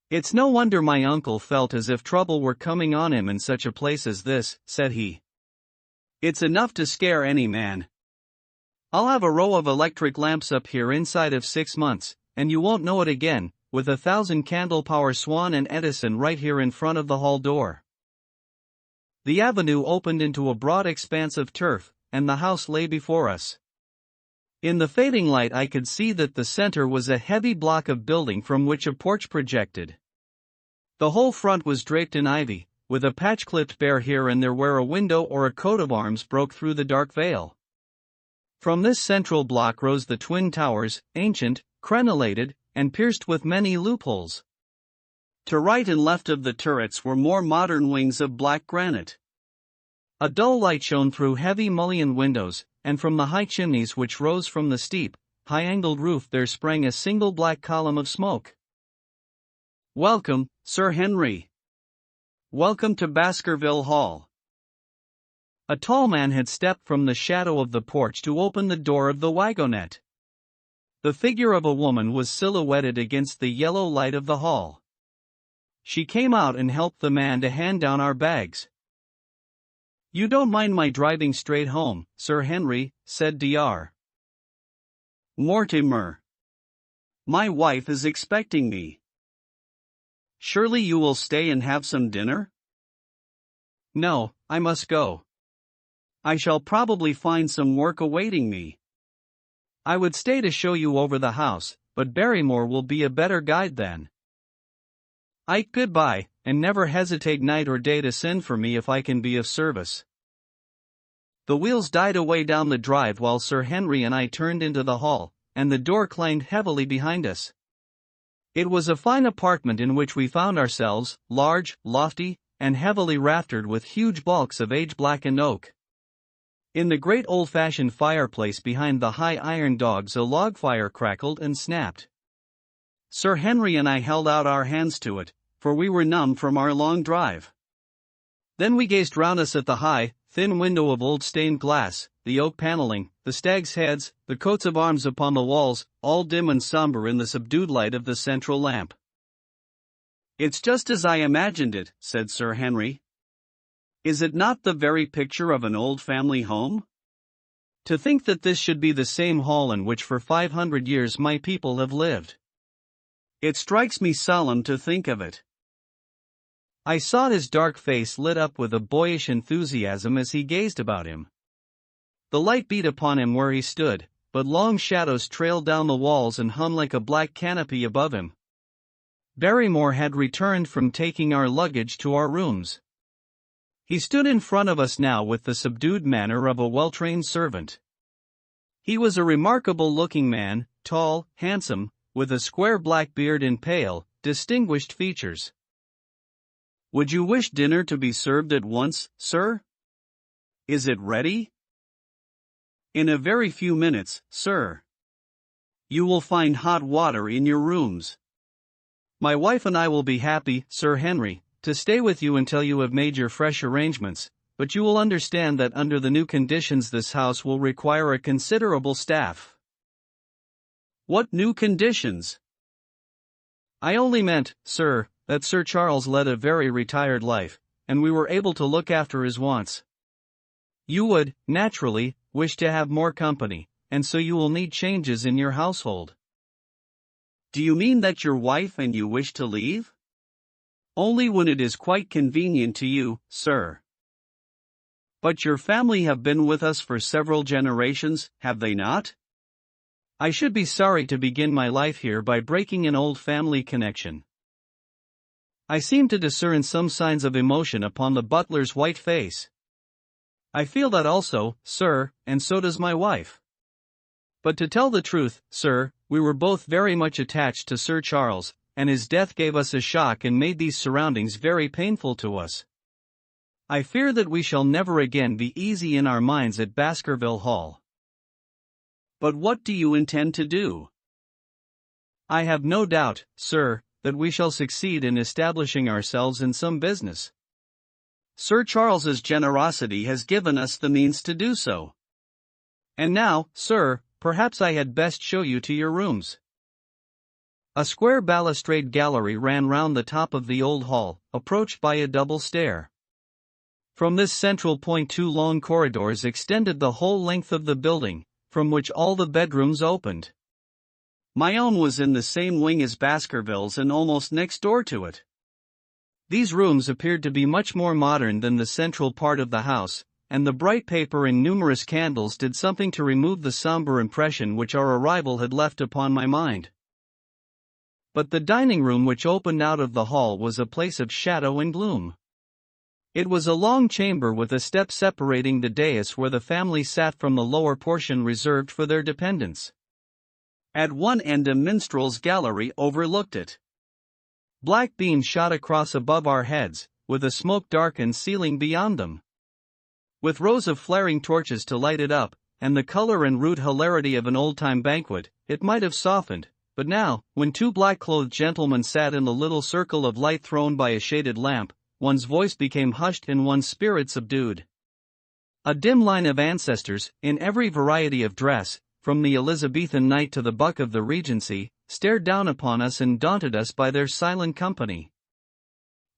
"It's no wonder my uncle felt as if trouble were coming on him in such a place as this," said he. "It's enough to scare any man. I'll have a row of electric lamps up here inside of 6 months, and you won't know it again, with 1,000 candle power Swan and Edison right here in front of the hall door." The avenue opened into a broad expanse of turf, and the house lay before us. In the fading light I could see that the center was a heavy block of building from which a porch projected. The whole front was draped in ivy, with a patch clipped bare here and there where a window or a coat of arms broke through the dark veil. From this central block rose the twin towers, ancient, crenellated, and pierced with many loopholes. To right and left of the turrets were more modern wings of black granite. A dull light shone through heavy mullioned windows, and from the high chimneys which rose from the steep, high-angled roof there sprang a single black column of smoke. "Welcome, Sir Henry. Welcome to Baskerville Hall." A tall man had stepped from the shadow of the porch to open the door of the wagonette. The figure of a woman was silhouetted against the yellow light of the hall. She came out and helped the man to hand down our bags. "You don't mind my driving straight home, Sir Henry," said Dr. Mortimer. "My wife is expecting me. Surely you will stay and have some dinner?" "No, I must go. I shall probably find some work awaiting me. I would stay to show you over the house, but Barrymore will be a better guide then. Ike, goodbye, and never hesitate night or day to send for me if I can be of service." The wheels died away down the drive while Sir Henry and I turned into the hall, and the door clanged heavily behind us. It was a fine apartment in which we found ourselves, large, lofty, and heavily raftered with huge bulks of age-blackened oak. In the great old-fashioned fireplace behind the high iron dogs a log fire crackled and snapped. Sir Henry and I held out our hands to it, for we were numb from our long drive. Then we gazed round us at the high, thin window of old stained glass, the oak paneling, the stags' heads, the coats of arms upon the walls, all dim and somber in the subdued light of the central lamp. "It's just as I imagined it," said Sir Henry. "Is it not the very picture of an old family home? To think that this should be the same hall in which for 500 years my people have lived. It strikes me solemn to think of it." I saw his dark face lit up with a boyish enthusiasm as he gazed about him. The light beat upon him where he stood, but long shadows trailed down the walls and hung like a black canopy above him. Barrymore had returned from taking our luggage to our rooms. He stood in front of us now with the subdued manner of a well-trained servant. He was a remarkable-looking man, tall, handsome, with a square black beard and pale, distinguished features. "Would you wish dinner to be served at once, sir? Is it ready?" "In a very few minutes, sir. You will find hot water in your rooms. My wife and I will be happy, Sir Henry, to stay with you until you have made your fresh arrangements, but you will understand that under the new conditions this house will require a considerable staff." "What new conditions?" "I only meant, sir, that Sir Charles led a very retired life, and we were able to look after his wants. You would, naturally, wish to have more company, and so you will need changes in your household." "Do you mean that your wife and you wish to leave?" "Only when it is quite convenient to you, sir." "But your family have been with us for several generations, have they not?" "I should be sorry to begin my life here by breaking an old family connection." I seemed to discern some signs of emotion upon the butler's white face. "I feel that also, sir, and so does my wife. But to tell the truth, sir, we were both very much attached to Sir Charles, and his death gave us a shock and made these surroundings very painful to us. I fear that we shall never again be easy in our minds at Baskerville Hall." "But what do you intend to do?" "I have no doubt, sir, that we shall succeed in establishing ourselves in some business. Sir Charles's generosity has given us the means to do so. And now, sir, perhaps I had best show you to your rooms." A square balustrade gallery ran round the top of the old hall, approached by a double stair. From this central point 2 long corridors extended the whole length of the building, from which all the bedrooms opened. My own was in the same wing as Baskerville's and almost next door to it. These rooms appeared to be much more modern than the central part of the house, and the bright paper and numerous candles did something to remove the somber impression which our arrival had left upon my mind. But the dining room which opened out of the hall was a place of shadow and gloom. It was a long chamber with a step separating the dais where the family sat from the lower portion reserved for their dependents. At one end a minstrel's gallery overlooked it. Black beams shot across above our heads, with a smoke-darkened ceiling beyond them. With rows of flaring torches to light it up, and the color and rude hilarity of an old-time banquet, it might have softened, but now, when two black-clothed gentlemen sat in the little circle of light thrown by a shaded lamp, one's voice became hushed and one's spirit subdued. A dim line of ancestors, in every variety of dress, from the Elizabethan knight to the buck of the Regency, stared down upon us and daunted us by their silent company.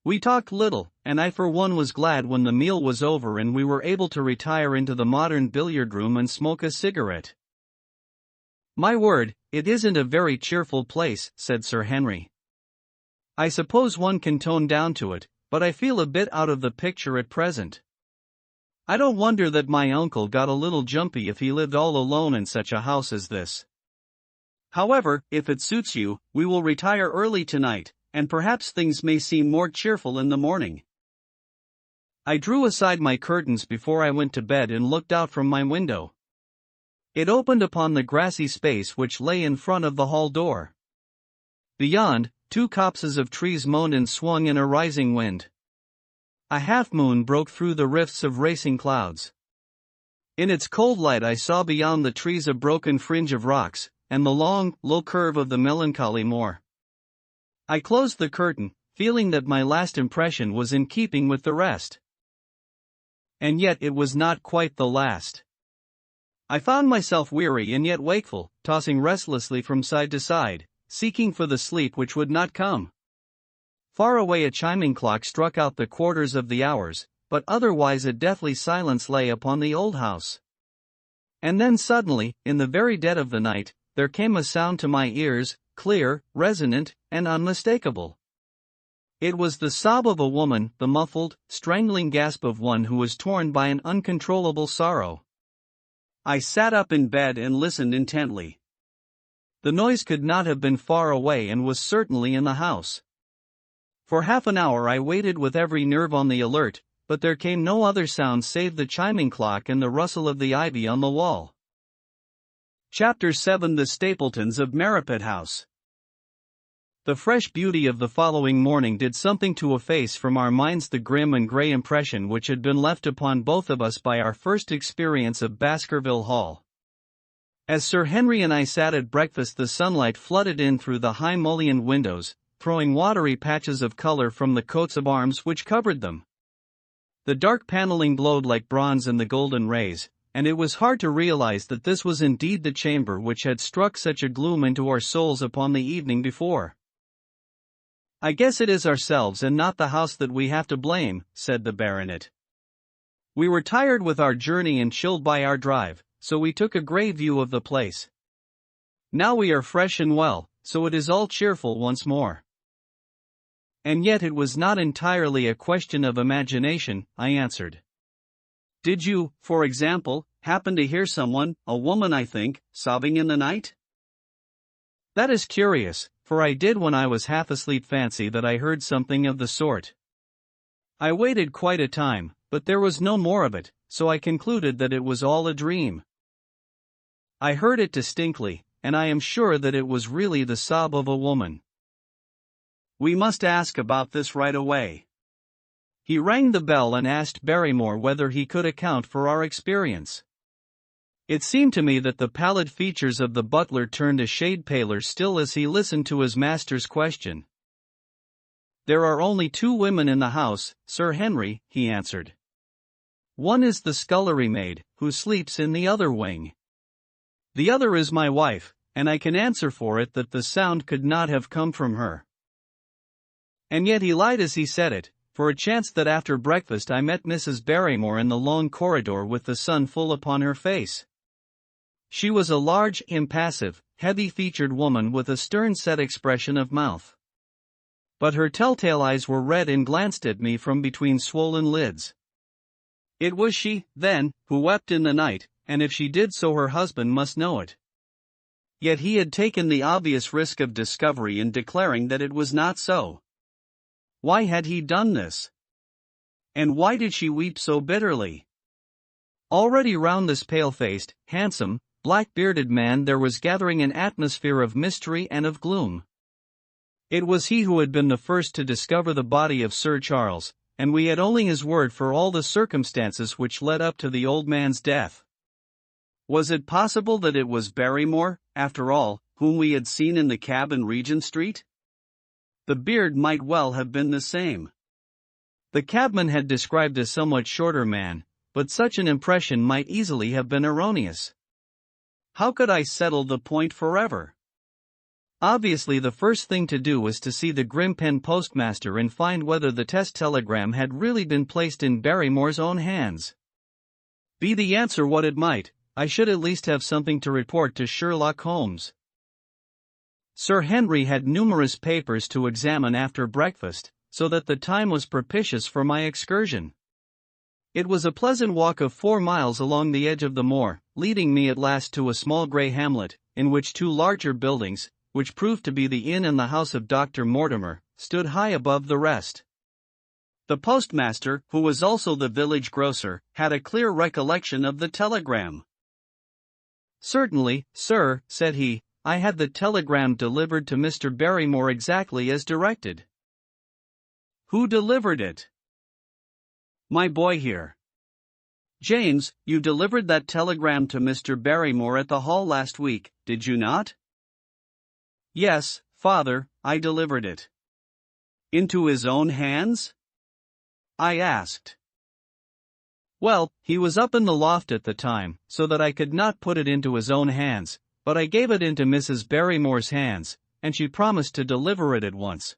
We talked little, and I for one was glad when the meal was over and we were able to retire into the modern billiard room and smoke a cigarette. "My word, it isn't a very cheerful place," said Sir Henry. "I suppose one can tone down to it, but I feel a bit out of the picture at present. I don't wonder that my uncle got a little jumpy if he lived all alone in such a house as this. However, if it suits you, we will retire early tonight, and perhaps things may seem more cheerful in the morning." I drew aside my curtains before I went to bed and looked out from my window. It opened upon the grassy space which lay in front of the hall door. Beyond, two copses of trees moaned and swung in a rising wind. A half-moon broke through the rifts of racing clouds. In its cold light I saw beyond the trees a broken fringe of rocks, and the long, low curve of the melancholy moor. I closed the curtain, feeling that my last impression was in keeping with the rest. And yet it was not quite the last. I found myself weary and yet wakeful, tossing restlessly from side to side, seeking for the sleep which would not come. Far away a chiming clock struck out the quarters of the hours, but otherwise a deathly silence lay upon the old house. And then suddenly, in the very dead of the night, there came a sound to my ears, clear, resonant, and unmistakable. It was the sob of a woman, the muffled, strangling gasp of one who was torn by an uncontrollable sorrow. I sat up in bed and listened intently. The noise could not have been far away and was certainly in the house. For half an hour I waited with every nerve on the alert, but there came no other sound save the chiming clock and the rustle of the ivy on the wall. Chapter 7: The Stapletons of Merripit House. The fresh beauty of the following morning did something to efface from our minds the grim and grey impression which had been left upon both of us by our first experience of Baskerville Hall. As Sir Henry and I sat at breakfast, the sunlight flooded in through the high mullioned windows, throwing watery patches of color from the coats of arms which covered them. The dark paneling glowed like bronze in the golden rays, and it was hard to realize that this was indeed the chamber which had struck such a gloom into our souls upon the evening before. "I guess it is ourselves and not the house that we have to blame," said the baronet. "We were tired with our journey and chilled by our drive, so we took a grey view of the place. Now we are fresh and well, so it is all cheerful once more." "And yet it was not entirely a question of imagination," I answered. "Did you, for example, happen to hear someone, a woman I think, sobbing in the night?" "That is curious, for I did when I was half asleep fancy that I heard something of the sort. I waited quite a time, but there was no more of it, so I concluded that it was all a dream. I heard it distinctly, and I am sure that it was really the sob of a woman." "We must ask about this right away." He rang the bell and asked Barrymore whether he could account for our experience. It seemed to me that the pallid features of the butler turned a shade paler still as he listened to his master's question. "There are only two women in the house, Sir Henry," he answered. "One is the scullery maid, who sleeps in the other wing. The other is my wife, and I can answer for it that the sound could not have come from her. And yet he lied as he said it, for it chanced that after breakfast I met Mrs. Barrymore in the long corridor with the sun full upon her face. She was a large, impassive, heavy-featured woman with a stern-set expression of mouth. But her telltale eyes were red and glanced at me from between swollen lids. It was she, then, who wept in the night, and if she did so her husband must know it. Yet he had taken the obvious risk of discovery in declaring that it was not so. Why had he done this? And why did she weep so bitterly? Already round this pale-faced, handsome, black-bearded man there was gathering an atmosphere of mystery and of gloom. It was he who had been the first to discover the body of Sir Charles, and we had only his word for all the circumstances which led up to the old man's death. Was it possible that it was Barrymore, after all, whom we had seen in the cab in Regent Street? The beard might well have been the same. The cabman had described a somewhat shorter man, but such an impression might easily have been erroneous. How could I settle the point forever? Obviously the first thing to do was to see the Grimpen postmaster and find whether the test telegram had really been placed in Barrymore's own hands. Be the answer what it might, I should at least have something to report to Sherlock Holmes. Sir Henry had numerous papers to examine after breakfast, so that the time was propitious for my excursion. It was a pleasant walk of 4 miles along the edge of the moor, leading me at last to a small grey hamlet, in which 2 larger buildings, which proved to be the inn and the house of Dr. Mortimer, stood high above the rest. The postmaster, who was also the village grocer, had a clear recollection of the telegram. "Certainly, sir," said he, "I had the telegram delivered to Mr. Barrymore exactly as directed." "Who delivered it?" "My boy here. James, you delivered that telegram to Mr. Barrymore at the Hall last week, did you not?" "Yes, father, I delivered it." "Into his own hands?" I asked. "Well, he was up in the loft at the time, so that I could not put it into his own hands, but I gave it into Mrs. Barrymore's hands, and she promised to deliver it at once."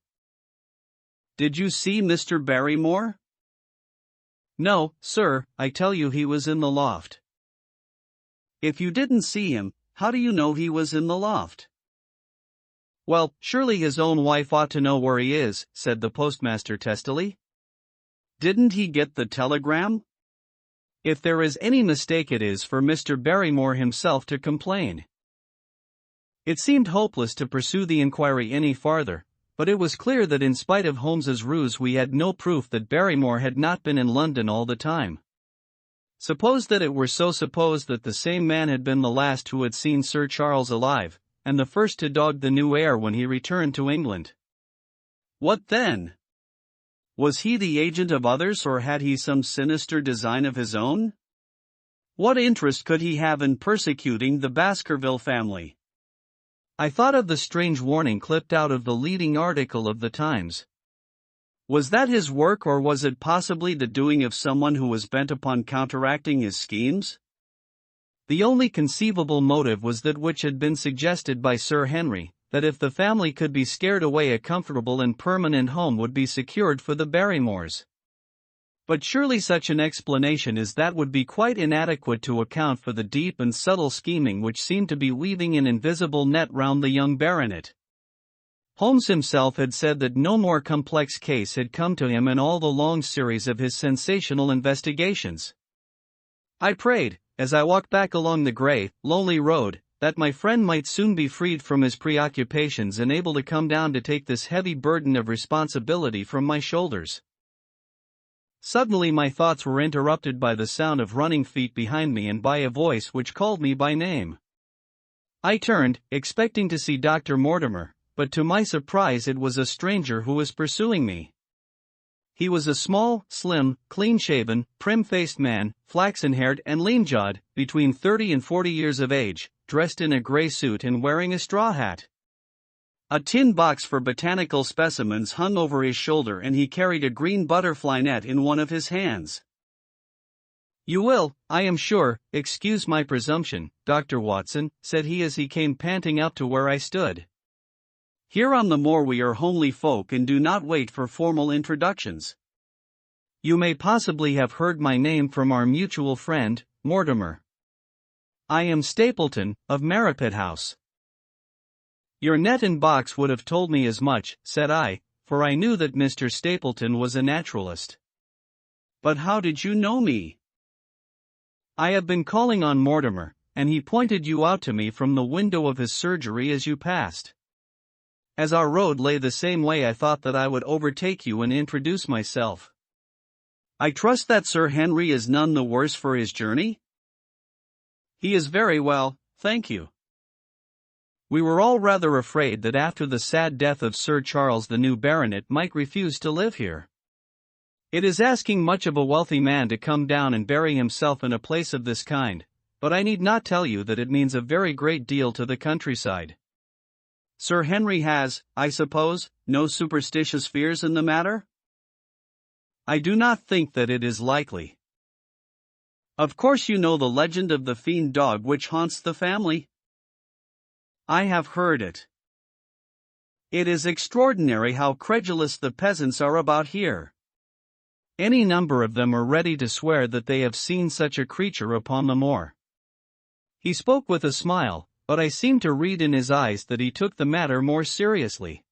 "Did you see Mr. Barrymore?" "No, sir, I tell you he was in the loft." "If you didn't see him, how do you know he was in the loft?" "Well, surely his own wife ought to know where he is," said the postmaster testily. "Didn't he get the telegram? If there is any mistake it is for Mr. Barrymore himself to complain." It seemed hopeless to pursue the inquiry any farther, but it was clear that in spite of Holmes's ruse we had no proof that Barrymore had not been in London all the time. Suppose that it were so, suppose that the same man had been the last who had seen Sir Charles alive, and the first to dog the new heir when he returned to England. What then? Was he the agent of others, or had he some sinister design of his own? What interest could he have in persecuting the Baskerville family? I thought of the strange warning clipped out of the leading article of the Times. Was that his work, or was it possibly the doing of someone who was bent upon counteracting his schemes? The only conceivable motive was that which had been suggested by Sir Henry, that if the family could be scared away a comfortable and permanent home would be secured for the Barrymores. But surely such an explanation as that would be quite inadequate to account for the deep and subtle scheming which seemed to be weaving an invisible net round the young baronet. Holmes himself had said that no more complex case had come to him in all the long series of his sensational investigations. I prayed, as I walked back along the grey, lonely road, that my friend might soon be freed from his preoccupations and able to come down to take this heavy burden of responsibility from my shoulders. Suddenly my thoughts were interrupted by the sound of running feet behind me and by a voice which called me by name. I turned, expecting to see Dr. Mortimer, but to my surprise it was a stranger who was pursuing me. He was a small, slim, clean-shaven, prim-faced man, flaxen-haired and lean-jawed, between 30 and 40 years of age, dressed in a grey suit and wearing a straw hat. A tin box for botanical specimens hung over his shoulder and he carried a green butterfly net in one of his hands. You will, I am sure, excuse my presumption, Dr. Watson, said he as he came panting up to where I stood. Here on the moor we are homely folk and do not wait for formal introductions. You may possibly have heard my name from our mutual friend, Mortimer. I am Stapleton, of Merripit House. Your net and box would have told me as much, said I, for I knew that Mr. Stapleton was a naturalist. But how did you know me? I have been calling on Mortimer, and he pointed you out to me from the window of his surgery as you passed. As our road lay the same way, I thought that I would overtake you and introduce myself. I trust that Sir Henry is none the worse for his journey? He is very well, thank you. We were all rather afraid that after the sad death of Sir Charles the new baronet might refuse to live here. It is asking much of a wealthy man to come down and bury himself in a place of this kind, but I need not tell you that it means a very great deal to the countryside. Sir Henry has, I suppose, no superstitious fears in the matter? I do not think that it is likely. Of course you know the legend of the fiend dog which haunts the family? I have heard it. It is extraordinary how credulous the peasants are about here. Any number of them are ready to swear that they have seen such a creature upon the moor. He spoke with a smile, but I seemed to read in his eyes that he took the matter more seriously.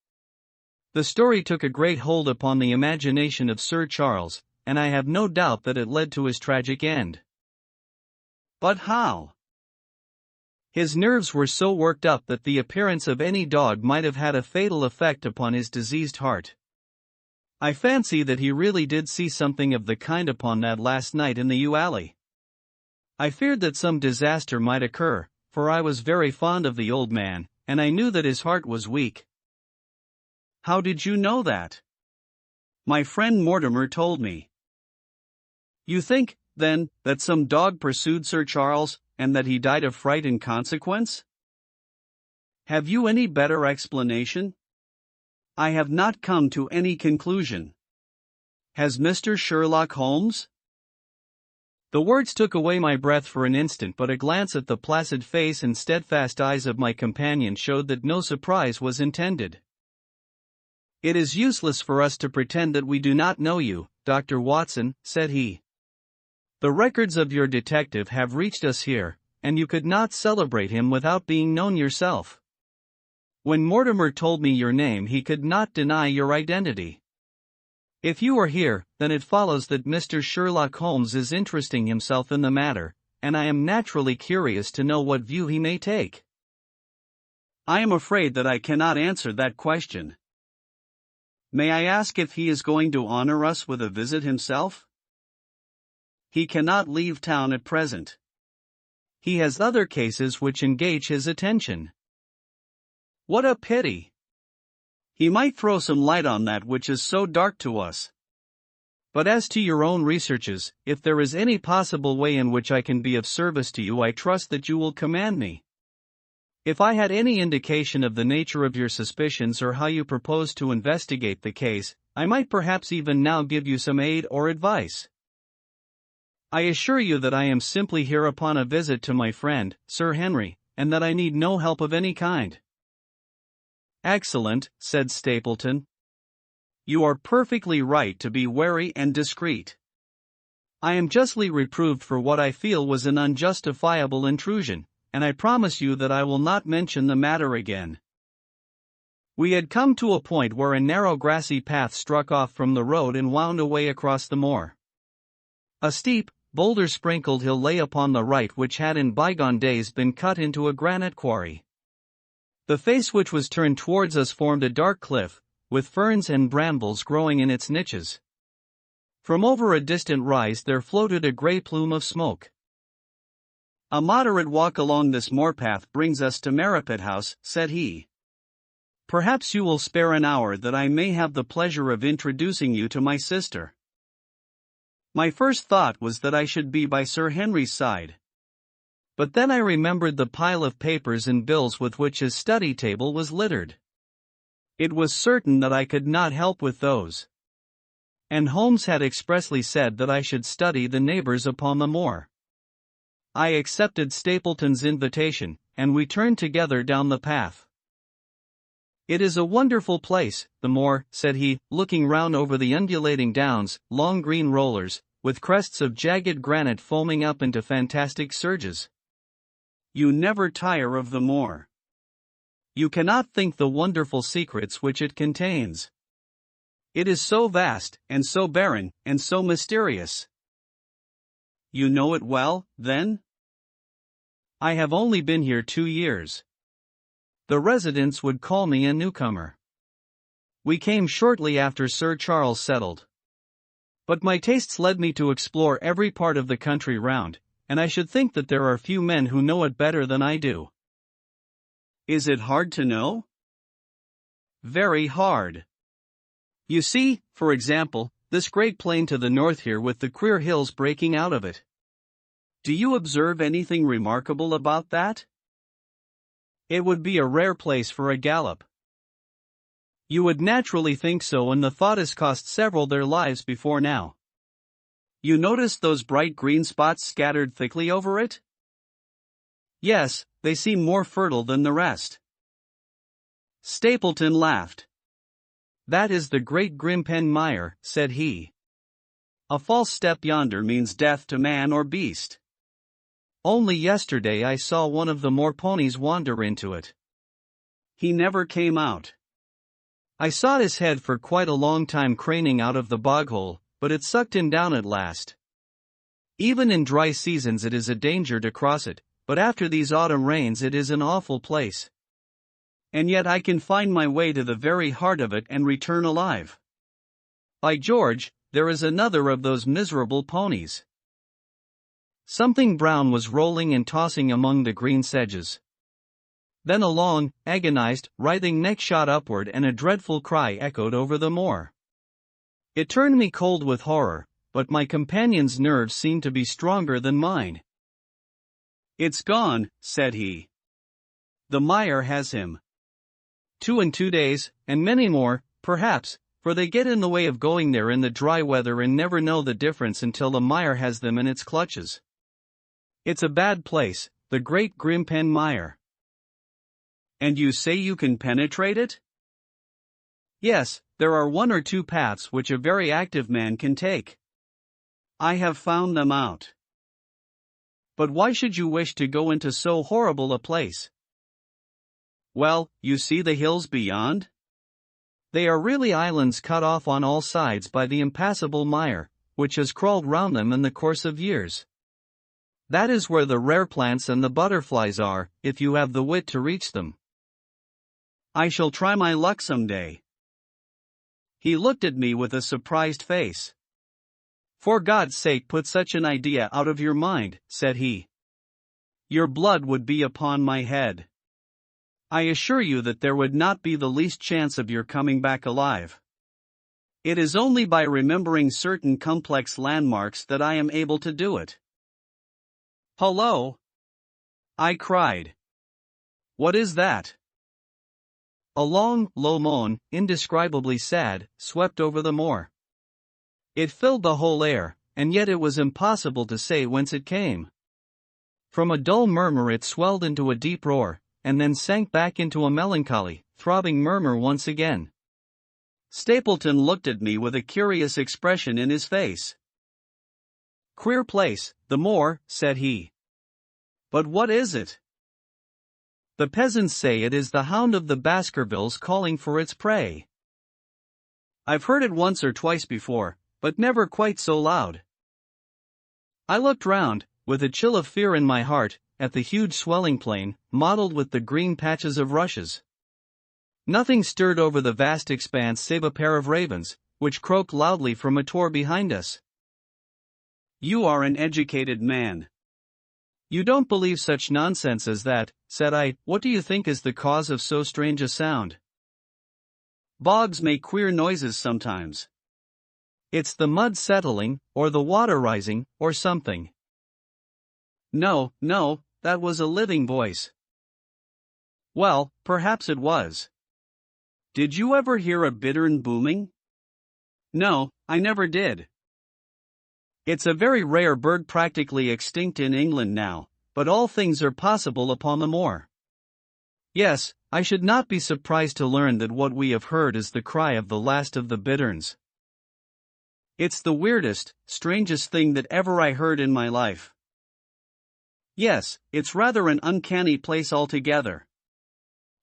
The story took a great hold upon the imagination of Sir Charles, and I have no doubt that it led to his tragic end. But how? His nerves were so worked up that the appearance of any dog might have had a fatal effect upon his diseased heart. I fancy that he really did see something of the kind upon that last night in the yew alley. I feared that some disaster might occur, for I was very fond of the old man, and I knew that his heart was weak. How did you know that? My friend Mortimer told me. You think, then, that some dog pursued Sir Charles, and that he died of fright in consequence? Have you any better explanation? I have not come to any conclusion. Has Mr. Sherlock Holmes? The words took away my breath for an instant, but a glance at the placid face and steadfast eyes of my companion showed that no surprise was intended. It is useless for us to pretend that we do not know you, Dr. Watson, said he. The records of your detective have reached us here, and you could not celebrate him without being known yourself. When Mortimer told me your name, he could not deny your identity. If you are here, then it follows that Mr. Sherlock Holmes is interesting himself in the matter, and I am naturally curious to know what view he may take. I am afraid that I cannot answer that question. May I ask if he is going to honor us with a visit himself? He cannot leave town at present. He has other cases which engage his attention. What a pity! He might throw some light on that which is so dark to us. But as to your own researches, if there is any possible way in which I can be of service to you, I trust that you will command me. If I had any indication of the nature of your suspicions or how you propose to investigate the case, I might perhaps even now give you some aid or advice. I assure you that I am simply here upon a visit to my friend, Sir Henry, and that I need no help of any kind. Excellent, said Stapleton. You are perfectly right to be wary and discreet. I am justly reproved for what I feel was an unjustifiable intrusion, and I promise you that I will not mention the matter again. We had come to a point where a narrow grassy path struck off from the road and wound away across the moor. A steep, boulder-sprinkled hill lay upon the right, which had in bygone days been cut into a granite quarry. The face which was turned towards us formed a dark cliff, with ferns and brambles growing in its niches. From over a distant rise there floated a grey plume of smoke. A moderate walk along this moor path brings us to Merripit House, said he. Perhaps you will spare an hour that I may have the pleasure of introducing you to my sister. My first thought was that I should be by Sir Henry's side. But then I remembered the pile of papers and bills with which his study table was littered. It was certain that I could not help with those. And Holmes had expressly said that I should study the neighbors upon the moor. I accepted Stapleton's invitation, and we turned together down the path. "It is a wonderful place, the moor," said he, looking round over the undulating downs, long green rollers, with crests of jagged granite foaming up into fantastic surges. "You never tire of the moor. You cannot think the wonderful secrets which it contains. It is so vast, and so barren, and so mysterious." "You know it well, then?" "I have only been here 2 years. The residents would call me a newcomer. We came shortly after Sir Charles settled. But my tastes led me to explore every part of the country round, and I should think that there are few men who know it better than I do." "Is it hard to know?" "Very hard. You see, for example, this great plain to the north here with the queer hills breaking out of it. Do you observe anything remarkable about that? It would be a rare place for a gallop." "You would naturally think so, and the thought has cost several their lives before now. You noticed those bright green spots scattered thickly over it?" "Yes, they seem more fertile than the rest." Stapleton laughed. "That is the great Grimpen Mire," said he. "A false step yonder means death to man or beast. Only yesterday I saw one of the moor ponies wander into it. He never came out. I saw his head for quite a long time craning out of the bog-hole, but it sucked him down at last. Even in dry seasons it is a danger to cross it, but after these autumn rains it is an awful place. And yet I can find my way to the very heart of it and return alive. By George, there is another of those miserable ponies." Something brown was rolling and tossing among the green sedges. Then a long, agonized, writhing neck shot upward and a dreadful cry echoed over the moor. It turned me cold with horror, but my companion's nerves seemed to be stronger than mine. "It's gone," said he. "The mire has him. 2 and 2 days, and many more, perhaps, for they get in the way of going there in the dry weather and never know the difference until the mire has them in its clutches. It's a bad place, the great Grimpen Mire." "And you say you can penetrate it?" "Yes, there are 1 or 2 paths which a very active man can take. I have found them out." "But why should you wish to go into so horrible a place?" "Well, you see the hills beyond? They are really islands cut off on all sides by the impassable mire, which has crawled round them in the course of years. That is where the rare plants and the butterflies are, if you have the wit to reach them." "I shall try my luck some day." He looked at me with a surprised face. "For God's sake, put such an idea out of your mind," said he. "Your blood would be upon my head. I assure you that there would not be the least chance of your coming back alive. It is only by remembering certain complex landmarks that I am able to do it." "Hullo!" I cried. "What is that?" A long, low moan, indescribably sad, swept over the moor. It filled the whole air, and yet it was impossible to say whence it came. From a dull murmur it swelled into a deep roar, and then sank back into a melancholy, throbbing murmur once again. Stapleton looked at me with a curious expression in his face. "Queer place, the moor," said he. "But what is it?" "The peasants say it is the hound of the Baskervilles calling for its prey. I've heard it once or twice before, but never quite so loud." I looked round, with a chill of fear in my heart, at the huge swelling plain, mottled with the green patches of rushes. Nothing stirred over the vast expanse save a pair of ravens, which croaked loudly from a tor behind us. "You are an educated man. You don't believe such nonsense as that," said I. "What do you think is the cause of so strange a sound?" "Bogs make queer noises sometimes. It's the mud settling, or the water rising, or something." No, that was a living voice." "Well, perhaps it was. Did you ever hear a bittern booming?" No, I never did. It's a very rare bird, practically extinct in England now, but all things are possible upon the moor. Yes, I should not be surprised to learn that what we have heard is the cry of the last of the bitterns. It's the weirdest, strangest thing that ever I heard in my life. Yes, it's rather an uncanny place altogether.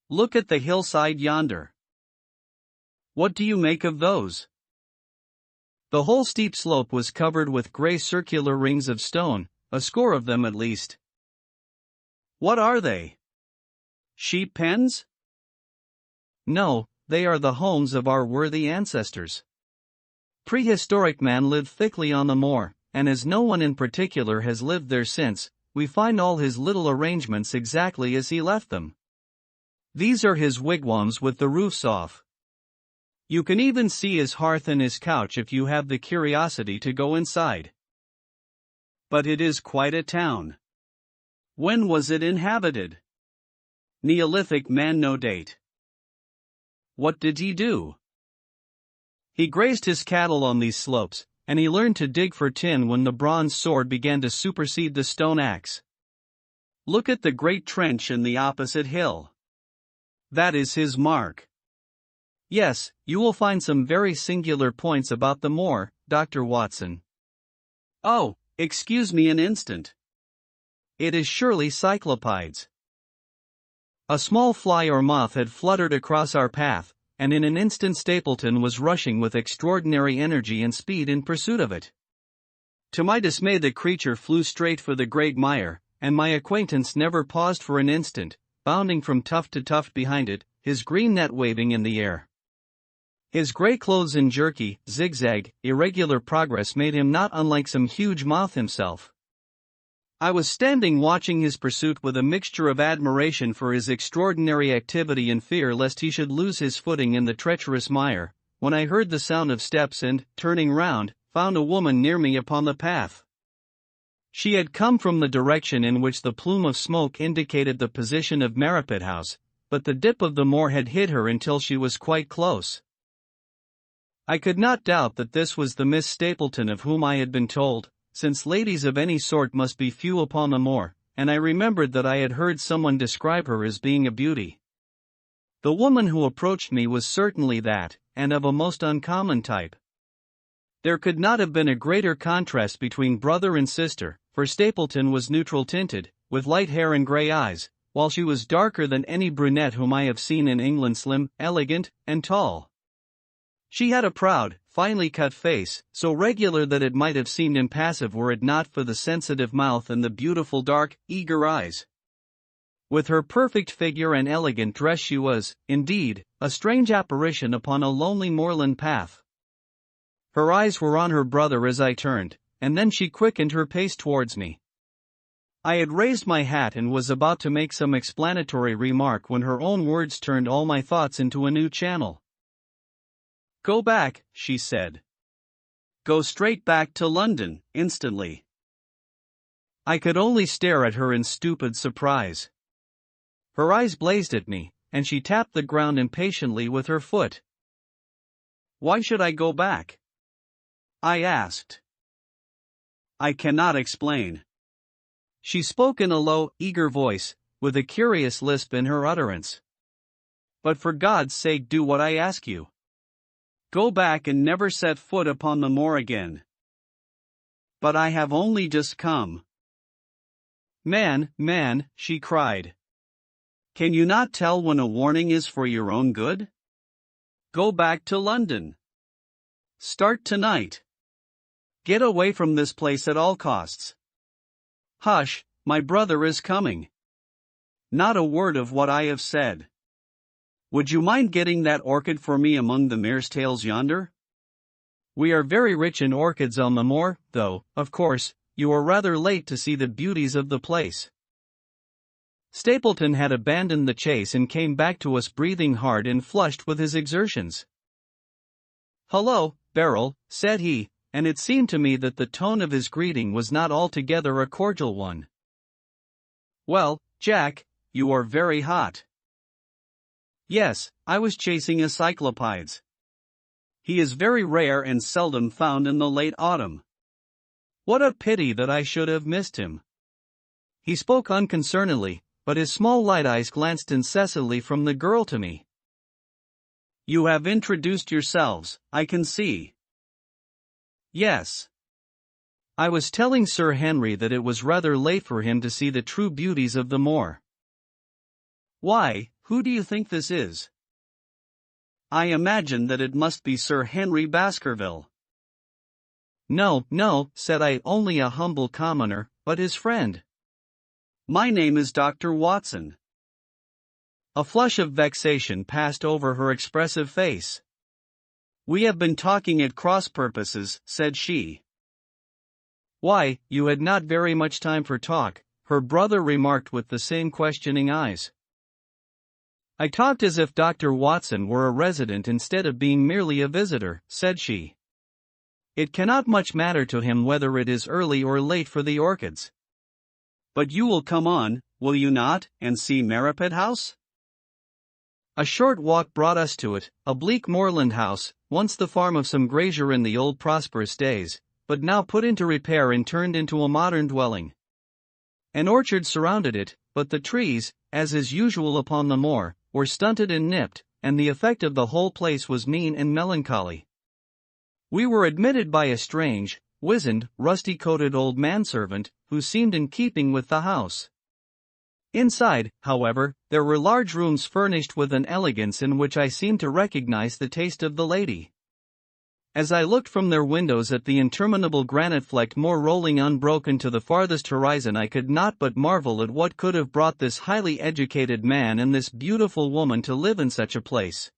Look at the hillside yonder. What do you make of those? The whole steep slope was covered with grey circular rings of stone, a score of them at least. What are they? Sheep pens? No, they are the homes of our worthy ancestors. Prehistoric man lived thickly on the moor, and as no one in particular has lived there since, we find all his little arrangements exactly as he left them. These are his wigwams with the roofs off. You can even see his hearth and his couch if you have the curiosity to go inside. But it is quite a town. When was it inhabited? Neolithic man, no date. What did he do? He grazed his cattle on these slopes, and he learned to dig for tin when the bronze sword began to supersede the stone axe. Look at the great trench in the opposite hill. That is his mark. Yes, you will find some very singular points about the moor, Dr. Watson. Oh, excuse me an instant. It is surely cyclopides. A small fly or moth had fluttered across our path, and in an instant Stapleton was rushing with extraordinary energy and speed in pursuit of it. To my dismay, the creature flew straight for the great mire, and my acquaintance never paused for an instant, bounding from tuft to tuft behind it, his green net waving in the air. His grey clothes in jerky, zigzag, irregular progress made him not unlike some huge moth himself. I was standing watching his pursuit with a mixture of admiration for his extraordinary activity and fear lest he should lose his footing in the treacherous mire, when I heard the sound of steps and, turning round, found a woman near me upon the path. She had come from the direction in which the plume of smoke indicated the position of Merripit House, but the dip of the moor had hid her until she was quite close. I could not doubt that this was the Miss Stapleton of whom I had been told, since ladies of any sort must be few upon the moor, and I remembered that I had heard someone describe her as being a beauty. The woman who approached me was certainly that, and of a most uncommon type. There could not have been a greater contrast between brother and sister, for Stapleton was neutral-tinted, with light hair and grey eyes, while she was darker than any brunette whom I have seen in England, slim, elegant, and tall. She had a proud, finely cut face, so regular that it might have seemed impassive were it not for the sensitive mouth and the beautiful dark, eager eyes. With her perfect figure and elegant dress she was, indeed, a strange apparition upon a lonely moorland path. Her eyes were on her brother as I turned, and then she quickened her pace towards me. I had raised my hat and was about to make some explanatory remark when her own words turned all my thoughts into a new channel. "Go back," she said. "Go straight back to London, instantly." I could only stare at her in stupid surprise. Her eyes blazed at me, and she tapped the ground impatiently with her foot. "Why should I go back?" I asked. "I cannot explain." She spoke in a low, eager voice, with a curious lisp in her utterance. "But for God's sake do what I ask you. Go back and never set foot upon the moor again." "But I have only just come." Man, she cried. "Can you not tell when a warning is for your own good? Go back to London. Start tonight. Get away from this place at all costs." "Hush, my brother is coming." "Not a word of what I have said. Would you mind getting that orchid for me among the mare's tails yonder? We are very rich in orchids on the moor, though, of course, you are rather late to see the beauties of the place." Stapleton had abandoned the chase and came back to us breathing hard and flushed with his exertions. "Hullo, Beryl," said he, and it seemed to me that the tone of his greeting was not altogether a cordial one. "Well, Jack, you are very hot." "Yes, I was chasing a cyclopides." He is very rare and seldom found in the late autumn. What a pity that I should have missed him." He spoke unconcernedly, but his small light eyes glanced incessantly from the girl to me. "You have introduced yourselves, I can see." "Yes. I was telling Sir Henry that it was rather late for him to see the true beauties of the moor." "Why, who do you think this is?" "I imagine that it must be Sir Henry Baskerville." "No, no," said I, "only a humble commoner, but his friend." "My name is Dr. Watson." A flush of vexation passed over her expressive face. "We have been talking at cross purposes," said she. "Why, you had not very much time for talk," her brother remarked with the same questioning eyes. "I talked as if Dr. Watson were a resident instead of being merely a visitor," said she. "It cannot much matter to him whether it is early or late for the orchids." "But you will come on, will you not, and see Merripit House?" A short walk brought us to it, a bleak moorland house, once the farm of some grazier in the old prosperous days, but now put into repair and turned into a modern dwelling. An orchard surrounded it, but the trees, as is usual upon the moor, were stunted and nipped, and the effect of the whole place was mean and melancholy. We were admitted by a strange, wizened, rusty-coated old manservant, who seemed in keeping with the house. Inside, however, there were large rooms furnished with an elegance in which I seemed to recognize the taste of the lady. As I looked from their windows at the interminable granite-flecked moor rolling unbroken to the farthest horizon, I could not but marvel at what could have brought this highly educated man and this beautiful woman to live in such a place.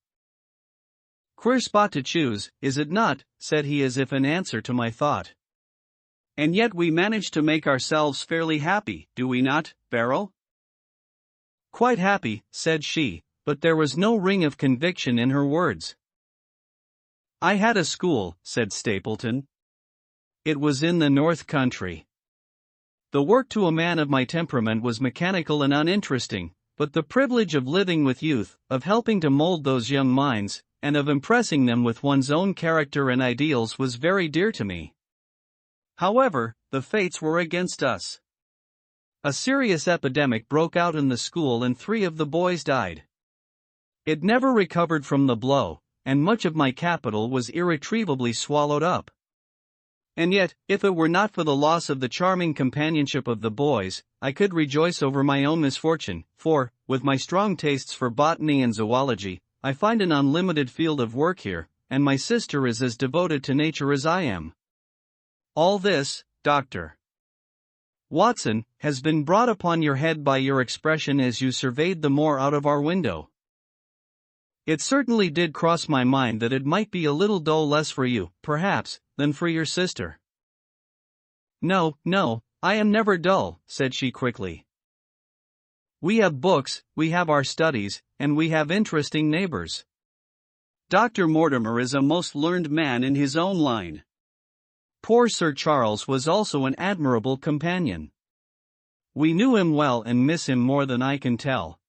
"Queer spot to choose, is it not?" said he as if in answer to my thought. "And yet we manage to make ourselves fairly happy, do we not, Beryl?" "Quite happy," said she, but there was no ring of conviction in her words. "I had a school," said Stapleton. "It was in the North Country. The work to a man of my temperament was mechanical and uninteresting, but the privilege of living with youth, of helping to mold those young minds, and of impressing them with one's own character and ideals was very dear to me. However, the fates were against us. A serious epidemic broke out in the school and 3 of the boys died. It never recovered from the blow, and much of my capital was irretrievably swallowed up. And yet, if it were not for the loss of the charming companionship of the boys, I could rejoice over my own misfortune, for, with my strong tastes for botany and zoology, I find an unlimited field of work here, and my sister is as devoted to nature as I am. All this, Dr. Watson, has been brought upon your head by your expression as you surveyed the moor out of our window. It certainly did cross my mind that it might be a little dull less for you, perhaps, than for your sister." "No, no, I am never dull," said she quickly. "We have books, we have our studies, and we have interesting neighbors. Dr. Mortimer is a most learned man in his own line. Poor Sir Charles was also an admirable companion. We knew him well and miss him more than I can tell.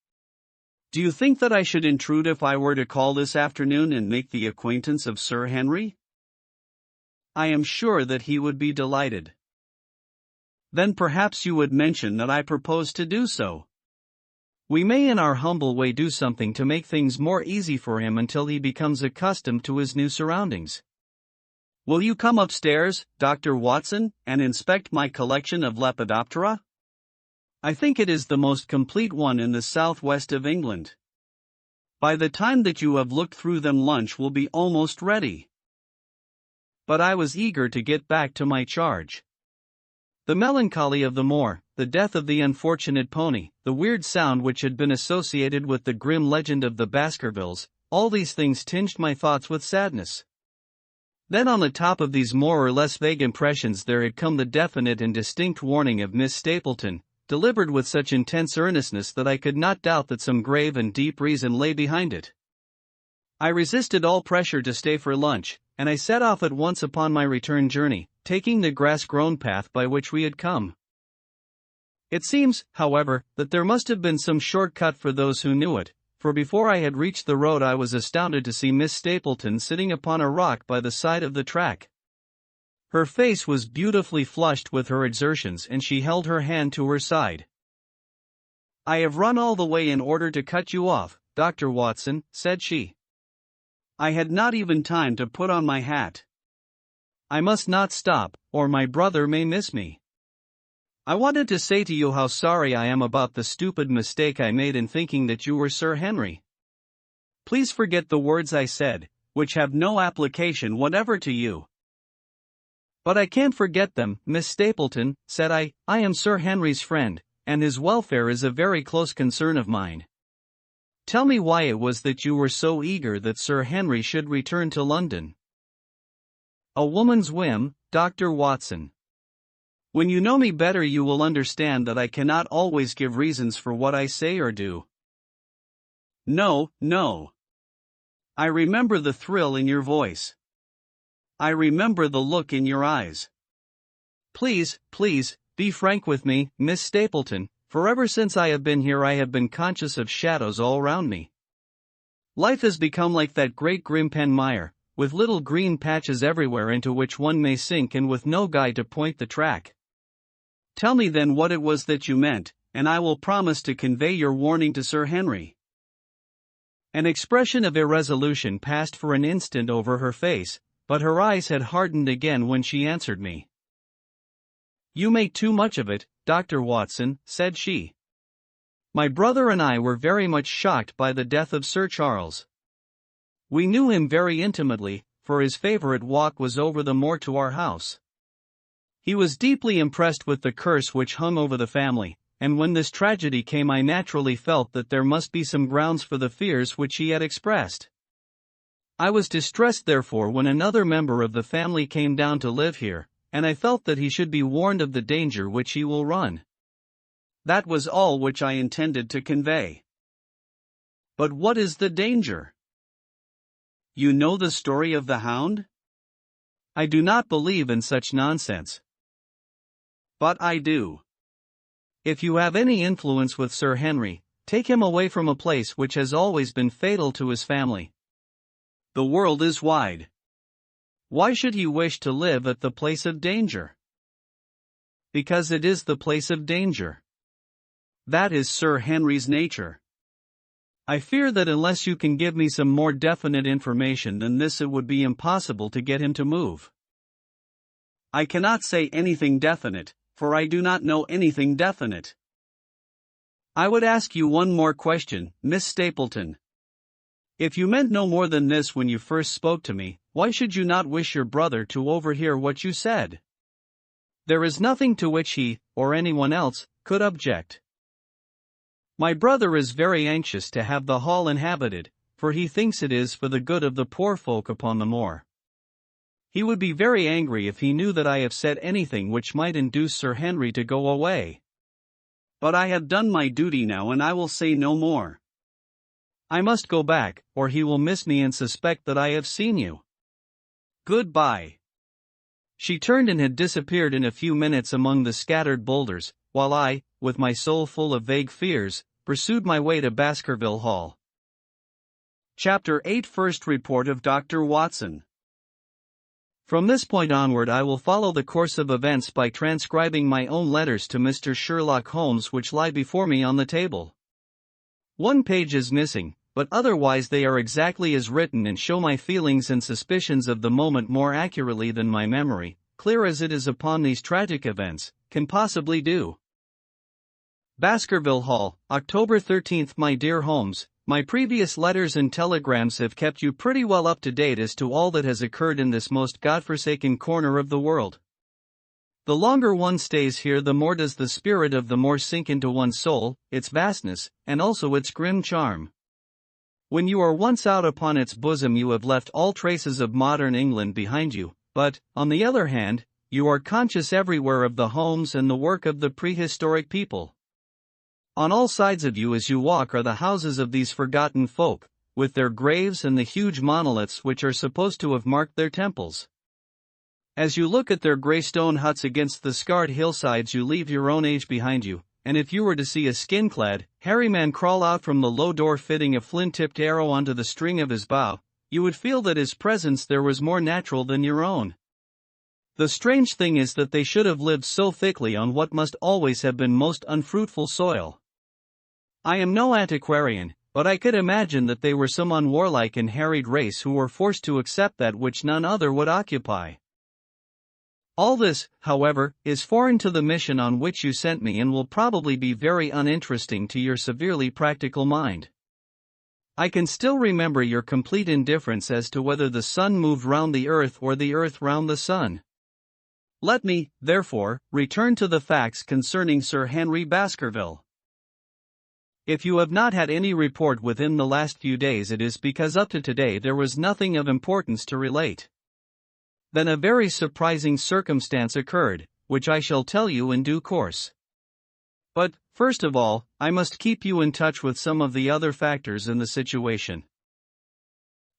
Do you think that I should intrude if I were to call this afternoon and make the acquaintance of Sir Henry?" "I am sure that he would be delighted." "Then perhaps you would mention that I propose to do so. We may in our humble way do something to make things more easy for him until he becomes accustomed to his new surroundings. Will you come upstairs, Dr. Watson, and inspect my collection of Lepidoptera? I think it is the most complete one in the southwest of England. By the time that you have looked through them, lunch will be almost ready." But I was eager to get back to my charge. The melancholy of the moor, the death of the unfortunate pony, the weird sound which had been associated with the grim legend of the Baskervilles, all these things tinged my thoughts with sadness. Then on the top of these more or less vague impressions there had come the definite and distinct warning of Miss Stapleton, delivered with such intense earnestness that I could not doubt that some grave and deep reason lay behind it. I resisted all pressure to stay for lunch, and I set off at once upon my return journey, taking the grass-grown path by which we had come. It seems, however, that there must have been some short cut for those who knew it, for before I had reached the road I was astounded to see Miss Stapleton sitting upon a rock by the side of the track. Her face was beautifully flushed with her exertions and she held her hand to her side. "I have run all the way in order to cut you off, Dr. Watson," said she. "I had not even time to put on my hat. I must not stop, or my brother may miss me. I wanted to say to you how sorry I am about the stupid mistake I made in thinking that you were Sir Henry. Please forget the words I said, which have no application whatever to you." "But I can't forget them, Miss Stapleton," said I. "I am Sir Henry's friend, and his welfare is a very close concern of mine. Tell me why it was that you were so eager that Sir Henry should return to London." "A woman's whim, Dr. Watson. When you know me better you will understand that I cannot always give reasons for what I say or do." "No, no. I remember the thrill in your voice. I remember the look in your eyes. Please, please, be frank with me, Miss Stapleton, for ever since I have been here I have been conscious of shadows all round me. Life has become like that great grim mire, with little green patches everywhere into which one may sink and with no guide to point the track. Tell me then what it was that you meant, and I will promise to convey your warning to Sir Henry." An expression of irresolution passed for an instant over her face, but her eyes had hardened again when she answered me. "You make too much of it, Dr. Watson," said she. "My brother and I were very much shocked by the death of Sir Charles. We knew him very intimately, for his favorite walk was over the moor to our house. He was deeply impressed with the curse which hung over the family, and when this tragedy came I naturally felt that there must be some grounds for the fears which he had expressed. I was distressed therefore when another member of the family came down to live here, and I felt that he should be warned of the danger which he will run. That was all which I intended to convey." "But what is the danger?" "You know the story of the hound?" "I do not believe in such nonsense." "But I do. If you have any influence with Sir Henry, take him away from a place which has always been fatal to his family. The world is wide. Why should he wish to live at the place of danger?" "Because it is the place of danger. That is Sir Henry's nature. I fear that unless you can give me some more definite information than this it would be impossible to get him to move." "I cannot say anything definite, for I do not know anything definite." "I would ask you one more question, Miss Stapleton. If you meant no more than this when you first spoke to me, why should you not wish your brother to overhear what you said? There is nothing to which he, or anyone else, could object. My brother is very anxious to have the hall inhabited, for he thinks it is for the good of the poor folk upon the moor. He would be very angry if he knew that I have said anything which might induce Sir Henry to go away. But I have done my duty now and I will say no more. I must go back, or he will miss me and suspect that I have seen you. Goodbye." She turned and had disappeared in a few minutes among the scattered boulders, while I, with my soul full of vague fears, pursued my way to Baskerville Hall. Chapter 8 First Report of Dr. Watson. From this point onward I will follow the course of events by transcribing my own letters to Mr. Sherlock Holmes which lie before me on the table. One page is missing, but otherwise they are exactly as written and show my feelings and suspicions of the moment more accurately than my memory, clear as it is upon these tragic events, can possibly do. Baskerville Hall, October 13th. My dear Holmes, my previous letters and telegrams have kept you pretty well up to date as to all that has occurred in this most godforsaken corner of the world. The longer one stays here the more does the spirit of the moor sink into one's soul, its vastness, and also its grim charm. When you are once out upon its bosom you have left all traces of modern England behind you, but, on the other hand, you are conscious everywhere of the homes and the work of the prehistoric people. On all sides of you as you walk are the houses of these forgotten folk, with their graves and the huge monoliths which are supposed to have marked their temples. As you look at their grey stone huts against the scarred hillsides you leave your own age behind you, and if you were to see a skin-clad, hairy man crawl out from the low door fitting a flint-tipped arrow onto the string of his bow, you would feel that his presence there was more natural than your own. The strange thing is that they should have lived so thickly on what must always have been most unfruitful soil. I am no antiquarian, but I could imagine that they were some unwarlike and harried race who were forced to accept that which none other would occupy. All this, however, is foreign to the mission on which you sent me and will probably be very uninteresting to your severely practical mind. I can still remember your complete indifference as to whether the sun moved round the earth or the earth round the sun. Let me, therefore, return to the facts concerning Sir Henry Baskerville. If you have not had any report within the last few days, it is because up to today there was nothing of importance to relate. Then a very surprising circumstance occurred, which I shall tell you in due course. But, first of all, I must keep you in touch with some of the other factors in the situation.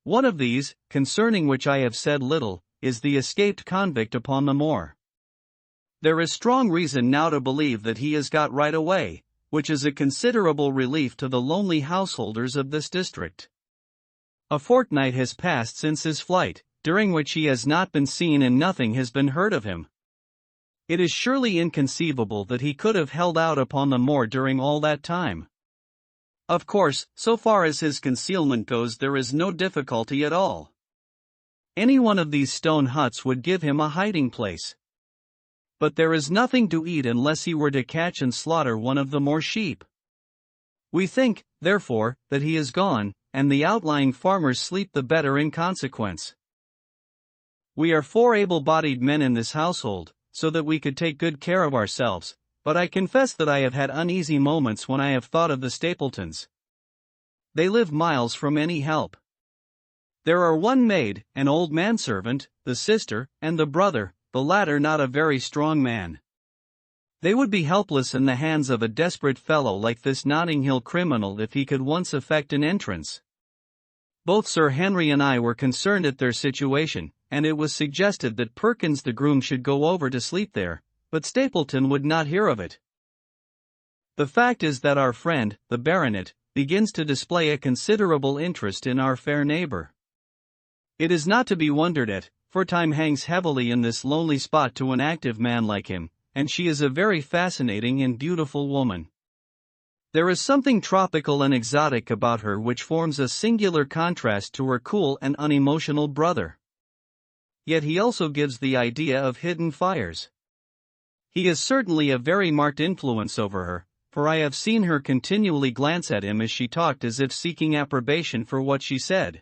One of these, concerning which I have said little, is the escaped convict upon the moor. There is strong reason now to believe that he has got right away, which is a considerable relief to the lonely householders of this district. A fortnight has passed since his flight, during which he has not been seen and nothing has been heard of him. It is surely inconceivable that he could have held out upon the moor during all that time. Of course, so far as his concealment goes, there is no difficulty at all. Any one of these stone huts would give him a hiding place. But there is nothing to eat unless he were to catch and slaughter one of the moor sheep. We think, therefore, that he is gone, and the outlying farmers sleep the better in consequence. We are 4 able-bodied men in this household, so that we could take good care of ourselves, but I confess that I have had uneasy moments when I have thought of the Stapletons. They live miles from any help. There are one maid, an old manservant, the sister, and the brother, the latter not a very strong man. They would be helpless in the hands of a desperate fellow like this Notting Hill criminal if he could once effect an entrance. Both Sir Henry and I were concerned at their situation, and it was suggested that Perkins the groom should go over to sleep there, but Stapleton would not hear of it. The fact is that our friend, the baronet, begins to display a considerable interest in our fair neighbor. It is not to be wondered at, for time hangs heavily in this lonely spot to an active man like him, and she is a very fascinating and beautiful woman. There is something tropical and exotic about her which forms a singular contrast to her cool and unemotional brother. Yet he also gives the idea of hidden fires. He is certainly a very marked influence over her, for I have seen her continually glance at him as she talked as if seeking approbation for what she said.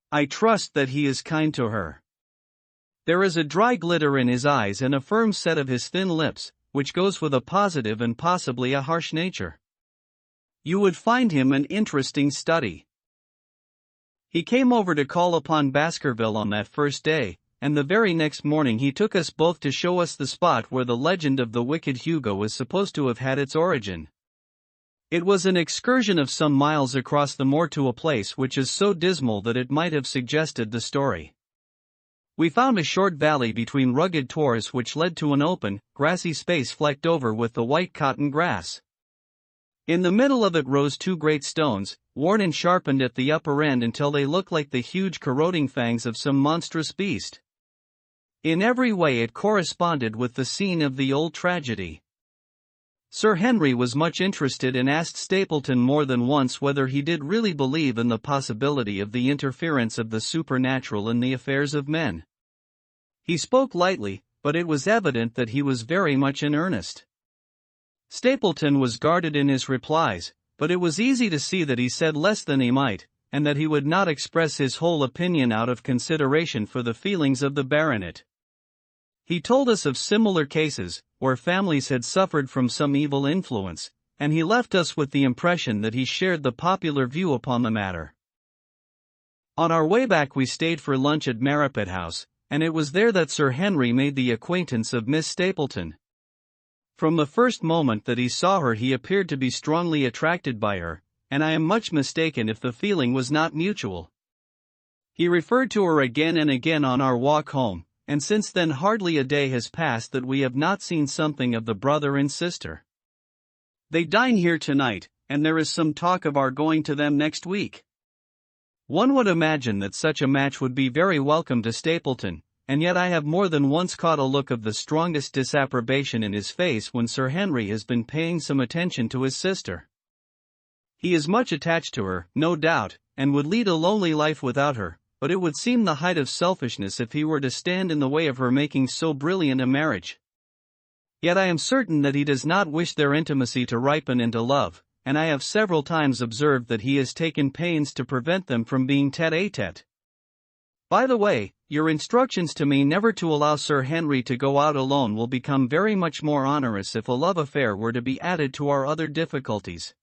I trust that he is kind to her. There is a dry glitter in his eyes and a firm set of his thin lips, which goes with a positive and possibly a harsh nature. You would find him an interesting study. He came over to call upon Baskerville on that first day, and the very next morning he took us both to show us the spot where the legend of the wicked Hugo is supposed to have had its origin. It was an excursion of some miles across the moor to a place which is so dismal that it might have suggested the story. We found a short valley between rugged tors which led to an open, grassy space flecked over with the white cotton grass. In the middle of it rose 2 great stones, worn and sharpened at the upper end until they looked like the huge corroding fangs of some monstrous beast. In every way it corresponded with the scene of the old tragedy. Sir Henry was much interested and asked Stapleton more than once whether he did really believe in the possibility of the interference of the supernatural in the affairs of men. He spoke lightly, but it was evident that he was very much in earnest. Stapleton was guarded in his replies, but it was easy to see that he said less than he might, and that he would not express his whole opinion out of consideration for the feelings of the baronet. He told us of similar cases, where families had suffered from some evil influence, and he left us with the impression that he shared the popular view upon the matter. On our way back we stayed for lunch at Maripet House, and it was there that Sir Henry made the acquaintance of Miss Stapleton. From the first moment that he saw her he appeared to be strongly attracted by her, and I am much mistaken if the feeling was not mutual. He referred to her again and again on our walk home, and since then hardly a day has passed that we have not seen something of the brother and sister. They dine here tonight, and there is some talk of our going to them next week. One would imagine that such a match would be very welcome to Stapleton, and yet I have more than once caught a look of the strongest disapprobation in his face when Sir Henry has been paying some attention to his sister. He is much attached to her, no doubt, and would lead a lonely life without her, but it would seem the height of selfishness if he were to stand in the way of her making so brilliant a marriage. Yet I am certain that he does not wish their intimacy to ripen into love, and I have several times observed that he has taken pains to prevent them from being tête-à-tête. By the way, your instructions to me never to allow Sir Henry to go out alone will become very much more onerous if a love affair were to be added to our other difficulties.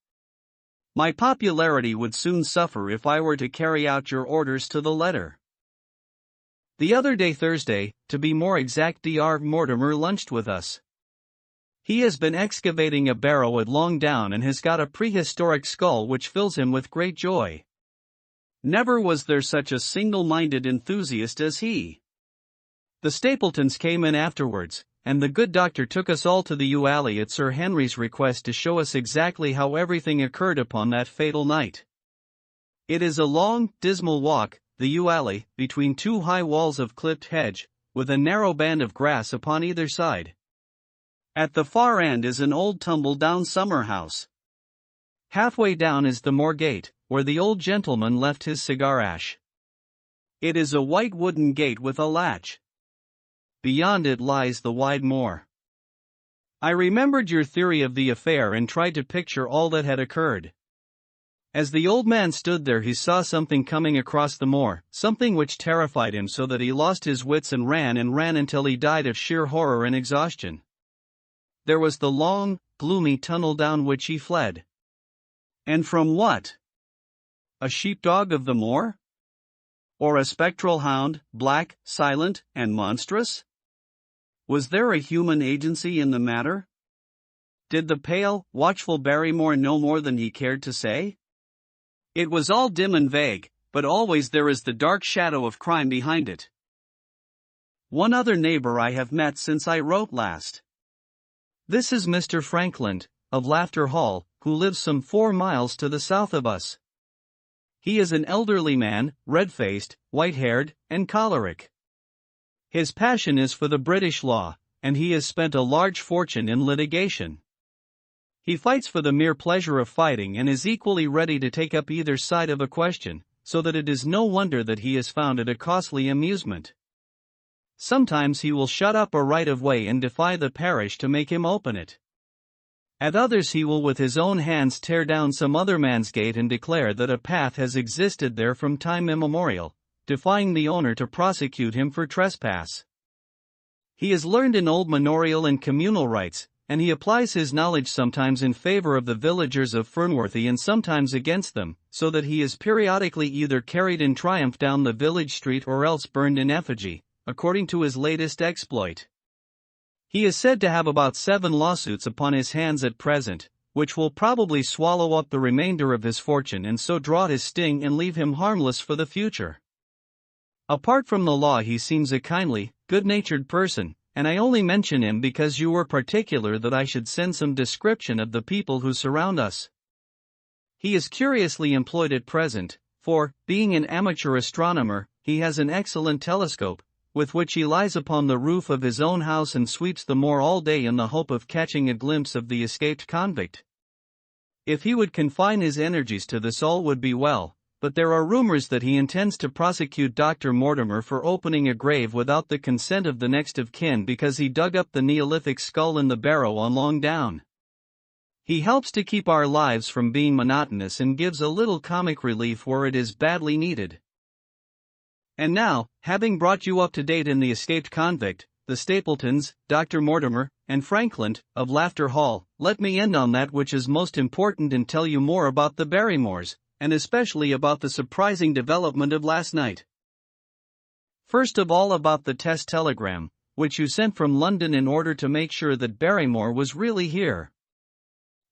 My popularity would soon suffer if I were to carry out your orders to the letter. The other day, Thursday, to be more exact, Dr. Mortimer lunched with us. He has been excavating a barrow at Long Down and has got a prehistoric skull which fills him with great joy. Never was there such a single-minded enthusiast as he. The Stapletons came in afterwards, and the good doctor took us all to the yew alley at Sir Henry's request to show us exactly how everything occurred upon that fatal night. It is a long, dismal walk, the yew alley, between two high walls of clipped hedge, with a narrow band of grass upon either side. At the far end is an old tumble-down summer-house. Halfway down is the moor gate, where the old gentleman left his cigar-ash. It is a white wooden gate with a latch. Beyond it lies the wide moor. I remembered your theory of the affair and tried to picture all that had occurred. As the old man stood there, he saw something coming across the moor, something which terrified him so that he lost his wits and ran until he died of sheer horror and exhaustion. There was the long, gloomy tunnel down which he fled. And from what? A sheepdog of the moor? Or a spectral hound, black, silent, and monstrous? Was there a human agency in the matter? Did the pale, watchful Barrymore know more than he cared to say? It was all dim and vague, but always there is the dark shadow of crime behind it. One other neighbor I have met since I wrote last. This is Mr. Frankland, of Laughter Hall, who lives some 4 miles to the south of us. He is an elderly man, red-faced, white-haired, and choleric. His passion is for the British law, and he has spent a large fortune in litigation. He fights for the mere pleasure of fighting and is equally ready to take up either side of a question, so that it is no wonder that he has found it a costly amusement. Sometimes he will shut up a right-of-way and defy the parish to make him open it. At others he will with his own hands tear down some other man's gate and declare that a path has existed there from time immemorial, defying the owner to prosecute him for trespass. He is learned in old manorial and communal rights, and he applies his knowledge sometimes in favor of the villagers of Fernworthy and sometimes against them, so that he is periodically either carried in triumph down the village street or else burned in effigy, according to his latest exploit. He is said to have about 7 lawsuits upon his hands at present, which will probably swallow up the remainder of his fortune and so draw his sting and leave him harmless for the future. Apart from the law, he seems a kindly, good-natured person, and I only mention him because you were particular that I should send some description of the people who surround us. He is curiously employed at present, for, being an amateur astronomer, he has an excellent telescope, with which he lies upon the roof of his own house and sweeps the moor all day in the hope of catching a glimpse of the escaped convict. If he would confine his energies to this, all would be well, but there are rumors that he intends to prosecute Dr. Mortimer for opening a grave without the consent of the next of kin because he dug up the Neolithic skull in the barrow on Long Down. He helps to keep our lives from being monotonous and gives a little comic relief where it is badly needed. And now, having brought you up to date in the escaped convict, the Stapletons, Dr. Mortimer, and Frankland, of Laughter Hall, let me end on that which is most important and tell you more about the Barrymores, and especially about the surprising development of last night. First of all, about the test telegram, which you sent from London in order to make sure that Barrymore was really here.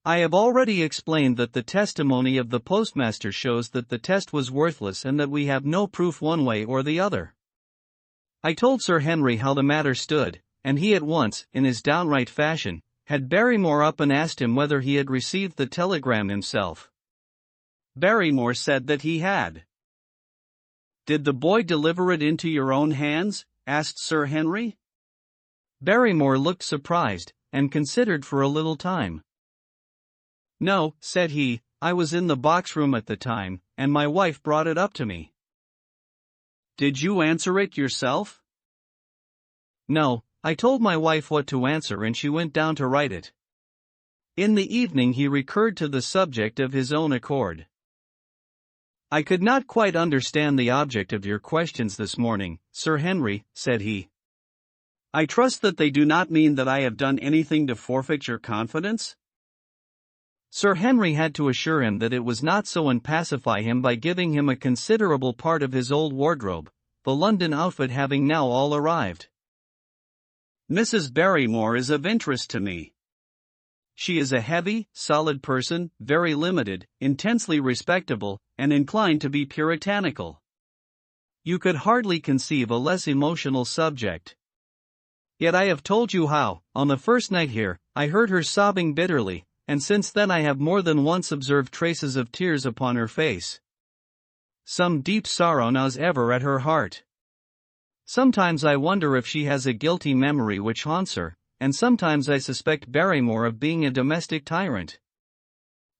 I have already explained that the testimony of the postmaster shows that the test was worthless and that we have no proof one way or the other. I told Sir Henry how the matter stood, and he at once, in his downright fashion, had Barrymore up and asked him whether he had received the telegram himself. Barrymore said that he had. "Did the boy deliver it into your own hands?" asked Sir Henry. Barrymore looked surprised, and considered for a little time. "No," said he, "I was in the box room at the time, and my wife brought it up to me." "Did you answer it yourself?" "No, I told my wife what to answer and she went down to write it." In the evening he recurred to the subject of his own accord. "I could not quite understand the object of your questions this morning, Sir Henry," said he. "I trust that they do not mean that I have done anything to forfeit your confidence?" Sir Henry had to assure him that it was not so and pacify him by giving him a considerable part of his old wardrobe, the London outfit having now all arrived. "Mrs. Barrymore is of interest to me. She is a heavy, solid person, very limited, intensely respectable, and inclined to be puritanical. You could hardly conceive a less emotional subject. Yet I have told you how, on the first night here, I heard her sobbing bitterly, and since then I have more than once observed traces of tears upon her face. Some deep sorrow gnaws ever at her heart. Sometimes I wonder if she has a guilty memory which haunts her, and sometimes I suspect Barrymore of being a domestic tyrant.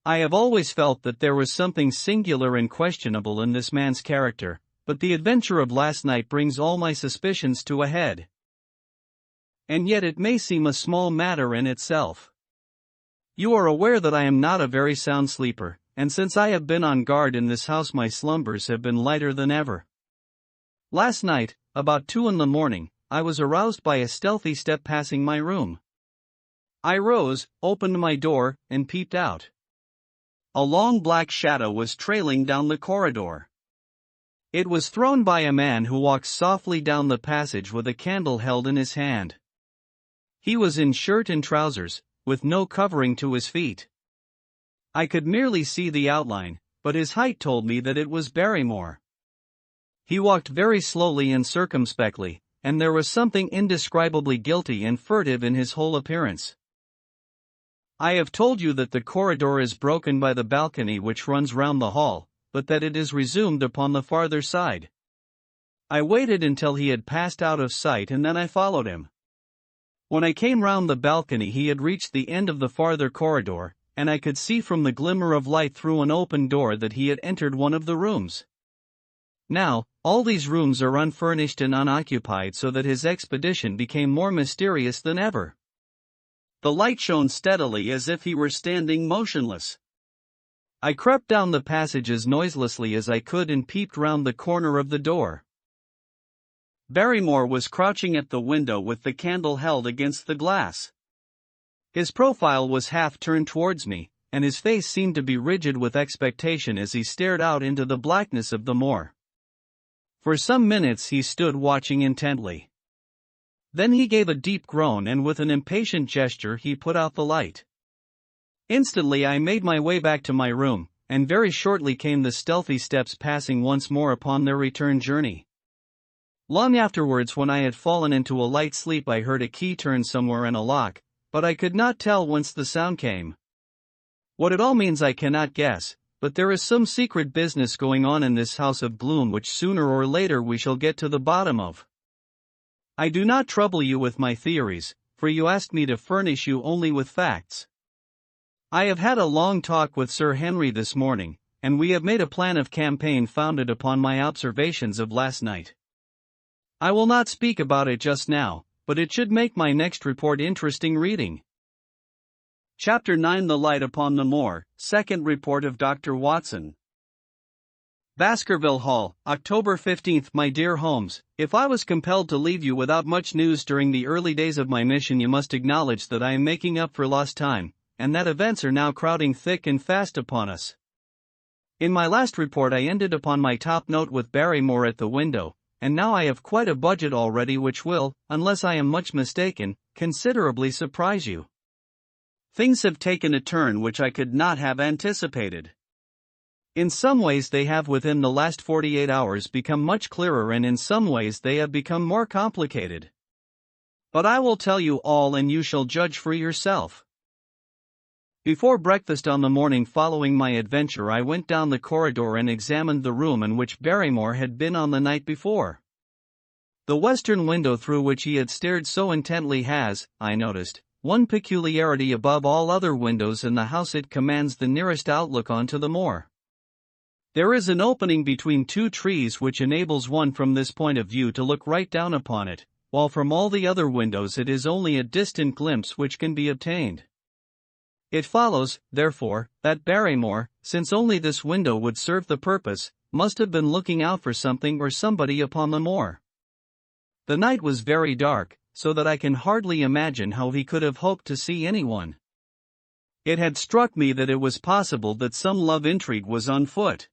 I have always felt that there was something singular and questionable in this man's character, but the adventure of last night brings all my suspicions to a head. And yet it may seem a small matter in itself. You are aware that I am not a very sound sleeper, and since I have been on guard in this house my slumbers have been lighter than ever. Last night, about 2 a.m, I was aroused by a stealthy step passing my room. I rose, opened my door, and peeped out. A long black shadow was trailing down the corridor. It was thrown by a man who walked softly down the passage with a candle held in his hand. He was in shirt and trousers, with no covering to his feet. I could merely see the outline, but his height told me that it was Barrymore. He walked very slowly and circumspectly, and there was something indescribably guilty and furtive in his whole appearance. I have told you that the corridor is broken by the balcony which runs round the hall, but that it is resumed upon the farther side. I waited until he had passed out of sight and then I followed him. When I came round the balcony he had reached the end of the farther corridor, and I could see from the glimmer of light through an open door that he had entered one of the rooms. Now, all these rooms are unfurnished and unoccupied, so that his expedition became more mysterious than ever. The light shone steadily as if he were standing motionless. I crept down the passage as noiselessly as I could and peeped round the corner of the door. Barrymore was crouching at the window with the candle held against the glass. His profile was half turned towards me, and his face seemed to be rigid with expectation as he stared out into the blackness of the moor. For some minutes he stood watching intently. Then he gave a deep groan and with an impatient gesture he put out the light. Instantly I made my way back to my room, and very shortly came the stealthy steps passing once more upon their return journey. Long afterwards, when I had fallen into a light sleep, I heard a key turn somewhere in a lock, but I could not tell whence the sound came. What it all means I cannot guess, but there is some secret business going on in this house of gloom which sooner or later we shall get to the bottom of. I do not trouble you with my theories, for you asked me to furnish you only with facts. I have had a long talk with Sir Henry this morning, and we have made a plan of campaign founded upon my observations of last night. I will not speak about it just now, but it should make my next report interesting reading. Chapter 9: The Light Upon the Moor, Second Report of Dr. Watson. Baskerville Hall, October 15. My dear Holmes, if I was compelled to leave you without much news during the early days of my mission, you must acknowledge that I am making up for lost time, and that events are now crowding thick and fast upon us. In my last report I ended upon my top note with Barrymore at the window, and now I have quite a budget already which will, unless I am much mistaken, considerably surprise you. Things have taken a turn which I could not have anticipated. In some ways they have within the last 48 hours become much clearer, and in some ways they have become more complicated. But I will tell you all and you shall judge for yourself. Before breakfast on the morning following my adventure, I went down the corridor and examined the room in which Barrymore had been on the night before. The western window through which he had stared so intently has, I noticed, one peculiarity above all other windows in the house: it commands the nearest outlook onto the moor. There is an opening between two trees which enables one from this point of view to look right down upon it, while from all the other windows it is only a distant glimpse which can be obtained. It follows, therefore, that Barrymore, since only this window would serve the purpose, must have been looking out for something or somebody upon the moor. The night was very dark, so that I can hardly imagine how he could have hoped to see anyone. It had struck me that it was possible that some love intrigue was on foot.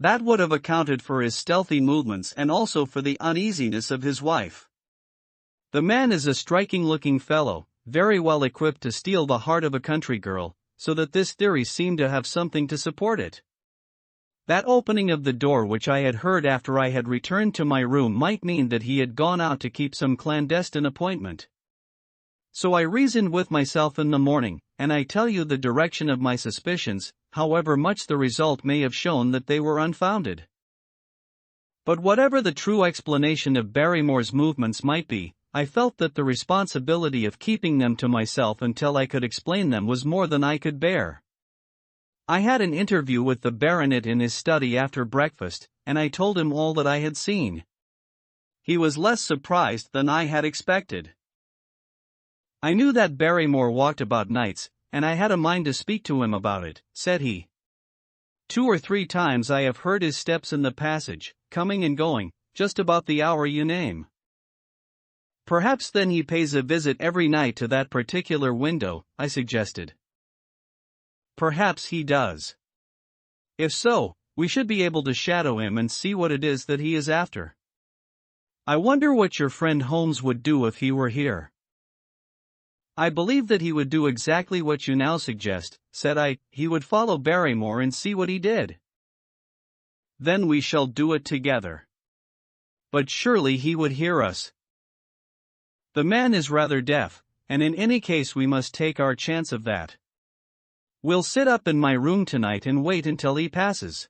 That would have accounted for his stealthy movements and also for the uneasiness of his wife. The man is a striking-looking fellow, very well equipped to steal the heart of a country girl, so that this theory seemed to have something to support it. That opening of the door which I had heard after I had returned to my room might mean that he had gone out to keep some clandestine appointment. So I reasoned with myself in the morning, and I tell you the direction of my suspicions, however much the result may have shown that they were unfounded. But whatever the true explanation of Barrymore's movements might be, I felt that the responsibility of keeping them to myself until I could explain them was more than I could bear. I had an interview with the baronet in his study after breakfast, and I told him all that I had seen. He was less surprised than I had expected. I knew that Barrymore walked about nights, and I had a mind to speak to him about it, said he. 2 or 3 times I have heard his steps in the passage, coming and going, just about the hour you name. Perhaps then he pays a visit every night to that particular window, I suggested. Perhaps he does. If so, we should be able to shadow him and see what it is that he is after. I wonder what your friend Holmes would do if he were here. I believe that he would do exactly what you now suggest, said I. He would follow Barrymore and see what he did. Then we shall do it together. But surely he would hear us. The man is rather deaf, and in any case we must take our chance of that. We'll sit up in my room tonight and wait until he passes.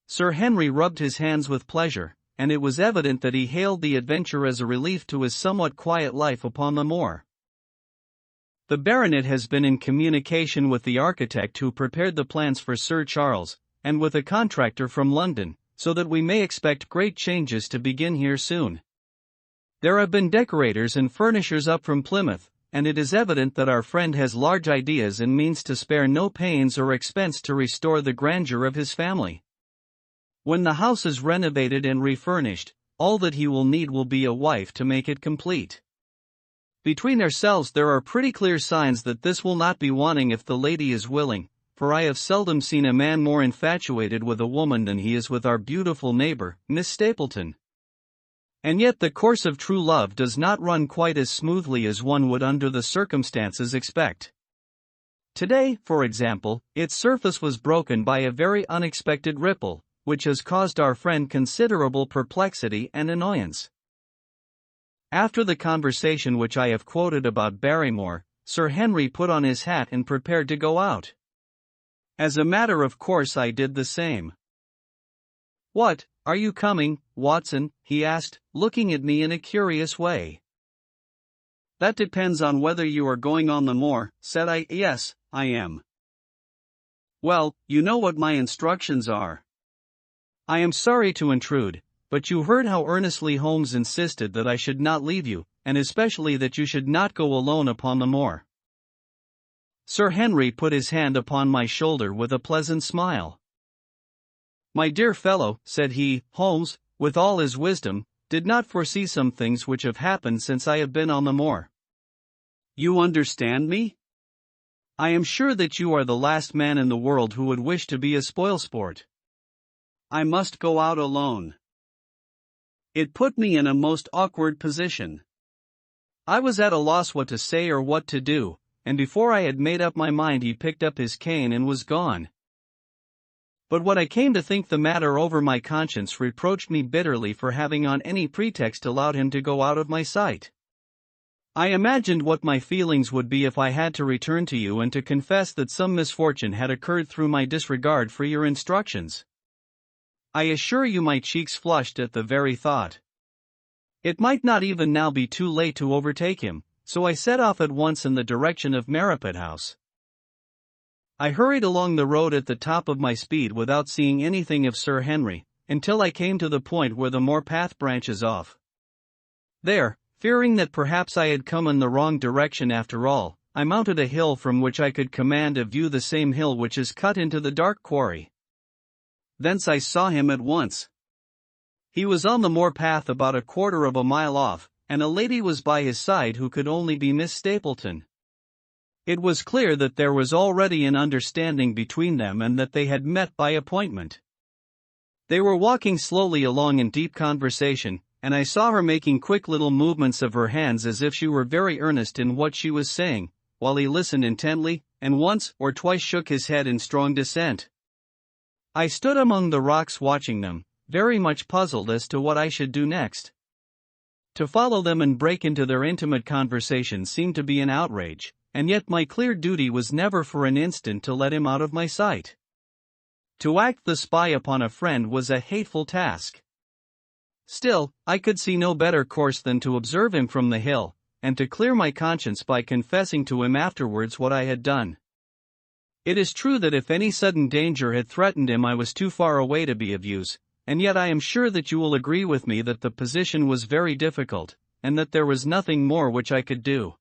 Sir Henry rubbed his hands with pleasure, and it was evident that he hailed the adventure as a relief to his somewhat quiet life upon the moor. The baronet has been in communication with the architect who prepared the plans for Sir Charles, and with a contractor from London, so that we may expect great changes to begin here soon. There have been decorators and furnishers up from Plymouth, and it is evident that our friend has large ideas and means to spare no pains or expense to restore the grandeur of his family. When the house is renovated and refurnished, all that he will need will be a wife to make it complete. Between ourselves, there are pretty clear signs that this will not be wanting if the lady is willing, for I have seldom seen a man more infatuated with a woman than he is with our beautiful neighbor, Miss Stapleton. And yet the course of true love does not run quite as smoothly as one would under the circumstances expect. Today, for example, its surface was broken by a very unexpected ripple, which has caused our friend considerable perplexity and annoyance. After the conversation which I have quoted about Barrymore, Sir Henry put on his hat and prepared to go out. As a matter of course I did the same. "What, are you coming, Watson?" he asked, looking at me in a curious way. "That depends on whether you are going on the moor," said I. "Yes, I am." "Well, you know what my instructions are." "I am sorry to intrude, but you heard how earnestly Holmes insisted that I should not leave you, and especially that you should not go alone upon the moor." Sir Henry put his hand upon my shoulder with a pleasant smile. "My dear fellow," said he, "Holmes, with all his wisdom, did not foresee some things which have happened since I have been on the moor. You understand me? I am sure that you are the last man in the world who would wish to be a spoilsport. I must go out alone." It put me in a most awkward position. I was at a loss what to say or what to do, and before I had made up my mind he picked up his cane and was gone. But when I came to think the matter over, my conscience reproached me bitterly for having on any pretext allowed him to go out of my sight. I imagined what my feelings would be if I had to return to you and to confess that some misfortune had occurred through my disregard for your instructions. I assure you my cheeks flushed at the very thought. It might not even now be too late to overtake him, so I set off at once in the direction of Merripit House. I hurried along the road at the top of my speed without seeing anything of Sir Henry, until I came to the point where the moor path branches off. There, fearing that perhaps I had come in the wrong direction after all, I mounted a hill from which I could command a view, the same hill which is cut into the dark quarry. Thence I saw him at once. He was on the moor path about a quarter of a mile off, and a lady was by his side who could only be Miss Stapleton. It was clear that there was already an understanding between them and that they had met by appointment. They were walking slowly along in deep conversation, and I saw her making quick little movements of her hands as if she were very earnest in what she was saying, while he listened intently, and once or twice shook his head in strong dissent. I stood among the rocks watching them, very much puzzled as to what I should do next. To follow them and break into their intimate conversation seemed to be an outrage, and yet my clear duty was never for an instant to let him out of my sight. To act the spy upon a friend was a hateful task. Still, I could see no better course than to observe him from the hill, and to clear my conscience by confessing to him afterwards what I had done. It is true that if any sudden danger had threatened him I was too far away to be of use, and yet I am sure that you will agree with me that the position was very difficult, and that there was nothing more which I could do.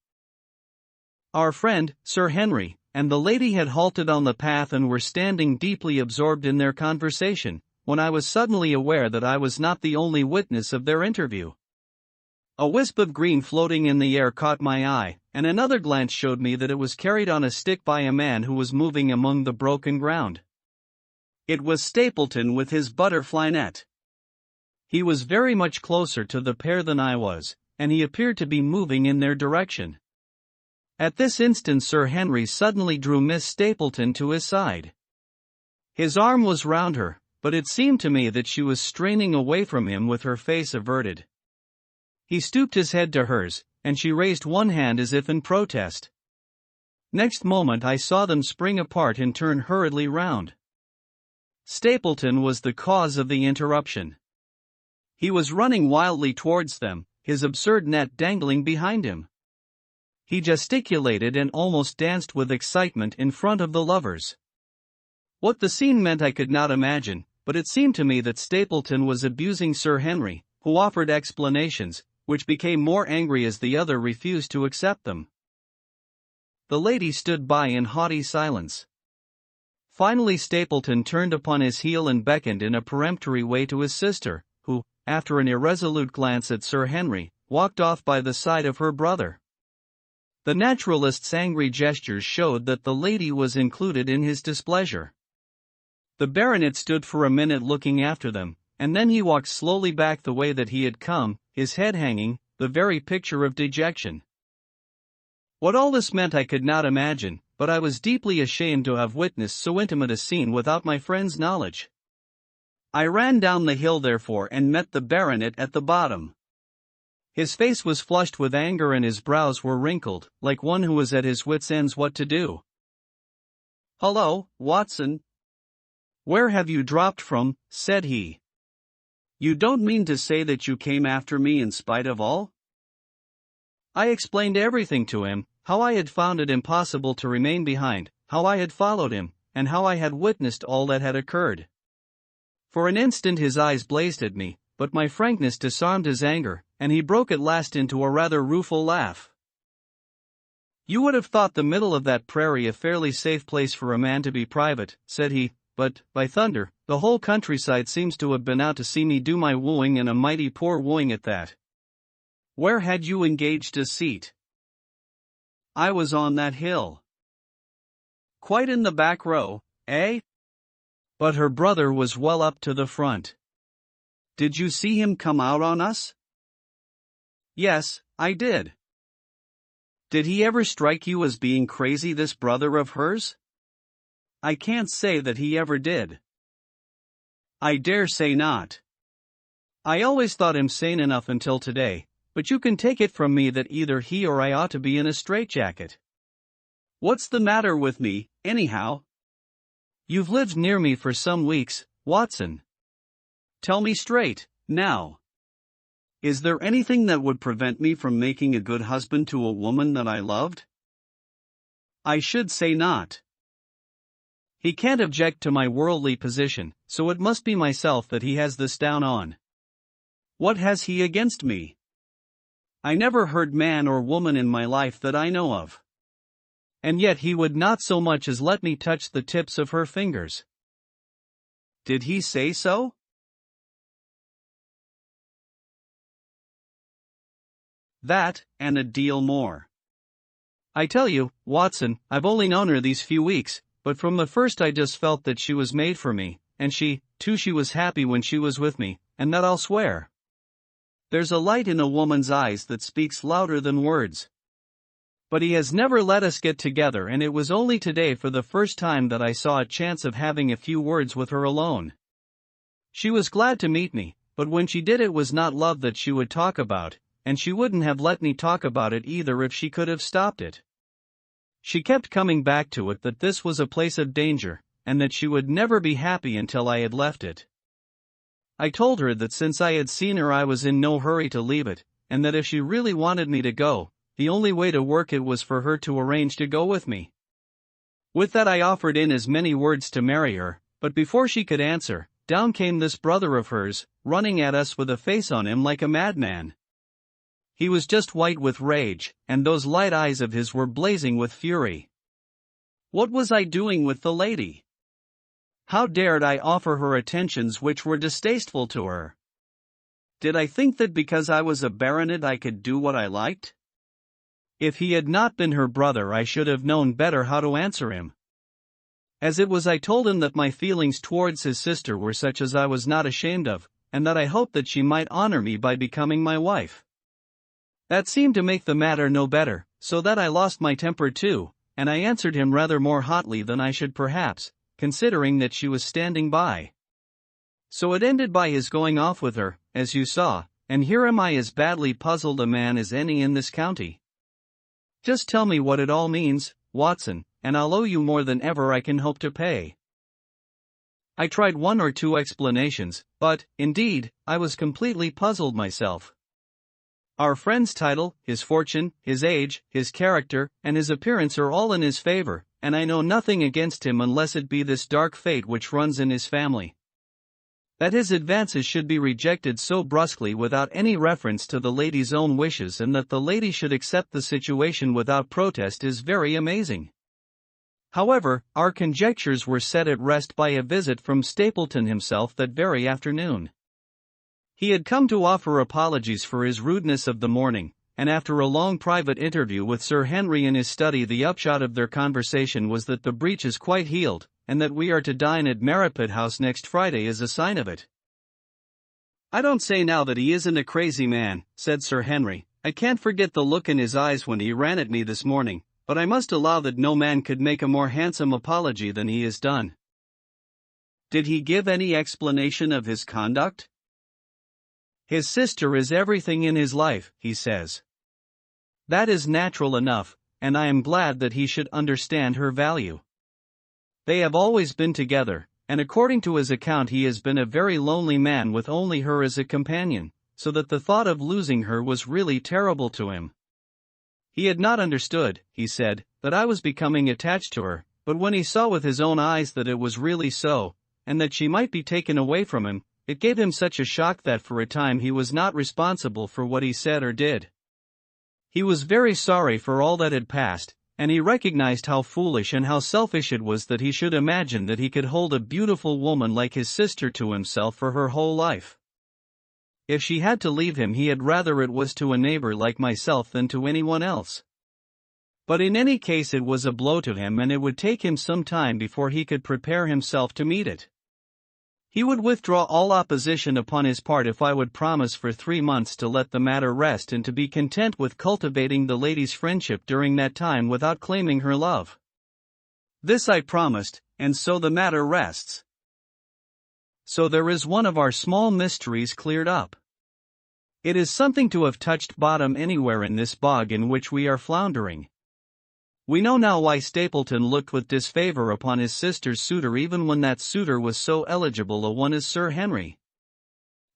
Our friend, Sir Henry, and the lady had halted on the path and were standing deeply absorbed in their conversation, when I was suddenly aware that I was not the only witness of their interview. A wisp of green floating in the air caught my eye, and another glance showed me that it was carried on a stick by a man who was moving among the broken ground. It was Stapleton with his butterfly net. He was very much closer to the pair than I was, and he appeared to be moving in their direction. At this instant Sir Henry suddenly drew Miss Stapleton to his side. His arm was round her, but it seemed to me that she was straining away from him with her face averted. He stooped his head to hers, and she raised one hand as if in protest. Next moment I saw them spring apart and turn hurriedly round. Stapleton was the cause of the interruption. He was running wildly towards them, his absurd net dangling behind him. He gesticulated and almost danced with excitement in front of the lovers. What the scene meant I could not imagine, but it seemed to me that Stapleton was abusing Sir Henry, who offered explanations, which became more angry as the other refused to accept them. The lady stood by in haughty silence. Finally Stapleton turned upon his heel and beckoned in a peremptory way to his sister, who, after an irresolute glance at Sir Henry, walked off by the side of her brother. The naturalist's angry gestures showed that the lady was included in his displeasure. The baronet stood for a minute looking after them, and then he walked slowly back the way that he had come, his head hanging, the very picture of dejection. What all this meant I could not imagine, but I was deeply ashamed to have witnessed so intimate a scene without my friend's knowledge. I ran down the hill therefore and met the baronet at the bottom. His face was flushed with anger and his brows were wrinkled, like one who was at his wits' ends what to do. "Hullo, Watson. Where have you dropped from?" said he. "You don't mean to say that you came after me in spite of all?" I explained everything to him, how I had found it impossible to remain behind, how I had followed him, and how I had witnessed all that had occurred. For an instant his eyes blazed at me, but my frankness disarmed his anger, and he broke at last into a rather rueful laugh. "You would have thought the middle of that prairie a fairly safe place for a man to be private," said he, "but, by thunder, the whole countryside seems to have been out to see me do my wooing, and a mighty poor wooing at that. Where had you engaged a seat?" "I was on that hill." "Quite in the back row, eh?" But her brother was well up to the front. "Did you see him come out on us?" "Yes, I did." "Did he ever strike you as being crazy, this brother of hers?" "I can't say that he ever did." "I dare say not. I always thought him sane enough until today, but you can take it from me that either he or I ought to be in a straitjacket. What's the matter with me, anyhow? You've lived near me for some weeks, Watson. Tell me straight, now. Is there anything that would prevent me from making a good husband to a woman that I loved? I should say not. He can't object to my worldly position, so it must be myself that he has this down on. What has he against me? I never heard man or woman in my life that I know of. And yet he would not so much as let me touch the tips of her fingers. Did he say so? That, and a deal more. I tell you, Watson, I've only known her these few weeks, but from the first I just felt that she was made for me, and she was happy when she was with me, and that I'll swear. There's a light in a woman's eyes that speaks louder than words. But he has never let us get together, and it was only today for the first time that I saw a chance of having a few words with her alone. She was glad to meet me, but when she did it was not love that she would talk about, and she wouldn't have let me talk about it either if she could have stopped it. She kept coming back to it that this was a place of danger, and that she would never be happy until I had left it. I told her that since I had seen her I was in no hurry to leave it, and that if she really wanted me to go, the only way to work it was for her to arrange to go with me. With that I offered in as many words to marry her, but before she could answer, down came this brother of hers, running at us with a face on him like a madman. He was just white with rage, and those light eyes of his were blazing with fury. What was I doing with the lady? How dared I offer her attentions which were distasteful to her? Did I think that because I was a baronet I could do what I liked? If he had not been her brother I should have known better how to answer him. As it was I told him that my feelings towards his sister were such as I was not ashamed of, and that I hoped that she might honor me by becoming my wife. That seemed to make the matter no better, so that I lost my temper too, and I answered him rather more hotly than I should perhaps, considering that she was standing by. So it ended by his going off with her, as you saw, and here am I as badly puzzled a man as any in this county. Just tell me what it all means, Watson, and I'll owe you more than ever I can hope to pay. I tried one or two explanations, but, indeed, I was completely puzzled myself. Our friend's title, his fortune, his age, his character, and his appearance are all in his favor, and I know nothing against him unless it be this dark fate which runs in his family. That his advances should be rejected so brusquely without any reference to the lady's own wishes and that the lady should accept the situation without protest is very amazing. However, our conjectures were set at rest by a visit from Stapleton himself that very afternoon. He had come to offer apologies for his rudeness of the morning, and after a long private interview with Sir Henry in his study the upshot of their conversation was that the breach is quite healed, and that we are to dine at Merripit House next Friday as a sign of it. I don't say now that he isn't a crazy man, said Sir Henry. I can't forget the look in his eyes when he ran at me this morning, but I must allow that no man could make a more handsome apology than he has done. Did he give any explanation of his conduct? His sister is everything in his life, he says. That is natural enough, and I am glad that he should understand her value. They have always been together, and according to his account he has been a very lonely man with only her as a companion, so that the thought of losing her was really terrible to him. He had not understood, he said, that I was becoming attached to her, but when he saw with his own eyes that it was really so, and that she might be taken away from him, it gave him such a shock that for a time he was not responsible for what he said or did. He was very sorry for all that had passed, and he recognized how foolish and how selfish it was that he should imagine that he could hold a beautiful woman like his sister to himself for her whole life. If she had to leave him he had rather it was to a neighbor like myself than to anyone else. But in any case it was a blow to him and it would take him some time before he could prepare himself to meet it. He would withdraw all opposition upon his part if I would promise for 3 months to let the matter rest and to be content with cultivating the lady's friendship during that time without claiming her love. This I promised, and so the matter rests. So there is one of our small mysteries cleared up. It is something to have touched bottom anywhere in this bog in which we are floundering. We know now why Stapleton looked with disfavor upon his sister's suitor even when that suitor was so eligible a one as Sir Henry.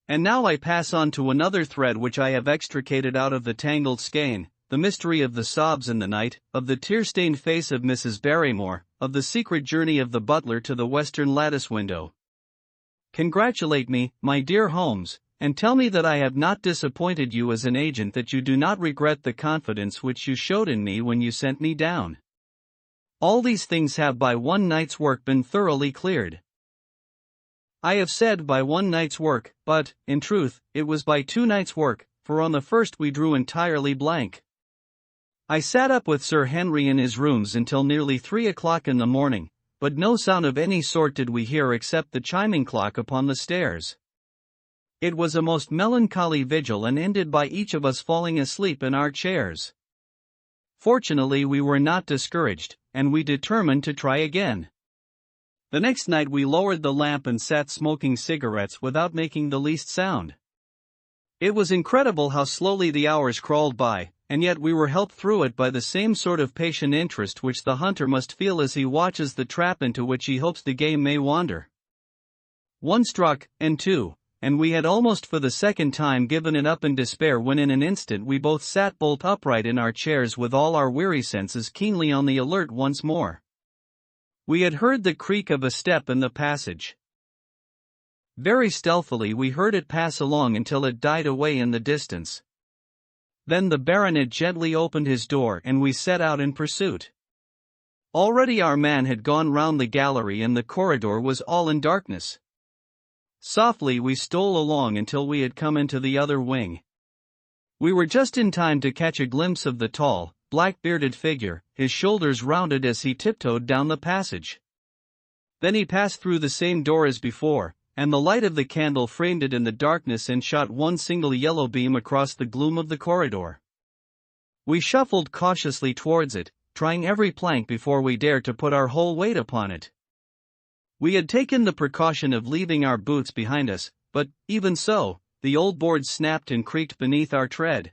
And now I pass on to another thread which I have extricated out of the tangled skein, the mystery of the sobs in the night, of the tear-stained face of Mrs. Barrymore, of the secret journey of the butler to the western lattice window. Congratulate me, my dear Holmes, and tell me that I have not disappointed you as an agent, that you do not regret the confidence which you showed in me when you sent me down. All these things have by one night's work been thoroughly cleared. I have said by one night's work, but, in truth, it was by 2 nights' work, for on the first we drew entirely blank. I sat up with Sir Henry in his rooms until nearly 3 o'clock in the morning, but no sound of any sort did we hear except the chiming clock upon the stairs. It was a most melancholy vigil and ended by each of us falling asleep in our chairs. Fortunately we were not discouraged, and we determined to try again. The next night we lowered the lamp and sat smoking cigarettes without making the least sound. It was incredible how slowly the hours crawled by, and yet we were helped through it by the same sort of patient interest which the hunter must feel as he watches the trap into which he hopes the game may wander. 1 struck, and 2, and we had almost for the second time given it up in despair when in an instant we both sat bolt upright in our chairs with all our weary senses keenly on the alert once more. We had heard the creak of a step in the passage. Very stealthily we heard it pass along until it died away in the distance. Then the baronet gently opened his door and we set out in pursuit. Already our man had gone round the gallery and the corridor was all in darkness. Softly we stole along until we had come into the other wing. We were just in time to catch a glimpse of the tall, black-bearded figure, his shoulders rounded as he tiptoed down the passage. Then he passed through the same door as before, and the light of the candle framed it in the darkness and shot one single yellow beam across the gloom of the corridor. We shuffled cautiously towards it, trying every plank before we dared to put our whole weight upon it. We had taken the precaution of leaving our boots behind us, but, even so, the old boards snapped and creaked beneath our tread.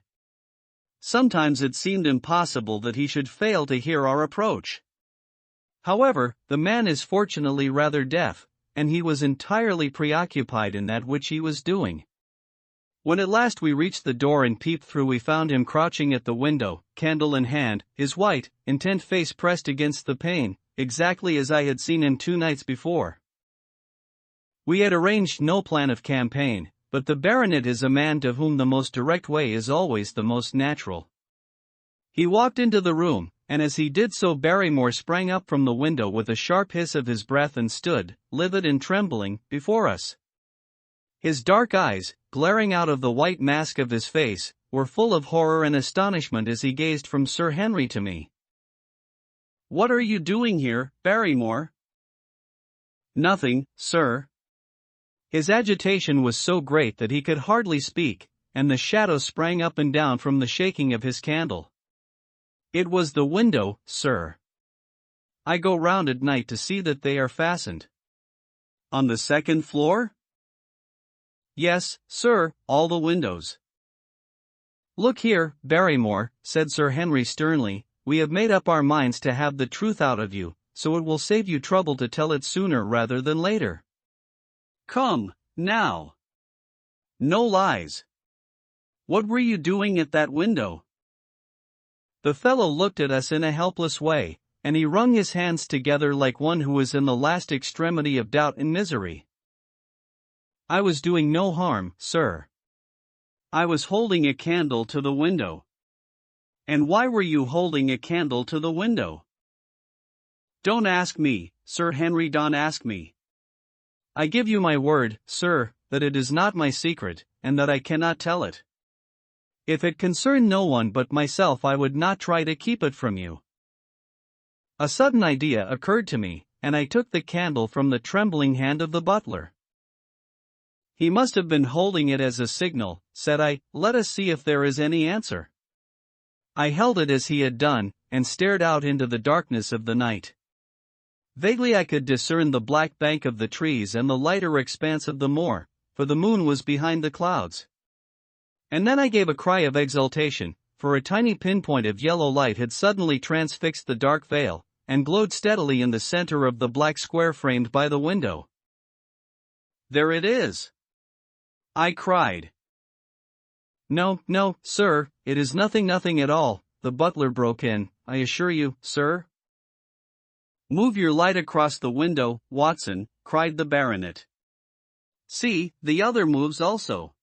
Sometimes it seemed impossible that he should fail to hear our approach. However, the man is fortunately rather deaf, and he was entirely preoccupied in that which he was doing. When at last we reached the door and peeped through, we found him crouching at the window, candle in hand, his white, intent face pressed against the pane, exactly as I had seen him 2 nights before. We had arranged no plan of campaign, but the baronet is a man to whom the most direct way is always the most natural. He walked into the room, and as he did so Barrymore sprang up from the window with a sharp hiss of his breath and stood, livid and trembling, before us. His dark eyes, glaring out of the white mask of his face, were full of horror and astonishment as he gazed from Sir Henry to me. "What are you doing here, Barrymore?" "Nothing, sir." His agitation was so great that he could hardly speak, and the shadows sprang up and down from the shaking of his candle. "It was the window, sir. I go round at night to see that they are fastened." "On the 2nd floor?" "Yes, sir, all the windows." "Look here, Barrymore," said Sir Henry sternly, "we have made up our minds to have the truth out of you, so it will save you trouble to tell it sooner rather than later. Come, now. No lies. What were you doing at that window?" The fellow looked at us in a helpless way, and he wrung his hands together like one who is in the last extremity of doubt and misery. "I was doing no harm, sir. I was holding a candle to the window." "And why were you holding a candle to the window?" "Don't ask me, Sir Henry, don't ask me. I give you my word, sir, that it is not my secret, and that I cannot tell it. If it concerned no one but myself I would not try to keep it from you." A sudden idea occurred to me, and I took the candle from the trembling hand of the butler. "He must have been holding it as a signal," said I. "Let us see if there is any answer." I held it as he had done, and stared out into the darkness of the night. Vaguely I could discern the black bank of the trees and the lighter expanse of the moor, for the moon was behind the clouds. And then I gave a cry of exultation, for a tiny pinpoint of yellow light had suddenly transfixed the dark veil, and glowed steadily in the center of the black square framed by the window. "There it is!" I cried. "No, no, sir, it is nothing at all," the butler broke in, "I assure you, sir." "Move your light across the window, Watson," cried the baronet. "See, the other moves also.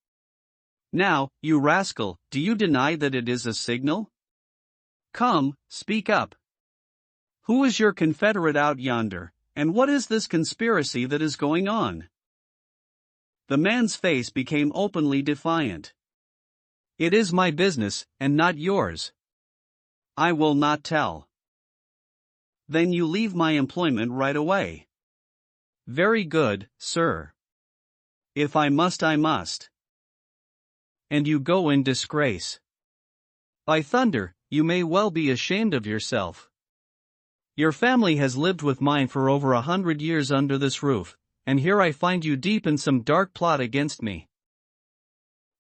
Now, you rascal, do you deny that it is a signal? Come, speak up. Who is your confederate out yonder, and what is this conspiracy that is going on?" The man's face became openly defiant. "It is my business, and not yours." "I will not tell." "Then you leave my employment right away." "Very good, sir. If I must, I must." "And you go in disgrace. By thunder, you may well be ashamed of yourself. Your family has lived with mine for over 100 years under this roof, and here I find you deep in some dark plot against me."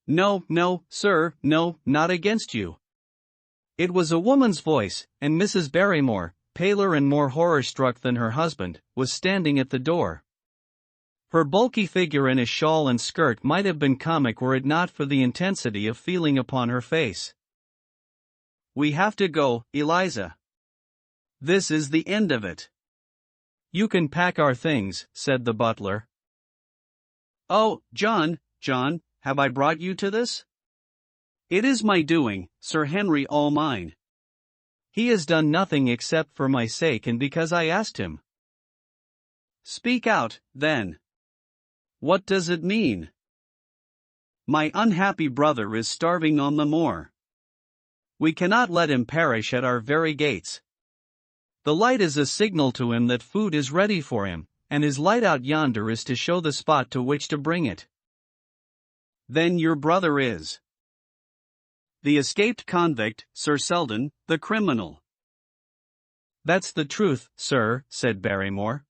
"No, no, sir, no, not against you." It was a woman's voice, and Mrs. Barrymore, paler and more horror-struck than her husband, was standing at the door. Her bulky figure in a shawl and skirt might have been comic were it not for the intensity of feeling upon her face. "We have to go, Eliza. This is the end of it." "You can pack our things," said the butler. "Oh, John, have I brought you to this?" "It is my doing, Sir Henry, all mine." "He has done nothing except for my sake and because I asked him." "Speak out, then. What does it mean?" "My unhappy brother is starving on the moor. We cannot let him perish at our very gates. The light is a signal to him that food is ready for him, and his light out yonder is to show the spot to which to bring it." "Then your brother is the escaped convict, Sir Selden, the criminal?" "That's the truth, sir," said Barrymore.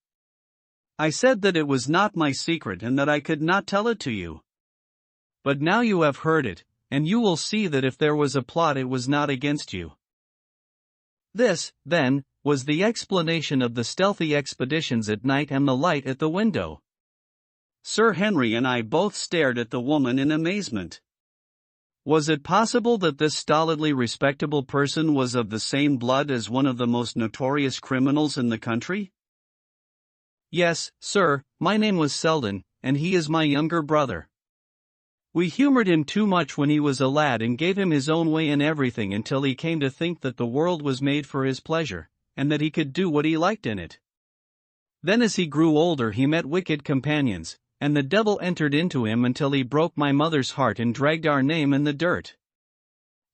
"I said that it was not my secret and that I could not tell it to you. But now you have heard it, and you will see that if there was a plot it was not against you." This, then, was the explanation of the stealthy expeditions at night and the light at the window. Sir Henry and I both stared at the woman in amazement. Was it possible that this stolidly respectable person was of the same blood as one of the most notorious criminals in the country? "Yes, sir, my name was Selden, and he is my younger brother. We humored him too much when he was a lad and gave him his own way in everything until he came to think that the world was made for his pleasure, and that he could do what he liked in it. Then as he grew older he met wicked companions, and the devil entered into him until he broke my mother's heart and dragged our name in the dirt.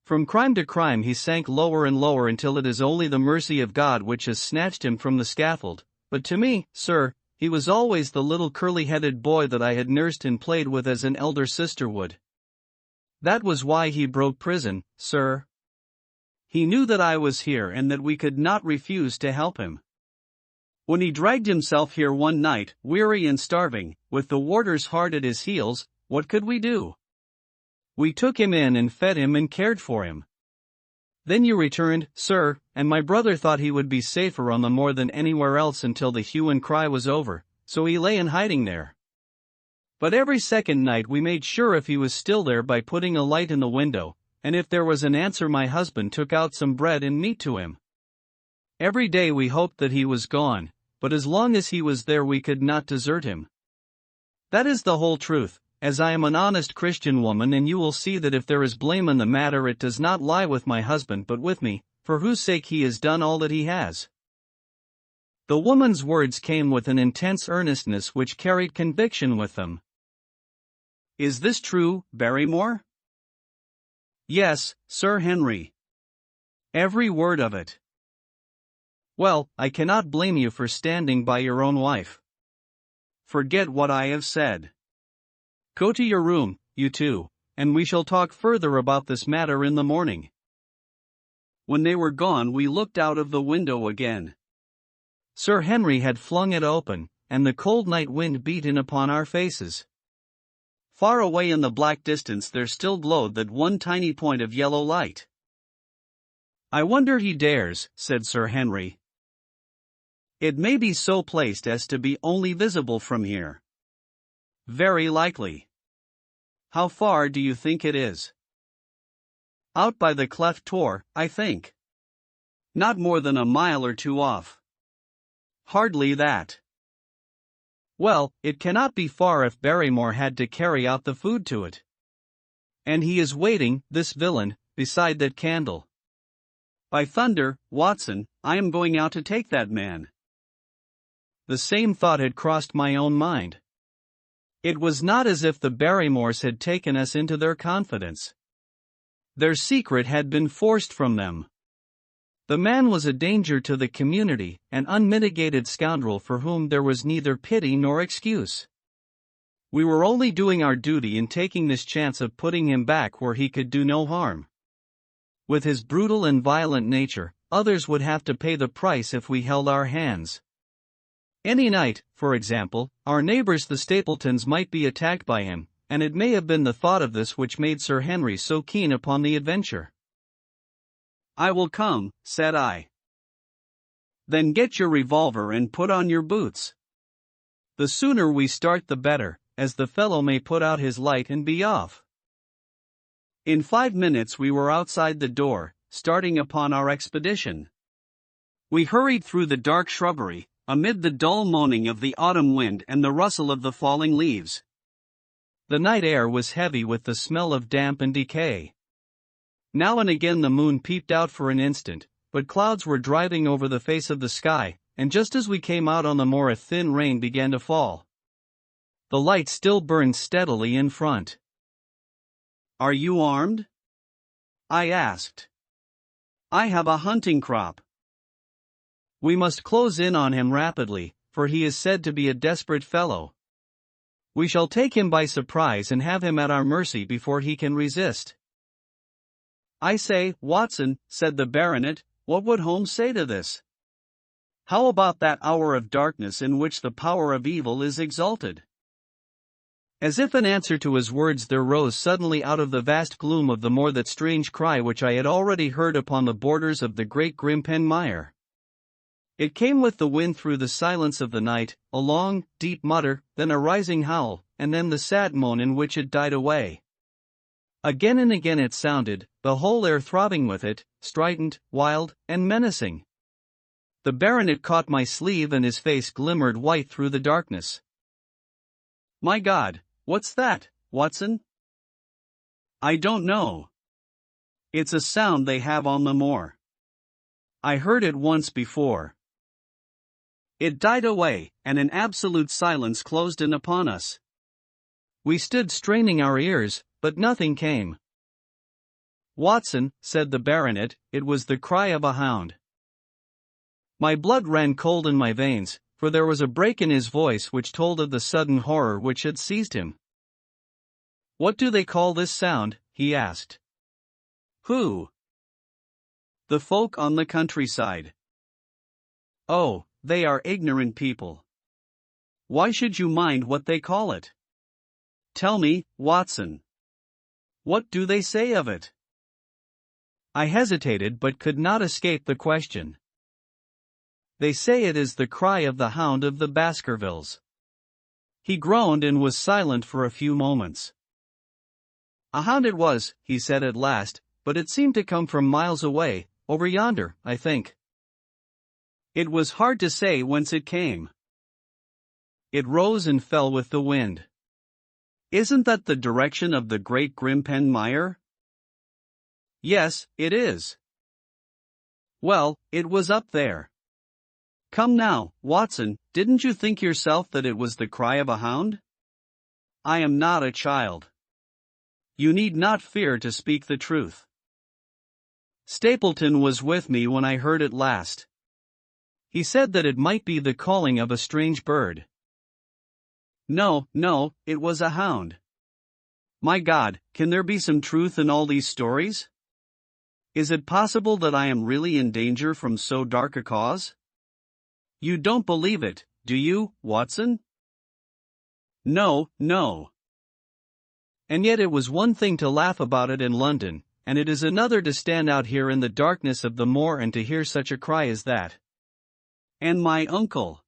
From crime to crime he sank lower and lower until it is only the mercy of God which has snatched him from the scaffold, but to me, sir, he was always the little curly-headed boy that I had nursed and played with as an elder sister would. That was why he broke prison, sir. He knew that I was here and that we could not refuse to help him. When he dragged himself here one night, weary and starving, with the warders hard at his heels, what could we do? We took him in and fed him and cared for him. Then you returned, sir, and my brother thought he would be safer on the moor than anywhere else until the hue and cry was over, so he lay in hiding there. But every second night we made sure if he was still there by putting a light in the window, and if there was an answer my husband took out some bread and meat to him. Every day we hoped that he was gone, but as long as he was there we could not desert him. That is the whole truth, as I am an honest Christian woman, and you will see that if there is blame in the matter it does not lie with my husband but with me, for whose sake he has done all that he has." The woman's words came with an intense earnestness which carried conviction with them. "Is this true, Barrymore?" "Yes, Sir Henry. Every word of it." "Well, I cannot blame you for standing by your own wife. Forget what I have said. Go to your room, you two, and we shall talk further about this matter in the morning." When they were gone we looked out of the window again. Sir Henry had flung it open, and the cold night wind beat in upon our faces. Far away in the black distance there still glowed that one tiny point of yellow light. "I wonder he dares," said Sir Henry. "It may be so placed as to be only visible from here." "Very likely. How far do you think it is?" "Out by the cleft Tor, I think. Not more than a mile or two off." "Hardly that." "Well, it cannot be far if Barrymore had to carry out the food to it. And he is waiting, this villain, beside that candle. By thunder, Watson, I am going out to take that man." The same thought had crossed my own mind. It was not as if the Barrymores had taken us into their confidence. Their secret had been forced from them. The man was a danger to the community, an unmitigated scoundrel for whom there was neither pity nor excuse. We were only doing our duty in taking this chance of putting him back where he could do no harm. With his brutal and violent nature, others would have to pay the price if we held our hands. Any night, for example, our neighbors the Stapletons might be attacked by him, and it may have been the thought of this which made Sir Henry so keen upon the adventure. "I will come," said I. "Then get your revolver and put on your boots. The sooner we start the better, as the fellow may put out his light and be off." In 5 minutes we were outside the door, starting upon our expedition. We hurried through the dark shrubbery, amid the dull moaning of the autumn wind and the rustle of the falling leaves. The night air was heavy with the smell of damp and decay. Now and again the moon peeped out for an instant, but clouds were driving over the face of the sky, and just as we came out on the moor a thin rain began to fall. The light still burned steadily in front. "Are you armed?" I asked. "I have a hunting crop." "We must close in on him rapidly, for he is said to be a desperate fellow. We shall take him by surprise and have him at our mercy before he can resist." "I say, Watson," said the baronet, "what would Holmes say to this? How about that hour of darkness in which the power of evil is exalted?" As if in answer to his words there rose suddenly out of the vast gloom of the moor that strange cry which I had already heard upon the borders of the great Grimpen Mire. It came with the wind through the silence of the night, a long, deep mutter, then a rising howl, and then the sad moan in which it died away. Again and again it sounded, the whole air throbbing with it, strident, wild, and menacing. The baronet caught my sleeve and his face glimmered white through the darkness. "My God, what's that, Watson?" "I don't know. It's a sound they have on the moor. I heard it once before." It died away, and an absolute silence closed in upon us. We stood straining our ears, but nothing came. "Watson," said the baronet, "it was the cry of a hound." My blood ran cold in my veins, for there was a break in his voice which told of the sudden horror which had seized him. "What do they call this sound?" he asked. "Who?" "The folk on the countryside." "Oh, they are ignorant people. Why should you mind what they call it? Tell me, Watson. What do they say of it?" I hesitated but could not escape the question. "They say it is the cry of the hound of the Baskervilles." He groaned and was silent for a few moments. "A hound it was," he said at last, "but it seemed to come from miles away, over yonder, I think. It was hard to say whence it came. It rose and fell with the wind." "Isn't that the direction of the great Grimpen Mire?" "Yes, it is." "Well, it was up there. Come now, Watson, didn't you think yourself that it was the cry of a hound? I am not a child. You need not fear to speak the truth. Stapleton was with me when I heard it last. He said that it might be the calling of a strange bird." No, it was a hound." My God, can there be some truth in all these stories? Is it possible that I am really in danger from so dark a cause? You don't believe it, do you, Watson? No. And yet it was one thing to laugh about it in London, and it is another to stand out here in the darkness of the moor and to hear such a cry as that. And my uncle!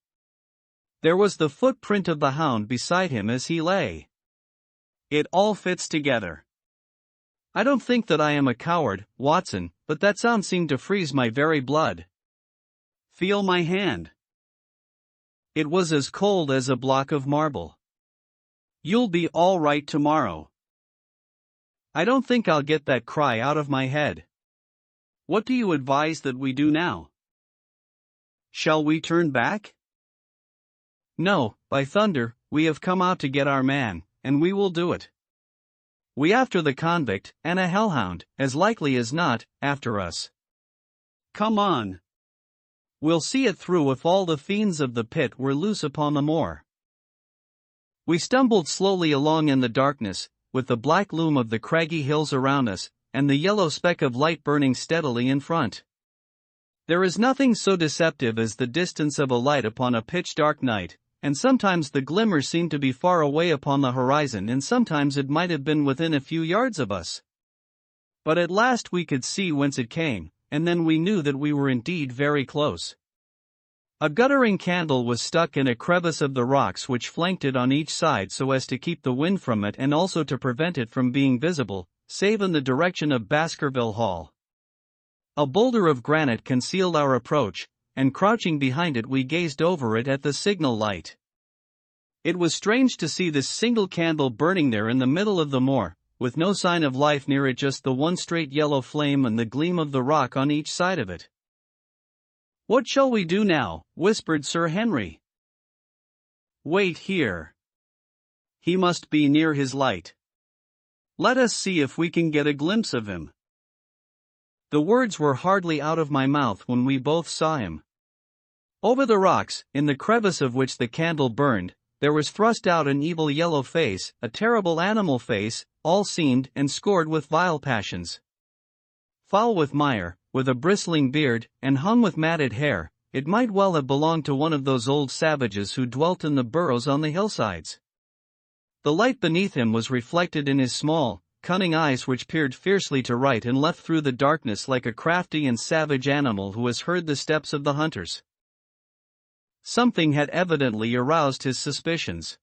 There was the footprint of the hound beside him as he lay. It all fits together. I don't think that I am a coward, Watson, but that sound seemed to freeze my very blood. Feel my hand. It was as cold as a block of marble. You'll be all right tomorrow. I don't think I'll get that cry out of my head. What do you advise that we do now? Shall we turn back? No, by thunder, we have come out to get our man, and we will do it. We after the convict, and a hellhound, as likely as not, after us. Come on. We'll see it through if all the fiends of the pit were loose upon the moor. We stumbled slowly along in the darkness, with the black loom of the craggy hills around us, and the yellow speck of light burning steadily in front. There is nothing so deceptive as the distance of a light upon a pitch-dark night, and sometimes the glimmer seemed to be far away upon the horizon and sometimes it might have been within a few yards of us. But at last we could see whence it came, and then we knew that we were indeed very close. A guttering candle was stuck in a crevice of the rocks which flanked it on each side so as to keep the wind from it and also to prevent it from being visible, save in the direction of Baskerville Hall. A boulder of granite concealed our approach, and crouching behind it we gazed over it at the signal light. It was strange to see this single candle burning there in the middle of the moor, with no sign of life near it, just the one straight yellow flame and the gleam of the rock on each side of it. "What shall we do now?" whispered Sir Henry. "Wait here. He must be near his light. Let us see if we can get a glimpse of him." The words were hardly out of my mouth when we both saw him. Over the rocks, in the crevice of which the candle burned, there was thrust out an evil yellow face, a terrible animal face, all seamed and scored with vile passions. Foul with mire, with a bristling beard, and hung with matted hair, it might well have belonged to one of those old savages who dwelt in the burrows on the hillsides. The light beneath him was reflected in his small, cunning eyes which peered fiercely to right and left through the darkness like a crafty and savage animal who has heard the steps of the hunters. Something had evidently aroused his suspicions.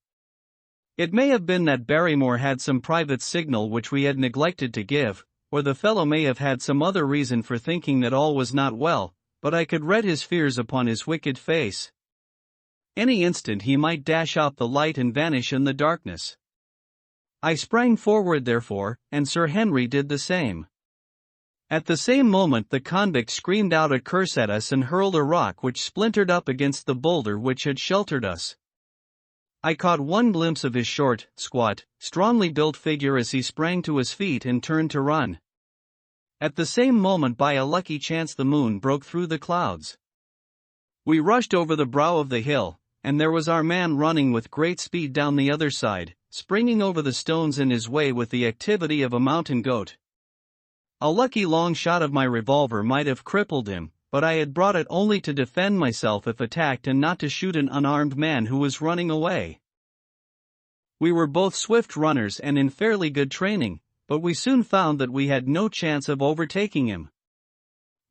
It may have been that Barrymore had some private signal which we had neglected to give, or the fellow may have had some other reason for thinking that all was not well, but I could read his fears upon his wicked face. Any instant he might dash out the light and vanish in the darkness. I sprang forward therefore, and Sir Henry did the same. At the same moment the convict screamed out a curse at us and hurled a rock which splintered up against the boulder which had sheltered us. I caught one glimpse of his short, squat, strongly built figure as he sprang to his feet and turned to run. At the same moment by a lucky chance the moon broke through the clouds. We rushed over the brow of the hill, and there was our man running with great speed down the other side, springing over the stones in his way with the activity of a mountain goat. A lucky long shot of my revolver might have crippled him, but I had brought it only to defend myself if attacked and not to shoot an unarmed man who was running away. We were both swift runners and in fairly good training, but we soon found that we had no chance of overtaking him.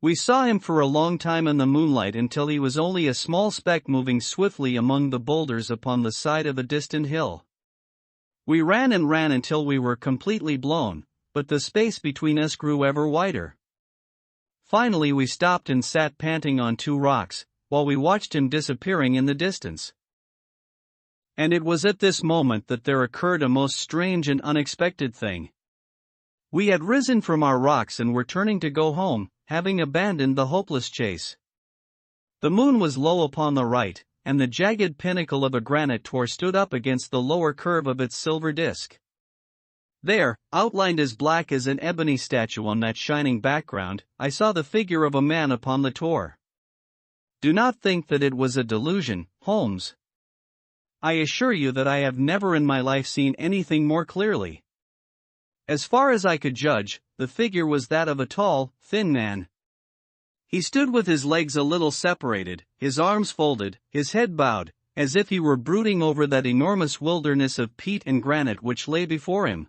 We saw him for a long time in the moonlight until he was only a small speck moving swiftly among the boulders upon the side of a distant hill. We ran and ran until we were completely blown, but the space between us grew ever wider. Finally we stopped and sat panting on two rocks, while we watched him disappearing in the distance. And it was at this moment that there occurred a most strange and unexpected thing. We had risen from our rocks and were turning to go home, having abandoned the hopeless chase. The moon was low upon the right, and the jagged pinnacle of a granite tor stood up against the lower curve of its silver disk. There, outlined as black as an ebony statue on that shining background, I saw the figure of a man upon the tor. Do not think that it was a delusion, Holmes. I assure you that I have never in my life seen anything more clearly. As far as I could judge, the figure was that of a tall, thin man. He stood with his legs a little separated, his arms folded, his head bowed, as if he were brooding over that enormous wilderness of peat and granite which lay before him.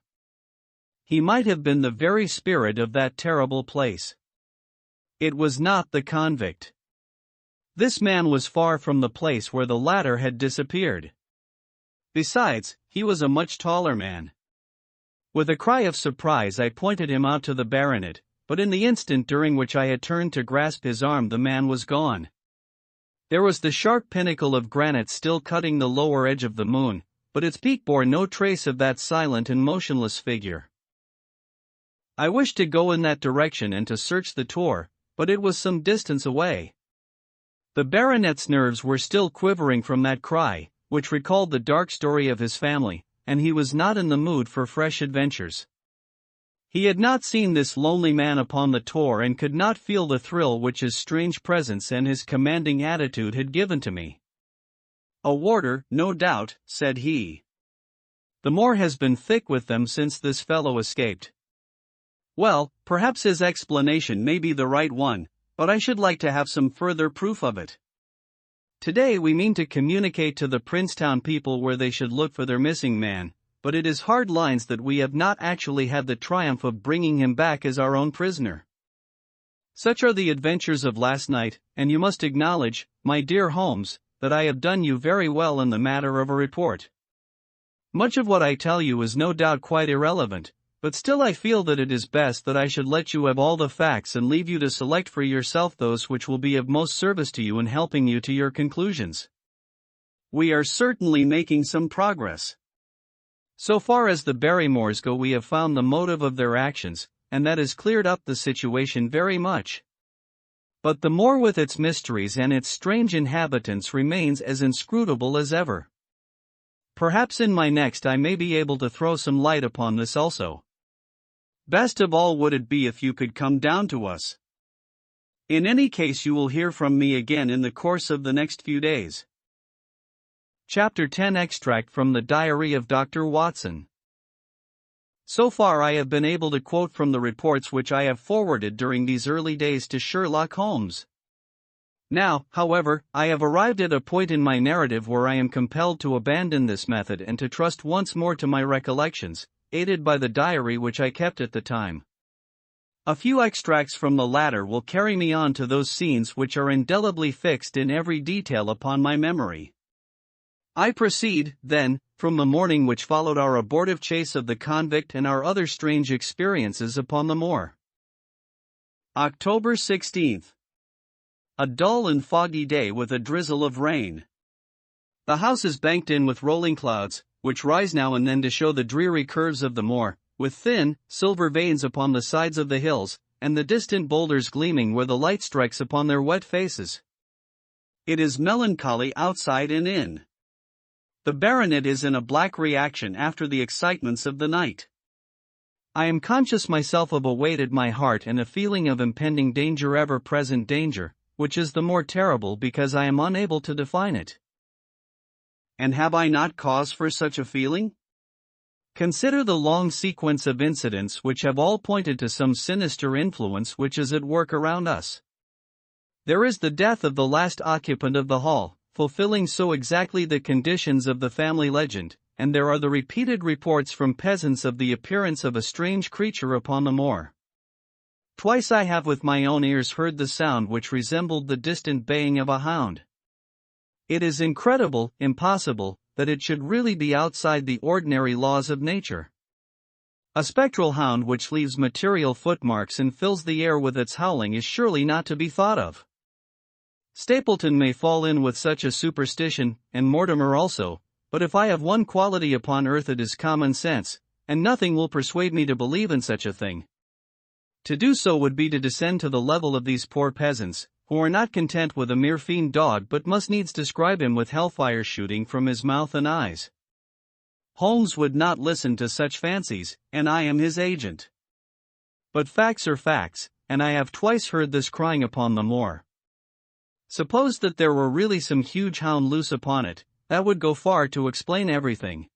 He might have been the very spirit of that terrible place. It was not the convict. This man was far from the place where the latter had disappeared. Besides, he was a much taller man. With a cry of surprise I pointed him out to the baronet, but in the instant during which I had turned to grasp his arm the man was gone. There was the sharp pinnacle of granite still cutting the lower edge of the moon, but its peak bore no trace of that silent and motionless figure. I wished to go in that direction and to search the tor, but it was some distance away. The baronet's nerves were still quivering from that cry, which recalled the dark story of his family, and he was not in the mood for fresh adventures. He had not seen this lonely man upon the tor and could not feel the thrill which his strange presence and his commanding attitude had given to me. "A warder, no doubt," said he. "The moor has been thick with them since this fellow escaped." Well, perhaps his explanation may be the right one, but I should like to have some further proof of it. Today we mean to communicate to the Princetown people where they should look for their missing man, but it is hard lines that we have not actually had the triumph of bringing him back as our own prisoner. Such are the adventures of last night, and you must acknowledge, my dear Holmes, that I have done you very well in the matter of a report. Much of what I tell you is no doubt quite irrelevant, but still I feel that it is best that I should let you have all the facts and leave you to select for yourself those which will be of most service to you in helping you to your conclusions. We are certainly making some progress. So far as the Barrymores go, we have found the motive of their actions, and that has cleared up the situation very much. But the moor with its mysteries and its strange inhabitants remains as inscrutable as ever. Perhaps in my next I may be able to throw some light upon this also. Best of all would it be if you could come down to us. In any case you will hear from me again in the course of the next few days. Chapter 10 Extract from the Diary of Dr. Watson. So far I have been able to quote from the reports which I have forwarded during these early days to Sherlock Holmes. Now, however, I have arrived at a point in my narrative where I am compelled to abandon this method and to trust once more to my recollections, aided by the diary which I kept at the time. A few extracts from the latter will carry me on to those scenes which are indelibly fixed in every detail upon my memory. I proceed, then, from the morning which followed our abortive chase of the convict and our other strange experiences upon the moor. October 16th. A dull and foggy day with a drizzle of rain. The house is banked in with rolling clouds, which rise now and then to show the dreary curves of the moor, with thin, silver veins upon the sides of the hills, and the distant boulders gleaming where the light strikes upon their wet faces. It is melancholy outside and in. The baronet is in a black reaction after the excitements of the night. I am conscious myself of a weight at my heart and a feeling of impending danger, ever-present danger, which is the more terrible because I am unable to define it. And have I not cause for such a feeling? Consider the long sequence of incidents which have all pointed to some sinister influence which is at work around us. There is the death of the last occupant of the hall, fulfilling so exactly the conditions of the family legend, and there are the repeated reports from peasants of the appearance of a strange creature upon the moor. Twice I have with my own ears heard the sound which resembled the distant baying of a hound. It is incredible, impossible, that it should really be outside the ordinary laws of nature. A spectral hound which leaves material footmarks and fills the air with its howling is surely not to be thought of. Stapleton may fall in with such a superstition, and Mortimer also, but if I have one quality upon earth it is common sense, and nothing will persuade me to believe in such a thing. To do so would be to descend to the level of these poor peasants, who are not content with a mere fiend dog but must needs describe him with hellfire shooting from his mouth and eyes. Holmes would not listen to such fancies, and I am his agent. But facts are facts, and I have twice heard this crying upon the moor. Suppose that there were really some huge hound loose upon it, that would go far to explain everything.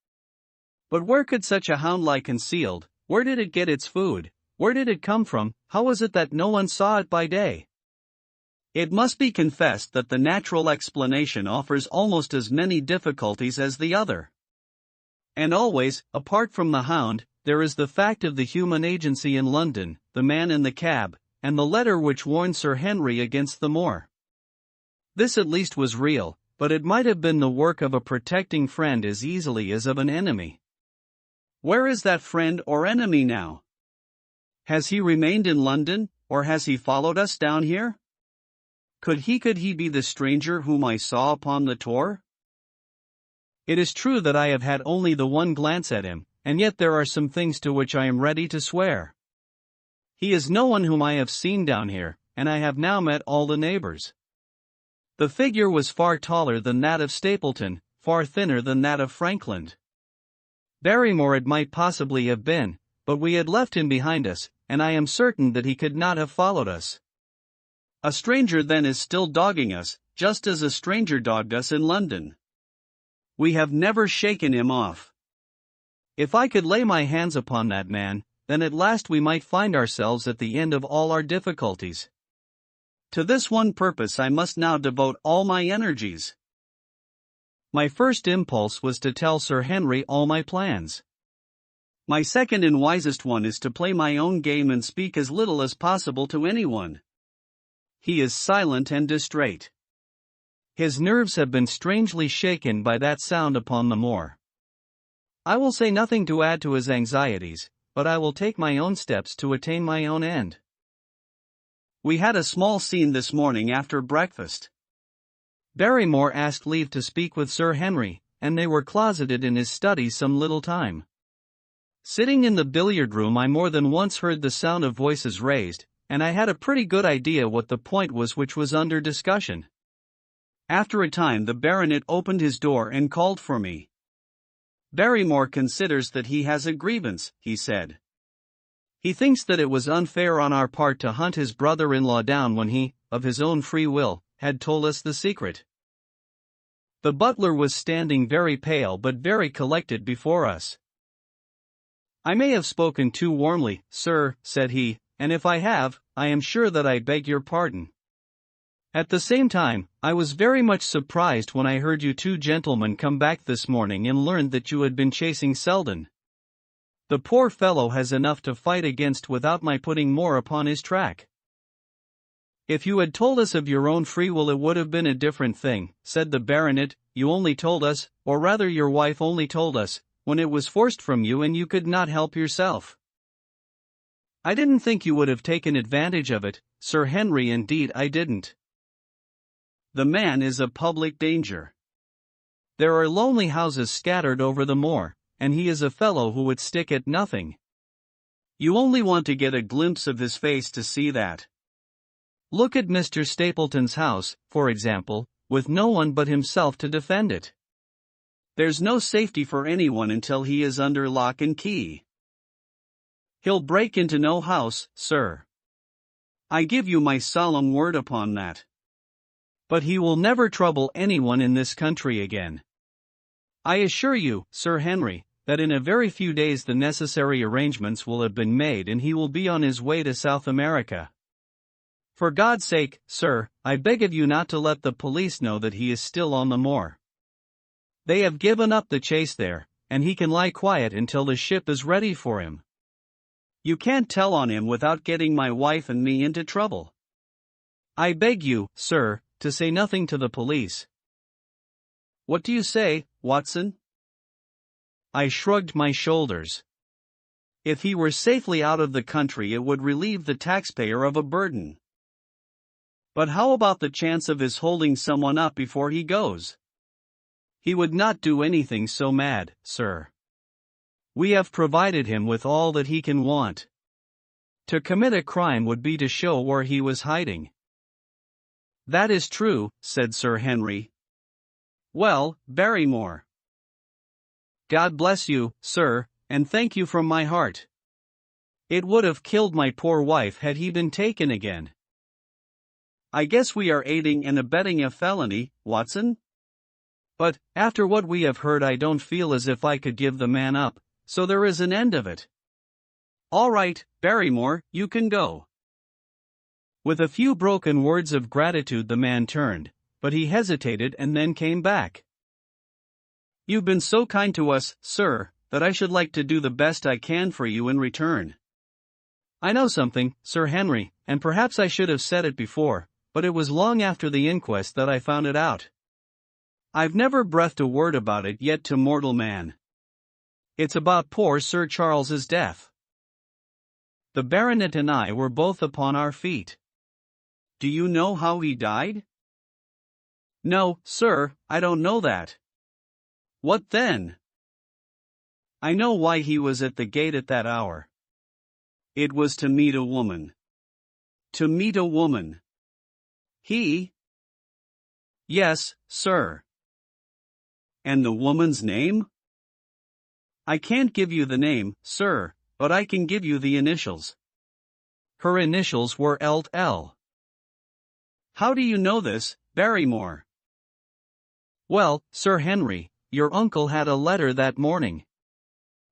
But where could such a hound lie concealed? Where did it get its food? Where did it come from? How was it that no one saw it by day? It must be confessed that the natural explanation offers almost as many difficulties as the other. And always, apart from the hound, there is the fact of the human agency in London, the man in the cab, and the letter which warned Sir Henry against the moor. This at least was real, but it might have been the work of a protecting friend as easily as of an enemy. Where is that friend or enemy now? Has he remained in London, or has he followed us down here? Could he be the stranger whom I saw upon the tor? It is true that I have had only the one glance at him, and yet there are some things to which I am ready to swear. He is no one whom I have seen down here, and I have now met all the neighbors. The figure was far taller than that of Stapleton, far thinner than that of Frankland. Barrymore it might possibly have been, but we had left him behind us, and I am certain that he could not have followed us. A stranger then is still dogging us, just as a stranger dogged us in London. We have never shaken him off. If I could lay my hands upon that man, then at last we might find ourselves at the end of all our difficulties. To this one purpose I must now devote all my energies. My first impulse was to tell Sir Henry all my plans. My second and wisest one is to play my own game and speak as little as possible to anyone. He is silent and distrait. His nerves have been strangely shaken by that sound upon the moor. I will say nothing to add to his anxieties, but I will take my own steps to attain my own end. We had a small scene this morning after breakfast. Barrymore asked leave to speak with Sir Henry, and they were closeted in his study some little time. Sitting in the billiard room I more than once heard the sound of voices raised, and I had a pretty good idea what the point was which was under discussion. After a time the baronet opened his door and called for me. Barrymore considers that he has a grievance, he said. He thinks that it was unfair on our part to hunt his brother-in-law down when he, of his own free will, had told us the secret. The butler was standing very pale but very collected before us. I may have spoken too warmly, sir, said he, and if I have, I am sure that I beg your pardon. At the same time, I was very much surprised when I heard you two gentlemen come back this morning and learned that you had been chasing Selden. The poor fellow has enough to fight against without my putting more upon his track. If you had told us of your own free will it would have been a different thing, said the baronet. You only told us, or rather your wife only told us, when it was forced from you and you could not help yourself. I didn't think you would have taken advantage of it, Sir Henry, indeed I didn't. The man is a public danger. There are lonely houses scattered over the moor, and he is a fellow who would stick at nothing. You only want to get a glimpse of his face to see that. Look at Mr. Stapleton's house, for example, with no one but himself to defend it. There's no safety for anyone until he is under lock and key. He'll break into no house, sir. I give you my solemn word upon that. But he will never trouble anyone in this country again. I assure you, Sir Henry, that in a very few days the necessary arrangements will have been made and he will be on his way to South America. For God's sake, sir, I beg of you not to let the police know that he is still on the moor. They have given up the chase there, and he can lie quiet until the ship is ready for him. You can't tell on him without getting my wife and me into trouble. I beg you, sir, to say nothing to the police. What do you say, Watson? I shrugged my shoulders. If he were safely out of the country it would relieve the taxpayer of a burden. But how about the chance of his holding someone up before he goes? He would not do anything so mad, sir. We have provided him with all that he can want. To commit a crime would be to show where he was hiding. That is true, said Sir Henry. Well, Barrymore. God bless you, sir, and thank you from my heart. It would have killed my poor wife had he been taken again. I guess we are aiding and abetting a felony, Watson? But, after what we have heard, I don't feel as if I could give the man up, so there is an end of it. All right, Barrymore, you can go. With a few broken words of gratitude the man turned, but he hesitated and then came back. You've been so kind to us, sir, that I should like to do the best I can for you in return. I know something, Sir Henry, and perhaps I should have said it before, but it was long after the inquest that I found it out. I've never breathed a word about it yet to mortal man. It's about poor Sir Charles's death. The baronet and I were both upon our feet. Do you know how he died? No, sir, I don't know that. What then? I know why he was at the gate at that hour. It was to meet a woman. To meet a woman. He? Yes, sir. And the woman's name? I can't give you the name, sir, but I can give you the initials. Her initials were L. How do you know this, Barrymore? Well, Sir Henry, your uncle had a letter that morning.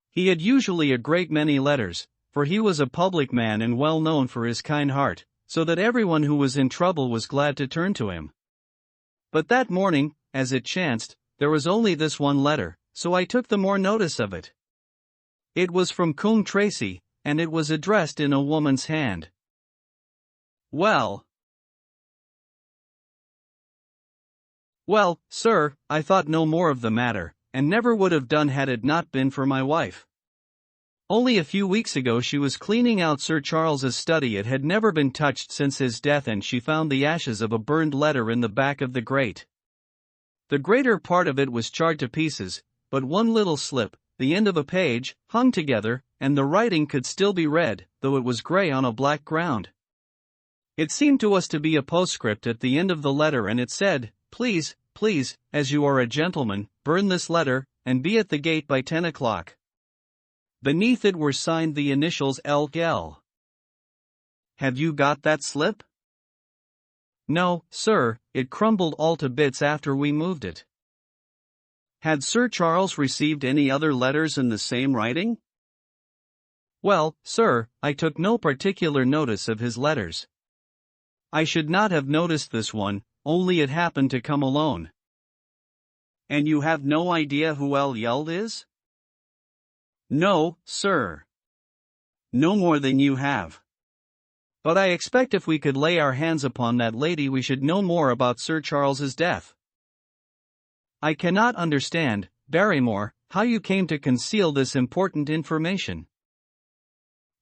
He had usually a great many letters, for he was a public man and well known for his kind heart, so that everyone who was in trouble was glad to turn to him. But that morning, as it chanced, there was only this one letter, so I took the more notice of it. It was from Coombe Tracey, and it was addressed in a woman's hand. Well, sir, I thought no more of the matter, and never would have done had it not been for my wife. Only a few weeks ago she was cleaning out Sir Charles's study. It had never been touched since his death, and she found the ashes of a burned letter in the back of the grate. The greater part of it was charred to pieces, but one little slip, the end of a page, hung together, and the writing could still be read, though it was grey on a black ground. It seemed to us to be a postscript at the end of the letter, and it said, Please, as you are a gentleman, burn this letter, and be at the gate by 10 o'clock. Beneath it were signed the initials L. Have you got that slip? No, sir, it crumbled all to bits after we moved it. Had Sir Charles received any other letters in the same writing? Well, sir, I took no particular notice of his letters. I should not have noticed this one, only it happened to come alone. And you have no idea who L. is? No, sir. No more than you have. But I expect if we could lay our hands upon that lady we should know more about Sir Charles's death. I cannot understand, Barrymore, how you came to conceal this important information.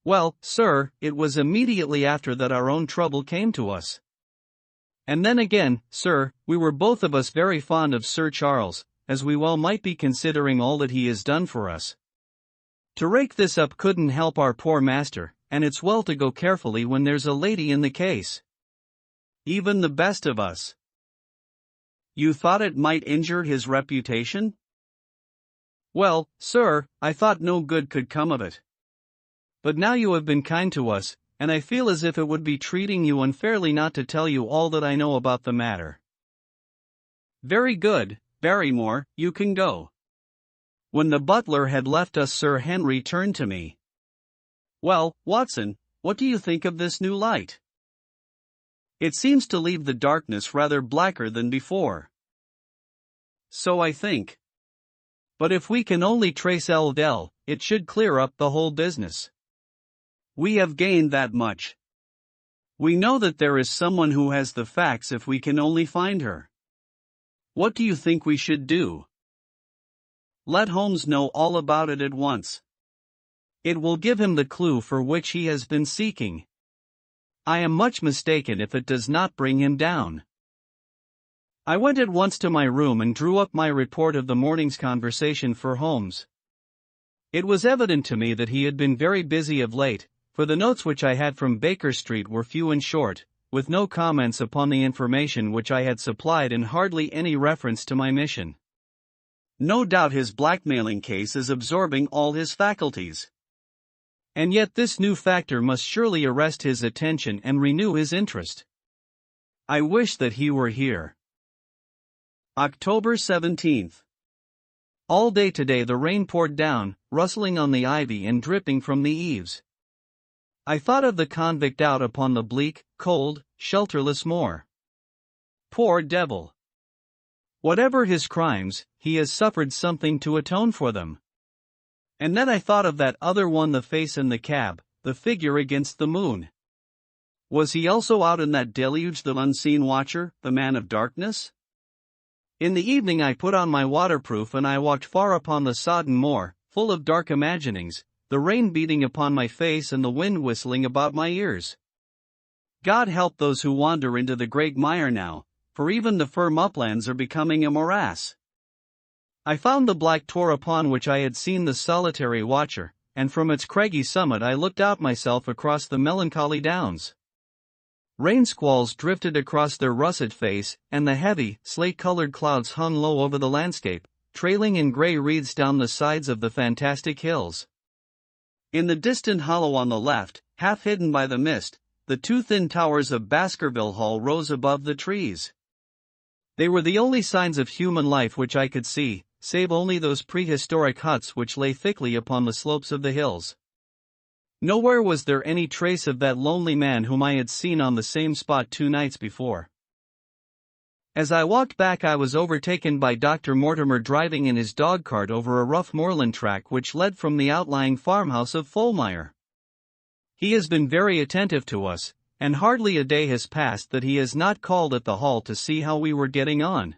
Well, sir, it was immediately after that our own trouble came to us. And then again, sir, we were both of us very fond of Sir Charles, as we well might be considering all that he has done for us. To rake this up couldn't help our poor master, and it's well to go carefully when there's a lady in the case. Even the best of us. You thought it might injure his reputation? Well, sir, I thought no good could come of it. But now you have been kind to us, and I feel as if it would be treating you unfairly not to tell you all that I know about the matter. Very good, Barrymore, you can go. When the butler had left us, Sir Henry turned to me. Well, Watson, what do you think of this new light? It seems to leave the darkness rather blacker than before. So I think. But if we can only trace L, it should clear up the whole business. We have gained that much. We know that there is someone who has the facts if we can only find her. What do you think we should do? Let Holmes know all about it at once. It will give him the clue for which he has been seeking. I am much mistaken if it does not bring him down. I went at once to my room and drew up my report of the morning's conversation for Holmes. It was evident to me that he had been very busy of late, for the notes which I had from Baker Street were few and short, with no comments upon the information which I had supplied and hardly any reference to my mission. No doubt his blackmailing case is absorbing all his faculties. And yet this new factor must surely arrest his attention and renew his interest. I wish that he were here. October 17th. All day today the rain poured down, rustling on the ivy and dripping from the eaves. I thought of the convict out upon the bleak, cold, shelterless moor. Poor devil! Whatever his crimes, he has suffered something to atone for them. And then I thought of that other one, the face in the cab, the figure against the moon. Was he also out in that deluge, the unseen watcher, the man of darkness? In the evening I put on my waterproof and I walked far upon the sodden moor, full of dark imaginings, the rain beating upon my face and the wind whistling about my ears. God help those who wander into the great mire now, for even the firm uplands are becoming a morass. I found the black tor upon which I had seen the solitary watcher, and from its craggy summit I looked out myself across the melancholy downs. Rain squalls drifted across their russet face, and the heavy, slate-colored clouds hung low over the landscape, trailing in gray wreaths down the sides of the fantastic hills. In the distant hollow on the left, half hidden by the mist, the two thin towers of Baskerville Hall rose above the trees. They were the only signs of human life which I could see, save only those prehistoric huts which lay thickly upon the slopes of the hills. Nowhere was there any trace of that lonely man whom I had seen on the same spot 2 nights before. As I walked back I was overtaken by Dr. Mortimer driving in his dog-cart over a rough moorland track which led from the outlying farmhouse of Fulmire. He has been very attentive to us, and hardly a day has passed that he has not called at the hall to see how we were getting on.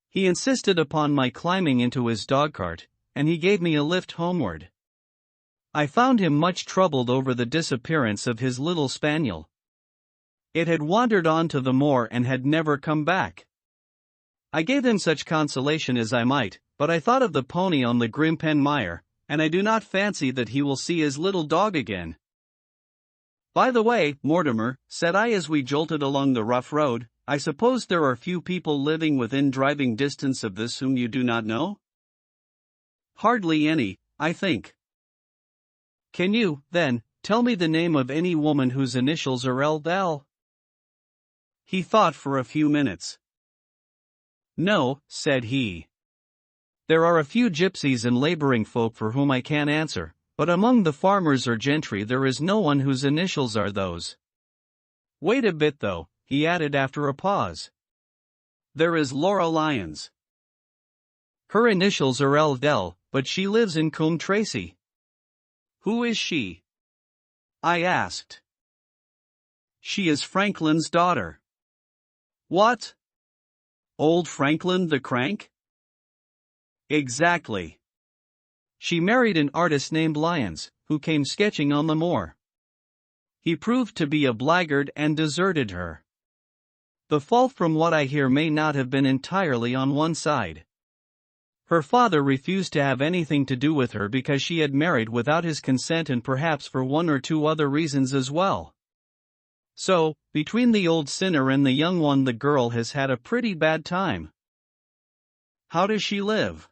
He insisted upon my climbing into his dog-cart, and he gave me a lift homeward. I found him much troubled over the disappearance of his little spaniel. It had wandered on to the moor and had never come back. I gave him such consolation as I might, but I thought of the pony on the Grimpen mire, and I do not fancy that he will see his little dog again. By the way, Mortimer, said I as we jolted along the rough road, I suppose there are few people living within driving distance of this whom you do not know? Hardly any, I think. Can you, then, tell me the name of any woman whose initials are L.L.? He thought for a few minutes. No, said he. There are a few gypsies and laboring folk for whom I can answer, but among the farmers or gentry there is no one whose initials are those. Wait a bit though, he added after a pause. There is Laura Lyons. Her initials are L.L., but she lives in Coombe Tracey. Who is she? I asked. She is Franklin's daughter. What? Old Franklin the Crank? Exactly. She married an artist named Lyons, who came sketching on the moor. He proved to be a blackguard and deserted her. The fault, from what I hear, may not have been entirely on one side. Her father refused to have anything to do with her because she had married without his consent, and perhaps for 1 or 2 other reasons as well. So, between the old sinner and the young one, the girl has had a pretty bad time. How does she live?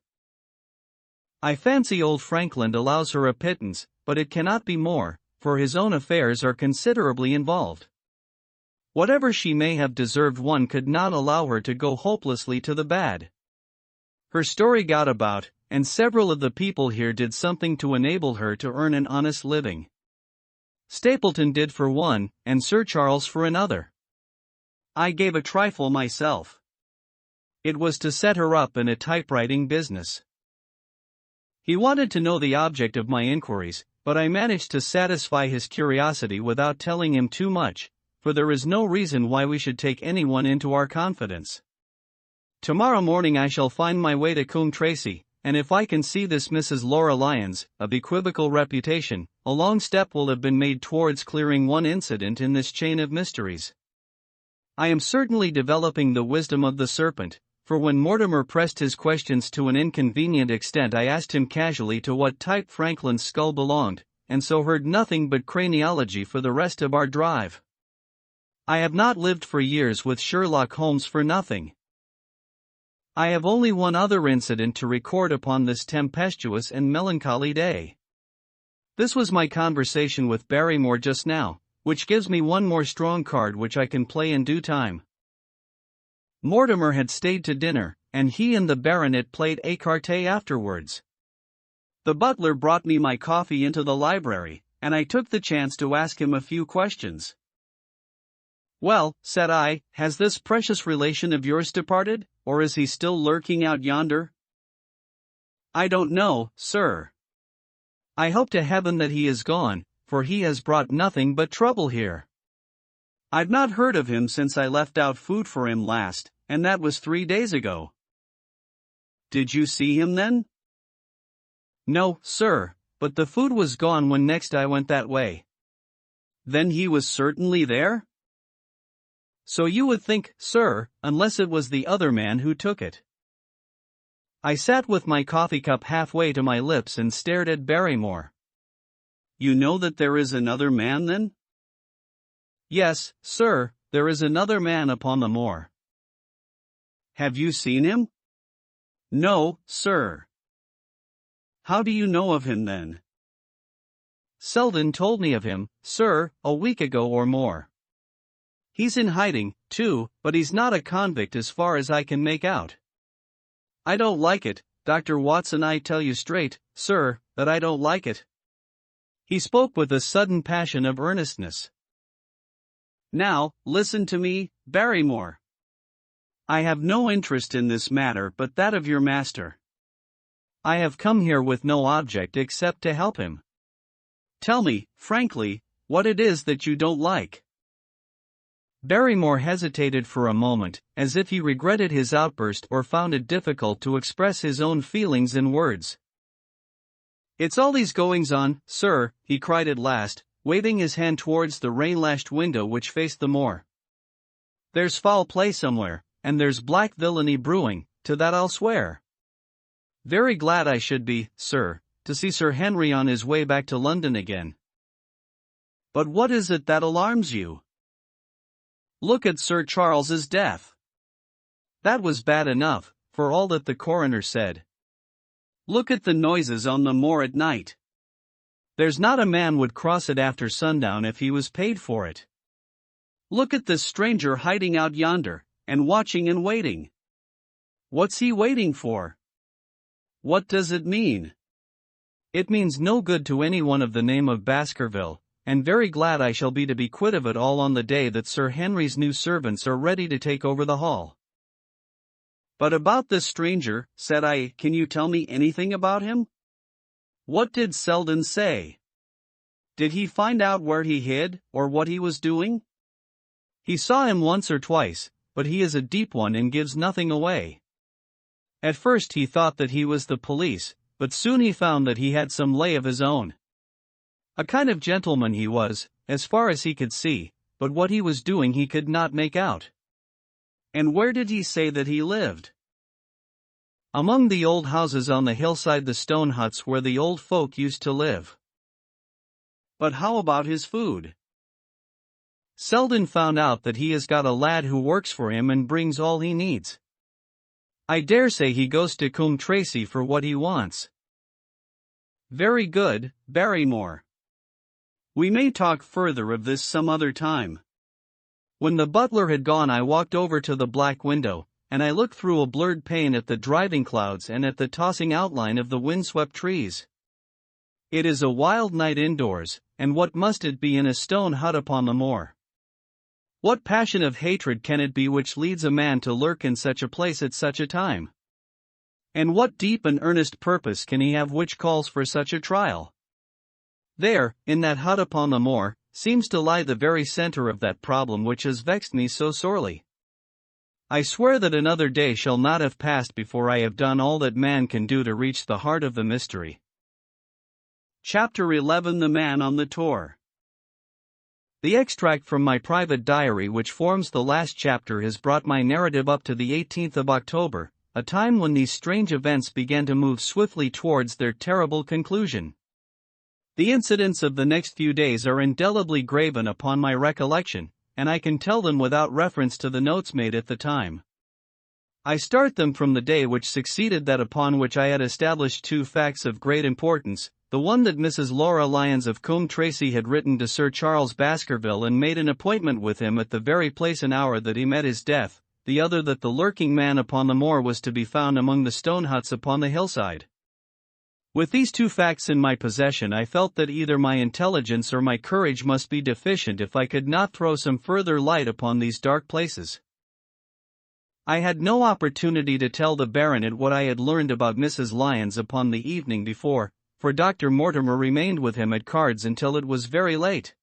I fancy old Franklin allows her a pittance, but it cannot be more, for his own affairs are considerably involved. Whatever she may have deserved, one could not allow her to go hopelessly to the bad. Her story got about, and several of the people here did something to enable her to earn an honest living. Stapleton did for one, and Sir Charles for another. I gave a trifle myself. It was to set her up in a typewriting business. He wanted to know the object of my inquiries, but I managed to satisfy his curiosity without telling him too much, for there is no reason why we should take anyone into our confidence. Tomorrow morning I shall find my way to Coombe Tracey, and if I can see this Mrs. Laura Lyons, of equivocal reputation, a long step will have been made towards clearing one incident in this chain of mysteries. I am certainly developing the wisdom of the serpent, for when Mortimer pressed his questions to an inconvenient extent I asked him casually to what type Franklin's skull belonged, and so heard nothing but craniology for the rest of our drive. I have not lived for years with Sherlock Holmes for nothing. I have only one other incident to record upon this tempestuous and melancholy day. This was my conversation with Barrymore just now, which gives me one more strong card which I can play in due time. Mortimer had stayed to dinner, and he and the baronet played écarté afterwards. The butler brought me my coffee into the library, and I took the chance to ask him a few questions. Well, said I, has this precious relation of yours departed, or is he still lurking out yonder? I don't know, sir. I hope to heaven that he is gone, for he has brought nothing but trouble here. I've not heard of him since I left out food for him last, and that was 3 days ago. Did you see him then? No, sir, but the food was gone when next I went that way. Then he was certainly there? So you would think, sir, unless it was the other man who took it. I sat with my coffee cup halfway to my lips and stared at Barrymore. You know that there is another man then? Yes, sir, there is another man upon the moor. Have you seen him? No, sir. How do you know of him then? Selden told me of him, sir, a week ago or more. He's in hiding, too, but he's not a convict as far as I can make out. I don't like it, Dr. Watson, I tell you straight, sir, that I don't like it. He spoke with a sudden passion of earnestness. Now, listen to me, Barrymore. I have no interest in this matter but that of your master. I have come here with no object except to help him. Tell me, frankly, what it is that you don't like. Barrymore hesitated for a moment, as if he regretted his outburst or found it difficult to express his own feelings in words. It's all these goings-on, sir, he cried at last, waving his hand towards the rain-lashed window which faced the moor. There's foul play somewhere, and there's black villainy brewing, to that I'll swear. Very glad I should be, sir, to see Sir Henry on his way back to London again. But what is it that alarms you? Look at Sir Charles's death. That was bad enough, for all that the coroner said. Look at the noises on the moor at night. There's not a man would cross it after sundown if he was paid for it. Look at this stranger hiding out yonder, and watching and waiting. What's he waiting for? What does it mean? It means no good to anyone of the name of Baskerville, and very glad I shall be to be quit of it all on the day that Sir Henry's new servants are ready to take over the hall. But about this stranger, said I, can you tell me anything about him? What did Selden say? Did he find out where he hid, or what he was doing? He saw him once or twice, but he is a deep one and gives nothing away. At first he thought that he was the police, but soon he found that he had some lay of his own. A kind of gentleman he was, as far as he could see, but what he was doing he could not make out. And where did he say that he lived? Among the old houses on the hillside, the stone huts where the old folk used to live. But how about his food? Selden found out that he has got a lad who works for him and brings all he needs. I dare say he goes to Coombe Tracey for what he wants. Very good, Barrymore. We may talk further of this some other time. When the butler had gone, I walked over to the black window, and I looked through a blurred pane at the driving clouds and at the tossing outline of the windswept trees. It is a wild night indoors, and what must it be in a stone hut upon the moor? What passion of hatred can it be which leads a man to lurk in such a place at such a time? And what deep and earnest purpose can he have which calls for such a trial? There, in that hut upon the moor, seems to lie the very center of that problem which has vexed me so sorely. I swear that another day shall not have passed before I have done all that man can do to reach the heart of the mystery. Chapter 11: The Man on the Tor. The extract from my private diary which forms the last chapter has brought my narrative up to the 18th of October, a time when these strange events began to move swiftly towards their terrible conclusion. The incidents of the next few days are indelibly graven upon my recollection, and I can tell them without reference to the notes made at the time. I start them from the day which succeeded that upon which I had established two facts of great importance, the one that Mrs. Laura Lyons of Coombe Tracey had written to Sir Charles Baskerville and made an appointment with him at the very place and hour that he met his death, the other that the lurking man upon the moor was to be found among the stone huts upon the hillside. With these two facts in my possession, I felt that either my intelligence or my courage must be deficient if I could not throw some further light upon these dark places. I had no opportunity to tell the baronet what I had learned about Mrs. Lyons upon the evening before, for Dr. Mortimer remained with him at cards until it was very late.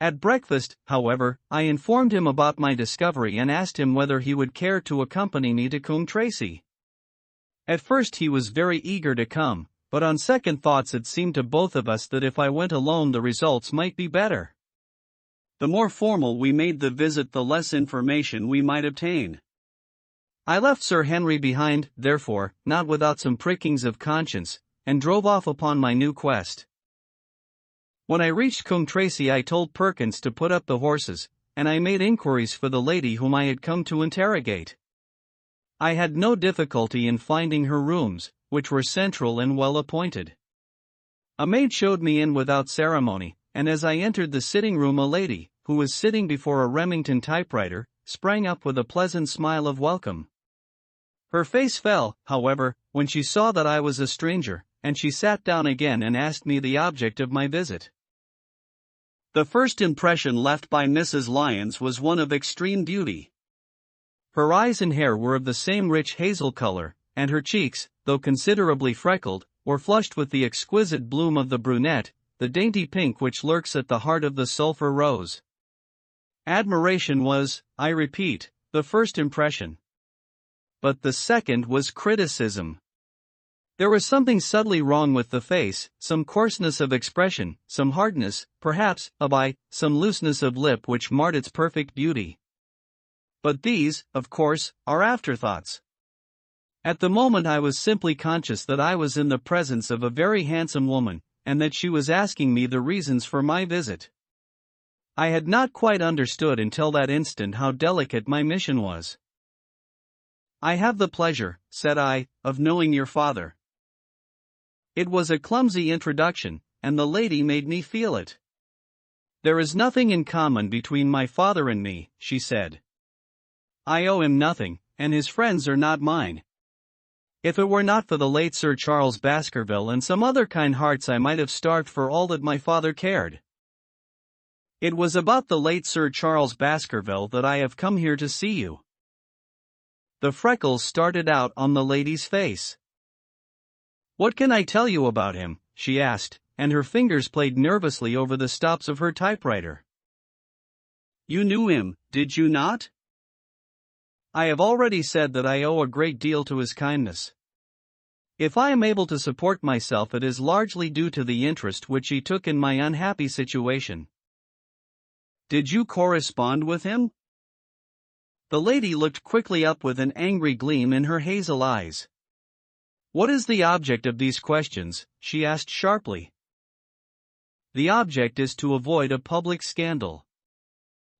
At breakfast, however, I informed him about my discovery and asked him whether he would care to accompany me to Coombe Tracey. At first he was very eager to come, but on second thoughts it seemed to both of us that if I went alone the results might be better. The more formal we made the visit, the less information we might obtain. I left Sir Henry behind, therefore, not without some prickings of conscience, and drove off upon my new quest. When I reached Coombe Tracey I told Perkins to put up the horses, and I made inquiries for the lady whom I had come to interrogate. I had no difficulty in finding her rooms, which were central and well appointed. A maid showed me in without ceremony, and as I entered the sitting room a lady, who was sitting before a Remington typewriter, sprang up with a pleasant smile of welcome. Her face fell, however, when she saw that I was a stranger, and she sat down again and asked me the object of my visit. The first impression left by Mrs. Lyons was one of extreme beauty. Her eyes and hair were of the same rich hazel color, and her cheeks, though considerably freckled, were flushed with the exquisite bloom of the brunette, the dainty pink which lurks at the heart of the sulphur rose. Admiration was, I repeat, the first impression. But the second was criticism. There was something subtly wrong with the face, some coarseness of expression, some hardness, perhaps, of eye, some looseness of lip which marred its perfect beauty. But these, of course, are afterthoughts. At the moment I was simply conscious that I was in the presence of a very handsome woman, and that she was asking me the reasons for my visit. I had not quite understood until that instant how delicate my mission was. "I have the pleasure," said I, "of knowing your father." It was a clumsy introduction, and the lady made me feel it. "There is nothing in common between my father and me," she said. "I owe him nothing, and his friends are not mine. If it were not for the late Sir Charles Baskerville and some other kind hearts I might have starved for all that my father cared. It was about the late Sir Charles Baskerville that I have come here to see you." The freckles started out on the lady's face. "What can I tell you about him?" she asked, and her fingers played nervously over the stops of her typewriter. "You knew him, did you not?" "I have already said that I owe a great deal to his kindness. If I am able to support myself it is largely due to the interest which he took in my unhappy situation." "Did you correspond with him?" The lady looked quickly up with an angry gleam in her hazel eyes. "What is the object of these questions?" she asked sharply. "The object is to avoid a public scandal.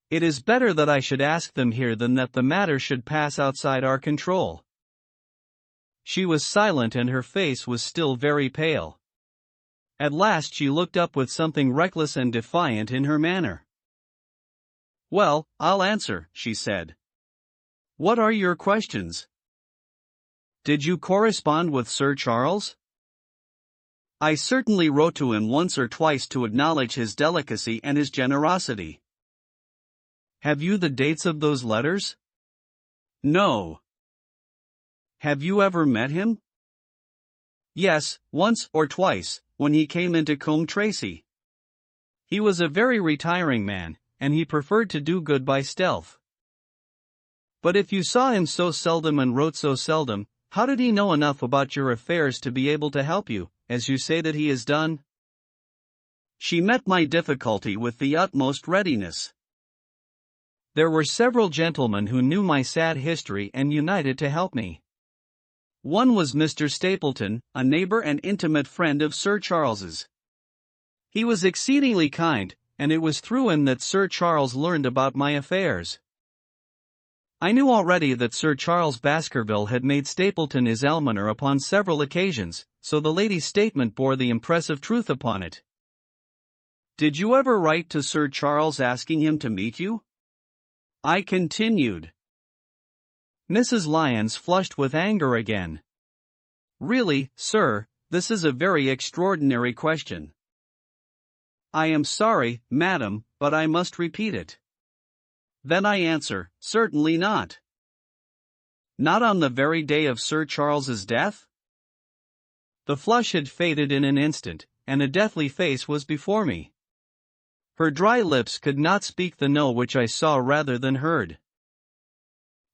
It is better that I should ask them here than that the matter should pass outside our control." She was silent and her face was still very pale. At last she looked up with something reckless and defiant in her manner. "Well, I'll answer," she said. "What are your questions? Did you correspond with Sir Charles?" "I certainly wrote to him once or twice to acknowledge his delicacy and his generosity." "Have you the dates of those letters?" "No." "Have you ever met him?" "Yes, once or twice, when he came into Coombe Tracey. He was a very retiring man, and he preferred to do good by stealth." "But if you saw him so seldom and wrote so seldom, how did he know enough about your affairs to be able to help you, as you say that he has done?" She met my difficulty with the utmost readiness. "There were several gentlemen who knew my sad history and united to help me. One was Mr. Stapleton, a neighbor and intimate friend of Sir Charles's. He was exceedingly kind, and it was through him that Sir Charles learned about my affairs. I knew already that Sir Charles Baskerville had made Stapleton his almoner upon several occasions, so the lady's statement bore the impressive truth upon it." "Did you ever write to Sir Charles asking him to meet you?" I continued. Mrs. Lyons flushed with anger again. "Really, sir, this is a very extraordinary question." "I am sorry, madam, but I must repeat it." "Then I answer, certainly not." "Not on the very day of Sir Charles's death?" The flush had faded in an instant, and a deathly face was before me. Her dry lips could not speak the no which I saw rather than heard.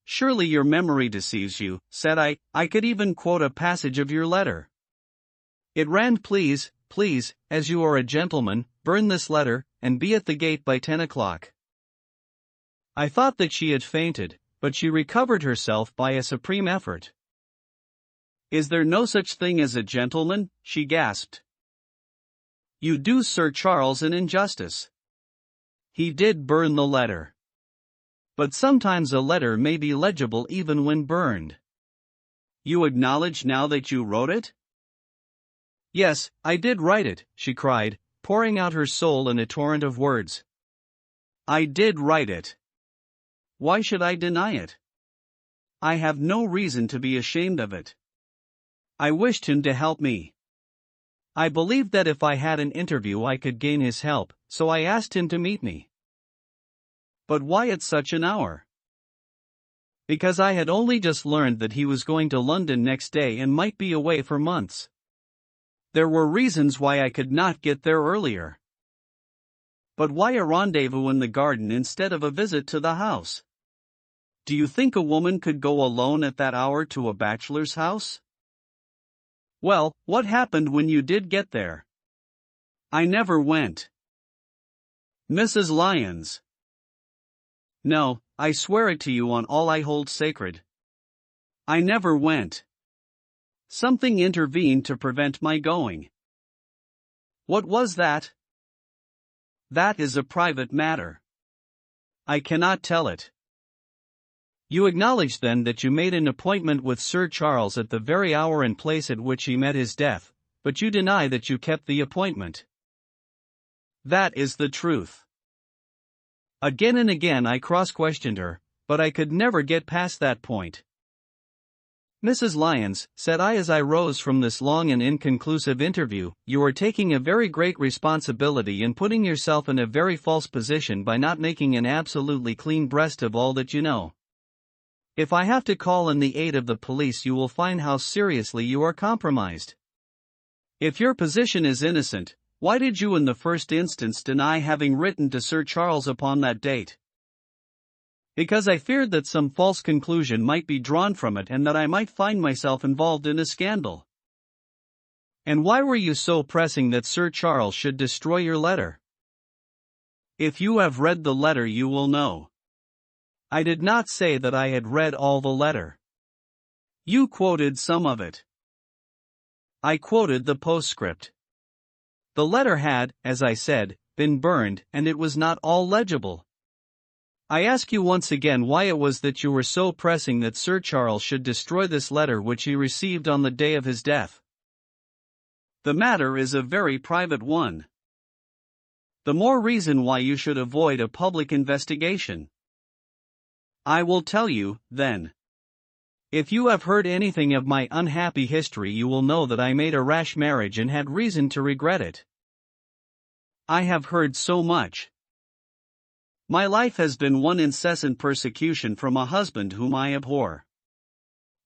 "Surely your memory deceives you," said I. "I could even quote a passage of your letter. It ran, 'Please, as you are a gentleman, burn this letter, and be at the gate by 10 o'clock. I thought that she had fainted, but she recovered herself by a supreme effort. "Is there no such thing as a gentleman?" she gasped. "You do Sir Charles an injustice. He did burn the letter. But sometimes a letter may be legible even when burned." "You acknowledge now that you wrote it?" "Yes, I did write it," she cried, pouring out her soul in a torrent of words. "I did write it. Why should I deny it? I have no reason to be ashamed of it. I wished him to help me. I believed that if I had an interview I could gain his help, so I asked him to meet me." "But why at such an hour?" "Because I had only just learned that he was going to London next day and might be away for months. There were reasons why I could not get there earlier." "But why a rendezvous in the garden instead of a visit to the house? Do you think a woman could go alone at that hour to a bachelor's house?" "Well, what happened when you did get there?" "I never went." "Mrs. Lyons." "No, I swear it to you on all I hold sacred. I never went. Something intervened to prevent my going." "What was that?" "That is a private matter. I cannot tell it." "You acknowledge then that you made an appointment with Sir Charles at the very hour and place at which he met his death, but you deny that you kept the appointment." "That is the truth." Again and again I cross-questioned her, but I could never get past that point. "Mrs. Lyons," said I as I rose from this long and inconclusive interview, "you are taking a very great responsibility and putting yourself in a very false position by not making an absolutely clean breast of all that you know. If I have to call in the aid of the police you will find how seriously you are compromised. If your position is innocent, why did you in the first instance deny having written to Sir Charles upon that date?" "Because I feared that some false conclusion might be drawn from it and that I might find myself involved in a scandal." "And why were you so pressing that Sir Charles should destroy your letter?" "If you have read the letter you will know. I did not say that I had read all the letter. You quoted some of it. I quoted the postscript. The letter had, as I said, been burned, and it was not all legible. I ask you once again why it was that you were so pressing that Sir Charles should destroy this letter which he received on the day of his death." "The matter is a very private one. The more reason why you should avoid a public investigation. I will tell you, then. If you have heard anything of my unhappy history you will know that I made a rash marriage and had reason to regret it." "I have heard so much. My life has been one incessant persecution from a husband whom I abhor.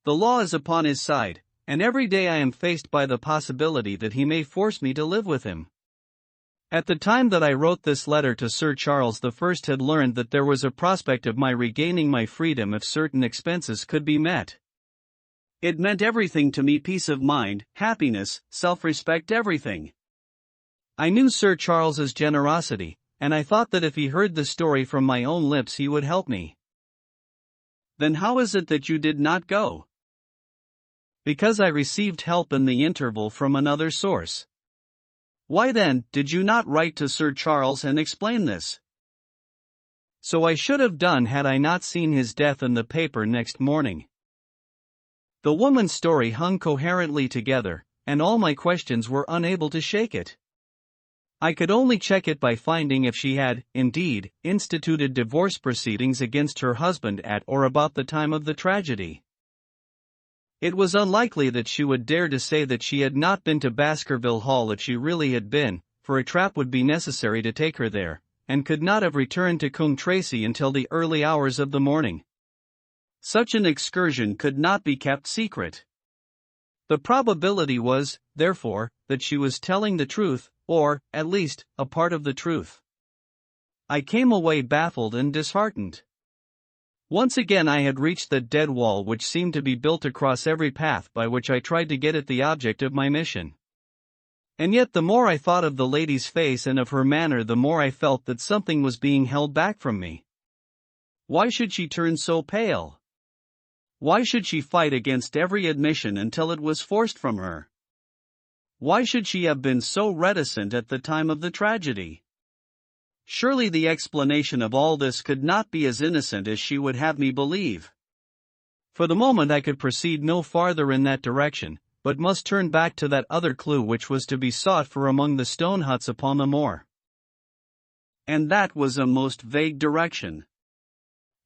The law is upon his side, and every day I am faced by the possibility that he may force me to live with him. At the time that I wrote this letter to Sir Charles I had learned that there was a prospect of my regaining my freedom if certain expenses could be met. It meant everything to me: peace of mind, happiness, self-respect, everything. I knew Sir Charles's generosity, and I thought that if he heard the story from my own lips he would help me." "Then how is it that you did not go?" "Because I received help in the interval from another source." "Why then, did you not write to Sir Charles and explain this?" "So I should have done had I not seen his death in the paper next morning." The woman's story hung coherently together, and all my questions were unable to shake it. I could only check it by finding if she had, indeed, instituted divorce proceedings against her husband at or about the time of the tragedy. It was unlikely that she would dare to say that she had not been to Baskerville Hall if she really had been, for a trap would be necessary to take her there, and could not have returned to Coombe Tracey until the early hours of the morning. Such an excursion could not be kept secret. The probability was, therefore, that she was telling the truth, or, at least, a part of the truth. I came away baffled and disheartened. Once again I had reached that dead wall which seemed to be built across every path by which I tried to get at the object of my mission. And yet the more I thought of the lady's face and of her manner, the more I felt that something was being held back from me. Why should she turn so pale? Why should she fight against every admission until it was forced from her? Why should she have been so reticent at the time of the tragedy? Surely the explanation of all this could not be as innocent as she would have me believe. For the moment I could proceed no farther in that direction, but must turn back to that other clue which was to be sought for among the stone huts upon the moor. And that was a most vague direction.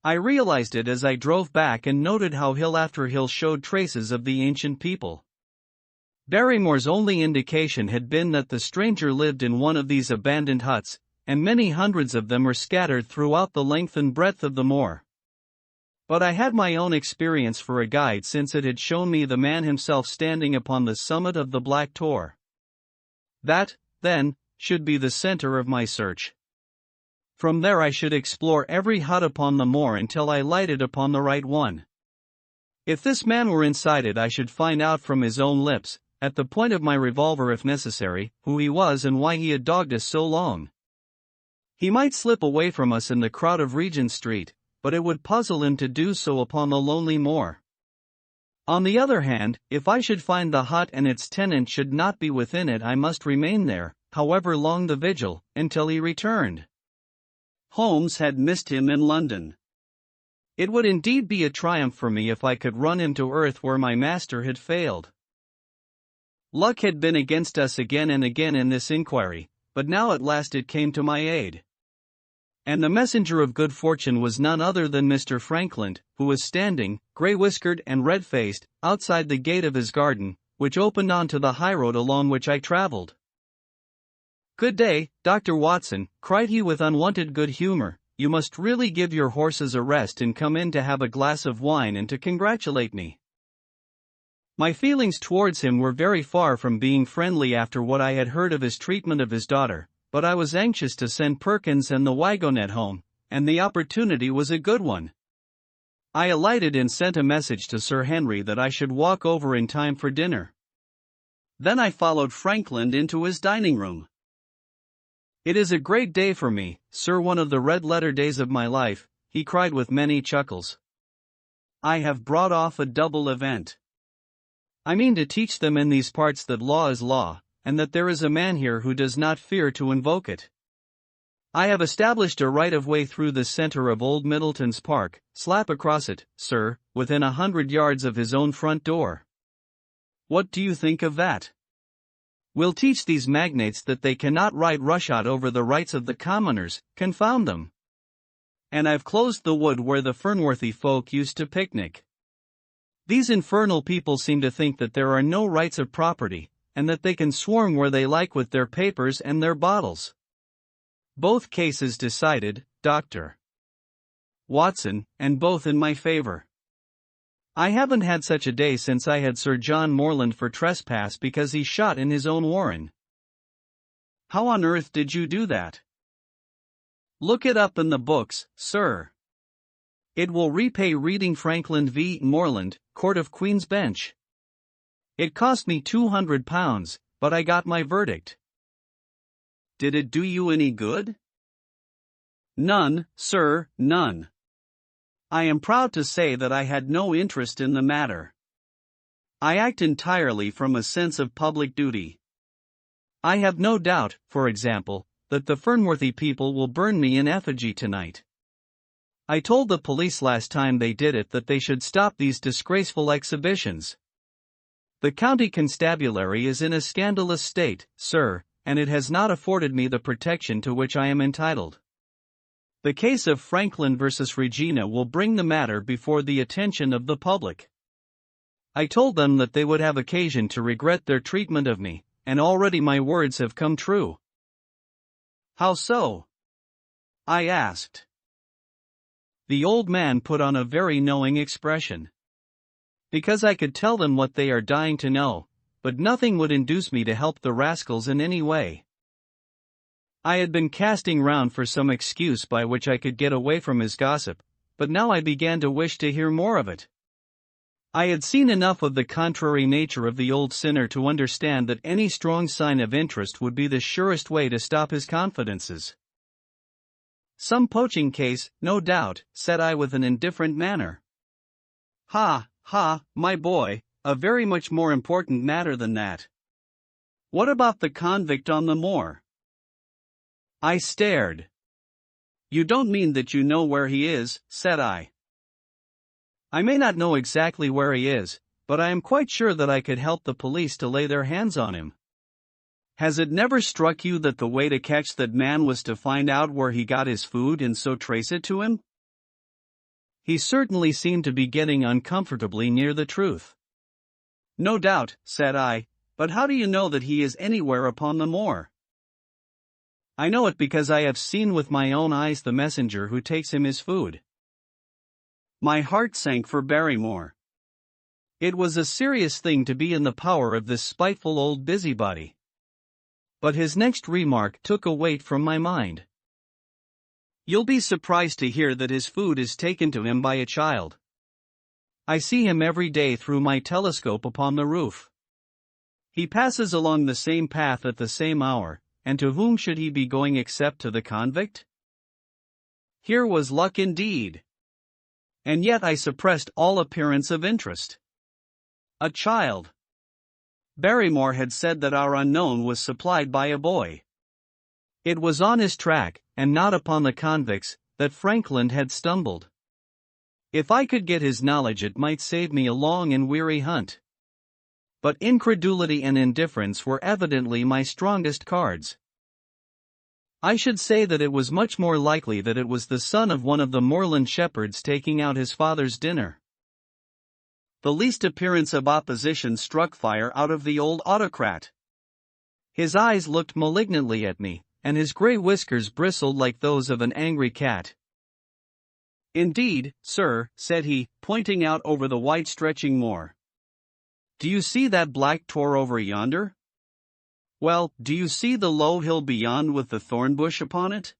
I realized it as I drove back and noted how hill after hill showed traces of the ancient people. Barrymore's only indication had been that the stranger lived in one of these abandoned huts, and many hundreds of them were scattered throughout the length and breadth of the moor. But I had my own experience for a guide, since it had shown me the man himself standing upon the summit of the Black Tor. That, then, should be the center of my search. From there I should explore every hut upon the moor until I lighted upon the right one. If this man were inside it, I should find out from his own lips, at the point of my revolver if necessary, who he was and why he had dogged us so long. He might slip away from us in the crowd of Regent Street, but it would puzzle him to do so upon the lonely moor. On the other hand, if I should find the hut and its tenant should not be within it, I must remain there, however long the vigil, until he returned. Holmes had missed him in London. It would indeed be a triumph for me if I could run him to earth where my master had failed. Luck had been against us again and again in this inquiry, but now at last it came to my aid. And the messenger of good fortune was none other than Mr. Frankland, who was standing, grey-whiskered and red-faced, outside the gate of his garden, which opened onto the highroad along which I travelled. "Good day, Dr. Watson," cried he with unwonted good humor. "You must really give your horses a rest and come in to have a glass of wine and to congratulate me." My feelings towards him were very far from being friendly after what I had heard of his treatment of his daughter, but I was anxious to send Perkins and the wagonette home, and the opportunity was a good one. I alighted and sent a message to Sir Henry that I should walk over in time for dinner. Then I followed Frankland into his dining room. "It is a great day for me, sir, one of the red-letter days of my life," he cried with many chuckles. "I have brought off a double event. I mean to teach them in these parts that law is law, and that there is a man here who does not fear to invoke it. I have established a right-of-way through the center of Old Middleton's Park, slap across it, sir, within 100 yards of his own front door. What do you think of that? We'll teach these magnates that they cannot ride roughshod over the rights of the commoners, confound them. And I've closed the wood where the Fernworthy folk used to picnic. These infernal people seem to think that there are no rights of property, and that they can swarm where they like with their papers and their bottles. Both cases decided, Dr. Watson, and both in my favor. I haven't had such a day since I had Sir John Morland for trespass because he shot in his own warren." "How on earth did you do that?" "Look it up in the books, sir. It will repay reading Frankland v. Morland, Court of Queen's Bench. It cost me £200, but I got my verdict." "Did it do you any good?" "None, sir, none. I am proud to say that I had no interest in the matter. I act entirely from a sense of public duty. I have no doubt, for example, that the Fernworthy people will burn me in effigy tonight. I told the police last time they did it that they should stop these disgraceful exhibitions. The county constabulary is in a scandalous state, sir, and it has not afforded me the protection to which I am entitled. The case of Frankland versus Regina will bring the matter before the attention of the public. I told them that they would have occasion to regret their treatment of me, and already my words have come true." "How so?" I asked. The old man put on a very knowing expression. Because I could tell them what they are dying to know, but nothing would induce me to help the rascals in any way. I had been casting round for some excuse by which I could get away from his gossip, but now I began to wish to hear more of it. I had seen enough of the contrary nature of the old sinner to understand that any strong sign of interest would be the surest way to stop his confidences. Some poaching case, no doubt, said I with an indifferent manner. Ha, my boy, a very much more important matter than that. What about the convict on the moor? I stared. You don't mean that you know where he is, said I. I may not know exactly where he is, but I am quite sure that I could help the police to lay their hands on him. Has it never struck you that the way to catch that man was to find out where he got his food and so trace it to him? He certainly seemed to be getting uncomfortably near the truth. No doubt, said I, but how do you know that he is anywhere upon the moor? I know it because I have seen with my own eyes the messenger who takes him his food. My heart sank for Barrymore. It was a serious thing to be in the power of this spiteful old busybody. But his next remark took a weight from my mind. You'll be surprised to hear that his food is taken to him by a child. I see him every day through my telescope upon the roof. He passes along the same path at the same hour, and to whom should he be going except to the convict? Here was luck indeed. And yet I suppressed all appearance of interest. A child. Barrymore had said that our unknown was supplied by a boy. It was on his track, and not upon the convict's, that Frankland had stumbled. If I could get his knowledge, it might save me a long and weary hunt. But incredulity and indifference were evidently my strongest cards. I should say that it was much more likely that it was the son of one of the moorland shepherds taking out his father's dinner. The least appearance of opposition struck fire out of the old autocrat. His eyes looked malignantly at me, and his grey whiskers bristled like those of an angry cat. Indeed, sir, said he, pointing out over the wide stretching moor. Do you see that black tor over yonder? Well, do you see the low hill beyond with the thorn bush upon it?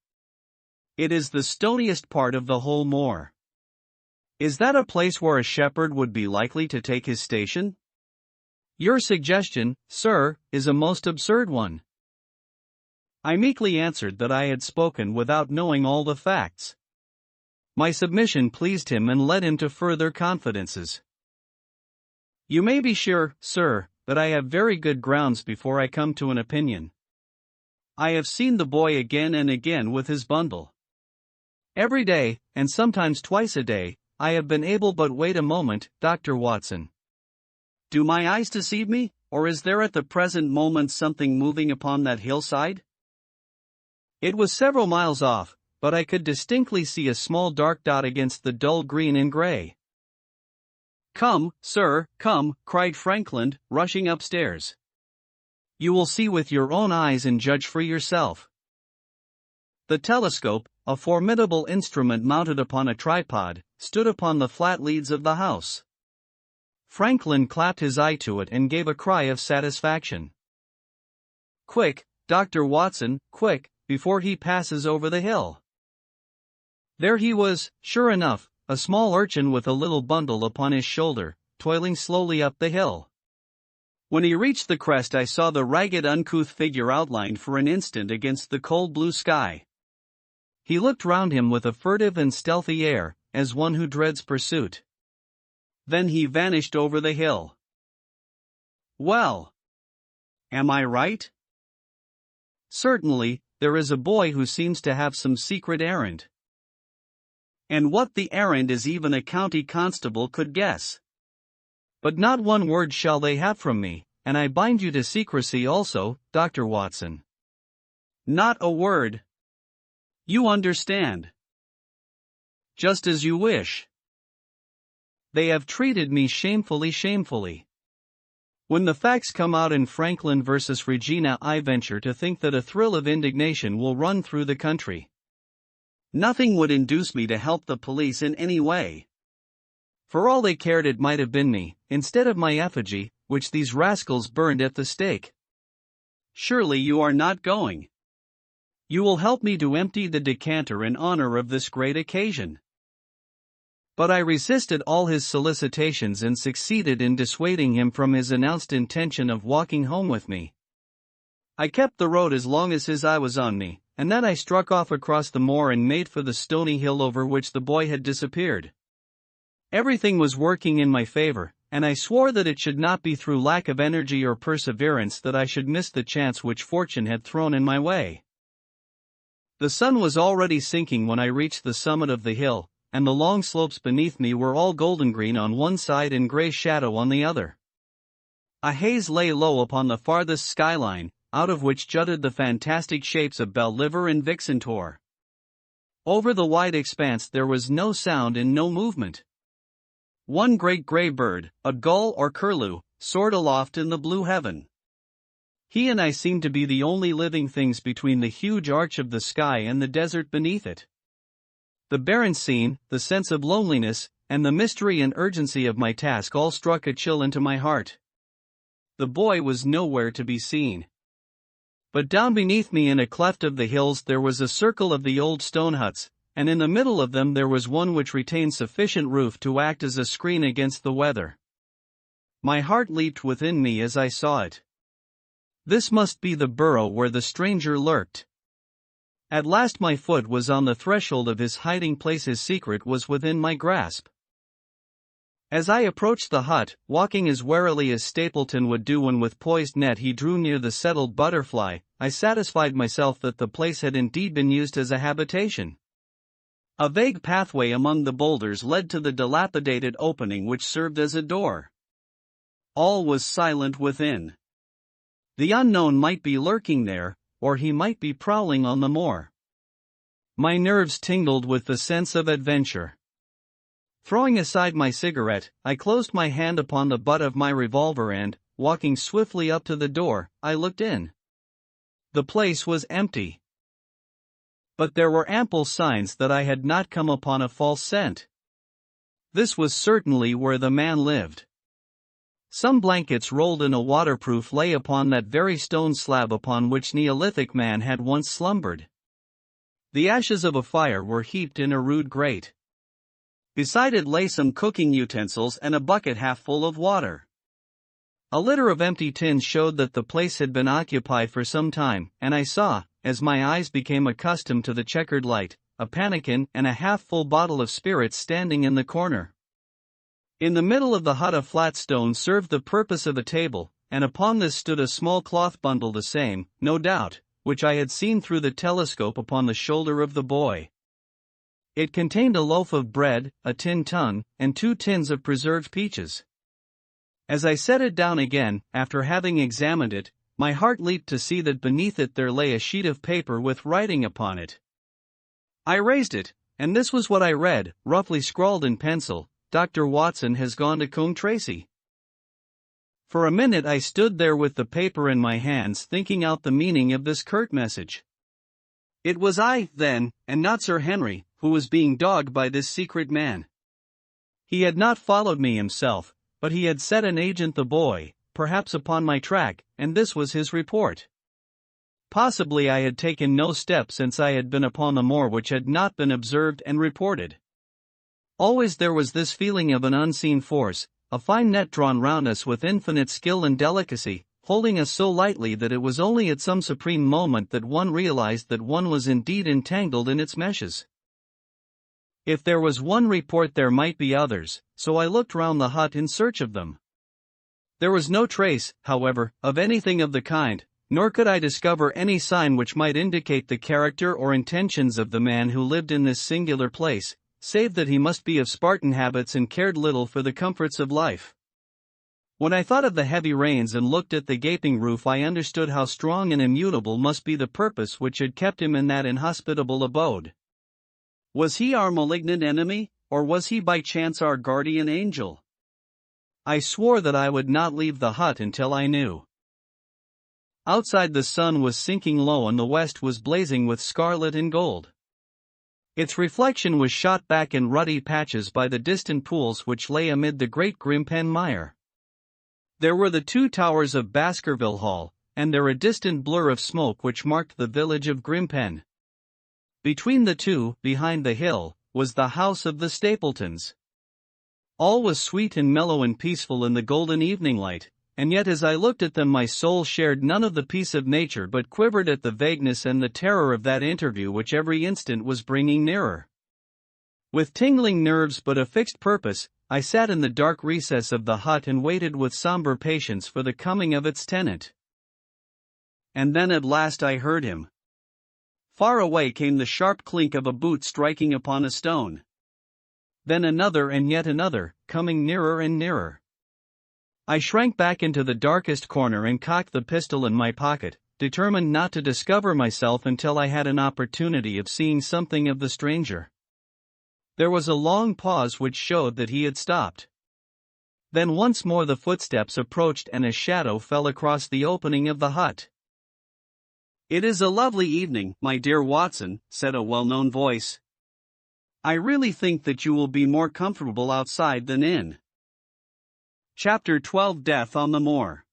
It is the stoniest part of the whole moor. Is that a place where a shepherd would be likely to take his station? Your suggestion, sir, is a most absurd one. I meekly answered that I had spoken without knowing all the facts. My submission pleased him and led him to further confidences. You may be sure, sir, that I have very good grounds before I come to an opinion. I have seen the boy again and again with his bundle. Every day, and sometimes twice a day, I have been able but wait a moment, Dr. Watson. Do my eyes deceive me, or is there at the present moment something moving upon that hillside? It was several miles off, but I could distinctly see a small dark dot against the dull green and grey. Come, sir, come, cried Frankland, rushing upstairs. You will see with your own eyes and judge for yourself. The telescope, a formidable instrument mounted upon a tripod, stood upon the flat leads of the house. Frankland clapped his eye to it and gave a cry of satisfaction. Quick, Dr. Watson, quick, before he passes over the hill. There he was, sure enough, a small urchin with a little bundle upon his shoulder, toiling slowly up the hill. When he reached the crest, I saw the ragged, uncouth figure outlined for an instant against the cold blue sky. He looked round him with a furtive and stealthy air, as one who dreads pursuit. Then he vanished over the hill. Well, am I right? Certainly, there is a boy who seems to have some secret errand. And what the errand is even a county constable could guess. But not one word shall they have from me, and I bind you to secrecy also, Dr. Watson. Not a word. You understand. Just as you wish. They have treated me shamefully. When the facts come out in Frankland versus Regina, I venture to think that a thrill of indignation will run through the country. Nothing would induce me to help the police in any way. For all they cared, it might have been me, instead of my effigy, which these rascals burned at the stake. Surely you are not going. You will help me to empty the decanter in honor of this great occasion. But I resisted all his solicitations and succeeded in dissuading him from his announced intention of walking home with me. I kept the road as long as his eye was on me, and then I struck off across the moor and made for the stony hill over which the boy had disappeared. Everything was working in my favor, and I swore that it should not be through lack of energy or perseverance that I should miss the chance which fortune had thrown in my way. The sun was already sinking when I reached the summit of the hill, and the long slopes beneath me were all golden green on one side and grey shadow on the other. A haze lay low upon the farthest skyline, out of which jutted the fantastic shapes of Belliver and Vixentor. Over the wide expanse there was no sound and no movement. One great grey bird, a gull or curlew, soared aloft in the blue heaven. He and I seemed to be the only living things between the huge arch of the sky and the desert beneath it. The barren scene, the sense of loneliness, and the mystery and urgency of my task all struck a chill into my heart. The boy was nowhere to be seen. But down beneath me in a cleft of the hills there was a circle of the old stone huts, and in the middle of them there was one which retained sufficient roof to act as a screen against the weather. My heart leaped within me as I saw it. This must be the burrow where the stranger lurked. At last my foot was on the threshold of his hiding place. His secret was within my grasp. As I approached the hut, walking as warily as Stapleton would do when with poised net he drew near the settled butterfly, I satisfied myself that the place had indeed been used as a habitation. A vague pathway among the boulders led to the dilapidated opening which served as a door. All was silent within. The unknown might be lurking there, or he might be prowling on the moor. My nerves tingled with the sense of adventure. Throwing aside my cigarette, I closed my hand upon the butt of my revolver and, walking swiftly up to the door, I looked in. The place was empty. But there were ample signs that I had not come upon a false scent. This was certainly where the man lived. Some blankets rolled in a waterproof lay upon that very stone slab upon which Neolithic man had once slumbered. The ashes of a fire were heaped in a rude grate. Beside it lay some cooking utensils and a bucket half full of water. A litter of empty tins showed that the place had been occupied for some time, and I saw, as my eyes became accustomed to the checkered light, a pannikin and a half-full bottle of spirits standing in the corner. In the middle of the hut a flat stone served the purpose of a table, and upon this stood a small cloth bundle, the same, no doubt, which I had seen through the telescope upon the shoulder of the boy. It contained a loaf of bread, a tin tongue, and 2 tins of preserved peaches. As I set it down again, after having examined it, my heart leaped to see that beneath it there lay a sheet of paper with writing upon it. I raised it, and this was what I read, roughly scrawled in pencil: Dr. Watson has gone to Coombe Tracey. For a minute I stood there with the paper in my hands thinking out the meaning of this curt message. It was I, then, and not Sir Henry, who was being dogged by this secret man. He had not followed me himself, but he had set an agent, the boy, perhaps upon my track, and this was his report. Possibly I had taken no step since I had been upon the moor which had not been observed and reported. Always there was this feeling of an unseen force, a fine net drawn round us with infinite skill and delicacy, holding us so lightly that it was only at some supreme moment that one realized that one was indeed entangled in its meshes. If there was one report there might be others, so I looked round the hut in search of them. There was no trace, however, of anything of the kind, nor could I discover any sign which might indicate the character or intentions of the man who lived in this singular place, save that he must be of Spartan habits and cared little for the comforts of life. When I thought of the heavy rains and looked at the gaping roof, I understood how strong and immutable must be the purpose which had kept him in that inhospitable abode. Was he our malignant enemy, or was he by chance our guardian angel? I swore that I would not leave the hut until I knew. Outside the sun was sinking low and the west was blazing with scarlet and gold. Its reflection was shot back in ruddy patches by the distant pools which lay amid the great Grimpen mire. There were the 2 towers of Baskerville Hall, and there a distant blur of smoke which marked the village of Grimpen. Between the two, behind the hill, was the house of the Stapletons. All was sweet and mellow and peaceful in the golden evening light, and yet as I looked at them my soul shared none of the peace of nature but quivered at the vagueness and the terror of that interview which every instant was bringing nearer. With tingling nerves but a fixed purpose, I sat in the dark recess of the hut and waited with somber patience for the coming of its tenant. And then at last I heard him. Far away came the sharp clink of a boot striking upon a stone. Then another and yet another, coming nearer and nearer. I shrank back into the darkest corner and cocked the pistol in my pocket, determined not to discover myself until I had an opportunity of seeing something of the stranger. There was a long pause which showed that he had stopped. Then once more the footsteps approached and a shadow fell across the opening of the hut. "It is a lovely evening, my dear Watson," said a well-known voice. "I really think that you will be more comfortable outside than in." Chapter 12 Death on the Moor.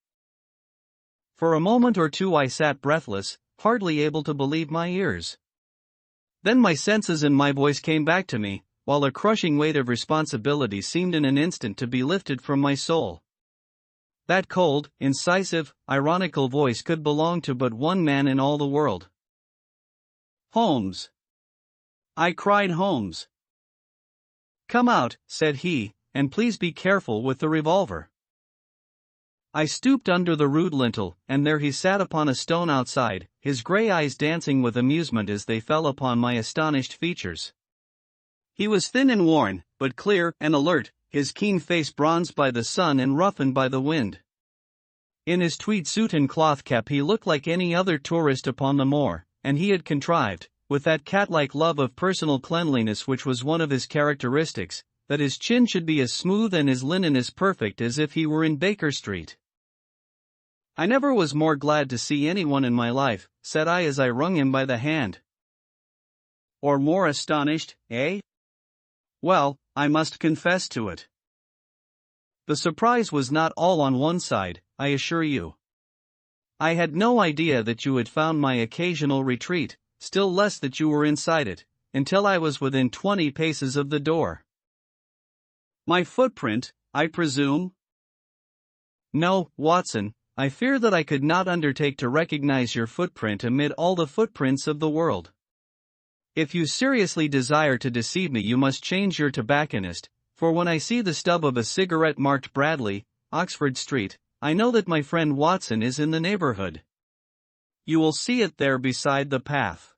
For a moment or two I sat breathless, hardly able to believe my ears. Then my senses and my voice came back to me, while a crushing weight of responsibility seemed in an instant to be lifted from my soul. That cold, incisive, ironical voice could belong to but one man in all the world. "Holmes!" I cried. "Holmes!" "Come out," said he, "and please be careful with the revolver." I stooped under the rude lintel, and there he sat upon a stone outside, his grey eyes dancing with amusement as they fell upon my astonished features. He was thin and worn, but clear and alert, his keen face bronzed by the sun and roughened by the wind. In his tweed suit and cloth cap he looked like any other tourist upon the moor, and he had contrived, with that cat-like love of personal cleanliness which was one of his characteristics, that his chin should be as smooth and his linen as perfect as if he were in Baker Street. "I never was more glad to see anyone in my life," said I as I wrung him by the hand. "Or more astonished, eh?" "Well, I must confess to it. The surprise was not all on one side, I assure you. I had no idea that you had found my occasional retreat, still less that you were inside it, until I was within 20 paces of the door." "My footprint, I presume?" "No, Watson, I fear that I could not undertake to recognize your footprint amid all the footprints of the world. If you seriously desire to deceive me you must change your tobacconist, for when I see the stub of a cigarette marked Bradley, Oxford Street, I know that my friend Watson is in the neighborhood. You will see it there beside the path.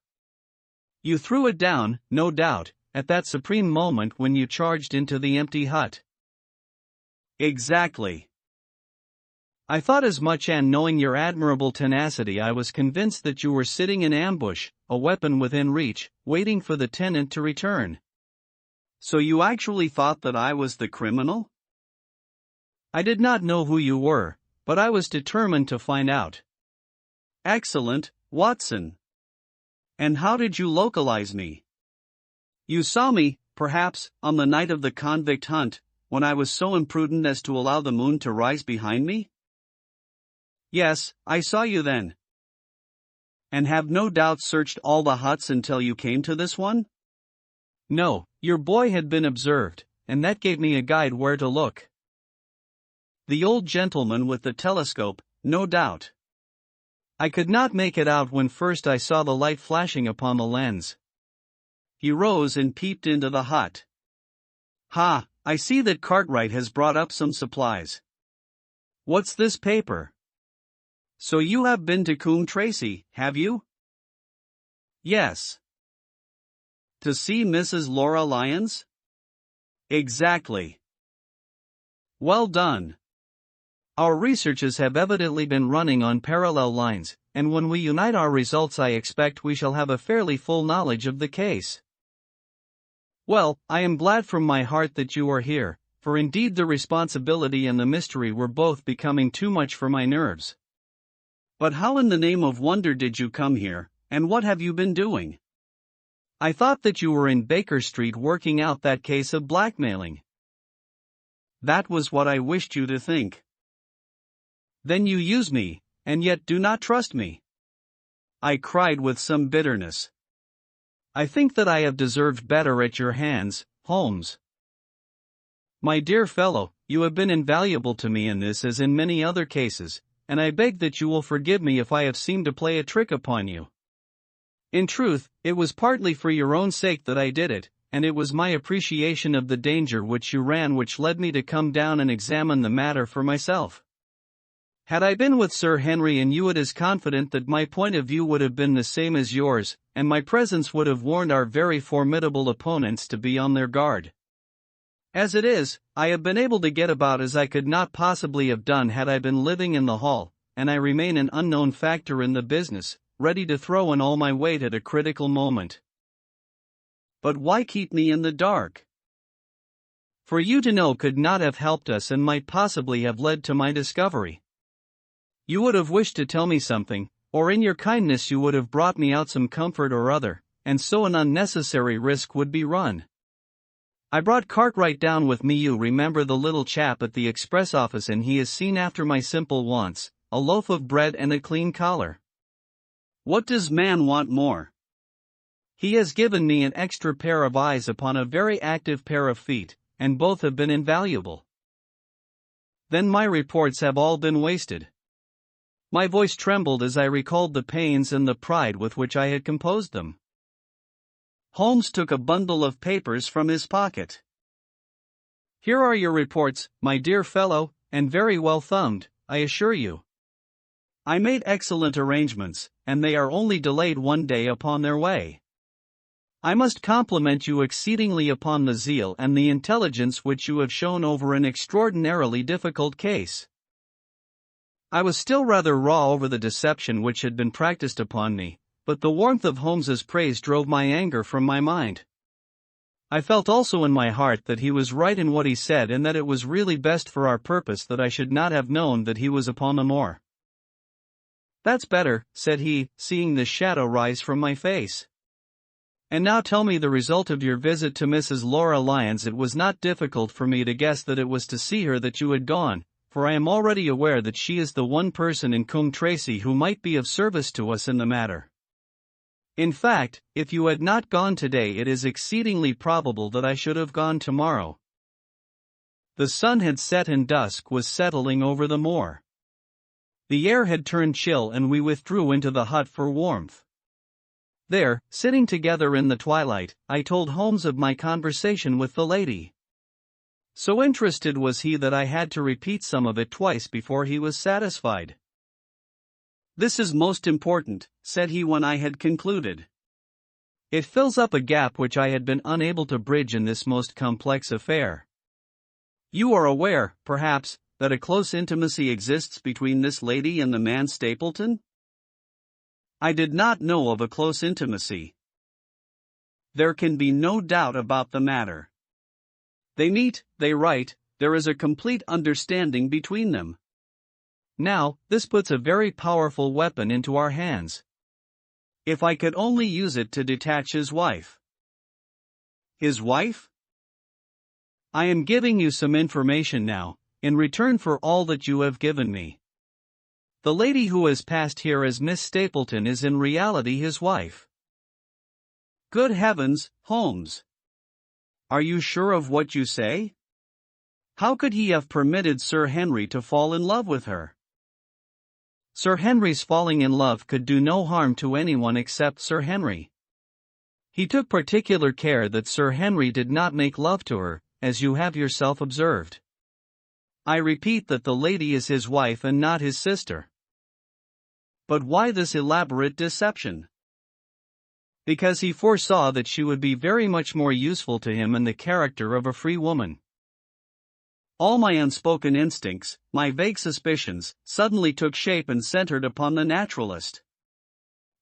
You threw it down, no doubt, at that supreme moment when you charged into the empty hut." "Exactly. I thought as much, and knowing your admirable tenacity I was convinced that you were sitting in ambush, a weapon within reach, waiting for the tenant to return." "So you actually thought that I was the criminal?" "I did not know who you were, but I was determined to find out." "Excellent, Watson. And how did you localize me? You saw me, perhaps, on the night of the convict hunt, when I was so imprudent as to allow the moon to rise behind me?" "Yes, I saw you then." "And have no doubt searched all the huts until you came to this one?" "No, your boy had been observed, and that gave me a guide where to look." "The old gentleman with the telescope, no doubt." "I could not make it out when first I saw the light flashing upon the lens." He rose and peeped into the hut. "Ha, I see that Cartwright has brought up some supplies. What's this paper? So you have been to Coombe Tracey, have you?" "Yes." "To see Mrs. Laura Lyons?" "Exactly." "Well done. Our researches have evidently been running on parallel lines, and when we unite our results I expect we shall have a fairly full knowledge of the case." "Well, I am glad from my heart that you are here, for indeed the responsibility and the mystery were both becoming too much for my nerves. But how in the name of wonder did you come here, and what have you been doing?" I thought that you were in Baker Street working out that case of blackmailing. That was what I wished you to think. Then you use me, and yet do not trust me. I cried with some bitterness. I think that I have deserved better at your hands, Holmes. My dear fellow, you have been invaluable to me in this as in many other cases, and I beg that you will forgive me if I have seemed to play a trick upon you. In truth, it was partly for your own sake that I did it, and it was my appreciation of the danger which you ran which led me to come down and examine the matter for myself. Had I been with Sir Henry and you as confident that my point of view would have been the same as yours, and my presence would have warned our very formidable opponents to be on their guard. As it is, I have been able to get about as I could not possibly have done had I been living in the hall, and I remain an unknown factor in the business, ready to throw in all my weight at a critical moment. But why keep me in the dark? For you to know could not have helped us and might possibly have led to my discovery. You would have wished to tell me something, or in your kindness you would have brought me out some comfort or other, and so an unnecessary risk would be run. I brought Cartwright down with me. You remember the little chap at the express office, and he has seen after my simple wants, a loaf of bread and a clean collar. What does man want more? He has given me an extra pair of eyes upon a very active pair of feet, and both have been invaluable. Then my reports have all been wasted. My voice trembled as I recalled the pains and the pride with which I had composed them. Holmes took a bundle of papers from his pocket. Here are your reports, my dear fellow, and very well thumbed, I assure you. I made excellent arrangements, and they are only delayed one day upon their way. I must compliment you exceedingly upon the zeal and the intelligence which you have shown over an extraordinarily difficult case. I was still rather raw over the deception which had been practiced upon me, but the warmth of Holmes's praise drove my anger from my mind. I felt also in my heart that he was right in what he said, and that it was really best for our purpose that I should not have known that he was upon the moor. That's better, said he, seeing the shadow rise from my face. And now tell me the result of your visit to Mrs. Laura Lyons. It was not difficult for me to guess that it was to see her that you had gone, for I am already aware that she is the one person in Coombe Tracey who might be of service to us in the matter. In fact, if you had not gone today, it is exceedingly probable that I should have gone tomorrow. The sun had set and dusk was settling over the moor. The air had turned chill, and we withdrew into the hut for warmth. There, sitting together in the twilight, I told Holmes of my conversation with the lady. So interested was he that I had to repeat some of it twice before he was satisfied. This is most important, said he when I had concluded. It fills up a gap which I had been unable to bridge in this most complex affair. You are aware, perhaps, that a close intimacy exists between this lady and the man Stapleton? I did not know of a close intimacy. There can be no doubt about the matter. They meet, they write, there is a complete understanding between them. Now, this puts a very powerful weapon into our hands. If I could only use it to detach his wife. His wife? I am giving you some information now, in return for all that you have given me. The lady who has passed here as Miss Stapleton is in reality his wife. Good heavens, Holmes! Are you sure of what you say? How could he have permitted Sir Henry to fall in love with her? Sir Henry's falling in love could do no harm to anyone except Sir Henry. He took particular care that Sir Henry did not make love to her, as you have yourself observed. I repeat that the lady is his wife and not his sister. But why this elaborate deception? Because he foresaw that she would be very much more useful to him in the character of a free woman. All my unspoken instincts, my vague suspicions, suddenly took shape and centered upon the naturalist.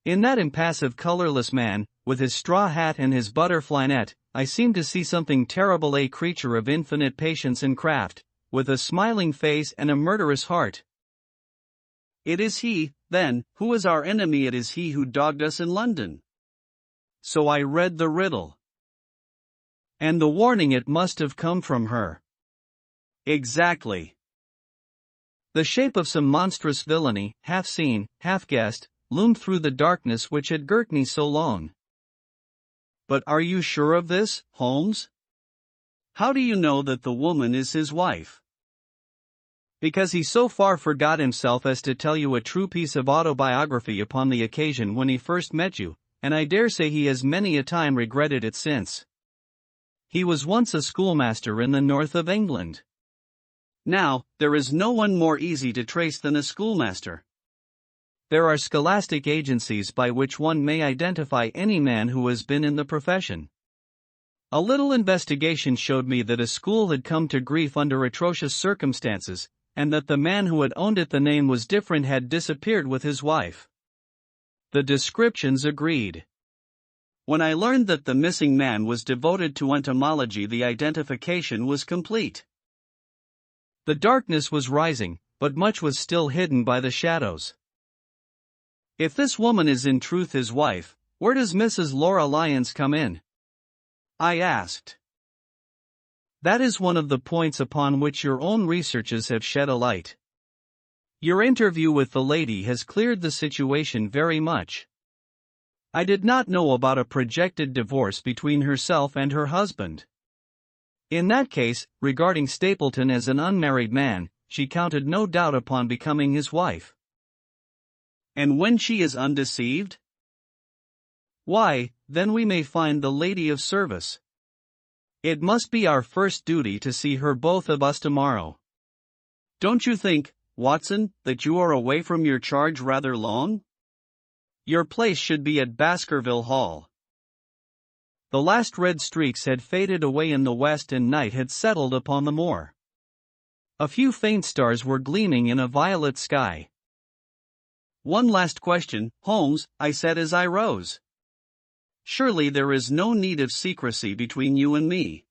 In that impassive, colorless man, with his straw hat and his butterfly net, I seemed to see something terrible, a creature of infinite patience and craft, with a smiling face and a murderous heart. It is he, then, who is our enemy. It is he who dogged us in London. So I read the riddle. And the warning, it must have come from her. Exactly. The shape of some monstrous villainy, half seen, half guessed, loomed through the darkness which had girt me so long. But are you sure of this, Holmes? How do you know that the woman is his wife? Because he so far forgot himself as to tell you a true piece of autobiography upon the occasion when he first met you, and I dare say he has many a time regretted it since. He was once a schoolmaster in the north of England. Now, there is no one more easy to trace than a schoolmaster. There are scholastic agencies by which one may identify any man who has been in the profession. A little investigation showed me that a school had come to grief under atrocious circumstances, and that the man who had owned it, the name was different, had disappeared with his wife. The descriptions agreed. When I learned that the missing man was devoted to entomology, the identification was complete. The darkness was rising, but much was still hidden by the shadows. If this woman is in truth his wife, where does Mrs. Laura Lyons come in? I asked. That is one of the points upon which your own researches have shed a light. Your interview with the lady has cleared the situation very much. I did not know about a projected divorce between herself and her husband. In that case, regarding Stapleton as an unmarried man, she counted no doubt upon becoming his wife. And when she is undeceived? Why, then we may find the lady of service. It must be our first duty to see her, both of us, tomorrow. Don't you think, Watson, that you are away from your charge rather long? Your place should be at Baskerville Hall. The last red streaks had faded away in the west and night had settled upon the moor. A few faint stars were gleaming in a violet sky. One last question, Holmes, I said as I rose. Surely there is no need of secrecy between you and me.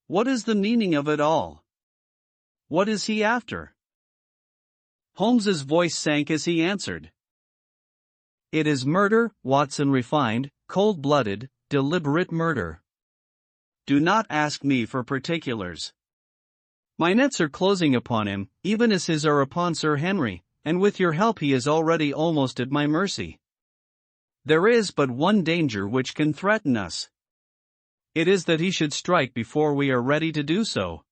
What is the meaning of it all? What is he after? Holmes's voice sank as he answered. It is murder, Watson, refined, cold-blooded, deliberate murder. Do not ask me for particulars. My nets are closing upon him, even as his are upon Sir Henry, and with your help he is already almost at my mercy. There is but one danger which can threaten us. It is that he should strike before we are ready to do so.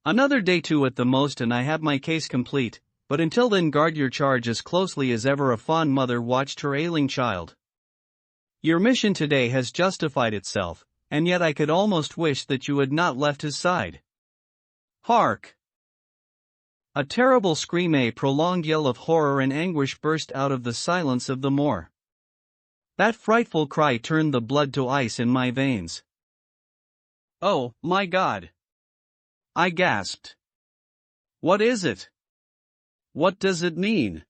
Another day, two at the most, and I have my case complete, but until then guard your charge as closely as ever a fond mother watched her ailing child. Your mission today has justified itself, and yet I could almost wish that you had not left his side. Hark! A terrible scream, a prolonged yell of horror and anguish burst out of the silence of the moor. That frightful cry turned the blood to ice in my veins. Oh, my God! I gasped. What is it? What does it mean?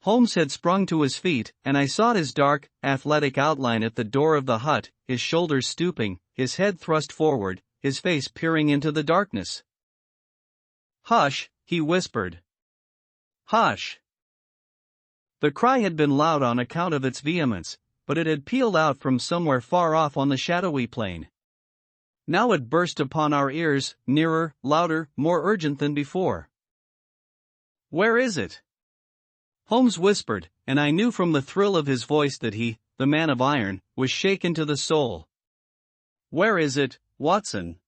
Holmes had sprung to his feet, and I saw his dark, athletic outline at the door of the hut, his shoulders stooping, his head thrust forward, his face peering into the darkness. Hush, he whispered. Hush! The cry had been loud on account of its vehemence, but it had pealed out from somewhere far off on the shadowy plain. Now it burst upon our ears, nearer, louder, more urgent than before. Where is it? Holmes whispered, and I knew from the thrill of his voice that he, the man of iron, was shaken to the soul. Where is it, Watson?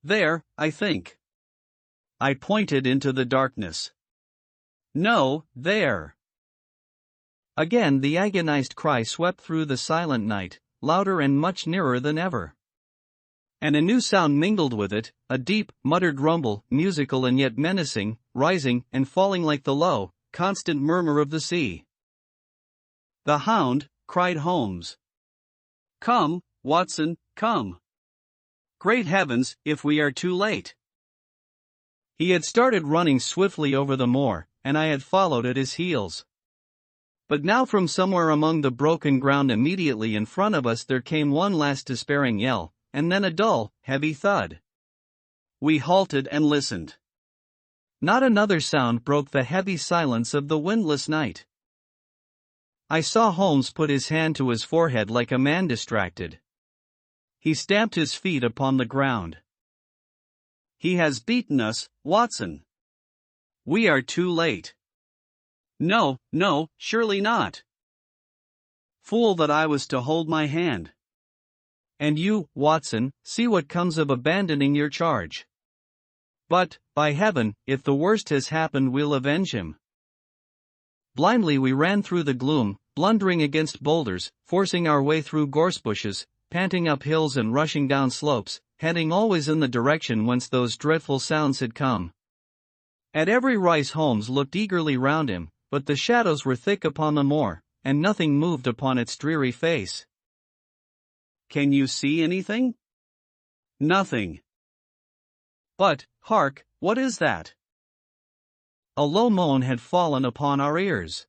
There, I think. I pointed into the darkness. No, there. Again the agonized cry swept through the silent night, louder and much nearer than ever. And a new sound mingled with it, a deep, muttered rumble, musical and yet menacing, rising and falling like the low, constant murmur of the sea. The hound, cried Holmes. Come, Watson, come. Great heavens, if we are too late. He had started running swiftly over the moor, and I had followed at his heels. But now from somewhere among the broken ground immediately in front of us there came one last despairing yell, and then a dull, heavy thud. We halted and listened. Not another sound broke the heavy silence of the windless night. I saw Holmes put his hand to his forehead like a man distracted. He stamped his feet upon the ground. He has beaten us, Watson. We are too late. No, no, surely not. Fool that I was to hold my hand. And you, Watson, see what comes of abandoning your charge. But, by heaven, if the worst has happened, we'll avenge him. Blindly we ran through the gloom, blundering against boulders, forcing our way through gorse bushes, panting up hills and rushing down slopes, heading always in the direction whence those dreadful sounds had come. At every rise Holmes looked eagerly round him, but the shadows were thick upon the moor, and nothing moved upon its dreary face. Can you see anything? Nothing. But, hark, what is that? A low moan had fallen upon our ears.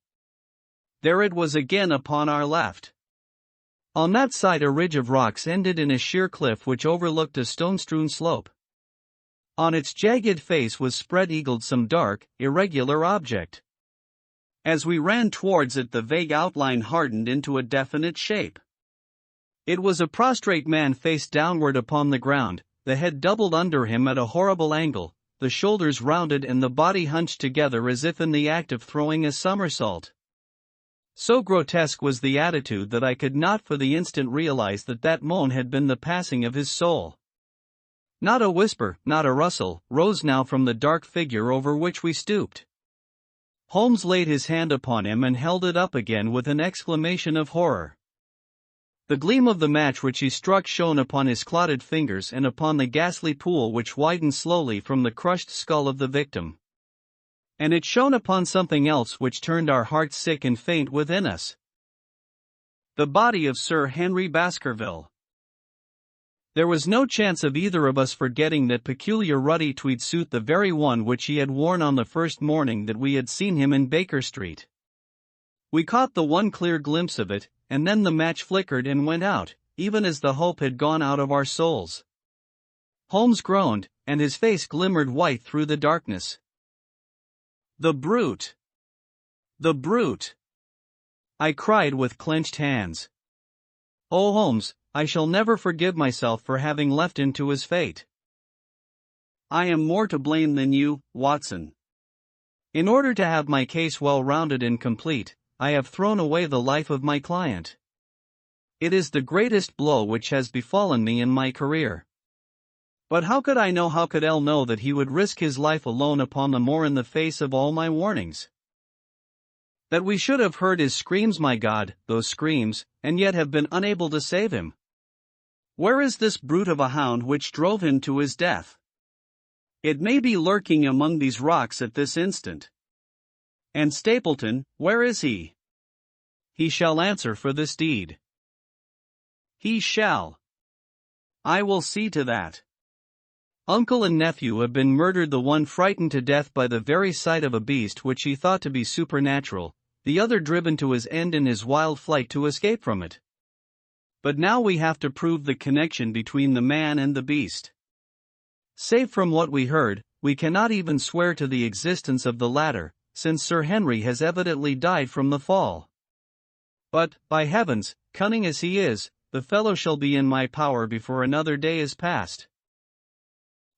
There it was again upon our left. On that side a ridge of rocks ended in a sheer cliff which overlooked a stone-strewn slope. On its jagged face was spread-eagled some dark, irregular object. As we ran towards it the vague outline hardened into a definite shape. It was a prostrate man face downward upon the ground, the head doubled under him at a horrible angle, the shoulders rounded and the body hunched together as if in the act of throwing a somersault. So grotesque was the attitude that I could not for the instant realize that that moan had been the passing of his soul. Not a whisper, not a rustle, rose now from the dark figure over which we stooped. Holmes laid his hand upon him and held it up again with an exclamation of horror. The gleam of the match which he struck shone upon his clotted fingers and upon the ghastly pool which widened slowly from the crushed skull of the victim. And it shone upon something else which turned our hearts sick and faint within us. The body of Sir Henry Baskerville. There was no chance of either of us forgetting that peculiar ruddy tweed suit, the very one which he had worn on the first morning that we had seen him in Baker Street. We caught the one clear glimpse of it, and then the match flickered and went out, even as the hope had gone out of our souls. Holmes groaned, and his face glimmered white through the darkness. The brute! The brute! I cried with clenched hands. Oh, Holmes, I shall never forgive myself for having left him to his fate. I am more to blame than you, Watson. In order to have my case well rounded and complete, I have thrown away the life of my client. It is the greatest blow which has befallen me in my career. But how could I know, how could L know that he would risk his life alone upon the moor in the face of all my warnings? That we should have heard his screams, my God, those screams, and yet have been unable to save him? Where is this brute of a hound which drove him to his death? It may be lurking among these rocks at this instant. And Stapleton, where is he? He shall answer for this deed. He shall. I will see to that. Uncle and nephew have been murdered, the one frightened to death by the very sight of a beast which he thought to be supernatural, the other driven to his end in his wild flight to escape from it. But now we have to prove the connection between the man and the beast. Save from what we heard, we cannot even swear to the existence of the latter, since Sir Henry has evidently died from the fall. But, by heavens, cunning as he is, the fellow shall be in my power before another day is past.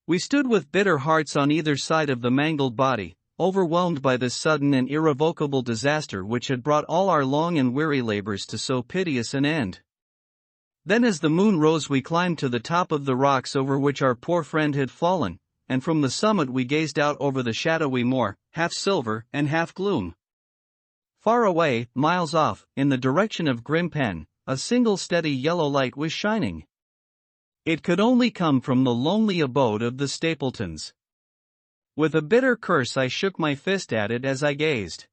We stood with bitter hearts on either side of the mangled body, overwhelmed by this sudden and irrevocable disaster which had brought all our long and weary labors to so piteous an end. Then as the moon rose we climbed to the top of the rocks over which our poor friend had fallen, and from the summit we gazed out over the shadowy moor, half silver and half gloom. Far away, miles off, in the direction of Grimpen, a single steady yellow light was shining. It could only come from the lonely abode of the Stapletons. With a bitter curse I shook my fist at it as I gazed.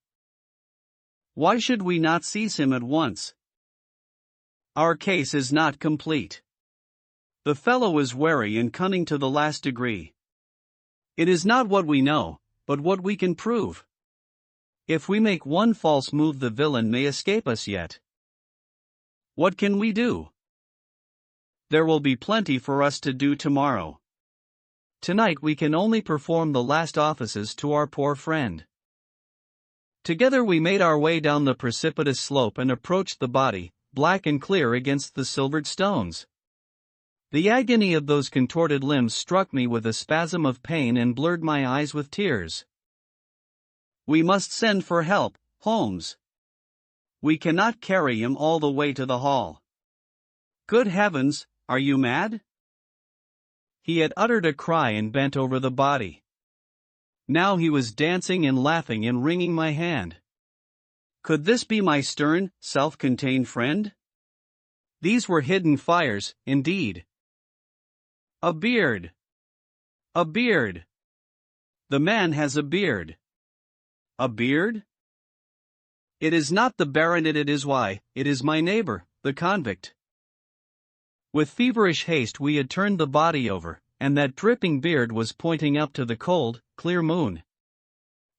Why should we not seize him at once? Our case is not complete. The fellow is wary and cunning to the last degree. It is not what we know, but what we can prove. If we make one false move the villain may escape us yet. What can we do? There will be plenty for us to do tomorrow. Tonight we can only perform the last offices to our poor friend. Together we made our way down the precipitous slope and approached the body, black and clear against the silvered stones. The agony of those contorted limbs struck me with a spasm of pain and blurred my eyes with tears. "We must send for help, Holmes. We cannot carry him all the way to the hall." "Good heavens, are you mad?" He had uttered a cry and bent over the body. Now he was dancing and laughing and wringing my hand. Could this be my stern, self-contained friend? These were hidden fires, indeed. A beard! A beard! The man has a beard. A beard? It is not the baronet, it is it is my neighbor, the convict. With feverish haste we had turned the body over, and that dripping beard was pointing up to the cold, clear moon.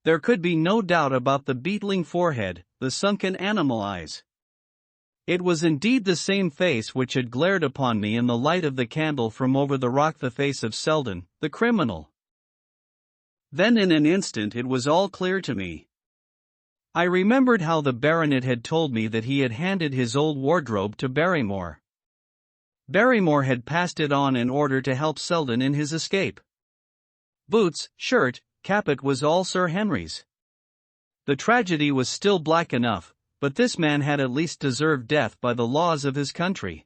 There could be no doubt about the beetling forehead, the sunken animal eyes. It was indeed the same face which had glared upon me in the light of the candle from over the rock, the face of Selden, the criminal. Then in an instant it was all clear to me. I remembered how the baronet had told me that he had handed his old wardrobe to Barrymore. Barrymore had passed it on in order to help Selden in his escape. Boots, shirt, capot was all Sir Henry's. The tragedy was still black enough, but this man had at least deserved death by the laws of his country.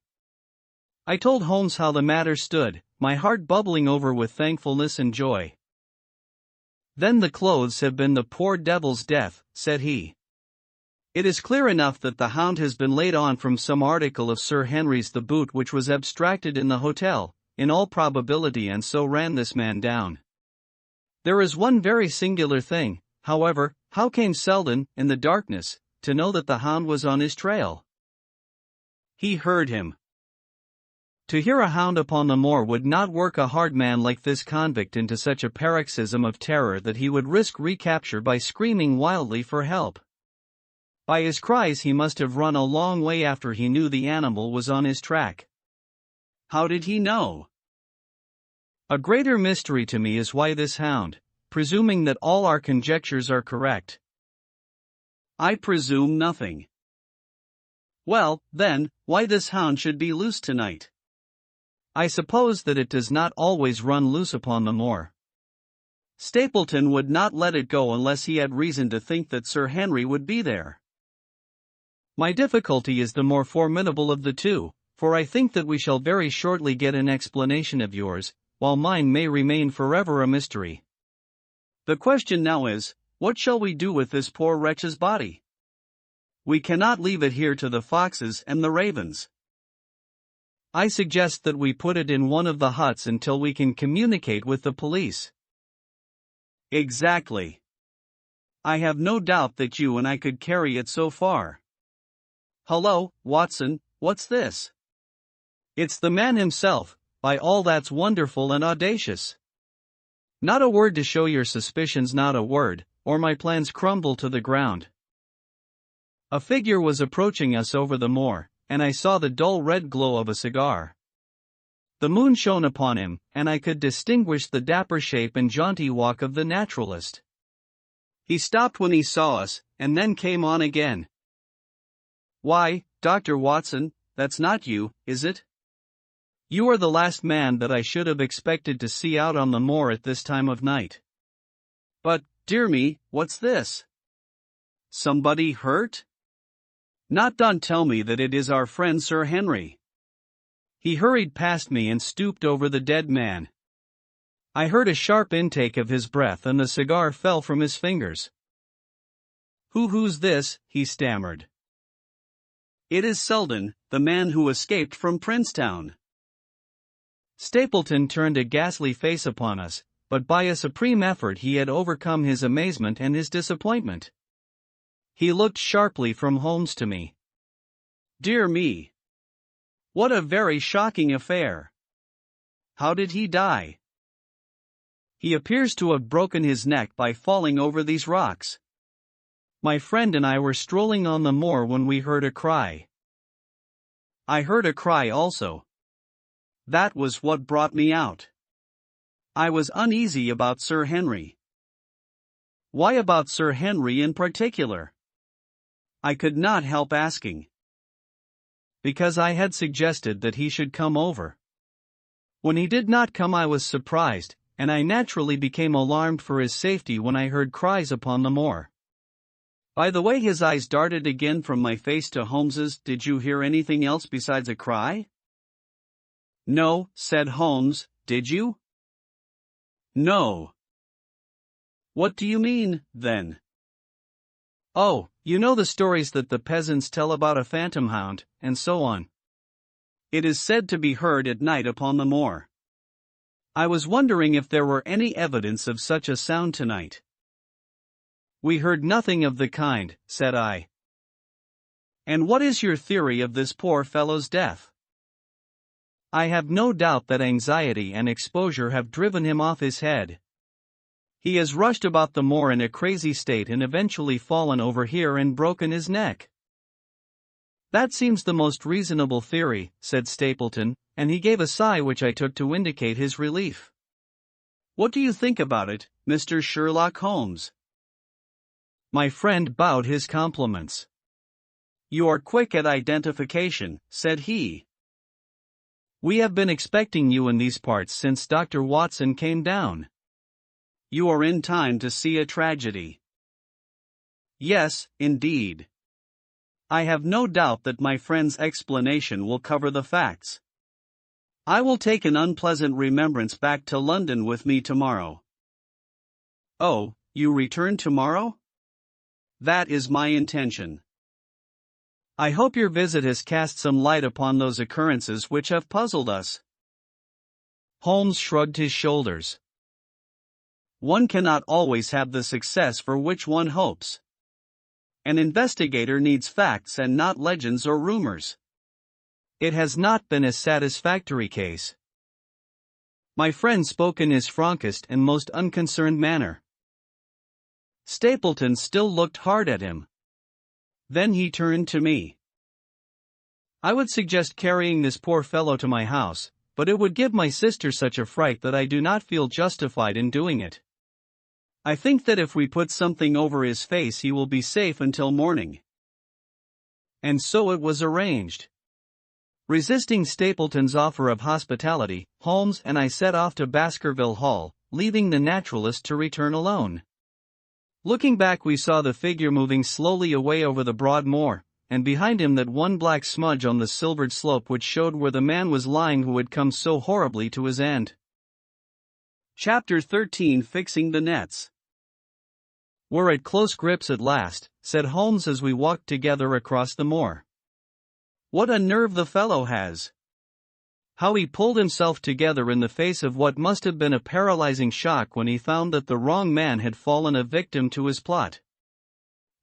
I told Holmes how the matter stood, my heart bubbling over with thankfulness and joy. "Then the clothes have been the poor devil's death," said he. "It is clear enough that the hound has been laid on from some article of Sir Henry's, the boot which was abstracted in the hotel, in all probability, and so ran this man down. There is one very singular thing, however: how came Selden, in the darkness, to know that the hound was on his trail?" "He heard him." To hear a hound upon the moor would not work a hard man like this convict into such a paroxysm of terror that he would risk recapture by screaming wildly for help. By his cries he must have run a long way after he knew the animal was on his track. How did he know? A greater mystery to me is why this hound, presuming that all our conjectures are correct. I presume nothing. Well, then, why this hound should be loose tonight? I suppose that it does not always run loose upon the moor. Stapleton would not let it go unless he had reason to think that Sir Henry would be there. My difficulty is the more formidable of the two, for I think that we shall very shortly get an explanation of yours, while mine may remain forever a mystery. The question now is, what shall we do with this poor wretch's body? We cannot leave it here to the foxes and the ravens. I suggest that we put it in one of the huts until we can communicate with the police. Exactly. I have no doubt that you and I could carry it so far. Hullo, Watson, what's this? It's the man himself, by all that's wonderful and audacious. Not a word to show your suspicions, not a word, or my plans crumble to the ground. A figure was approaching us over the moor, and I saw the dull red glow of a cigar. The moon shone upon him, and I could distinguish the dapper shape and jaunty walk of the naturalist. He stopped when he saw us, and then came on again. "Why, Dr. Watson, that's not you, is it? You are the last man that I should have expected to see out on the moor at this time of night. But, dear me, what's this? Somebody hurt? Not done tell me that it is our friend Sir Henry." He hurried past me and stooped over the dead man. I heard a sharp intake of his breath and the cigar fell from his fingers. Who's this?" he stammered. "It is Selden, the man who escaped from Princetown." Stapleton turned a ghastly face upon us, but by a supreme effort he had overcome his amazement and his disappointment. He looked sharply from Holmes to me. "Dear me! What a very shocking affair! How did he die?" "He appears to have broken his neck by falling over these rocks. My friend and I were strolling on the moor when we heard a cry. I heard a cry also. That was what brought me out. I was uneasy about Sir Henry. Why about Sir Henry in particular? I could not help asking. Because I had suggested that he should come over. When he did not come, I was surprised, and I naturally became alarmed for his safety when I heard cries upon the moor. By the way, his eyes darted again from my face to Holmes's. Did you hear anything else besides a cry? No, said Holmes, did you? No. What do you mean, then? Oh, you know the stories that the peasants tell about a phantom hound, and so on. It is said to be heard at night upon the moor. I was wondering if there were any evidence of such a sound tonight. We heard nothing of the kind, said I. And what is your theory of this poor fellow's death? I have no doubt that anxiety and exposure have driven him off his head. He has rushed about the moor in a crazy state and eventually fallen over here and broken his neck. That seems the most reasonable theory, said Stapleton, and he gave a sigh which I took to indicate his relief. What do you think about it, Mr. Sherlock Holmes? My friend bowed his compliments. You are quick at identification, said he. We have been expecting you in these parts since Dr. Watson came down. You are in time to see a tragedy. Yes, indeed. I have no doubt that my friend's explanation will cover the facts. I will take an unpleasant remembrance back to London with me tomorrow. Oh, you return tomorrow? That is my intention. I hope your visit has cast some light upon those occurrences which have puzzled us. Holmes shrugged his shoulders. One cannot always have the success for which one hopes. An investigator needs facts and not legends or rumors. It has not been a satisfactory case. My friend spoke in his frankest and most unconcerned manner. Stapleton still looked hard at him. Then he turned to me. I would suggest carrying this poor fellow to my house, but it would give my sister such a fright that I do not feel justified in doing it. I think that if we put something over his face he will be safe until morning. And so it was arranged. Resisting Stapleton's offer of hospitality, Holmes and I set off to Baskerville Hall, leaving the naturalist to return alone. Looking back, we saw the figure moving slowly away over the broad moor, and behind him that one black smudge on the silvered slope which showed where the man was lying who had come so horribly to his end. Chapter 13, Fixing the Nets. We're at close grips at last, said Holmes as we walked together across the moor. What a nerve the fellow has! How he pulled himself together in the face of what must have been a paralyzing shock when he found that the wrong man had fallen a victim to his plot.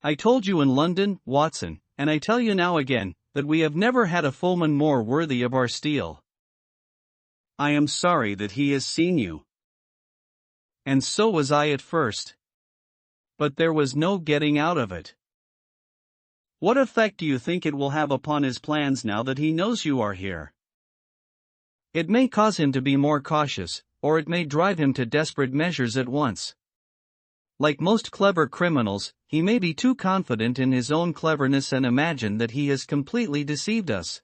I told you in London, Watson, and I tell you now again, that we have never had a foeman more worthy of our steel. I am sorry that he has seen you. And so was I at first. But there was no getting out of it. What effect do you think it will have upon his plans now that he knows you are here? It may cause him to be more cautious, or it may drive him to desperate measures at once. Like most clever criminals, he may be too confident in his own cleverness and imagine that he has completely deceived us.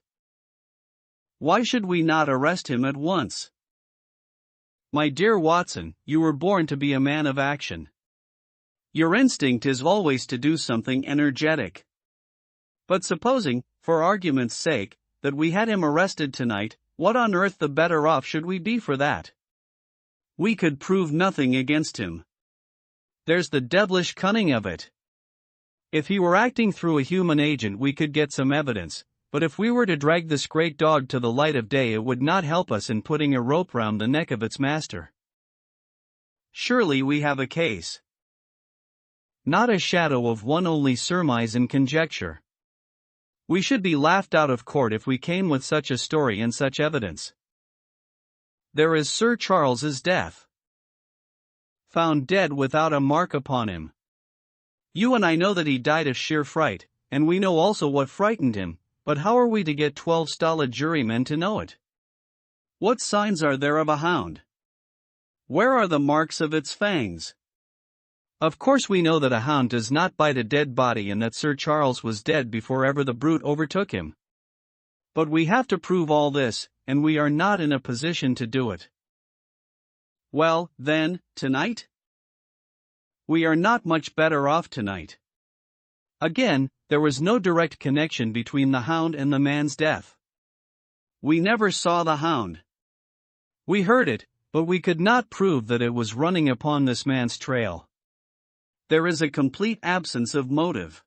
Why should we not arrest him at once? My dear Watson, you were born to be a man of action. Your instinct is always to do something energetic. But supposing, for argument's sake, that we had him arrested tonight, what on earth the better off should we be for that? We could prove nothing against him. There's the devilish cunning of it. If he were acting through a human agent we could get some evidence, but if we were to drag this great dog to the light of day it would not help us in putting a rope round the neck of its master. Surely we have a case. Not a shadow of one, only surmise and conjecture. We should be laughed out of court if we came with such a story and such evidence. There is Sir Charles's death. Found dead without a mark upon him. You and I know that he died of sheer fright, and we know also what frightened him, but how are we to get 12 stolid jurymen to know it? What signs are there of a hound? Where are the marks of its fangs? Of course we know that a hound does not bite a dead body and that Sir Charles was dead before ever the brute overtook him. But we have to prove all this, and we are not in a position to do it. Well, then, tonight? We are not much better off tonight. Again, there was no direct connection between the hound and the man's death. We never saw the hound. We heard it, but we could not prove that it was running upon this man's trail. There is a complete absence of motive.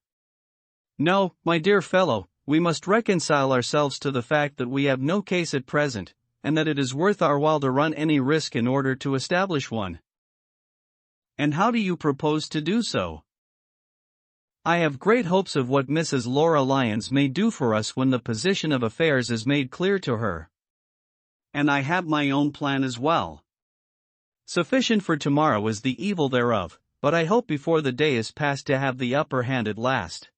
No, my dear fellow, we must reconcile ourselves to the fact that we have no case at present, and that it is worth our while to run any risk in order to establish one. And how do you propose to do so? I have great hopes of what Mrs. Laura Lyons may do for us when the position of affairs is made clear to her. And I have my own plan as well. Sufficient for tomorrow is the evil thereof, but I hope before the day is past to have the upper hand at last.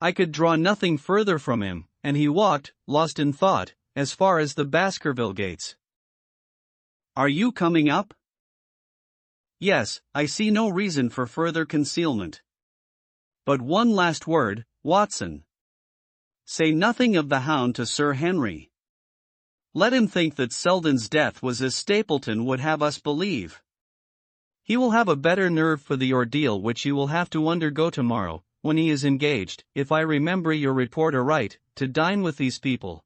I could draw nothing further from him, and he walked, lost in thought, as far as the Baskerville gates. Are you coming up? Yes, I see no reason for further concealment. But one last word, Watson. Say nothing of the hound to Sir Henry. Let him think that Selden's death was as Stapleton would have us believe. He will have a better nerve for the ordeal which he will have to undergo tomorrow, when he is engaged, if I remember your report aright, to dine with these people.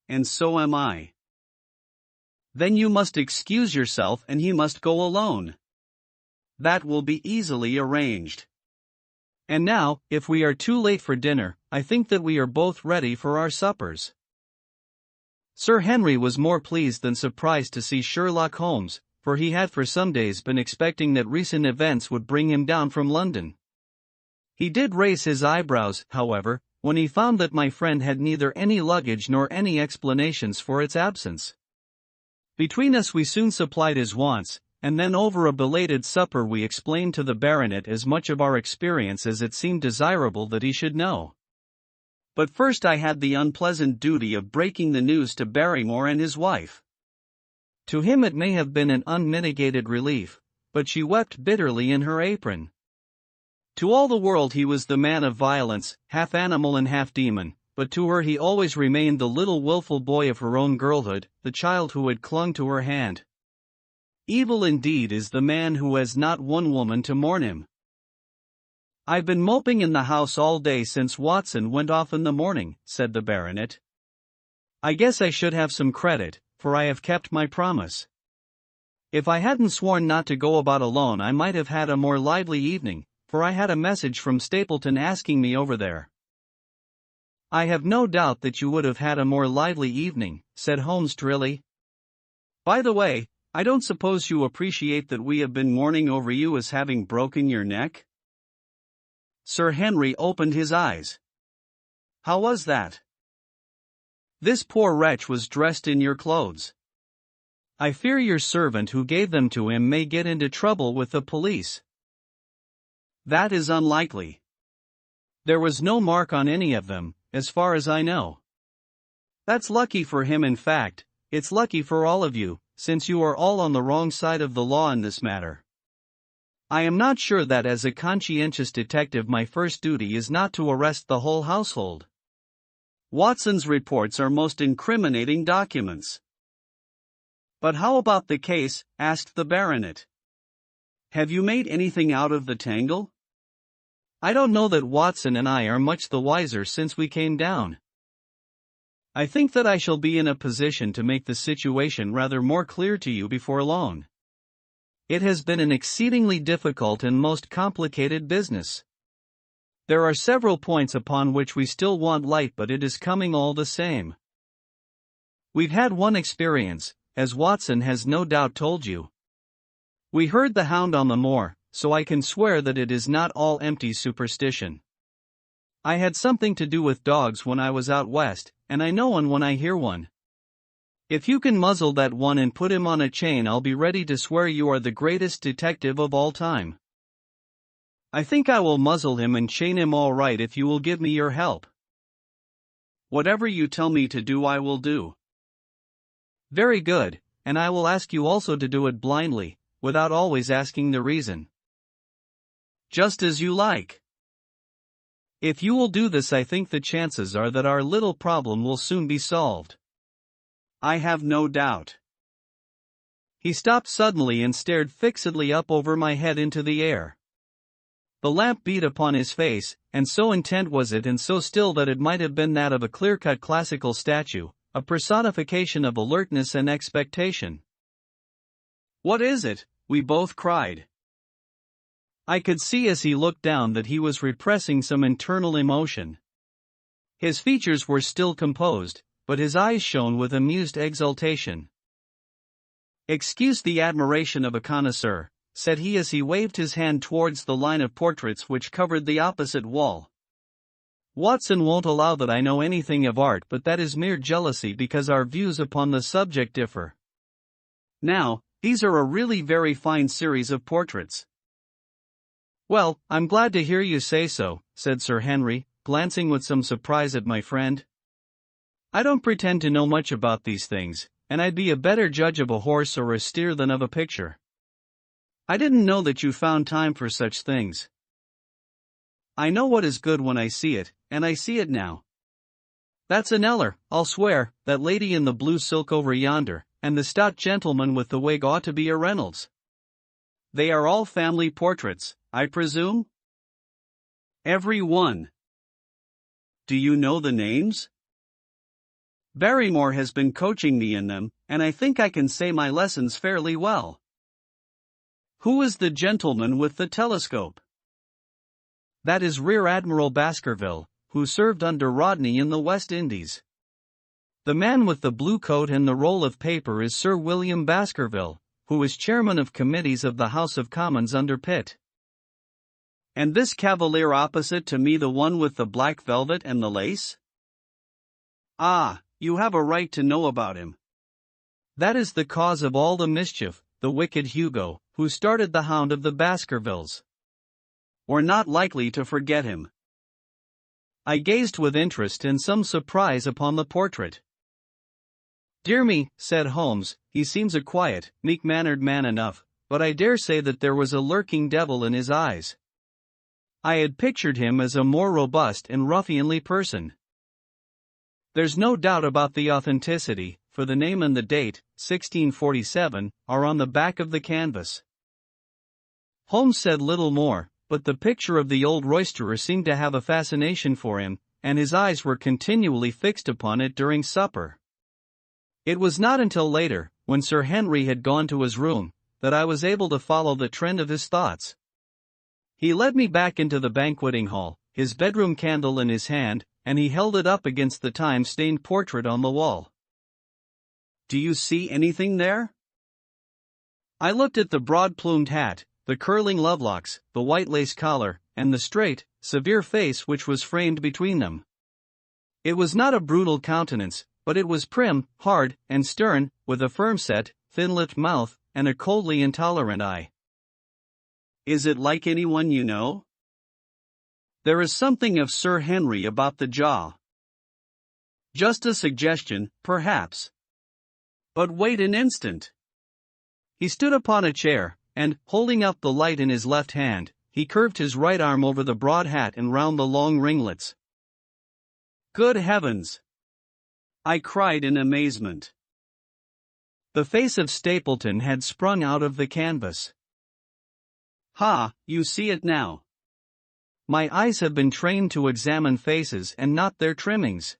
And so am I. Then you must excuse yourself and he must go alone. That will be easily arranged. And now, if we are too late for dinner, I think that we are both ready for our suppers. Sir Henry was more pleased than surprised to see Sherlock Holmes, for he had for some days been expecting that recent events would bring him down from London. He did raise his eyebrows, however, when he found that my friend had neither any luggage nor any explanations for its absence. Between us we soon supplied his wants, and then over a belated supper we explained to the baronet as much of our experience as it seemed desirable that he should know. But first I had the unpleasant duty of breaking the news to Barrymore and his wife. To him it may have been an unmitigated relief, but she wept bitterly in her apron. To all the world he was the man of violence, half animal and half demon, but to her he always remained the little willful boy of her own girlhood, the child who had clung to her hand. Evil indeed is the man who has not one woman to mourn him. I've been moping in the house all day since Watson went off in the morning, said the baronet. I guess I should have some credit, for I have kept my promise. If I hadn't sworn not to go about alone I might have had a more lively evening, for I had a message from Stapleton asking me over there. I have no doubt that you would have had a more lively evening, said Holmes drily. By the way, I don't suppose you appreciate that we have been mourning over you as having broken your neck? Sir Henry opened his eyes. How was that? This poor wretch was dressed in your clothes. I fear your servant who gave them to him may get into trouble with the police. That is unlikely. There was no mark on any of them, as far as I know. That's lucky for him. In fact, it's lucky for all of you, since you are all on the wrong side of the law in this matter. I am not sure that as a conscientious detective my first duty is not to arrest the whole household. Watson's reports are most incriminating documents. But how about the case? Asked the baronet. Have you made anything out of the tangle? I don't know that Watson and I are much the wiser since we came down. I think that I shall be in a position to make the situation rather more clear to you before long. It has been an exceedingly difficult and most complicated business. There are several points upon which we still want light, but it is coming all the same. We've had one experience, as Watson has no doubt told you. We heard the hound on the moor, so I can swear that it is not all empty superstition. I had something to do with dogs when I was out west, and I know one when I hear one. If you can muzzle that one and put him on a chain, I'll be ready to swear you are the greatest detective of all time. I think I will muzzle him and chain him all right if you will give me your help. Whatever you tell me to do I will do. Very good, and I will ask you also to do it blindly, without always asking the reason. Just as you like. If you will do this, I think the chances are that our little problem will soon be solved. I have no doubt. He stopped suddenly and stared fixedly up over my head into the air. The lamp beat upon his face, and so intent was it and so still that it might have been that of a clear-cut classical statue, a personification of alertness and expectation. "What is it?" we both cried. I could see as he looked down that he was repressing some internal emotion. His features were still composed, but his eyes shone with amused exultation. "Excuse the admiration of a connoisseur," said he as he waved his hand towards the line of portraits which covered the opposite wall. "Watson won't allow that I know anything of art, but that is mere jealousy because our views upon the subject differ. Now, these are a really very fine series of portraits." "Well, I'm glad to hear you say so," said Sir Henry, glancing with some surprise at my friend. "I don't pretend to know much about these things, and I'd be a better judge of a horse or a steer than of a picture. I didn't know that you found time for such things." "I know what is good when I see it, and I see it now. That's an Eller, I'll swear. That lady in the blue silk over yonder, and the stout gentleman with the wig ought to be a Reynolds. They are all family portraits, I presume?" "Every one." "Do you know the names?" "Barrymore has been coaching me in them, and I think I can say my lessons fairly well." "Who is the gentleman with the telescope?" "That is Rear Admiral Baskerville, who served under Rodney in the West Indies. The man with the blue coat and the roll of paper is Sir William Baskerville, who is chairman of committees of the House of Commons under Pitt." "And this cavalier opposite to me, the one with the black velvet and the lace?" "Ah, you have a right to know about him. That is the cause of all the mischief, the wicked Hugo, who started the Hound of the Baskervilles. We're not likely to forget him." I gazed with interest and some surprise upon the portrait. "Dear me," said Holmes, "he seems a quiet, meek-mannered man enough, but I dare say that there was a lurking devil in his eyes. I had pictured him as a more robust and ruffianly person." "There's no doubt about the authenticity, for the name and the date, 1647, are on the back of the canvas." Holmes said little more, but the picture of the old roisterer seemed to have a fascination for him, and his eyes were continually fixed upon it during supper. It was not until later, when Sir Henry had gone to his room, that I was able to follow the trend of his thoughts. He led me back into the banqueting hall, his bedroom candle in his hand, and he held it up against the time-stained portrait on the wall. "Do you see anything there?" I looked at the broad-plumed hat, the curling lovelocks, the white lace collar, and the straight, severe face which was framed between them. It was not a brutal countenance, but it was prim, hard, and stern, with a firm-set, thin-lipped mouth, and a coldly intolerant eye. "Is it like anyone you know?" "There is something of Sir Henry about the jaw." "Just a suggestion, perhaps. But wait an instant." He stood upon a chair, and, holding up the light in his left hand, he curved his right arm over the broad hat and round the long ringlets. "Good heavens!" I cried in amazement. The face of Stapleton had sprung out of the canvas. "Ha, you see it now. My eyes have been trained to examine faces and not their trimmings.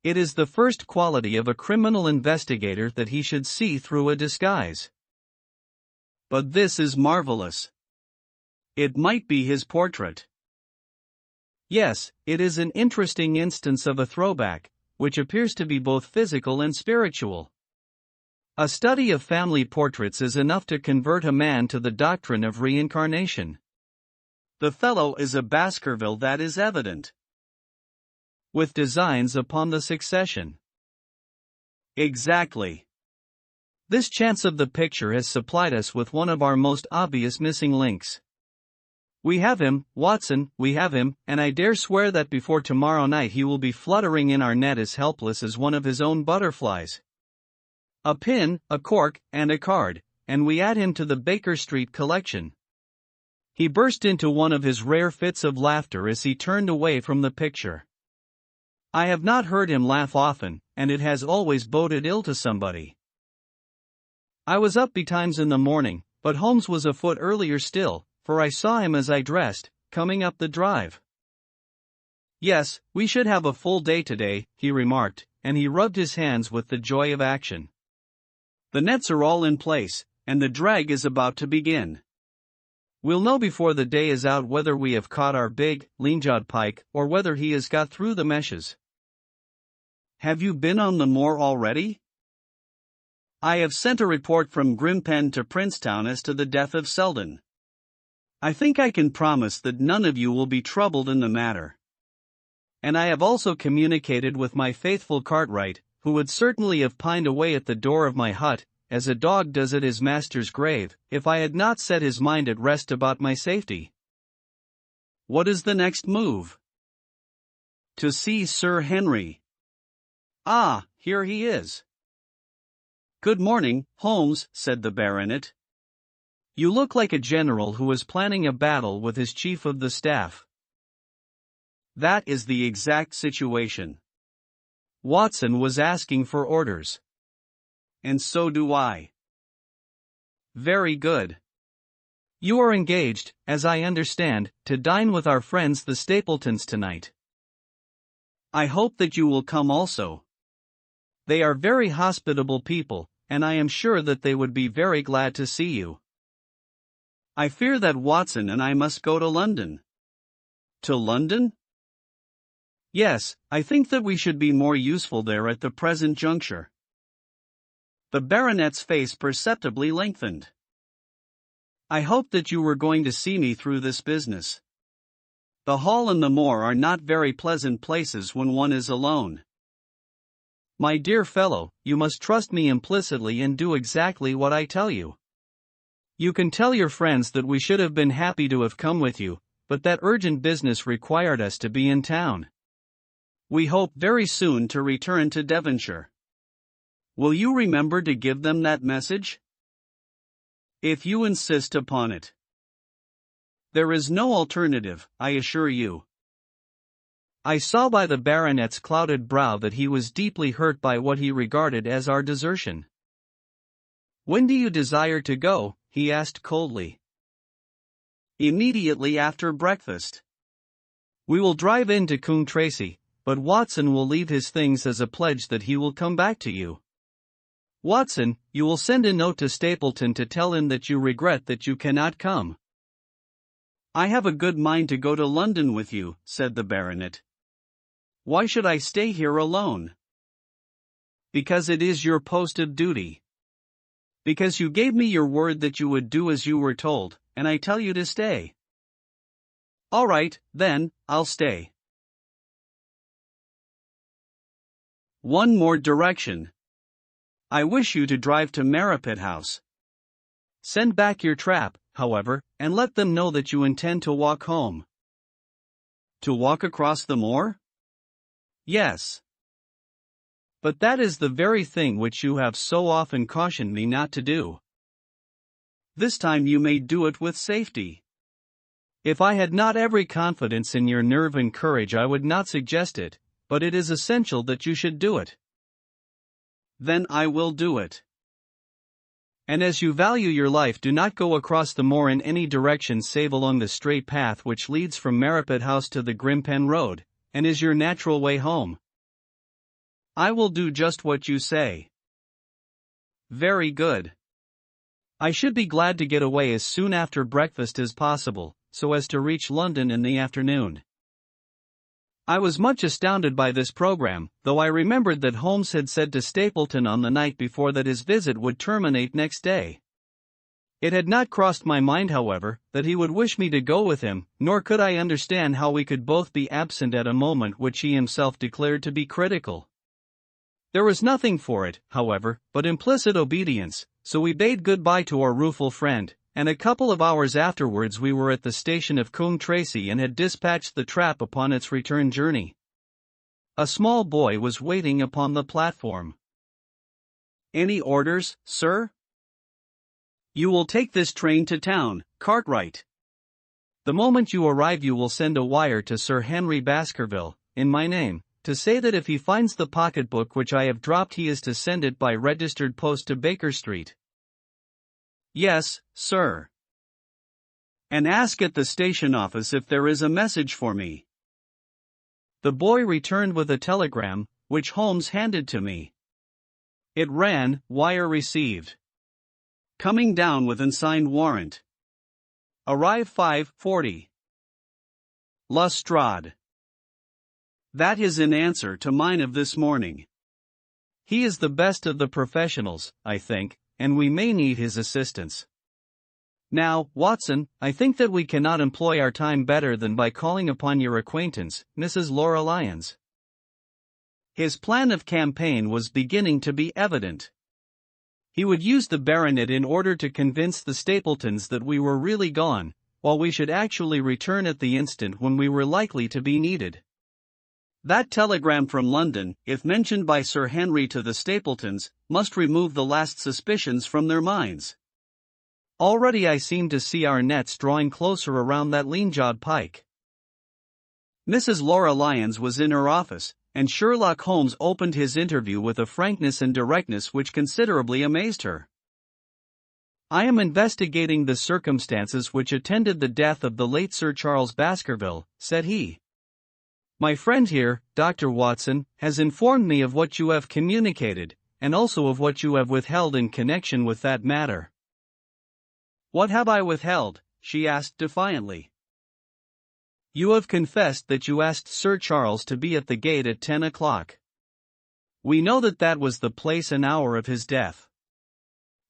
It is the first quality of a criminal investigator that he should see through a disguise. But this is marvelous. It might be his portrait." "Yes, it is an interesting instance of a throwback, which appears to be both physical and spiritual. A study of family portraits is enough to convert a man to the doctrine of reincarnation. The fellow is a Baskerville, that is evident. With designs upon the succession." "Exactly. This chance of the picture has supplied us with one of our most obvious missing links. We have him, Watson, we have him, and I dare swear that before tomorrow night he will be fluttering in our net as helpless as one of his own butterflies. A pin, a cork, and a card, and we add him to the Baker Street collection." He burst into one of his rare fits of laughter as he turned away from the picture. I have not heard him laugh often, and it has always boded ill to somebody. I was up betimes in the morning, but Holmes was afoot earlier still, for I saw him as I dressed, coming up the drive. "Yes, we should have a full day today," he remarked, and he rubbed his hands with the joy of action. "The nets are all in place, and the drag is about to begin. We'll know before the day is out whether we have caught our big, lean-jawed pike, or whether he has got through the meshes." "Have you been on the moor already?" "I have sent a report from Grimpen to Princetown as to the death of Selden. I think I can promise that none of you will be troubled in the matter. And I have also communicated with my faithful Cartwright, who would certainly have pined away at the door of my hut, as a dog does at his master's grave, if I had not set his mind at rest about my safety." "What is the next move?" "To see Sir Henry." "Ah, here he is." "Good morning, Holmes," said the baronet. "You look like a general who is planning a battle with his chief of the staff." "That is the exact situation. Watson was asking for orders. And so do I." "Very good. You are engaged, as I understand, to dine with our friends the Stapletons tonight. I hope that you will come also. They are very hospitable people, and I am sure that they would be very glad to see you." "I fear that Watson and I must go to London." "To London?" "Yes, I think that we should be more useful there at the present juncture." The baronet's face perceptibly lengthened. "I hoped that you were going to see me through this business. The hall and the moor are not very pleasant places when one is alone." "My dear fellow, you must trust me implicitly and do exactly what I tell you. You can tell your friends that we should have been happy to have come with you, but that urgent business required us to be in town. We hope very soon to return to Devonshire. Will you remember to give them that message?" "If you insist upon it." "There is no alternative, I assure you." I saw by the baronet's clouded brow that he was deeply hurt by what he regarded as our desertion. "When do you desire to go?" he asked coldly. "Immediately after breakfast. We will drive into Coombe Tracey, but Watson will leave his things as a pledge that he will come back to you. Watson, you will send a note to Stapleton to tell him that you regret that you cannot come." "I have a good mind to go to London with you," said the baronet. "Why should I stay here alone?" "Because it is your post of duty. Because you gave me your word that you would do as you were told, and I tell you to stay." "All right, then, I'll stay." One more direction. I wish you to drive to Maripit House. Send back your trap, however, and let them know that you intend to walk home." "To walk across the moor?" "Yes. But that is the very thing which you have so often cautioned me not to do. This time you may do it with safety. If I had not every confidence in your nerve and courage I would not suggest it, but it is essential that you should do it." "Then I will do it." "And as you value your life, do not go across the moor in any direction save along the straight path which leads from Maripit House to the Grimpen Road, and is your natural way home." "I will do just what you say." "Very good. I should be glad to get away as soon after breakfast as possible, so as to reach London in the afternoon." I was much astounded by this program, though I remembered that Holmes had said to Stapleton on the night before that his visit would terminate next day. It had not crossed my mind, however, that he would wish me to go with him, nor could I understand how we could both be absent at a moment which he himself declared to be critical. There was nothing for it, however, but implicit obedience, so we bade goodbye to our rueful friend, and a couple of hours afterwards we were at the station of Coombe Tracey and had dispatched the trap upon its return journey. A small boy was waiting upon the platform. "Any orders, sir?" You will take this train to town, Cartwright. The moment you arrive you will send a wire to Sir Henry Baskerville, in my name, to say that if he finds the pocketbook which I have dropped he is to send it by registered post to Baker Street. Yes, sir. And ask at the station office if there is a message for me. The boy returned with a telegram, which Holmes handed to me. It ran, "Wire received. Coming down with unsigned warrant. Arrive 5:40. Lestrade." That is in answer to mine of this morning. He is the best of the professionals, I think, and we may need his assistance. Now, Watson, I think that we cannot employ our time better than by calling upon your acquaintance, Mrs. Laura Lyons. His plan of campaign was beginning to be evident. He would use the baronet in order to convince the Stapletons that we were really gone, while we should actually return at the instant when we were likely to be needed. That telegram from London, if mentioned by Sir Henry to the Stapletons, must remove the last suspicions from their minds. Already I seem to see our nets drawing closer around that lean-jawed pike. Mrs. Laura Lyons was in her office, and Sherlock Holmes opened his interview with a frankness and directness which considerably amazed her. "I am investigating the circumstances which attended the death of the late Sir Charles Baskerville," said he. "My friend here, Dr. Watson, has informed me of what you have communicated, and also of what you have withheld in connection with that matter." "What have I withheld?" she asked defiantly. "You have confessed that you asked Sir Charles to be at the gate at 10 o'clock. We know that that was the place and hour of his death.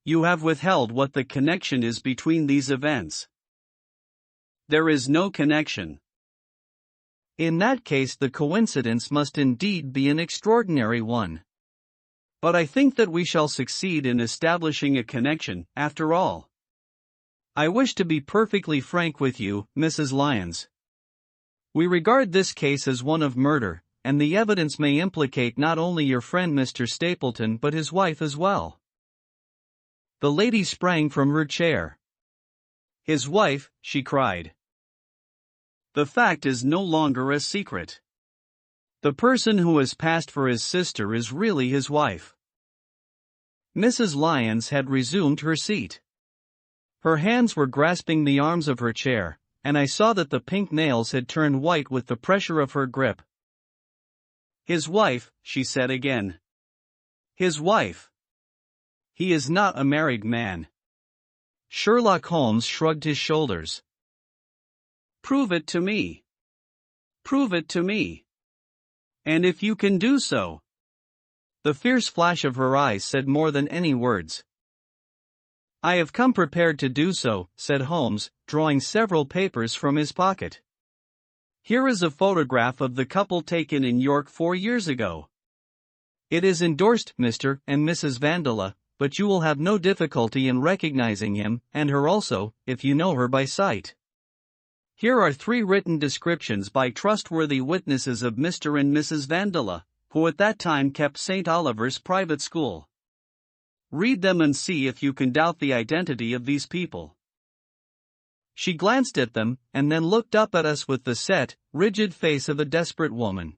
You have withheld what the connection is between these events." "There is no connection." "In that case the coincidence must indeed be an extraordinary one. But I think that we shall succeed in establishing a connection, after all. I wish to be perfectly frank with you, Mrs. Lyons. We regard this case as one of murder, and the evidence may implicate not only your friend Mr. Stapleton but his wife as well." The lady sprang from her chair. "His wife," she cried. "The fact is no longer a secret. The person who has passed for his sister is really his wife." Mrs. Lyons had resumed her seat. Her hands were grasping the arms of her chair, and I saw that the pink nails had turned white with the pressure of her grip. "His wife," she said again. "His wife. He is not a married man." Sherlock Holmes shrugged his shoulders. "Prove it to me. Prove it to me. And if you can do so." The fierce flash of her eyes said more than any words. "I have come prepared to do so," said Holmes, drawing several papers from his pocket. "Here is a photograph of the couple taken in York 4 years ago. It is endorsed Mr. and Mrs. Vandeleur, but you will have no difficulty in recognizing him, and her also, if you know her by sight. Here are 3 written descriptions by trustworthy witnesses of Mr. and Mrs. Vandeleur, who at that time kept St. Oliver's private school. Read them and see if you can doubt the identity of these people." She glanced at them, and then looked up at us with the set, rigid face of a desperate woman.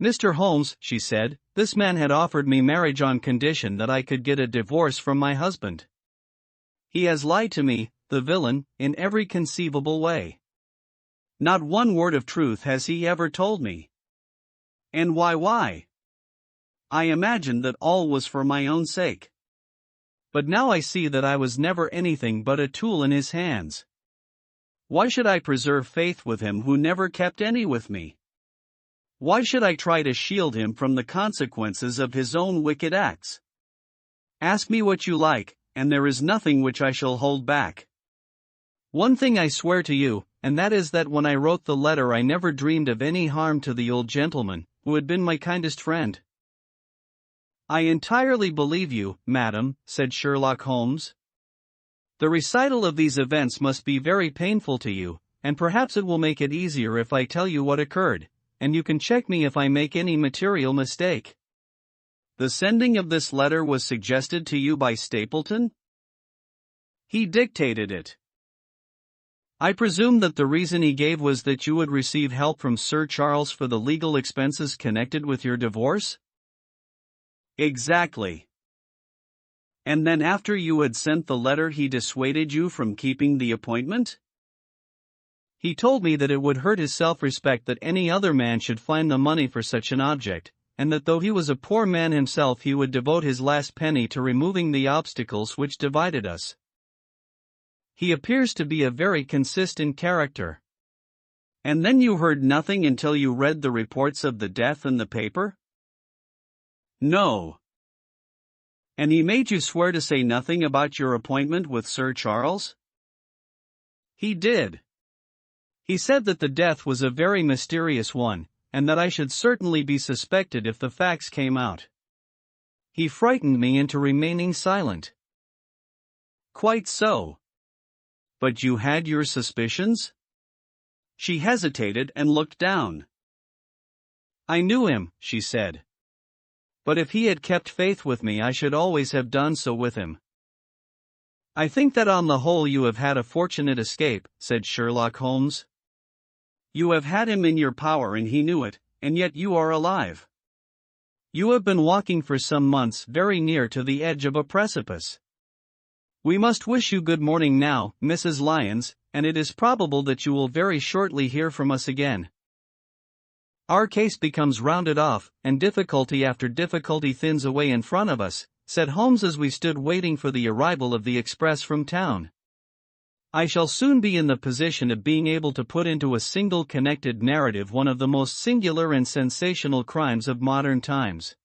"Mr. Holmes," she said, "this man had offered me marriage on condition that I could get a divorce from my husband. He has lied to me, the villain, in every conceivable way. Not one word of truth has he ever told me. And why? I imagined that all was for my own sake. But now I see that I was never anything but a tool in his hands. Why should I preserve faith with him who never kept any with me? Why should I try to shield him from the consequences of his own wicked acts? Ask me what you like, and there is nothing which I shall hold back. One thing I swear to you, and that is that when I wrote the letter I never dreamed of any harm to the old gentleman, who had been my kindest friend." "I entirely believe you, madam," said Sherlock Holmes. "The recital of these events must be very painful to you, and perhaps it will make it easier if I tell you what occurred, and you can check me if I make any material mistake. The sending of this letter was suggested to you by Stapleton?" He dictated it. I presume that the reason he gave was that you would receive help from Sir Charles for the legal expenses connected with your divorce? Exactly. And then after you had sent the letter he dissuaded you from keeping the appointment? He told me that it would hurt his self-respect that any other man should find the money for such an object, and that though he was a poor man himself he would devote his last penny to removing the obstacles which divided us. He appears to be a very consistent character. And then you heard nothing until you read the reports of the death in the paper? No. And he made you swear to say nothing about your appointment with Sir Charles? He did. He said that the death was a very mysterious one, and that I should certainly be suspected if the facts came out. He frightened me into remaining silent. Quite so. But you had your suspicions? She hesitated and looked down. I knew him, she said. But if he had kept faith with me I should always have done so with him. I think that on the whole you have had a fortunate escape, said Sherlock Holmes. You have had him in your power and he knew it, and yet you are alive. You have been walking for some months very near to the edge of a precipice. We must wish you good morning now, Mrs. Lyons, and it is probable that you will very shortly hear from us again. Our case becomes rounded off, and difficulty after difficulty thins away in front of us, said Holmes as we stood waiting for the arrival of the express from town. I shall soon be in the position of being able to put into a single connected narrative one of the most singular and sensational crimes of modern times.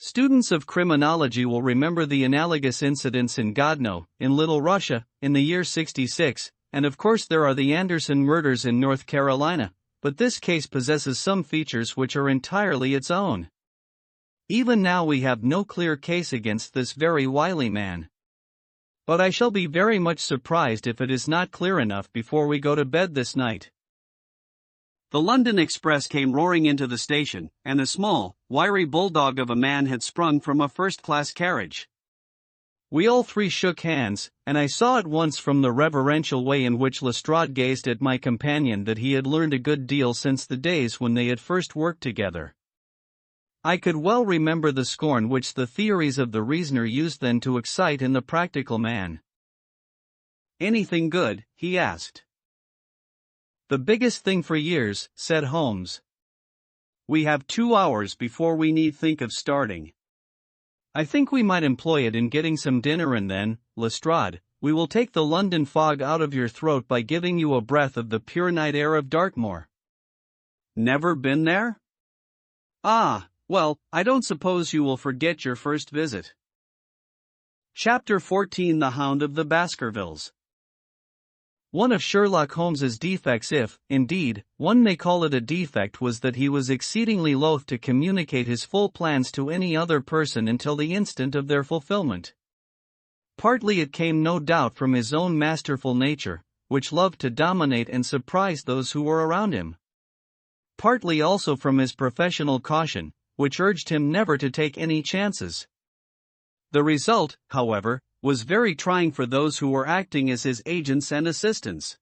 Students of criminology will remember the analogous incidents in Godno, in Little Russia, in the year 66, and of course there are the Anderson murders in North Carolina, but this case possesses some features which are entirely its own. Even now we have no clear case against this very wily man. But I shall be very much surprised if it is not clear enough before we go to bed this night. The London Express came roaring into the station, and a small, wiry bulldog of a man had sprung from a first-class carriage. We all three shook hands, and I saw at once from the reverential way in which Lestrade gazed at my companion that he had learned a good deal since the days when they had first worked together. I could well remember the scorn which the theories of the reasoner used then to excite in the practical man. "Anything good?" he asked. "The biggest thing for years," said Holmes. "We have 2 hours before we need think of starting. I think we might employ it in getting some dinner and then, Lestrade, we will take the London fog out of your throat by giving you a breath of the pure night air of Dartmoor." "Never been there?" "Ah, well, I don't suppose you will forget your first visit." Chapter 14: The Hound of the Baskervilles. One of Sherlock Holmes's defects, if, indeed, one may call it a defect, was that he was exceedingly loath to communicate his full plans to any other person until the instant of their fulfillment. Partly it came no doubt from his own masterful nature, which loved to dominate and surprise those who were around him. Partly also from his professional caution, which urged him never to take any chances. The result, however, was very trying for those who were acting as his agents and assistants.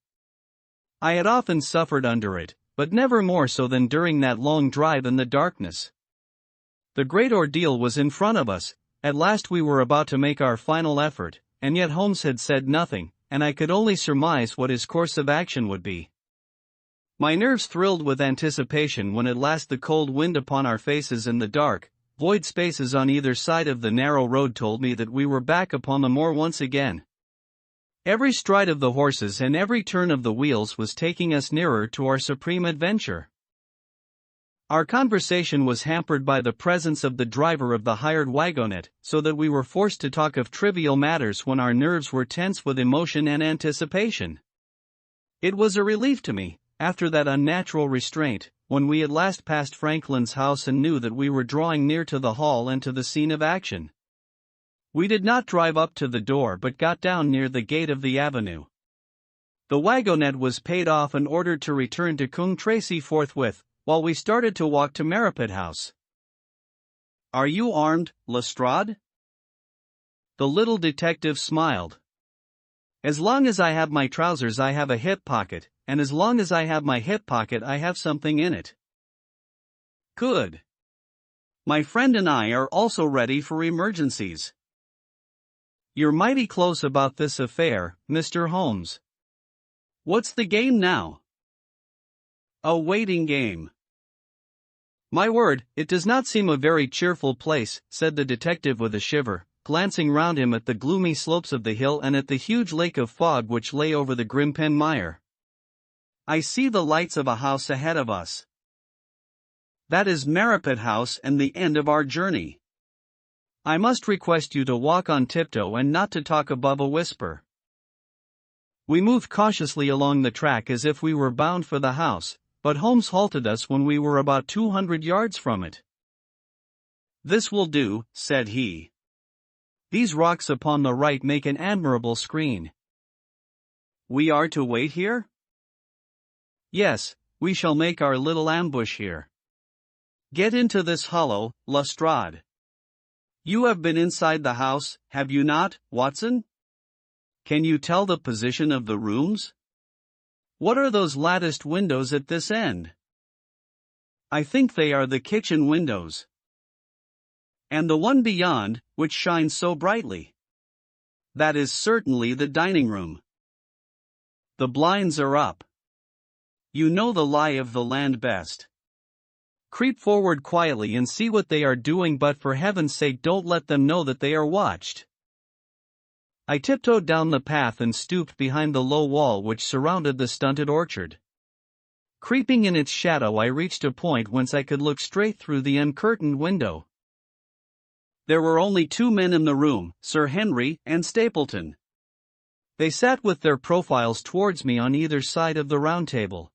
I had often suffered under it, but never more so than during that long drive in the darkness. The great ordeal was in front of us. At last we were about to make our final effort, and yet Holmes had said nothing, and I could only surmise what his course of action would be. My nerves thrilled with anticipation when at last the cold wind upon our faces and the dark, void spaces on either side of the narrow road told me that we were back upon the moor once again. Every stride of the horses and every turn of the wheels was taking us nearer to our supreme adventure. Our conversation was hampered by the presence of the driver of the hired wagonette, so that we were forced to talk of trivial matters when our nerves were tense with emotion and anticipation. It was a relief to me, after that unnatural restraint, when we at last passed Franklin's house and knew that we were drawing near to the hall and to the scene of action. We did not drive up to the door but got down near the gate of the avenue. The wagonette was paid off and ordered to return to Coombe Tracey forthwith, while we started to walk to Merripit House. "Are you armed, Lestrade?" The little detective smiled. As long as I have my trousers, I have a hip pocket, and as long as I have my hip pocket, I have something in it. Good. My friend and I are also ready for emergencies. You're mighty close about this affair, Mr. Holmes. What's the game now? A waiting game. My word, it does not seem a very cheerful place, said the detective with a shiver, glancing round him at the gloomy slopes of the hill and at the huge lake of fog which lay over the Grimpen Mire. I see the lights of a house ahead of us. That is Merripit House and the end of our journey. I must request you to walk on tiptoe and not to talk above a whisper. We moved cautiously along the track as if we were bound for the house, but Holmes halted us when we were about 200 yards from it. This will do, said he. These rocks upon the right make an admirable screen. We are to wait here? Yes, we shall make our little ambush here. Get into this hollow, Lestrade. You have been inside the house, have you not, Watson? Can you tell the position of the rooms? What are those latticed windows at this end? I think they are the kitchen windows. And the one beyond, which shines so brightly? That is certainly the dining room. The blinds are up. You know the lie of the land best. Creep forward quietly and see what they are doing, but for heaven's sake don't let them know that they are watched. I tiptoed down the path and stooped behind the low wall which surrounded the stunted orchard. Creeping in its shadow, I reached a point whence I could look straight through the uncurtained window. There were only two men in the room, Sir Henry and Stapleton. They sat with their profiles towards me on either side of the round table.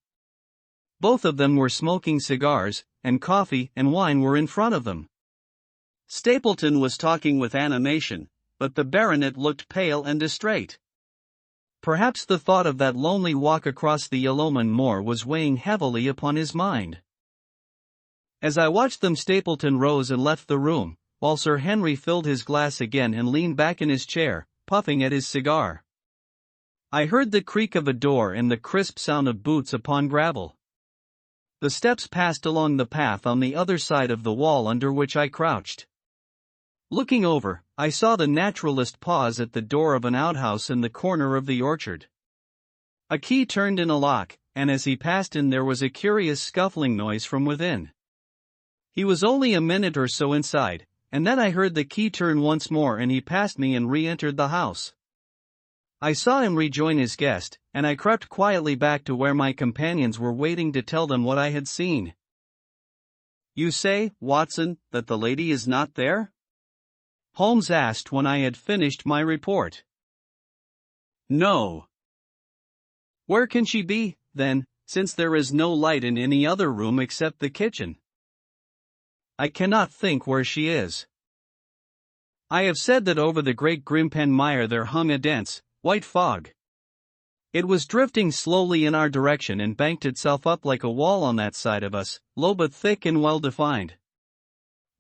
Both of them were smoking cigars, and coffee and wine were in front of them. Stapleton was talking with animation, but the baronet looked pale and distrait. Perhaps the thought of that lonely walk across the Yellowman moor was weighing heavily upon his mind. As I watched them, Stapleton rose and left the room, while Sir Henry filled his glass again and leaned back in his chair, puffing at his cigar. I heard the creak of a door and the crisp sound of boots upon gravel. The steps passed along the path on the other side of the wall under which I crouched. Looking over, I saw the naturalist pause at the door of an outhouse in the corner of the orchard. A key turned in a lock, and as he passed in there was a curious scuffling noise from within. He was only a minute or so inside, and then I heard the key turn once more and he passed me and re-entered the house. I saw him rejoin his guest, and I crept quietly back to where my companions were waiting to tell them what I had seen. You say, Watson, that the lady is not there? Holmes asked when I had finished my report. No. Where can she be, then, since there is no light in any other room except the kitchen? I cannot think where she is. I have said that over the great Grimpen Mire there hung a dense, white fog. It was drifting slowly in our direction and banked itself up like a wall on that side of us, low but thick and well defined.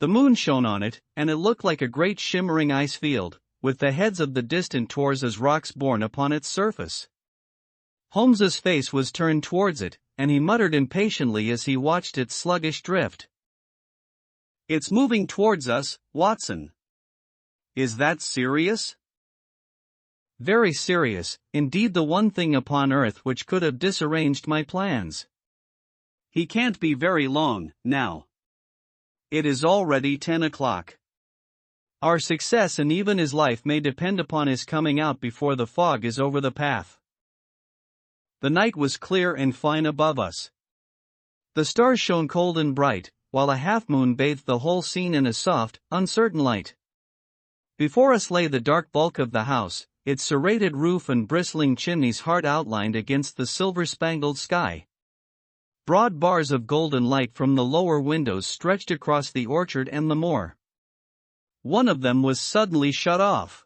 The moon shone on it, and it looked like a great shimmering ice field, with the heads of the distant tors as rocks borne upon its surface. Holmes's face was turned towards it, and he muttered impatiently as he watched its sluggish drift. It's moving towards us, Watson. Is that serious? Very serious, indeed, the one thing upon earth which could have disarranged my plans. He can't be very long, now. It is already 10 o'clock. Our success and even his life may depend upon his coming out before the fog is over the path. The night was clear and fine above us. The stars shone cold and bright, while a half-moon bathed the whole scene in a soft, uncertain light. Before us lay the dark bulk of the house, its serrated roof and bristling chimneys hard outlined against the silver-spangled sky. Broad bars of golden light from the lower windows stretched across the orchard and the moor. One of them was suddenly shut off.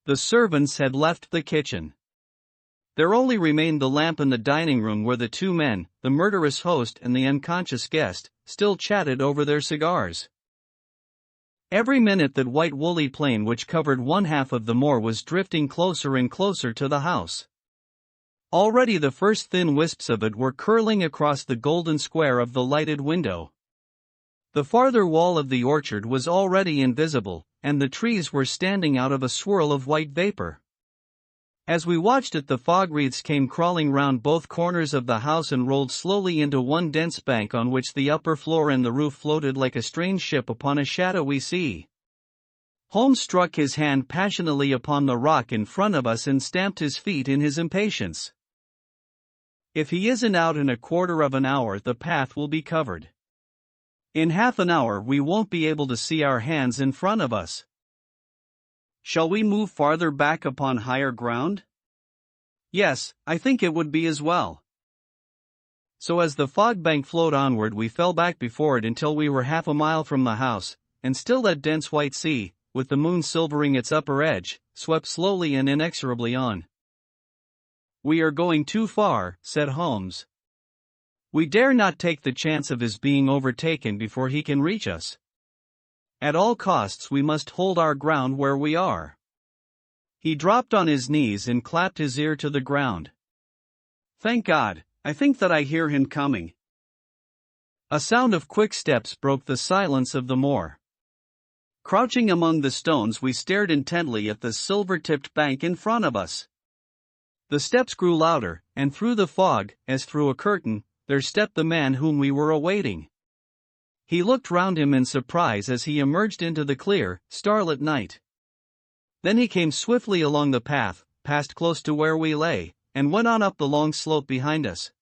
The servants had left the kitchen. There only remained the lamp in the dining room where the two men, the murderous host and the unconscious guest, still chatted over their cigars. Every minute that white woolly plain which covered one half of the moor was drifting closer and closer to the house. Already the first thin wisps of it were curling across the golden square of the lighted window. The farther wall of the orchard was already invisible, and the trees were standing out of a swirl of white vapor. As we watched it, the fog wreaths came crawling round both corners of the house and rolled slowly into one dense bank on which the upper floor and the roof floated like a strange ship upon a shadowy sea. Holmes struck his hand passionately upon the rock in front of us and stamped his feet in his impatience. If he isn't out in a quarter of an hour, the path will be covered. In half an hour we won't be able to see our hands in front of us. Shall we move farther back upon higher ground? Yes, I think it would be as well. So as the fog bank flowed onward, we fell back before it until we were half a mile from the house, and still that dense white sea, with the moon silvering its upper edge, swept slowly and inexorably on. "We are going too far," said Holmes. "We dare not take the chance of his being overtaken before he can reach us. At all costs we must hold our ground where we are." He dropped on his knees and clapped his ear to the ground. "Thank God, I think that I hear him coming." A sound of quick steps broke the silence of the moor. Crouching among the stones, we stared intently at the silver-tipped bank in front of us. The steps grew louder, and through the fog, as through a curtain, there stepped the man whom we were awaiting. He looked round him in surprise as he emerged into the clear, starlit night. Then he came swiftly along the path, passed close to where we lay, and went on up the long slope behind us.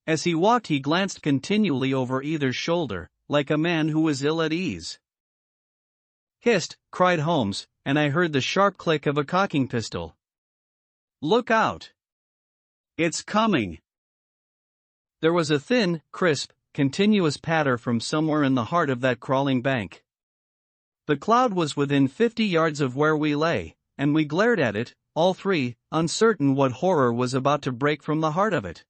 As he walked, he glanced continually over either shoulder, like a man who was ill at ease. "Hist!" cried Holmes, and I heard the sharp click of a cocking pistol. "Look out! It's coming!" There was a thin, crisp, continuous patter from somewhere in the heart of that crawling bank. The cloud was within 50 yards of where we lay, and we glared at it, all three, uncertain what horror was about to break from the heart of it.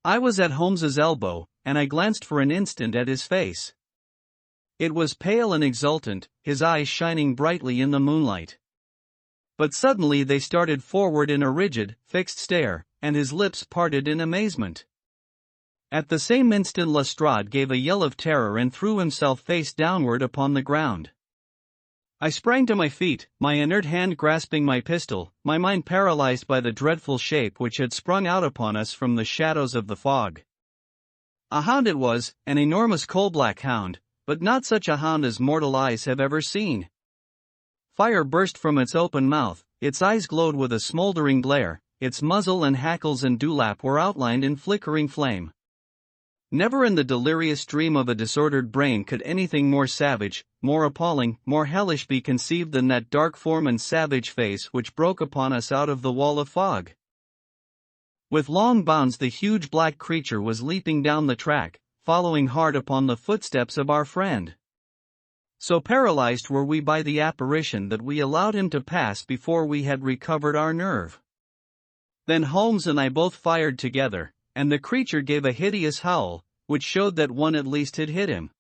I was at Holmes's elbow, and I glanced for an instant at his face. It was pale and exultant, his eyes shining brightly in the moonlight. But suddenly they started forward in a rigid, fixed stare, and his lips parted in amazement. At the same instant Lestrade gave a yell of terror and threw himself face downward upon the ground. I sprang to my feet, my inert hand grasping my pistol, my mind paralyzed by the dreadful shape which had sprung out upon us from the shadows of the fog. A hound it was, an enormous coal-black hound, but not such a hound as mortal eyes have ever seen. Fire burst from its open mouth, its eyes glowed with a smoldering glare, its muzzle and hackles and dewlap were outlined in flickering flame. Never in the delirious dream of a disordered brain could anything more savage, more appalling, more hellish be conceived than that dark form and savage face which broke upon us out of the wall of fog. With long bounds the huge black creature was leaping down the track, following hard upon the footsteps of our friend. So paralyzed were we by the apparition that we allowed him to pass before we had recovered our nerve. Then Holmes and I both fired together, and the creature gave a hideous howl, which showed that one at least had hit him.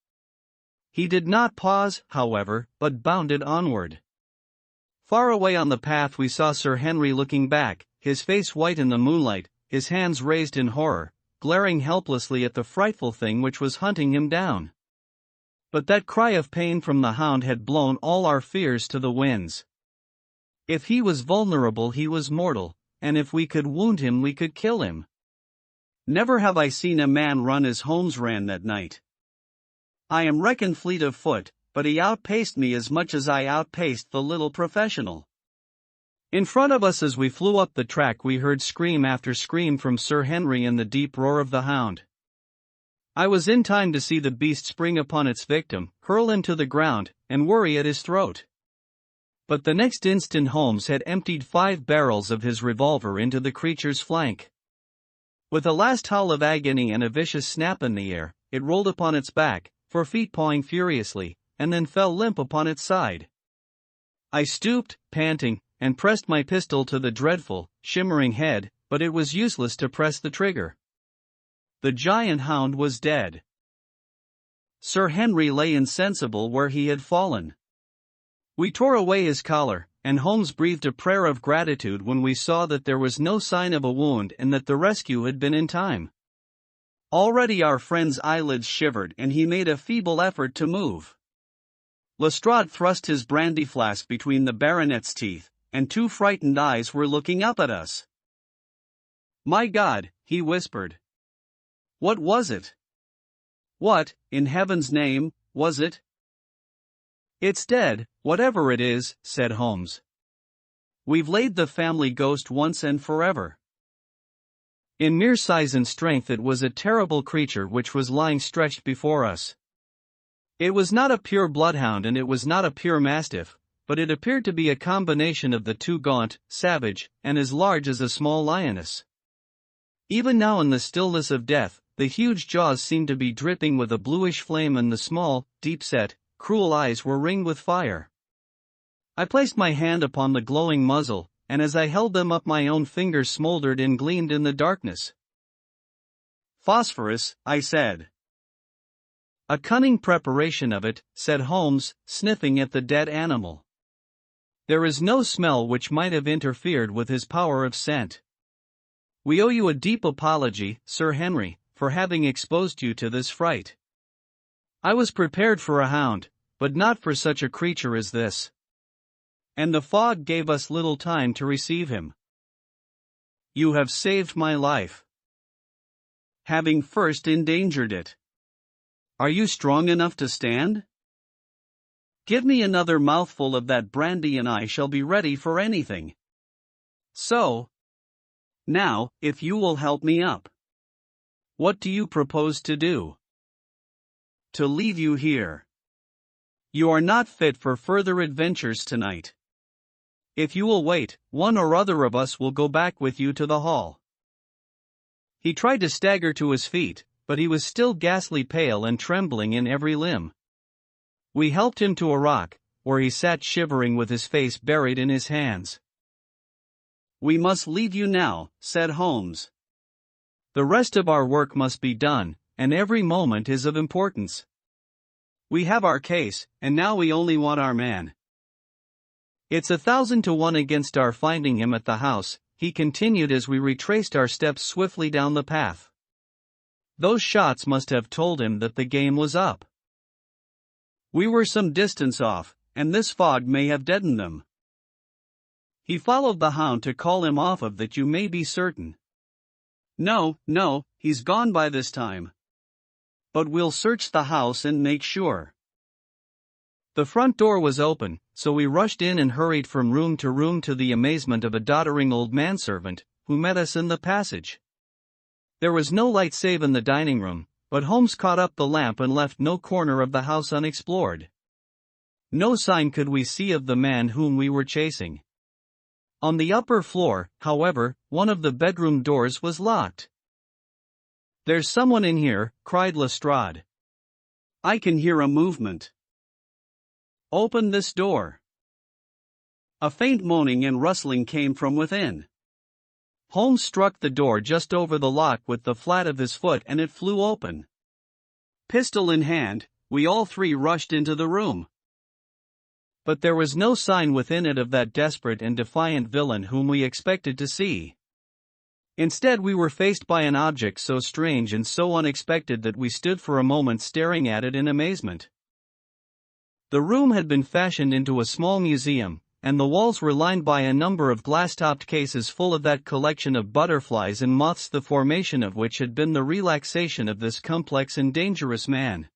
He did not pause, however, but bounded onward. Far away on the path we saw Sir Henry looking back, his face white in the moonlight, his hands raised in horror, glaring helplessly at the frightful thing which was hunting him down. But that cry of pain from the hound had blown all our fears to the winds. If he was vulnerable, he was mortal, and if we could wound him, we could kill him. Never have I seen a man run as Holmes ran that night. I am reckoned fleet of foot, but he outpaced me as much as I outpaced the little professional. In front of us as we flew up the track we heard scream after scream from Sir Henry and the deep roar of the hound. I was in time to see the beast spring upon its victim, hurl him to the ground, and worry at his throat. But the next instant Holmes had emptied 5 barrels of his revolver into the creature's flank. With a last howl of agony and a vicious snap in the air, it rolled upon its back, 4 feet pawing furiously, and then fell limp upon its side. I stooped, panting, and pressed my pistol to the dreadful, shimmering head, but it was useless to press the trigger. The giant hound was dead. Sir Henry lay insensible where he had fallen. We tore away his collar, and Holmes breathed a prayer of gratitude when we saw that there was no sign of a wound and that the rescue had been in time. Already our friend's eyelids shivered and he made a feeble effort to move. Lestrade thrust his brandy flask between the baronet's teeth, and 2 frightened eyes were looking up at us. "My God," he whispered. "What was it? What, in heaven's name, was it?" "It's dead, whatever it is," said Holmes. "We've laid the family ghost once and forever." In mere size and strength it was a terrible creature which was lying stretched before us. It was not a pure bloodhound and it was not a pure mastiff, but it appeared to be a combination of the two, gaunt, savage, and as large as a small lioness. Even now in the stillness of death, the huge jaws seemed to be dripping with a bluish flame and the small, deep-set, cruel eyes were ringed with fire. I placed my hand upon the glowing muzzle, and as I held them up my own fingers smoldered and gleamed in the darkness. "Phosphorus," I said. "A cunning preparation of it," said Holmes, sniffing at the dead animal. "There is no smell which might have interfered with his power of scent. We owe you a deep apology, Sir Henry, for having exposed you to this fright. I was prepared for a hound, but not for such a creature as this. And the fog gave us little time to receive him. You have saved my life, having first endangered it. Are you strong enough to stand? Give me another mouthful of that brandy and I shall be ready for anything. So, now, if you will help me up. What do you propose to do?" "To leave you here. You are not fit for further adventures tonight. If you will wait, one or other of us will go back with you to the hall." He tried to stagger to his feet, but he was still ghastly pale and trembling in every limb. We helped him to a rock, where he sat shivering with his face buried in his hands. "We must leave you now," said Holmes. "The rest of our work must be done, and every moment is of importance. We have our case, and now we only want our man. It's 1,000 to 1 against our finding him at the house," he continued as we retraced our steps swiftly down the path. "Those shots must have told him that the game was up. We were some distance off, and this fog may have deadened them. He followed the hound to call him off of that, you may be certain. No, he's gone by this time. But we'll search the house and make sure." The front door was open, so we rushed in and hurried from room to the amazement of a doddering old manservant, who met us in the passage. There was no light save in the dining room, but Holmes caught up the lamp and left no corner of the house unexplored. No sign could we see of the man whom we were chasing. On the upper floor, however, one of the bedroom doors was locked. "There's someone in here," cried Lestrade. "I can hear a movement. Open this door." A faint moaning and rustling came from within. Holmes struck the door just over the lock with the flat of his foot and it flew open. Pistol in hand, we all three rushed into the room. But there was no sign within it of that desperate and defiant villain whom we expected to see. Instead, we were faced by an object so strange and so unexpected that we stood for a moment staring at it in amazement. The room had been fashioned into a small museum, and the walls were lined by a number of glass-topped cases full of that collection of butterflies and moths the formation of which had been the relaxation of this complex and dangerous man.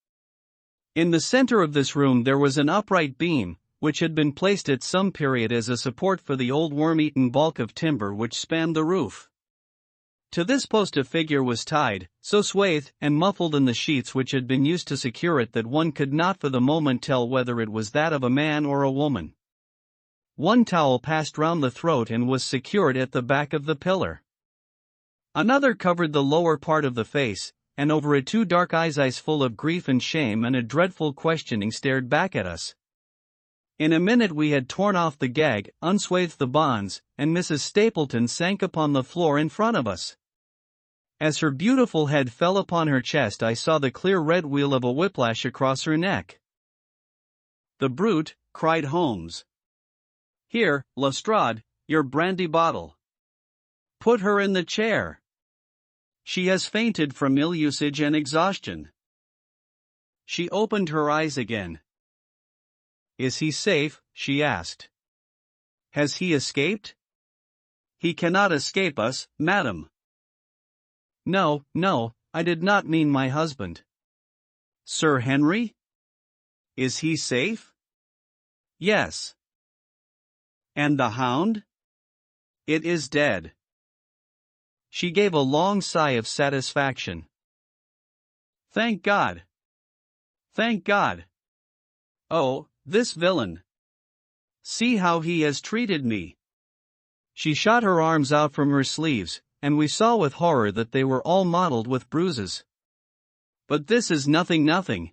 In the center of this room there was an upright beam, which had been placed at some period as a support for the old worm-eaten bulk of timber which spanned the roof. To this post a figure was tied, so swathed and muffled in the sheets which had been used to secure it that one could not for the moment tell whether it was that of a man or a woman. One towel passed round the throat and was secured at the back of the pillar. Another covered the lower part of the face, and over it 2 dark eyes full of grief and shame and a dreadful questioning stared back at us. In a minute we had torn off the gag, unswathed the bonds, and Mrs. Stapleton sank upon the floor in front of us. As her beautiful head fell upon her chest, I saw the clear red wheal of a whiplash across her neck. "The brute!" cried Holmes. "Here, Lestrade, your brandy bottle. Put her in the chair. She has fainted from ill usage and exhaustion." She opened her eyes again. "Is he safe?" she asked. "Has he escaped?" "He cannot escape us, madam." "No, no, I did not mean my husband." "Sir Henry? Is he safe?" "Yes." "And the hound?" "It is dead." She gave a long sigh of satisfaction. "Thank God! Thank God! Oh, this villain! See how he has treated me." She shot her arms out from her sleeves, and we saw with horror that they were all mottled with bruises. "But this is nothing.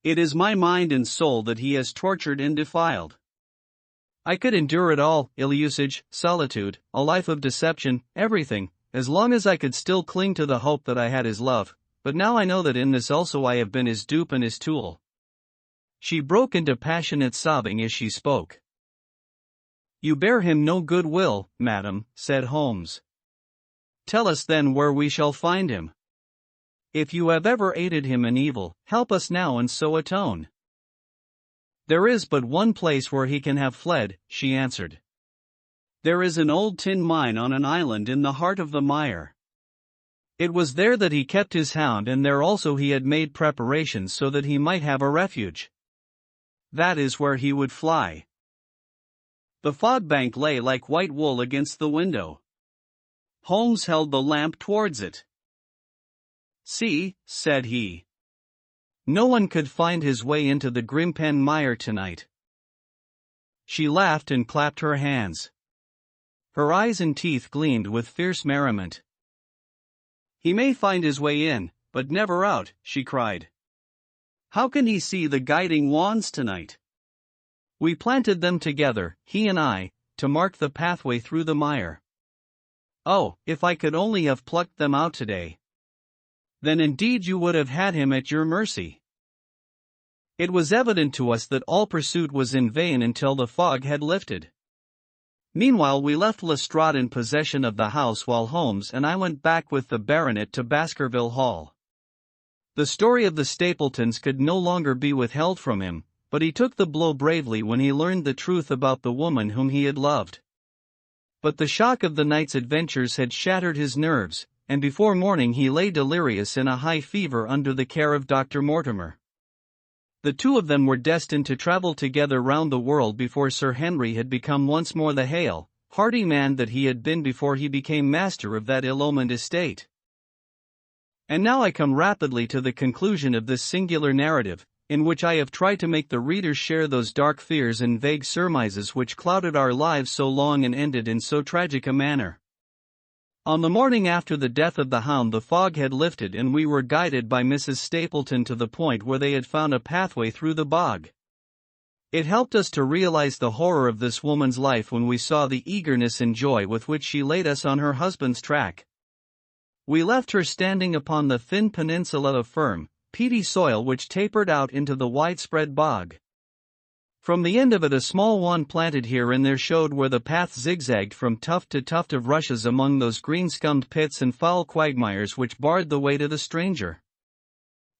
It is my mind and soul that he has tortured and defiled. I could endure it all, ill usage, solitude, a life of deception, everything, as long as I could still cling to the hope that I had his love, but now I know that in this also I have been his dupe and his tool." She broke into passionate sobbing as she spoke. "You bear him no good will, madam," said Holmes. "Tell us then where we shall find him. If you have ever aided him in evil, help us now and so atone." "There is but one place where he can have fled," she answered. "There is an old tin mine on an island in the heart of the mire. It was there that he kept his hound, and there also he had made preparations so that he might have a refuge. That is where he would fly." The fog bank lay like white wool against the window. Holmes held the lamp towards it. "See," said he. "No one could find his way into the Grimpen mire tonight." She laughed and clapped her hands. Her eyes and teeth gleamed with fierce merriment. "He may find his way in, but never out," she cried. "How can he see the guiding wands tonight? We planted them together, he and I, to mark the pathway through the mire. Oh, if I could only have plucked them out today! Then indeed you would have had him at your mercy." It was evident to us that all pursuit was in vain until the fog had lifted. Meanwhile we left Lestrade in possession of the house while Holmes and I went back with the baronet to Baskerville Hall. The story of the Stapletons could no longer be withheld from him, but he took the blow bravely when he learned the truth about the woman whom he had loved. But the shock of the night's adventures had shattered his nerves, and before morning he lay delirious in a high fever under the care of Dr. Mortimer. The two of them were destined to travel together round the world before Sir Henry had become once more the hale, hearty man that he had been before he became master of that ill-omened estate. And now I come rapidly to the conclusion of this singular narrative, in which I have tried to make the reader share those dark fears and vague surmises which clouded our lives so long and ended in so tragic a manner. On the morning after the death of the hound the fog had lifted and we were guided by Mrs. Stapleton to the point where they had found a pathway through the bog. It helped us to realize the horror of this woman's life when we saw the eagerness and joy with which she laid us on her husband's track. We left her standing upon the thin peninsula of firm, peaty soil which tapered out into the widespread bog. From the end of it a small wand planted here and there showed where the path zigzagged from tuft to tuft of rushes among those green-scummed pits and foul quagmires which barred the way to the stranger.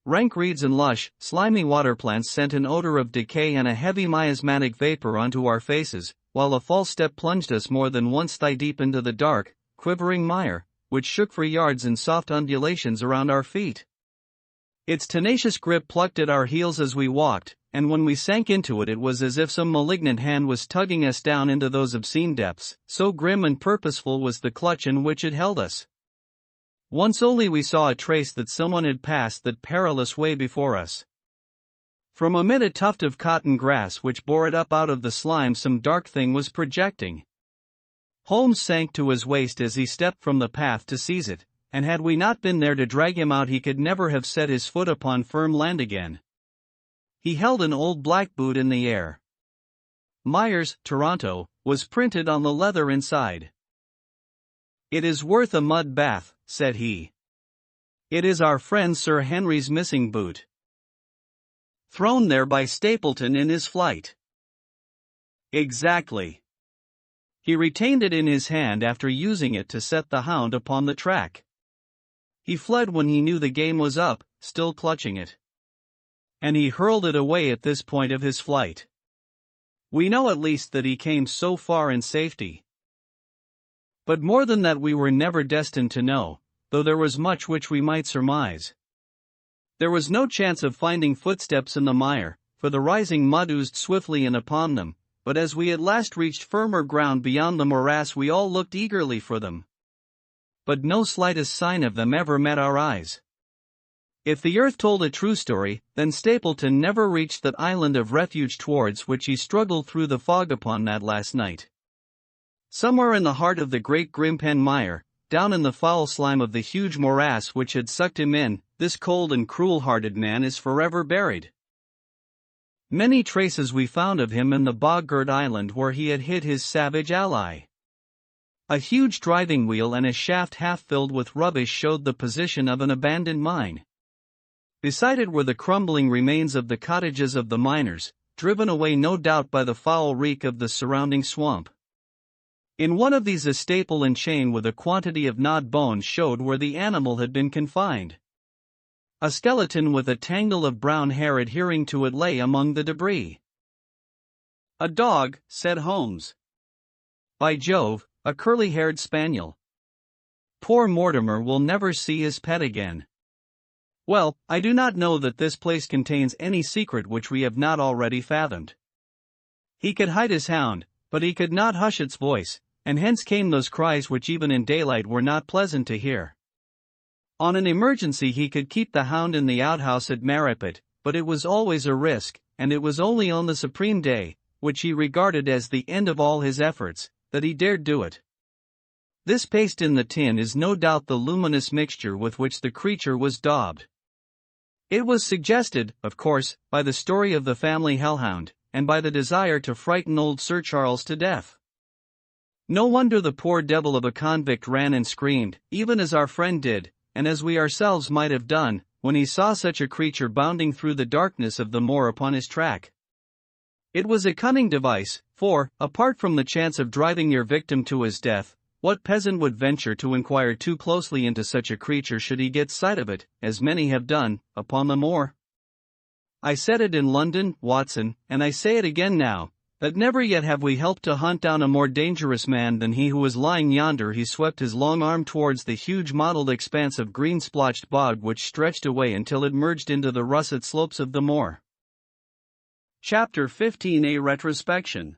Rank reeds and lush, slimy water plants sent an odor of decay and a heavy miasmatic vapor onto our faces, while a false step plunged us more than once thigh-deep into the dark, quivering mire, which shook for yards in soft undulations around our feet. Its tenacious grip plucked at our heels as we walked, and when we sank into it, it was as if some malignant hand was tugging us down into those obscene depths, so grim and purposeful was the clutch in which it held us. Once only we saw a trace that someone had passed that perilous way before us. From amid a tuft of cotton grass which bore it up out of the slime some dark thing was projecting. Holmes sank to his waist as he stepped from the path to seize it, and had we not been there to drag him out he could never have set his foot upon firm land again. He held an old black boot in the air. Myers, Toronto, was printed on the leather inside. "It is worth a mud bath," said he. "It is our friend Sir Henry's missing boot. Thrown there by Stapleton in his flight." "Exactly. He retained it in his hand after using it to set the hound upon the track. He fled when he knew the game was up, still clutching it. And he hurled it away at this point of his flight. We know at least that he came so far in safety. But more than that we were never destined to know, though there was much which we might surmise. There was no chance of finding footsteps in the mire, for the rising mud oozed swiftly in upon them, but as we at last reached firmer ground beyond the morass we all looked eagerly for them. But no slightest sign of them ever met our eyes. If the earth told a true story, then Stapleton never reached that island of refuge towards which he struggled through the fog upon that last night. Somewhere in the heart of the great Grimpen mire, down in the foul slime of the huge morass which had sucked him in, this cold and cruel-hearted man is forever buried. Many traces we found of him in the bog-girt island where he had hid his savage ally. A huge driving wheel and a shaft half filled with rubbish showed the position of an abandoned mine. Beside it were the crumbling remains of the cottages of the miners, driven away no doubt by the foul reek of the surrounding swamp. In one of these a staple and chain with a quantity of gnawed bones showed where the animal had been confined. A skeleton with a tangle of brown hair adhering to it lay among the debris. "A dog," said Holmes. "By Jove, a curly-haired spaniel. Poor Mortimer will never see his pet again. Well, I do not know that this place contains any secret which we have not already fathomed. He could hide his hound, but he could not hush its voice, and hence came those cries which even in daylight were not pleasant to hear. On an emergency he could keep the hound in the outhouse at Maripit, but it was always a risk, and it was only on the supreme day, which he regarded as the end of all his efforts, that he dared do it. This paste in the tin is no doubt the luminous mixture with which the creature was daubed. It was suggested, of course, by the story of the family hellhound, and by the desire to frighten old Sir Charles to death. No wonder the poor devil of a convict ran and screamed, even as our friend did, and as we ourselves might have done, when he saw such a creature bounding through the darkness of the moor upon his track. It was a cunning device, for, apart from the chance of driving your victim to his death, what peasant would venture to inquire too closely into such a creature should he get sight of it, as many have done, upon the moor? I said it in London, Watson, and I say it again now, that never yet have we helped to hunt down a more dangerous man than he who was lying yonder. He swept his long arm towards the huge mottled expanse of green-splotched bog which stretched away until it merged into the russet slopes of the moor. Chapter 15: A Retrospection.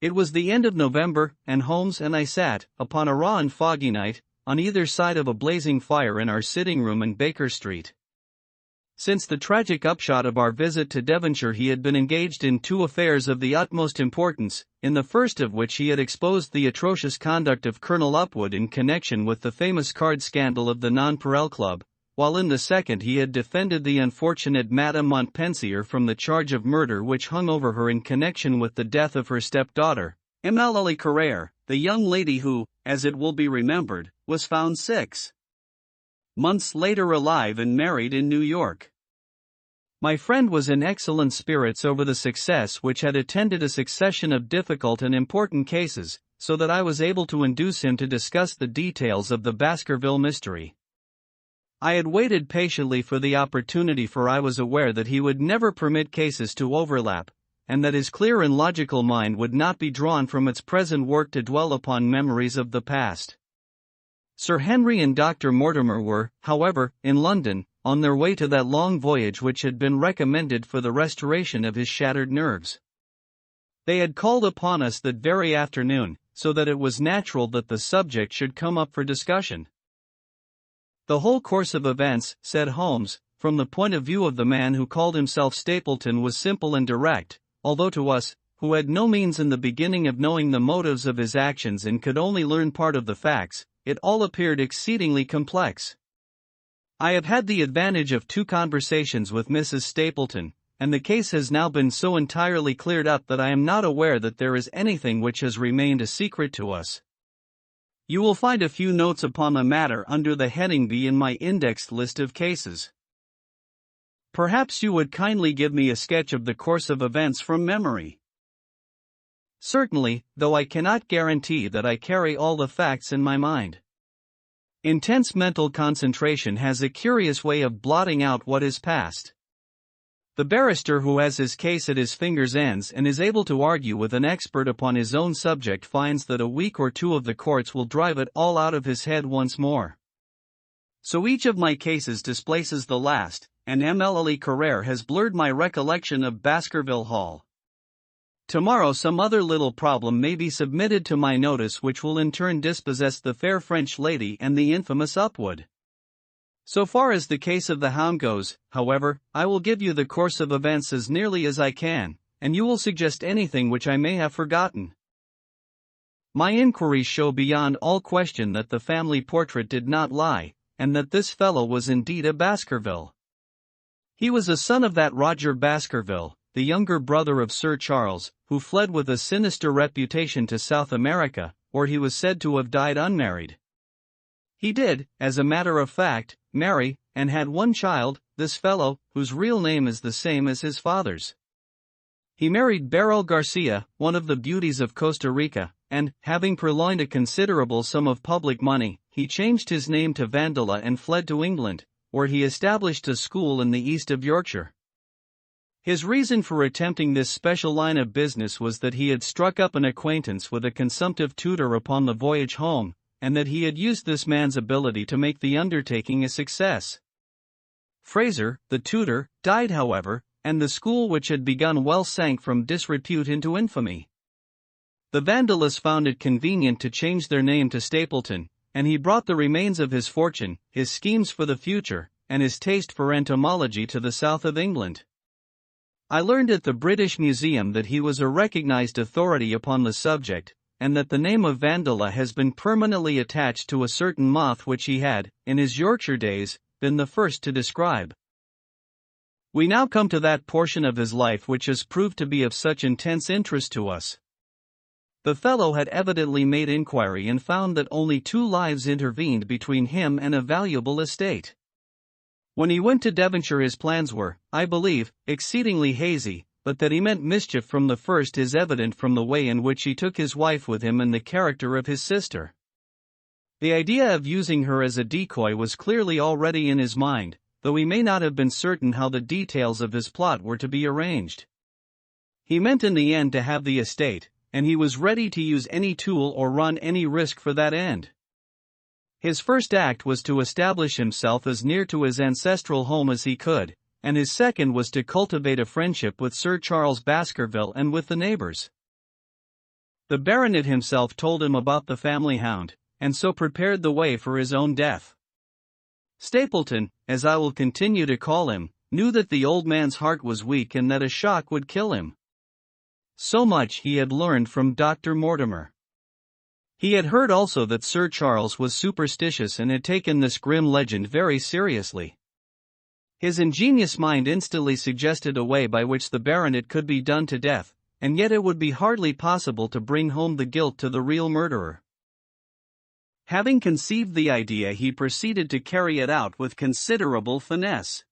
It was the end of November, and Holmes and I sat, upon a raw and foggy night, on either side of a blazing fire in our sitting room in Baker Street. Since the tragic upshot of our visit to Devonshire he had been engaged in two affairs of the utmost importance, in the first of which he had exposed the atrocious conduct of Colonel Upwood in connection with the famous card scandal of the Nonpareil Club, while in the second he had defended the unfortunate Madame Montpensier from the charge of murder which hung over her in connection with the death of her stepdaughter, Eulalie Carrère, the young lady who, as it will be remembered, was found 6 months later alive and married in New York. My friend was in excellent spirits over the success which had attended a succession of difficult and important cases, so that I was able to induce him to discuss the details of the Baskerville mystery. I had waited patiently for the opportunity, for I was aware that he would never permit cases to overlap, and that his clear and logical mind would not be drawn from its present work to dwell upon memories of the past. Sir Henry and Dr. Mortimer were, however, in London, on their way to that long voyage which had been recommended for the restoration of his shattered nerves. They had called upon us that very afternoon, so that it was natural that the subject should come up for discussion. The whole course of events, said Holmes, from the point of view of the man who called himself Stapleton, was simple and direct, although to us, who had no means in the beginning of knowing the motives of his actions and could only learn part of the facts, it all appeared exceedingly complex. I have had the advantage of 2 conversations with Mrs. Stapleton, and the case has now been so entirely cleared up that I am not aware that there is anything which has remained a secret to us. You will find a few notes upon the matter under the heading B in my indexed list of cases. Perhaps you would kindly give me a sketch of the course of events from memory. Certainly, though I cannot guarantee that I carry all the facts in my mind. Intense mental concentration has a curious way of blotting out what is past. The barrister who has his case at his fingers' ends and is able to argue with an expert upon his own subject finds that a week or two of the courts will drive it all out of his head once more. So each of my cases displaces the last, and MLLE Carrere has blurred my recollection of Baskerville Hall. Tomorrow some other little problem may be submitted to my notice which will in turn dispossess the fair French lady and the infamous Upwood. So far as the case of the hound goes, however, I will give you the course of events as nearly as I can, and you will suggest anything which I may have forgotten. My inquiries show beyond all question that the family portrait did not lie, and that this fellow was indeed a Baskerville. He was a son of that Roger Baskerville, the younger brother of Sir Charles, who fled with a sinister reputation to South America, where he was said to have died unmarried. He did, as a matter of fact, marry, and had one child, this fellow, whose real name is the same as his father's. He married Beryl Garcia, one of the beauties of Costa Rica, and, having purloined a considerable sum of public money, he changed his name to Vandala and fled to England, where he established a school in the east of Yorkshire. His reason for attempting this special line of business was that he had struck up an acquaintance with a consumptive tutor upon the voyage home, and that he had used this man's ability to make the undertaking a success. Fraser, the tutor, died however, and the school which had begun well sank from disrepute into infamy. The Vandalas found it convenient to change their name to Stapleton, and he brought the remains of his fortune, his schemes for the future, and his taste for entomology to the south of England. I learned at the British Museum that he was a recognized authority upon the subject, and that the name of Vandala has been permanently attached to a certain moth which he had, in his Yorkshire days, been the first to describe. We now come to that portion of his life which has proved to be of such intense interest to us. The fellow had evidently made inquiry and found that only 2 lives intervened between him and a valuable estate. When he went to Devonshire his plans were, I believe, exceedingly hazy, but that he meant mischief from the first is evident from the way in which he took his wife with him and the character of his sister. The idea of using her as a decoy was clearly already in his mind, though he may not have been certain how the details of his plot were to be arranged. He meant in the end to have the estate, and he was ready to use any tool or run any risk for that end. His first act was to establish himself as near to his ancestral home as he could, and his second was to cultivate a friendship with Sir Charles Baskerville and with the neighbors. The baronet himself told him about the family hound, and so prepared the way for his own death. Stapleton, as I will continue to call him, knew that the old man's heart was weak and that a shock would kill him. So much he had learned from Dr. Mortimer. He had heard also that Sir Charles was superstitious and had taken this grim legend very seriously. His ingenious mind instantly suggested a way by which the baronet could be done to death, and yet it would be hardly possible to bring home the guilt to the real murderer. Having conceived the idea, he proceeded to carry it out with considerable finesse.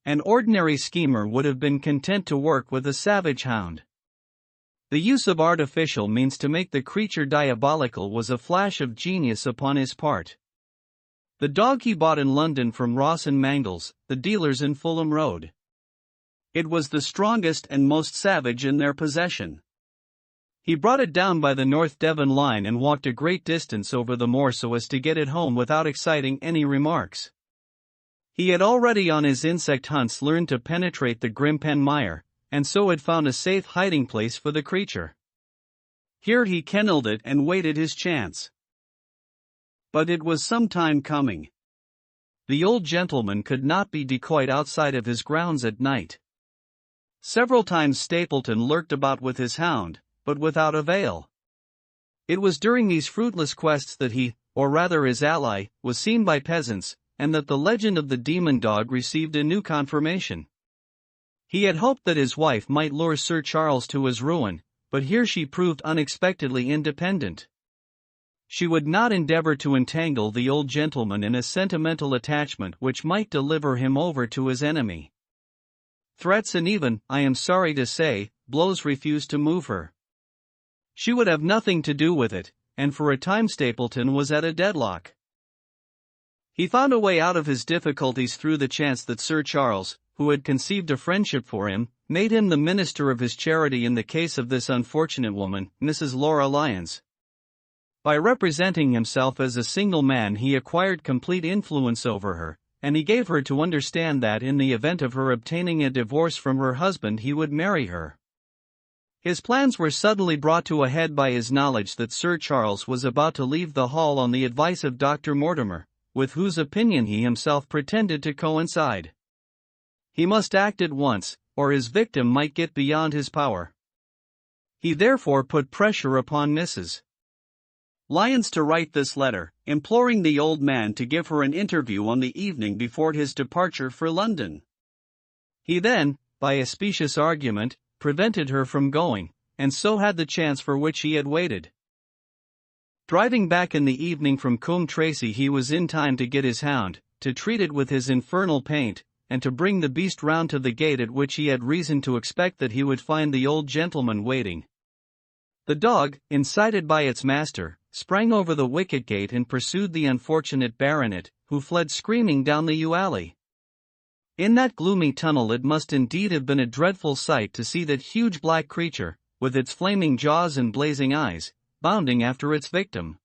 An ordinary schemer would have been content to work with a savage hound. The use of artificial means to make the creature diabolical was a flash of genius upon his part. The dog he bought in London from Ross and Mangles, the dealers in Fulham Road. It was the strongest and most savage in their possession. He brought it down by the North Devon line and walked a great distance over the moor so as to get it home without exciting any remarks. He had already on his insect hunts learned to penetrate the Grimpen mire, and so had found a safe hiding place for the creature. Here he kennelled it and waited his chance. But it was some time coming. The old gentleman could not be decoyed outside of his grounds at night. Several times Stapleton lurked about with his hound, but without avail. It was during these fruitless quests that he, or rather his ally, was seen by peasants, and that the legend of the demon dog received a new confirmation. He had hoped that his wife might lure Sir Charles to his ruin, but here she proved unexpectedly independent. She would not endeavor to entangle the old gentleman in a sentimental attachment which might deliver him over to his enemy. Threats and even, I am sorry to say, blows refused to move her. She would have nothing to do with it, and for a time Stapleton was at a deadlock. He found a way out of his difficulties through the chance that Sir Charles, who had conceived a friendship for him, made him the minister of his charity in the case of this unfortunate woman, Mrs. Laura Lyons. By representing himself as a single man, he acquired complete influence over her, and he gave her to understand that in the event of her obtaining a divorce from her husband he would marry her. His plans were suddenly brought to a head by his knowledge that Sir Charles was about to leave the hall on the advice of Dr. Mortimer, with whose opinion he himself pretended to coincide. He must act at once, or his victim might get beyond his power. He therefore put pressure upon Mrs. Lyons to write this letter, imploring the old man to give her an interview on the evening before his departure for London. He then, by a specious argument, prevented her from going, and so had the chance for which he had waited. Driving back in the evening from Coombe Tracey, he was in time to get his hound, to treat it with his infernal paint, and to bring the beast round to the gate at which he had reason to expect that he would find the old gentleman waiting. The dog, incited by its master, sprang over the wicket gate and pursued the unfortunate baronet, who fled screaming down the yew alley. In that gloomy tunnel it must indeed have been a dreadful sight to see that huge black creature, with its flaming jaws and blazing eyes, bounding after its victim.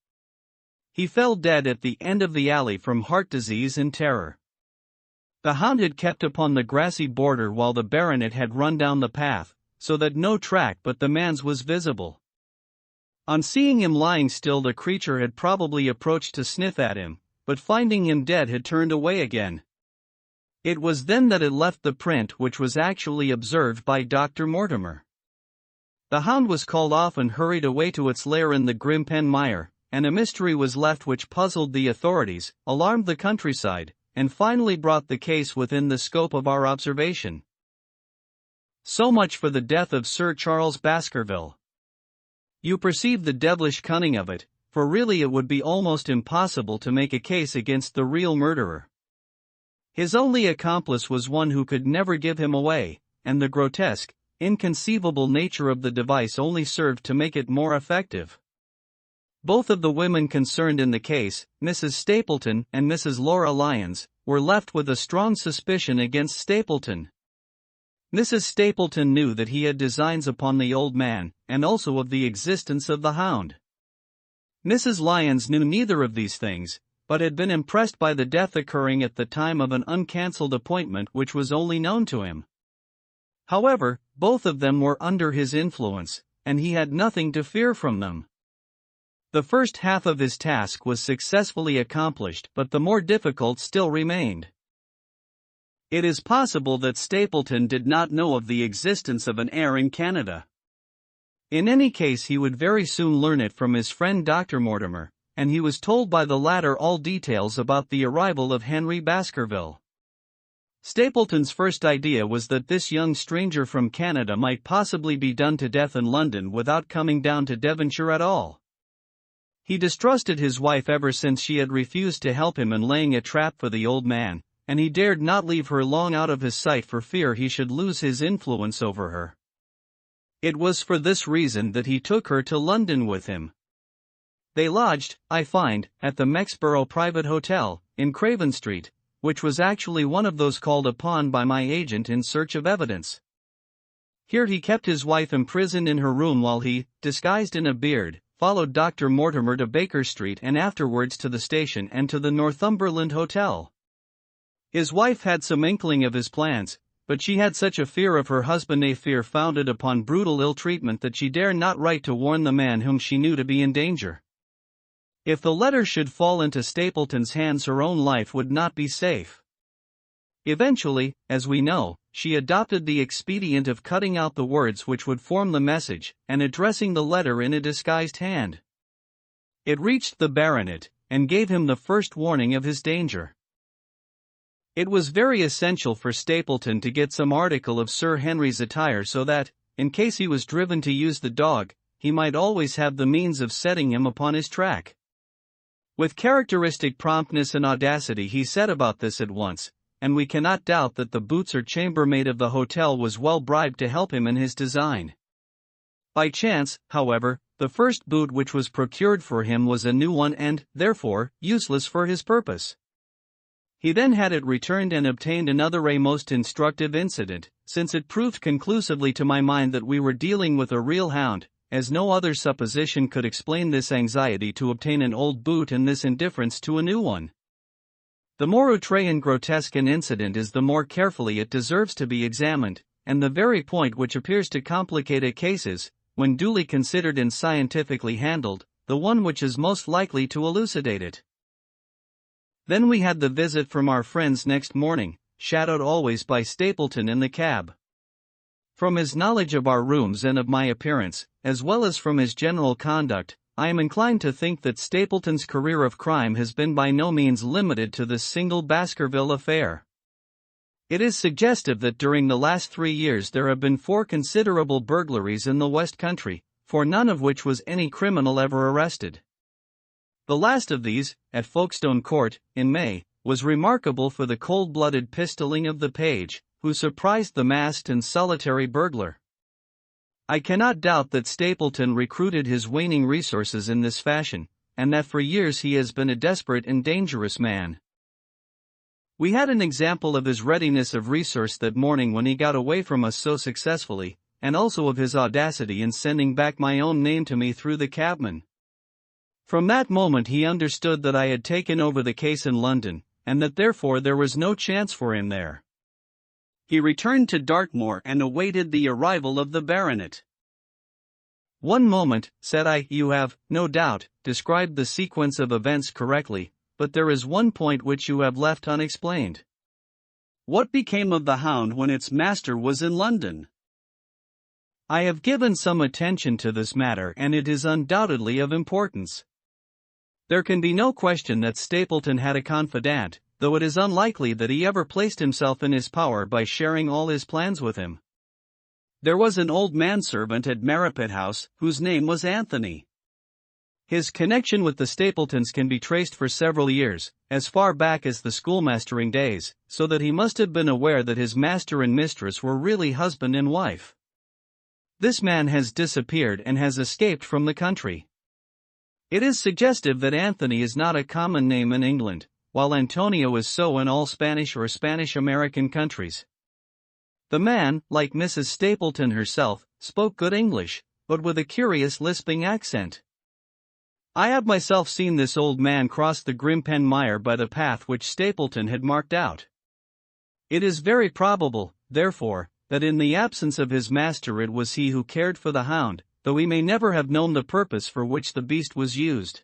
He fell dead at the end of the alley from heart disease and terror. The hound had kept upon the grassy border while the baronet had run down the path, so that no track but the man's was visible. On seeing him lying still, the creature had probably approached to sniff at him, but finding him dead had turned away again. It was then that it left the print which was actually observed by Dr. Mortimer. The hound was called off and hurried away to its lair in the Grimpen Mire, and a mystery was left which puzzled the authorities, alarmed the countryside, and finally brought the case within the scope of our observation. So much for the death of Sir Charles Baskerville. You perceive the devilish cunning of it, for really it would be almost impossible to make a case against the real murderer. His only accomplice was one who could never give him away, and the grotesque, inconceivable nature of the device only served to make it more effective. Both of the women concerned in the case, Mrs. Stapleton and Mrs. Laura Lyons, were left with a strong suspicion against Stapleton. Mrs. Stapleton knew that he had designs upon the old man, and also of the existence of the hound. Mrs. Lyons knew neither of these things, but had been impressed by the death occurring at the time of an uncancelled appointment which was only known to him. However, both of them were under his influence, and he had nothing to fear from them. The first half of his task was successfully accomplished, but the more difficult still remained. It is possible that Stapleton did not know of the existence of an heir in Canada. In any case, he would very soon learn it from his friend Dr. Mortimer, and he was told by the latter all details about the arrival of Henry Baskerville. Stapleton's first idea was that this young stranger from Canada might possibly be done to death in London without coming down to Devonshire at all. He distrusted his wife ever since she had refused to help him in laying a trap for the old man, and he dared not leave her long out of his sight for fear he should lose his influence over her. It was for this reason that he took her to London with him. They lodged, I find, at the Mexborough Private Hotel, in Craven Street, which was actually one of those called upon by my agent in search of evidence. Here he kept his wife imprisoned in her room while he, disguised in a beard, followed Dr. Mortimer to Baker Street and afterwards to the station and to the Northumberland Hotel. His wife had some inkling of his plans, but she had such a fear of her husband, a fear founded upon brutal ill-treatment, that she dare not write to warn the man whom she knew to be in danger. If the letter should fall into Stapleton's hands, her own life would not be safe. Eventually, as we know, she adopted the expedient of cutting out the words which would form the message, and addressing the letter in a disguised hand. It reached the baronet, and gave him the first warning of his danger. It was very essential for Stapleton to get some article of Sir Henry's attire so that, in case he was driven to use the dog, he might always have the means of setting him upon his track. With characteristic promptness and audacity he set about this at once, and we cannot doubt that the boots or chambermaid of the hotel was well bribed to help him in his design. By chance, however, the first boot which was procured for him was a new one and, therefore, useless for his purpose. He then had it returned and obtained another most instructive incident, since it proved conclusively to my mind that we were dealing with a real hound, as no other supposition could explain this anxiety to obtain an old boot and this indifference to a new one. The more outre and grotesque an incident is, the more carefully it deserves to be examined, and the very point which appears to complicate a case is, when duly considered and scientifically handled, the one which is most likely to elucidate it. Then we had the visit from our friends next morning, shadowed always by Stapleton in the cab. From his knowledge of our rooms and of my appearance, as well as from his general conduct, I am inclined to think that Stapleton's career of crime has been by no means limited to this single Baskerville affair. It is suggestive that during the last 3 years there have been 4 considerable burglaries in the West Country, for none of which was any criminal ever arrested. The last of these, at Folkestone Court, in May, was remarkable for the cold-blooded pistoling of the page, who surprised the masked and solitary burglar. I cannot doubt that Stapleton recruited his waning resources in this fashion, and that for years he has been a desperate and dangerous man. We had an example of his readiness of resource that morning when he got away from us so successfully, and also of his audacity in sending back my own name to me through the cabman. From that moment he understood that I had taken over the case in London, and that therefore there was no chance for him there. He returned to Dartmoor and awaited the arrival of the baronet. "One moment," said I, "you have, no doubt, described the sequence of events correctly, but there is one point which you have left unexplained. What became of the hound when its master was in London?" I have given some attention to this matter and it is undoubtedly of importance. There can be no question that Stapleton had a confidant, though it is unlikely that he ever placed himself in his power by sharing all his plans with him. There was an old manservant at Merripit House, whose name was Anthony. His connection with the Stapletons can be traced for several years, as far back as the schoolmastering days, so that he must have been aware that his master and mistress were really husband and wife. This man has disappeared and has escaped from the country. It is suggestive that Anthony is not a common name in England, while Antonio is so in all Spanish or Spanish-American countries. The man, like Mrs. Stapleton herself, spoke good English, but with a curious lisping accent. I have myself seen this old man cross the Grimpen Mire by the path which Stapleton had marked out. It is very probable, therefore, that in the absence of his master it was he who cared for the hound, though he may never have known the purpose for which the beast was used.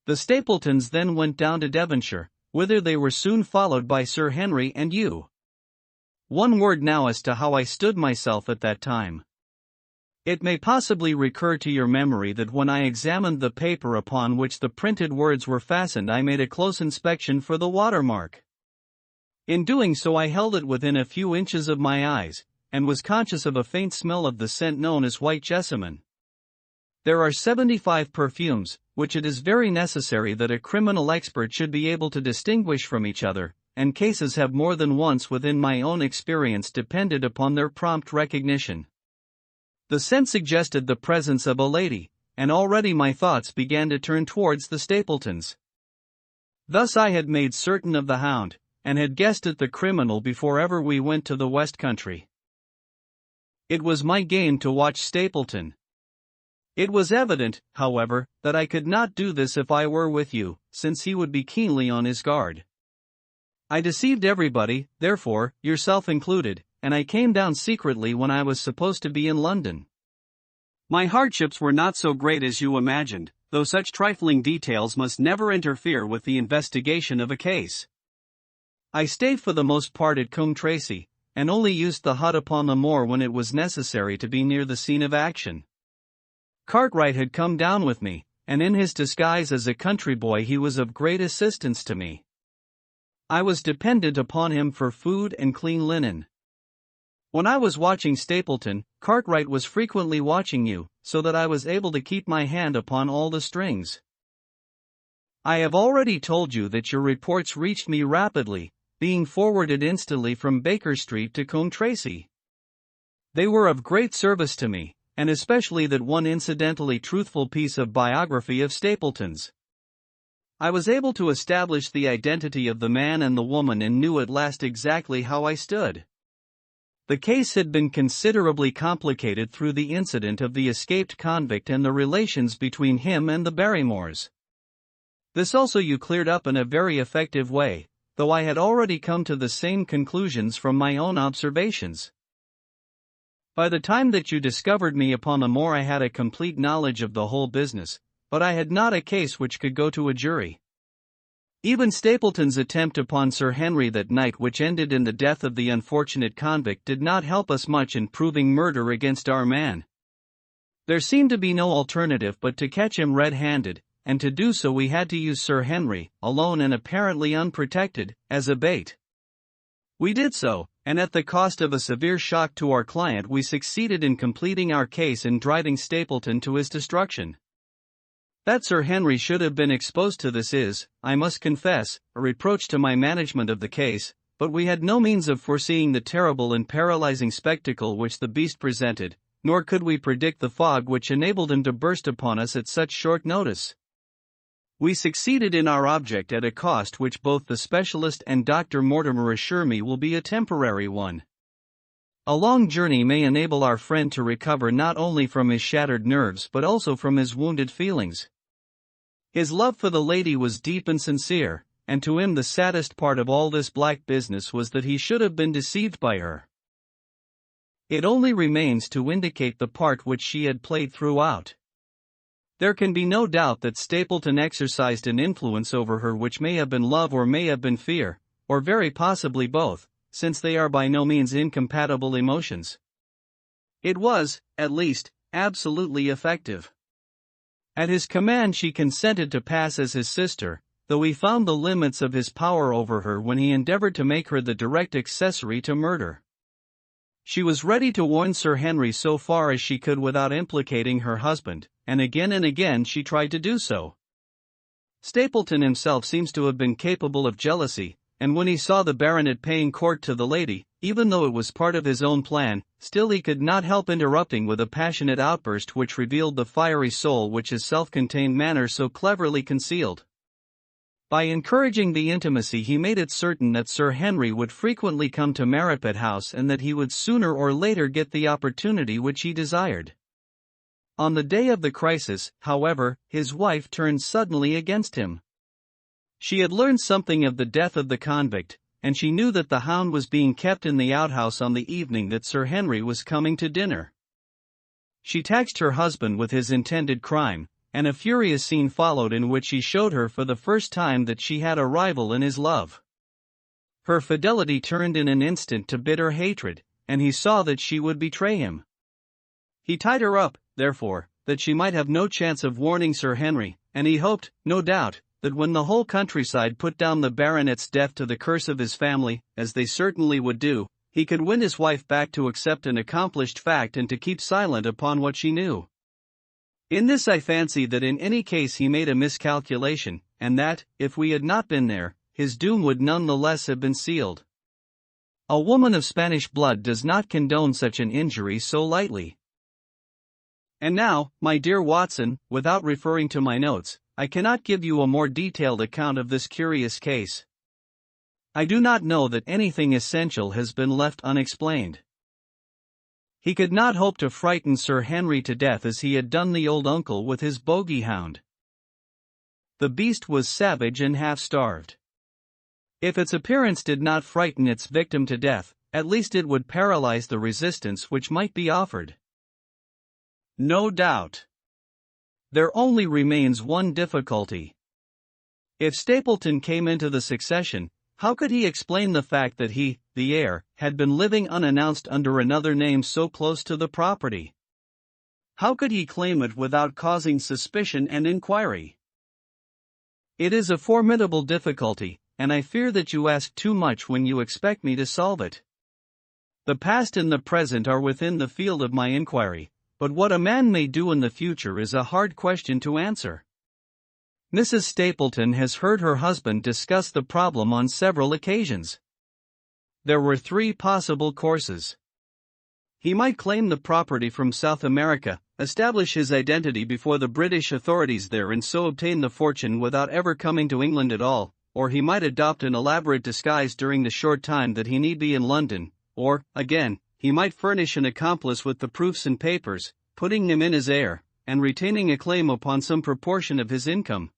The Stapletons then went down to Devonshire, whither they were soon followed by Sir Henry and you. One word now as to how I stood myself at that time. It may possibly recur to your memory that when I examined the paper upon which the printed words were fastened I made a close inspection for the watermark. In doing so I held it within a few inches of my eyes, and was conscious of a faint smell of the scent known as white jessamine. There are 75 perfumes, which it is very necessary that a criminal expert should be able to distinguish from each other, and cases have more than once within my own experience depended upon their prompt recognition. The scent suggested the presence of a lady, and already my thoughts began to turn towards the Stapletons. Thus I had made certain of the hound, and had guessed at the criminal before ever we went to the West Country. It was my game to watch Stapleton. It was evident, however, that I could not do this if I were with you, since he would be keenly on his guard. I deceived everybody, therefore, yourself included, and I came down secretly when I was supposed to be in London. My hardships were not so great as you imagined, though such trifling details must never interfere with the investigation of a case. I stayed for the most part at Coombe Tracey, and only used the hut upon the moor when it was necessary to be near the scene of action. Cartwright had come down with me, and in his disguise as a country boy he was of great assistance to me. I was dependent upon him for food and clean linen. When I was watching Stapleton, Cartwright was frequently watching you, so that I was able to keep my hand upon all the strings. I have already told you that your reports reached me rapidly, being forwarded instantly from Baker Street to Combe Tracy. They were of great service to me, and especially that one incidentally truthful piece of biography of Stapleton's. I was able to establish the identity of the man and the woman and knew at last exactly how I stood. The case had been considerably complicated through the incident of the escaped convict and the relations between him and the Barrymores. This also you cleared up in a very effective way, though I had already come to the same conclusions from my own observations. By the time that you discovered me upon the moor I had a complete knowledge of the whole business, but I had not a case which could go to a jury. Even Stapleton's attempt upon Sir Henry that night, which ended in the death of the unfortunate convict, did not help us much in proving murder against our man. There seemed to be no alternative but to catch him red-handed, and to do so we had to use Sir Henry, alone and apparently unprotected, as a bait. We did so, and at the cost of a severe shock to our client we succeeded in completing our case and driving Stapleton to his destruction. That Sir Henry should have been exposed to this is, I must confess, a reproach to my management of the case, but we had no means of foreseeing the terrible and paralyzing spectacle which the beast presented, nor could we predict the fog which enabled him to burst upon us at such short notice. We succeeded in our object at a cost which both the specialist and Dr. Mortimer assure me will be a temporary one. A long journey may enable our friend to recover not only from his shattered nerves but also from his wounded feelings. His love for the lady was deep and sincere, and to him the saddest part of all this black business was that he should have been deceived by her. It only remains to indicate the part which she had played throughout. There can be no doubt that Stapleton exercised an influence over her which may have been love or may have been fear, or very possibly both, since they are by no means incompatible emotions. It was, at least, absolutely effective. At his command she consented to pass as his sister, though he found the limits of his power over her when he endeavored to make her the direct accessory to murder. She was ready to warn Sir Henry so far as she could without implicating her husband, and again she tried to do so. Stapleton himself seems to have been capable of jealousy, and when he saw the baronet paying court to the lady, even though it was part of his own plan, still he could not help interrupting with a passionate outburst which revealed the fiery soul which his self-contained manner so cleverly concealed. By encouraging the intimacy he made it certain that Sir Henry would frequently come to Merripit House and that he would sooner or later get the opportunity which he desired. On the day of the crisis, however, his wife turned suddenly against him. She had learned something of the death of the convict, and she knew that the hound was being kept in the outhouse on the evening that Sir Henry was coming to dinner. She taxed her husband with his intended crime, and a furious scene followed in which she showed her for the first time that she had a rival in his love. Her fidelity turned in an instant to bitter hatred, and he saw that she would betray him. He tied her up, therefore, that she might have no chance of warning Sir Henry, and he hoped, no doubt, that when the whole countryside put down the baronet's death to the curse of his family, as they certainly would do, he could win his wife back to accept an accomplished fact and to keep silent upon what she knew. In this I fancy that in any case he made a miscalculation, and that, if we had not been there, his doom would none the less have been sealed. A woman of Spanish blood does not condone such an injury so lightly. And now, my dear Watson, without referring to my notes, I cannot give you a more detailed account of this curious case. I do not know that anything essential has been left unexplained. He could not hope to frighten Sir Henry to death as he had done the old uncle with his bogey hound. The beast was savage and half-starved. If its appearance did not frighten its victim to death, at least it would paralyze the resistance which might be offered. No doubt. There only remains one difficulty. If Stapleton came into the succession, how could he explain the fact that he, the heir, had been living unannounced under another name so close to the property? How could he claim it without causing suspicion and inquiry? It is a formidable difficulty, and I fear that you ask too much when you expect me to solve it. The past and the present are within the field of my inquiry, but what a man may do in the future is a hard question to answer. Mrs. Stapleton has heard her husband discuss the problem on several occasions. There were 3 possible courses. He might claim the property from South America, establish his identity before the British authorities there and so obtain the fortune without ever coming to England at all, or he might adopt an elaborate disguise during the short time that he need be in London, or, again, he might furnish an accomplice with the proofs and papers, putting him in as heir, and retaining a claim upon some proportion of his income.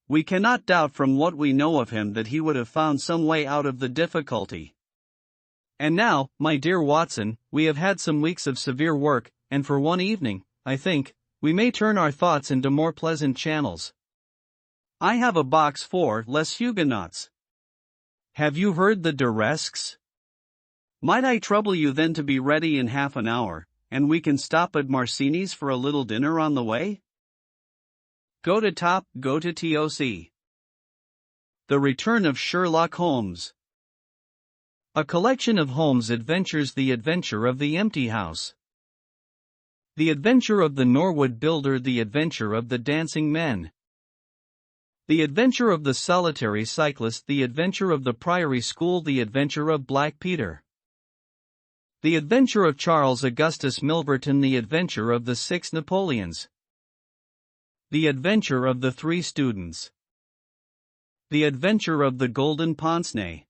We cannot doubt from what we know of him that he would have found some way out of the difficulty. And now, my dear Watson, we have had some weeks of severe work, and for one evening, I think, we may turn our thoughts into more pleasant channels. I have a box for Les Huguenots. Have you heard the Duresques? Might I trouble you then to be ready in half an hour, and we can stop at Marcini's for a little dinner on the way? Go to TOC. The Return of Sherlock Holmes. A collection of Holmes' adventures. The Adventure of the Empty House. The Adventure of the Norwood Builder. The Adventure of the Dancing Men. The Adventure of the Solitary Cyclist. The Adventure of the Priory School. The Adventure of Black Peter. The Adventure of Charles Augustus Milverton. The Adventure of the 6 Napoleons. The Adventure of the 3 Students. The Adventure of the Golden Pince-Nez.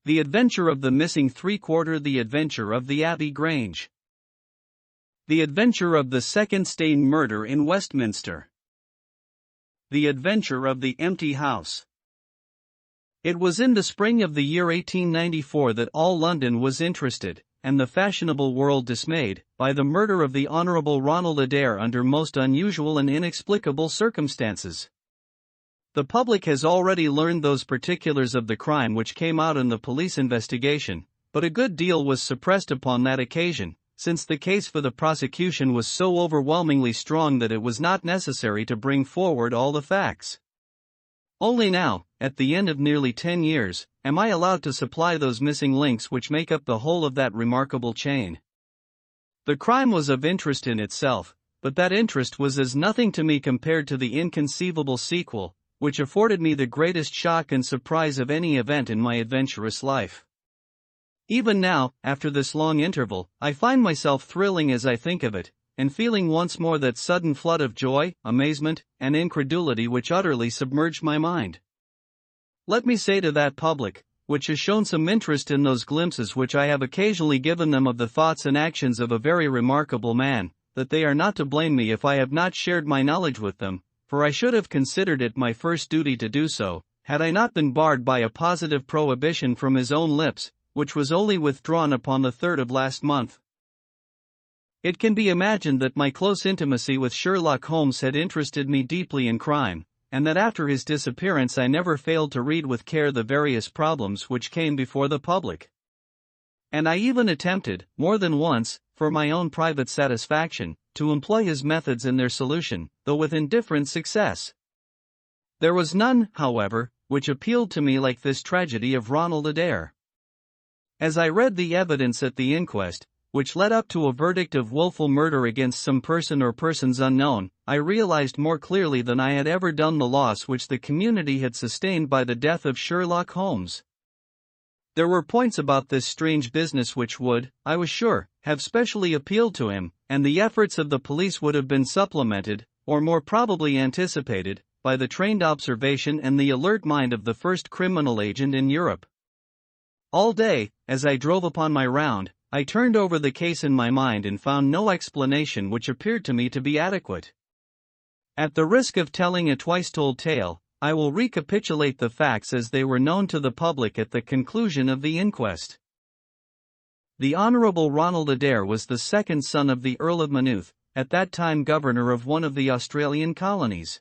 The Adventure of the Missing 3/4. The Adventure of the Abbey Grange. The Adventure of the Second Stain Murder in Westminster. The Adventure of the Empty House. It was in the spring of the year 1894 that all London was interested, and the fashionable world dismayed, by the murder of the Honourable Ronald Adair under most unusual and inexplicable circumstances. The public has already learned those particulars of the crime which came out in the police investigation, but a good deal was suppressed upon that occasion, since the case for the prosecution was so overwhelmingly strong that it was not necessary to bring forward all the facts. Only now, at the end of nearly 10 years, am I allowed to supply those missing links which make up the whole of that remarkable chain. The crime was of interest in itself, but that interest was as nothing to me compared to the inconceivable sequel, which afforded me the greatest shock and surprise of any event in my adventurous life. Even now, after this long interval, I find myself thrilling as I think of it, and feeling once more that sudden flood of joy, amazement, and incredulity which utterly submerged my mind. Let me say to that public, which has shown some interest in those glimpses which I have occasionally given them of the thoughts and actions of a very remarkable man, that they are not to blame me if I have not shared my knowledge with them, for I should have considered it my first duty to do so, had I not been barred by a positive prohibition from his own lips, which was only withdrawn upon the 3rd of last month. It can be imagined that my close intimacy with Sherlock Holmes had interested me deeply in crime, and that after his disappearance I never failed to read with care the various problems which came before the public. And I even attempted, more than once, for my own private satisfaction, to employ his methods in their solution, though with indifferent success. There was none, however, which appealed to me like this tragedy of Ronald Adair. As I read the evidence at the inquest, which led up to a verdict of willful murder against some person or persons unknown, I realized more clearly than I had ever done the loss which the community had sustained by the death of Sherlock Holmes. There were points about this strange business which would, I was sure, have specially appealed to him, and the efforts of the police would have been supplemented, or more probably anticipated, by the trained observation and the alert mind of the first criminal agent in Europe. All day, as I drove upon my round, I turned over the case in my mind and found no explanation which appeared to me to be adequate. At the risk of telling a twice-told tale, I will recapitulate the facts as they were known to the public at the conclusion of the inquest. The Honourable Ronald Adair was the second son of the Earl of Maynooth, at that time governor of one of the Australian colonies.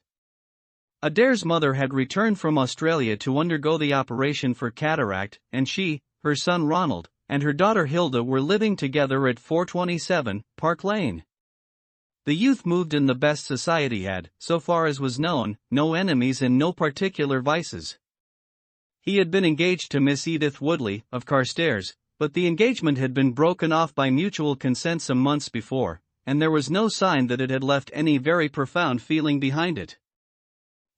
Adair's mother had returned from Australia to undergo the operation for cataract, and she, her son Ronald, and her daughter Hilda were living together at 427, Park Lane. The youth moved in the best society, had, so far as was known, no enemies and no particular vices. He had been engaged to Miss Edith Woodley, of Carstairs, but the engagement had been broken off by mutual consent some months before, and there was no sign that it had left any very profound feeling behind it.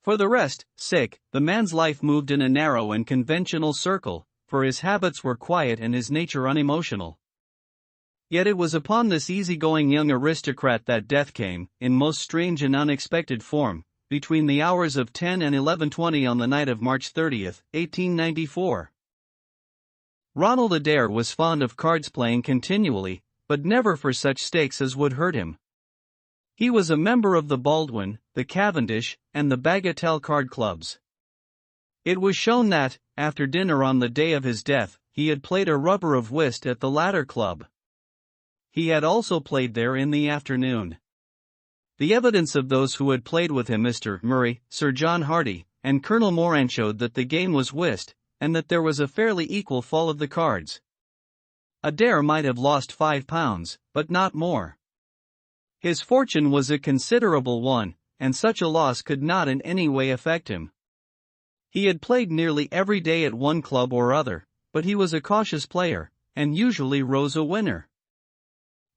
For the rest, the man's life moved in a narrow and conventional circle, for his habits were quiet and his nature unemotional. Yet it was upon this easygoing young aristocrat that death came, in most strange and unexpected form, between the hours of 10 and 11:20 on the night of March 30, 1894. Ronald Adair was fond of cards playing continually, but never for such stakes as would hurt him. He was a member of the Baldwin, the Cavendish, and the Bagatelle card clubs. It was shown that, after dinner on the day of his death, he had played a rubber of whist at the latter club. He had also played there in the afternoon. The evidence of those who had played with him, Mr. Murray, Sir John Hardy, and Colonel Moran, showed that the game was whist, and that there was a fairly equal fall of the cards. Adair might have lost £5, but not more. His fortune was a considerable one, and such a loss could not in any way affect him. He had played nearly every day at one club or other, but he was a cautious player, and usually rose a winner.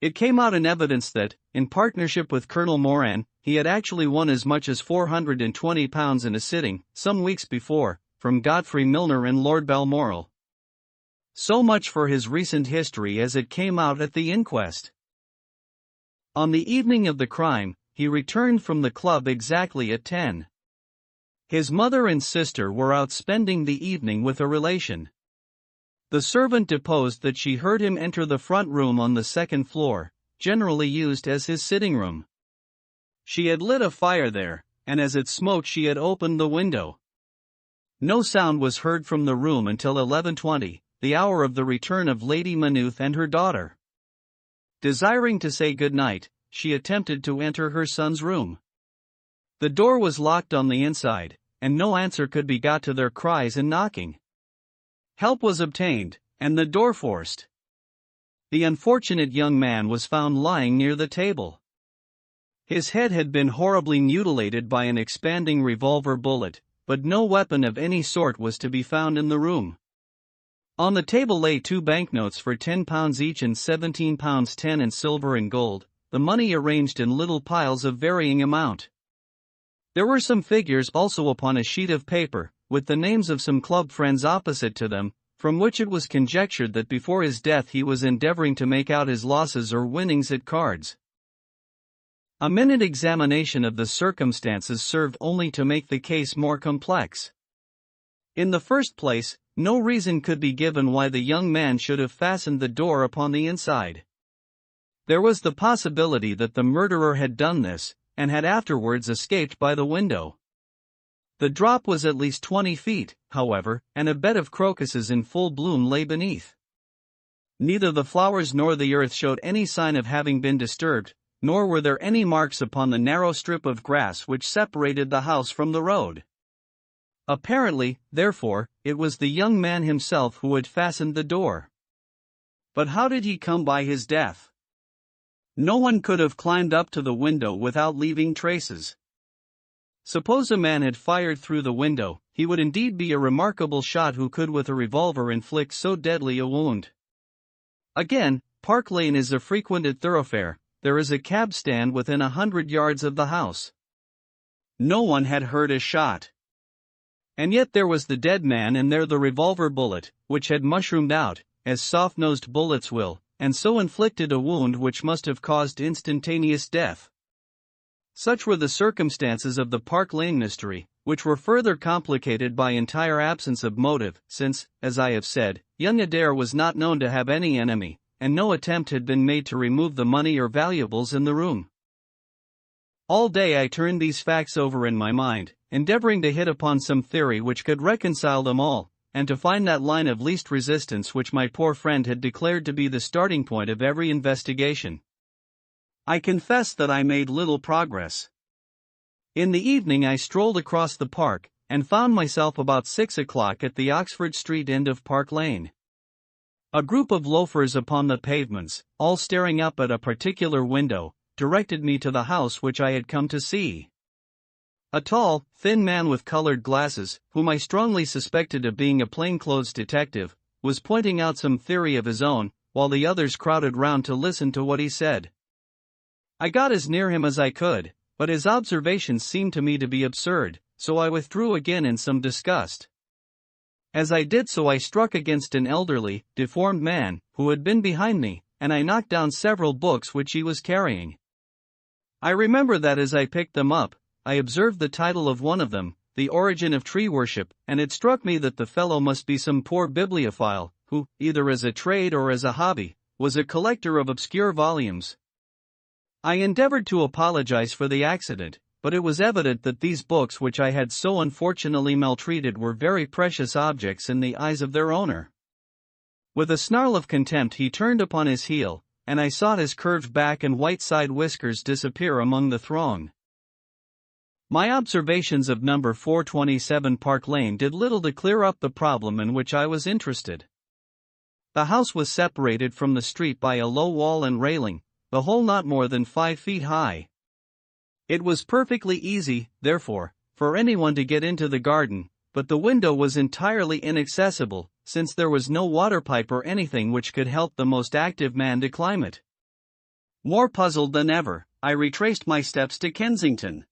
It came out in evidence that, in partnership with Colonel Moran, he had actually won as much as £420 in a sitting, some weeks before, from Godfrey Milner and Lord Balmoral. So much for his recent history as it came out at the inquest. On the evening of the crime, he returned from the club exactly at 10. His mother and sister were out spending the evening with a relation. The servant deposed that she heard him enter the front room on the second floor, generally used as his sitting room. She had lit a fire there, and as it smoked she had opened the window. No sound was heard from the room until 11:20, the hour of the return of Lady Maynooth and her daughter. Desiring to say good night, she attempted to enter her son's room. The door was locked on the inside, and no answer could be got to their cries and knocking. Help was obtained, and the door forced. The unfortunate young man was found lying near the table. His head had been horribly mutilated by an expanding revolver bullet, but no weapon of any sort was to be found in the room. On the table lay 2 banknotes for £10 each and £17.10 in silver and gold, the money arranged in little piles of varying amount. There were some figures also upon a sheet of paper, with the names of some club friends opposite to them, from which it was conjectured that before his death he was endeavoring to make out his losses or winnings at cards. A minute examination of the circumstances served only to make the case more complex. In the first place, no reason could be given why the young man should have fastened the door upon the inside. There was the possibility that the murderer had done this, and had afterwards escaped by the window. The drop was at least 20 feet, however, and a bed of crocuses in full bloom lay beneath. Neither the flowers nor the earth showed any sign of having been disturbed, nor were there any marks upon the narrow strip of grass which separated the house from the road. Apparently, therefore, it was the young man himself who had fastened the door. But how did he come by his death? No one could have climbed up to the window without leaving traces. Suppose a man had fired through the window, he would indeed be a remarkable shot who could with a revolver inflict so deadly a wound. Again, Park Lane is a frequented thoroughfare. There is a cab stand within 100 yards of the house. No one had heard a shot. And yet there was the dead man and there the revolver bullet, which had mushroomed out, as soft-nosed bullets will, and so inflicted a wound which must have caused instantaneous death. Such were the circumstances of the Park Lane mystery, which were further complicated by entire absence of motive, since, as I have said, young Adair was not known to have any enemy, and no attempt had been made to remove the money or valuables in the room. All day I turned these facts over in my mind, endeavoring to hit upon some theory which could reconcile them all, and to find that line of least resistance which my poor friend had declared to be the starting point of every investigation. I confess that I made little progress. In the evening I strolled across the park, and found myself about 6 o'clock at the Oxford Street end of Park Lane. A group of loafers upon the pavements, all staring up at a particular window, directed me to the house which I had come to see. A tall, thin man with colored glasses, whom I strongly suspected of being a plainclothes detective, was pointing out some theory of his own, while the others crowded round to listen to what he said. I got as near him as I could, but his observations seemed to me to be absurd, so I withdrew again in some disgust. As I did so, I struck against an elderly, deformed man, who had been behind me, and I knocked down several books which he was carrying. I remember that as I picked them up, I observed the title of one of them, The Origin of Tree Worship, and it struck me that the fellow must be some poor bibliophile, who, either as a trade or as a hobby, was a collector of obscure volumes. I endeavored to apologize for the accident, but it was evident that these books which I had so unfortunately maltreated were very precious objects in the eyes of their owner. With a snarl of contempt he turned upon his heel, and I saw his curved back and white side whiskers disappear among the throng. My observations of number 427 Park Lane did little to clear up the problem in which I was interested. The house was separated from the street by a low wall and railing, the whole not more than 5 feet high. It was perfectly easy, therefore, for anyone to get into the garden, but the window was entirely inaccessible, since there was no water pipe or anything which could help the most active man to climb it. More puzzled than ever, I retraced my steps to Kensington.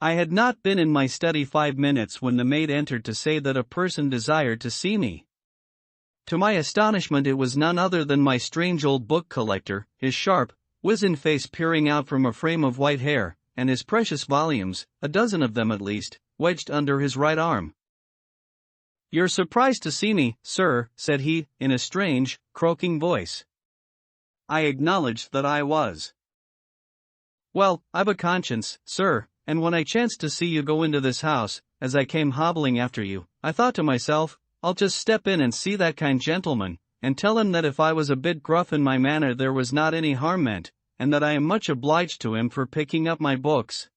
I had not been in my study 5 minutes when the maid entered to say that a person desired to see me. To my astonishment, it was none other than my strange old book collector, his sharp, wizen face peering out from a frame of white hair, and his precious volumes, a dozen of them at least, wedged under his right arm. "You're surprised to see me, sir," said he, in a strange, croaking voice. I acknowledged that I was. "Well, I've a conscience, sir, and when I chanced to see you go into this house, as I came hobbling after you, I thought to myself, I'll just step in and see that kind gentleman, and tell him that if I was a bit gruff in my manner there was not any harm meant, and that I am much obliged to him for picking up my books."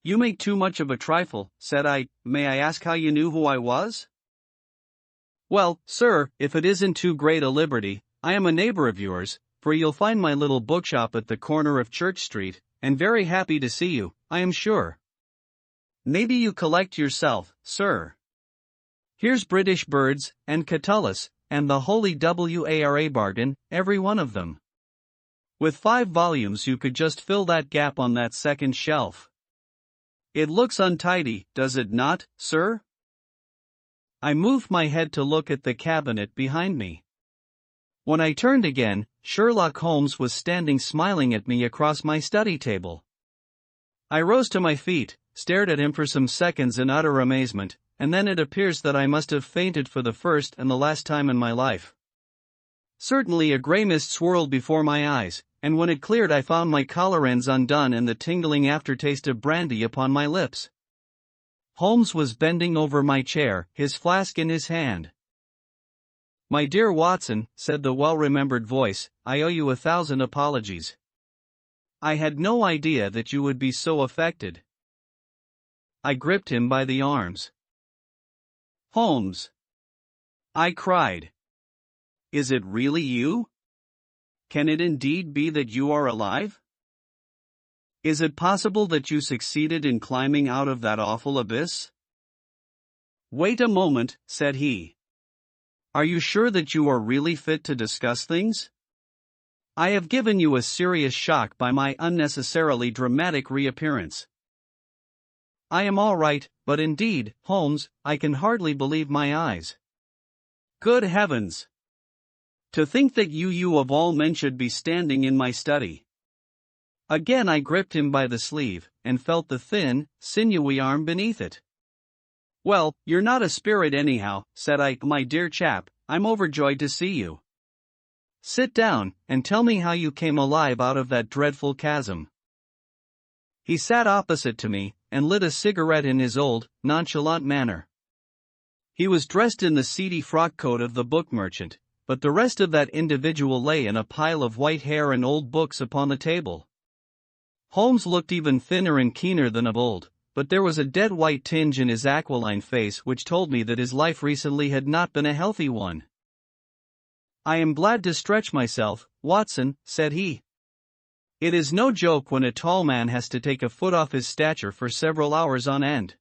"You make too much of a trifle," said I. "May I ask how you knew who I was?" "Well, sir, if it isn't too great a liberty, I am a neighbor of yours, for you'll find my little bookshop at the corner of Church Street, and very happy to see you, I am sure. Maybe you collect yourself, sir. Here's British Birds, and Catullus, and the Holy Wara bargain, every one of them. With 5 volumes you could just fill that gap on that second shelf. It looks untidy, does it not, sir?" I moved my head to look at the cabinet behind me. When I turned again, Sherlock Holmes was standing smiling at me across my study table. I rose to my feet, stared at him for some seconds in utter amazement, and then it appears that I must have fainted for the first and the last time in my life. Certainly a grey mist swirled before my eyes, and when it cleared I found my collar ends undone and the tingling aftertaste of brandy upon my lips. Holmes was bending over my chair, his flask in his hand. "My dear Watson," said the well-remembered voice, "I owe you 1,000 apologies. I had no idea that you would be so affected." I gripped him by the arms. "Holmes," I cried. "Is it really you? Can it indeed be that you are alive? Is it possible that you succeeded in climbing out of that awful abyss?" "Wait a moment," said he. "Are you sure that you are really fit to discuss things? I have given you a serious shock by my unnecessarily dramatic reappearance." "I am all right, but indeed, Holmes, I can hardly believe my eyes. Good heavens! To think that you of all men should be standing in my study." Again I gripped him by the sleeve, and felt the thin, sinewy arm beneath it. "Well, you're not a spirit anyhow," said I. "My dear chap, I'm overjoyed to see you. Sit down, and tell me how you came alive out of that dreadful chasm." He sat opposite to me, and lit a cigarette in his old, nonchalant manner. He was dressed in the seedy frock coat of the book merchant, but the rest of that individual lay in a pile of white hair and old books upon the table. Holmes looked even thinner and keener than of old, but there was a dead white tinge in his aquiline face which told me that his life recently had not been a healthy one. "I am glad to stretch myself, Watson," said he. It is no joke when a tall man has to take a foot off his stature for several hours on end.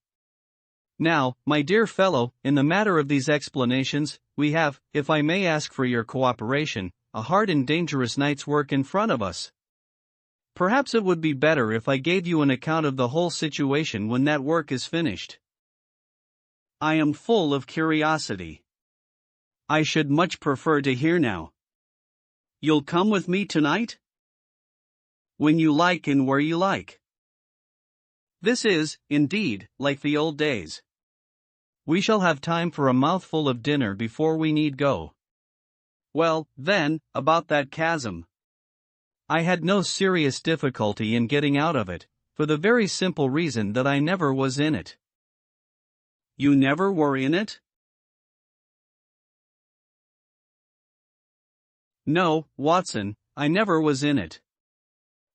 Now, my dear fellow, in the matter of these explanations, we have, if I may ask for your cooperation, a hard and dangerous night's work in front of us. Perhaps it would be better if I gave you an account of the whole situation when that work is finished. I am full of curiosity. I should much prefer to hear now. You'll come with me tonight? When you like and where you like. This is, indeed, like the old days. We shall have time for a mouthful of dinner before we need go. Well, then, about that chasm. I had no serious difficulty in getting out of it, for the very simple reason that I never was in it. You never were in it? No, Watson, I never was in it.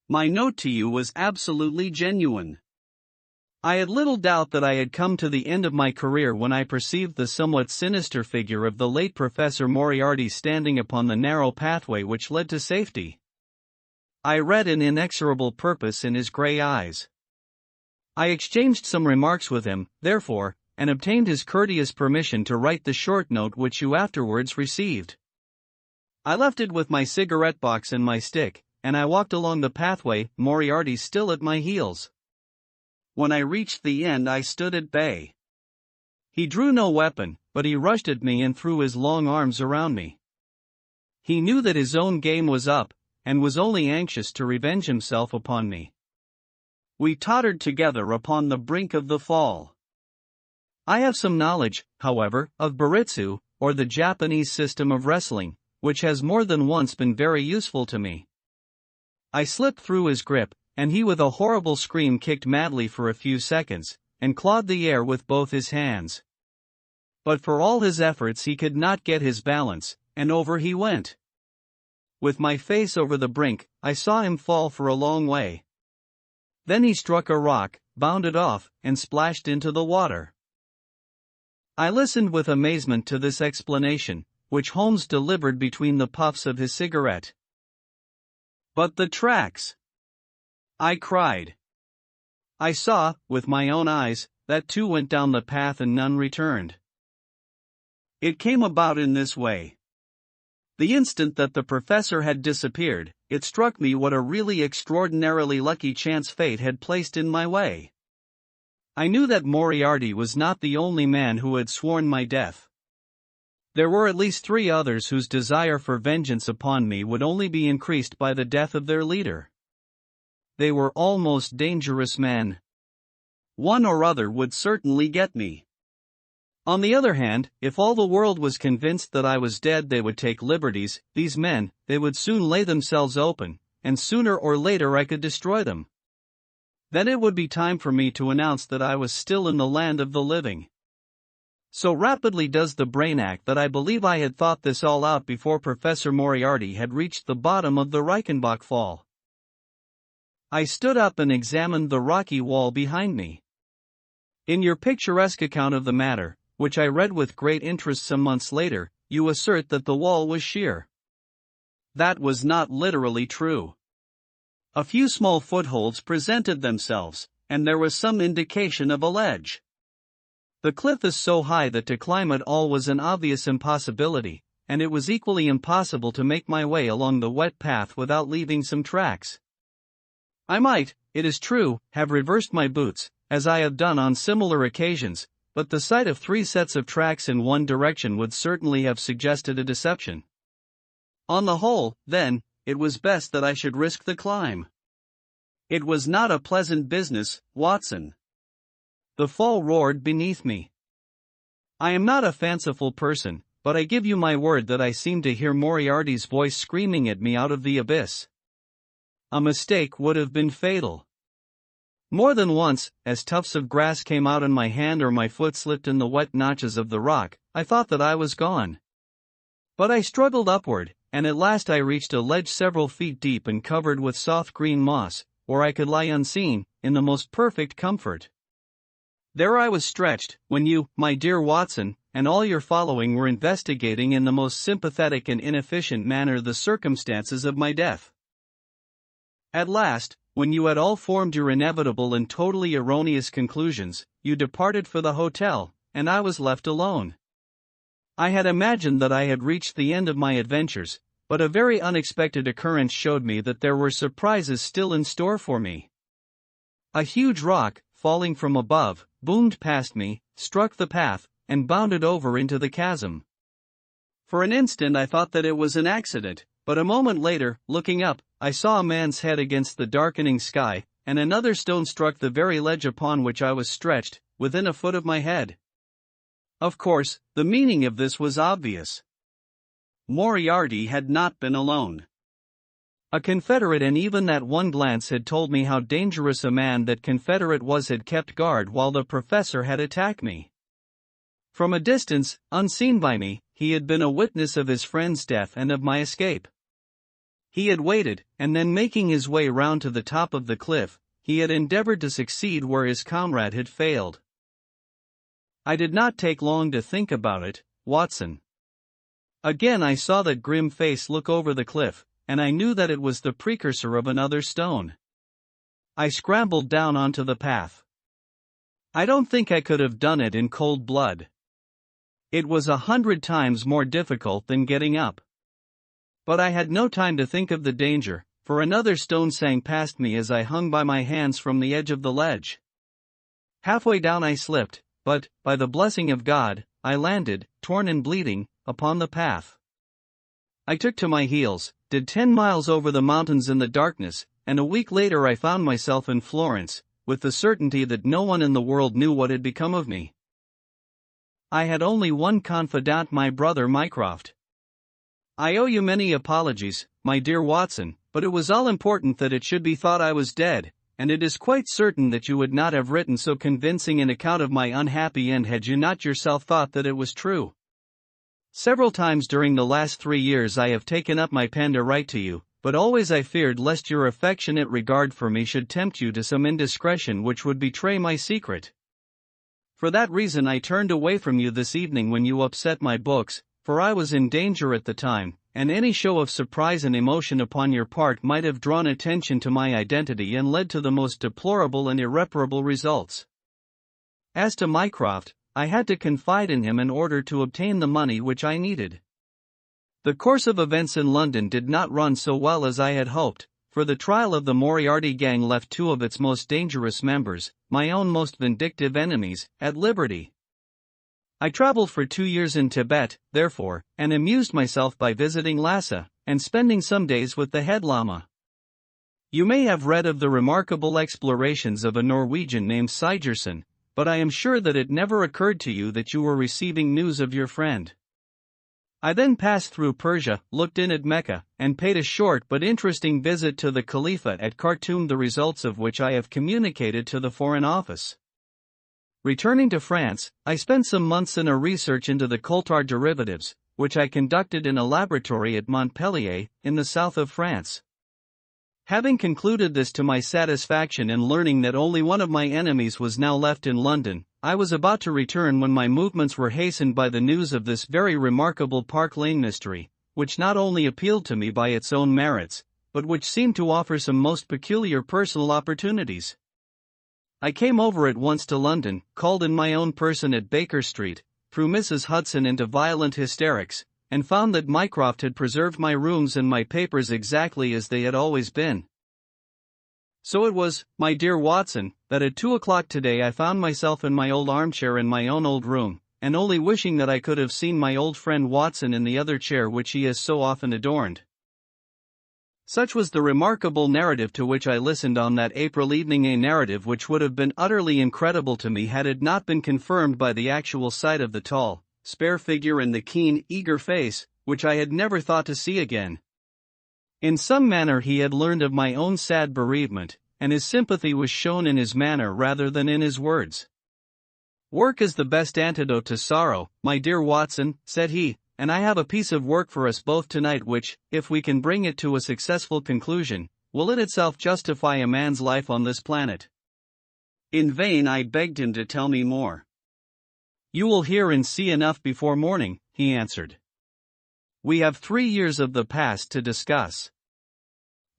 My note to you was absolutely genuine. I had little doubt that I had come to the end of my career when I perceived the somewhat sinister figure of the late Professor Moriarty standing upon the narrow pathway which led to safety. I read an inexorable purpose in his gray eyes. I exchanged some remarks with him, therefore, and obtained his courteous permission to write the short note which you afterwards received. I left it with my cigarette box and my stick, and I walked along the pathway, Moriarty still at my heels. When I reached the end I stood at bay. He drew no weapon, but he rushed at me and threw his long arms around me. He knew that his own game was up, and was only anxious to revenge himself upon me. We tottered together upon the brink of the fall. I have some knowledge, however, of Baritsu, or the Japanese system of wrestling, which has more than once been very useful to me. I slipped through his grip, and he with a horrible scream kicked madly for a few seconds, and clawed the air with both his hands. But for all his efforts he could not get his balance, and over he went. With my face over the brink, I saw him fall for a long way. Then he struck a rock, bounded off, and splashed into the water. I listened with amazement to this explanation, which Holmes delivered between the puffs of his cigarette. But the tracks! I cried. I saw, with my own eyes, that two went down the path and none returned. It came about in this way. The instant that the professor had disappeared, it struck me what a really extraordinarily lucky chance fate had placed in my way. I knew that Moriarty was not the only man who had sworn my death. There were at least 3 others whose desire for vengeance upon me would only be increased by the death of their leader. They were all most dangerous men. One or other would certainly get me. On the other hand, if all the world was convinced that I was dead, they would take liberties. These men, they would soon lay themselves open, and sooner or later I could destroy them. Then it would be time for me to announce that I was still in the land of the living. So rapidly does the brain act that I believe I had thought this all out before Professor Moriarty had reached the bottom of the Reichenbach fall. I stood up and examined the rocky wall behind me. In your picturesque account of the matter, which I read with great interest some months later, you assert that the wall was sheer. That was not literally true. A few small footholds presented themselves, and there was some indication of a ledge. The cliff is so high that to climb it all was an obvious impossibility, and it was equally impossible to make my way along the wet path without leaving some tracks. I might, it is true, have reversed my boots, as I have done on similar occasions, but the sight of 3 sets of tracks in one direction would certainly have suggested a deception. On the whole, then, it was best that I should risk the climb. It was not a pleasant business, Watson. The fall roared beneath me. I am not a fanciful person, but I give you my word that I seemed to hear Moriarty's voice screaming at me out of the abyss. A mistake would have been fatal. More than once, as tufts of grass came out on my hand or my foot slipped in the wet notches of the rock, I thought that I was gone. But I struggled upward, and at last I reached a ledge several feet deep and covered with soft green moss, where I could lie unseen, in the most perfect comfort. There I was stretched, when you, my dear Watson, and all your following were investigating in the most sympathetic and inefficient manner the circumstances of my death. At last, when you had all formed your inevitable and totally erroneous conclusions, you departed for the hotel, and I was left alone. I had imagined that I had reached the end of my adventures, but a very unexpected occurrence showed me that there were surprises still in store for me. A huge rock, falling from above, boomed past me, struck the path, and bounded over into the chasm. For an instant I thought that it was an accident, but a moment later, looking up, I saw a man's head against the darkening sky, and another stone struck the very ledge upon which I was stretched, within a foot of my head. Of course, the meaning of this was obvious. Moriarty had not been alone. A Confederate, and even that one glance had told me how dangerous a man that Confederate was, had kept guard while the professor had attacked me. From a distance, unseen by me, he had been a witness of his friend's death and of my escape. He had waited, and then making his way round to the top of the cliff, he had endeavored to succeed where his comrade had failed. I did not take long to think about it, Watson. Again I saw that grim face look over the cliff, and I knew that it was the precursor of another stone. I scrambled down onto the path. I don't think I could have done it in cold blood. It was 100 times more difficult than getting up. But I had no time to think of the danger, for another stone sang past me as I hung by my hands from the edge of the ledge. Halfway down I slipped, but, by the blessing of God, I landed, torn and bleeding, upon the path. I took to my heels, did 10 miles over the mountains in the darkness, and a week later I found myself in Florence, with the certainty that no one in the world knew what had become of me. I had only one confidant, my brother Mycroft. I owe you many apologies, my dear Watson, but it was all important that it should be thought I was dead, and it is quite certain that you would not have written so convincing an account of my unhappy end had you not yourself thought that it was true. Several times during the last 3 years I have taken up my pen to write to you, but always I feared lest your affectionate regard for me should tempt you to some indiscretion which would betray my secret. For that reason I turned away from you this evening when you upset my books, for I was in danger at the time, and any show of surprise and emotion upon your part might have drawn attention to my identity and led to the most deplorable and irreparable results. As to Mycroft, I had to confide in him in order to obtain the money which I needed. The course of events in London did not run so well as I had hoped, for the trial of the Moriarty gang left 2 of its most dangerous members, my own most vindictive enemies, at liberty. I traveled for 2 years in Tibet, therefore, and amused myself by visiting Lhasa, and spending some days with the head lama. You may have read of the remarkable explorations of a Norwegian named Sigerson, but I am sure that it never occurred to you that you were receiving news of your friend. I then passed through Persia, looked in at Mecca, and paid a short but interesting visit to the Khalifa at Khartoum, the results of which I have communicated to the Foreign Office. Returning to France, I spent some months in a research into the coltar derivatives, which I conducted in a laboratory at Montpellier, in the south of France. Having concluded this to my satisfaction and learning that only one of my enemies was now left in London, I was about to return when my movements were hastened by the news of this very remarkable Park Lane mystery, which not only appealed to me by its own merits, but which seemed to offer some most peculiar personal opportunities. I came over at once to London, called in my own person at Baker Street, threw Mrs. Hudson into violent hysterics, and found that Mycroft had preserved my rooms and my papers exactly as they had always been. So it was, my dear Watson, that at 2 o'clock today I found myself in my old armchair in my own old room, and only wishing that I could have seen my old friend Watson in the other chair which he has so often adorned. Such was the remarkable narrative to which I listened on that April evening, a narrative which would have been utterly incredible to me had it not been confirmed by the actual sight of the tall, spare figure and the keen, eager face, which I had never thought to see again. In some manner he had learned of my own sad bereavement, and his sympathy was shown in his manner rather than in his words. "Work is the best antidote to sorrow, my dear Watson," said he, "and I have a piece of work for us both tonight which, if we can bring it to a successful conclusion, will in itself justify a man's life on this planet." In vain I begged him to tell me more. "You will hear and see enough before morning," he answered. "We have 3 years of the past to discuss.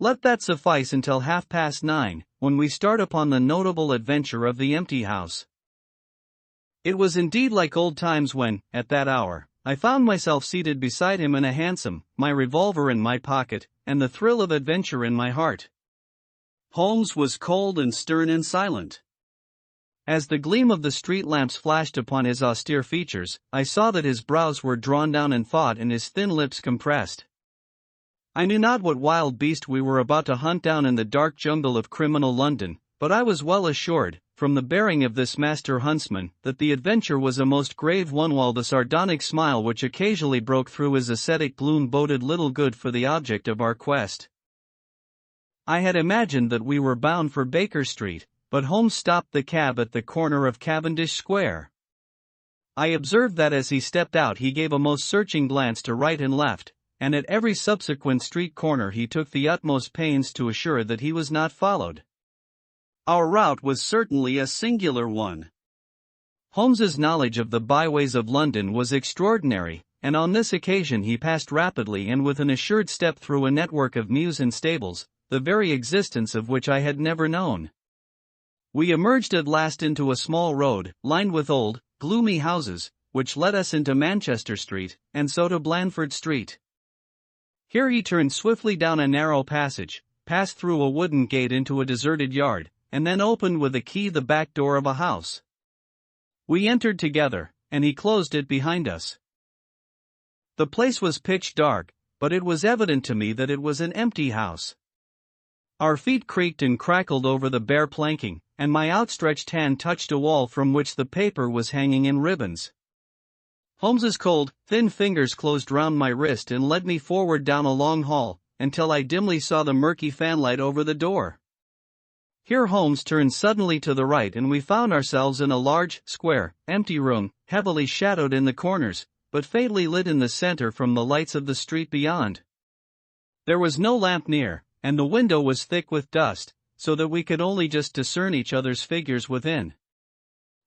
Let that suffice until 9:30, when we start upon the notable adventure of the empty house. It was indeed like old times when, at that hour, I found myself seated beside him in a hansom, my revolver in my pocket, and the thrill of adventure in my heart. Holmes was cold and stern and silent. As the gleam of the street lamps flashed upon his austere features, I saw that his brows were drawn down in thought and his thin lips compressed. I knew not what wild beast we were about to hunt down in the dark jungle of criminal London, but I was well assured, from the bearing of this master huntsman, that the adventure was a most grave one, while the sardonic smile which occasionally broke through his ascetic gloom boded little good for the object of our quest. I had imagined that we were bound for Baker Street, but Holmes stopped the cab at the corner of Cavendish Square. I observed that as he stepped out he gave a most searching glance to right and left, and at every subsequent street corner he took the utmost pains to assure that he was not followed. Our route was certainly a singular one. Holmes's knowledge of the byways of London was extraordinary, and on this occasion he passed rapidly and with an assured step through a network of mews and stables, the very existence of which I had never known. We emerged at last into a small road, lined with old, gloomy houses, which led us into Manchester Street, and so to Blandford Street. Here he turned swiftly down a narrow passage, passed through a wooden gate into a deserted yard, and then opened with a key the back door of a house. We entered together, and he closed it behind us. The place was pitch dark, but it was evident to me that it was an empty house. Our feet creaked and crackled over the bare planking, and my outstretched hand touched a wall from which the paper was hanging in ribbons. Holmes's cold, thin fingers closed round my wrist and led me forward down a long hall, until I dimly saw the murky fanlight over the door. Here Holmes turned suddenly to the right and we found ourselves in a large, square, empty room, heavily shadowed in the corners, but faintly lit in the center from the lights of the street beyond. There was no lamp near, and the window was thick with dust, so that we could only just discern each other's figures within.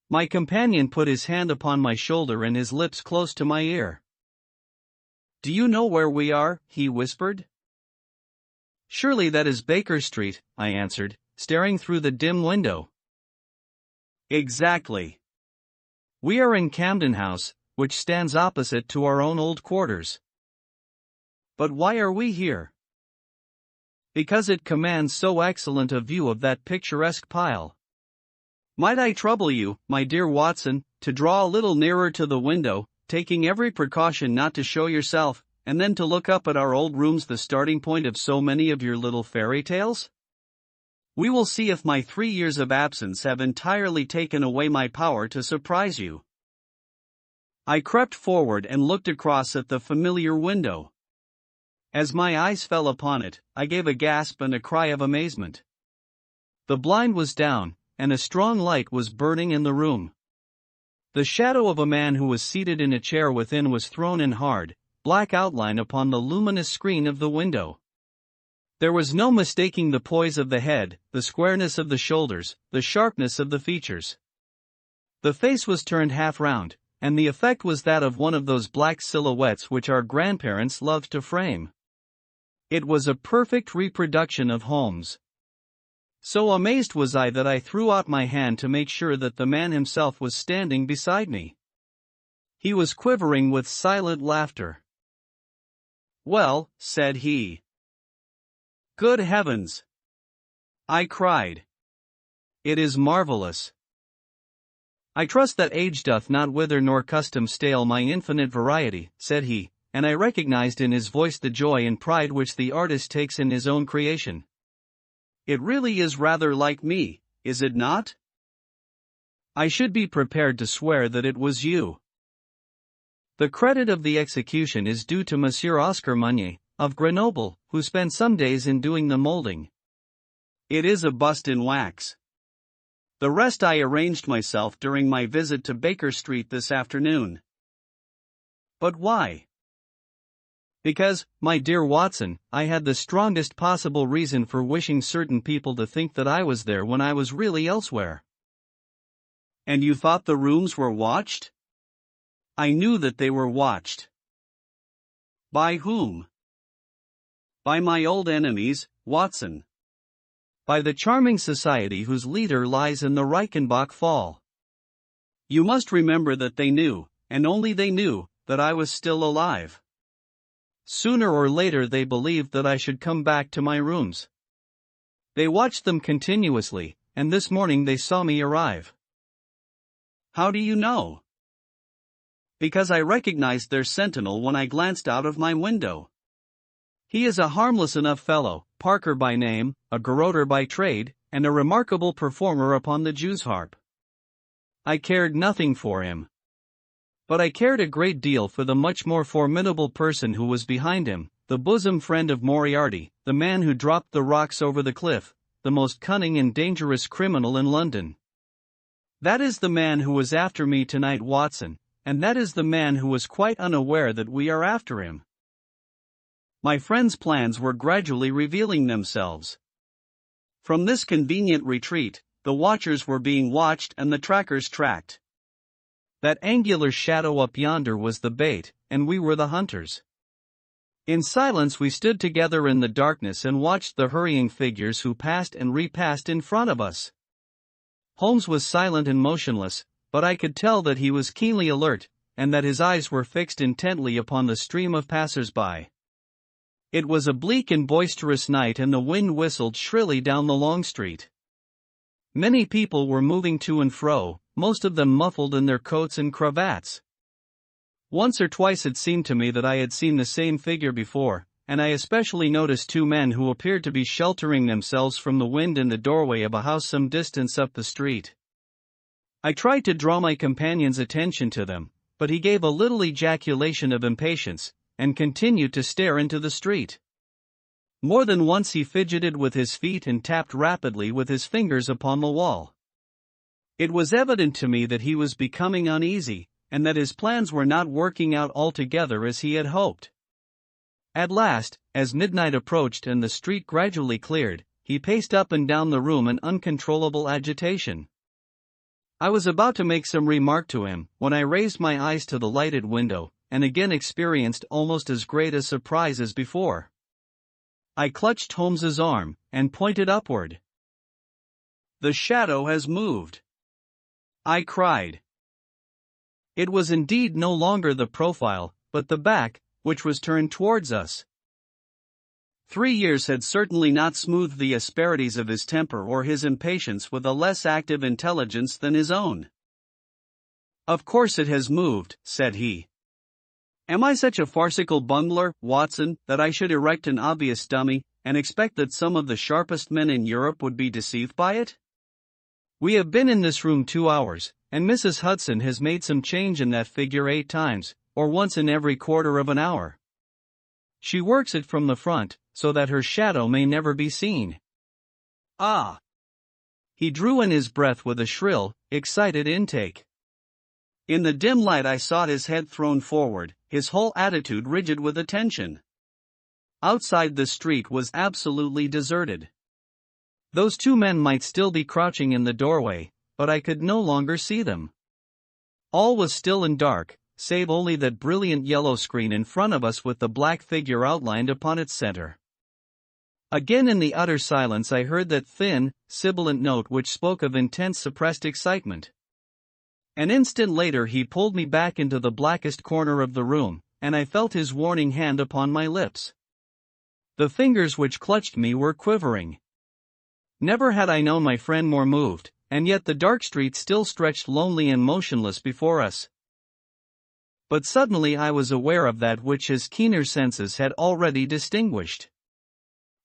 My companion put his hand upon my shoulder and his lips close to my ear. "Do you know where we are?" he whispered. "Surely that is Baker Street," I answered, staring through the dim window. "Exactly. We are in Camden House, which stands opposite to our own old quarters." "But why are we here?" "Because it commands so excellent a view of that picturesque pile. Might I trouble you, my dear Watson, to draw a little nearer to the window, taking every precaution not to show yourself, and then to look up at our old rooms, the starting point of so many of your little fairy tales? We will see if my 3 years of absence have entirely taken away my power to surprise you." I crept forward and looked across at the familiar window. As my eyes fell upon it, I gave a gasp and a cry of amazement. The blind was down, and a strong light was burning in the room. The shadow of a man who was seated in a chair within was thrown in hard, black outline upon the luminous screen of the window. There was no mistaking the poise of the head, the squareness of the shoulders, the sharpness of the features. The face was turned half round, and the effect was that of one of those black silhouettes which our grandparents loved to frame. It was a perfect reproduction of Holmes. So amazed was I that I threw out my hand to make sure that the man himself was standing beside me. He was quivering with silent laughter. "Well," said he. "Good heavens!" I cried. "It is marvelous. I trust that age doth not wither nor custom stale my infinite variety," said he, and I recognized in his voice the joy and pride which the artist takes in his own creation. "It really is rather like me, is it not? I should be prepared to swear that it was you." The credit of the execution is due to Monsieur Oscar Meunier, of Grenoble, who spent some days in doing the molding. It is a bust in wax. The rest I arranged myself during my visit to Baker Street this afternoon. But why? Because, my dear Watson, I had the strongest possible reason for wishing certain people to think that I was there when I was really elsewhere. And you thought the rooms were watched? I knew that they were watched. By whom? By my old enemies, Watson. By the charming society whose leader lies in the Reichenbach Fall. You must remember that they knew, and only they knew, that I was still alive. Sooner or later they believed that I should come back to my rooms. They watched them continuously, and this morning they saw me arrive. How do you know? Because I recognized their sentinel when I glanced out of my window. He is a harmless enough fellow, Parker by name, a garroter by trade, and a remarkable performer upon the Jew's harp. I cared nothing for him. But I cared a great deal for the much more formidable person who was behind him, the bosom friend of Moriarty, the man who dropped the rocks over the cliff, the most cunning and dangerous criminal in London. That is the man who was after me tonight, Watson, and that is the man who was quite unaware that we are after him. My friend's plans were gradually revealing themselves. From this convenient retreat, the watchers were being watched and the trackers tracked. That angular shadow up yonder was the bait, and we were the hunters. In silence we stood together in the darkness and watched the hurrying figures who passed and repassed in front of us. Holmes was silent and motionless, but I could tell that he was keenly alert, and that his eyes were fixed intently upon the stream of passers-by. It was a bleak and boisterous night and the wind whistled shrilly down the long street. Many people were moving to and fro, most of them muffled in their coats and cravats. Once or twice it seemed to me that I had seen the same figure before, and I especially noticed two men who appeared to be sheltering themselves from the wind in the doorway of a house some distance up the street. I tried to draw my companion's attention to them, but he gave a little ejaculation of impatience, and continued to stare into the street. More than once he fidgeted with his feet and tapped rapidly with his fingers upon the wall. It was evident to me that he was becoming uneasy, and that his plans were not working out altogether as he had hoped. At last, as midnight approached and the street gradually cleared, he paced up and down the room in uncontrollable agitation. I was about to make some remark to him, when I raised my eyes to the lighted window, and again experienced almost as great a surprise as before. I clutched Holmes's arm, and pointed upward. "The shadow has moved!" I cried. It was indeed no longer the profile, but the back, which was turned towards us. 3 years had certainly not smoothed the asperities of his temper or his impatience with a less active intelligence than his own. "Of course it has moved," said he. "Am I such a farcical bungler, Watson, that I should erect an obvious dummy, and expect that some of the sharpest men in Europe would be deceived by it? We have been in this room 2 hours, and Mrs. Hudson has made some change in that figure 8 times, or once in every quarter of an hour. She works it from the front, so that her shadow may never be seen. Ah!" He drew in his breath with a shrill, excited intake. In the dim light I saw his head thrown forward, his whole attitude rigid with attention. Outside the street was absolutely deserted. Those 2 men might still be crouching in the doorway, but I could no longer see them. All was still and dark, save only that brilliant yellow screen in front of us with the black figure outlined upon its center. Again in the utter silence I heard that thin, sibilant note which spoke of intense suppressed excitement. An instant later he pulled me back into the blackest corner of the room, and I felt his warning hand upon my lips. The fingers which clutched me were quivering. Never had I known my friend more moved, and yet the dark street still stretched lonely and motionless before us. But suddenly I was aware of that which his keener senses had already distinguished.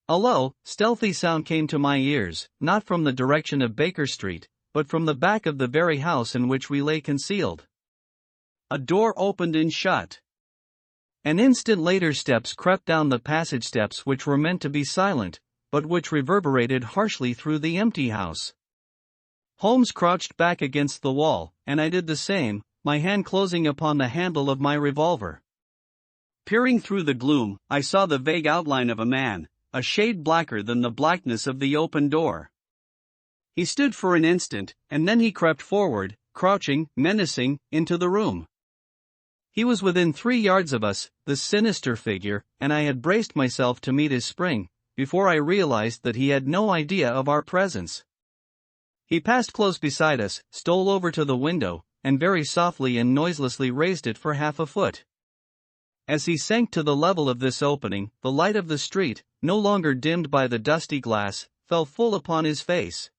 A low, stealthy sound came to my ears, not from the direction of Baker Street, but from the back of the very house in which we lay concealed. A door opened and shut. An instant later steps crept down the passage steps which were meant to be silent, but which reverberated harshly through the empty house. Holmes crouched back against the wall, and I did the same, my hand closing upon the handle of my revolver. Peering through the gloom, I saw the vague outline of a man, a shade blacker than the blackness of the open door. He stood for an instant, and then he crept forward, crouching, menacing, into the room. He was within 3 yards of us, this sinister figure, and I had braced myself to meet his spring, before I realized that he had no idea of our presence. He passed close beside us, stole over to the window, and very softly and noiselessly raised it for half a foot. As he sank to the level of this opening, the light of the street, no longer dimmed by the dusty glass, fell full upon his face.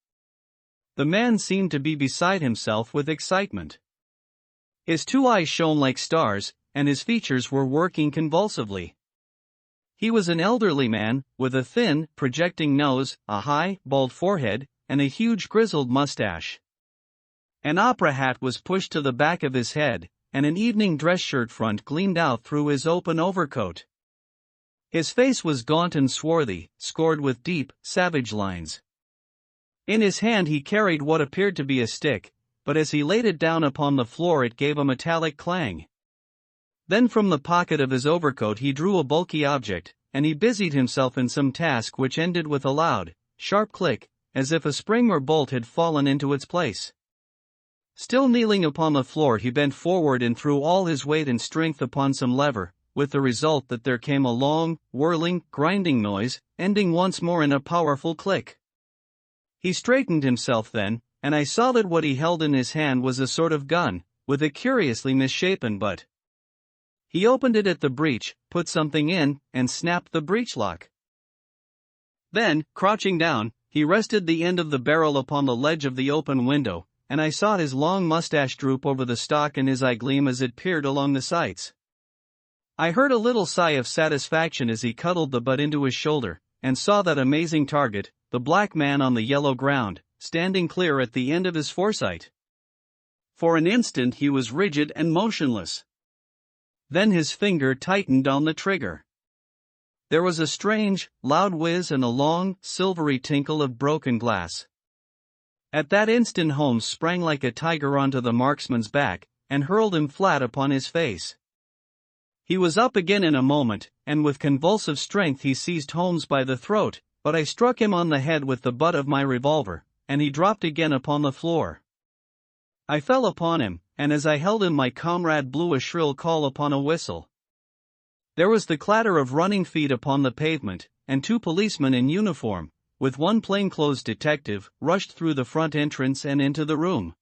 The man seemed to be beside himself with excitement. His 2 eyes shone like stars, and his features were working convulsively. He was an elderly man, with a thin, projecting nose, a high, bald forehead, and a huge grizzled mustache. An opera hat was pushed to the back of his head, and an evening dress shirt front gleamed out through his open overcoat. His face was gaunt and swarthy, scored with deep, savage lines. In his hand he carried what appeared to be a stick, but as he laid it down upon the floor it gave a metallic clang. Then from the pocket of his overcoat he drew a bulky object, and he busied himself in some task which ended with a loud, sharp click, as if a spring or bolt had fallen into its place. Still kneeling upon the floor he bent forward and threw all his weight and strength upon some lever, with the result that there came a long, whirling, grinding noise, ending once more in a powerful click. He straightened himself then, and I saw that what he held in his hand was a sort of gun, with a curiously misshapen butt. He opened it at the breech, put something in, and snapped the breech lock. Then, crouching down, he rested the end of the barrel upon the ledge of the open window, and I saw his long mustache droop over the stock and his eye gleam as it peered along the sights. I heard a little sigh of satisfaction as he cuddled the butt into his shoulder, and saw that amazing target, the black man on the yellow ground, standing clear at the end of his foresight. For an instant he was rigid and motionless. Then his finger tightened on the trigger. There was a strange, loud whiz and a long, silvery tinkle of broken glass. At that instant Holmes sprang like a tiger onto the marksman's back, and hurled him flat upon his face. He was up again in a moment, and with convulsive strength he seized Holmes by the throat, but I struck him on the head with the butt of my revolver, and he dropped again upon the floor. I fell upon him, and as I held him my comrade blew a shrill call upon a whistle. There was the clatter of running feet upon the pavement, and 2 policemen in uniform, with one plainclothes detective, rushed through the front entrance and into the room.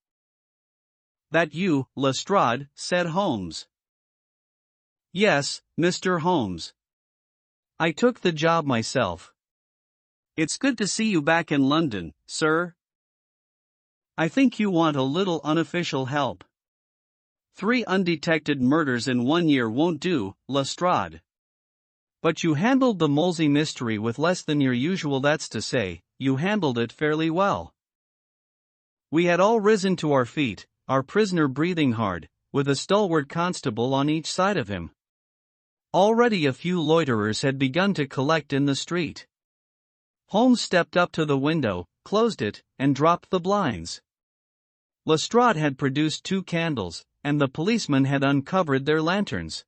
"That you, Lestrade?" said Holmes. "Yes, Mr. Holmes. I took the job myself. It's good to see you back in London, sir. I think you want a little unofficial help. 3 undetected murders in 1 year won't do, Lestrade. But you handled the Molesey mystery with less than your usual, that's to say, you handled it fairly well." We had all risen to our feet, our prisoner breathing hard, with a stalwart constable on each side of him. Already a few loiterers had begun to collect in the street. Holmes stepped up to the window, closed it, and dropped the blinds. Lestrade had produced 2 candles, and the policemen had uncovered their lanterns.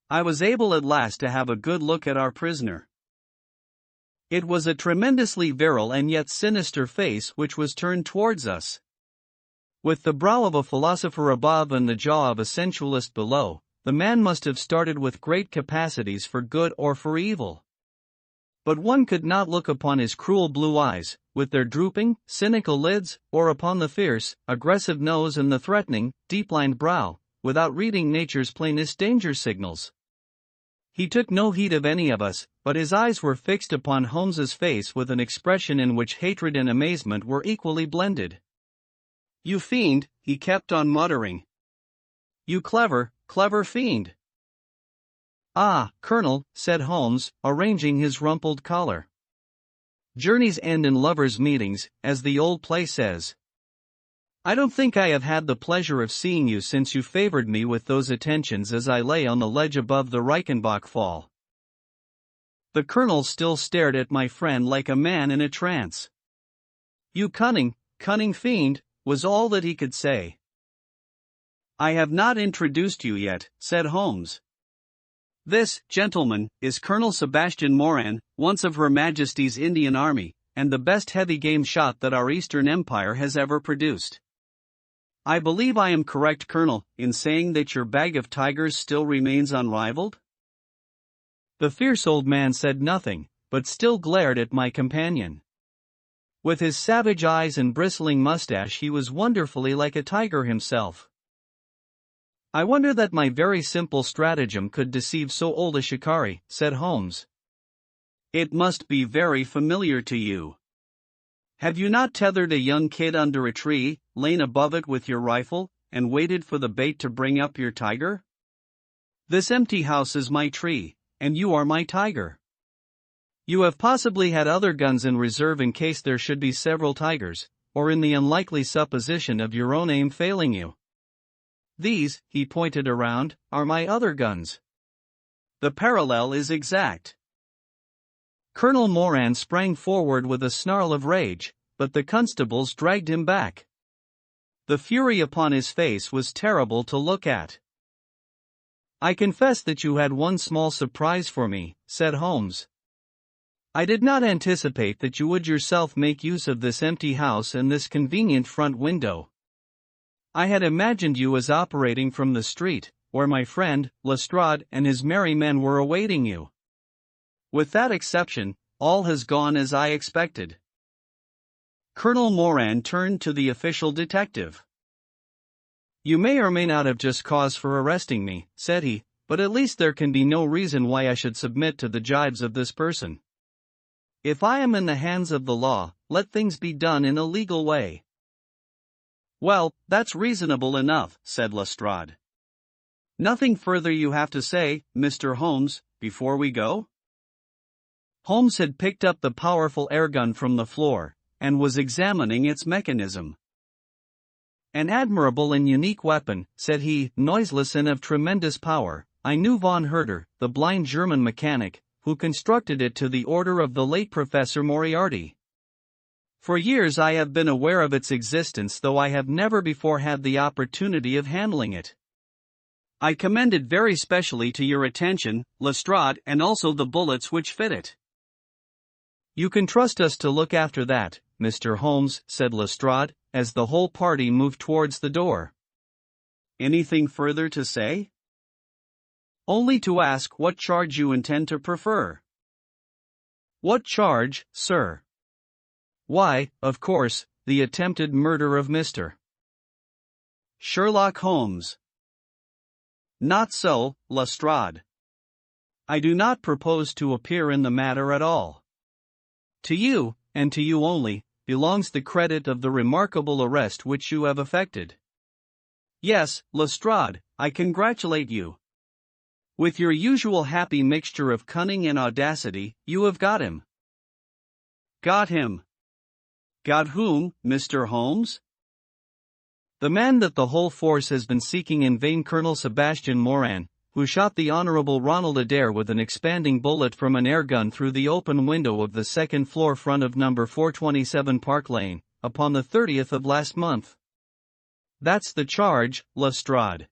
I was able at last to have a good look at our prisoner. It was a tremendously virile and yet sinister face which was turned towards us. With the brow of a philosopher above and the jaw of a sensualist below, the man must have started with great capacities for good or for evil. But one could not look upon his cruel blue eyes, with their drooping, cynical lids, or upon the fierce, aggressive nose and the threatening, deep-lined brow, without reading nature's plainest danger signals. He took no heed of any of us, but his eyes were fixed upon Holmes's face with an expression in which hatred and amazement were equally blended. "You fiend," he kept on muttering. "You clever, clever fiend." "Ah, Colonel," said Holmes, arranging his rumpled collar. "Journeys end in lovers' meetings, as the old play says. I don't think I have had the pleasure of seeing you since you favored me with those attentions as I lay on the ledge above the Reichenbach fall." The colonel still stared at my friend like a man in a trance. "You cunning, cunning fiend," was all that he could say. "I have not introduced you yet," said Holmes. "This, gentlemen, is Colonel Sebastian Moran, once of Her Majesty's Indian Army, and the best heavy game shot that our Eastern Empire has ever produced. I believe I am correct, Colonel, in saying that your bag of tigers still remains unrivaled? The fierce old man said nothing, but still glared at my companion. With his savage eyes and bristling mustache, he was wonderfully like a tiger himself. I wonder that my very simple stratagem could deceive so old a shikari, said Holmes. It must be very familiar to you. Have you not tethered a young kid under a tree, lain above it with your rifle, and waited for the bait to bring up your tiger? This empty house is my tree, and you are my tiger. You have possibly had other guns in reserve in case there should be several tigers, or in the unlikely supposition of your own aim failing you. These, he pointed around, are my other guns. The parallel is exact. Colonel Moran sprang forward with a snarl of rage, but the constables dragged him back. The fury upon his face was terrible to look at. I confess that you had one small surprise for me, said Holmes. I did not anticipate that you would yourself make use of this empty house and this convenient front window. I had imagined you as operating from the street, where my friend, Lestrade, and his merry men were awaiting you. With that exception, all has gone as I expected. Colonel Moran turned to the official detective. You may or may not have just cause for arresting me, said he, but at least there can be no reason why I should submit to the jibes of this person. If I am in the hands of the law, let things be done in a legal way. Well, that's reasonable enough, said Lestrade. Nothing further you have to say, Mr. Holmes, before we go? Holmes had picked up the powerful airgun from the floor, and was examining its mechanism. An admirable and unique weapon, said he, noiseless and of tremendous power. I knew von Herder, the blind German mechanic, who constructed it to the order of the late Professor Moriarty. For years I have been aware of its existence, though I have never before had the opportunity of handling it. I commend it very specially to your attention, Lestrade, and also the bullets which fit it. You can trust us to look after that, Mr. Holmes, said Lestrade, as the whole party moved towards the door. Anything further to say? Only to ask what charge you intend to prefer. What charge, sir? Why, of course, the attempted murder of Mr. Sherlock Holmes. Not so, Lestrade. I do not propose to appear in the matter at all. To you, and to you only, belongs the credit of the remarkable arrest which you have effected. Yes, Lestrade, I congratulate you. With your usual happy mixture of cunning and audacity, you have got him. Got him. Got whom, Mr. Holmes? The man that the whole force has been seeking in vain, Colonel Sebastian Moran, who shot the Honorable Ronald Adair with an expanding bullet from an airgun through the open window of the second-floor front of number 427 Park Lane, upon the 30th of last month. That's the charge, Lestrade.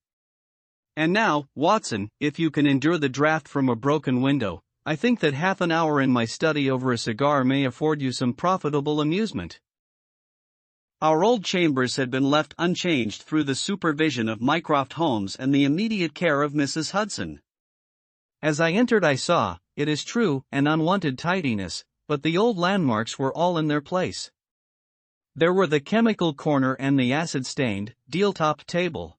And now, Watson, if you can endure the draft from a broken window, I think that half an hour in my study over a cigar may afford you some profitable amusement. Our old chambers had been left unchanged through the supervision of Mycroft Holmes and the immediate care of Mrs. Hudson. As I entered I saw, it is true, an unwanted tidiness, but the old landmarks were all in their place. There were the chemical corner and the acid-stained, deal-top table.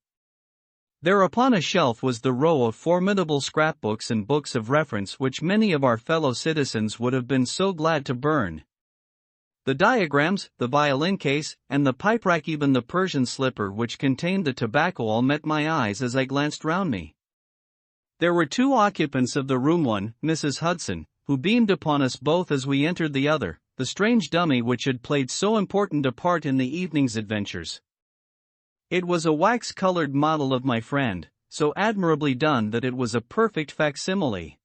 There upon a shelf was the row of formidable scrapbooks and books of reference which many of our fellow citizens would have been so glad to burn. The diagrams, the violin case, and the pipe rack, even the Persian slipper which contained the tobacco, all met my eyes as I glanced round me. There were two occupants of the room, one, Mrs. Hudson, who beamed upon us both as we entered, the other, the strange dummy which had played so important a part in the evening's adventures. It was a wax-colored model of my friend, so admirably done that it was a perfect facsimile.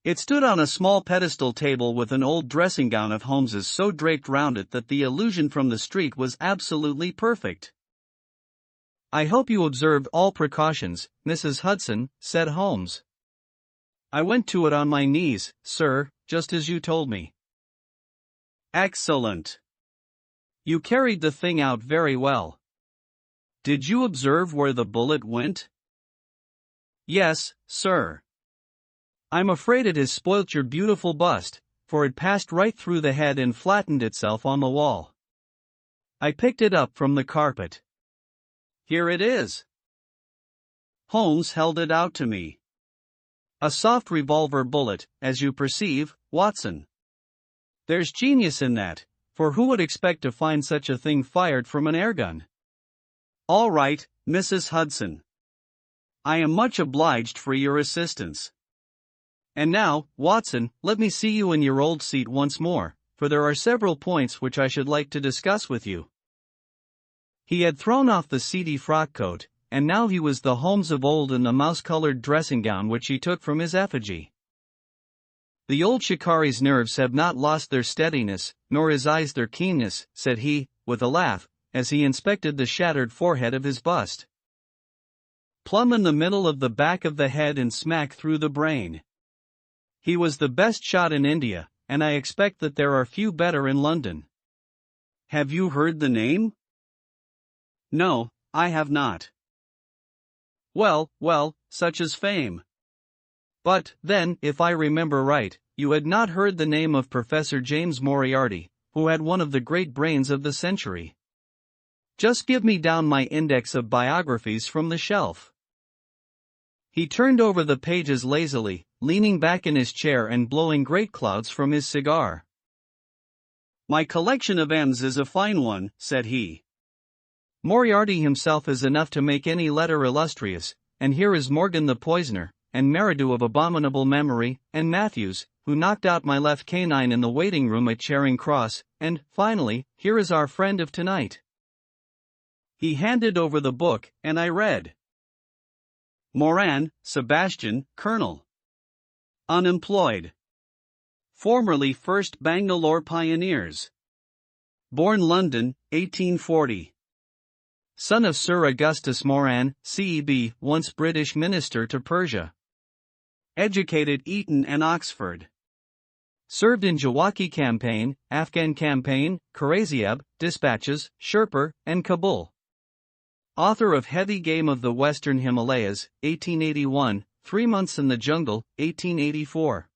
It stood on a small pedestal table with an old dressing gown of Holmes's so draped round it that the illusion from the street was absolutely perfect. I hope you observed all precautions, Mrs. Hudson, said Holmes. I went to it on my knees, sir, just as you told me. Excellent. You carried the thing out very well. Did you observe where the bullet went? Yes, sir. I'm afraid it has spoilt your beautiful bust, for it passed right through the head and flattened itself on the wall. I picked it up from the carpet. Here it is. Holmes held it out to me. A soft revolver bullet, as you perceive, Watson. There's genius in that, for who would expect to find such a thing fired from an airgun? All right, Mrs. Hudson. I am much obliged for your assistance. And now, Watson, let me see you in your old seat once more, for there are several points which I should like to discuss with you. He had thrown off the seedy frock coat, and now he was the Holmes of old in the mouse-colored dressing-gown which he took from his effigy. The old shikari's nerves have not lost their steadiness, nor his eyes their keenness, said he, with a laugh, as he inspected the shattered forehead of his bust. Plumb in the middle of the back of the head and smack through the brain. He was the best shot in India, and I expect that there are few better in London. Have you heard the name? No, I have not. Well, such is fame. But, then, if I remember right, you had not heard the name of Professor James Moriarty, who had one of the great brains of the century. Just give me down my index of biographies from the shelf. He turned over the pages lazily, leaning back in his chair and blowing great clouds from his cigar. My collection of M's is a fine one, said he. Moriarty himself is enough to make any letter illustrious, and here is Morgan the poisoner, and Meridew of abominable memory, and Matthews, who knocked out my left canine in the waiting room at Charing Cross, and, finally, here is our friend of tonight. He handed over the book, and I read. Moran, Sebastian, Colonel. Unemployed. Formerly 1st Bangalore Pioneers. Born London, 1840. Son of Sir Augustus Moran, CEB, once British Minister to Persia. Educated Eton and Oxford. Served in Jawaki Campaign, Afghan Campaign, Karazieb, Dispatches, Sherpur, and Kabul. Author of Heavy Game of the Western Himalayas, 1881, 3 Months in the Jungle, 1884.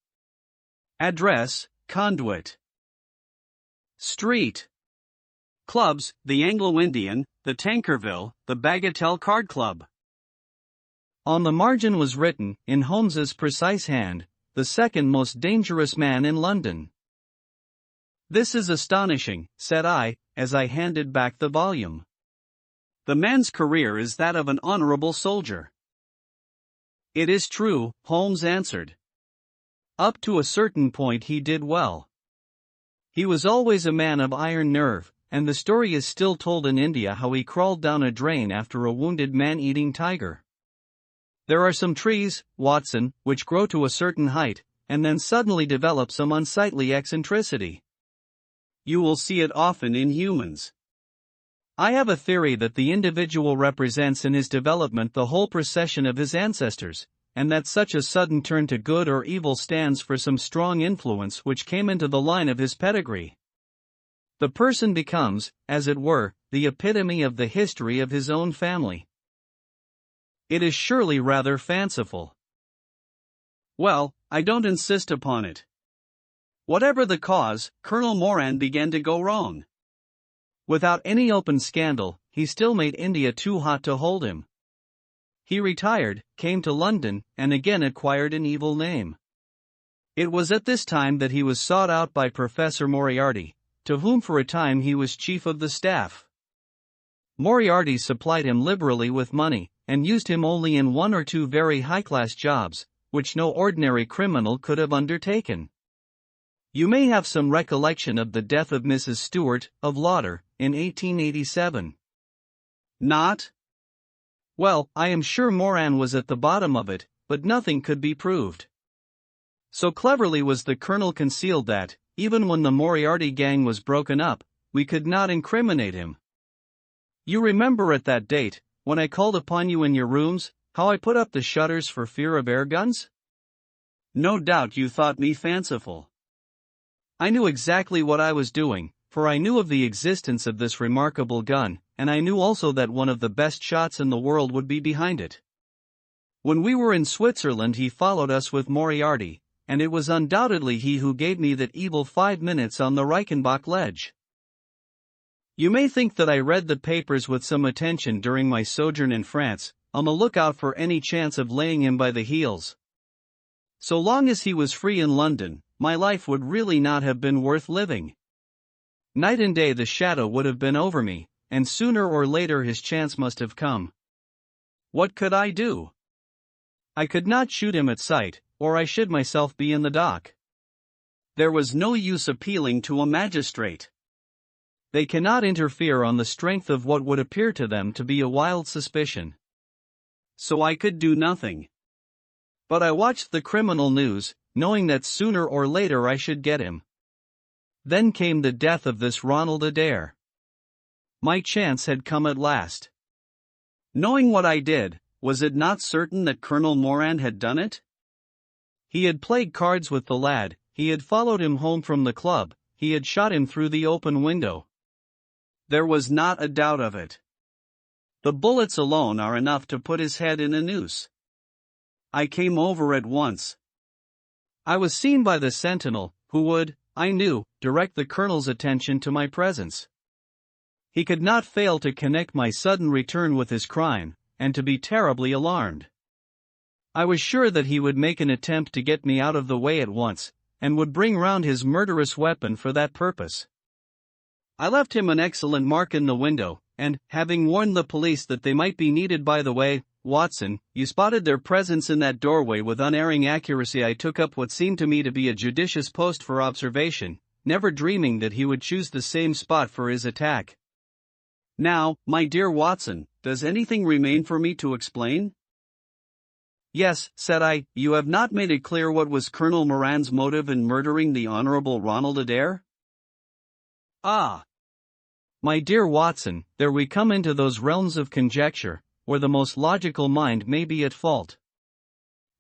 Address, Conduit. Street. Clubs, the Anglo-Indian, the Tankerville, the Bagatelle Card Club. On the margin was written, in Holmes's precise hand, the second most dangerous man in London. This is astonishing, said I, as I handed back the volume. The man's career is that of an honorable soldier. It is true, Holmes answered. Up to a certain point he did well. He was always a man of iron nerve, and the story is still told in India how he crawled down a drain after a wounded man-eating tiger. There are some trees, Watson, which grow to a certain height, and then suddenly develop some unsightly eccentricity. You will see it often in humans. I have a theory that the individual represents in his development the whole procession of his ancestors, and that such a sudden turn to good or evil stands for some strong influence which came into the line of his pedigree. The person becomes, as it were, the epitome of the history of his own family. It is surely rather fanciful. Well, I don't insist upon it. Whatever the cause, Colonel Moran began to go wrong. Without any open scandal, he still made India too hot to hold him. He retired, came to London, and again acquired an evil name. It was at this time that he was sought out by Professor Moriarty, to whom for a time he was chief of the staff. Moriarty supplied him liberally with money, and used him only in 1 or 2 very high-class jobs, which no ordinary criminal could have undertaken. You may have some recollection of the death of Mrs. Stewart, of Lauder, in 1887. Not? Well, I am sure Moran was at the bottom of it, but nothing could be proved. So cleverly was the colonel concealed that, even when the Moriarty gang was broken up, we could not incriminate him. You remember at that date, when I called upon you in your rooms, how I put up the shutters for fear of air guns? No doubt you thought me fanciful. I knew exactly what I was doing, for I knew of the existence of this remarkable gun, and I knew also that one of the best shots in the world would be behind it. When we were in Switzerland he followed us with Moriarty, and it was undoubtedly he who gave me that evil 5 minutes on the Reichenbach ledge. You may think that I read the papers with some attention during my sojourn in France, on the lookout for any chance of laying him by the heels. So long as he was free in London, my life would really not have been worth living. Night and day the shadow would have been over me, and sooner or later his chance must have come. What could I do? I could not shoot him at sight, or I should myself be in the dock. There was no use appealing to a magistrate. They cannot interfere on the strength of what would appear to them to be a wild suspicion. So I could do nothing. But I watched the criminal news, knowing that sooner or later I should get him. Then came the death of this Ronald Adair. My chance had come at last. Knowing what I did, was it not certain that Colonel Moran had done it? He had played cards with the lad, he had followed him home from the club, he had shot him through the open window. There was not a doubt of it. The bullets alone are enough to put his head in a noose. I came over at once. I was seen by the sentinel, who would, I knew, direct the colonel's attention to my presence. He could not fail to connect my sudden return with his crime, and to be terribly alarmed. I was sure that he would make an attempt to get me out of the way at once, and would bring round his murderous weapon for that purpose. I left him an excellent mark in the window, and, having warned the police that they might be needed by the way, Watson, you spotted their presence in that doorway with unerring accuracy. I took up what seemed to me to be a judicious post for observation, never dreaming that he would choose the same spot for his attack. Now, my dear Watson, does anything remain for me to explain? Yes, said I, you have not made it clear what was Colonel Moran's motive in murdering the Honorable Ronald Adair? Ah! My dear Watson, there we come into those realms of conjecture, where the most logical mind may be at fault.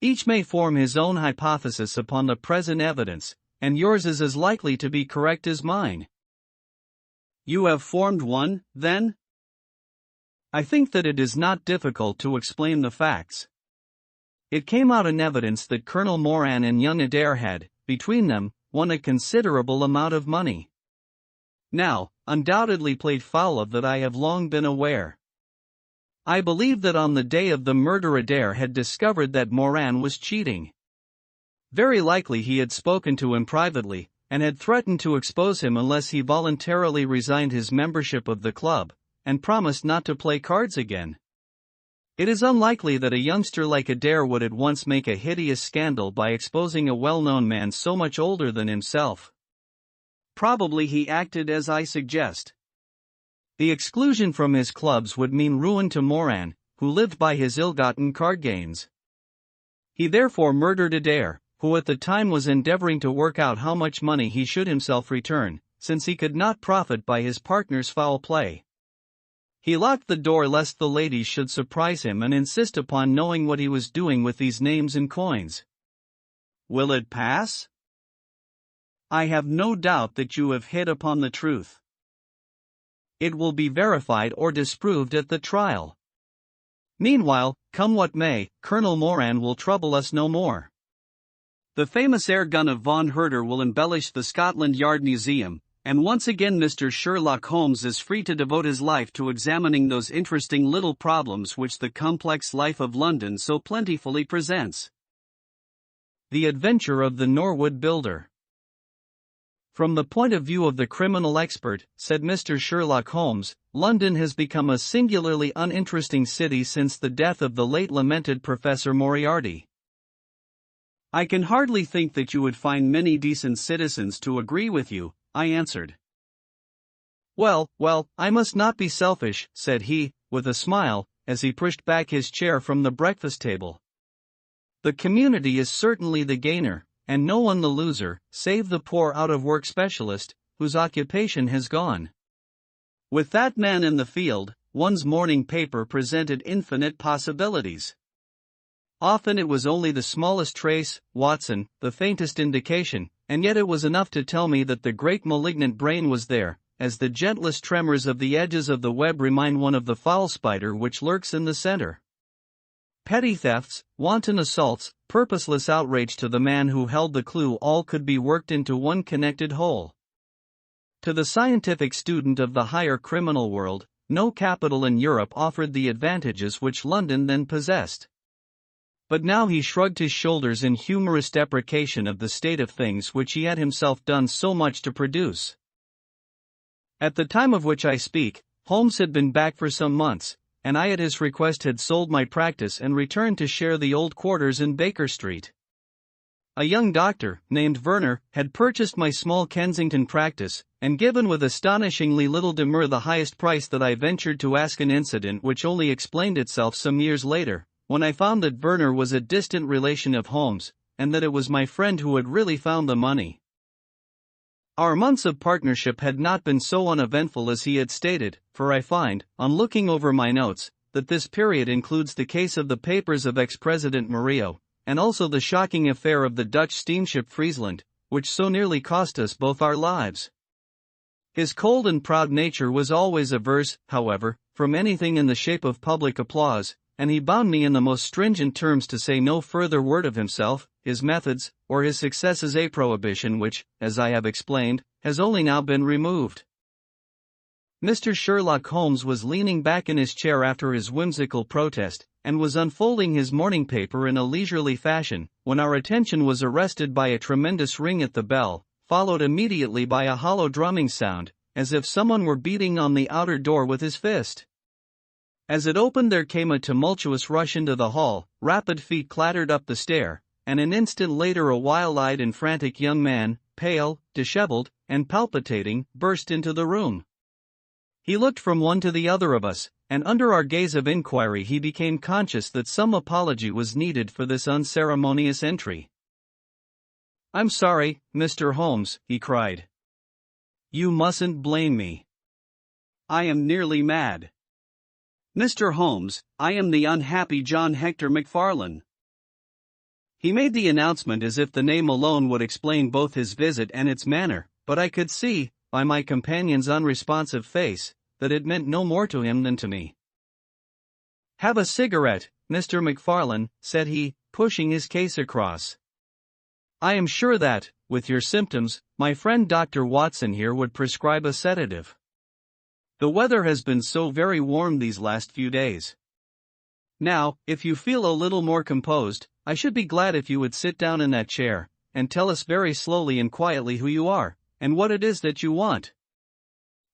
Each may form his own hypothesis upon the present evidence, and yours is as likely to be correct as mine. You have formed one, then? I think that it is not difficult to explain the facts. It came out in evidence that Colonel Moran and young Adair had, between them, won a considerable amount of money. Now, undoubtedly played foul of that I have long been aware. I believe that on the day of the murder Adair had discovered that Moran was cheating. Very likely he had spoken to him privately, and had threatened to expose him unless he voluntarily resigned his membership of the club, and promised not to play cards again. It is unlikely that a youngster like Adair would at once make a hideous scandal by exposing a well-known man so much older than himself. Probably he acted as I suggest. The exclusion from his clubs would mean ruin to Moran, who lived by his ill-gotten card gains. He therefore murdered Adair, who at the time was endeavoring to work out how much money he should himself return, since he could not profit by his partner's foul play. He locked the door lest the ladies should surprise him and insist upon knowing what he was doing with these names and coins. Will it pass? I have no doubt that you have hit upon the truth. It will be verified or disproved at the trial. Meanwhile, come what may, Colonel Moran will trouble us no more. The famous air gun of von Herder will embellish the Scotland Yard Museum, and once again Mr. Sherlock Holmes is free to devote his life to examining those interesting little problems which the complex life of London so plentifully presents. The Adventure of the Norwood Builder. From the point of view of the criminal expert, said Mr. Sherlock Holmes, London has become a singularly uninteresting city since the death of the late lamented Professor Moriarty. I can hardly think that you would find many decent citizens to agree with you, I answered. Well, I must not be selfish, said he, with a smile, as he pushed back his chair from the breakfast table. The community is certainly the gainer, and no one the loser, save the poor out-of-work specialist, whose occupation has gone. With that man in the field, one's morning paper presented infinite possibilities. Often it was only the smallest trace, Watson, the faintest indication, and yet it was enough to tell me that the great malignant brain was there, as the gentlest tremors of the edges of the web remind one of the foul spider which lurks in the center. Petty thefts, wanton assaults, purposeless outrage to the man who held the clue, all could be worked into one connected whole. To the scientific student of the higher criminal world, no capital in Europe offered the advantages which London then possessed. But now he shrugged his shoulders in humorous deprecation of the state of things which he had himself done so much to produce. At the time of which I speak, Holmes had been back for some months, and I at his request had sold my practice and returned to share the old quarters in Baker Street. A young doctor, named Werner, had purchased my small Kensington practice, and given with astonishingly little demur the highest price that I ventured to ask, an incident which only explained itself some years later, when I found that Werner was a distant relation of Holmes, and that it was my friend who had really found the money. Our months of partnership had not been so uneventful as he had stated, for I find, on looking over my notes, that this period includes the case of the papers of ex-President Murillo, and also the shocking affair of the Dutch steamship Friesland, which so nearly cost us both our lives. His cold and proud nature was always averse, however, from anything in the shape of public applause, and he bound me in the most stringent terms to say no further word of himself, his methods, or his successes, a prohibition which, as I have explained, has only now been removed. Mr. Sherlock Holmes was leaning back in his chair after his whimsical protest, and was unfolding his morning paper in a leisurely fashion, when our attention was arrested by a tremendous ring at the bell, followed immediately by a hollow drumming sound, as if someone were beating on the outer door with his fist. As it opened, there came a tumultuous rush into the hall, rapid feet clattered up the stair, and an instant later a wild-eyed and frantic young man, pale, disheveled, and palpitating, burst into the room. He looked from one to the other of us, and under our gaze of inquiry he became conscious that some apology was needed for this unceremonious entry. "I'm sorry, Mr. Holmes," he cried. "You mustn't blame me. I am nearly mad. Mr. Holmes, I am the unhappy John Hector McFarlane." He made the announcement as if the name alone would explain both his visit and its manner, but I could see, by my companion's unresponsive face, that it meant no more to him than to me. "Have a cigarette, Mr. McFarlane," said he, pushing his case across. "I am sure that, with your symptoms, my friend Dr. Watson here would prescribe a sedative. The weather has been so very warm these last few days. Now, if you feel a little more composed, I should be glad if you would sit down in that chair, and tell us very slowly and quietly who you are, and what it is that you want.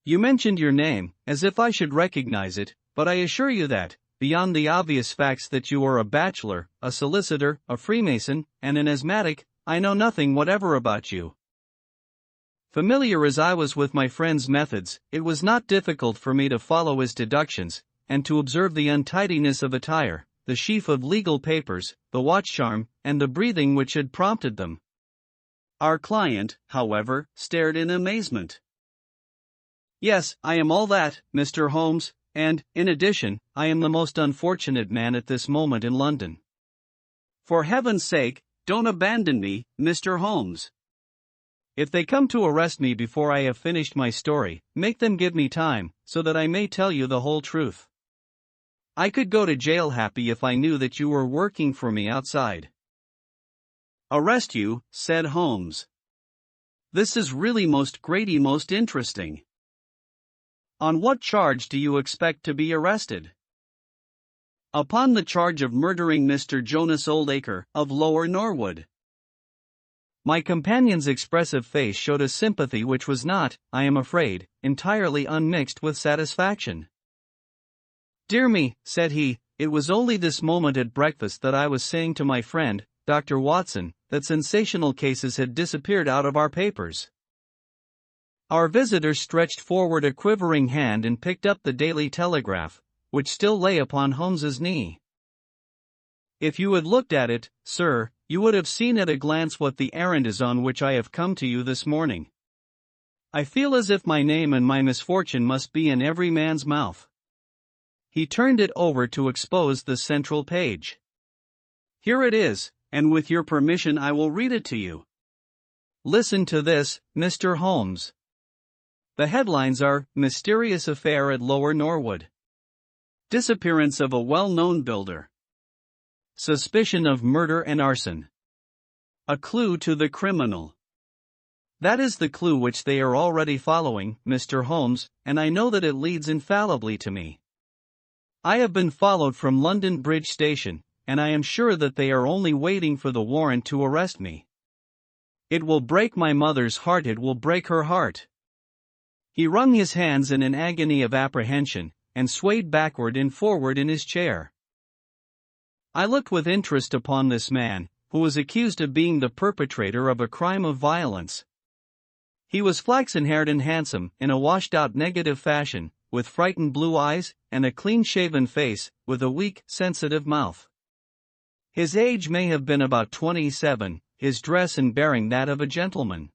You mentioned your name, as if I should recognize it, but I assure you that, beyond the obvious facts that you are a bachelor, a solicitor, a Freemason, and an asthmatic, I know nothing whatever about you." Familiar as I was with my friend's methods, it was not difficult for me to follow his deductions, and to observe the untidiness of attire, the sheaf of legal papers, the watch charm, and the breathing which had prompted them. Our client, however, stared in amazement. "Yes, I am all that, Mr. Holmes, and, in addition, I am the most unfortunate man at this moment in London. For heaven's sake, don't abandon me, Mr. Holmes. If they come to arrest me before I have finished my story, make them give me time, so that I may tell you the whole truth. I could go to jail happy if I knew that you were working for me outside." "Arrest you," said Holmes. "This is really most great, most interesting. On what charge do you expect to be arrested?" "Upon the charge of murdering Mr. Jonas Oldacre, of Lower Norwood." My companion's expressive face showed a sympathy which was not, I am afraid, entirely unmixed with satisfaction. "Dear me," said he, "it was only this moment at breakfast that I was saying to my friend, Dr. Watson, that sensational cases had disappeared out of our papers." Our visitor stretched forward a quivering hand and picked up the Daily Telegraph, which still lay upon Holmes's knee. "If you had looked at it, sir, you would have seen at a glance what the errand is on which I have come to you this morning. I feel as if my name and my misfortune must be in every man's mouth." He turned it over to expose the central page. "Here it is, and with your permission I will read it to you. Listen to this, Mr. Holmes. The headlines are, Mysterious Affair at Lower Norwood. Disappearance of a well-known builder. Suspicion of murder and arson. A clue to the criminal. That is the clue which they are already following, Mr. Holmes, and I know that it leads infallibly to me. I have been followed from London Bridge Station, and I am sure that they are only waiting for the warrant to arrest me. It will break my mother's heart, it will break her heart. He wrung his hands in an agony of apprehension, and swayed backward and forward in his chair. I looked with interest upon this man, who was accused of being the perpetrator of a crime of violence. He was flaxen-haired and handsome, in a washed-out negative fashion, with frightened blue eyes, and a clean-shaven face, with a weak, sensitive mouth. His age may have been about 27, his dress and bearing that of a gentleman.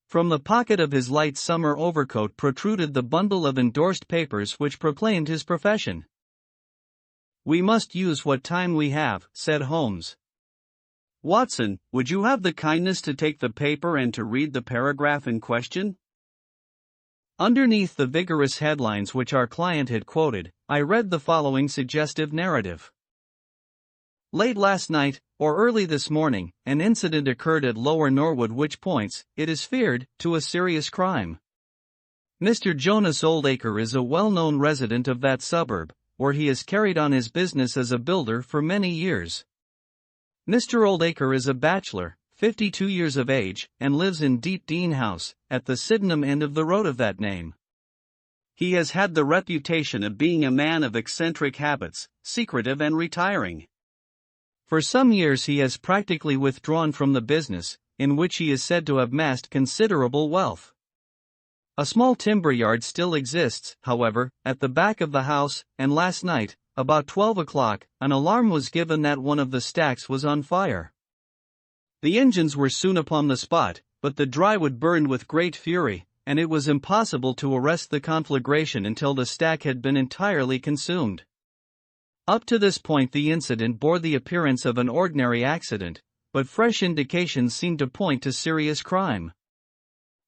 From the pocket of his light summer overcoat protruded the bundle of endorsed papers which proclaimed his profession. "We must use what time we have," said Holmes. "Watson, would you have the kindness to take the paper and to read the paragraph in question?" Underneath the vigorous headlines which our client had quoted, I read the following suggestive narrative. Late last night, or early this morning, an incident occurred at Lower Norwood which points, it is feared, to a serious crime. Mr. Jonas Oldacre is a well-known resident of that suburb, where he has carried on his business as a builder for many years. Mr. Oldacre is a bachelor, 52 years of age, and lives in Deep Dean House, at the Sydenham end of the road of that name. He has had the reputation of being a man of eccentric habits, secretive and retiring. For some years he has practically withdrawn from the business, in which he is said to have amassed considerable wealth. A small timber yard still exists, however, at the back of the house, and last night, about 12 o'clock, an alarm was given that one of the stacks was on fire. The engines were soon upon the spot, but the dry wood burned with great fury, and it was impossible to arrest the conflagration until the stack had been entirely consumed. Up to this point the incident bore the appearance of an ordinary accident, but fresh indications seemed to point to serious crime.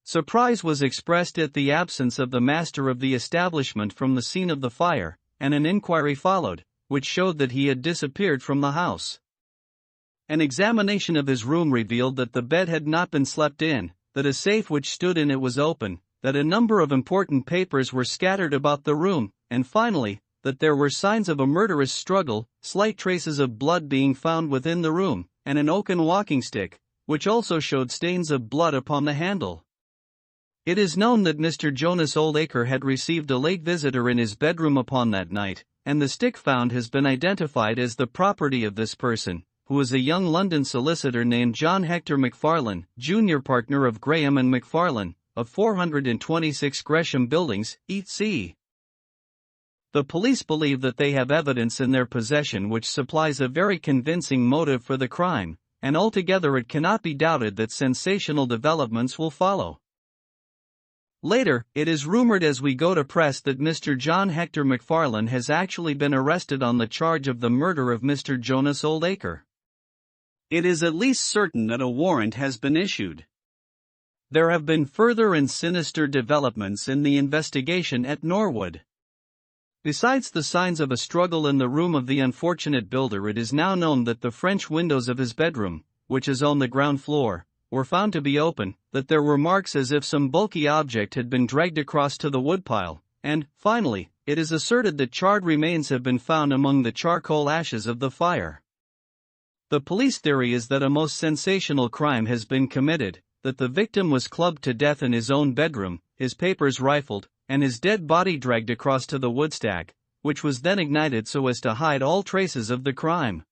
Surprise was expressed at the absence of the master of the establishment from the scene of the fire, and an inquiry followed, which showed that he had disappeared from the house. An examination of his room revealed that the bed had not been slept in, that a safe which stood in it was open, that a number of important papers were scattered about the room, and finally, that there were signs of a murderous struggle, slight traces of blood being found within the room, and an oaken walking stick, which also showed stains of blood upon the handle. It is known that Mr. Jonas Oldacre had received a late visitor in his bedroom upon that night, and the stick found has been identified as the property of this person, who was a young London solicitor named John Hector McFarlane, junior partner of Graham and McFarlane, of 426 Gresham Buildings, E.C. The police believe that they have evidence in their possession which supplies a very convincing motive for the crime, and altogether it cannot be doubted that sensational developments will follow. Later, it is rumored as we go to press that Mr. John Hector McFarlane has actually been arrested on the charge of the murder of Mr. Jonas Oldacre. It is at least certain that a warrant has been issued. There have been further and sinister developments in the investigation at Norwood. Besides the signs of a struggle in the room of the unfortunate builder, it is now known that the French windows of his bedroom, which is on the ground floor, were found to be open, that there were marks as if some bulky object had been dragged across to the woodpile, and, finally, it is asserted that charred remains have been found among the charcoal ashes of the fire. The police theory is that a most sensational crime has been committed, that the victim was clubbed to death in his own bedroom, his papers rifled, and his dead body dragged across to the woodstack, which was then ignited so as to hide all traces of the crime.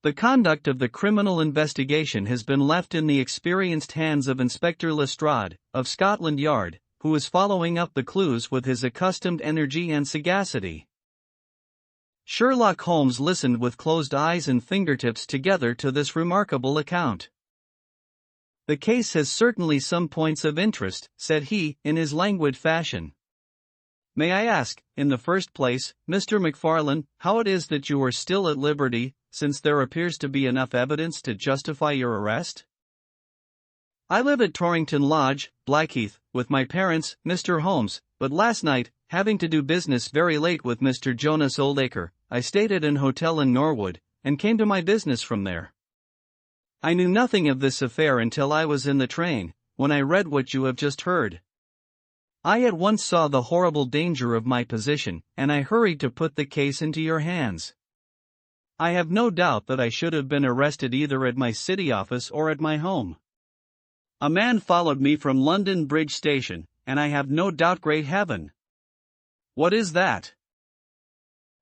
The conduct of the criminal investigation has been left in the experienced hands of Inspector Lestrade, of Scotland Yard, who is following up the clues with his accustomed energy and sagacity. Sherlock Holmes listened with closed eyes and fingertips together to this remarkable account. "The case has certainly some points of interest," said he, in his languid fashion. "May I ask, in the first place, Mr. McFarlane, how it is that you are still at liberty, since there appears to be enough evidence to justify your arrest?" I live at Torrington Lodge, Blackheath, with my parents, Mr. Holmes, but last night, having to do business very late with Mr. Jonas Oldacre, I stayed at an hotel in Norwood, and came to my business from there. I knew nothing of this affair until I was in the train, when I read what you have just heard. I at once saw the horrible danger of my position, and I hurried to put the case into your hands. I have no doubt that I should have been arrested either at my city office or at my home. A man followed me from London Bridge Station, and I have no doubt, great heaven! What is that?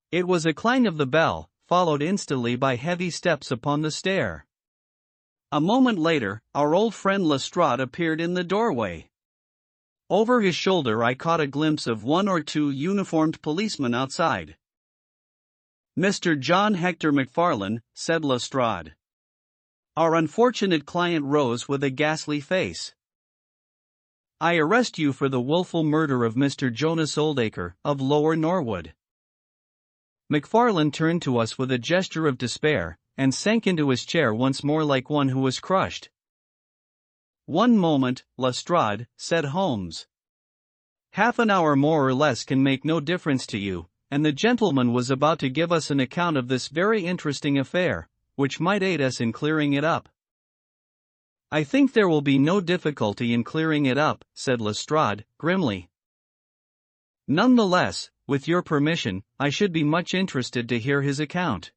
It was a clang of the bell, followed instantly by heavy steps upon the stair. A moment later, our old friend Lestrade appeared in the doorway. Over his shoulder I caught a glimpse of one or two uniformed policemen outside. "Mr. John Hector McFarlane," said Lestrade. Our unfortunate client rose with a ghastly face. "I arrest you for the wilful murder of Mr. Jonas Oldacre, of Lower Norwood." McFarlane turned to us with a gesture of despair, and sank into his chair once more like one who was crushed. "One moment, Lestrade," said Holmes. "Half an hour more or less can make no difference to you, and the gentleman was about to give us an account of this very interesting affair, which might aid us in clearing it up." "I think there will be no difficulty in clearing it up," said Lestrade, grimly. "None the less, with your permission, I should be much interested to hear his account."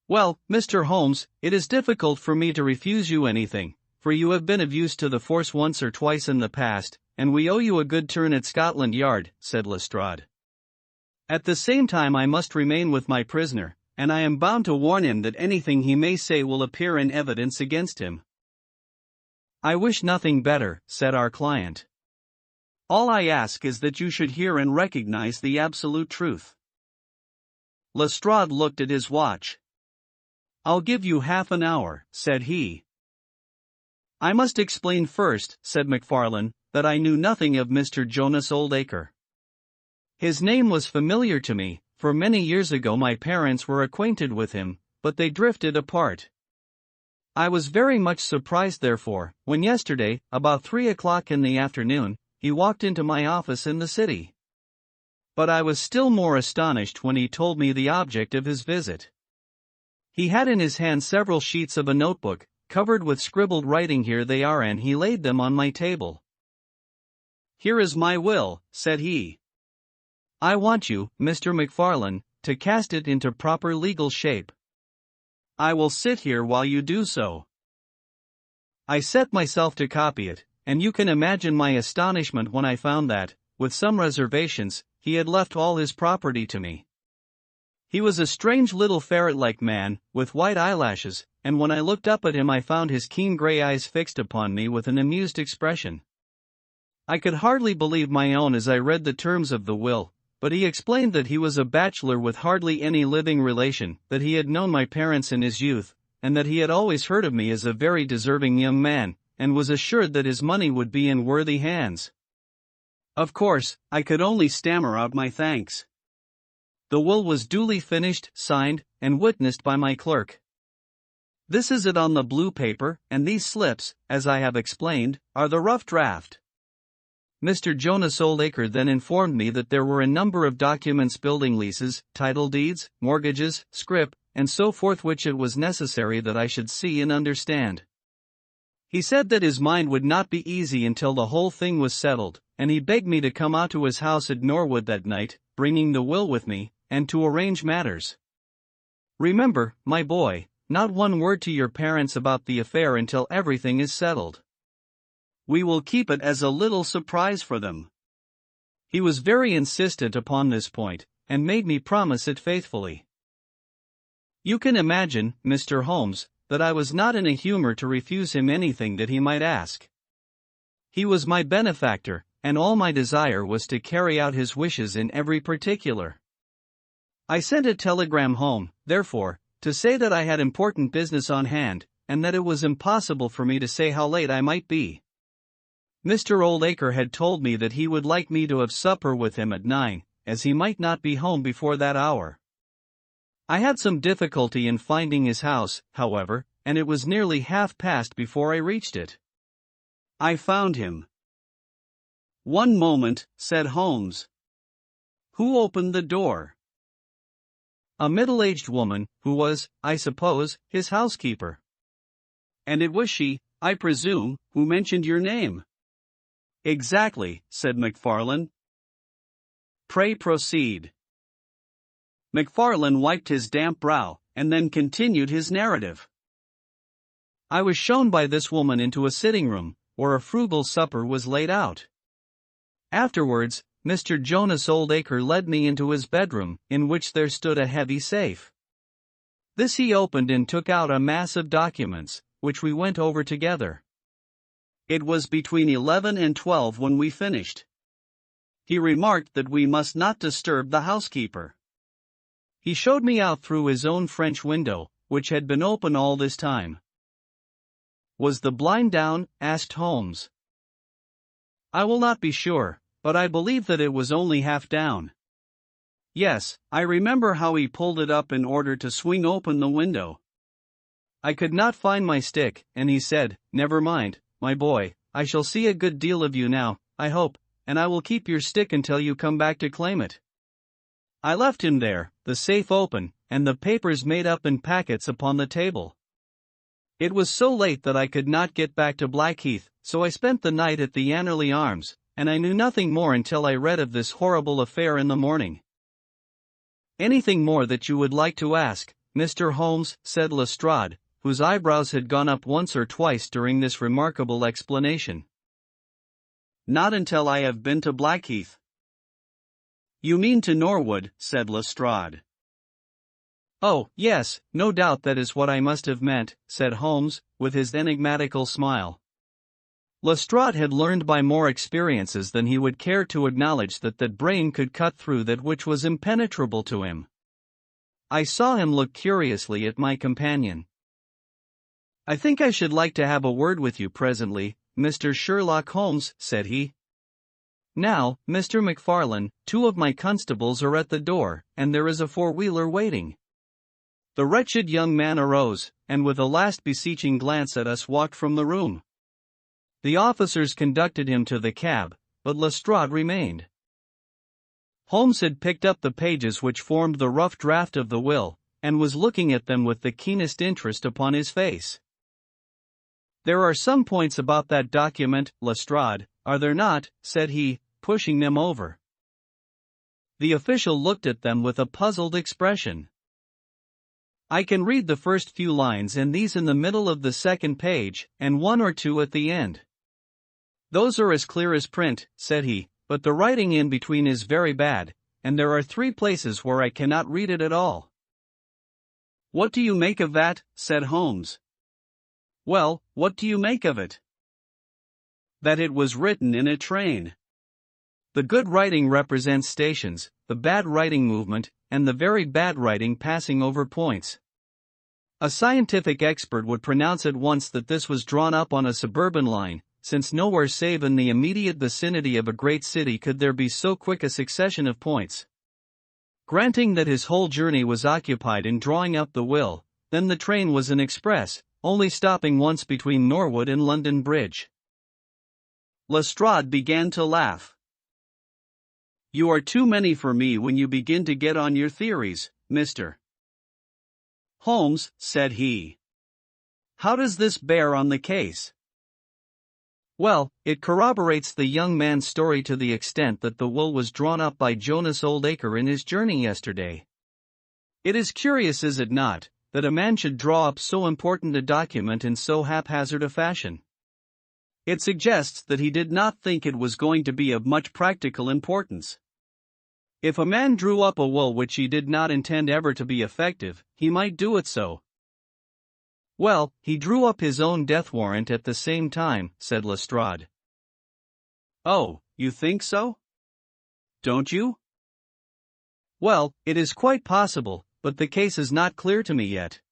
"Well, Mr. Holmes, it is difficult for me to refuse you anything, for you have been of use to the force once or twice in the past, and we owe you a good turn at Scotland Yard," said Lestrade. "At the same time I must remain with my prisoner, and I am bound to warn him that anything he may say will appear in evidence against him." "I wish nothing better," said our client. "All I ask is that you should hear and recognize the absolute truth." Lestrade looked at his watch. "I'll give you half an hour," said he. "I must explain first," said McFarlane, "that I knew nothing of Mr. Jonas Oldacre. His name was familiar to me, for many years ago my parents were acquainted with him, but they drifted apart. I was very much surprised therefore, when yesterday, about 3 o'clock in the afternoon, he walked into my office in the city. But I was still more astonished when he told me the object of his visit. He had in his hand several sheets of a notebook, covered with scribbled writing. Here they are, and he laid them on my table. "Here is my will," said he. "I want you, Mr. McFarlane, to cast it into proper legal shape. I will sit here while you do so." I set myself to copy it, and you can imagine my astonishment when I found that, with some reservations, he had left all his property to me. He was a strange little ferret-like man, with white eyelashes, and when I looked up at him I found his keen gray eyes fixed upon me with an amused expression. I could hardly believe my own as I read the terms of the will, but he explained that he was a bachelor with hardly any living relation, that he had known my parents in his youth, and that he had always heard of me as a very deserving young man, and was assured that his money would be in worthy hands. Of course, I could only stammer out my thanks. The will was duly finished, signed, and witnessed by my clerk. This is it on the blue paper, and these slips, as I have explained, are the rough draft. Mr. Jonas Oldacre then informed me that there were a number of documents, building leases, title deeds, mortgages, scrip, and so forth, which it was necessary that I should see and understand. He said that his mind would not be easy until the whole thing was settled, and he begged me to come out to his house at Norwood that night, bringing the will with me, and to arrange matters. Remember, my boy, not one word to your parents about the affair until everything is settled. We will keep it as a little surprise for them." He was very insistent upon this point, and made me promise it faithfully. You can imagine, Mr. Holmes, that I was not in a humor to refuse him anything that he might ask. He was my benefactor, and all my desire was to carry out his wishes in every particular. I sent a telegram home, therefore, to say that I had important business on hand, and that it was impossible for me to say how late I might be. Mr. Oldacre had told me that he would like me to have supper with him at 9, as he might not be home before that hour. I had some difficulty in finding his house, however, and it was nearly 1/2 past before I reached it. I found him. One moment, said Holmes. Who opened the door? A middle-aged woman, who was, I suppose, his housekeeper. And it was she, I presume, who mentioned your name. Exactly, said McFarlane. Pray proceed. McFarlane wiped his damp brow, and then continued his narrative. I was shown by this woman into a sitting room, where a frugal supper was laid out. Afterwards, Mr. Jonas Oldacre led me into his bedroom, in which there stood a heavy safe. This he opened and took out a mass of documents, which we went over together. It was between 11 and 12 when we finished. He remarked that we must not disturb the housekeeper. He showed me out through his own French window, which had been open all this time. Was the blind down? Asked Holmes. I will not be sure, but I believe that it was only half down. Yes, I remember how he pulled it up in order to swing open the window. I could not find my stick, and he said, "Never mind, my boy, I shall see a good deal of you now, I hope, and I will keep your stick until you come back to claim it." I left him there, the safe open, and the papers made up in packets upon the table. It was so late that I could not get back to Blackheath, so I spent the night at the Anerley Arms, and I knew nothing more until I read of this horrible affair in the morning. "Anything more that you would like to ask, Mr. Holmes?" said Lestrade, whose eyebrows had gone up once or twice during this remarkable explanation. "Not until I have been to Blackheath." "You mean to Norwood," said Lestrade. "Oh, yes, no doubt that is what I must have meant," said Holmes, with his enigmatical smile. Lestrade had learned by more experiences than he would care to acknowledge that brain could cut through that which was impenetrable to him. I saw him look curiously at my companion. "I think I should like to have a word with you presently, Mr. Sherlock Holmes," said he. "Now, Mr. McFarlane, 2 of my constables are at the door, and there is a four-wheeler waiting." The wretched young man arose, and with a last beseeching glance at us walked from the room. The officers conducted him to the cab, but Lestrade remained. Holmes had picked up the pages which formed the rough draft of the will, and was looking at them with the keenest interest upon his face. "There are some points about that document, Lestrade, are there not?" said he, pushing them over. The official looked at them with a puzzled expression. "I can read the first few lines and these in the middle of the second page, and 1 or 2 at the end." "Those are as clear as print," said he, "but the writing in between is very bad, and there are 3 places where I cannot read it at all." "What do you make of that?" said Holmes. "Well, what do you make of it?" "That it was written in a train. The good writing represents stations, the bad writing movement, and the very bad writing passing over points. A scientific expert would pronounce at once that this was drawn up on a suburban line, since nowhere save in the immediate vicinity of a great city could there be so quick a succession of points. Granting that his whole journey was occupied in drawing up the will, then the train was an express, only stopping once between Norwood and London Bridge. Lestrade began to laugh. "You are too many for me when you begin to get on your theories, Mr. Holmes," said he. "How does this bear on the case?" "Well, it corroborates the young man's story to the extent that the will was drawn up by Jonas Oldacre in his journey yesterday. It is curious, is it not, that a man should draw up so important a document in so haphazard a fashion? It suggests that he did not think it was going to be of much practical importance. If a man drew up a will which he did not intend ever to be effective, he might do it so." "Well, he drew up his own death warrant at the same time," said Lestrade. "Oh, you think so? Don't you?" "Well, it is quite possible, but the case is not clear to me yet."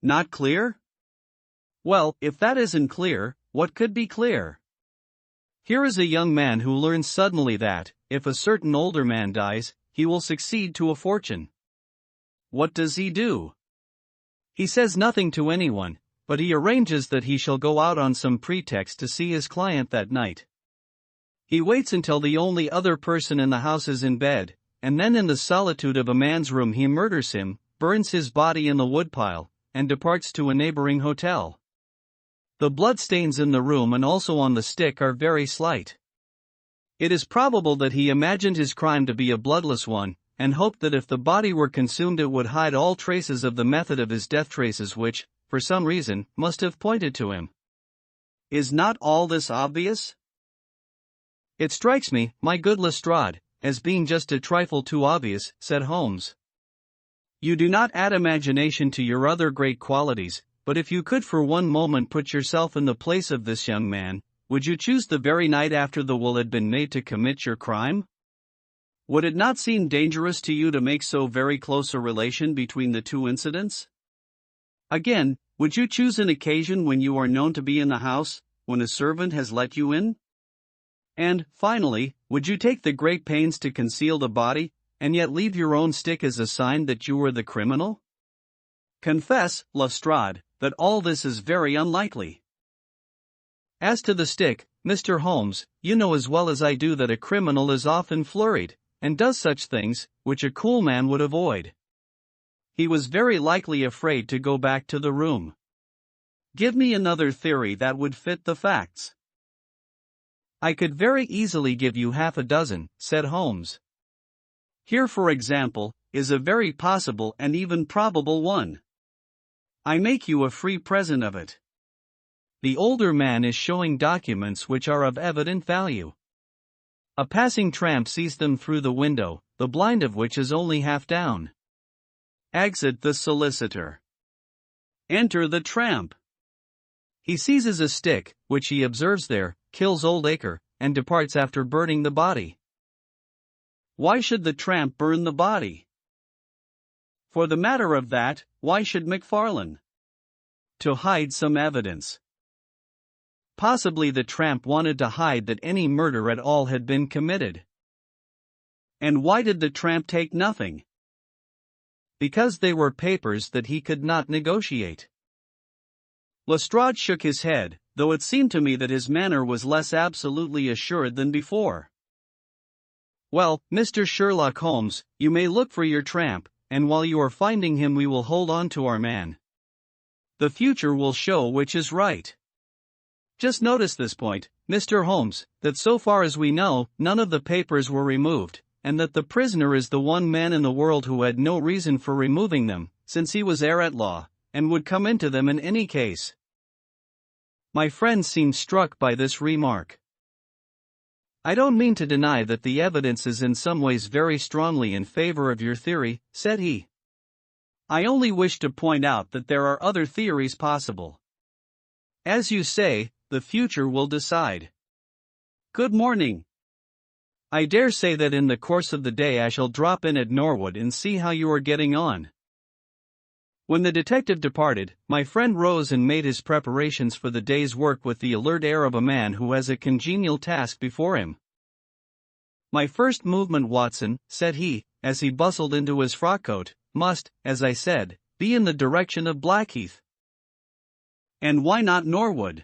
"Not clear? Well, if that isn't clear, what could be clear? Here is a young man who learns suddenly that, if a certain older man dies, he will succeed to a fortune. What does he do? He says nothing to anyone, but he arranges that he shall go out on some pretext to see his client that night. He waits until the only other person in the house is in bed, and then in the solitude of a man's room he murders him, burns his body in the woodpile, and departs to a neighboring hotel. The bloodstains in the room and also on the stick are very slight. It is probable that he imagined his crime to be a bloodless one, and hoped that if the body were consumed it would hide all traces of the method of his death, traces which, for some reason, must have pointed to him. Is not all this obvious? It strikes me, my good Lestrade, as being just a trifle too obvious, said Holmes. You do not add imagination to your other great qualities, but if you could for one moment put yourself in the place of this young man, would you choose the very night after the will had been made to commit your crime? Would it not seem dangerous to you to make so very close a relation between the two incidents? Again, would you choose an occasion when you are known to be in the house, when a servant has let you in? And, finally, would you take the great pains to conceal the body, and yet leave your own stick as a sign that you were the criminal? Confess, Lestrade, that all this is very unlikely. As to the stick, Mr. Holmes, you know as well as I do that a criminal is often flurried, and does such things, which a cool man would avoid. He was very likely afraid to go back to the room. Give me another theory that would fit the facts. I could very easily give you half a dozen, said Holmes. Here, for example, is a very possible and even probable one. I make you a free present of it. The older man is showing documents which are of evident value. A passing tramp sees them through the window, the blind of which is only half down. Exit the solicitor. Enter the tramp. He seizes a stick, which he observes there, kills old Acre, and departs after burning the body. Why should the tramp burn the body? For the matter of that, why should McFarlane? To hide some evidence. Possibly the tramp wanted to hide that any murder at all had been committed. And why did the tramp take nothing? Because they were papers that he could not negotiate. Lestrade shook his head, though it seemed to me that his manner was less absolutely assured than before. Well, Mr. Sherlock Holmes, you may look for your tramp, and while you are finding him we will hold on to our man. The future will show which is right. Just notice this point, Mr. Holmes, that so far as we know, none of the papers were removed, and that the prisoner is the one man in the world who had no reason for removing them, since he was heir at law, and would come into them in any case. My friend seemed struck by this remark. I don't mean to deny that the evidence is in some ways very strongly in favor of your theory, said he. I only wish to point out that there are other theories possible. As you say, the future will decide. Good morning. I dare say that in the course of the day I shall drop in at Norwood and see how you are getting on. When the detective departed, my friend rose and made his preparations for the day's work with the alert air of a man who has a congenial task before him. My first movement, Watson, said he, as he bustled into his frock-coat, must, as I said, be in the direction of Blackheath. And why not Norwood?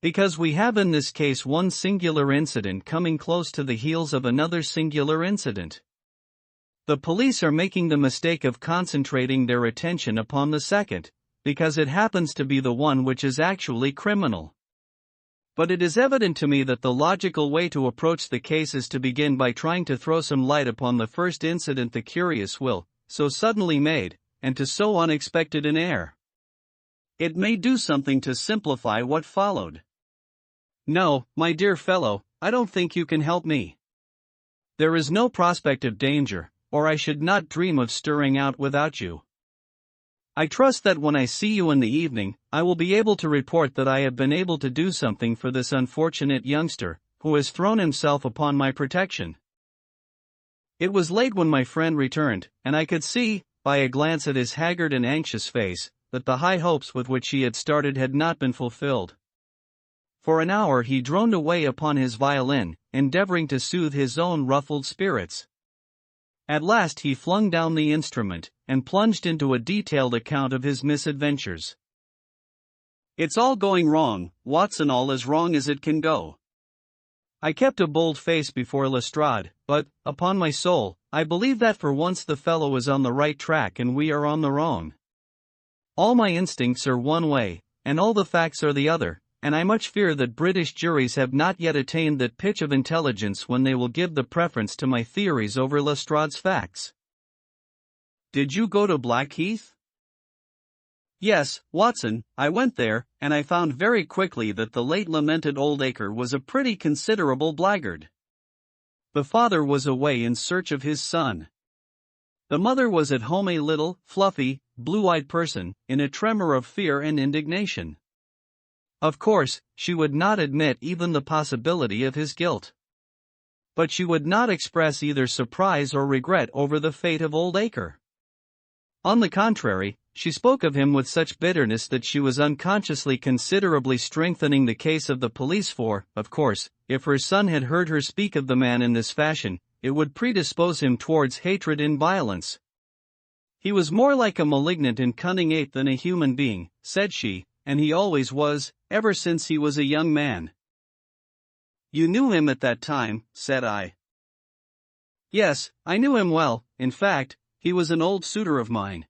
Because we have in this case one singular incident coming close to the heels of another singular incident. The police are making the mistake of concentrating their attention upon the second, because it happens to be the one which is actually criminal. But it is evident to me that the logical way to approach the case is to begin by trying to throw some light upon the first incident the curious will, so suddenly made, and to so unexpected an air. It may do something to simplify what followed. No, my dear fellow, I don't think you can help me. There is no prospect of danger, or I should not dream of stirring out without you. I trust that when I see you in the evening, I will be able to report that I have been able to do something for this unfortunate youngster, who has thrown himself upon my protection. It was late when my friend returned, and I could see, by a glance at his haggard and anxious face, that the high hopes with which he had started had not been fulfilled. For an hour he droned away upon his violin, endeavoring to soothe his own ruffled spirits. At last he flung down the instrument, and plunged into a detailed account of his misadventures. "It's all going wrong, Watson, all as wrong as it can go." I kept a bold face before Lestrade, but, upon my soul, I believe that for once the fellow is on the right track and we are on the wrong. All my instincts are one way, and all the facts are the other, and I much fear that British juries have not yet attained that pitch of intelligence when they will give the preference to my theories over Lestrade's facts. "Did you go to Blackheath?" "Yes, Watson, I went there, and I found very quickly that the late lamented Oldacre was a pretty considerable blackguard. The father was away in search of his son. The mother was at home, a little, fluffy, blue-eyed person, in a tremor of fear and indignation. Of course, she would not admit even the possibility of his guilt. But she would not express either surprise or regret over the fate of Oldacre. On the contrary, she spoke of him with such bitterness that she was unconsciously considerably strengthening the case of the police for, of course, if her son had heard her speak of the man in this fashion, it would predispose him towards hatred and violence. He was more like a malignant and cunning ape than a human being, said she, and he always was, ever since he was a young man." "You knew him at that time," said I. "Yes, I knew him well. In fact, he was an old suitor of mine.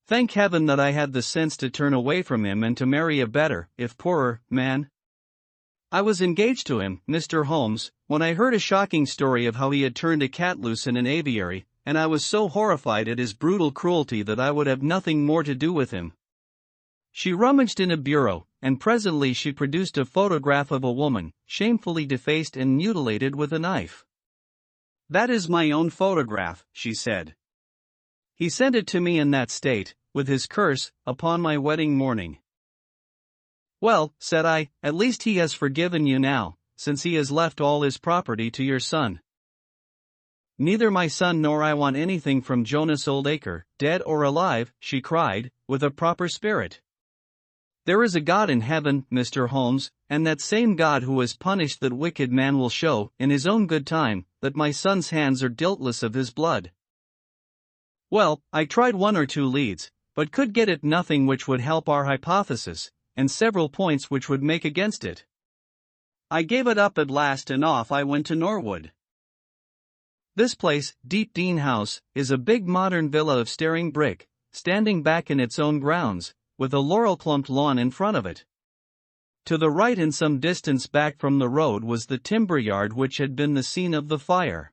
Thank heaven that I had the sense to turn away from him and to marry a better, if poorer, man. I was engaged to him, Mr. Holmes, when I heard a shocking story of how he had turned a cat loose in an aviary, and I was so horrified at his brutal cruelty that I would have nothing more to do with him." She rummaged in a bureau, and presently she produced a photograph of a woman, shamefully defaced and mutilated with a knife. "That is my own photograph," she said. "He sent it to me in that state, with his curse, upon my wedding morning." "Well," said I, "at least he has forgiven you now, since he has left all his property to your son." "Neither my son nor I want anything from Jonas Oldacre, dead or alive," she cried, with a proper spirit. "There is a God in heaven, Mr. Holmes, and that same God who has punished that wicked man will show, in his own good time, that my son's hands are guiltless of his blood." Well, I tried one or two leads, but could get at nothing which would help our hypothesis, and several points which would make against it. I gave it up at last and off I went to Norwood. This place, Deep Dean House, is a big modern villa of staring brick, standing back in its own grounds, with a laurel-clumped lawn in front of it. To the right and some distance back from the road was the timber yard which had been the scene of the fire.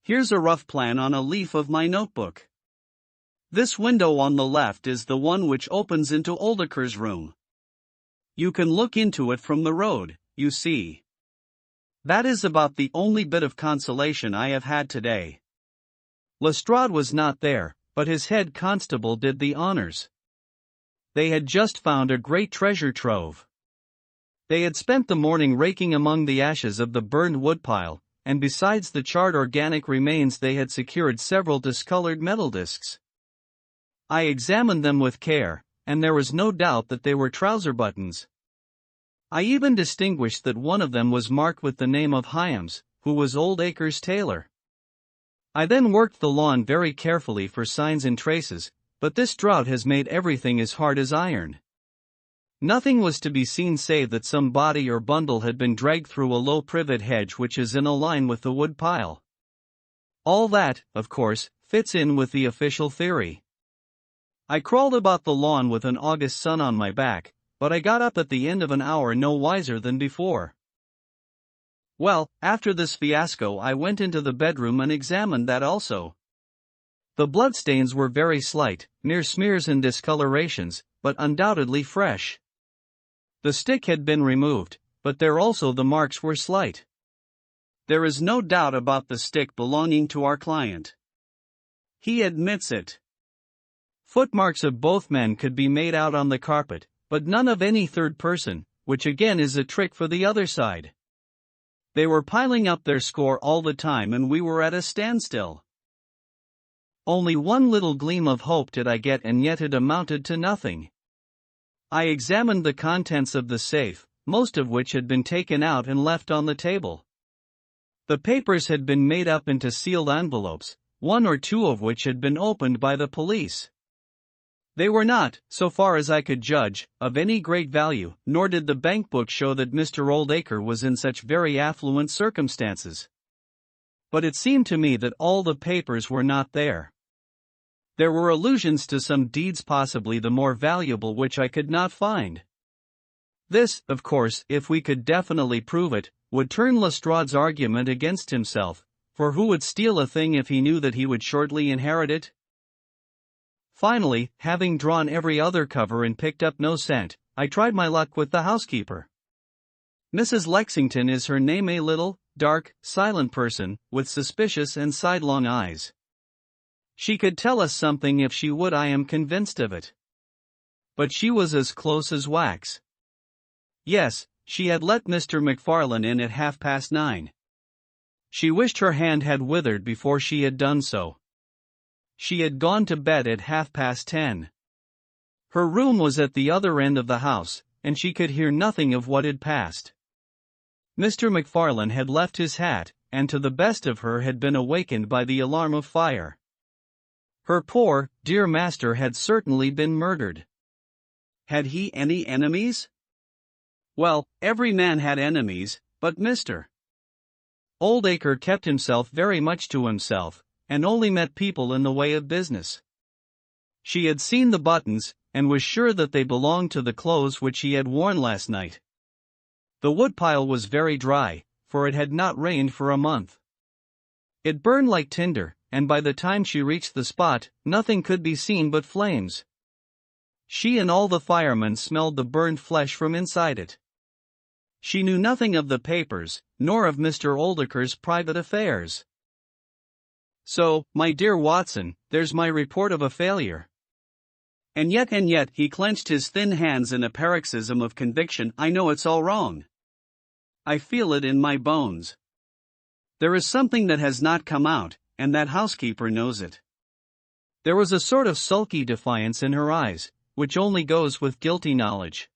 Here's a rough plan on a leaf of my notebook. This window on the left is the one which opens into Oldacre's room. You can look into it from the road, you see. That is about the only bit of consolation I have had today. Lestrade was not there, but his head constable did the honors. They had just found a great treasure trove. They had spent the morning raking among the ashes of the burned woodpile, and besides the charred organic remains they had secured several discolored metal discs. I examined them with care, and there was no doubt that they were trouser buttons. I even distinguished that one of them was marked with the name of Hyams, who was Oldacre's tailor. I then worked the lawn very carefully for signs and traces, but this drought has made everything as hard as iron. Nothing was to be seen save that some body or bundle had been dragged through a low privet hedge which is in a line with the wood pile. All that, of course, fits in with the official theory. I crawled about the lawn with an August sun on my back, but I got up at the end of an hour no wiser than before. Well, after this fiasco I went into the bedroom and examined that also. The bloodstains were very slight, mere smears and discolorations, but undoubtedly fresh. The stick had been removed, but there also the marks were slight. There is no doubt about the stick belonging to our client. He admits it. Footmarks of both men could be made out on the carpet, but none of any third person, which again is a trick for the other side. They were piling up their score all the time and we were at a standstill. Only one little gleam of hope did I get, and yet it amounted to nothing. I examined the contents of the safe, most of which had been taken out and left on the table. The papers had been made up into sealed envelopes, one or two of which had been opened by the police. They were not, so far as I could judge, of any great value, nor did the bank book show that Mr. Oldacre was in such very affluent circumstances. But it seemed to me that all the papers were not there. There were allusions to some deeds, possibly the more valuable, which I could not find. This, of course, if we could definitely prove it, would turn Lestrade's argument against himself, for who would steal a thing if he knew that he would shortly inherit it? Finally, having drawn every other cover and picked up no cent, I tried my luck with the housekeeper. Mrs. Lexington is her name, a little, dark, silent person, with suspicious and sidelong eyes. She could tell us something if she would, I am convinced of it. But she was as close as wax. Yes, she had let Mr. McFarlane in at 9:30. She wished her hand had withered before she had done so. She had gone to bed at 10:30. Her room was at the other end of the house, and she could hear nothing of what had passed. Mr. McFarlane had left his hat, and to the best of her had been awakened by the alarm of fire. Her poor, dear master had certainly been murdered. Had he any enemies? Well, every man had enemies, but Mr. Oldacre kept himself very much to himself, and only met people in the way of business. She had seen the buttons, and was sure that they belonged to the clothes which he had worn last night. The woodpile was very dry, for it had not rained for a month. It burned like tinder, and by the time she reached the spot, nothing could be seen but flames. She and all the firemen smelled the burned flesh from inside it. She knew nothing of the papers, nor of Mr. Oldacre's private affairs. So, my dear Watson, there's my report of a failure. And yet, he clenched his thin hands in a paroxysm of conviction. I know it's all wrong. I feel it in my bones. There is something that has not come out, and that housekeeper knows it. There was a sort of sulky defiance in her eyes, which only goes with guilty knowledge.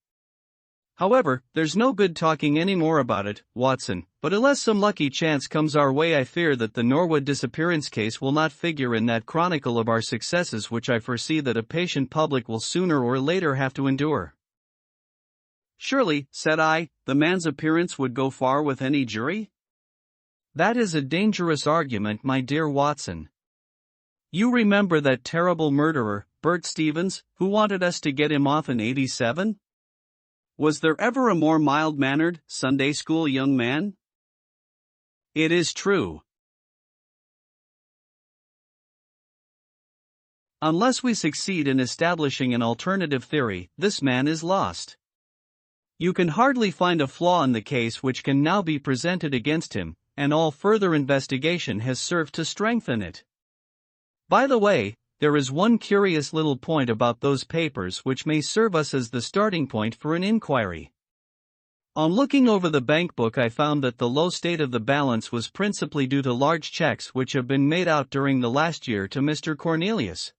However, there's no good talking any more about it, Watson, but unless some lucky chance comes our way, I fear that the Norwood disappearance case will not figure in that chronicle of our successes which I foresee that a patient public will sooner or later have to endure. Surely, said I, the man's appearance would go far with any jury? That is a dangerous argument, my dear Watson. You remember that terrible murderer, Bert Stevens, who wanted us to get him off in '87? Was there ever a more mild-mannered, Sunday school young man? It is true. Unless we succeed in establishing an alternative theory, this man is lost. You can hardly find a flaw in the case which can now be presented against him, and all further investigation has served to strengthen it. By the way, there is one curious little point about those papers which may serve us as the starting point for an inquiry. On looking over the bank book, I found that the low state of the balance was principally due to large checks which have been made out during the last year to Mr. Cornelius.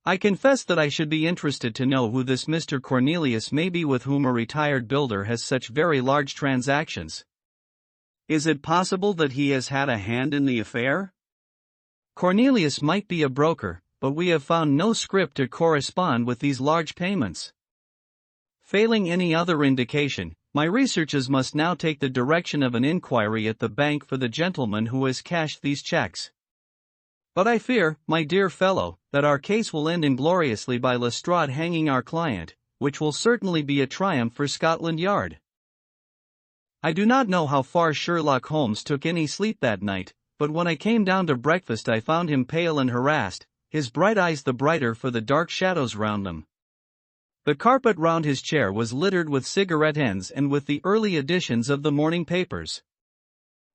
I confess that I should be interested to know who this Mr. Cornelius may be with whom a retired builder has such very large transactions. Is it possible that he has had a hand in the affair? Cornelius might be a broker, but we have found no scrip to correspond with these large payments. Failing any other indication, my researches must now take the direction of an inquiry at the bank for the gentleman who has cashed these checks. But I fear, my dear fellow, that our case will end ingloriously by Lestrade hanging our client, which will certainly be a triumph for Scotland Yard. I do not know how far Sherlock Holmes took any sleep that night, but when I came down to breakfast I found him pale and harassed, his bright eyes the brighter for the dark shadows round them. The carpet round his chair was littered with cigarette ends and with the early editions of the morning papers.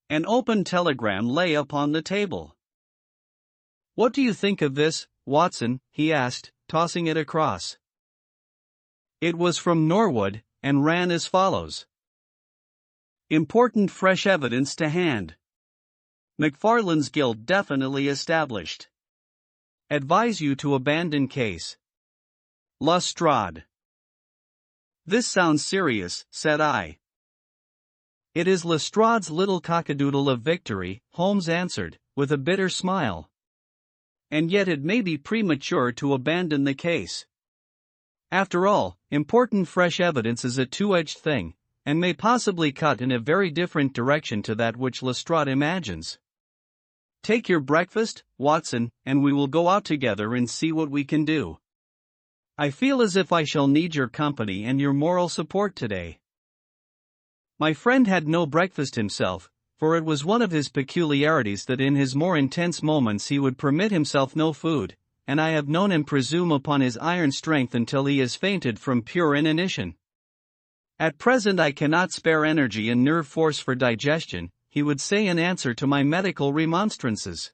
An open telegram lay upon the table. "What do you think of this, Watson?" he asked, tossing it across. It was from Norwood, and ran as follows. Important fresh evidence to hand. McFarlane's guilt definitely established. Advise you to abandon case. Lestrade. This sounds serious, said I. It is Lestrade's little cockadoodle of victory, Holmes answered, with a bitter smile. And yet it may be premature to abandon the case. After all, important fresh evidence is a two-edged thing, and may possibly cut in a very different direction to that which Lestrade imagines. Take your breakfast, Watson, and we will go out together and see what we can do. I feel as if I shall need your company and your moral support today. My friend had no breakfast himself, for it was one of his peculiarities that in his more intense moments he would permit himself no food, and I have known him presume upon his iron strength until he has fainted from pure inanition. At present I cannot spare energy and nerve force for digestion, he would say in answer to my medical remonstrances.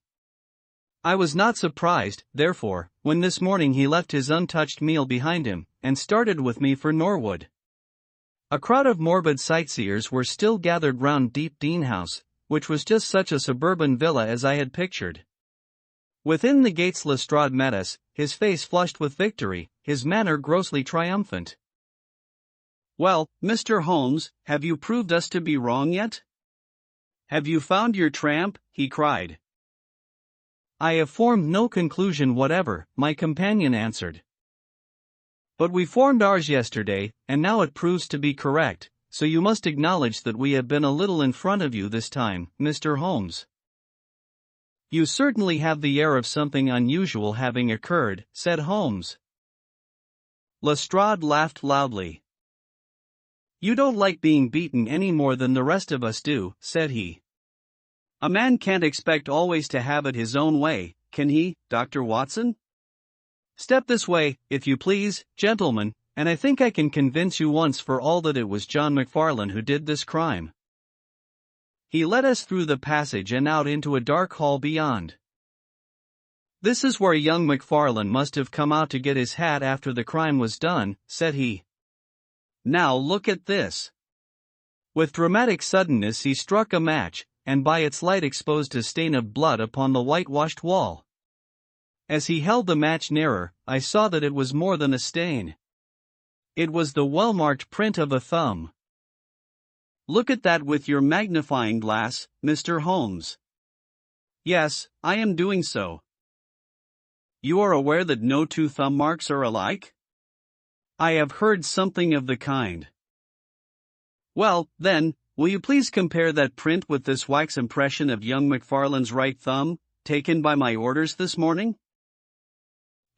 I was not surprised, therefore, when this morning he left his untouched meal behind him, and started with me for Norwood. A crowd of morbid sightseers were still gathered round Deep Dean House, which was just such a suburban villa as I had pictured. Within the gates Lestrade met us, his face flushed with victory, his manner grossly triumphant. Well, Mr. Holmes, have you proved us to be wrong yet? Have you found your tramp? He cried. I have formed no conclusion whatever, my companion answered. But we formed ours yesterday, and now it proves to be correct, so you must acknowledge that we have been a little in front of you this time, Mr. Holmes. You certainly have the air of something unusual having occurred, said Holmes. Lestrade laughed loudly. You don't like being beaten any more than the rest of us do, said he. A man can't expect always to have it his own way, can he, Dr. Watson? Step this way, if you please, gentlemen, and I think I can convince you once for all that it was John McFarlane who did this crime. He led us through the passage and out into a dark hall beyond. This is where young McFarlane must have come out to get his hat after the crime was done, said he. Now look at this. With dramatic suddenness he struck a match, and by its light exposed a stain of blood upon the whitewashed wall. As he held the match nearer, I saw that it was more than a stain. It was the well-marked print of a thumb. Look at that with your magnifying glass, Mr. Holmes. Yes, I am doing so. You are aware that no two thumb marks are alike? I have heard something of the kind. Well, then, will you please compare that print with this wax impression of young McFarlane's right thumb, taken by my orders this morning?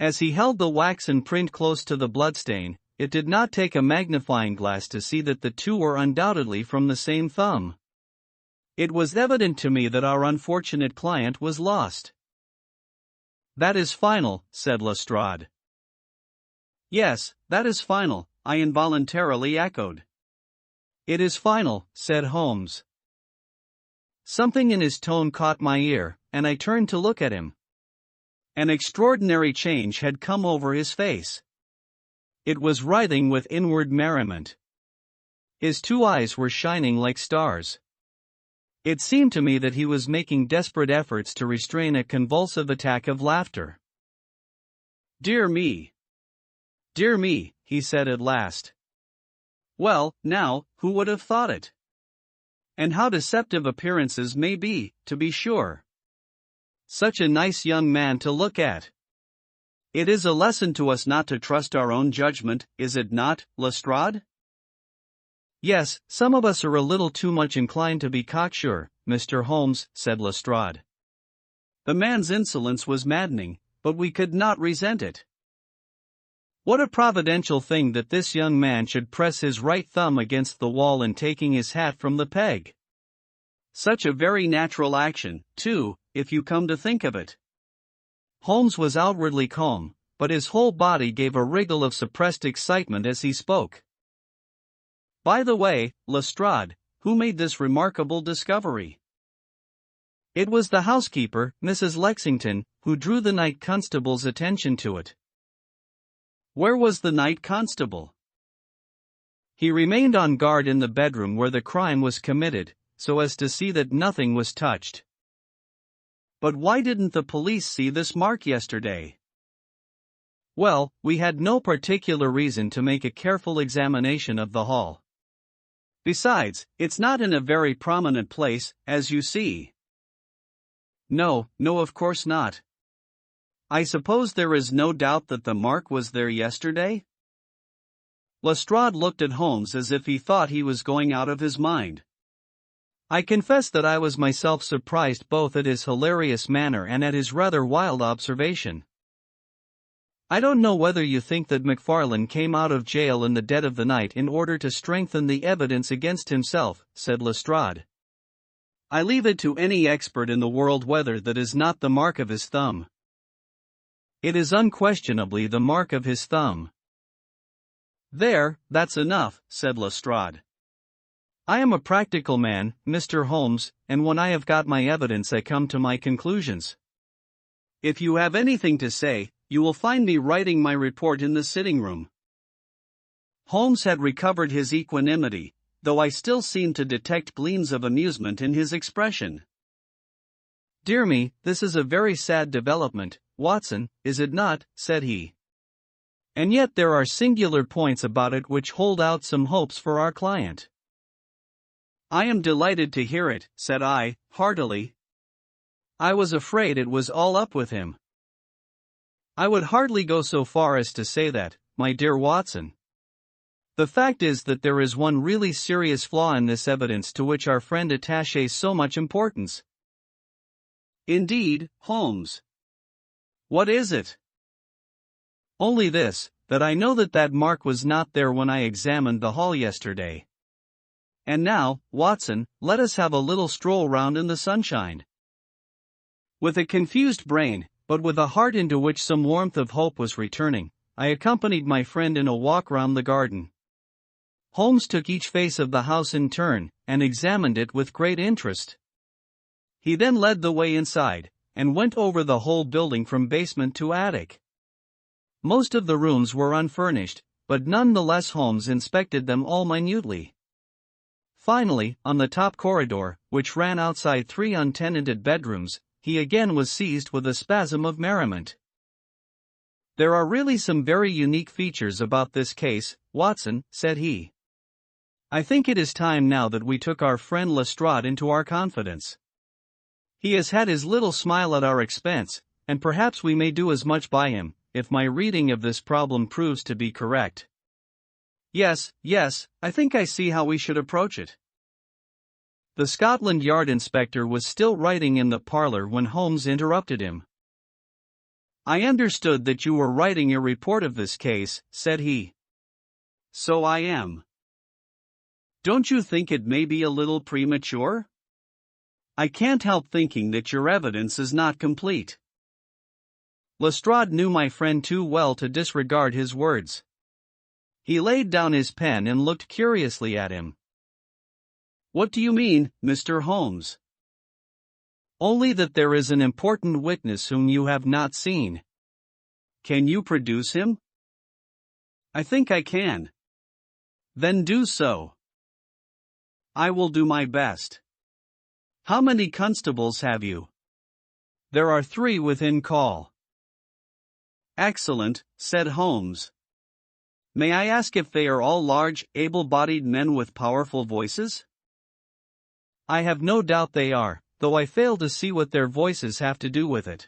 As he held the waxen print close to the bloodstain, it did not take a magnifying glass to see that the two were undoubtedly from the same thumb. It was evident to me that our unfortunate client was lost. That is final, said Lestrade. Yes, that is final, I involuntarily echoed. It is final, said Holmes. Something in his tone caught my ear, and I turned to look at him. An extraordinary change had come over his face. It was writhing with inward merriment. His two eyes were shining like stars. It seemed to me that he was making desperate efforts to restrain a convulsive attack of laughter. Dear me! Dear me, he said at last. Well, now, who would have thought it? And how deceptive appearances may be, to be sure. Such a nice young man to look at. It is a lesson to us not to trust our own judgment, is it not, Lestrade? Yes, some of us are a little too much inclined to be cocksure, Mr. Holmes, said Lestrade. The man's insolence was maddening, but we could not resent it. What a providential thing that this young man should press his right thumb against the wall in taking his hat from the peg. Such a very natural action, too, if you come to think of it. Holmes was outwardly calm, but his whole body gave a wriggle of suppressed excitement as he spoke. By the way, Lestrade, who made this remarkable discovery? It was the housekeeper, Mrs. Lexington, who drew the night constable's attention to it. Where was the night constable? He remained on guard in the bedroom where the crime was committed, so as to see that nothing was touched. But why didn't the police see this mark yesterday? Well, we had no particular reason to make a careful examination of the hall. Besides, it's not in a very prominent place, as you see. No, of course not. I suppose there is no doubt that the mark was there yesterday? Lestrade looked at Holmes as if he thought he was going out of his mind. I confess that I was myself surprised both at his hilarious manner and at his rather wild observation. I don't know whether you think that McFarlane came out of jail in the dead of the night in order to strengthen the evidence against himself, said Lestrade. I leave it to any expert in the world whether that is not the mark of his thumb. It is unquestionably the mark of his thumb. There, that's enough, said Lestrade. I am a practical man, Mr. Holmes, and when I have got my evidence I come to my conclusions. If you have anything to say, you will find me writing my report in the sitting room. Holmes had recovered his equanimity, though I still seemed to detect gleams of amusement in his expression. Dear me, this is a very sad development, Watson, is it not? Said he. And yet there are singular points about it which hold out some hopes for our client. I am delighted to hear it, said I, heartily. I was afraid it was all up with him. I would hardly go so far as to say that, my dear Watson. The fact is that there is one really serious flaw in this evidence to which our friend attaches so much importance. Indeed, Holmes. What is it? Only this, that I know that mark was not there when I examined the hall yesterday. And now, Watson, let us have a little stroll round in the sunshine. With a confused brain, but with a heart into which some warmth of hope was returning, I accompanied my friend in a walk round the garden. Holmes took each face of the house in turn, and examined it with great interest. He then led the way inside, and went over the whole building from basement to attic. Most of the rooms were unfurnished, but none the less Holmes inspected them all minutely. Finally, on the top corridor, which ran outside 3 untenanted bedrooms, he again was seized with a spasm of merriment. There are really some very unique features about this case, Watson, said he. I think it is time now that we took our friend Lestrade into our confidence. He has had his little smile at our expense, and perhaps we may do as much by him, if my reading of this problem proves to be correct. Yes, I think I see how we should approach it. The Scotland Yard inspector was still writing in the parlor when Holmes interrupted him. I understood that you were writing a report of this case, said he. So I am. Don't you think it may be a little premature? I can't help thinking that your evidence is not complete. Lestrade knew my friend too well to disregard his words. He laid down his pen and looked curiously at him. What do you mean, Mr. Holmes? Only that there is an important witness whom you have not seen. Can you produce him? I think I can. Then do so. I will do my best. How many constables have you? There are 3 within call. Excellent, said Holmes. May I ask if they are all large, able-bodied men with powerful voices? I have no doubt they are, though I fail to see what their voices have to do with it.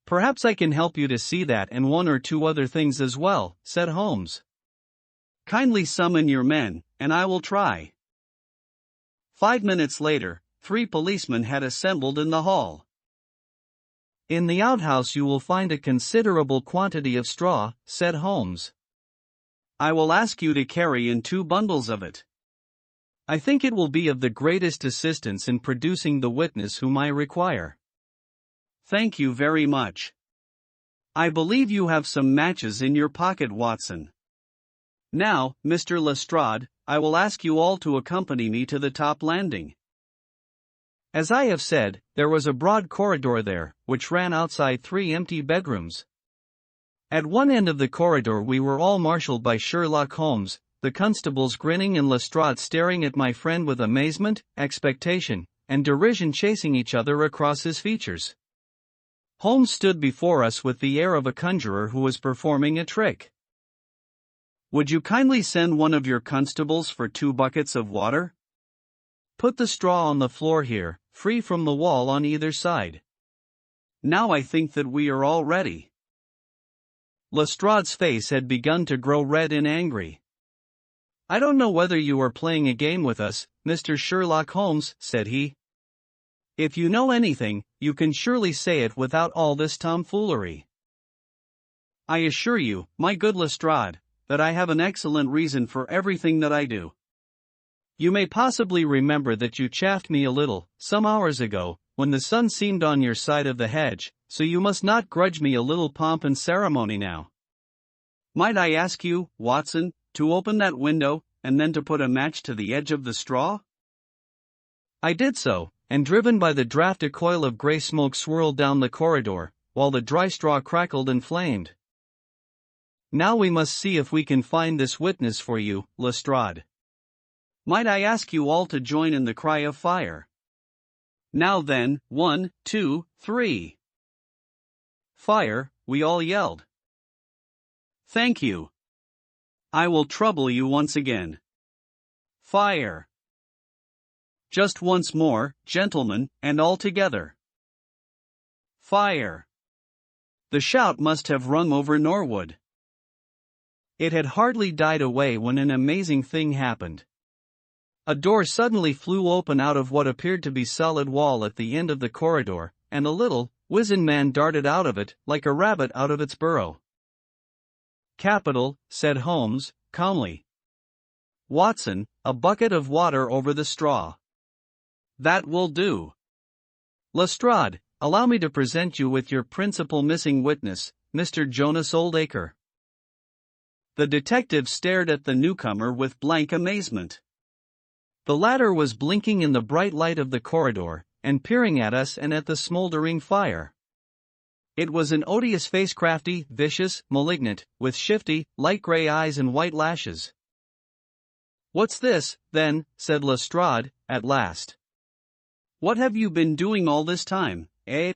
Perhaps I can help you to see that and 1 or 2 other things as well, said Holmes. Kindly summon your men, and I will try. 5 minutes later, 3 policemen had assembled in the hall. In the outhouse you will find a considerable quantity of straw, said Holmes. I will ask you to carry in 2 bundles of it. I think it will be of the greatest assistance in producing the witness whom I require. Thank you very much. I believe you have some matches in your pocket, Watson. Now, Mr. Lestrade, I will ask you all to accompany me to the top landing. As I have said, there was a broad corridor there, which ran outside 3 empty bedrooms. At one end of the corridor we were all marshaled by Sherlock Holmes, the constables grinning and Lestrade staring at my friend with amazement, expectation, and derision chasing each other across his features. Holmes stood before us with the air of a conjurer who was performing a trick. Would you kindly send one of your constables for 2 buckets of water? Put the straw on the floor here, free from the wall on either side. Now I think that we are all ready. Lestrade's face had begun to grow red and angry. I don't know whether you are playing a game with us, Mr. Sherlock Holmes, said he. If you know anything, you can surely say it without all this tomfoolery. I assure you, my good Lestrade, that I have an excellent reason for everything that I do. You may possibly remember that you chaffed me a little, some hours ago, when the sun seemed on your side of the hedge, so you must not grudge me a little pomp and ceremony now. Might I ask you, Watson, to open that window, and then to put a match to the edge of the straw? I did so, and driven by the draught a coil of grey smoke swirled down the corridor, while the dry straw crackled and flamed. Now we must see if we can find this witness for you, Lestrade. Might I ask you all to join in the cry of fire? Now then, 1, 2, 3. Fire, we all yelled. Thank you. I will trouble you once again. Fire. Just once more, gentlemen, and all together. Fire. The shout must have rung over Norwood. It had hardly died away when an amazing thing happened. A door suddenly flew open out of what appeared to be solid wall at the end of the corridor, and a little, wizened man darted out of it, like a rabbit out of its burrow. Capital, said Holmes, calmly. Watson, a bucket of water over the straw. That will do. Lestrade, allow me to present you with your principal missing witness, Mr. Jonas Oldacre. The detective stared at the newcomer with blank amazement. The latter was blinking in the bright light of the corridor, and peering at us and at the smoldering fire. It was an odious face, crafty, vicious, malignant, with shifty, light gray eyes and white lashes. What's this, then, said Lestrade, at last. What have you been doing all this time, eh?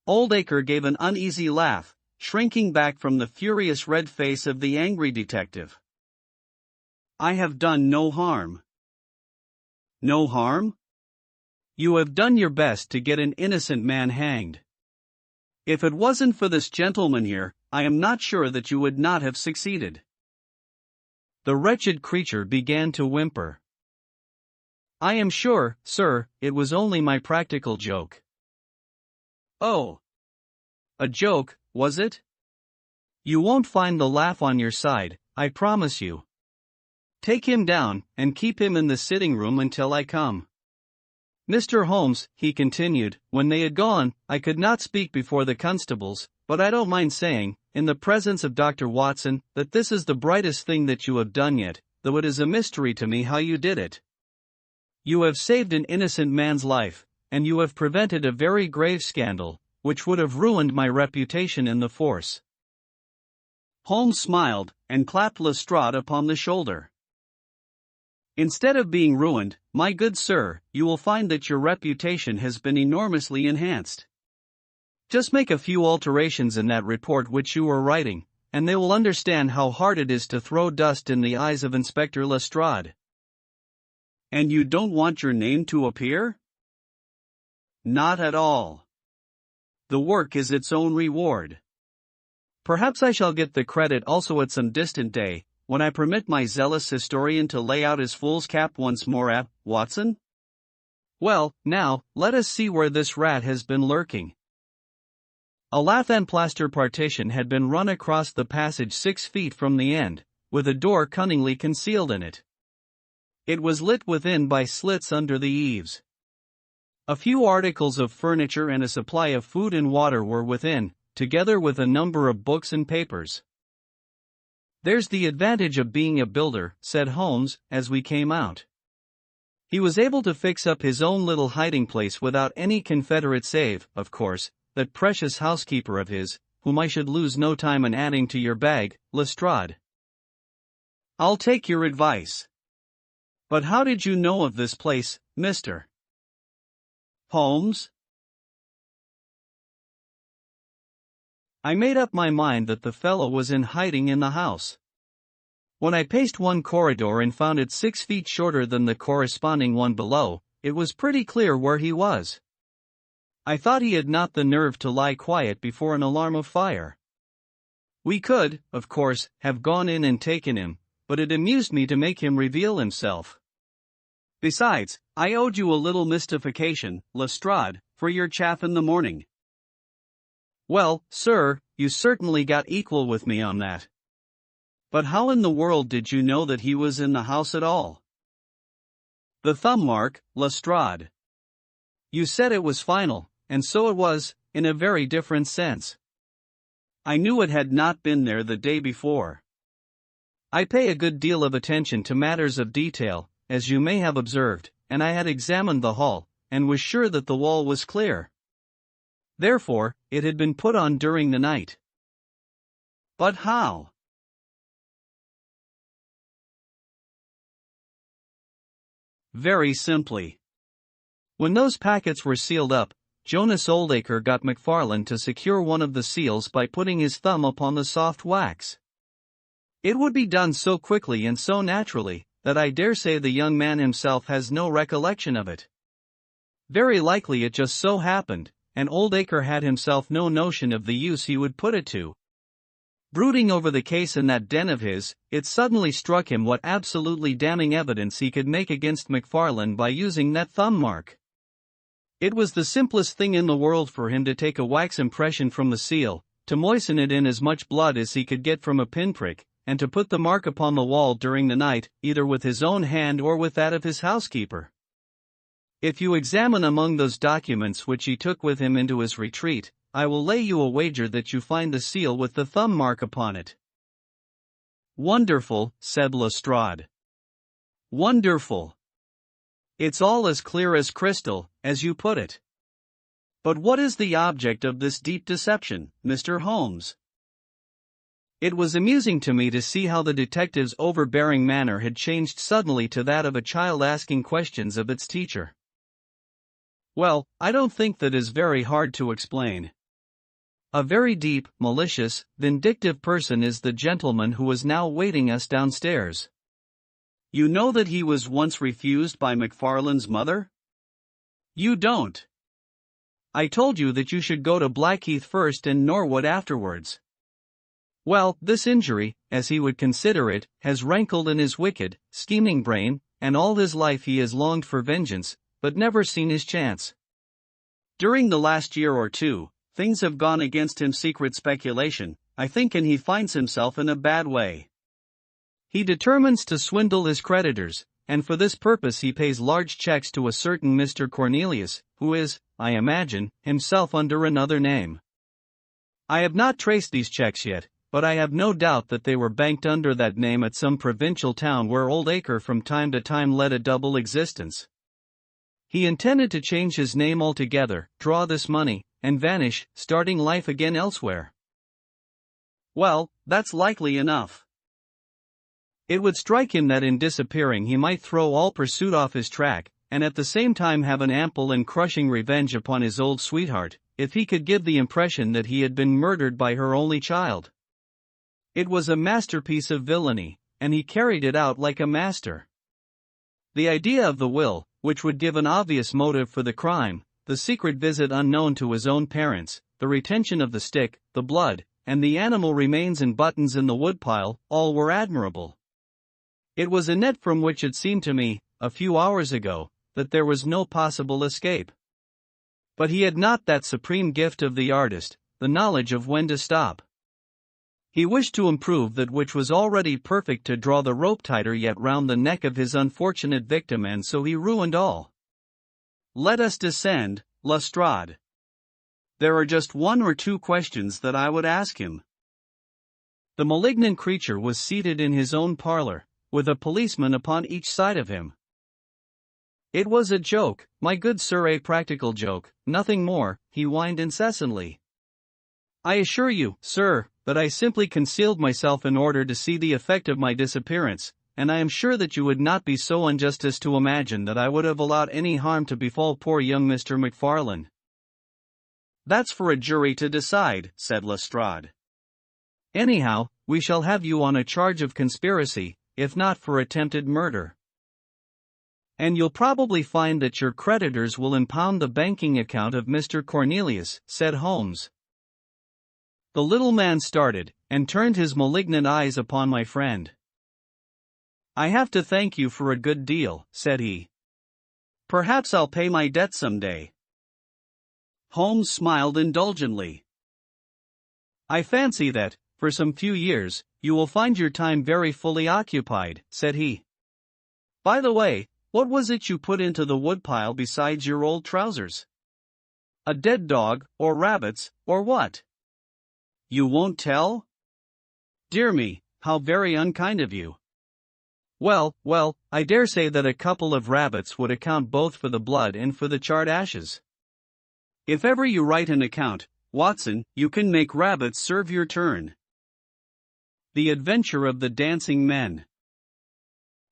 Oldacre gave an uneasy laugh, shrinking back from the furious red face of the angry detective. I have done no harm. No harm? You have done your best to get an innocent man hanged. If it wasn't for this gentleman here, I am not sure that you would not have succeeded. The wretched creature began to whimper. I am sure, sir, it was only my practical joke. Oh. A joke, was it? You won't find the laugh on your side, I promise you. Take him down, and keep him in the sitting room until I come. Mr. Holmes, he continued, when they had gone, I could not speak before the constables, but I don't mind saying, in the presence of Dr. Watson, that this is the brightest thing that you have done yet, though it is a mystery to me how you did it. You have saved an innocent man's life, and you have prevented a very grave scandal, which would have ruined my reputation in the force. Holmes smiled, and clapped Lestrade upon the shoulder. Instead of being ruined, my good sir, you will find that your reputation has been enormously enhanced. Just make a few alterations in that report which you are writing, and they will understand how hard it is to throw dust in the eyes of Inspector Lestrade. And you don't want your name to appear? Not at all. The work is its own reward. Perhaps I shall get the credit also at some distant day, when I permit my zealous historian to lay out his fool's cap once more, Watson? Well, now, let us see where this rat has been lurking. A lath and plaster partition had been run across the passage 6 feet from the end, with a door cunningly concealed in it. It was lit within by slits under the eaves. A few articles of furniture and a supply of food and water were within, together with a number of books and papers. There's the advantage of being a builder, said Holmes, as we came out. He was able to fix up his own little hiding place without any confederate save, of course, that precious housekeeper of his, whom I should lose no time in adding to your bag, Lestrade. I'll take your advice. But how did you know of this place, Mr. Holmes? I made up my mind that the fellow was in hiding in the house. When I paced one corridor and found it 6 feet shorter than the corresponding one below, it was pretty clear where he was. I thought he had not the nerve to lie quiet before an alarm of fire. We could, of course, have gone in and taken him, but it amused me to make him reveal himself. Besides, I owed you a little mystification, Lestrade, for your chaff in the morning. Well, sir, you certainly got equal with me on that. But how in the world did you know that he was in the house at all? The thumb mark, Lestrade. You said it was final, and so it was, in a very different sense. I knew it had not been there the day before. I pay a good deal of attention to matters of detail, as you may have observed, and I had examined the hall, and was sure that the wall was clear. Therefore, it had been put on during the night. But how? Very simply. When those packets were sealed up, Jonas Oldacre got McFarlane to secure one of the seals by putting his thumb upon the soft wax. It would be done so quickly and so naturally, that I dare say the young man himself has no recollection of it. Very likely it just so happened, and Oldacre had himself no notion of the use he would put it to. Brooding over the case in that den of his, it suddenly struck him what absolutely damning evidence he could make against McFarlane by using that thumb mark. It was the simplest thing in the world for him to take a wax impression from the seal, to moisten it in as much blood as he could get from a pinprick, and to put the mark upon the wall during the night, either with his own hand or with that of his housekeeper. If you examine among those documents which he took with him into his retreat, I will lay you a wager that you find the seal with the thumb mark upon it. Wonderful, said Lestrade. Wonderful. It's all as clear as crystal, as you put it. But what is the object of this deep deception, Mr. Holmes? It was amusing to me to see how the detective's overbearing manner had changed suddenly to that of a child asking questions of its teacher. Well, I don't think that is very hard to explain. A very deep, malicious, vindictive person is the gentleman who is now waiting us downstairs. You know that he was once refused by McFarlane's mother? You don't. I told you that you should go to Blackheath first and Norwood afterwards. Well, this injury, as he would consider it, has rankled in his wicked, scheming brain, and all his life he has longed for vengeance, but never seen his chance. During the last year or two, things have gone against him. Secret speculation, I think, and he finds himself in a bad way. He determines to swindle his creditors, and for this purpose he pays large checks to a certain Mr. Cornelius, who is, I imagine, himself under another name. I have not traced these checks yet, but I have no doubt that they were banked under that name at some provincial town where Oldacre from time to time led a double existence. He intended to change his name altogether, draw this money, and vanish, starting life again elsewhere. Well, that's likely enough. It would strike him that in disappearing he might throw all pursuit off his track, and at the same time have an ample and crushing revenge upon his old sweetheart, if he could give the impression that he had been murdered by her only child. It was a masterpiece of villainy, and he carried it out like a master. The idea of the will, which would give an obvious motive for the crime, the secret visit unknown to his own parents, the retention of the stick, the blood, and the animal remains and buttons in the woodpile, all were admirable. It was a net from which it seemed to me, a few hours ago, that there was no possible escape. But he had not that supreme gift of the artist, the knowledge of when to stop. He wished to improve that which was already perfect, to draw the rope tighter yet round the neck of his unfortunate victim, and so he ruined all. Let us descend, Lestrade. There are just one or two questions that I would ask him. The malignant creature was seated in his own parlor, with a policeman upon each side of him. It was a joke, my good sir, a practical joke, nothing more, he whined incessantly. I assure you, sir, that I simply concealed myself in order to see the effect of my disappearance, and I am sure that you would not be so unjust as to imagine that I would have allowed any harm to befall poor young Mr. McFarlane. That's for a jury to decide, said Lestrade. Anyhow, we shall have you on a charge of conspiracy, if not for attempted murder. And you'll probably find that your creditors will impound the banking account of Mr. Cornelius," said Holmes. The little man started, and turned his malignant eyes upon my friend. "I have to thank you for a good deal," said he. "Perhaps I'll pay my debt someday." Holmes smiled indulgently. "I fancy that, for some few years, you will find your time very fully occupied," said he. "By the way, what was it you put into the woodpile besides your old trousers? A dead dog, or rabbits, or what? You won't tell? Dear me, how very unkind of you." Well, I dare say that a couple of rabbits would account both for the blood and for the charred ashes. If ever you write an account, Watson, you can make rabbits serve your turn. The Adventure of the Dancing Men.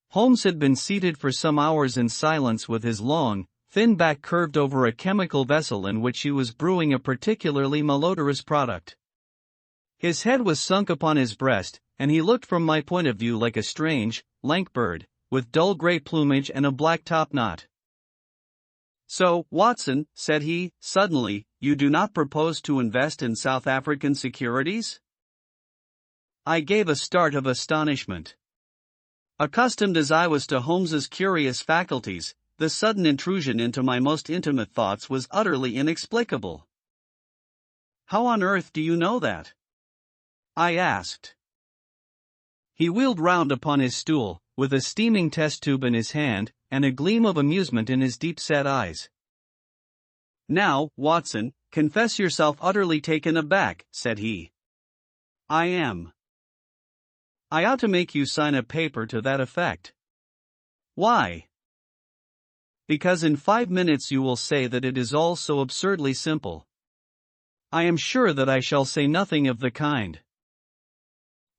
Holmes had been seated for some hours in silence with his long, thin back curved over a chemical vessel in which he was brewing a particularly malodorous product. His head was sunk upon his breast, and he looked from my point of view like a strange, lank bird, with dull gray plumage and a black top-knot. "So, Watson," said he, suddenly, "you do not propose to invest in South African securities?" I gave a start of astonishment. Accustomed as I was to Holmes's curious faculties, the sudden intrusion into my most intimate thoughts was utterly inexplicable. "How on earth do you know that?" I asked. He wheeled round upon his stool, with a steaming test tube in his hand, and a gleam of amusement in his deep-set eyes. "Now, Watson, confess yourself utterly taken aback," said he. "I am." "I ought to make you sign a paper to that effect." "Why?" "Because in 5 minutes you will say that it is all so absurdly simple." "I am sure that I shall say nothing of the kind.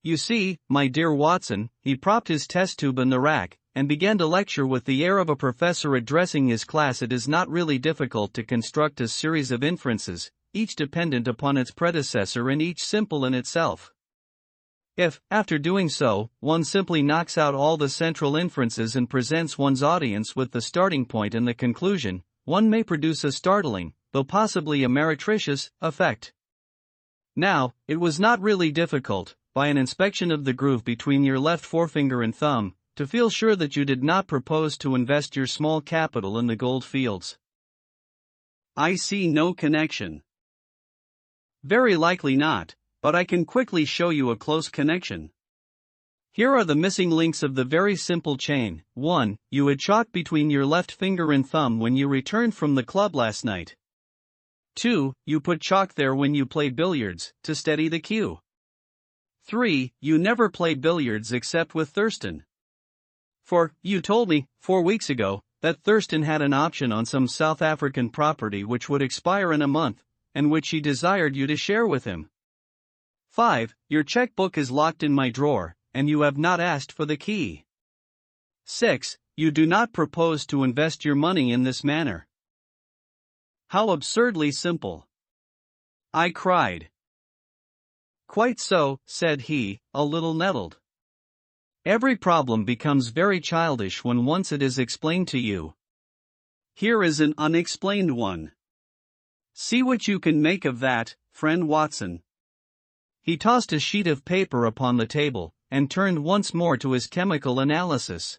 You see, my dear Watson," he propped his test tube in the rack, and began to lecture with the air of a professor addressing his class. "It is not really difficult to construct a series of inferences, each dependent upon its predecessor and each simple in itself. If, after doing so, one simply knocks out all the central inferences and presents one's audience with the starting point and the conclusion, one may produce a startling, though possibly a meretricious, effect. Now, it was not really difficult, by an inspection of the groove between your left forefinger and thumb, to feel sure that you did not propose to invest your small capital in the gold fields." "I see no connection." "Very likely not, but I can quickly show you a close connection. Here are the missing links of the very simple chain. 1. You had chalk between your left finger and thumb when you returned from the club last night. 2. You put chalk there when you play billiards, to steady the cue. 3. You never play billiards except with Thurston. For, you told me, 4 weeks ago, that Thurston had an option on some South African property which would expire in a month, and which he desired you to share with him. 5. Your checkbook is locked in my drawer, and you have not asked for the key. 6. You do not propose to invest your money in this manner." "How absurdly simple!" I cried. "Quite so," said he, a little nettled. "Every problem becomes very childish when once it is explained to you. Here is an unexplained one. See what you can make of that, friend Watson." He tossed a sheet of paper upon the table, and turned once more to his chemical analysis.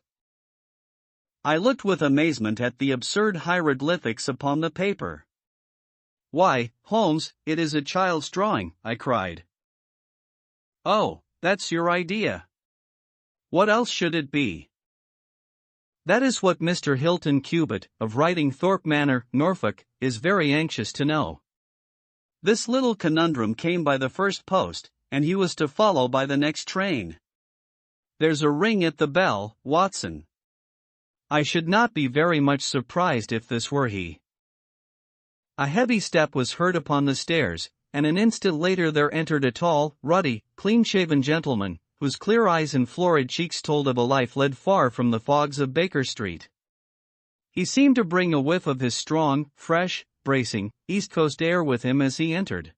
I looked with amazement at the absurd hieroglyphics upon the paper. "Why, Holmes, it is a child's drawing," I cried. "Oh, that's your idea. What else should it be?" "That is what Mr. Hilton Cubitt, of Writing Thorpe Manor, Norfolk, is very anxious to know." This little conundrum came by the first post, and he was to follow by the next train. "There's a ring at the bell, Watson." I should not be very much surprised if this were he. A heavy step was heard upon the stairs, and an instant later there entered a tall, ruddy, clean-shaven gentleman, whose clear eyes and florid cheeks told of a life led far from the fogs of Baker Street. He seemed to bring a whiff of his strong, fresh, bracing, East Coast air with him as he entered.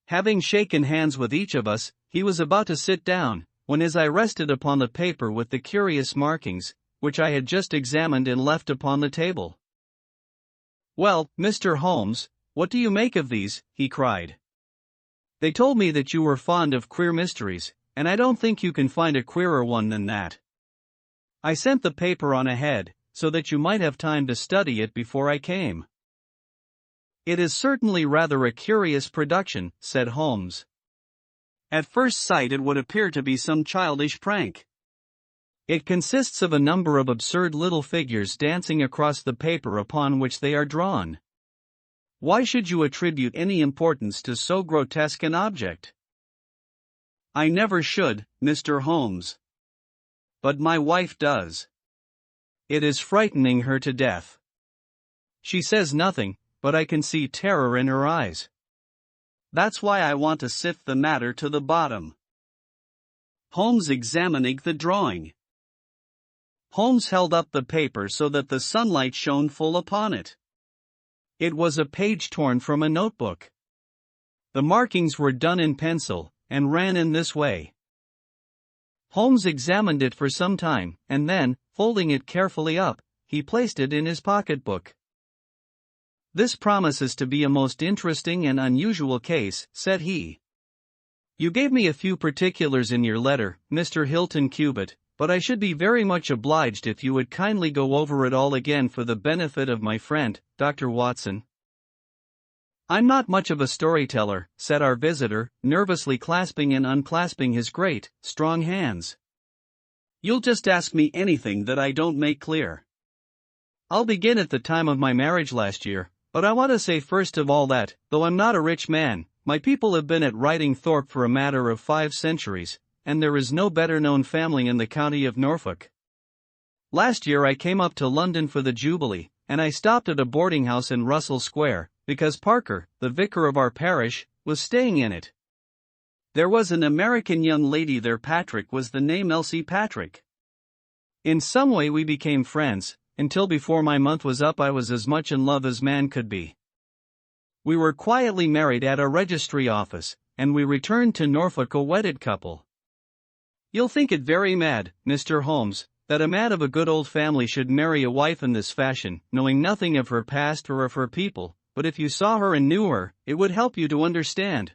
Having shaken hands with each of us, He was about to sit down, when his eye rested upon the paper with the curious markings, which I had just examined and left upon the table. "Well, Mr. Holmes, what do you make of these?" he cried. "They told me that you were fond of queer mysteries, and I don't think you can find a queerer one than that. I sent the paper on ahead, so that you might have time to study it before I came." "It is certainly rather a curious production," said Holmes. At first sight it would appear to be some childish prank. "It consists of a number of absurd little figures dancing across the paper upon which they are drawn. Why should you attribute any importance to so grotesque an object?" "I never should, Mr. Holmes. But my wife does. It is frightening her to death. She says nothing, but I can see terror in her eyes. That's why I want to sift the matter to the bottom." Holmes examining the drawing. Holmes held up the paper so that the sunlight shone full upon it. It was a page torn from a notebook. The markings were done in pencil, and ran in this way. Holmes examined it for some time, and then, folding it carefully up, he placed it in his pocketbook. "This promises to be a most interesting and unusual case," said he. "You gave me a few particulars in your letter, Mr. Hilton Cubitt, but I should be very much obliged if you would kindly go over it all again for the benefit of my friend, Dr. Watson." "I'm not much of a storyteller," said our visitor, nervously clasping and unclasping his great, strong hands. "You'll just ask me anything that I don't make clear." "I'll begin at the time of my marriage last year, but I want to say first of all that, though I'm not a rich man, my people have been at Wrightingthorpe for a matter of 5 centuries, and there is no better known family in the county of Norfolk. Last year I came up to London for the Jubilee, and I stopped at a boarding house in Russell Square, because Parker, the vicar of our parish, was staying in it. There was an American young lady there. Patrick was the name. Elsie Patrick. In some way we became friends, until before my month was up I was as much in love as man could be. We were quietly married at a registry office, and we returned to Norfolk a wedded couple. You'll think it very mad, Mr. Holmes, that a man of a good old family should marry a wife in this fashion, knowing nothing of her past or of her people, but if you saw her and knew her, it would help you to understand.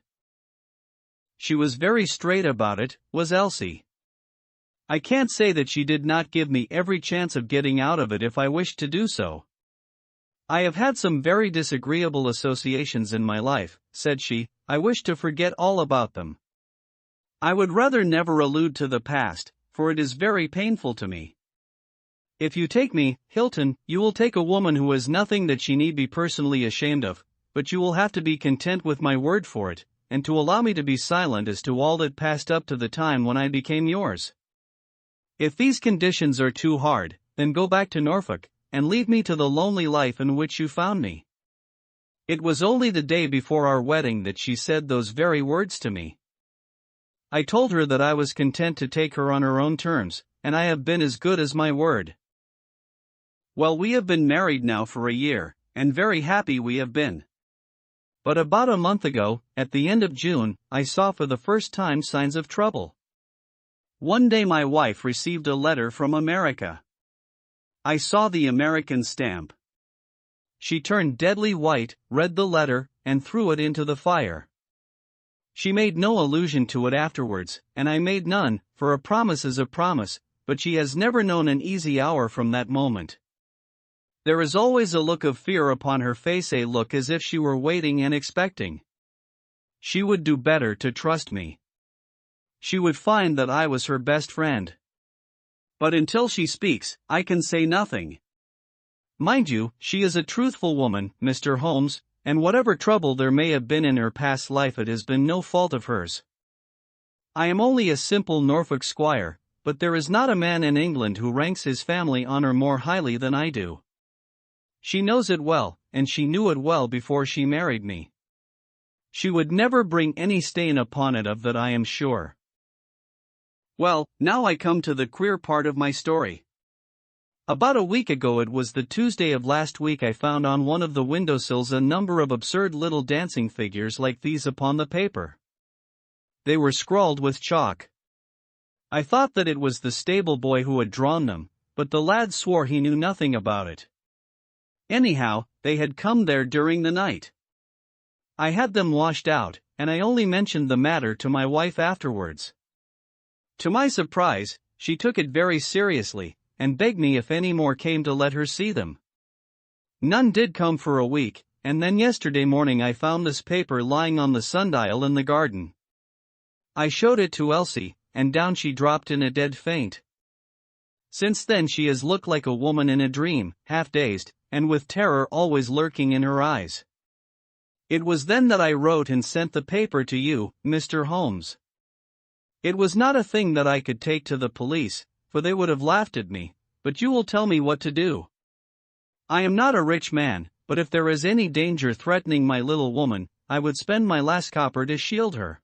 She was very straight about it, was Elsie. I can't say that she did not give me every chance of getting out of it if I wished to do so. I have had some very disagreeable associations in my life, said she. I wish to forget all about them. I would rather never allude to the past, for it is very painful to me. If you take me, Hilton, you will take a woman who has nothing that she need be personally ashamed of, but you will have to be content with my word for it, and to allow me to be silent as to all that passed up to the time when I became yours. If these conditions are too hard, then go back to Norfolk, and leave me to the lonely life in which you found me. It was only the day before our wedding that she said those very words to me. I told her that I was content to take her on her own terms, and I have been as good as my word. Well, we have been married now for a year, and very happy we have been. But about a month ago, at the end of June, I saw for the first time signs of trouble. One day my wife received a letter from America. I saw the American stamp. She turned deadly white, read the letter, and threw it into the fire. She made no allusion to it afterwards, and I made none, for a promise is a promise, but she has never known an easy hour from that moment. There is always a look of fear upon her face, a look as if she were waiting and expecting. She would do better to trust me. She would find that I was her best friend. But until she speaks, I can say nothing. Mind you, she is a truthful woman, Mr. Holmes, and whatever trouble there may have been in her past life, it has been no fault of hers. I am only a simple Norfolk squire, but there is not a man in England who ranks his family honor more highly than I do. She knows it well, and she knew it well before she married me. She would never bring any stain upon it, of that I am sure. Well, now I come to the queer part of my story. About a week ago, it was the Tuesday of last week, I found on one of the windowsills a number of absurd little dancing figures like these upon the paper. They were scrawled with chalk. I thought that it was the stable boy who had drawn them, but the lad swore he knew nothing about it. Anyhow, they had come there during the night. I had them washed out, and I only mentioned the matter to my wife afterwards. To my surprise, she took it very seriously, and begged me if any more came to let her see them. None did come for a week, and then yesterday morning I found this paper lying on the sundial in the garden. I showed it to Elsie, and down she dropped in a dead faint. Since then she has looked like a woman in a dream, half dazed, and with terror always lurking in her eyes. It was then that I wrote and sent the paper to you, Mr. Holmes. It was not a thing that I could take to the police, for they would have laughed at me, but you will tell me what to do. I am not a rich man, but if there is any danger threatening my little woman, I would spend my last copper to shield her.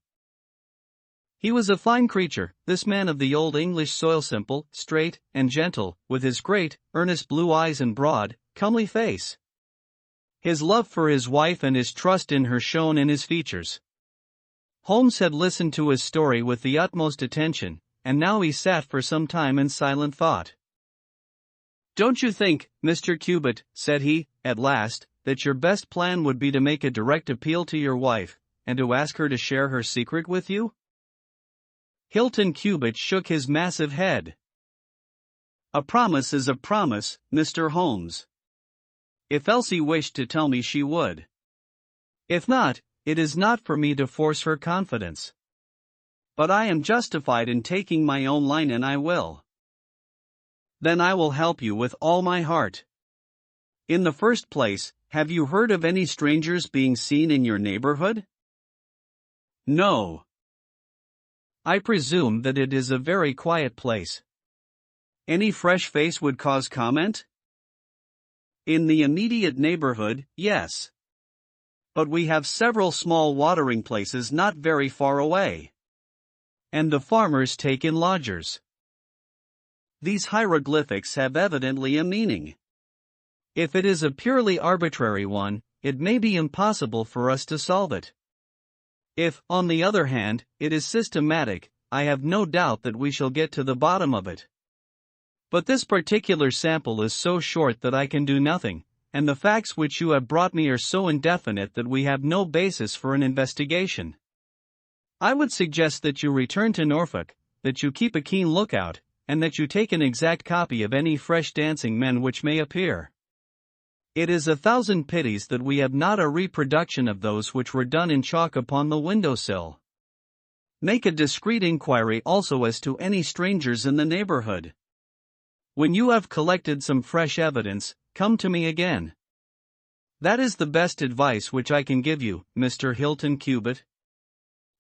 He was a fine creature, this man of the old English soil, simple, straight, and gentle, with his great, earnest blue eyes and broad, comely face. His love for his wife and his trust in her shone in his features. Holmes had listened to his story with the utmost attention, and now he sat for some time in silent thought. "Don't you think, Mr. Cubitt," said he, at last, "that your best plan would be to make a direct appeal to your wife, and to ask her to share her secret with you?" Hilton Cubitt shook his massive head. "A promise is a promise, Mr. Holmes. If Elsie wished to tell me, she would. If not, it is not for me to force her confidence. But I am justified in taking my own line, and I will. Then I will help you with all my heart. In the first place, have you heard of any strangers being seen in your neighborhood?" "No. I presume that it is a very quiet place. Any fresh face would cause comment?" "In the immediate neighborhood, yes. But we have several small watering places not very far away. And the farmers take in lodgers." These hieroglyphics have evidently a meaning. If it is a purely arbitrary one, it may be impossible for us to solve it. If, on the other hand, it is systematic, I have no doubt that we shall get to the bottom of it. But this particular sample is so short that I can do nothing, and the facts which you have brought me are so indefinite that we have no basis for an investigation. I would suggest that you return to Norfolk, that you keep a keen lookout, and that you take an exact copy of any fresh dancing men which may appear. It is 1,000 pities that we have not a reproduction of those which were done in chalk upon the windowsill. Make a discreet inquiry also as to any strangers in the neighborhood. When you have collected some fresh evidence, come to me again. That is the best advice which I can give you, Mr. Hilton Cubitt.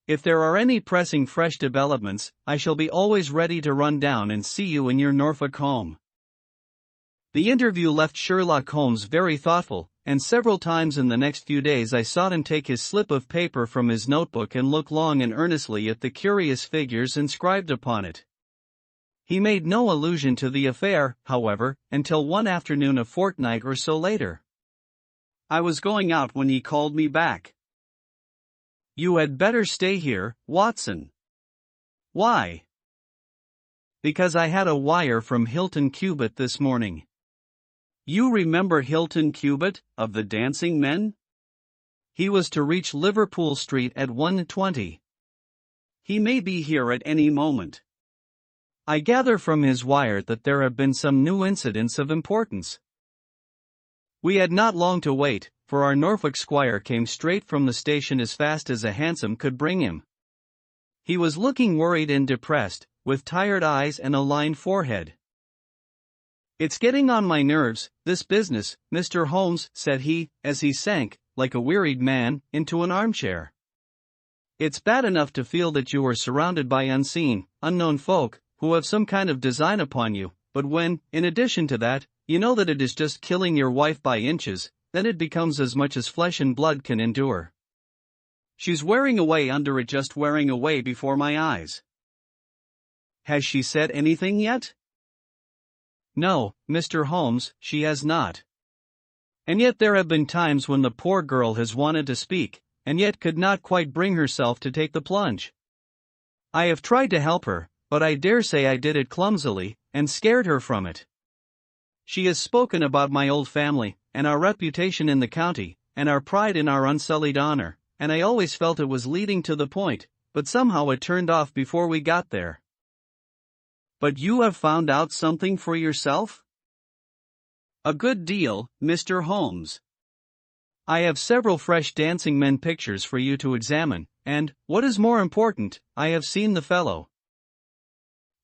If there are any pressing fresh developments, I shall be always ready to run down and see you in your Norfolk home." The interview left Sherlock Holmes very thoughtful, and several times in the next few days I saw him take his slip of paper from his notebook and look long and earnestly at the curious figures inscribed upon it. He made no allusion to the affair, however, until one afternoon a fortnight or so later. I was going out when he called me back. "You had better stay here, Watson." "Why?" "Because I had a wire from Hilton Cubitt this morning." "You remember Hilton Cubitt, of the dancing men?" "He was to reach Liverpool Street at 1:20. He may be here at any moment." "I gather from his wire that there have been some new incidents of importance." We had not long to wait, for our Norfolk squire came straight from the station as fast as a hansom could bring him. He was looking worried and depressed, with tired eyes and a lined forehead. "It's getting on my nerves, this business, Mr. Holmes," said he, as he sank, like a wearied man, into an armchair. "It's bad enough to feel that you are surrounded by unseen, unknown folk, who have some kind of design upon you, but when, in addition to that, you know that it is just killing your wife by inches, then it becomes as much as flesh and blood can endure. She's wearing away under it, just wearing away before my eyes." "Has she said anything yet?" "No, Mr. Holmes, she has not. And yet there have been times when the poor girl has wanted to speak, and yet could not quite bring herself to take the plunge. I have tried to help her, but I dare say I did it clumsily, and scared her from it. She has spoken about my old family, and our reputation in the county, and our pride in our unsullied honor, and I always felt it was leading to the point, but somehow it turned off before we got there. But you have found out something for yourself? A good deal, Mr. Holmes. I have several fresh dancing men pictures for you to examine, and, what is more important, I have seen the fellow.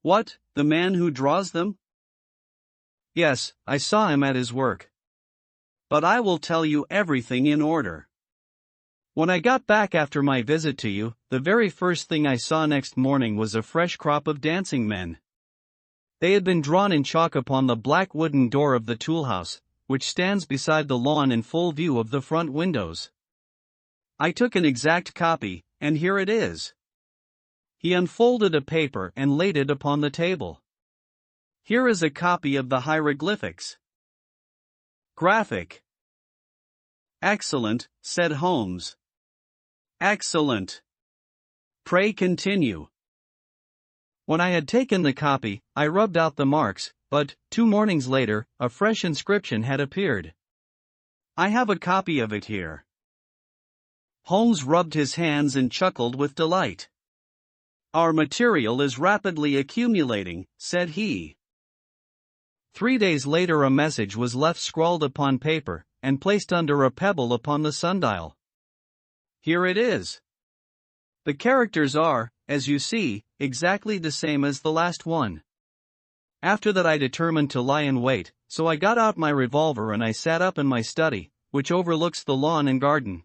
What, the man who draws them? Yes, I saw him at his work. But I will tell you everything in order. When I got back after my visit to you, the very first thing I saw next morning was a fresh crop of dancing men. They had been drawn in chalk upon the black wooden door of the tool house, which stands beside the lawn in full view of the front windows. I took an exact copy, and here it is. He unfolded a paper and laid it upon the table. Here is a copy of the hieroglyphics. Graphic. Excellent, said Holmes. Excellent. Pray continue. When I had taken the copy, I rubbed out the marks, but, 2 mornings later, a fresh inscription had appeared. I have a copy of it here. Holmes rubbed his hands and chuckled with delight. Our material is rapidly accumulating, said he. 3 days later a message was left scrawled upon paper, and placed under a pebble upon the sundial. Here it is. The characters are, as you see, exactly the same as the last one. After that I determined to lie in wait, so I got out my revolver and I sat up in my study, which overlooks the lawn and garden.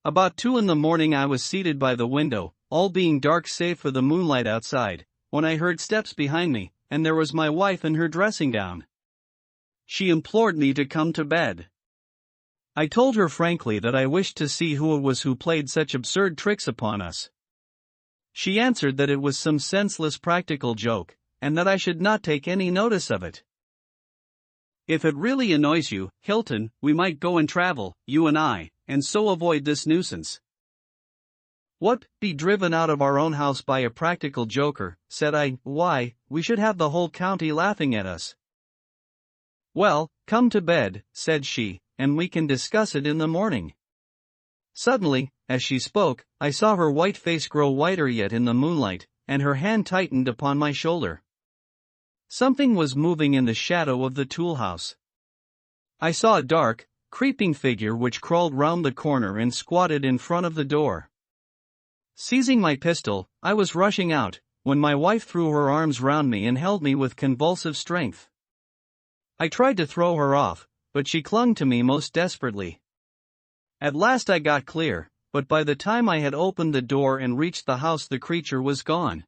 About 2 in the morning I was seated by the window, all being dark save for the moonlight outside, when I heard steps behind me, and there was my wife in her dressing gown. She implored me to come to bed. I told her frankly that I wished to see who it was who played such absurd tricks upon us. She answered that it was some senseless practical joke, and that I should not take any notice of it. If it really annoys you, Hilton, we might go and travel, you and I, and so avoid this nuisance. What, be driven out of our own house by a practical joker, said I, why, we should have the whole county laughing at us. Well, come to bed, said she, and we can discuss it in the morning. Suddenly, as she spoke, I saw her white face grow whiter yet in the moonlight, and her hand tightened upon my shoulder. Something was moving in the shadow of the tool house. I saw a dark, creeping figure which crawled round the corner and squatted in front of the door. Seizing my pistol, I was rushing out, when my wife threw her arms round me and held me with convulsive strength. I tried to throw her off, but she clung to me most desperately. At last I got clear, but by the time I had opened the door and reached the house the creature was gone.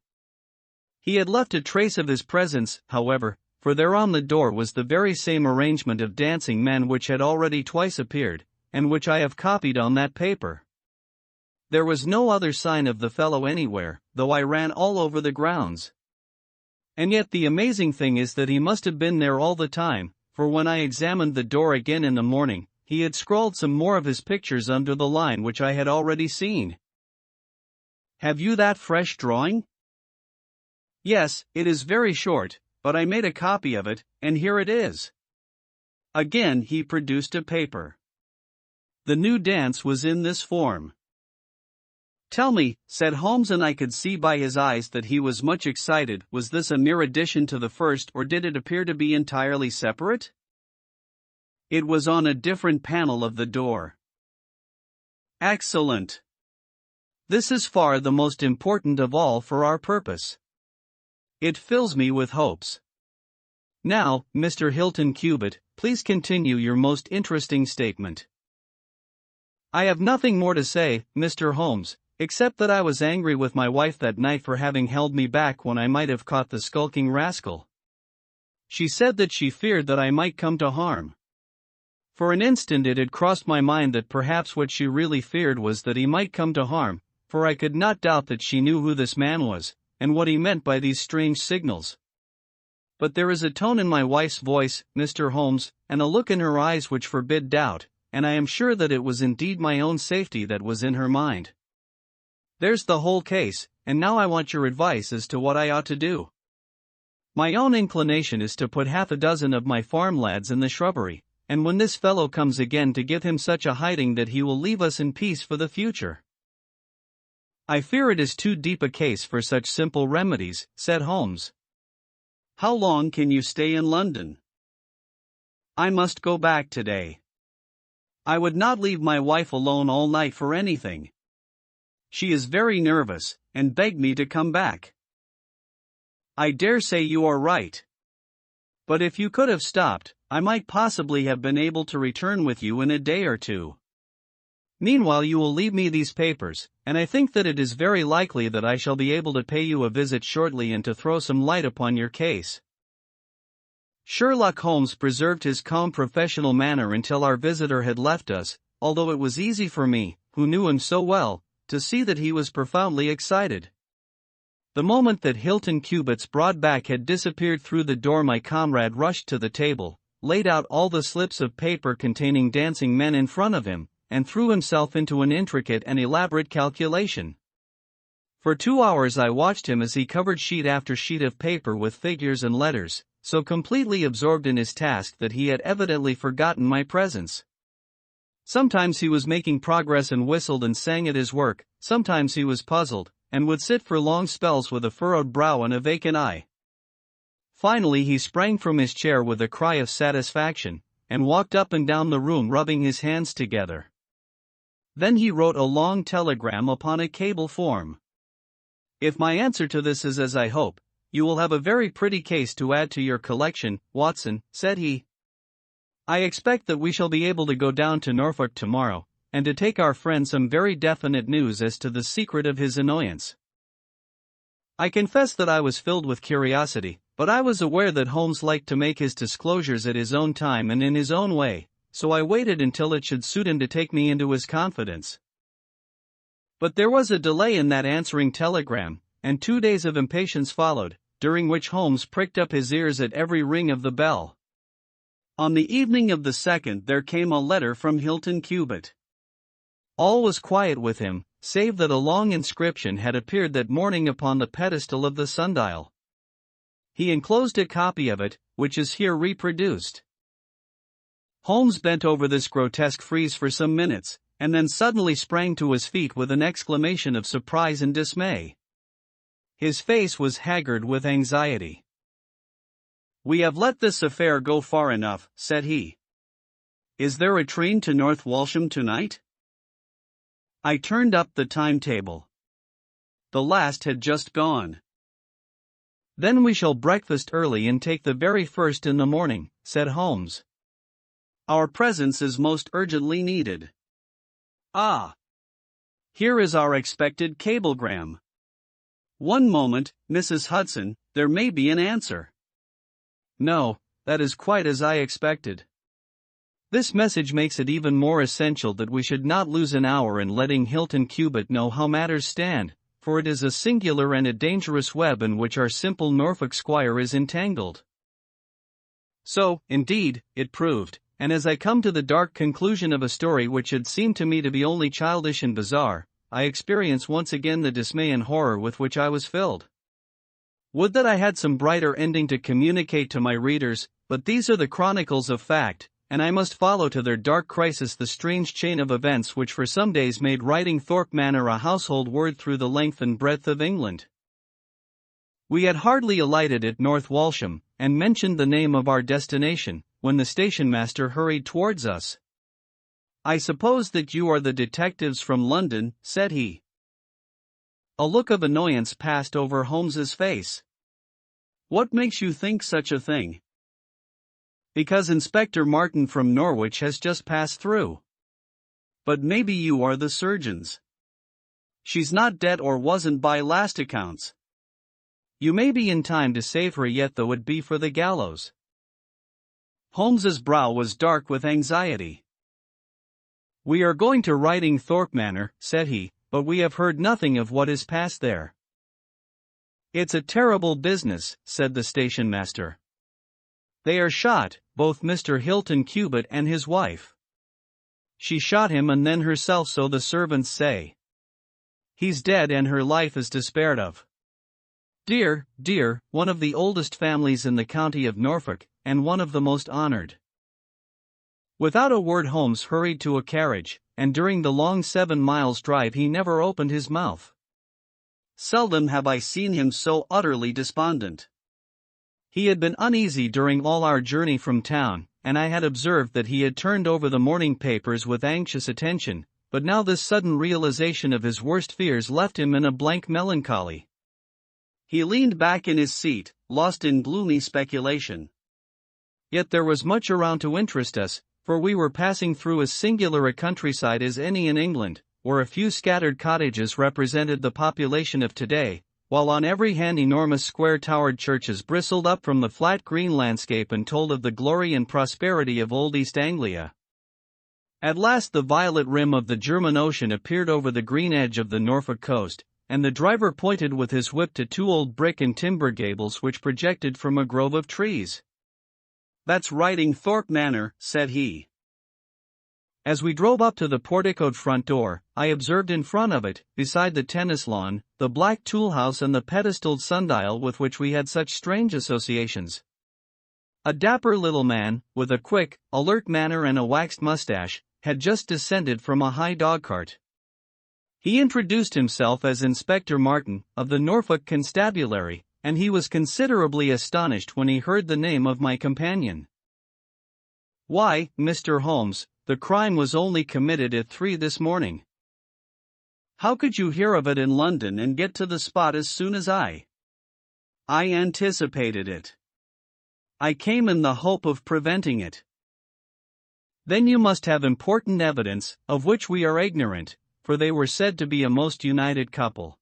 He had left a trace of his presence, however, for there on the door was the very same arrangement of dancing men which had already twice appeared, and which I have copied on that paper. There was no other sign of the fellow anywhere, though I ran all over the grounds. And yet the amazing thing is that he must have been there all the time, for when I examined the door again in the morning, he had scrawled some more of his pictures under the line which I had already seen. Have you that fresh drawing? Yes, it is very short, but I made a copy of it, and here it is. Again he produced a paper. The new dance was in this form. Tell me, said Holmes, and I could see by his eyes that he was much excited, was this a mere addition to the first, or did it appear to be entirely separate? It was on a different panel of the door. Excellent. This is far the most important of all for our purpose. It fills me with hopes. Now, Mr. Hilton Cubitt, please continue your most interesting statement. I have nothing more to say, Mr. Holmes, except that I was angry with my wife that night for having held me back when I might have caught the skulking rascal. She said that she feared that I might come to harm. For an instant it had crossed my mind that perhaps what she really feared was that he might come to harm, for I could not doubt that she knew who this man was, and what he meant by these strange signals. But there is a tone in my wife's voice, Mr. Holmes, and a look in her eyes which forbid doubt, and I am sure that it was indeed my own safety that was in her mind. There's the whole case, and now I want your advice as to what I ought to do. My own inclination is to put half a dozen of my farm lads in the shrubbery, and when this fellow comes again to give him such a hiding that he will leave us in peace for the future. I fear it is too deep a case for such simple remedies, said Holmes. How long can you stay in London? I must go back today. I would not leave my wife alone all night for anything. She is very nervous, and begged me to come back. I dare say you are right. But if you could have stopped, I might possibly have been able to return with you in a day or two. Meanwhile you will leave me these papers, and I think that it is very likely that I shall be able to pay you a visit shortly and to throw some light upon your case. Sherlock Holmes preserved his calm professional manner until our visitor had left us, although it was easy for me, who knew him so well, to see that he was profoundly excited. The moment that Hilton Cubit's broad back had disappeared through the door, my comrade rushed to the table, laid out all the slips of paper containing dancing men in front of him, and threw himself into an intricate and elaborate calculation. For 2 hours I watched him as he covered sheet after sheet of paper with figures and letters, so completely absorbed in his task that he had evidently forgotten my presence. Sometimes he was making progress and whistled and sang at his work, sometimes he was puzzled, and would sit for long spells with a furrowed brow and a vacant eye. Finally he sprang from his chair with a cry of satisfaction, and walked up and down the room rubbing his hands together. Then he wrote a long telegram upon a cable form. If my answer to this is as I hope, you will have a very pretty case to add to your collection, Watson, said he. I expect that we shall be able to go down to Norfolk tomorrow, and to take our friend some very definite news as to the secret of his annoyance. I confess that I was filled with curiosity, but I was aware that Holmes liked to make his disclosures at his own time and in his own way, so I waited until it should suit him to take me into his confidence. But there was a delay in that answering telegram, and 2 days of impatience followed, during which Holmes pricked up his ears at every ring of the bell. On the evening of the 2nd there came a letter from Hilton Cubit. All was quiet with him, save that a long inscription had appeared that morning upon the pedestal of the sundial. He enclosed a copy of it, which is here reproduced. Holmes bent over this grotesque frieze for some minutes, and then suddenly sprang to his feet with an exclamation of surprise and dismay. His face was haggard with anxiety. "We have let this affair go far enough," said he. "Is there a train to North Walsham tonight?" I turned up the timetable. The last had just gone. "Then we shall breakfast early and take the very first in the morning," said Holmes. "Our presence is most urgently needed." "Ah! Here is our expected cablegram." "One moment, Mrs. Hudson, there may be an answer." "No, that is quite as I expected. This message makes it even more essential that we should not lose an hour in letting Hilton Cubit know how matters stand, for it is a singular and a dangerous web in which our simple Norfolk squire is entangled." So, indeed, it proved, and as I come to the dark conclusion of a story which had seemed to me to be only childish and bizarre, I experience once again the dismay and horror with which I was filled. Would that I had some brighter ending to communicate to my readers, but these are the chronicles of fact, and I must follow to their dark crisis the strange chain of events which for some days made writing Thorpe Manor a household word through the length and breadth of England. We had hardly alighted at North Walsham, and mentioned the name of our destination, when the station-master hurried towards us. "I suppose that you are the detectives from London," said he. A look of annoyance passed over Holmes's face. "What makes you think such a thing?" "Because Inspector Martin from Norwich has just passed through." "But maybe you are the surgeons. She's not dead, or wasn't by last accounts." "You may be in time to save her yet, though it be for the gallows." Holmes's brow was dark with anxiety. "We are going to Riding Thorpe Manor," said he, "but we have heard nothing of what has passed there." "It's a terrible business," said the station-master. "They are shot, both Mr. Hilton Cubit and his wife. She shot him and then herself, so the servants say." He's dead and her life is despaired of. Dear, dear, one of the oldest families in the county of Norfolk, and one of the most honored. Without a word Holmes hurried to a carriage, and during the long 7 miles drive he never opened his mouth. Seldom have I seen him so utterly despondent. He had been uneasy during all our journey from town, and I had observed that he had turned over the morning papers with anxious attention, but now this sudden realization of his worst fears left him in a blank melancholy. He leaned back in his seat, lost in gloomy speculation. Yet there was much around to interest us, for we were passing through as singular a countryside as any in England, where a few scattered cottages represented the population of today, while on every hand enormous square-towered churches bristled up from the flat green landscape and told of the glory and prosperity of old East Anglia. At last the violet rim of the German Ocean appeared over the green edge of the Norfolk coast, and the driver pointed with his whip to 2 old brick and timber gables which projected from a grove of trees. "That's Riding Thorpe Manor," said he. As we drove up to the porticoed front door, I observed in front of it, beside the tennis lawn, the black tool house and the pedestaled sundial with which we had such strange associations. A dapper little man, with a quick, alert manner and a waxed mustache, had just descended from a high dogcart. He introduced himself as Inspector Martin, of the Norfolk Constabulary, and he was considerably astonished when he heard the name of my companion. "Why, Mr. Holmes, the crime was only committed at 3 this morning. How could you hear of it in London and get to the spot as soon as I? I anticipated it. I came in the hope of preventing it." "Then you must have important evidence, of which we are ignorant, for they were said to be a most united couple."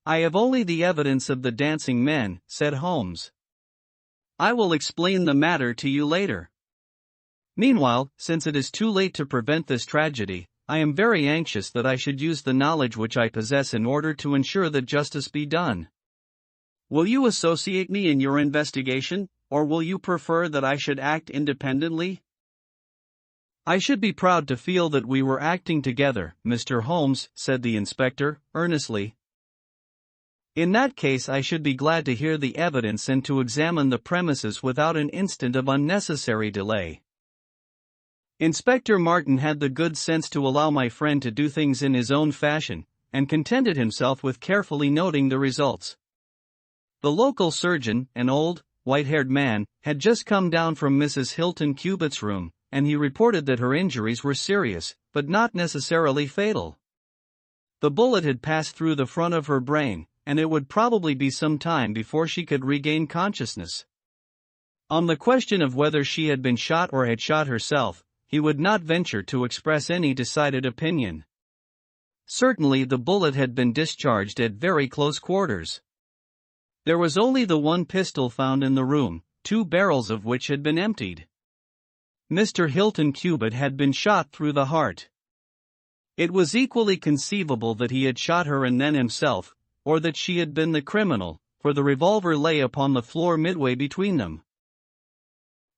"I have only the evidence of the dancing men," said Holmes. "I will explain the matter to you later. Meanwhile, since it is too late to prevent this tragedy, I am very anxious that I should use the knowledge which I possess in order to ensure that justice be done." "Will you associate me in your investigation, or will you prefer that I should act independently?" "I should be proud to feel that we were acting together, Mr. Holmes," said the inspector, earnestly. "In that case I should be glad to hear the evidence and to examine the premises without an instant of unnecessary delay." Inspector Martin had the good sense to allow my friend to do things in his own fashion, and contented himself with carefully noting the results. The local surgeon, an old, white-haired man, had just come down from Mrs. Hilton Cubitt's room, and he reported that her injuries were serious, but not necessarily fatal. The bullet had passed through the front of her brain, and it would probably be some time before she could regain consciousness. On the question of whether she had been shot or had shot herself, he would not venture to express any decided opinion. Certainly the bullet had been discharged at very close quarters. There was only the one pistol found in the room, 2 barrels of which had been emptied. Mr. Hilton Cubitt had been shot through the heart. It was equally conceivable that he had shot her and then himself, or that she had been the criminal, for the revolver lay upon the floor midway between them.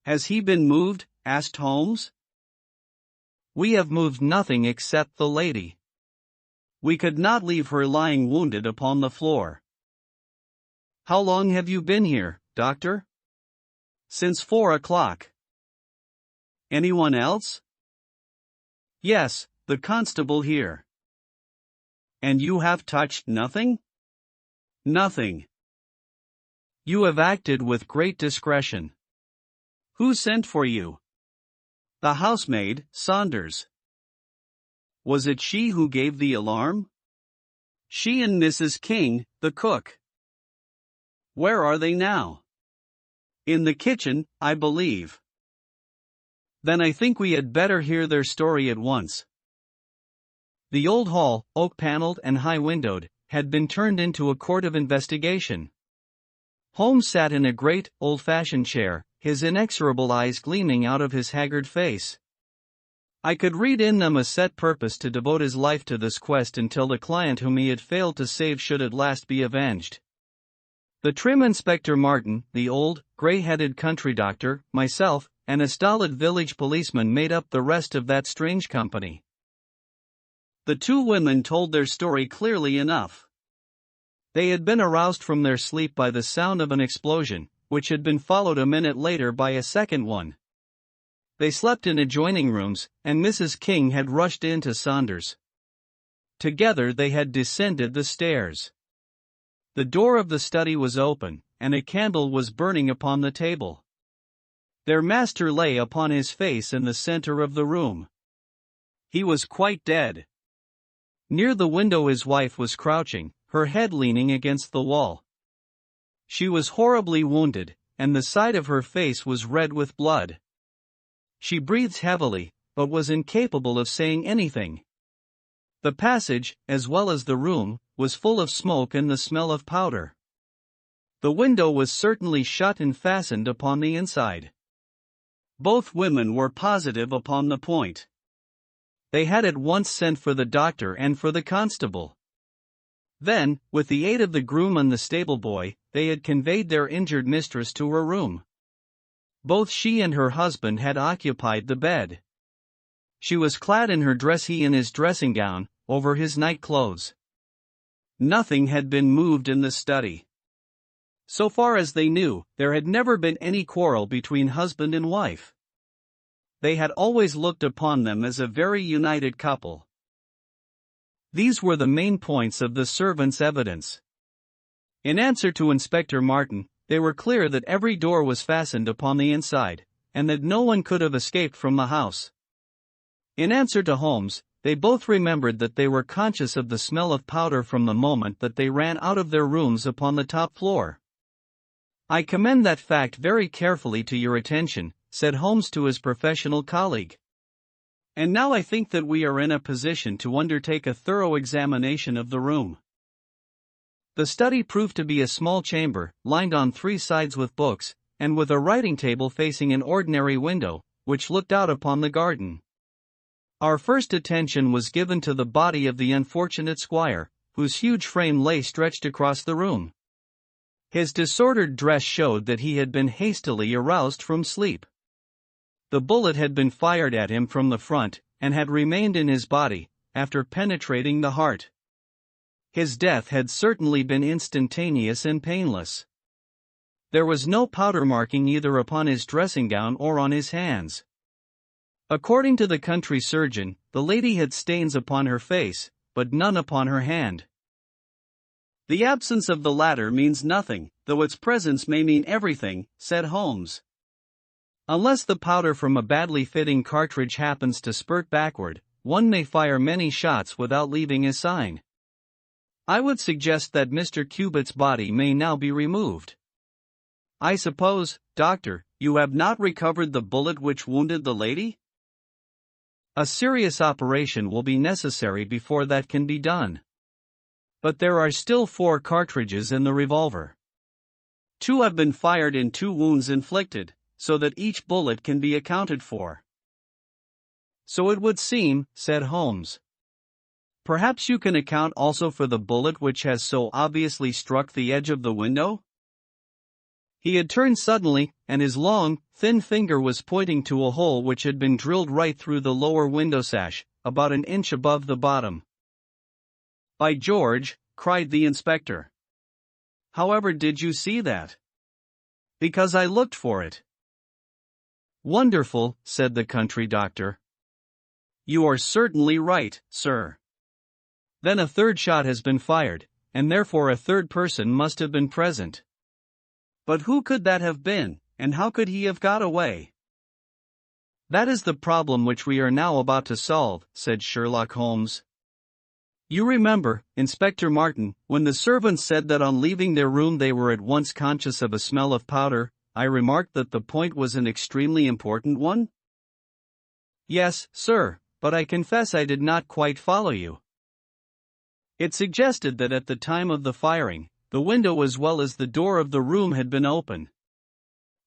"Has he been moved?" asked Holmes. "We have moved nothing except the lady. We could not leave her lying wounded upon the floor." "How long have you been here, doctor?" "Since 4 o'clock. Anyone else?" "Yes, the constable here." "And you have touched nothing?" "Nothing." "You have acted with great discretion." "Who sent for you?" "The housemaid, Saunders." "Was it she who gave the alarm?" "She and Mrs. King, the cook." "Where are they now?" "In the kitchen, I believe." "Then I think we had better hear their story at once." The old hall, oak-paneled and high-windowed, had been turned into a court of investigation. Holmes sat in a great, old-fashioned chair, his inexorable eyes gleaming out of his haggard face. I could read in them a set purpose to devote his life to this quest until the client whom he had failed to save should at last be avenged. The trim Inspector Martin, the old, gray-headed country doctor, myself, and a stolid village policeman made up the rest of that strange company. The two women told their story clearly enough. They had been aroused from their sleep by the sound of an explosion, which had been followed a minute later by a second one. They slept in adjoining rooms, and Mrs. King had rushed in to Saunders. Together they had descended the stairs. The door of the study was open, and a candle was burning upon the table. Their master lay upon his face in the center of the room. He was quite dead. Near the window his wife was crouching, her head leaning against the wall. She was horribly wounded, and the side of her face was red with blood. She breathed heavily, but was incapable of saying anything. The passage, as well as the room, was full of smoke and the smell of powder. The window was certainly shut and fastened upon the inside. Both women were positive upon the point. They had at once sent for the doctor and for the constable. Then, with the aid of the groom and the stable boy, they had conveyed their injured mistress to her room. Both she and her husband had occupied the bed. She was clad in her dress, he in his dressing gown, over his night clothes. Nothing had been moved in the study. So far as they knew, there had never been any quarrel between husband and wife. They had always looked upon them as a very united couple. These were the main points of the servants' evidence. In answer to Inspector Martin, they were clear that every door was fastened upon the inside, and that no one could have escaped from the house. In answer to Holmes, they both remembered that they were conscious of the smell of powder from the moment that they ran out of their rooms upon the top floor. "I commend that fact very carefully to your attention," said Holmes to his professional colleague. "And now I think that we are in a position to undertake a thorough examination of the room." The study proved to be a small chamber, lined on three sides with books, and with a writing table facing an ordinary window, which looked out upon the garden. Our first attention was given to the body of the unfortunate squire, whose huge frame lay stretched across the room. His disordered dress showed that he had been hastily aroused from sleep. The bullet had been fired at him from the front, and had remained in his body, after penetrating the heart. His death had certainly been instantaneous and painless. There was no powder marking either upon his dressing gown or on his hands. According to the country surgeon, the lady had stains upon her face, but none upon her hand. "The absence of the latter means nothing, though its presence may mean everything," said Holmes. "Unless the powder from a badly fitting cartridge happens to spurt backward, one may fire many shots without leaving a sign. I would suggest that Mr. Cubitt's body may now be removed. I suppose, doctor, you have not recovered the bullet which wounded the lady?" "A serious operation will be necessary before that can be done. But there are still 4 cartridges in the revolver. 2 have been fired in 2 wounds inflicted, so that each bullet can be accounted for." "So it would seem," said Holmes. "Perhaps you can account also for the bullet which has so obviously struck the edge of the window?" He had turned suddenly, and his long, thin finger was pointing to a hole which had been drilled right through the lower window sash, about an inch above the bottom. "By George!" cried the inspector. "However did you see that?" "Because I looked for it." "Wonderful," said the country doctor. "You are certainly right, sir." "Then a third shot has been fired, and therefore a third person must have been present." "But who could that have been, and how could he have got away?" "That is the problem which we are now about to solve," said Sherlock Holmes. "You remember, Inspector Martin, when the servants said that on leaving their room they were at once conscious of a smell of powder, I remarked that the point was an extremely important one?" "Yes, sir, but I confess I did not quite follow you." "It suggested that at the time of the firing, the window as well as the door of the room had been open.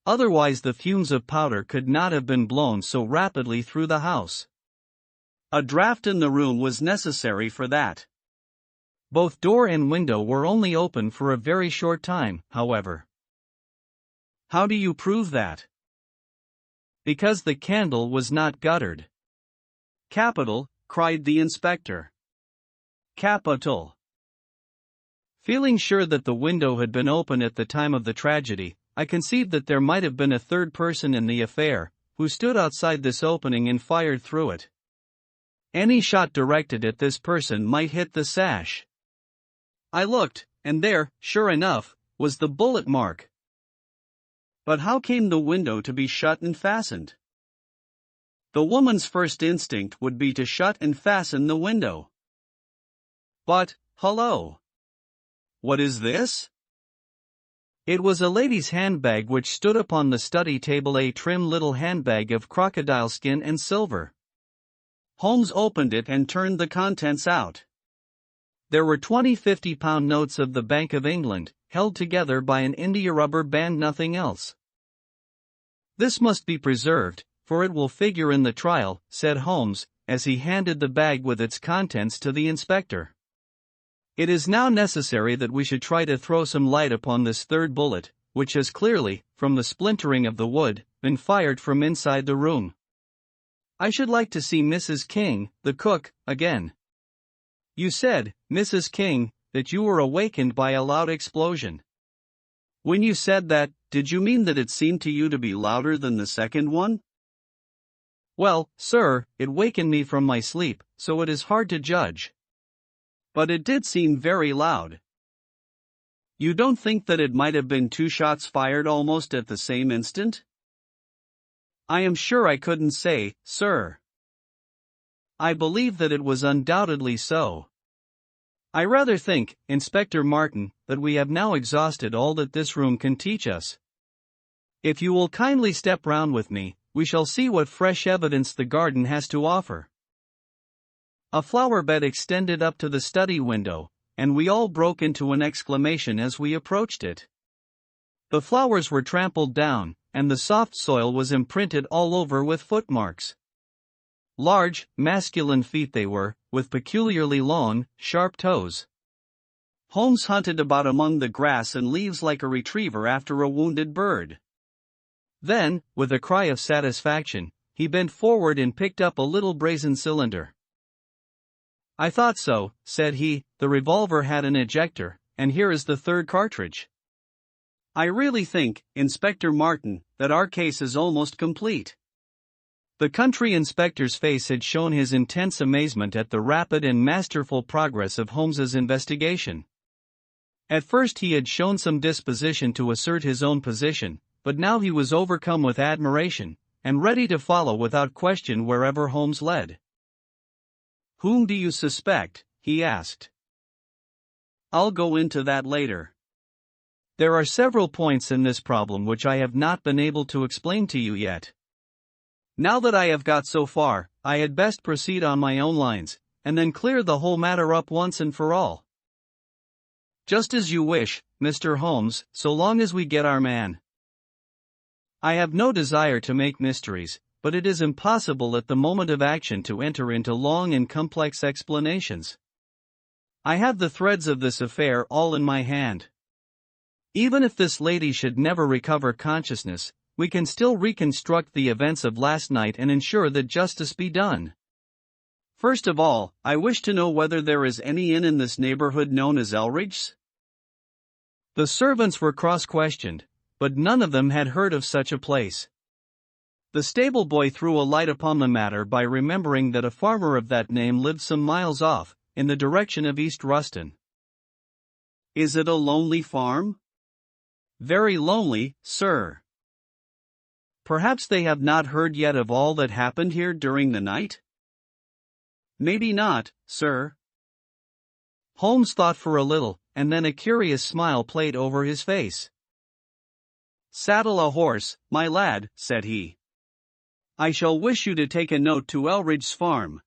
Otherwise the fumes of powder could not have been blown so rapidly through the house. A draft in the room was necessary for that. Both door and window were only open for a very short time, however." "How do you prove that?" "Because the candle was not guttered." "Capital," cried the inspector. Capital. Feeling sure that the window had been open at the time of the tragedy, I conceived that there might have been a third person in the affair, who stood outside this opening and fired through it. Any shot directed at this person might hit the sash. I looked, and there, sure enough, was the bullet mark. But how came the window to be shut and fastened? The woman's first instinct would be to shut and fasten the window. But, hello! What is this? It was a lady's handbag which stood upon the study table, a trim little handbag of crocodile skin and silver. Holmes opened it and turned the contents out. There were 20 50-pound notes of the Bank of England, held together by an India rubber band, nothing else. "This must be preserved, for it will figure in the trial," said Holmes, as he handed the bag with its contents to the inspector. "It is now necessary that we should try to throw some light upon this third bullet, which has clearly, from the splintering of the wood, been fired from inside the room. I should like to see Mrs. King, the cook, again. You said, Mrs. King, that you were awakened by a loud explosion. When you said that, did you mean that it seemed to you to be louder than the second one?" "Well, sir, it wakened me from my sleep, so it is hard to judge. But it did seem very loud. You don't think that it might have been two shots fired almost at the same instant?" "I am sure I couldn't say, sir. I believe that it was undoubtedly so. I rather think, Inspector Martin, that we have now exhausted all that this room can teach us. If you will kindly step round with me, we shall see what fresh evidence the garden has to offer." A flower bed extended up to the study window, and we all broke into an exclamation as we approached it. The flowers were trampled down, and the soft soil was imprinted all over with footmarks. Large, masculine feet they were, with peculiarly long, sharp toes. Holmes hunted about among the grass and leaves like a retriever after a wounded bird. Then, with a cry of satisfaction, he bent forward and picked up a little brazen cylinder. "I thought so," said he. "The revolver had an ejector, and here is the third cartridge. I really think, Inspector Martin, that our case is almost complete." The country inspector's face had shown his intense amazement at the rapid and masterful progress of Holmes's investigation. At first he had shown some disposition to assert his own position, but now he was overcome with admiration, and ready to follow without question wherever Holmes led. "Whom do you suspect?" he asked. "I'll go into that later. There are several points in this problem which I have not been able to explain to you yet. Now that I have got so far, I had best proceed on my own lines, and then clear the whole matter up once and for all." "Just as you wish, Mr. Holmes, so long as we get our man. I have no desire to make mysteries, but it is impossible at the moment of action to enter into long and complex explanations. I have the threads of this affair all in my hand. Even if this lady should never recover consciousness, we can still reconstruct the events of last night and ensure that justice be done. First of all, I wish to know whether there is any inn in this neighborhood known as Elridge's." The servants were cross-questioned, but none of them had heard of such a place. The stable boy threw a light upon the matter by remembering that a farmer of that name lived some miles off, in the direction of East Ruston. "Is it a lonely farm?" "Very lonely, sir." "Perhaps they have not heard yet of all that happened here during the night?" "Maybe not, sir." Holmes thought for a little, and then a curious smile played over his face. "Saddle a horse, my lad," said he. "I shall wish you to take a note to Elridge's farm."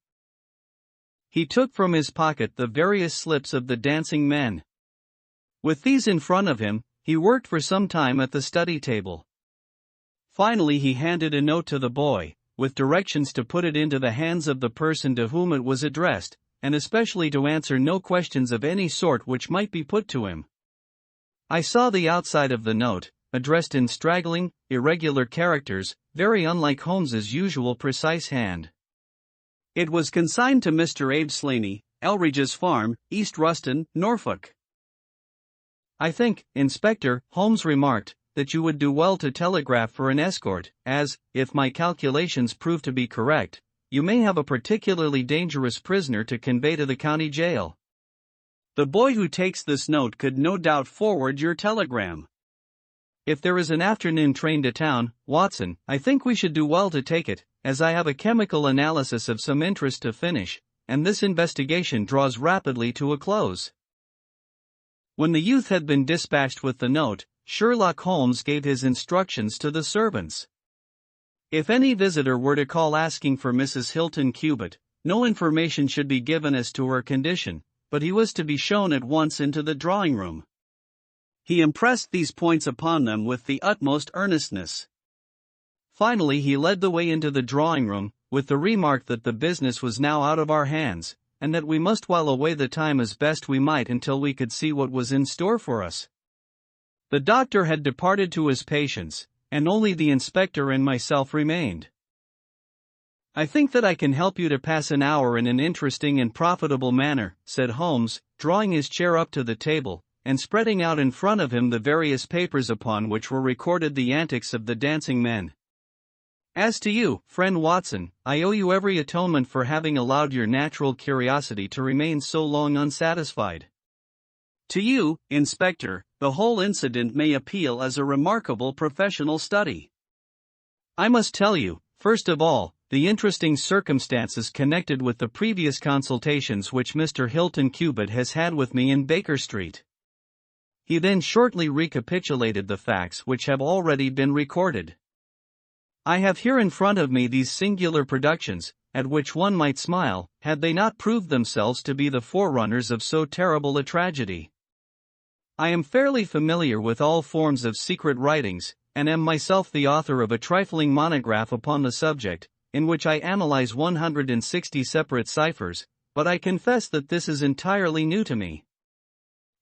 He took from his pocket the various slips of the dancing men. With these in front of him, he worked for some time at the study table. Finally he handed a note to the boy, with directions to put it into the hands of the person to whom it was addressed, and especially to answer no questions of any sort which might be put to him. I saw the outside of the note, addressed in straggling, irregular characters, very unlike Holmes's usual precise hand. It was consigned to Mr. Abe Slaney, Elridge's Farm, East Ruston, Norfolk. I think, Inspector, Holmes remarked, that you would do well to telegraph for an escort, as, if my calculations prove to be correct, you may have a particularly dangerous prisoner to convey to the county jail. The boy who takes this note could no doubt forward your telegram. If there is an afternoon train to town, Watson, I think we should do well to take it, as I have a chemical analysis of some interest to finish, and this investigation draws rapidly to a close. When the youth had been dispatched with the note, Sherlock Holmes gave his instructions to the servants. If any visitor were to call asking for Mrs. Hilton Cubitt, no information should be given as to her condition, but he was to be shown at once into the drawing-room. He impressed these points upon them with the utmost earnestness. Finally he led the way into the drawing-room, with the remark that the business was now out of our hands, and that we must while away the time as best we might until we could see what was in store for us. The doctor had departed to his patients, and only the inspector and myself remained. I think that I can help you to pass an hour in an interesting and profitable manner, said Holmes, drawing his chair up to the table, and spreading out in front of him the various papers upon which were recorded the antics of the dancing men. As to you, friend Watson, I owe you every atonement for having allowed your natural curiosity to remain so long unsatisfied. To you, Inspector, the whole incident may appeal as a remarkable professional study. I must tell you, first of all, the interesting circumstances connected with the previous consultations which Mr. Hilton Cubitt has had with me in Baker Street. He then shortly recapitulated the facts which have already been recorded. I have here in front of me these singular productions, at which one might smile, had they not proved themselves to be the forerunners of so terrible a tragedy. I am fairly familiar with all forms of secret writings, and am myself the author of a trifling monograph upon the subject, in which I analyze 160 separate ciphers, but I confess that this is entirely new to me.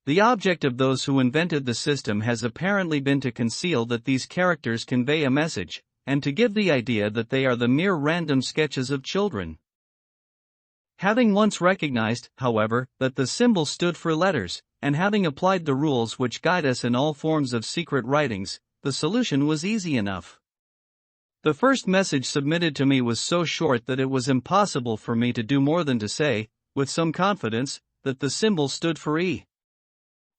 The object of those who invented the system has apparently been to conceal that these characters convey a message, and to give the idea that they are the mere random sketches of children. Having once recognized, however, that the symbol stood for letters, and having applied the rules which guide us in all forms of secret writings, the solution was easy enough. The first message submitted to me was so short that it was impossible for me to do more than to say, with some confidence, that the symbol stood for E.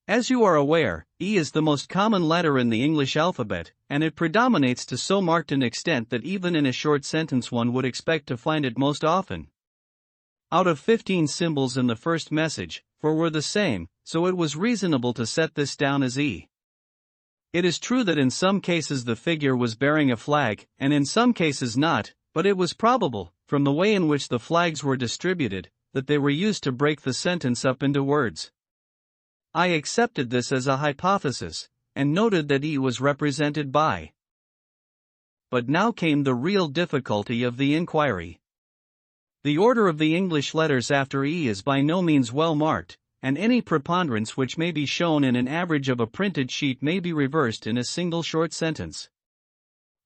As you are aware, E is the most common letter in the English alphabet, and it predominates to so marked an extent that even in a short sentence one would expect to find it most often. Out of 15 symbols in the first message, 4 were the same, so it was reasonable to set this down as E. It is true that in some cases the figure was bearing a flag, and in some cases not, but it was probable, from the way in which the flags were distributed, that they were used to break the sentence up into words. I accepted this as a hypothesis, and noted that E was represented by. But now came the real difficulty of the inquiry. The order of the English letters after E is by no means well marked, and any preponderance which may be shown in an average of a printed sheet may be reversed in a single short sentence.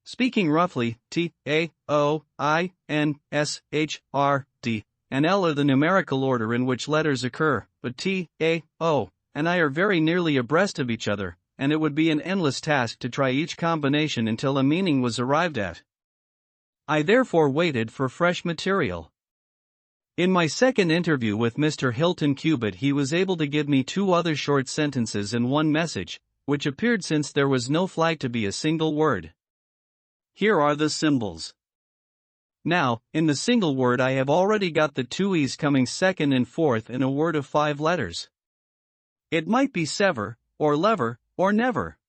Speaking roughly, T, A, O, I, N, S, H, R, D, and L are the numerical order in which letters occur, but T, A, O, and I are very nearly abreast of each other, and it would be an endless task to try each combination until a meaning was arrived at. I therefore waited for fresh material. In my second interview with Mr. Hilton Cubitt he was able to give me 2 other short sentences and 1 message, which appeared since there was no flag to be a single word. Here are the symbols. Now, in the single word I have already got the 2 E's coming second and fourth in a word of 5 letters. It might be sever, or lever, or never.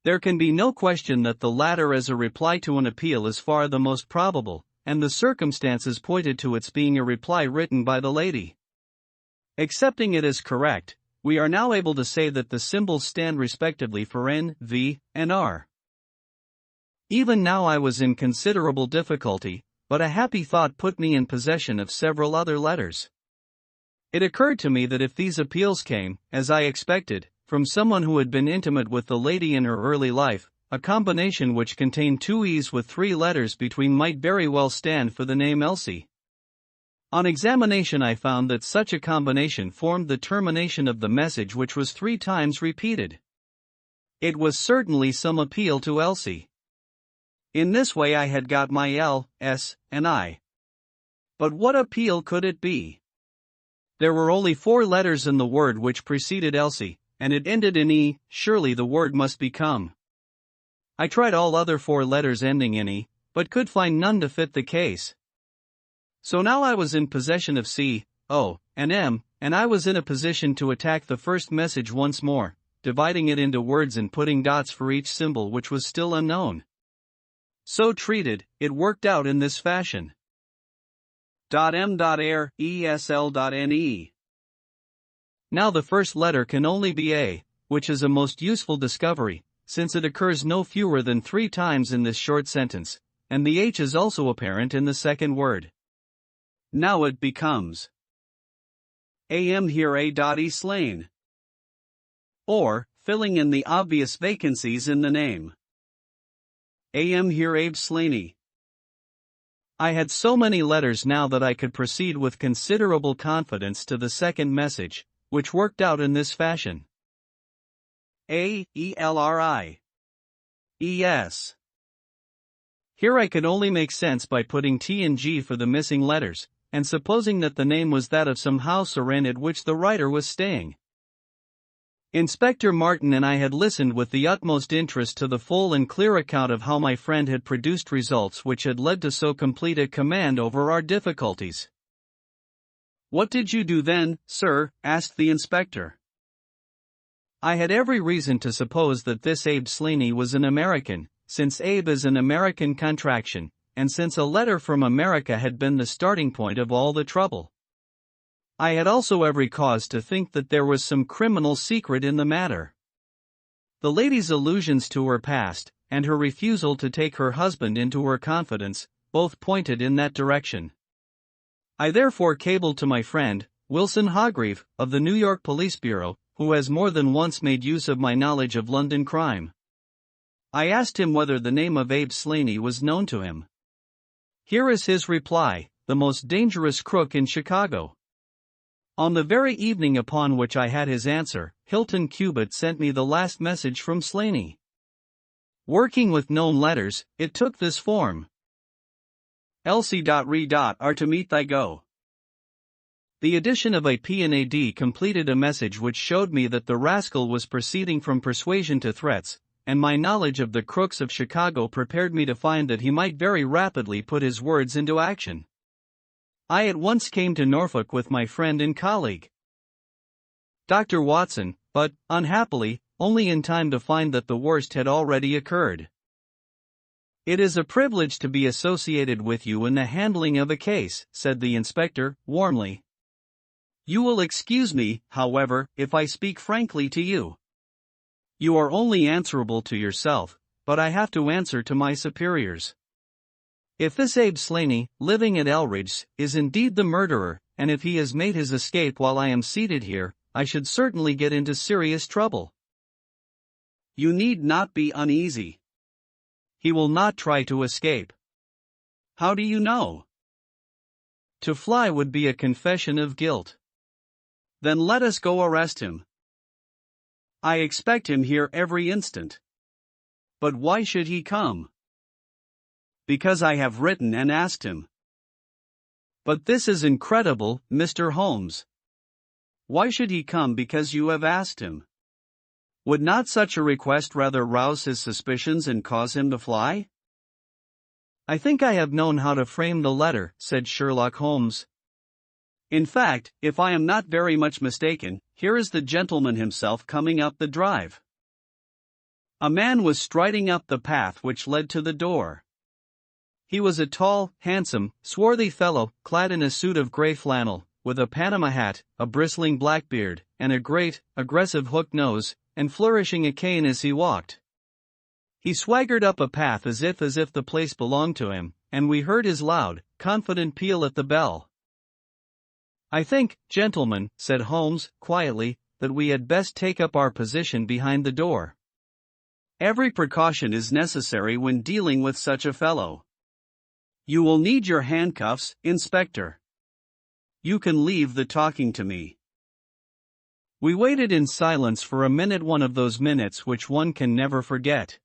There can be no question that the latter as a reply to an appeal is far the most probable, and the circumstances pointed to its being a reply written by the lady. Accepting it as correct, we are now able to say that the symbols stand respectively for N, V, and R. Even now I was in considerable difficulty, but a happy thought put me in possession of several other letters. It occurred to me that if these appeals came, as I expected, from someone who had been intimate with the lady in her early life, a combination which contained 2 E's with 3 letters between might very well stand for the name Elsie. On examination I found that such a combination formed the termination of the message, which was 3 times repeated. It was certainly some appeal to Elsie. In this way I had got my L, S, and I. But what appeal could it be? There were only 4 letters in the word which preceded Elsie, and it ended in E. Surely the word must be come. I tried all other 4 letters ending in E, but could find none to fit the case. So now I was in possession of C, O, and M, and I was in a position to attack the first message once more, dividing it into words and putting dots for each symbol which was still unknown. So treated, it worked out in this fashion. M.air, ESL.ne. Now the first letter can only be A, which is a most useful discovery, since it occurs no fewer than 3 times in this short sentence, and the H is also apparent in the second word. Now it becomes am here A.e slain. Or, filling in the obvious vacancies in the name. Am here Abe Slaney. I had so many letters now that I could proceed with considerable confidence to the second message, which worked out in this fashion. A-E-L-R-I. E-S. Here I could only make sense by putting T and G for the missing letters, and supposing that the name was that of some house or inn at which the writer was staying. Inspector Martin and I had listened with the utmost interest to the full and clear account of how my friend had produced results which had led to so complete a command over our difficulties. "What did you do then, sir?" asked the inspector. I had every reason to suppose that this Abe Slaney was an American, since Abe is an American contraction, and since a letter from America had been the starting point of all the trouble. I had also every cause to think that there was some criminal secret in the matter. The lady's allusions to her past, and her refusal to take her husband into her confidence, both pointed in that direction. I therefore cabled to my friend, Wilson Hargreave, of the New York Police Bureau, who has more than once made use of my knowledge of London crime. I asked him whether the name of Abe Slaney was known to him. Here is his reply: the most dangerous crook in Chicago. On the very evening upon which I had his answer, Hilton Cubitt sent me the last message from Slaney. Working with known letters, it took this form: Elsie.re. Are to meet thy go. The addition of a P and a D completed a message which showed me that the rascal was proceeding from persuasion to threats, and my knowledge of the crooks of Chicago prepared me to find that he might very rapidly put his words into action. I at once came to Norfolk with my friend and colleague, Dr. Watson, but, unhappily, only in time to find that the worst had already occurred. "It is a privilege to be associated with you in the handling of a case," said the inspector, warmly. "You will excuse me, however, if I speak frankly to you. You are only answerable to yourself, but I have to answer to my superiors. If this Abe Slaney, living at Elridge's, is indeed the murderer, and if he has made his escape while I am seated here, I should certainly get into serious trouble." "You need not be uneasy. He will not try to escape." "How do you know?" "To fly would be a confession of guilt." "Then let us go arrest him. I expect him here every instant." "But why should he come?" "Because I have written and asked him." "But this is incredible, Mr. Holmes." "Why should he come because you have asked him? Would not such a request rather rouse his suspicions and cause him to fly?" "I think I have known how to frame the letter," said Sherlock Holmes. "In fact, if I am not very much mistaken, here is the gentleman himself coming up the drive." A man was striding up the path which led to the door. He was a tall, handsome, swarthy fellow, clad in a suit of gray flannel, with a Panama hat, a bristling black beard, and a great, aggressive hooked nose, and flourishing a cane as he walked. He swaggered up a path as if the place belonged to him, and we heard his loud, confident peal at the bell. "I think, gentlemen," said Holmes, quietly, "that we had best take up our position behind the door. Every precaution is necessary when dealing with such a fellow. You will need your handcuffs, Inspector." You can leave the talking to me." We waited in silence for a minute, one of those minutes which one can never forget.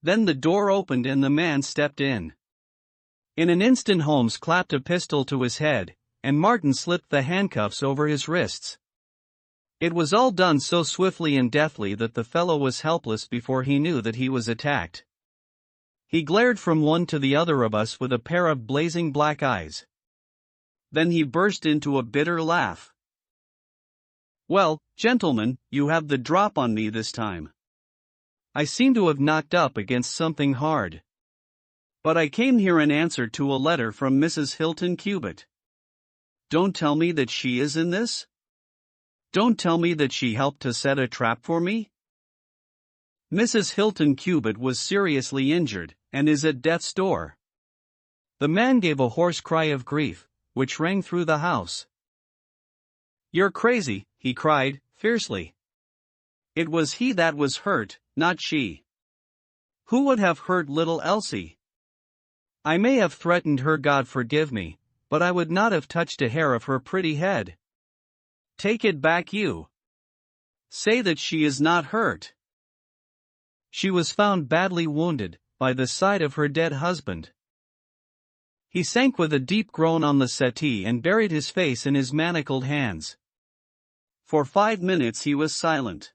Then the door opened and the man stepped in. In an instant Holmes clapped a pistol to his head, and Martin slipped the handcuffs over his wrists. It was all done so swiftly and deftly that the fellow was helpless before he knew that he was attacked. He glared from one to the other of us with a pair of blazing black eyes. Then he burst into a bitter laugh. "Well, gentlemen, you have the drop on me this time. I seem to have knocked up against something hard. But I came here in answer to a letter from Mrs. Hilton Cubitt. Don't tell me that she is in this? Don't tell me that she helped to set a trap for me? Mrs. Hilton Cubitt was seriously injured, and is at death's door." The man gave a hoarse cry of grief, which rang through the house. "You're crazy," he cried, fiercely. "It was he that was hurt, not she. Who would have hurt little Elsie? I may have threatened her, God forgive me, but I would not have touched a hair of her pretty head." "Take it back, you. Say that she is not hurt." "She was found badly wounded, by the side of her dead husband." He sank with a deep groan on the settee and buried his face in his manacled hands. For 5 minutes he was silent.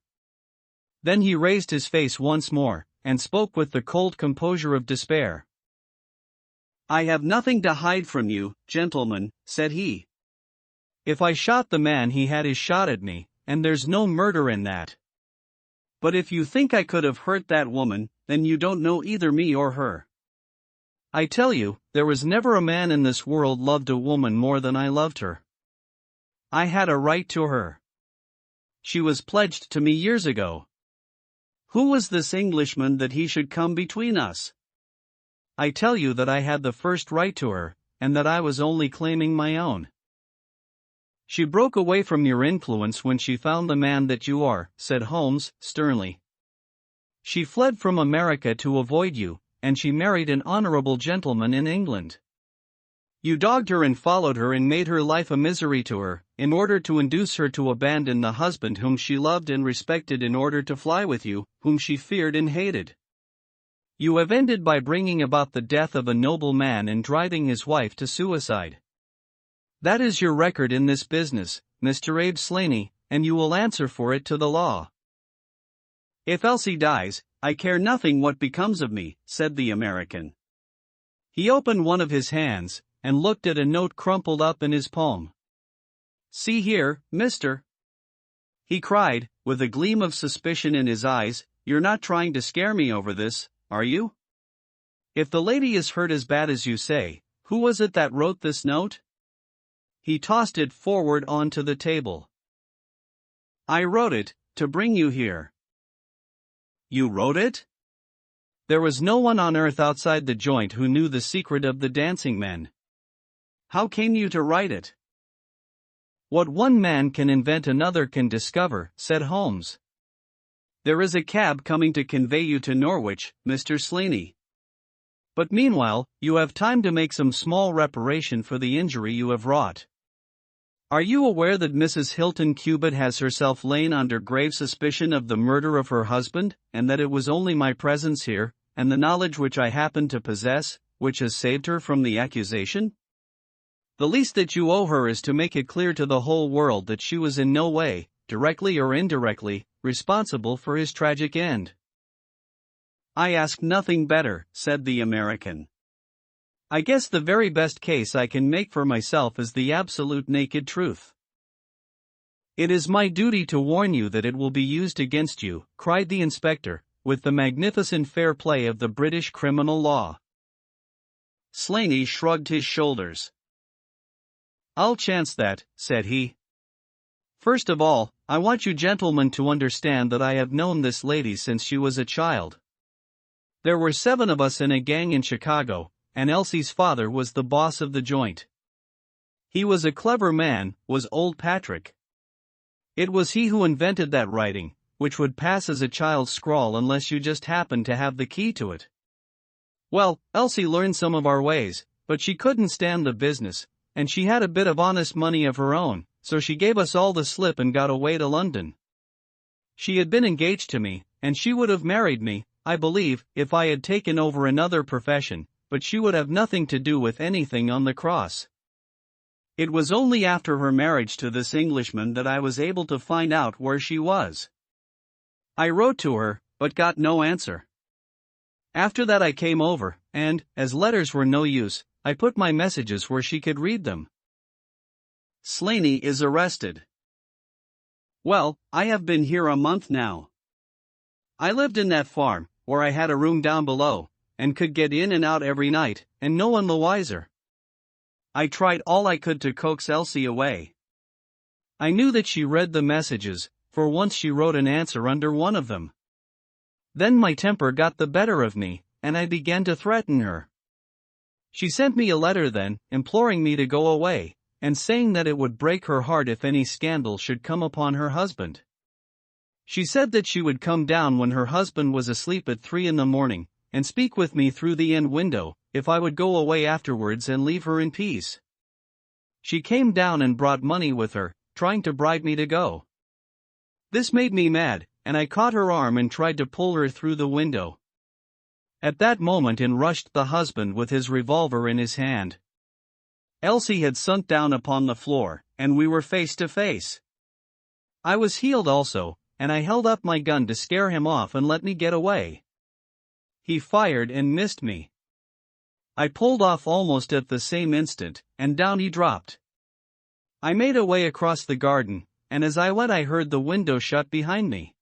Then he raised his face once more, and spoke with the cold composure of despair. "I have nothing to hide from you, gentlemen," said he. "If I shot the man, he had his shot at me, and there's no murder in that. But if you think I could have hurt that woman, then you don't know either me or her. I tell you, there was never a man in this world loved a woman more than I loved her. I had a right to her. She was pledged to me years ago. Who was this Englishman that he should come between us? I tell you that I had the first right to her, and that I was only claiming my own. She broke away from your influence when she found the man that you are," said Holmes, sternly. "She fled from America to avoid you, and she married an honorable gentleman in England. You dogged her and followed her and made her life a misery to her, in order to induce her to abandon the husband whom she loved and respected in order to fly with you, whom she feared and hated. You have ended by bringing about the death of a noble man and driving his wife to suicide. That is your record in this business, Mr. Abe Slaney, and you will answer for it to the law." "If Elsie dies, I care nothing what becomes of me," said the American. He opened one of his hands, and looked at a note crumpled up in his palm. "See here, mister," he cried, with a gleam of suspicion in his eyes, "you're not trying to scare me over this, are you? If the lady is hurt as bad as you say, who was it that wrote this note?" He tossed it forward onto the table. "I wrote it, to bring you here." "You wrote it?" "There was no one on earth outside the joint who knew the secret of the dancing men." "How came you to write it?" "What one man can invent another can discover," said Holmes. "There is a cab coming to convey you to Norwich, Mr. Slaney. But meanwhile, you have time to make some small reparation for the injury you have wrought. Are you aware that Mrs. Hilton Cubitt has herself lain under grave suspicion of the murder of her husband, and that it was only my presence here, and the knowledge which I happen to possess, which has saved her from the accusation? The least that you owe her is to make it clear to the whole world that she was in no way, directly or indirectly, responsible for his tragic end." "I ask nothing better," said the American. "I guess the very best case I can make for myself is the absolute naked truth." "It is my duty to warn you that it will be used against you," cried the inspector, with the magnificent fair play of the British criminal law. Slaney shrugged his shoulders. "I'll chance that," said he. "First of all, I want you gentlemen to understand that I have known this lady since she was a child. There were 7 of us in a gang in Chicago, and Elsie's father was the boss of the joint. He was a clever man, was old Patrick. It was he who invented that writing, which would pass as a child's scrawl unless you just happened to have the key to it. Well, Elsie learned some of our ways, but she couldn't stand the business, and she had a bit of honest money of her own, so she gave us all the slip and got away to London. She had been engaged to me, and she would have married me, I believe, if I had taken over another profession, but she would have nothing to do with anything on the cross. It was only after her marriage to this Englishman that I was able to find out where she was. I wrote to her, but got no answer. After that I came over, and, as letters were no use, I put my messages where she could read them. Slaney is arrested. Well, I have been here a month now. I lived in that farm, where I had a room down below, and could get in and out every night, and no one the wiser. I tried all I could to coax Elsie away. I knew that she read the messages, for once she wrote an answer under one of them. Then my temper got the better of me, and I began to threaten her. She sent me a letter then, imploring me to go away, and saying that it would break her heart if any scandal should come upon her husband. She said that she would come down when her husband was asleep at 3 a.m, and speak with me through the end window, if I would go away afterwards and leave her in peace. She came down and brought money with her, trying to bribe me to go. This made me mad, and I caught her arm and tried to pull her through the window. At that moment in rushed the husband with his revolver in his hand. Elsie had sunk down upon the floor, and we were face to face. I was healed also, and I held up my gun to scare him off and let me get away. He fired and missed me. I pulled off almost at the same instant, and down he dropped. I made away across the garden, and as I went I heard the window shut behind me.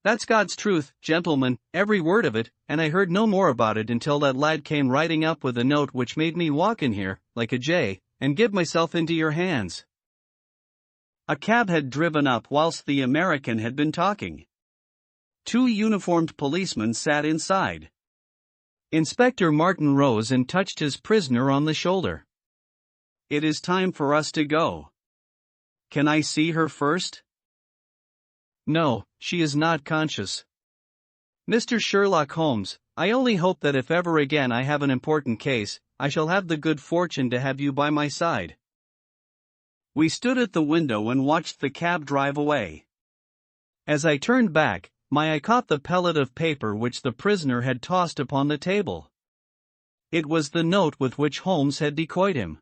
That's God's truth, gentlemen, every word of it, and I heard no more about it until that lad came riding up with a note which made me walk in here, like a jay, and give myself into your hands. A cab had driven up whilst the American had been talking. 2 uniformed policemen sat inside. Inspector Martin rose and touched his prisoner on the shoulder. It is time for us to go. Can I see her first? No, she is not conscious. Mr. Sherlock Holmes, I only hope that if ever again I have an important case, I shall have the good fortune to have you by my side. We stood at the window and watched the cab drive away. As I turned back, my eye caught the pellet of paper which the prisoner had tossed upon the table. It was the note with which Holmes had decoyed him.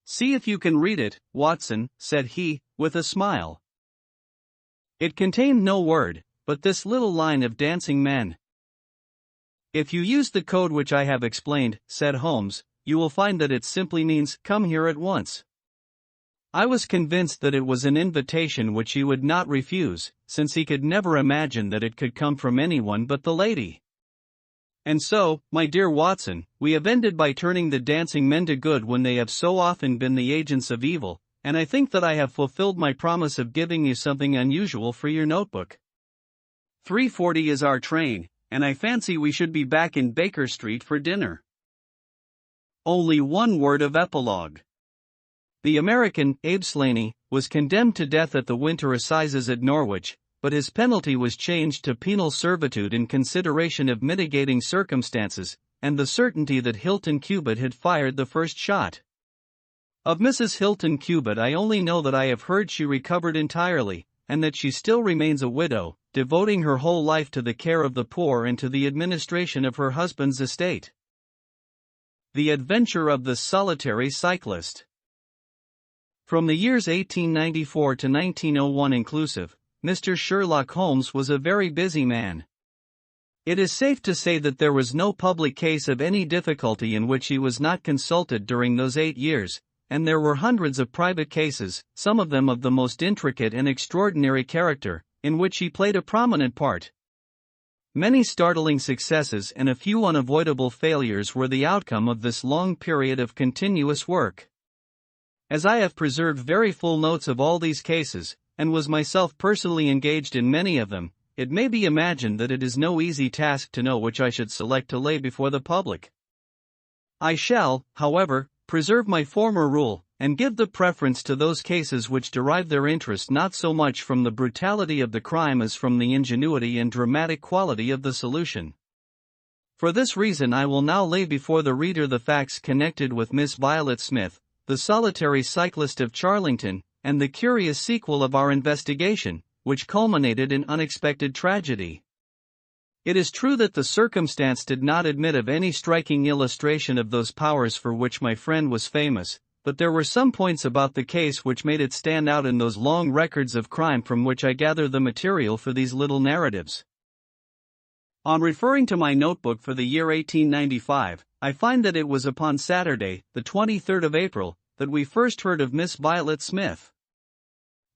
See if you can read it, Watson, said he, with a smile. It contained no word, but this little line of dancing men. If you use the code which I have explained, said Holmes, you will find that it simply means, come here at once. I was convinced that it was an invitation which he would not refuse, since he could never imagine that it could come from anyone but the lady. And so, my dear Watson, we have ended by turning the dancing men to good when they have so often been the agents of evil, and I think that I have fulfilled my promise of giving you something unusual for your notebook. 3:40 is our train, and I fancy we should be back in Baker Street for dinner. Only one word of epilogue. The American, Abe Slaney, was condemned to death at the winter assizes at Norwich, but his penalty was changed to penal servitude in consideration of mitigating circumstances, and the certainty that Hilton Cubitt had fired the first shot. Of Mrs. Hilton Cubitt I only know that I have heard she recovered entirely, and that she still remains a widow, devoting her whole life to the care of the poor and to the administration of her husband's estate. The Adventure of the Solitary Cyclist. From the years 1894 to 1901 inclusive, Mr. Sherlock Holmes was a very busy man. It is safe to say that there was no public case of any difficulty in which he was not consulted during those 8 years, and there were hundreds of private cases, some of them of the most intricate and extraordinary character, in which he played a prominent part. Many startling successes and a few unavoidable failures were the outcome of this long period of continuous work. As I have preserved very full notes of all these cases, and was myself personally engaged in many of them, it may be imagined that it is no easy task to know which I should select to lay before the public. I shall, however, preserve my former rule, and give the preference to those cases which derive their interest not so much from the brutality of the crime as from the ingenuity and dramatic quality of the solution. For this reason I will now lay before the reader the facts connected with Miss Violet Smith, the solitary cyclist of Charlington, and the curious sequel of our investigation, which culminated in unexpected tragedy. It is true that the circumstance did not admit of any striking illustration of those powers for which my friend was famous, but there were some points about the case which made it stand out in those long records of crime from which I gather the material for these little narratives. On referring to my notebook for the year 1895, I find that it was upon Saturday, the 23rd of April, that we first heard of Miss Violet Smith.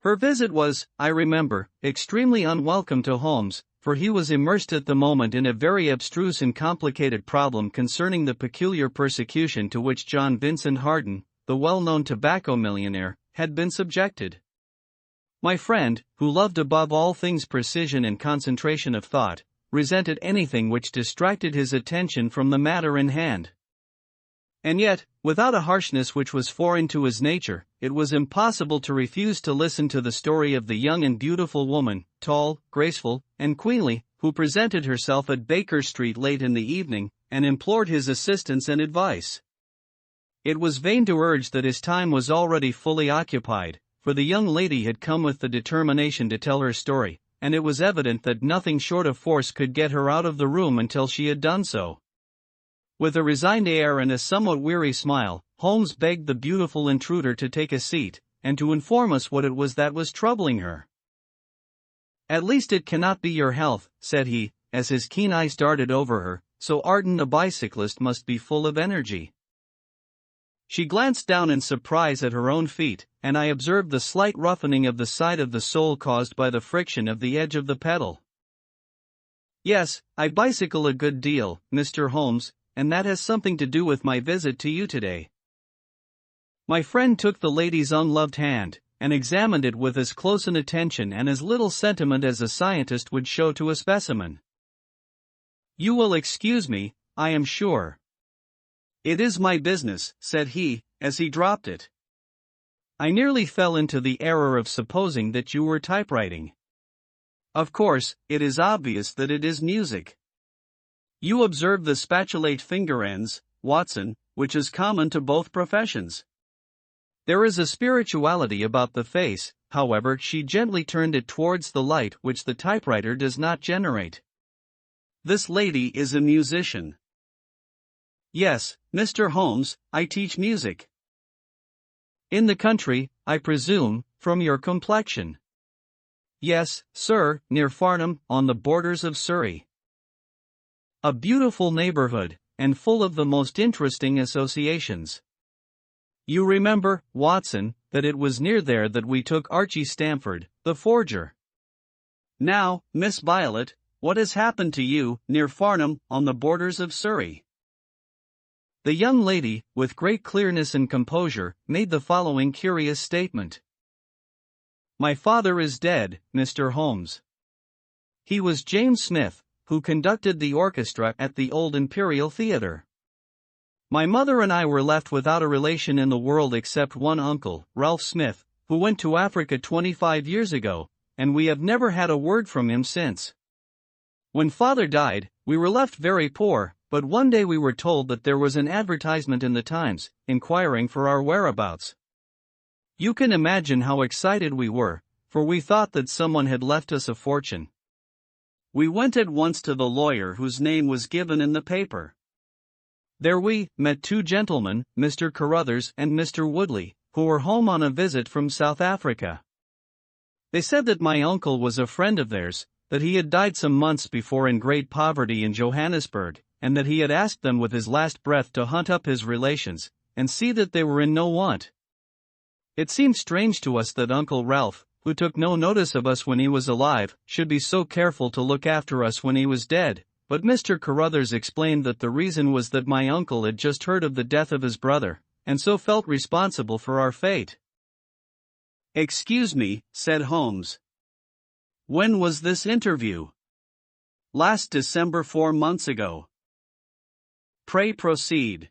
Her visit was, I remember, extremely unwelcome to Holmes, for he was immersed at the moment in a very abstruse and complicated problem concerning the peculiar persecution to which John Vincent Harden, the well-known tobacco millionaire, had been subjected. My friend, who loved above all things precision and concentration of thought, resented anything which distracted his attention from the matter in hand. And yet, without a harshness which was foreign to his nature, it was impossible to refuse to listen to the story of the young and beautiful woman, tall, graceful, and queenly, who presented herself at Baker Street late in the evening, and implored his assistance and advice. It was vain to urge that his time was already fully occupied, for the young lady had come with the determination to tell her story, and it was evident that nothing short of force could get her out of the room until she had done so. With a resigned air and a somewhat weary smile, Holmes begged the beautiful intruder to take a seat, and to inform us what it was that was troubling her. "At least it cannot be your health," said he, as his keen eyes darted over her, "so ardent a bicyclist must be full of energy." She glanced down in surprise at her own feet, and I observed the slight roughening of the side of the sole caused by the friction of the edge of the pedal. "Yes, I bicycle a good deal, Mr. Holmes, and that has something to do with my visit to you today." My friend took the lady's unloved hand, and examined it with as close an attention and as little sentiment as a scientist would show to a specimen. "You will excuse me, I am sure." "It is my business," said he, as he dropped it. "I nearly fell into the error of supposing that you were typewriting. Of course, it is obvious that it is music. You observe the spatulate finger ends, Watson, which is common to both professions. There is a spirituality about the face, however." She gently turned it towards the light which the typewriter does not generate. "This lady is a musician." "Yes, Mr. Holmes, I teach music." "In the country, I presume, from your complexion." "Yes, sir, near Farnham, on the borders of Surrey." "A beautiful neighborhood, and full of the most interesting associations. You remember, Watson, that it was near there that we took Archie Stamford, the forger." "Now, Miss Violet, what has happened to you, near Farnham, on the borders of Surrey?" The young lady, with great clearness and composure, made the following curious statement. "My father is dead, Mr. Holmes. He was James Smith, who conducted the orchestra at the Old Imperial Theatre. My mother and I were left without a relation in the world except one uncle, Ralph Smith, who went to Africa 25 years ago, and we have never had a word from him since. When father died, we were left very poor, but one day we were told that there was an advertisement in the Times, inquiring for our whereabouts. You can imagine how excited we were, for we thought that someone had left us a fortune. We went at once to the lawyer whose name was given in the paper. There we met two gentlemen, Mr. Carruthers and Mr. Woodley, who were home on a visit from South Africa. They said that my uncle was a friend of theirs, that he had died some months before in great poverty in Johannesburg, and that he had asked them with his last breath to hunt up his relations, and see that they were in no want. It seemed strange to us that Uncle Ralph, who took no notice of us when he was alive, should be so careful to look after us when he was dead, but Mr. Carruthers explained that the reason was that my uncle had just heard of the death of his brother, and so felt responsible for our fate." "Excuse me," said Holmes. "When was this interview?" "Last December, 4 months ago." "Pray proceed."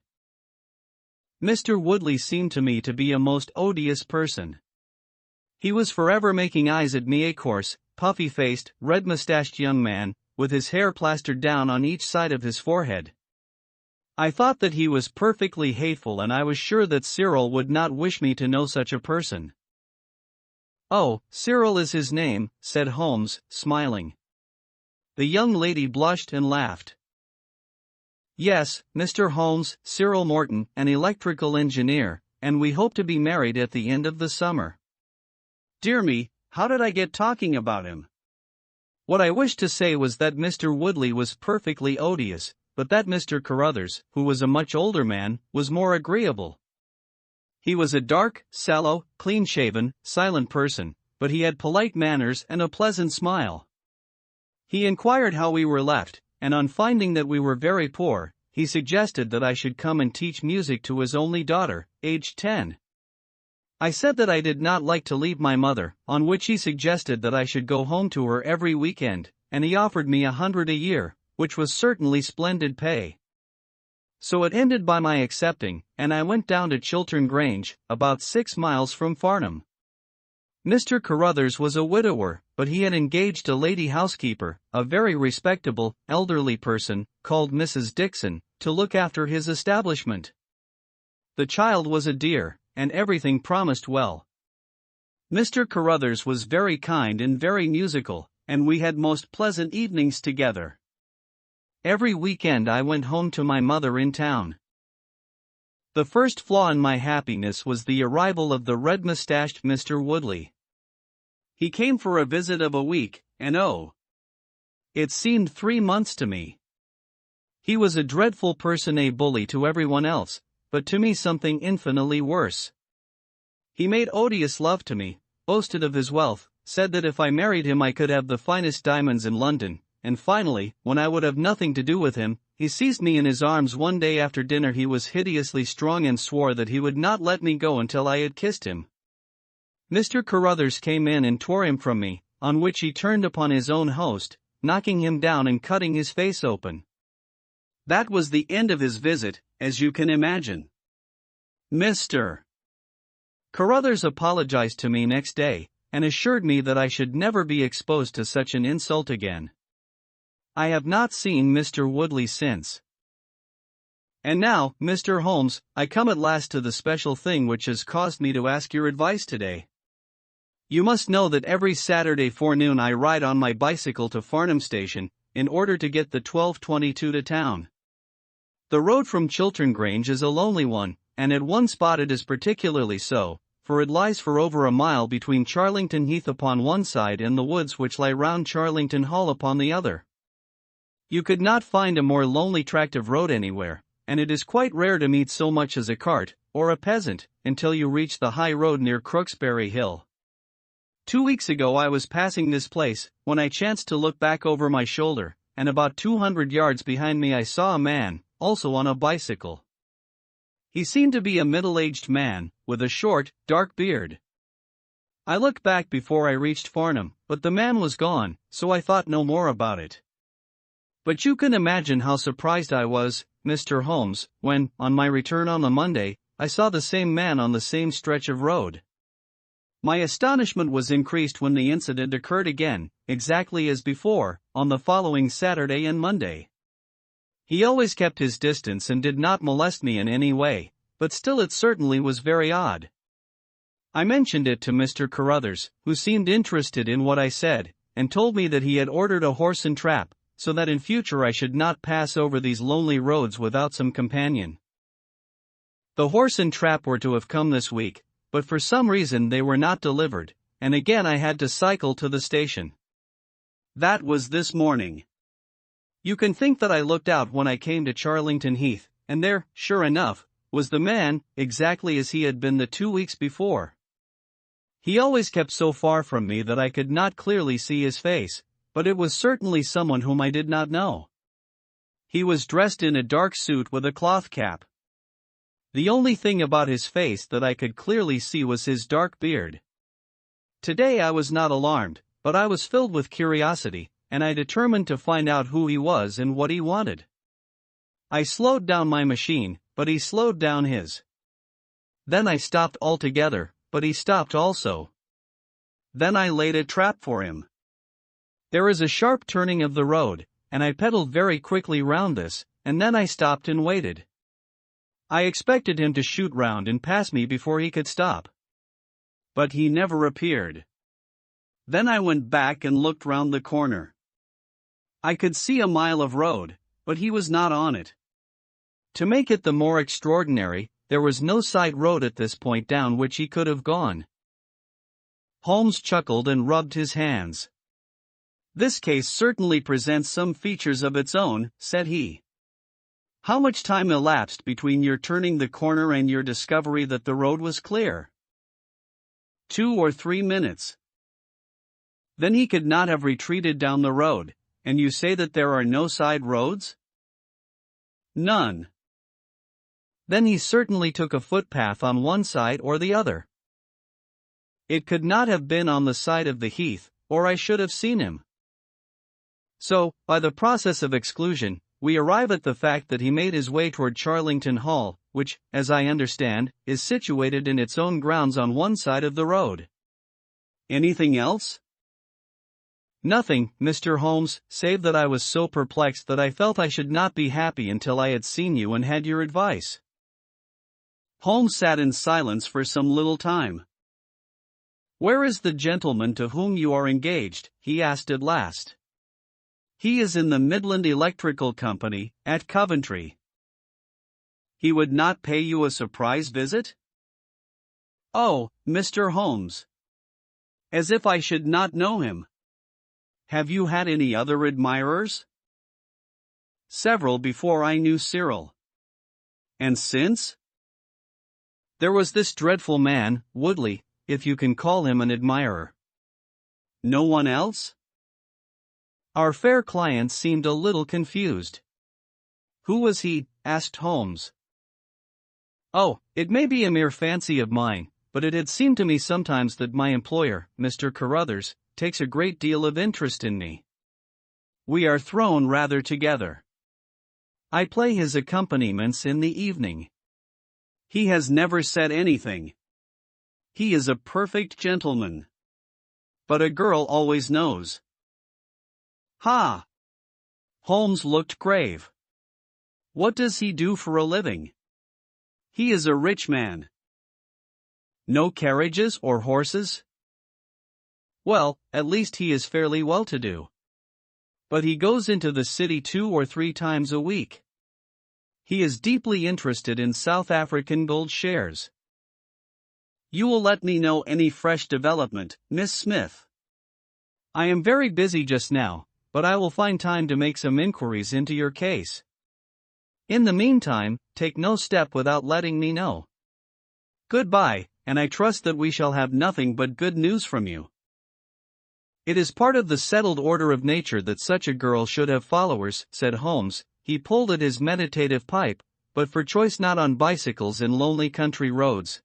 "Mr. Woodley seemed to me to be a most odious person. He was forever making eyes at me, a coarse, puffy-faced, red-mustached young man, with his hair plastered down on each side of his forehead. I thought that he was perfectly hateful, and I was sure that Cyril would not wish me to know such a person. "Oh, Cyril is his name," said Holmes, smiling. The young lady blushed and laughed. "Yes, Mr. Holmes, Cyril Morton, an electrical engineer, and we hope to be married at the end of the summer." Dear me, how did I get talking about him? What I wished to say was that Mr. Woodley was perfectly odious, but that Mr. Carruthers, who was a much older man, was more agreeable. He was a dark, sallow, clean-shaven, silent person, but he had polite manners and a pleasant smile. He inquired how we were left, and on finding that we were very poor, he suggested that I should come and teach music to his only daughter, aged 10. I said that I did not like to leave my mother, on which he suggested that I should go home to her every weekend, and he offered me 100 a year, which was certainly splendid pay. So it ended by my accepting, and I went down to Chiltern Grange, about 6 miles from Farnham. Mr. Carruthers was a widower, but he had engaged a lady housekeeper, a very respectable, elderly person, called Mrs. Dixon, to look after his establishment. The child was a dear, and everything promised well. Mr. Carruthers was very kind and very musical, and we had most pleasant evenings together. Every weekend I went home to my mother in town. The first flaw in my happiness was the arrival of the red-mustached Mr. Woodley. He came for a visit of a week, and oh, it seemed 3 months to me. He was a dreadful person, a bully to everyone else, but to me something infinitely worse. He made odious love to me, boasted of his wealth, said that if I married him I could have the finest diamonds in London, and finally, when I would have nothing to do with him, he seized me in his arms one day after dinner. He was hideously strong and swore that he would not let me go until I had kissed him. Mr. Carruthers came in and tore him from me, on which he turned upon his own host, knocking him down and cutting his face open. That was the end of his visit, as you can imagine. Mr. Carruthers apologized to me next day, and assured me that I should never be exposed to such an insult again. I have not seen Mr. Woodley since. And now, Mr. Holmes, I come at last to the special thing which has caused me to ask your advice today. You must know that every Saturday forenoon I ride on my bicycle to Farnham Station, in order to get the 12:22 to town. The road from Chiltern Grange is a lonely one, and at one spot it is particularly so, for it lies for over a mile between Charlington Heath upon one side and the woods which lie round Charlington Hall upon the other. You could not find a more lonely tract of road anywhere, and it is quite rare to meet so much as a cart, or a peasant, until you reach the high road near Crooksbury Hill. 2 weeks ago I was passing this place, when I chanced to look back over my shoulder, and about 200 yards behind me I saw a man, also on a bicycle. He seemed to be a middle-aged man, with a short, dark beard. I looked back before I reached Farnham, but the man was gone, so I thought no more about it. But you can imagine how surprised I was, Mr. Holmes, when, on my return on the Monday, I saw the same man on the same stretch of road. My astonishment was increased when the incident occurred again, exactly as before, on the following Saturday and Monday. He always kept his distance and did not molest me in any way, but still it certainly was very odd. I mentioned it to Mr. Carruthers, who seemed interested in what I said, and told me that he had ordered a horse and trap, so that in future I should not pass over these lonely roads without some companion. The horse and trap were to have come this week, but for some reason they were not delivered, and again I had to cycle to the station. That was this morning. You can think that I looked out when I came to Charlington Heath, and there, sure enough, was the man, exactly as he had been the 2 weeks before. He always kept so far from me that I could not clearly see his face, but it was certainly someone whom I did not know. He was dressed in a dark suit with a cloth cap. The only thing about his face that I could clearly see was his dark beard. Today I was not alarmed, but I was filled with curiosity, and I determined to find out who he was and what he wanted. I slowed down my machine, but he slowed down his. Then I stopped altogether, but he stopped also. Then I laid a trap for him. There is a sharp turning of the road, and I pedaled very quickly round this, and then I stopped and waited. I expected him to shoot round and pass me before he could stop. But he never appeared. Then I went back and looked round the corner. I could see a mile of road, but he was not on it. To make it the more extraordinary, there was no side road at this point down which he could have gone. Holmes chuckled and rubbed his hands. "This case certainly presents some features of its own," said he. "How much time elapsed between your turning the corner and your discovery that the road was clear?" 2 or 3 minutes. Then he could not have retreated down the road, and you say that there are no side roads? None. Then he certainly took a footpath on one side or the other. It could not have been on the side of the heath, or I should have seen him. So, by the process of exclusion, we arrive at the fact that he made his way toward Charlington Hall, which, as I understand, is situated in its own grounds on one side of the road. Anything else? Nothing, Mr. Holmes, save that I was so perplexed that I felt I should not be happy until I had seen you and had your advice. Holmes sat in silence for some little time. "Where is the gentleman to whom you are engaged?" he asked at last. "He is in the Midland Electrical Company, at Coventry." "He would not pay you a surprise visit?" "Oh, Mr. Holmes! As if I should not know him! Have you had any other admirers?" "Several before I knew Cyril." "And since?" "There was this dreadful man, Woodley, if you can call him an admirer." "No one else?" Our fair client seemed a little confused. "Who was he?" asked Holmes. "Oh, it may be a mere fancy of mine, but it had seemed to me sometimes that my employer, Mr. Carruthers, takes a great deal of interest in me. We are thrown rather together. I play his accompaniments in the evening. He has never said anything. He is a perfect gentleman. But a girl always knows." "Ha!" Holmes looked grave. "What does he do for a living?" "He is a rich man." "No carriages or horses?" "Well, at least he is fairly well-to-do. But he goes into the city 2 or 3 times a week. He is deeply interested in South African gold shares. You will let me know any fresh development, Miss Smith." "I am very busy just now, but I will find time to make some inquiries into your case. In the meantime, take no step without letting me know. Goodbye, and I trust that we shall have nothing but good news from you." "It is part of the settled order of nature that such a girl should have followers," said Holmes. He pulled at his meditative pipe, but for choice not on bicycles in lonely country roads.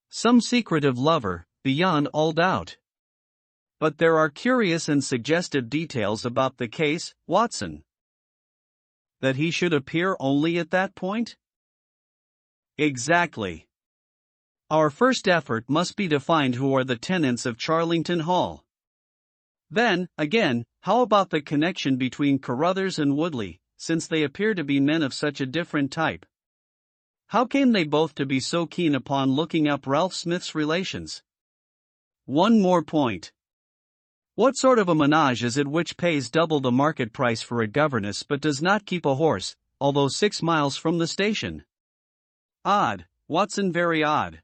"Some secretive lover, beyond all doubt. But there are curious and suggestive details about the case, Watson." "That he should appear only at that point?" "Exactly. Our first effort must be to find who are the tenants of Charlington Hall. Then, again, how about the connection between Carruthers and Woodley, since they appear to be men of such a different type? How came they both to be so keen upon looking up Ralph Smith's relations? One more point. What sort of a menage is it which pays double the market price for a governess but does not keep a horse, although 6 miles from the station? Odd, Watson, very odd.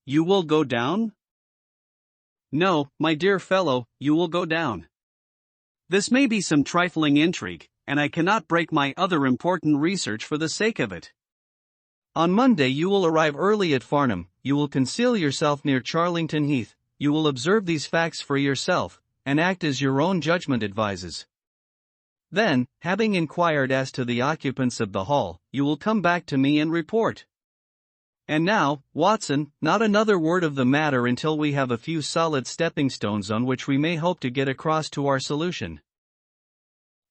You will go down?" "No, my dear fellow, you will go down. This may be some trifling intrigue, and I cannot break my other important research for the sake of it. On Monday you will arrive early at Farnham, you will conceal yourself near Charlington Heath, you will observe these facts for yourself, and act as your own judgment advises. Then, having inquired as to the occupants of the hall, you will come back to me and report. And now, Watson, not another word of the matter until we have a few solid stepping stones on which we may hope to get across to our solution.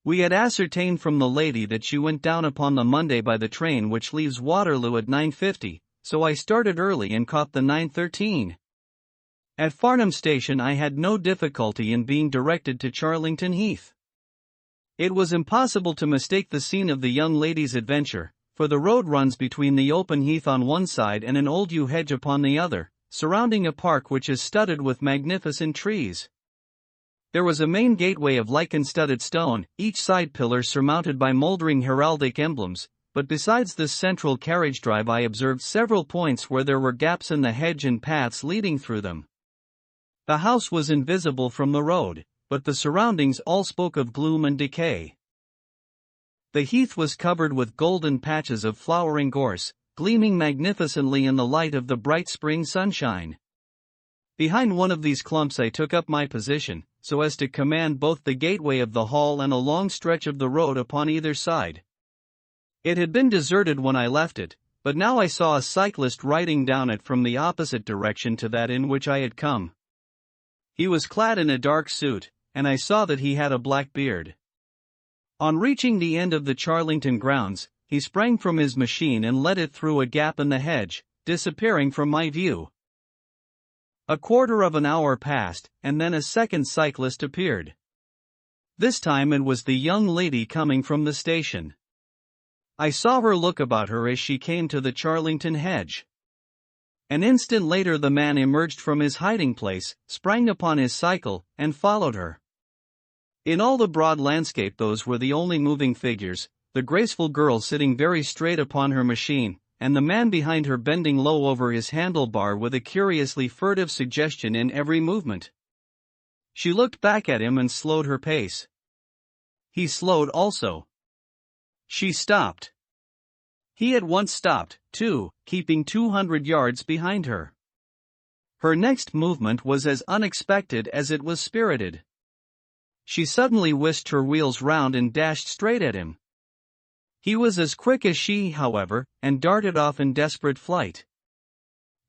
We had ascertained from the lady that she went down upon the Monday by the train which leaves Waterloo at 9:50, so I started early and caught the 9:13. At Farnham Station I had no difficulty in being directed to Charlington Heath. It was impossible to mistake the scene of the young lady's adventure, for the road runs between the open heath on one side and an old yew hedge upon the other, surrounding a park which is studded with magnificent trees. There was a main gateway of lichen-studded stone, each side pillar surmounted by mouldering heraldic emblems, but besides this central carriage drive I observed several points where there were gaps in the hedge and paths leading through them. The house was invisible from the road, but the surroundings all spoke of gloom and decay. The heath was covered with golden patches of flowering gorse, gleaming magnificently in the light of the bright spring sunshine. Behind one of these clumps I took up my position, so as to command both the gateway of the hall and a long stretch of the road upon either side. It had been deserted when I left it, but now I saw a cyclist riding down it from the opposite direction to that in which I had come. He was clad in a dark suit, and I saw that he had a black beard. On reaching the end of the Charlington grounds, he sprang from his machine and led it through a gap in the hedge, disappearing from my view. A quarter of an hour passed, and then a second cyclist appeared. This time it was the young lady coming from the station. I saw her look about her as she came to the Charlington hedge. An instant later the man emerged from his hiding place, sprang upon his cycle, and followed her. In all the broad landscape those were the only moving figures, the graceful girl sitting very straight upon her machine, and the man behind her bending low over his handlebar with a curiously furtive suggestion in every movement. She looked back at him and slowed her pace. He slowed also. She stopped. He at once stopped, too, keeping 200 yards behind her. Her next movement was as unexpected as it was spirited. She suddenly whisked her wheels round and dashed straight at him. He was as quick as she, however, and darted off in desperate flight.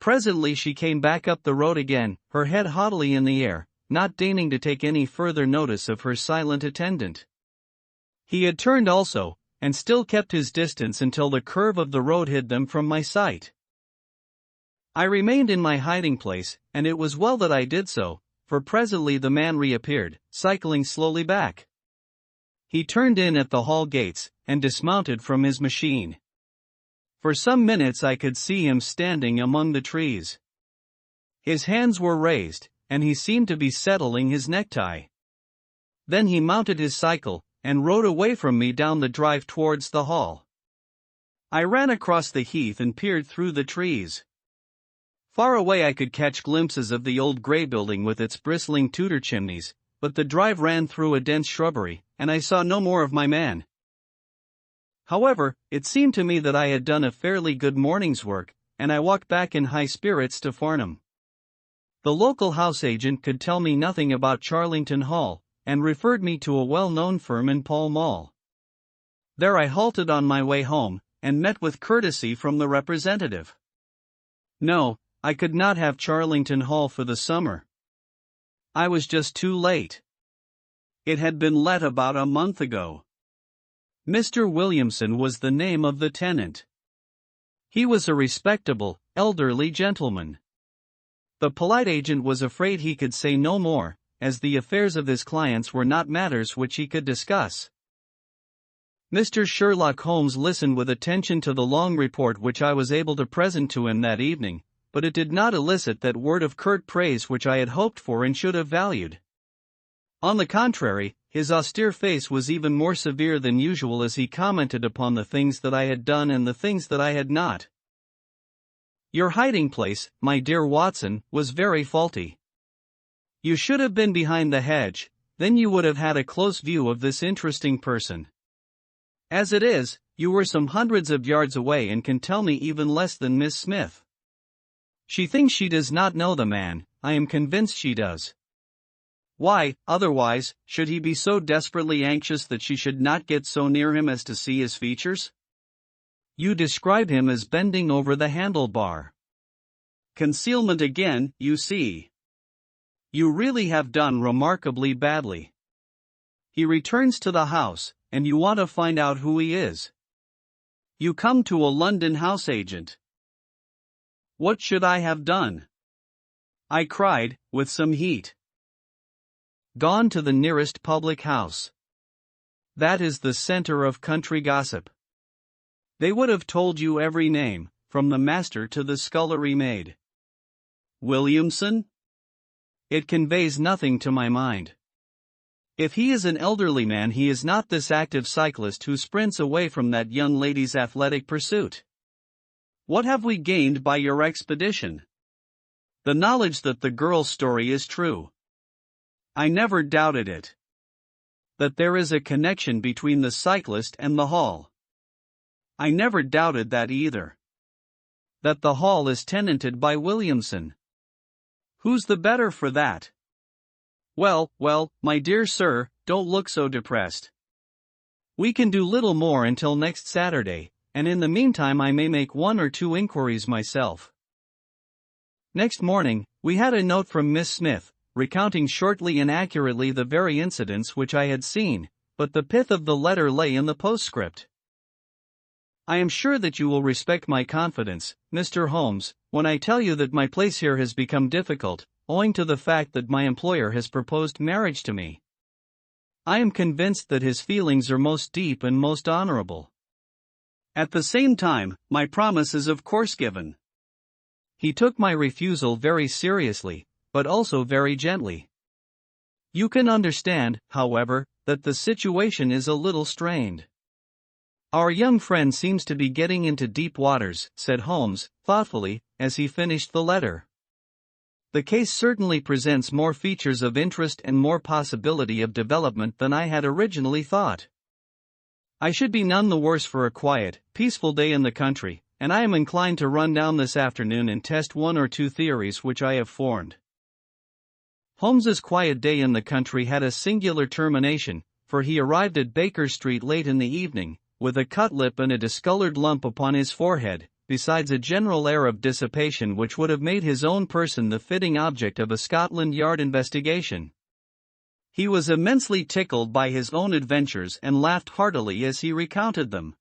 Presently she came back up the road again, her head haughtily in the air, not deigning to take any further notice of her silent attendant. He had turned also, and still kept his distance until the curve of the road hid them from my sight. I remained in my hiding place, and it was well that I did so, for presently the man reappeared, cycling slowly back. He turned in at the hall gates, and dismounted from his machine. For some minutes I could see him standing among the trees. His hands were raised, and he seemed to be settling his necktie. Then he mounted his cycle, and rode away from me down the drive towards the hall. I ran across the heath and peered through the trees. Far away I could catch glimpses of the old grey building with its bristling Tudor chimneys, but the drive ran through a dense shrubbery, and I saw no more of my man. However, it seemed to me that I had done a fairly good morning's work, and I walked back in high spirits to Farnham. The local house agent could tell me nothing about Charlington Hall, and referred me to a well-known firm in Pall Mall. There I halted on my way home, and met with courtesy from the representative. No, I could not have Charlington Hall for the summer. I was just too late. It had been let about a month ago. Mr. Williamson was the name of the tenant. He was a respectable, elderly gentleman. The polite agent was afraid he could say no more, as the affairs of his clients were not matters which he could discuss. Mr. Sherlock Holmes listened with attention to the long report which I was able to present to him that evening, but it did not elicit that word of curt praise which I had hoped for and should have valued. On the contrary, his austere face was even more severe than usual as he commented upon the things that I had done and the things that I had not. Your hiding place, my dear Watson, was very faulty. You should have been behind the hedge, then you would have had a close view of this interesting person. As it is, you were some hundreds of yards away and can tell me even less than Miss Smith. She thinks she does not know the man, I am convinced she does. Why, otherwise, should he be so desperately anxious that she should not get so near him as to see his features? You describe him as bending over the handlebar. Concealment again, you see. You really have done remarkably badly. He returns to the house, and you want to find out who he is. You come to a London house agent. What should I have done? I cried, with some heat. Gone to the nearest public house. That is the center of country gossip. They would have told you every name, from the master to the scullery maid. Williamson? It conveys nothing to my mind. If he is an elderly man, he is not this active cyclist who sprints away from that young lady's athletic pursuit. What have we gained by your expedition? The knowledge that the girl's story is true. I never doubted it. That there is a connection between the cyclist and the hall. I never doubted that either. That the hall is tenanted by Williamson. Who's the better for that? Well, my dear sir, don't look so depressed. We can do little more until next Saturday, and in the meantime I may make 1 or 2 inquiries myself. Next morning, we had a note from Miss Smith, recounting shortly and accurately the very incidents which I had seen, but the pith of the letter lay in the postscript. I am sure that you will respect my confidence, Mr. Holmes, when I tell you that my place here has become difficult, owing to the fact that my employer has proposed marriage to me. I am convinced that his feelings are most deep and most honorable. At the same time, my promise is of course given. He took my refusal very seriously, but also very gently. You can understand, however, that the situation is a little strained. Our young friend seems to be getting into deep waters, said Holmes, thoughtfully, as he finished the letter. The case certainly presents more features of interest and more possibility of development than I had originally thought. I should be none the worse for a quiet, peaceful day in the country, and I am inclined to run down this afternoon and test 1 or 2 theories which I have formed. Holmes's quiet day in the country had a singular termination, for he arrived at Baker Street late in the evening, with a cut lip and a discolored lump upon his forehead, besides a general air of dissipation which would have made his own person the fitting object of a Scotland Yard investigation. He was immensely tickled by his own adventures and laughed heartily as he recounted them.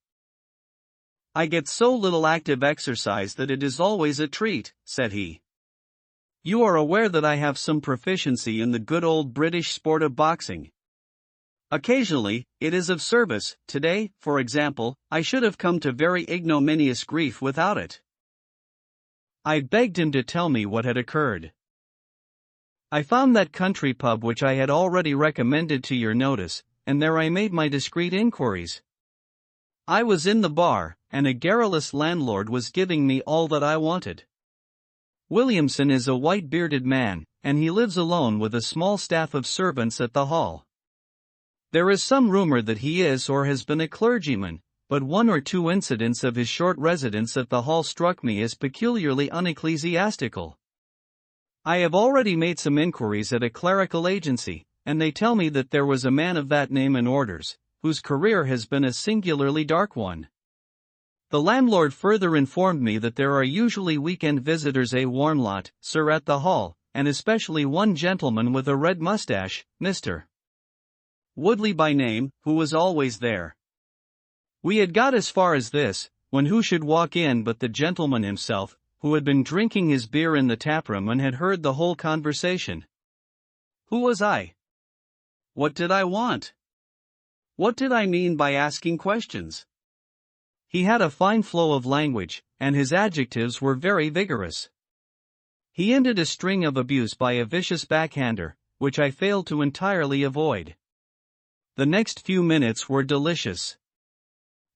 I get so little active exercise that it is always a treat, said he. You are aware that I have some proficiency in the good old British sport of boxing. Occasionally, it is of service. Today, for example, I should have come to very ignominious grief without it. I begged him to tell me what had occurred. I found that country pub which I had already recommended to your notice, and there I made my discreet inquiries. I was in the bar, and a garrulous landlord was giving me all that I wanted. Williamson is a white-bearded man, and he lives alone with a small staff of servants at the hall. There is some rumor that he is or has been a clergyman, but 1 or 2 incidents of his short residence at the hall struck me as peculiarly unecclesiastical. I have already made some inquiries at a clerical agency, and they tell me that there was a man of that name in orders, whose career has been a singularly dark one. The landlord further informed me that there are usually weekend visitors a warm lot, sir, at the hall, and especially one gentleman with a red mustache, Mr. Woodley by name, who was always there. We had got as far as this, when who should walk in but the gentleman himself, who had been drinking his beer in the taproom and had heard the whole conversation. Who was I? What did I want? What did I mean by asking questions? He had a fine flow of language, and his adjectives were very vigorous. He ended a string of abuse by a vicious backhander, which I failed to entirely avoid. The next few minutes were delicious.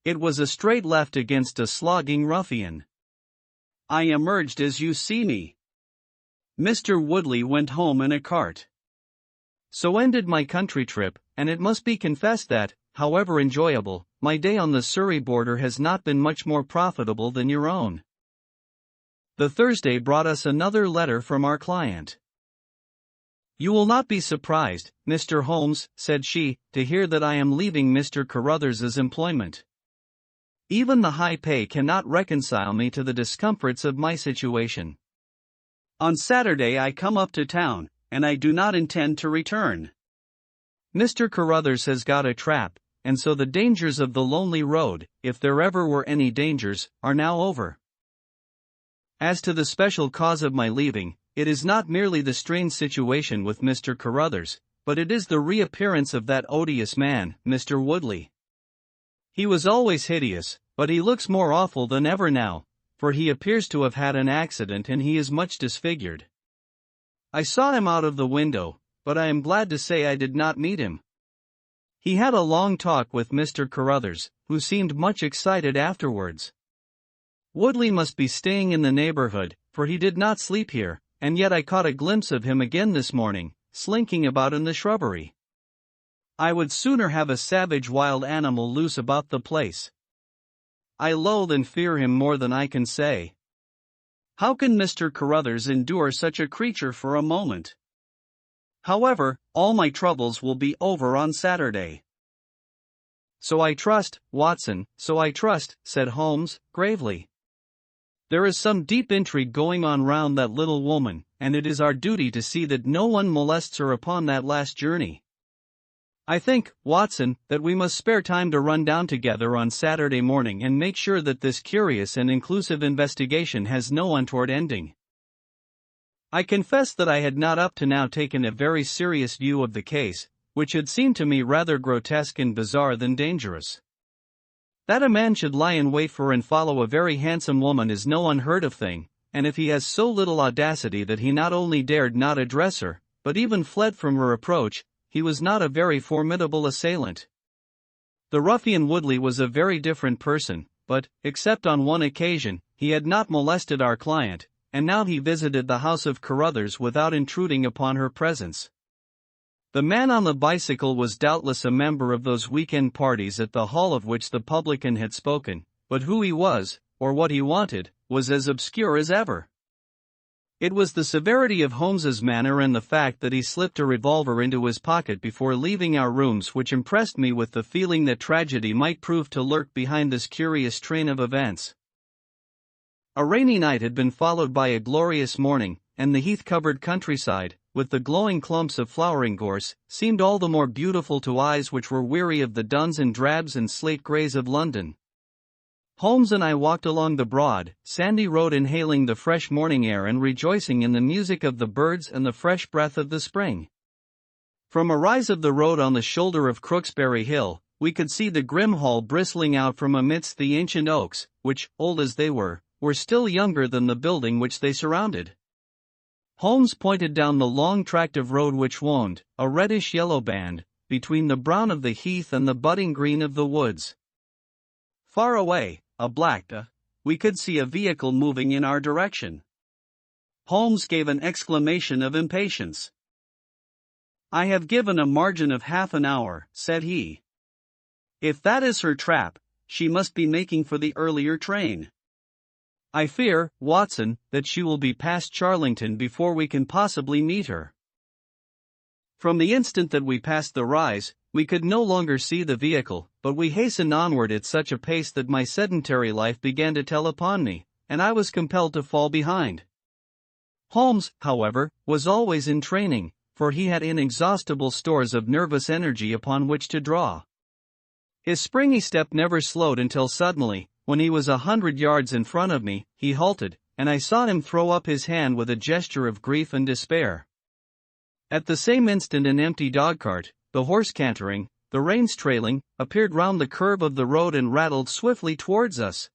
It was a straight left against a slogging ruffian. I emerged as you see me. Mr. Woodley went home in a cart. So ended my country trip, and it must be confessed that, however enjoyable, my day on the Surrey border has not been much more profitable than your own. The Thursday brought us another letter from our client. You will not be surprised, Mr. Holmes, said she, to hear that I am leaving Mr. Carruthers's employment. Even the high pay cannot reconcile me to the discomforts of my situation. On Saturday I come up to town, and I do not intend to return. Mr. Carruthers has got a trap, and so the dangers of the lonely road, if there ever were any dangers, are now over. As to the special cause of my leaving, it is not merely the strange situation with Mr. Carruthers, but it is the reappearance of that odious man, Mr. Woodley. He was always hideous, but he looks more awful than ever now, for he appears to have had an accident and he is much disfigured. I saw him out of the window, but I am glad to say I did not meet him. He had a long talk with Mr. Carruthers, who seemed much excited afterwards. Woodley must be staying in the neighborhood, for he did not sleep here, and yet I caught a glimpse of him again this morning, slinking about in the shrubbery. I would sooner have a savage wild animal loose about the place. I loathe and fear him more than I can say. How can Mr. Carruthers endure such a creature for a moment? However, all my troubles will be over on Saturday. So I trust, Watson, so I trust, said Holmes, gravely. There is some deep intrigue going on round that little woman, and it is our duty to see that no one molests her upon that last journey. I think, Watson, that we must spare time to run down together on Saturday morning and make sure that this curious and inclusive investigation has no untoward ending. I confess that I had not up to now taken a very serious view of the case, which had seemed to me rather grotesque and bizarre than dangerous. That a man should lie in wait for and follow a very handsome woman is no unheard of thing, and if he has so little audacity that he not only dared not address her, but even fled from her approach, he was not a very formidable assailant. The ruffian Woodley was a very different person, but, except on one occasion, he had not molested our client, and now he visited the house of Carruthers without intruding upon her presence. The man on the bicycle was doubtless a member of those weekend parties at the hall of which the publican had spoken, but who he was, or what he wanted, was as obscure as ever. It was the severity of Holmes's manner and the fact that he slipped a revolver into his pocket before leaving our rooms which impressed me with the feeling that tragedy might prove to lurk behind this curious train of events. A rainy night had been followed by a glorious morning, and the heath-covered countryside, with the glowing clumps of flowering gorse, seemed all the more beautiful to eyes which were weary of the duns and drabs and slate-greys of London. Holmes and I walked along the broad, sandy road inhaling the fresh morning air and rejoicing in the music of the birds and the fresh breath of the spring. From a rise of the road on the shoulder of Crooksbury Hill, we could see the grim hall bristling out from amidst the ancient oaks, which, old as they were still younger than the building which they surrounded. Holmes pointed down the long tract of road which wound, a reddish-yellow band, between the brown of the heath and the budding green of the woods. Far away, we could see a vehicle moving in our direction. Holmes gave an exclamation of impatience. "I have given a margin of half an hour," said he. "If that is her trap, she must be making for the earlier train. I fear, Watson, that she will be past Charlington before we can possibly meet her." From the instant that we passed the rise, we could no longer see the vehicle, but we hastened onward at such a pace that my sedentary life began to tell upon me, and I was compelled to fall behind. Holmes, however, was always in training, for he had inexhaustible stores of nervous energy upon which to draw. His springy step never slowed until suddenly, when he was 100 yards in front of me, he halted, and I saw him throw up his hand with a gesture of grief and despair. At the same instant an empty dogcart, the horse cantering, the reins trailing, appeared round the curve of the road and rattled swiftly towards us.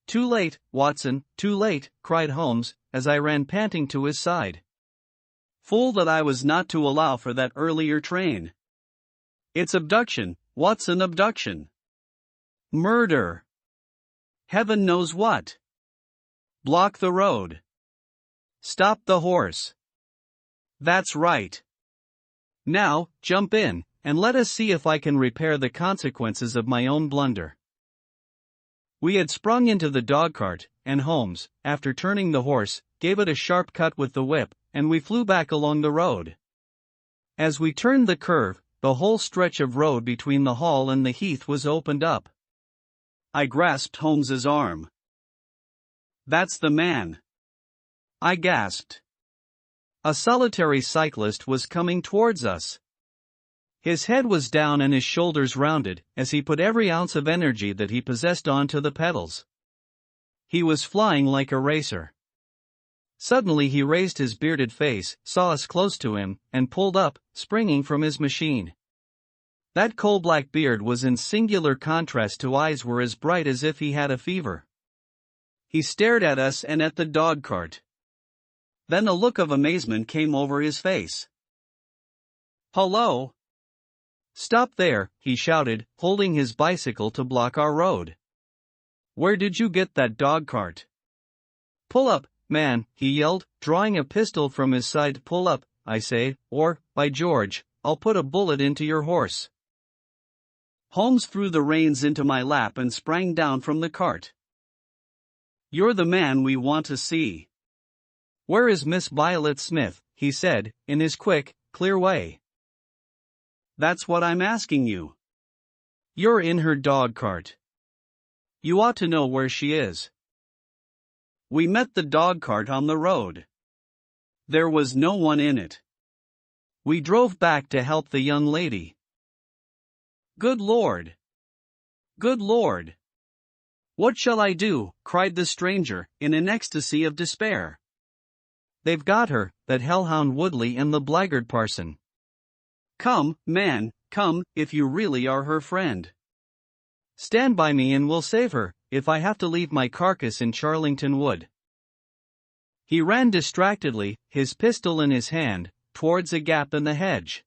"Too late, Watson, too late," cried Holmes, as I ran panting to his side. "Fool that I was not to allow for that earlier train. It's abduction, Watson, abduction. Murder. Heaven knows what. Block the road. Stop the horse. That's right. Now, jump in, and let us see if I can repair the consequences of my own blunder." We had sprung into the dogcart, and Holmes, after turning the horse, gave it a sharp cut with the whip, and we flew back along the road. As we turned the curve, the whole stretch of road between the hall and the heath was opened up. I grasped Holmes's arm. "That's the man," I gasped. A solitary cyclist was coming towards us. His head was down and his shoulders rounded, as he put every ounce of energy that he possessed onto the pedals. He was flying like a racer. Suddenly he raised his bearded face, saw us close to him, and pulled up, springing from his machine. That coal-black beard was in singular contrast to eyes were as bright as if he had a fever. He stared at us and at the dog-cart. Then a look of amazement came over his face. "Hello!" "Stop there," he shouted, holding his bicycle to block our road. "Where did you get that dog-cart?" "Pull up, man," he yelled, drawing a pistol from his side. "Pull up, I say, or, by George, I'll put a bullet into your horse." Holmes threw the reins into my lap and sprang down from the cart. "You're the man we want to see." "Where is Miss Violet Smith?" he said, in his quick, clear way. "That's what I'm asking you." "You're in her dog-cart. You ought to know where she is." We met the dog-cart on the road. There was no one in it. We drove back to help the young lady. "Good Lord! Good Lord! What shall I do?" cried the stranger, in an ecstasy of despair. "They've got her, that hellhound Woodley and the blackguard parson." "Come, man, come, if you really are her friend. "Stand by me and we'll save her, if I have to leave my carcass in Charlington Wood." He ran distractedly, his pistol in his hand, towards a gap in the hedge.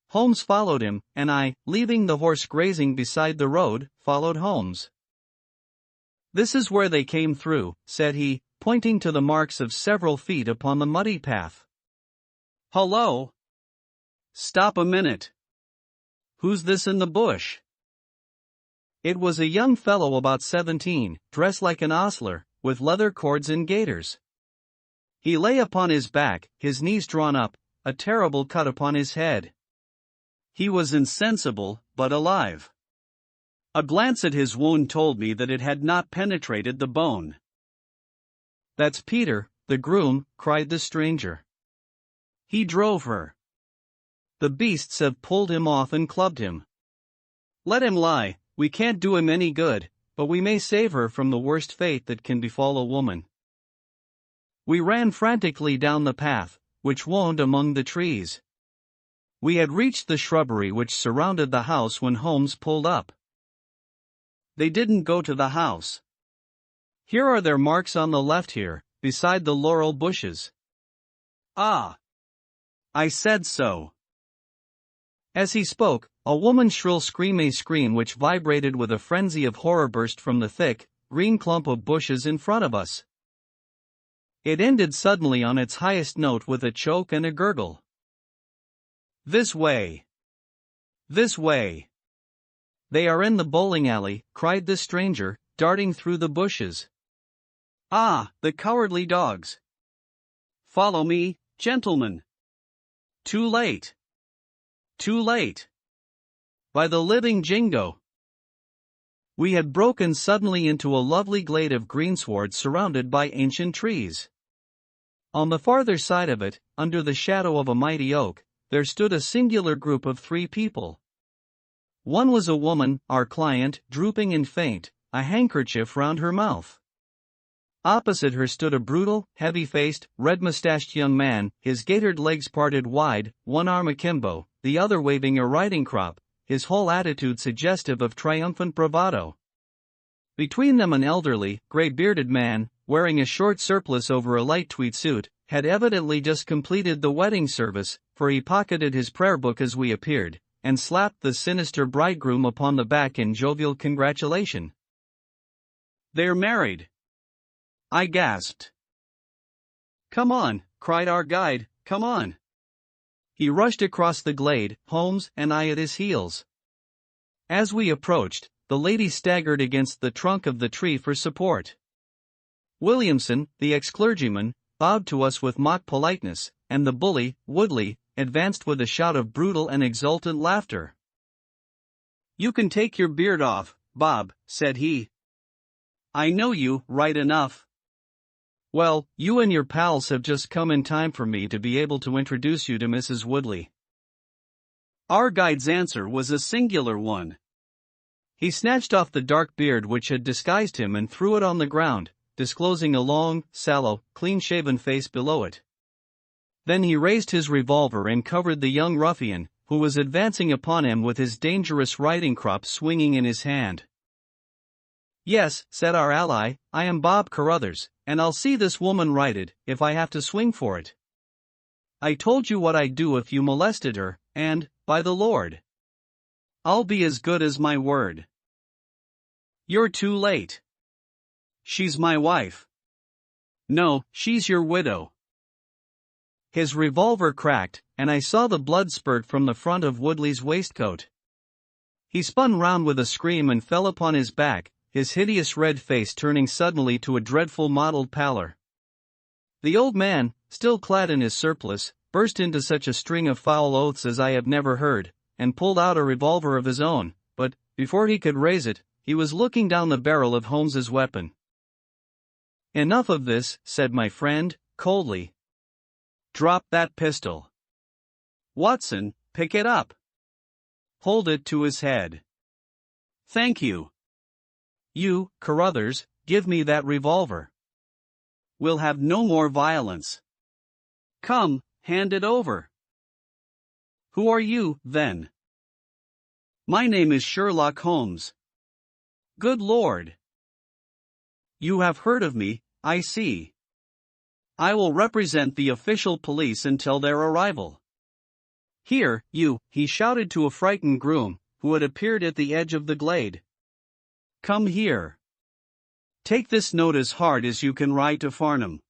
Holmes followed him, and I, leaving the horse grazing beside the road, followed Holmes. "This is where they came through," said he, pointing to the marks of several feet upon the muddy path. "Hullo! Stop a minute. Who's this in the bush?" It was a young fellow about 17, dressed like an ostler, with leather cords and gaiters. He lay upon his back, his knees drawn up, a terrible cut upon his head. He was insensible, but alive. A glance at his wound told me that it had not penetrated the bone. "That's Peter, the groom," cried the stranger. "He drove her. The beasts have pulled him off and clubbed him. Let him lie, we can't do him any good, but we may save her from the worst fate that can befall a woman." We ran frantically down the path, which wound among the trees. We had reached the shrubbery which surrounded the house when Holmes pulled up. "They didn't go to the house. Here are their marks on the left here, beside the laurel bushes." "Ah! I said so." As he spoke, a woman's shrill scream, a scream which vibrated with a frenzy of horror, burst from the thick, green clump of bushes in front of us. It ended suddenly on its highest note with a choke and a gurgle. "This way! This way!" "They are in the bowling alley," cried the stranger, darting through the bushes. "Ah, the cowardly dogs! Follow me, gentlemen! Too late! Too late! By the living Jingo!" We had broken suddenly into a lovely glade of greensward surrounded by ancient trees. On the farther side of it, under the shadow of a mighty oak, there stood a singular group of 3 people. One was a woman, our client, drooping and faint, a handkerchief round her mouth. Opposite her stood a brutal, heavy-faced, red-mustached young man, his gaitered legs parted wide, one arm akimbo, the other waving a riding crop, his whole attitude suggestive of triumphant bravado. Between them an elderly, gray-bearded man, wearing a short surplice over a light tweed suit, had evidently just completed the wedding service, for he pocketed his prayer book as we appeared, and slapped the sinister bridegroom upon the back in jovial congratulation. "They're married!" I gasped. "Come on," cried our guide, "come on." He rushed across the glade, Holmes and I at his heels. As we approached, the lady staggered against the trunk of the tree for support. Williamson, the ex-clergyman, bowed to us with mock politeness, and the bully, Woodley, advanced with a shout of brutal and exultant laughter. "You can take your beard off, Bob," said he. "I know you, right enough." "Well, you and your pals have just come in time for me to be able to introduce you to Mrs. Woodley." Our guide's answer was a singular one. He snatched off the dark beard which had disguised him and threw it on the ground, disclosing a long, sallow, clean-shaven face below it. Then he raised his revolver and covered the young ruffian, who was advancing upon him with his dangerous riding crop swinging in his hand. "Yes," said our ally, "I am Bob Carruthers, and I'll see this woman righted, if I have to swing for it. I told you what I'd do if you molested her, and, by the Lord, I'll be as good as my word." "You're too late. She's my wife." "No, she's your widow." His revolver cracked, and I saw the blood spurt from the front of Woodley's waistcoat. He spun round with a scream and fell upon his back, his hideous red face turning suddenly to a dreadful mottled pallor. The old man, still clad in his surplice, burst into such a string of foul oaths as I have never heard, and pulled out a revolver of his own, but, before he could raise it, he was looking down the barrel of Holmes's weapon. "Enough of this," said my friend, coldly. "Drop that pistol. Watson, pick it up. Hold it to his head. Thank you. You, Carruthers, give me that revolver. We'll have no more violence. Come, hand it over." "Who are you, then?" "My name is Sherlock Holmes." "Good Lord. You have heard of me, I see. I will represent the official police until their arrival. Here, you," he shouted to a frightened groom, who had appeared at the edge of the glade. "Come here. Take this note as hard as you can ride to Farnham."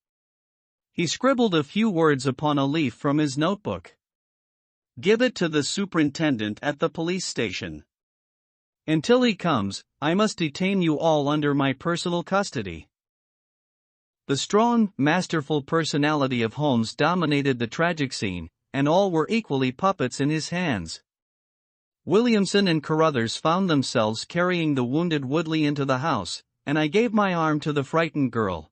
He scribbled a few words upon a leaf from his notebook. "Give it to the superintendent at the police station. Until he comes, I must detain you all under my personal custody." The strong, masterful personality of Holmes dominated the tragic scene, and all were equally puppets in his hands. Williamson and Carruthers found themselves carrying the wounded Woodley into the house, and I gave my arm to the frightened girl.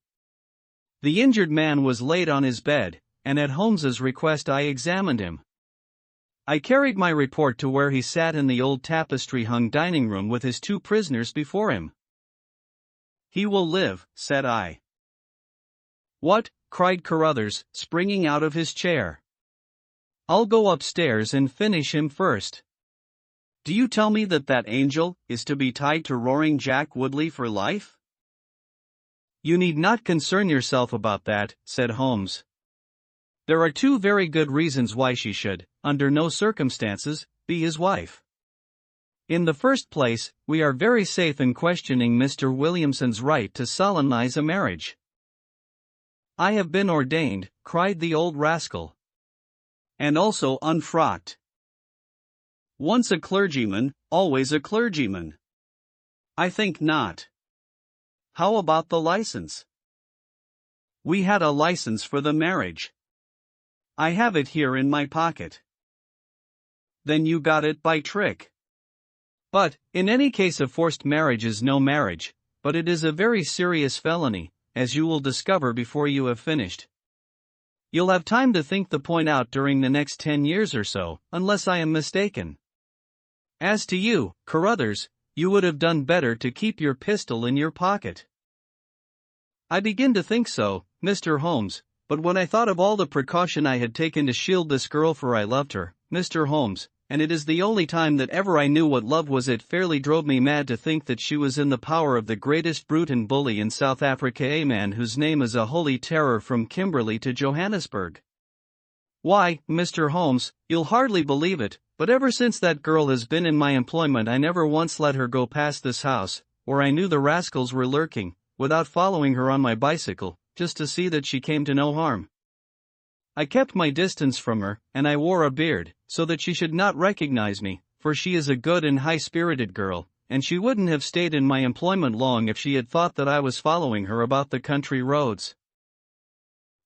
The injured man was laid on his bed, and at Holmes's request I examined him. I carried my report to where he sat in the old tapestry-hung dining room with his two prisoners before him. "He will live," said I. "What?" cried Carruthers, springing out of his chair. "I'll go upstairs and finish him first. Do you tell me that that angel is to be tied to Roaring Jack Woodley for life?" "You need not concern yourself about that," said Holmes. "There are two very good reasons why she should, under no circumstances, be his wife. In the first place, we are very safe in questioning Mr. Williamson's right to solemnize a marriage." "I have been ordained," cried the old rascal. "And also unfrocked. Once a clergyman, always a clergyman." "I think not." "How about the license?" "We had a license for the marriage. I have it here in my pocket." "Then you got it by trick." "But, in any case, a forced marriage is no marriage, but it is a very serious felony, as you will discover before you have finished. You'll have time to think the point out during the next 10 years or so, unless I am mistaken. As to you, Carruthers, you would have done better to keep your pistol in your pocket." "I begin to think so, Mr. Holmes, but when I thought of all the precaution I had taken to shield this girl, for I loved her, Mr. Holmes, and it is the only time that ever I knew what love was, it fairly drove me mad to think that she was in the power of the greatest brute and bully in South Africa, a man whose name is a holy terror from Kimberley to Johannesburg. Why, Mr. Holmes, you'll hardly believe it, but ever since that girl has been in my employment I never once let her go past this house, where I knew the rascals were lurking, without following her on my bicycle, just to see that she came to no harm. I kept my distance from her, and I wore a beard, so that she should not recognize me, for she is a good and high-spirited girl, and she wouldn't have stayed in my employment long if she had thought that I was following her about the country roads."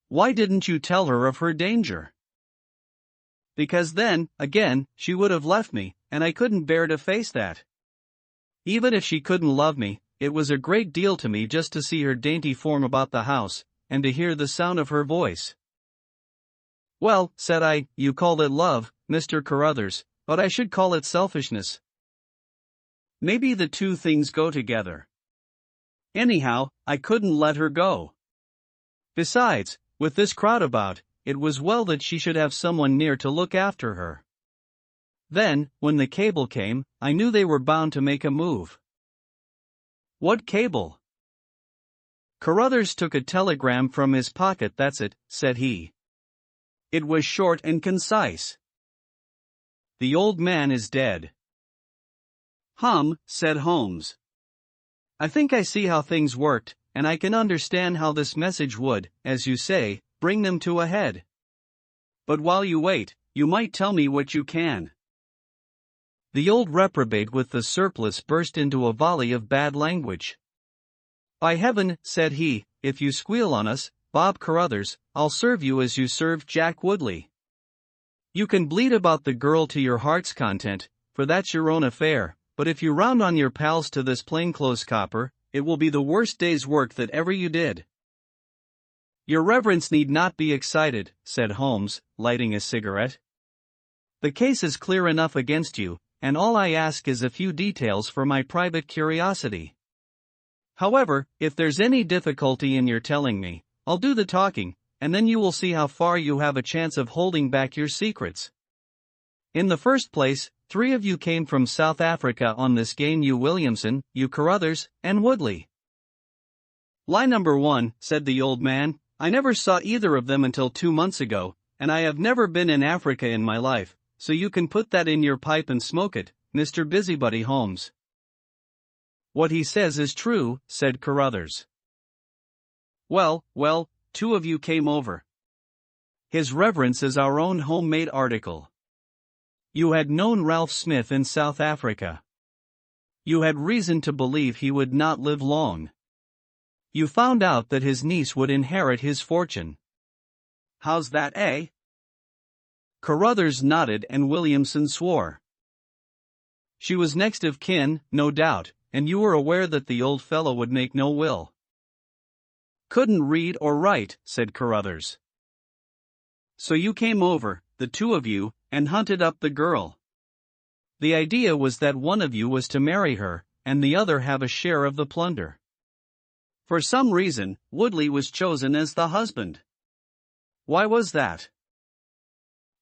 "Why didn't you tell her of her danger?" "Because then, again, she would have left me, and I couldn't bear to face that. Even if she couldn't love me, it was a great deal to me just to see her dainty form about the house, and to hear the sound of her voice." "Well," said I, "you call it love, Mr. Carruthers, but I should call it selfishness. Maybe the two things go together. Anyhow, I couldn't let her go. Besides, with this crowd about, it was well that she should have someone near to look after her. Then, when the cable came, I knew they were bound to make a move. What cable? Carruthers took a telegram from his pocket. That's it, said he. It was short and concise. The old man is dead. Said Holmes. I think I see how things worked, and I can understand how this message would, as you say, bring them to a head. But while you wait, you might tell me what you can. The old reprobate with the surplice burst into a volley of bad language. By heaven, said he, if you squeal on us, Bob Carruthers, I'll serve you as you served Jack Woodley. You can bleat about the girl to your heart's content, for that's your own affair, but if you round on your pals to this plainclothes copper, it will be the worst day's work that ever you did. Your reverence need not be excited, said Holmes, lighting a cigarette. The case is clear enough against you, and all I ask is a few details for my private curiosity. However, if there's any difficulty in your telling me, I'll do the talking, and then you will see how far you have a chance of holding back your secrets. In the first place, 3 of you came from South Africa on this game, you Williamson, you Carruthers, and Woodley. Lie number 1, said the old man, I never saw either of them until 2 months ago, and I have never been in Africa in my life, so you can put that in your pipe and smoke it, Mr. Busybody Holmes. What he says is true, said Carruthers. Well, 2 of you came over. His reverence is our own homemade article. You had known Ralph Smith in South Africa. You had reason to believe he would not live long. You found out that his niece would inherit his fortune. How's that, eh? Carruthers nodded and Williamson swore. She was next of kin, no doubt, and you were aware that the old fellow would make no will. Couldn't read or write, said Carruthers. So you came over, the 2 of you, and hunted up the girl. The idea was that one of you was to marry her, and the other have a share of the plunder. For some reason, Woodley was chosen as the husband. Why was that?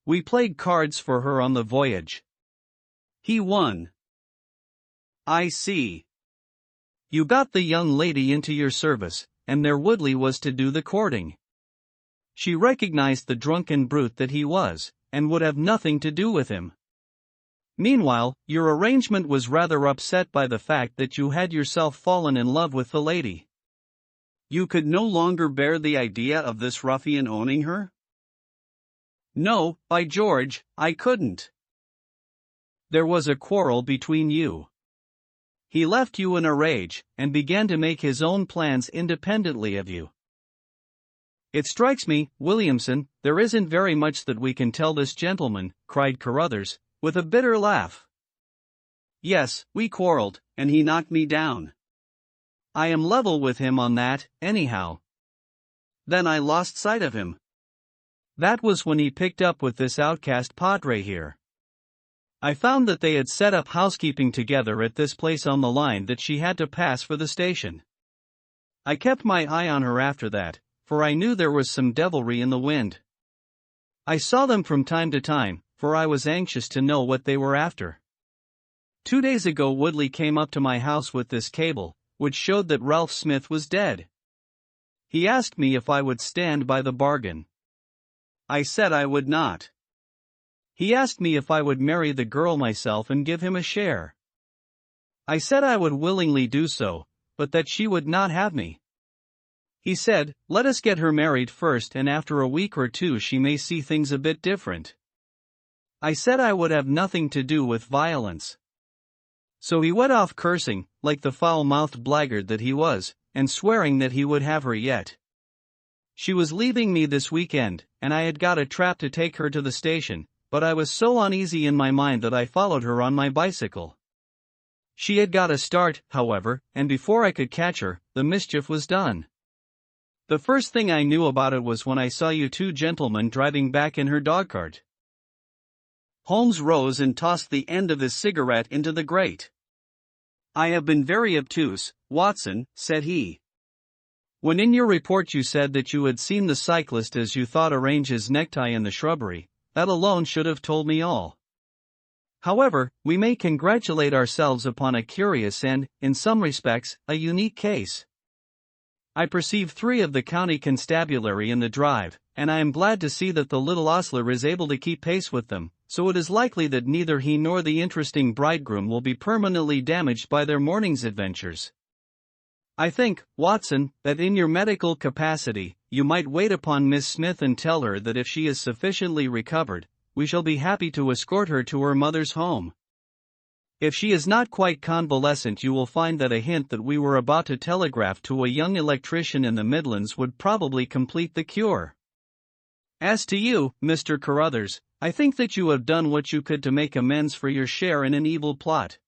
We played cards for her on the voyage. He won. I see. You got the young lady into your service, and there Woodley was to do the courting. She recognized the drunken brute that he was, and would have nothing to do with him. Meanwhile, your arrangement was rather upset by the fact that you had yourself fallen in love with the lady. You could no longer bear the idea of this ruffian owning her? No, by George, I couldn't. There was a quarrel between you. He left you in a rage, and began to make his own plans independently of you. It strikes me, Williamson, there isn't very much that we can tell this gentleman, cried Carruthers, with a bitter laugh. Yes, we quarreled, and he knocked me down. I am level with him on that, anyhow. Then I lost sight of him. That was when he picked up with this outcast padre here. I found that they had set up housekeeping together at this place on the line that she had to pass for the station. I kept my eye on her after that, for I knew there was some devilry in the wind. I saw them from time to time, for I was anxious to know what they were after. 2 days ago Woodley came up to my house with this cable, which showed that Ralph Smith was dead. He asked me if I would stand by the bargain. I said I would not. He asked me if I would marry the girl myself and give him a share. I said I would willingly do so, but that she would not have me. He said, let us get her married first and after a week or 2 she may see things a bit different. I said I would have nothing to do with violence. So he went off cursing, like the foul-mouthed blackguard that he was, and swearing that he would have her yet. She was leaving me this weekend, and I had got a trap to take her to the station, but I was so uneasy in my mind that I followed her on my bicycle. She had got a start, however, and before I could catch her, the mischief was done. The first thing I knew about it was when I saw you 2 gentlemen driving back in her dogcart. Holmes rose and tossed the end of his cigarette into the grate. I have been very obtuse, Watson, said he. When in your report you said that you had seen the cyclist as you thought arrange his necktie in the shrubbery, that alone should have told me all. However, we may congratulate ourselves upon a curious and, in some respects, a unique case. I perceive 3 of the county constabulary in the drive, and I am glad to see that the little ostler is able to keep pace with them, so it is likely that neither he nor the interesting bridegroom will be permanently damaged by their morning's adventures. I think, Watson, that in your medical capacity, you might wait upon Miss Smith and tell her that if she is sufficiently recovered, we shall be happy to escort her to her mother's home. If she is not quite convalescent, you will find that a hint that we were about to telegraph to a young electrician in the Midlands would probably complete the cure. As to you, Mr. Carruthers, I think that you have done what you could to make amends for your share in an evil plot.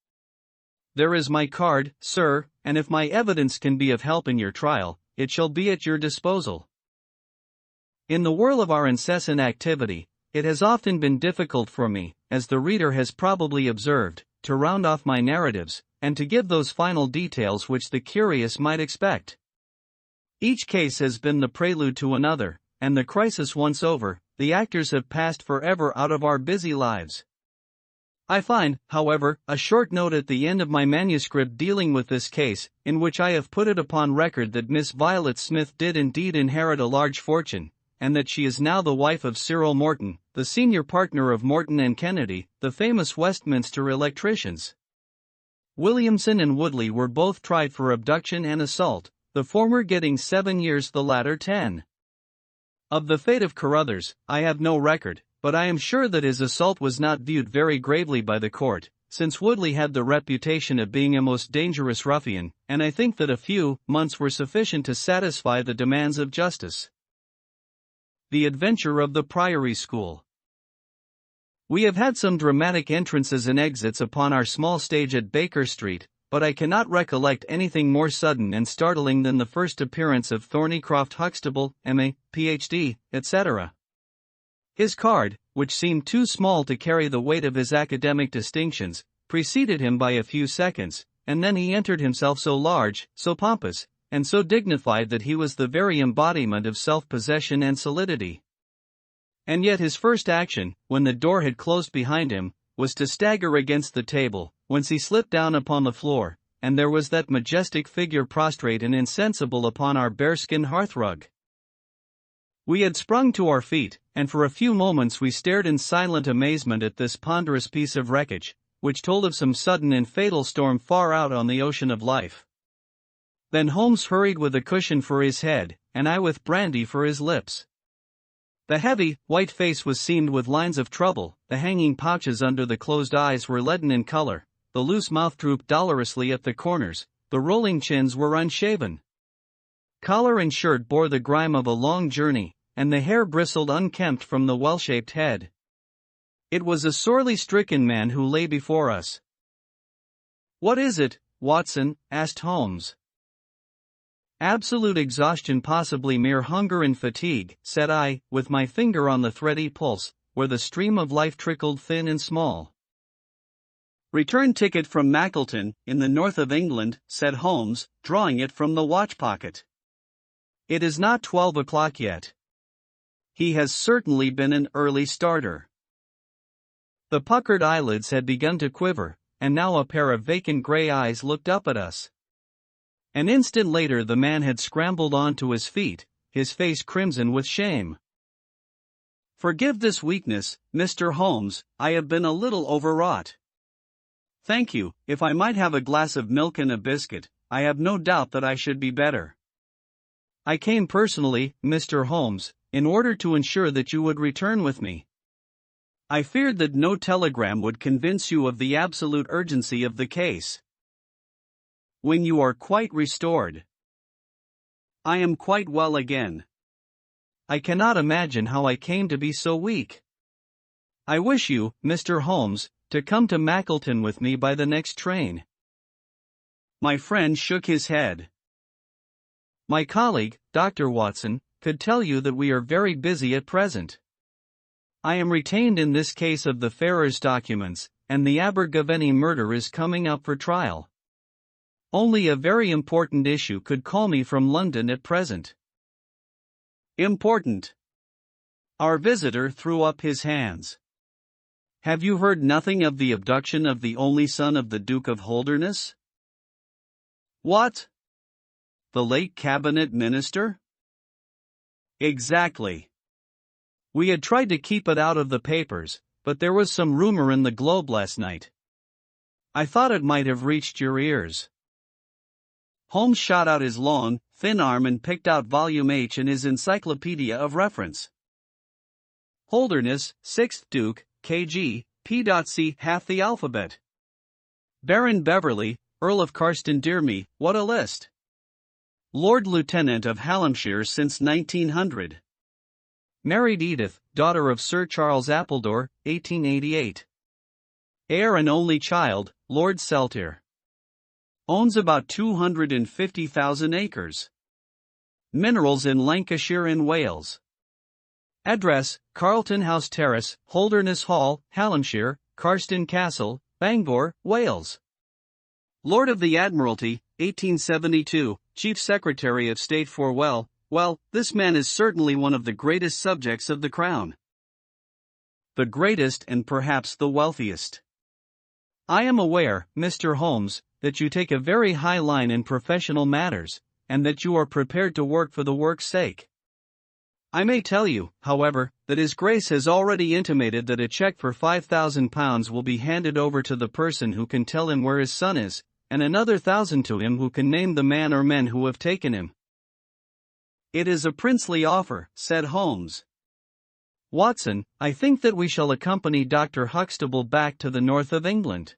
There is my card, sir, and if my evidence can be of help in your trial, it shall be at your disposal. In the whirl of our incessant activity, it has often been difficult for me, as the reader has probably observed, to round off my narratives, and to give those final details which the curious might expect. Each case has been the prelude to another, and the crisis once over, the actors have passed forever out of our busy lives. I find, however, a short note at the end of my manuscript dealing with this case, in which I have put it upon record that Miss Violet Smith did indeed inherit a large fortune, and that she is now the wife of Cyril Morton, the senior partner of Morton and Kennedy, the famous Westminster electricians. Williamson and Woodley were both tried for abduction and assault, the former getting 7 years, the latter 10. Of the fate of Carruthers, I have no record, but I am sure that his assault was not viewed very gravely by the court, since Woodley had the reputation of being a most dangerous ruffian, and I think that a few months were sufficient to satisfy the demands of justice. The Adventure of the Priory School. We have had some dramatic entrances and exits upon our small stage at Baker Street, but I cannot recollect anything more sudden and startling than the first appearance of Thornycroft Huxtable, M.A., Ph.D., etc. His card, which seemed too small to carry the weight of his academic distinctions, preceded him by a few seconds, and then he entered himself so large, so pompous, and so dignified that he was the very embodiment of self-possession and solidity. And yet his first action, when the door had closed behind him, was to stagger against the table, whence he slipped down upon the floor, and there was that majestic figure prostrate and insensible upon our bearskin hearthrug. We had sprung to our feet, and for a few moments we stared in silent amazement at this ponderous piece of wreckage, which told of some sudden and fatal storm far out on the ocean of life. Then Holmes hurried with a cushion for his head, and I with brandy for his lips. The heavy, white face was seamed with lines of trouble, the hanging pouches under the closed eyes were leaden in color, the loose mouth drooped dolorously at the corners, the rolling chins were unshaven. Collar and shirt bore the grime of a long journey, and the hair bristled unkempt from the well-shaped head. It was a sorely stricken man who lay before us. "What is it, Watson?" asked Holmes. "Absolute exhaustion, possibly mere hunger and fatigue," said I, with my finger on the thready pulse, where the stream of life trickled thin and small. "Return ticket from Mackleton, in the north of England," said Holmes, drawing it from the watch pocket. "It is not 12 o'clock yet. He has certainly been an early starter." The puckered eyelids had begun to quiver, and now a pair of vacant gray eyes looked up at us. An instant later the man had scrambled on to his feet, his face crimson with shame. "Forgive this weakness, Mr. Holmes, I have been a little overwrought. Thank you, if I might have a glass of milk and a biscuit, I have no doubt that I should be better. I came personally, Mr. Holmes, in order to ensure that you would return with me. I feared that no telegram would convince you of the absolute urgency of the case. When you are quite restored." "I am quite well again. I cannot imagine how I came to be so weak. I wish you, Mr. Holmes, to come to Mackleton with me by the next train." My friend shook his head. "My colleague, Dr. Watson, could tell you that we are very busy at present. I am retained in this case of the Ferrers documents, and the Abergavenny murder is coming up for trial. Only a very important issue could call me from London at present. Important. Our visitor threw up his hands. Have you heard nothing of the abduction of the only son of the Duke of Holderness? What? The late cabinet minister? Exactly. We had tried to keep it out of the papers, but there was some rumor in the Globe last night. I thought it might have reached your ears. Holmes shot out his long, thin arm and picked out volume H in his encyclopedia of reference. Holderness, 6th Duke, K.G., P.C. half the alphabet. Baron Beverley, Earl of Carstone-Dearme, what a list. Lord Lieutenant of Hallamshire since 1900. Married Edith, daughter of Sir Charles Appledore, 1888. Heir and only child, Lord Seltzer. Owns about 250,000 acres. Minerals in Lancashire and Wales. Address, Carlton House Terrace, Holderness Hall, Hallamshire, Carston Castle, Bangor, Wales. Lord of the Admiralty, 1872, Chief Secretary of State for well, this man is certainly one of the greatest subjects of the Crown. The greatest and perhaps the wealthiest. I am aware, Mr. Holmes, that you take a very high line in professional matters, and that you are prepared to work for the work's sake. I may tell you, however, that His Grace has already intimated that a cheque for £5,000 will be handed over to the person who can tell him where his son is, and another 1,000 to him who can name the man or men who have taken him. It is a princely offer, said Holmes. Watson, I think that we shall accompany Dr. Huxtable back to the north of England.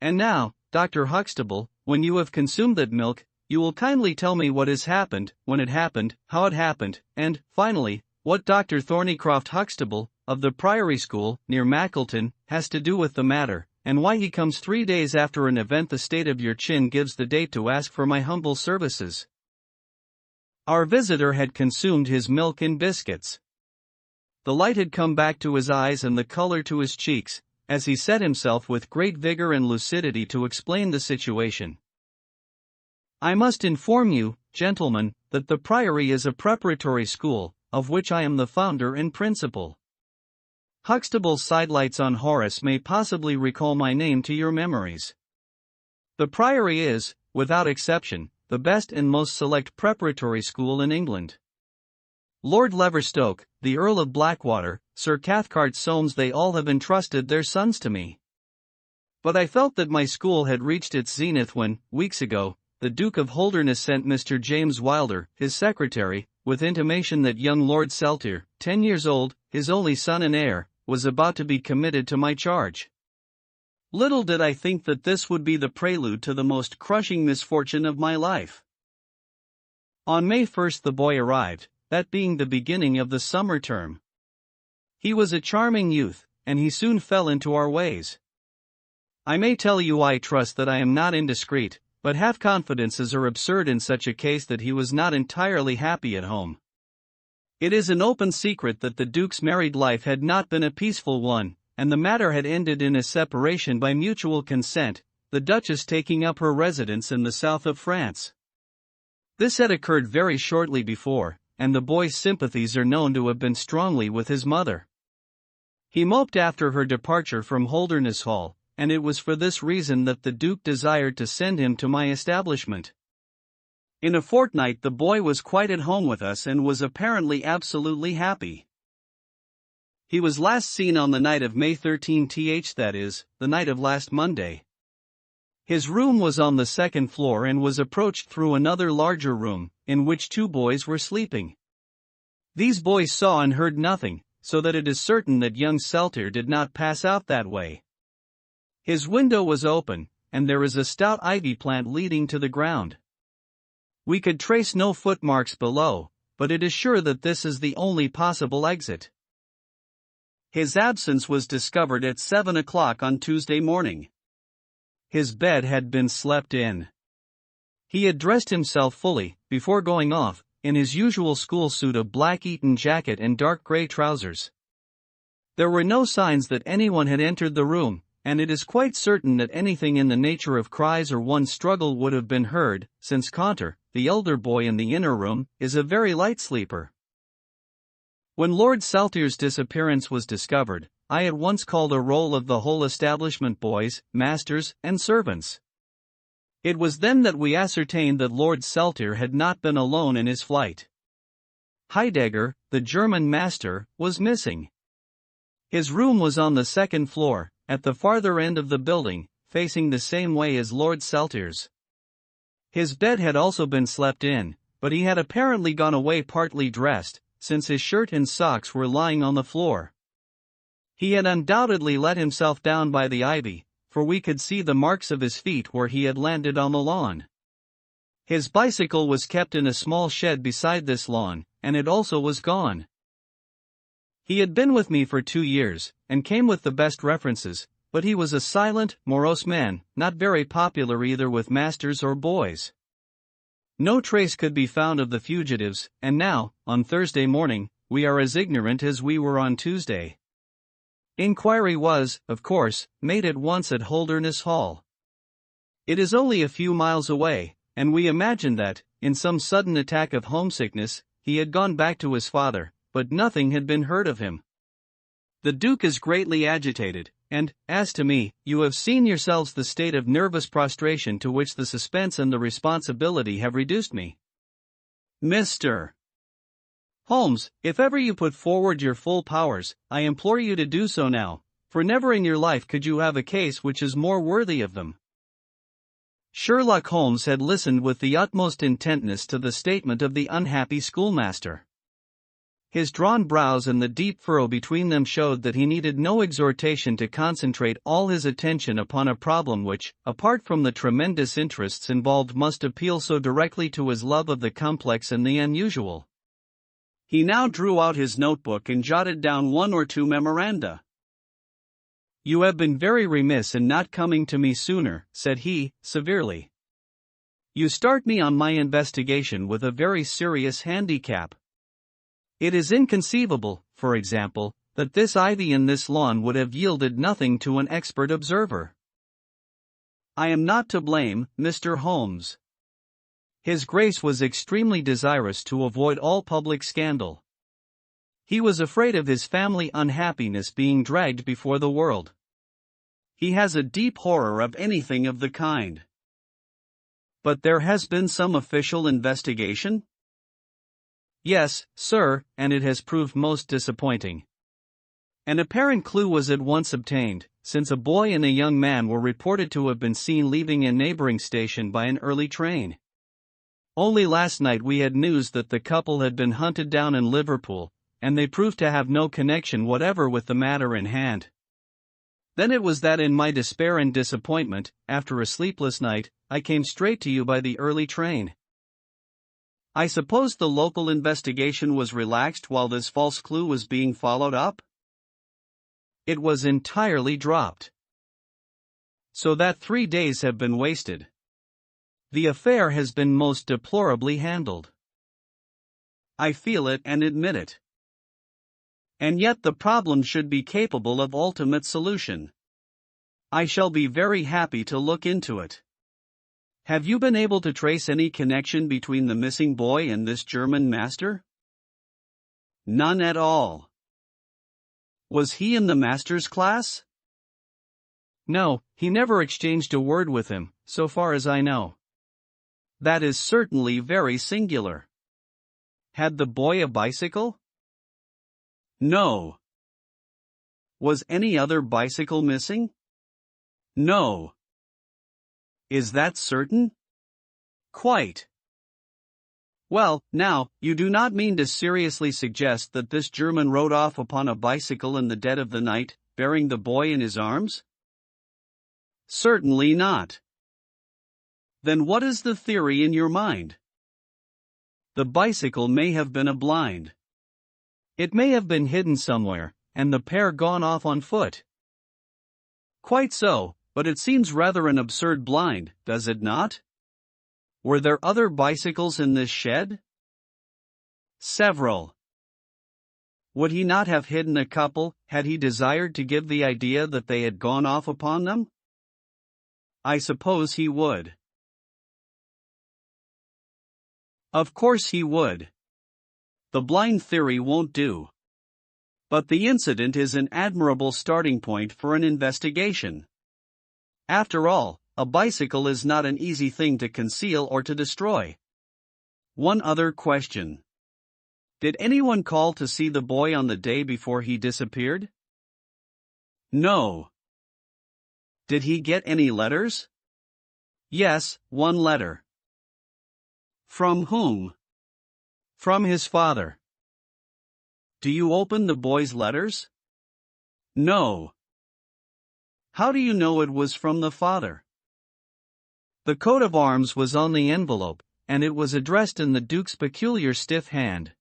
And now, Dr. Huxtable, when you have consumed that milk, you will kindly tell me what has happened, when it happened, how it happened, and, finally, what Dr. Thornycroft Huxtable, of the Priory School, near Mackleton, has to do with the matter, and why he comes 3 days after an event the state of your chin gives the date to ask for my humble services. Our visitor had consumed his milk and biscuits. The light had come back to his eyes and the color to his cheeks, as he set himself with great vigor and lucidity to explain the situation. I must inform you, gentlemen, that the Priory is a preparatory school, of which I am the founder and principal. Huxtable's sidelights on Horace may possibly recall my name to your memories. The Priory is, without exception, the best and most select preparatory school in England. Lord Leverstoke, the Earl of Blackwater, Sir Cathcart Soames, they all have entrusted their sons to me. But I felt that my school had reached its zenith when, weeks ago, the Duke of Holderness sent Mr. James Wilder, his secretary, with intimation that young Lord Seltzer, 10 years old, his only son and heir, was about to be committed to my charge. Little did I think that this would be the prelude to the most crushing misfortune of my life. On May 1st the boy arrived, that being the beginning of the summer term. He was a charming youth, and he soon fell into our ways. I may tell you, I trust that I am not indiscreet, but half-confidences are absurd in such a case, that he was not entirely happy at home. It is an open secret that the Duke's married life had not been a peaceful one, and the matter had ended in a separation by mutual consent, the Duchess taking up her residence in the south of France. This had occurred very shortly before, and the boy's sympathies are known to have been strongly with his mother. He moped after her departure from Holderness Hall, and it was for this reason that the Duke desired to send him to my establishment. In a fortnight the boy was quite at home with us and was apparently absolutely happy. He was last seen on the night of May 13th, that is, the night of last Monday. His room was on the second floor and was approached through another larger room, in which 2 boys were sleeping. These boys saw and heard nothing, so that it is certain that young Seltzer did not pass out that way. His window was open, and there is a stout ivy plant leading to the ground. We could trace no footmarks below, but it is sure that this is the only possible exit. His absence was discovered at 7 o'clock on Tuesday morning. His bed had been slept in. He had dressed himself fully, before going off, in his usual school suit of black Eton jacket and dark grey trousers. There were no signs that anyone had entered the room, and it is quite certain that anything in the nature of cries or one struggle would have been heard, since Caunter, the elder boy in the inner room, is a very light sleeper. When Lord Salteur's disappearance was discovered, I at once called a roll of the whole establishment, boys, masters, and servants. It was then that we ascertained that Lord Salteur had not been alone in his flight. Heidegger, the German master, was missing. His room was on the second floor, at the farther end of the building, facing the same way as Lord Salteur's. His bed had also been slept in, but he had apparently gone away partly dressed, since his shirt and socks were lying on the floor. He had undoubtedly let himself down by the ivy, for we could see the marks of his feet where he had landed on the lawn. His bicycle was kept in a small shed beside this lawn, and it also was gone. He had been with me for 2 years, and came with the best references, but he was a silent, morose man, not very popular either with masters or boys. No trace could be found of the fugitives, and now, on Thursday morning, we are as ignorant as we were on Tuesday. Inquiry was, of course, made at once at Holderness Hall. It is only a few miles away, and we imagined that, in some sudden attack of homesickness, he had gone back to his father, but nothing had been heard of him. The Duke is greatly agitated, and, as to me, you have seen yourselves the state of nervous prostration to which the suspense and the responsibility have reduced me. Mr. Holmes, if ever you put forward your full powers, I implore you to do so now, for never in your life could you have a case which is more worthy of them. Sherlock Holmes had listened with the utmost intentness to the statement of the unhappy schoolmaster. His drawn brows and the deep furrow between them showed that he needed no exhortation to concentrate all his attention upon a problem which, apart from the tremendous interests involved, must appeal so directly to his love of the complex and the unusual. He now drew out his notebook and jotted down 1 or 2 memoranda. "You have been very remiss in not coming to me sooner," said he, severely. "You start me on my investigation with a very serious handicap. It is inconceivable, for example, that this ivy in this lawn would have yielded nothing to an expert observer. I am not to blame, Mr. Holmes. His Grace was extremely desirous to avoid all public scandal. He was afraid of his family unhappiness being dragged before the world. He has a deep horror of anything of the kind." "But there has been some official investigation?" "Yes, sir, and it has proved most disappointing. An apparent clue was at once obtained, since a boy and a young man were reported to have been seen leaving a neighboring station by an early train. Only last night we had news that the couple had been hunted down in Liverpool, and they proved to have no connection whatever with the matter in hand. Then it was that in my despair and disappointment, after a sleepless night, I came straight to you by the early train." "I suppose the local investigation was relaxed while this false clue was being followed up?" "It was entirely dropped. So that 3 days have been wasted. The affair has been most deplorably handled. I feel it and admit it. And yet the problem should be capable of ultimate solution. I shall be very happy to look into it. Have you been able to trace any connection between the missing boy and this German master?" "None at all." "Was he in the master's class?" "No, he never exchanged a word with him, so far as I know." "That is certainly very singular. Had the boy a bicycle?" "No." "Was any other bicycle missing?" "No." "Is that certain?" "Quite." "Well, now, you do not mean to seriously suggest that this German rode off upon a bicycle in the dead of the night, bearing the boy in his arms?" "Certainly not." "Then what is the theory in your mind?" "The bicycle may have been a blind. It may have been hidden somewhere, and the pair gone off on foot." "Quite so, but it seems rather an absurd blind, does it not? Were there other bicycles in this shed?" "Several." Would he not have hidden a couple, had he desired to give the idea that they had gone off upon them? I suppose he would. Of course he would. The blind theory won't do. But the incident is an admirable starting point for an investigation. After all, a bicycle is not an easy thing to conceal or to destroy. One other question. Did anyone call to see the boy on the day before he disappeared? No. Did he get any letters? Yes, one letter. From whom? From his father. Do you open the boy's letters? No. How do you know it was from the father? The coat of arms was on the envelope, and it was addressed in the Duke's peculiar stiff hand.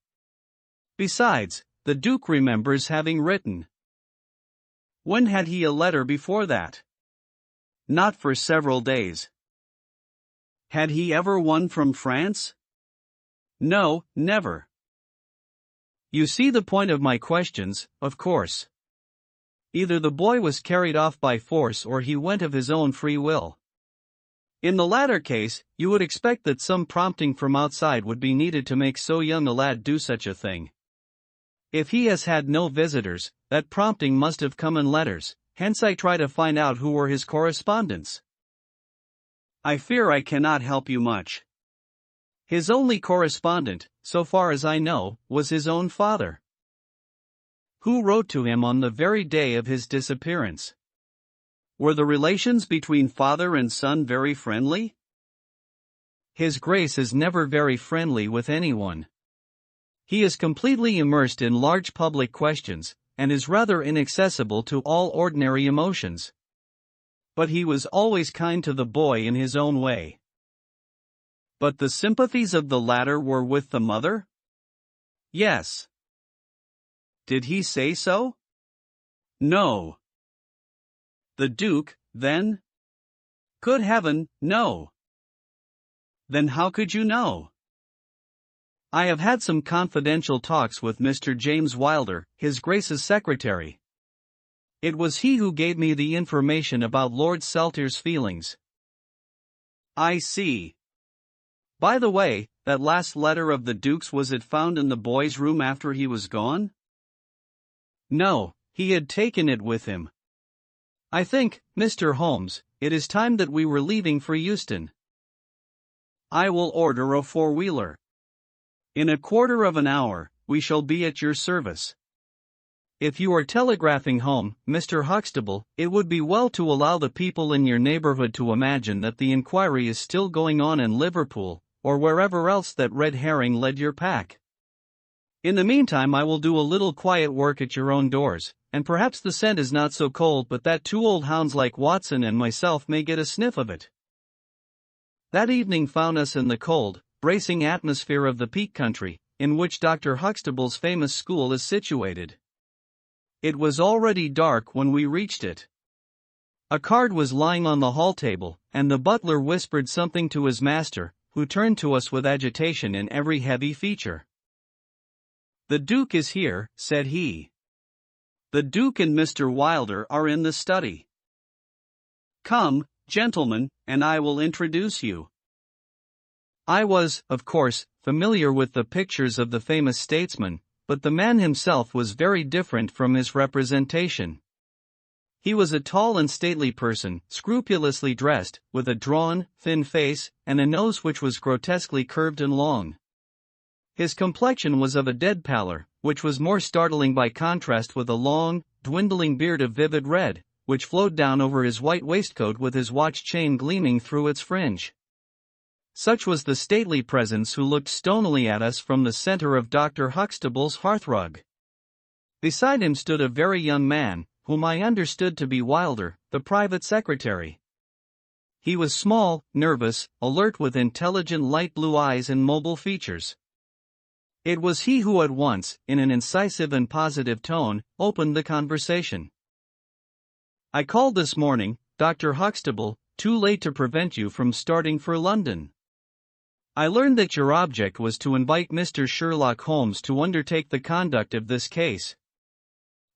Besides, the Duke remembers having written. When had he a letter before that? Not for several days. Had he ever one from France? No, never. You see the point of my questions, of course. Either the boy was carried off by force or he went of his own free will. In the latter case, you would expect that some prompting from outside would be needed to make so young a lad do such a thing. If he has had no visitors, that prompting must have come in letters, hence I try to find out who were his correspondents. I fear I cannot help you much. His only correspondent, so far as I know, was his own father. Who wrote to him on the very day of his disappearance? Were the relations between father and son very friendly? His Grace is never very friendly with anyone. He is completely immersed in large public questions, and is rather inaccessible to all ordinary emotions. But he was always kind to the boy in his own way. But the sympathies of the latter were with the mother? Yes. Did he say so? No. The Duke, then? Good heaven, no. Then how could you know? I have had some confidential talks with Mr. James Wilder, His Grace's secretary. It was he who gave me the information about Lord Salter's feelings. I see. By the way, that last letter of the Duke's, was it found in the boy's room after he was gone? No, he had taken it with him. I think, Mr. Holmes, it is time that we were leaving for Euston. I will order a four-wheeler. In a quarter of an hour, we shall be at your service. If you are telegraphing home, Mr. Huxtable, it would be well to allow the people in your neighborhood to imagine that the inquiry is still going on in Liverpool, or wherever else that red herring led your pack. In the meantime I will do a little quiet work at your own doors, and perhaps the scent is not so cold but that two old hounds like Watson and myself may get a sniff of it. That evening found us in the cold, bracing atmosphere of the Peak Country, in which Dr. Huxtable's famous school is situated. It was already dark when we reached it. A card was lying on the hall table, and the butler whispered something to his master, who turned to us with agitation in every heavy feature. "The Duke is here," said he. "The Duke and Mr. Wilder are in the study. Come, gentlemen, and I will introduce you." I was, of course, familiar with the pictures of the famous statesman, but the man himself was very different from his representation. He was a tall and stately person, scrupulously dressed, with a drawn, thin face, and a nose which was grotesquely curved and long. His complexion was of a dead pallor, which was more startling by contrast with a long, dwindling beard of vivid red, which flowed down over his white waistcoat with his watch chain gleaming through its fringe. Such was the stately presence who looked stonily at us from the center of Dr. Huxtable's hearthrug. Beside him stood a very young man, whom I understood to be Wilder, the private secretary. He was small, nervous, alert, with intelligent light blue eyes and mobile features. It was he who at once, in an incisive and positive tone, opened the conversation. "I called this morning, Dr. Huxtable, too late to prevent you from starting for London." I learned that your object was to invite Mr. Sherlock Holmes to undertake the conduct of this case.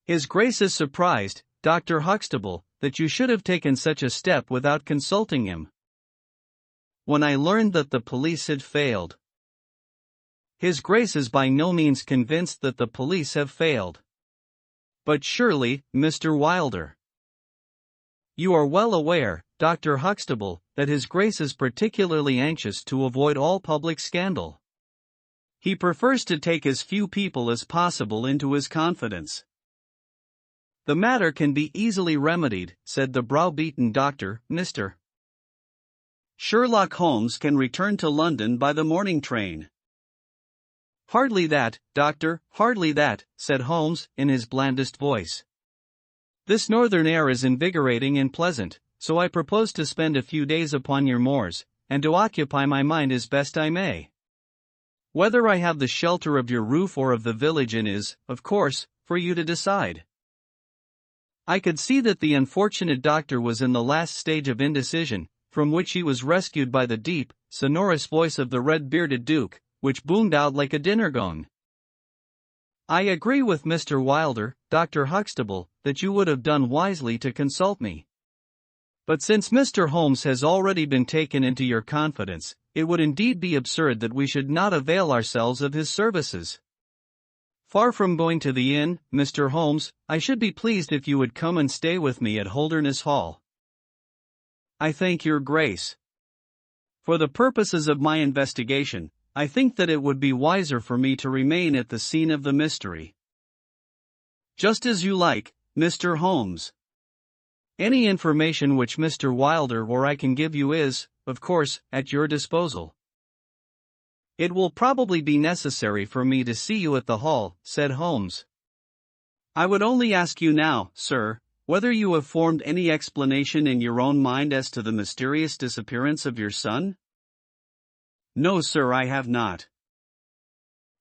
His Grace is surprised, Dr. Huxtable, that you should have taken such a step without consulting him. When I learned that the police had failed. His Grace is by no means convinced that the police have failed. But surely, Mr. Wilder. You are well aware, Dr. Huxtable, that His Grace is particularly anxious to avoid all public scandal. He prefers to take as few people as possible into his confidence. The matter can be easily remedied, said the browbeaten doctor. Mr. Sherlock Holmes can return to London by the morning train. Hardly that, doctor, hardly that, said Holmes, in his blandest voice. This northern air is invigorating and pleasant, so I propose to spend a few days upon your moors, and to occupy my mind as best I may. Whether I have the shelter of your roof or of the village inn is, of course, for you to decide. I could see that the unfortunate doctor was in the last stage of indecision, from which he was rescued by the deep, sonorous voice of the red-bearded Duke, which boomed out like a dinner gong. I agree with Mr. Wilder, Dr. Huxtable, that you would have done wisely to consult me. But since Mr. Holmes has already been taken into your confidence, it would indeed be absurd that we should not avail ourselves of his services. Far from going to the inn, Mr. Holmes, I should be pleased if you would come and stay with me at Holderness Hall. I thank your Grace. For the purposes of my investigation, I think that it would be wiser for me to remain at the scene of the mystery. Just as you like, Mr. Holmes. Any information which Mr. Wilder or I can give you is, of course, at your disposal. It will probably be necessary for me to see you at the hall, said Holmes. I would only ask you now, sir, whether you have formed any explanation in your own mind as to the mysterious disappearance of your son? No, sir, I have not.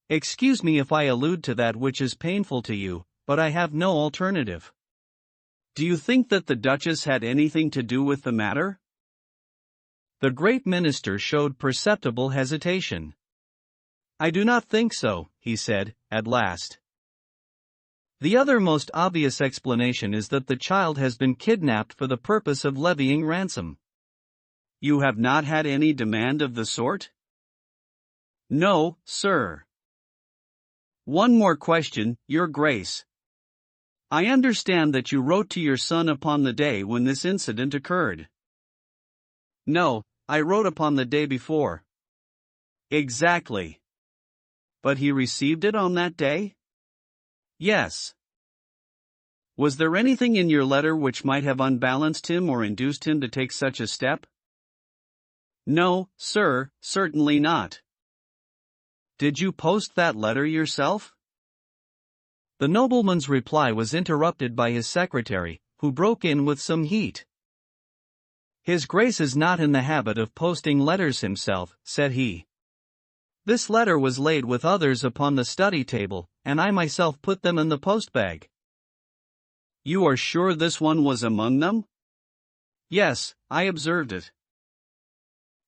Excuse me if I allude to that which is painful to you, but I have no alternative. Do you think that the Duchess had anything to do with the matter? The great minister showed perceptible hesitation. I do not think so, he said, at last. The other most obvious explanation is that the child has been kidnapped for the purpose of levying ransom. You have not had any demand of the sort? No, sir. One more question, Your Grace. I understand that you wrote to your son upon the day when this incident occurred. No, I wrote upon the day before. Exactly. But he received it on that day? Yes. Was there anything in your letter which might have unbalanced him or induced him to take such a step? No, sir, certainly not. Did you post that letter yourself? The nobleman's reply was interrupted by his secretary, who broke in with some heat. His Grace is not in the habit of posting letters himself, said he. This letter was laid with others upon the study table, and I myself put them in the post-bag. You are sure this one was among them? Yes, I observed it.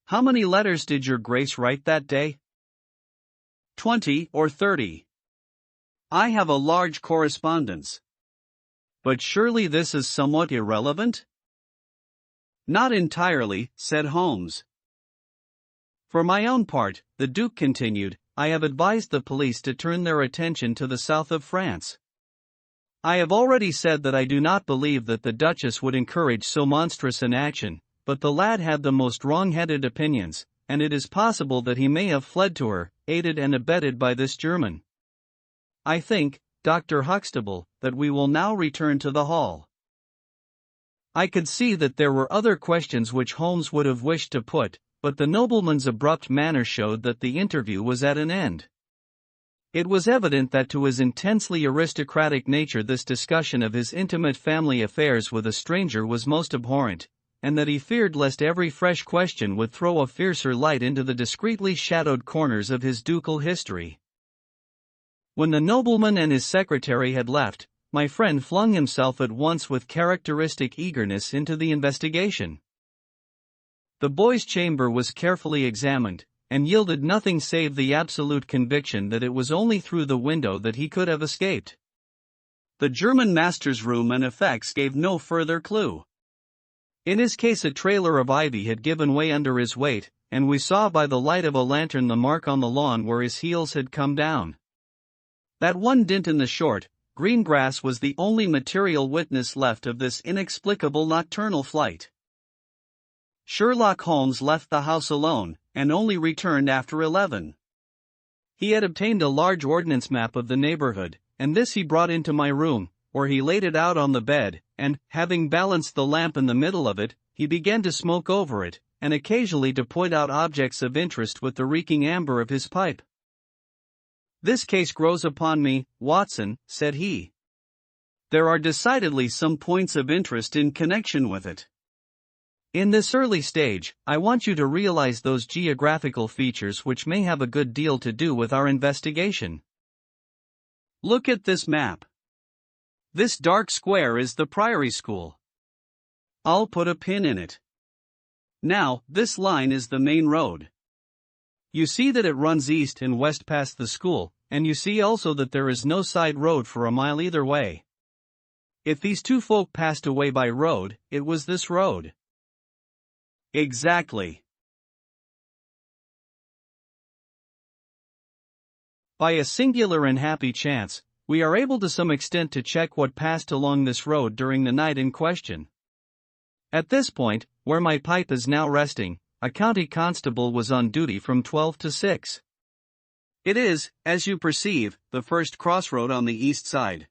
How many letters did your Grace write that day? 20 or 30. I have a large correspondence. But surely this is somewhat irrelevant? Not entirely, said Holmes. For my own part, the Duke continued, I have advised the police to turn their attention to the south of France. I have already said that I do not believe that the Duchess would encourage so monstrous an action, but the lad had the most wrong-headed opinions, and it is possible that he may have fled to her, aided and abetted by this German. I think, Dr. Huxtable, that we will now return to the hall. I could see that there were other questions which Holmes would have wished to put, but the nobleman's abrupt manner showed that the interview was at an end. It was evident that to his intensely aristocratic nature this discussion of his intimate family affairs with a stranger was most abhorrent, and that he feared lest every fresh question would throw a fiercer light into the discreetly shadowed corners of his ducal history. When the nobleman and his secretary had left, my friend flung himself at once with characteristic eagerness into the investigation. The boy's chamber was carefully examined, and yielded nothing save the absolute conviction that it was only through the window that he could have escaped. The German master's room and effects gave no further clue. In his case, a trailer of ivy had given way under his weight, and we saw by the light of a lantern the mark on the lawn where his heels had come down. That one dint in the short, green grass was the only material witness left of this inexplicable nocturnal flight. Sherlock Holmes left the house alone, and only returned after 11. He had obtained a large ordnance map of the neighborhood, and this he brought into my room, where he laid it out on the bed, and, having balanced the lamp in the middle of it, he began to smoke over it, and occasionally to point out objects of interest with the reeking amber of his pipe. "This case grows upon me, Watson," said he. "There are decidedly some points of interest in connection with it. In this early stage, I want you to realize those geographical features which may have a good deal to do with our investigation. Look at this map. This dark square is the Priory School. I'll put a pin in it. Now, this line is the main road. You see that it runs east and west past the school, and you see also that there is no side road for a mile either way. If these two folk passed away by road, it was this road." "Exactly." By a singular and happy chance, we are able to some extent to check what passed along this road during the night in question. At this point, where my pipe is now resting, a county constable was on duty from 12 to 6. It is, as you perceive, the first crossroad on the east side.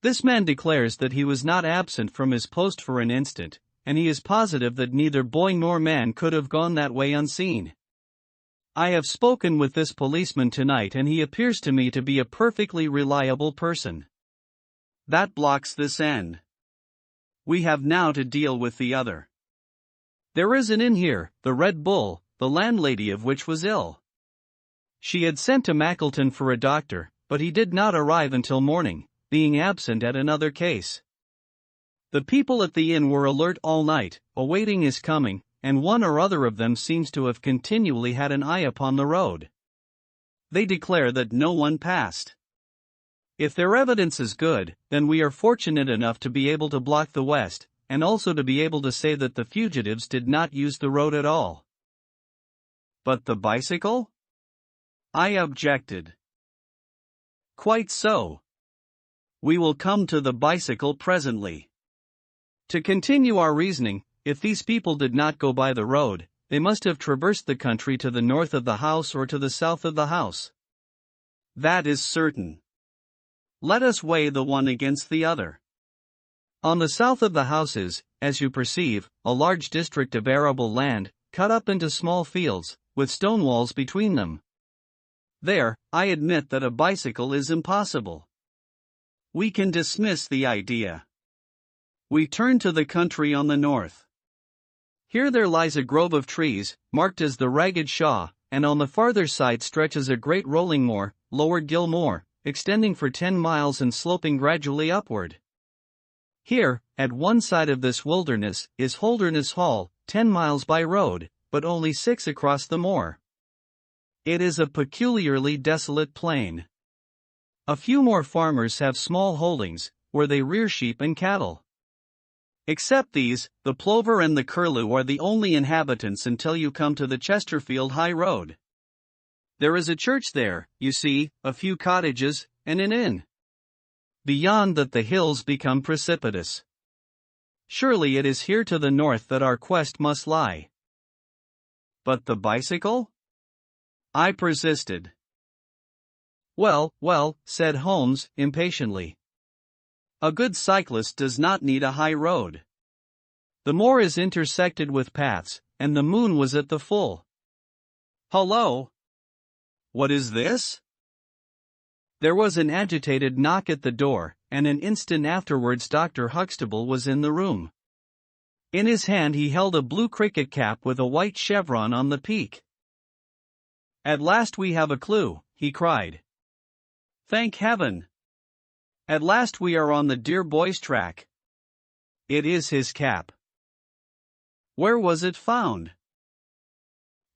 This man declares that he was not absent from his post for an instant, and he is positive that neither boy nor man could have gone that way unseen. I have spoken with this policeman tonight, and he appears to me to be a perfectly reliable person. That blocks this end. We have now to deal with the other. There is an inn here, the Red Bull, the landlady of which was ill. She had sent to Mackleton for a doctor, but he did not arrive until morning, being absent at another case. The people at the inn were alert all night, awaiting his coming, and one or other of them seems to have continually had an eye upon the road. They declare that no one passed. If their evidence is good, then we are fortunate enough to be able to block the west, and also to be able to say that the fugitives did not use the road at all. But the bicycle? I objected. Quite so. We will come to the bicycle presently. To continue our reasoning, if these people did not go by the road, they must have traversed the country to the north of the house or to the south of the house. That is certain. Let us weigh the one against the other. On the south of the house is, as you perceive, a large district of arable land, cut up into small fields, with stone walls between them. There, I admit that a bicycle is impossible. We can dismiss the idea. We turn to the country on the north. Here there lies a grove of trees, marked as the Ragged Shaw, and on the farther side stretches a great rolling moor, Lower Gill Moor, extending for 10 miles and sloping gradually upward. Here, at one side of this wilderness, is Holderness Hall, 10 miles by road, but only 6 across the moor. It is a peculiarly desolate plain. A few more farmers have small holdings, where they rear sheep and cattle. Except these, the plover and the curlew are the only inhabitants until you come to the Chesterfield High Road. There is a church there, you see, a few cottages, and an inn. Beyond that the hills become precipitous. Surely it is here to the north that our quest must lie. But the bicycle? I persisted. Well, well, said Holmes, impatiently. A good cyclist does not need a high road. The moor is intersected with paths, and the moon was at the full. Hullo! What is this? There was an agitated knock at the door, and an instant afterwards Dr. Huxtable was in the room. In his hand he held a blue cricket cap with a white chevron on the peak. At last we have a clue, he cried. Thank heaven! At last we are on the dear boy's track. It is his cap. Where was it found?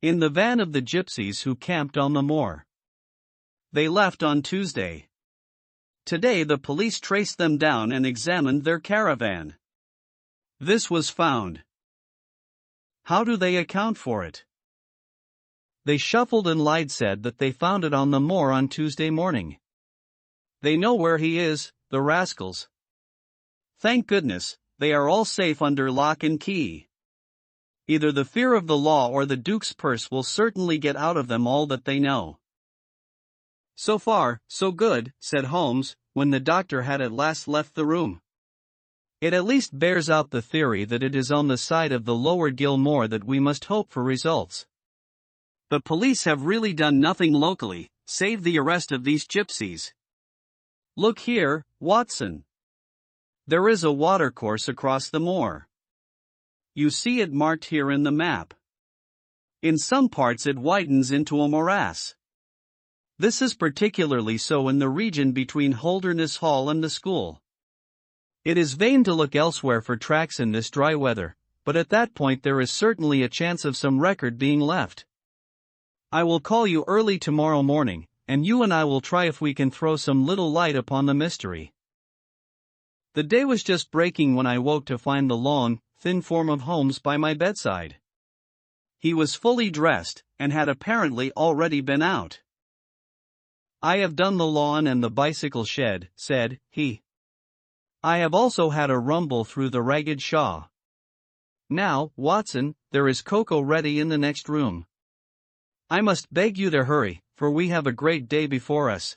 In the van of the gypsies who camped on the moor. They left on Tuesday. Today the police traced them down and examined their caravan. This was found. How do they account for it? They shuffled and lied, said that they found it on the moor on Tuesday morning. They know where he is, the rascals. Thank goodness, they are all safe under lock and key. Either the fear of the law or the Duke's purse will certainly get out of them all that they know. So far, so good, said Holmes, when the doctor had at last left the room. It at least bears out the theory that it is on the side of the lower Gill Moor that we must hope for results. The police have really done nothing locally, save the arrest of these gypsies. Look here, Watson. There is a watercourse across the moor. You see it marked here in the map. In some parts it widens into a morass. This is particularly so in the region between Holderness Hall and the school. It is vain to look elsewhere for tracks in this dry weather, but at that point there is certainly a chance of some record being left. I will call you early tomorrow morning, and you and I will try if we can throw some little light upon the mystery. The day was just breaking when I woke to find the long, thin form of Holmes by my bedside. He was fully dressed, and had apparently already been out. I have done the lawn and the bicycle shed, said he. I have also had a rumble through the ragged shaw. Now, Watson, there is cocoa ready in the next room. I must beg you to hurry, for we have a great day before us.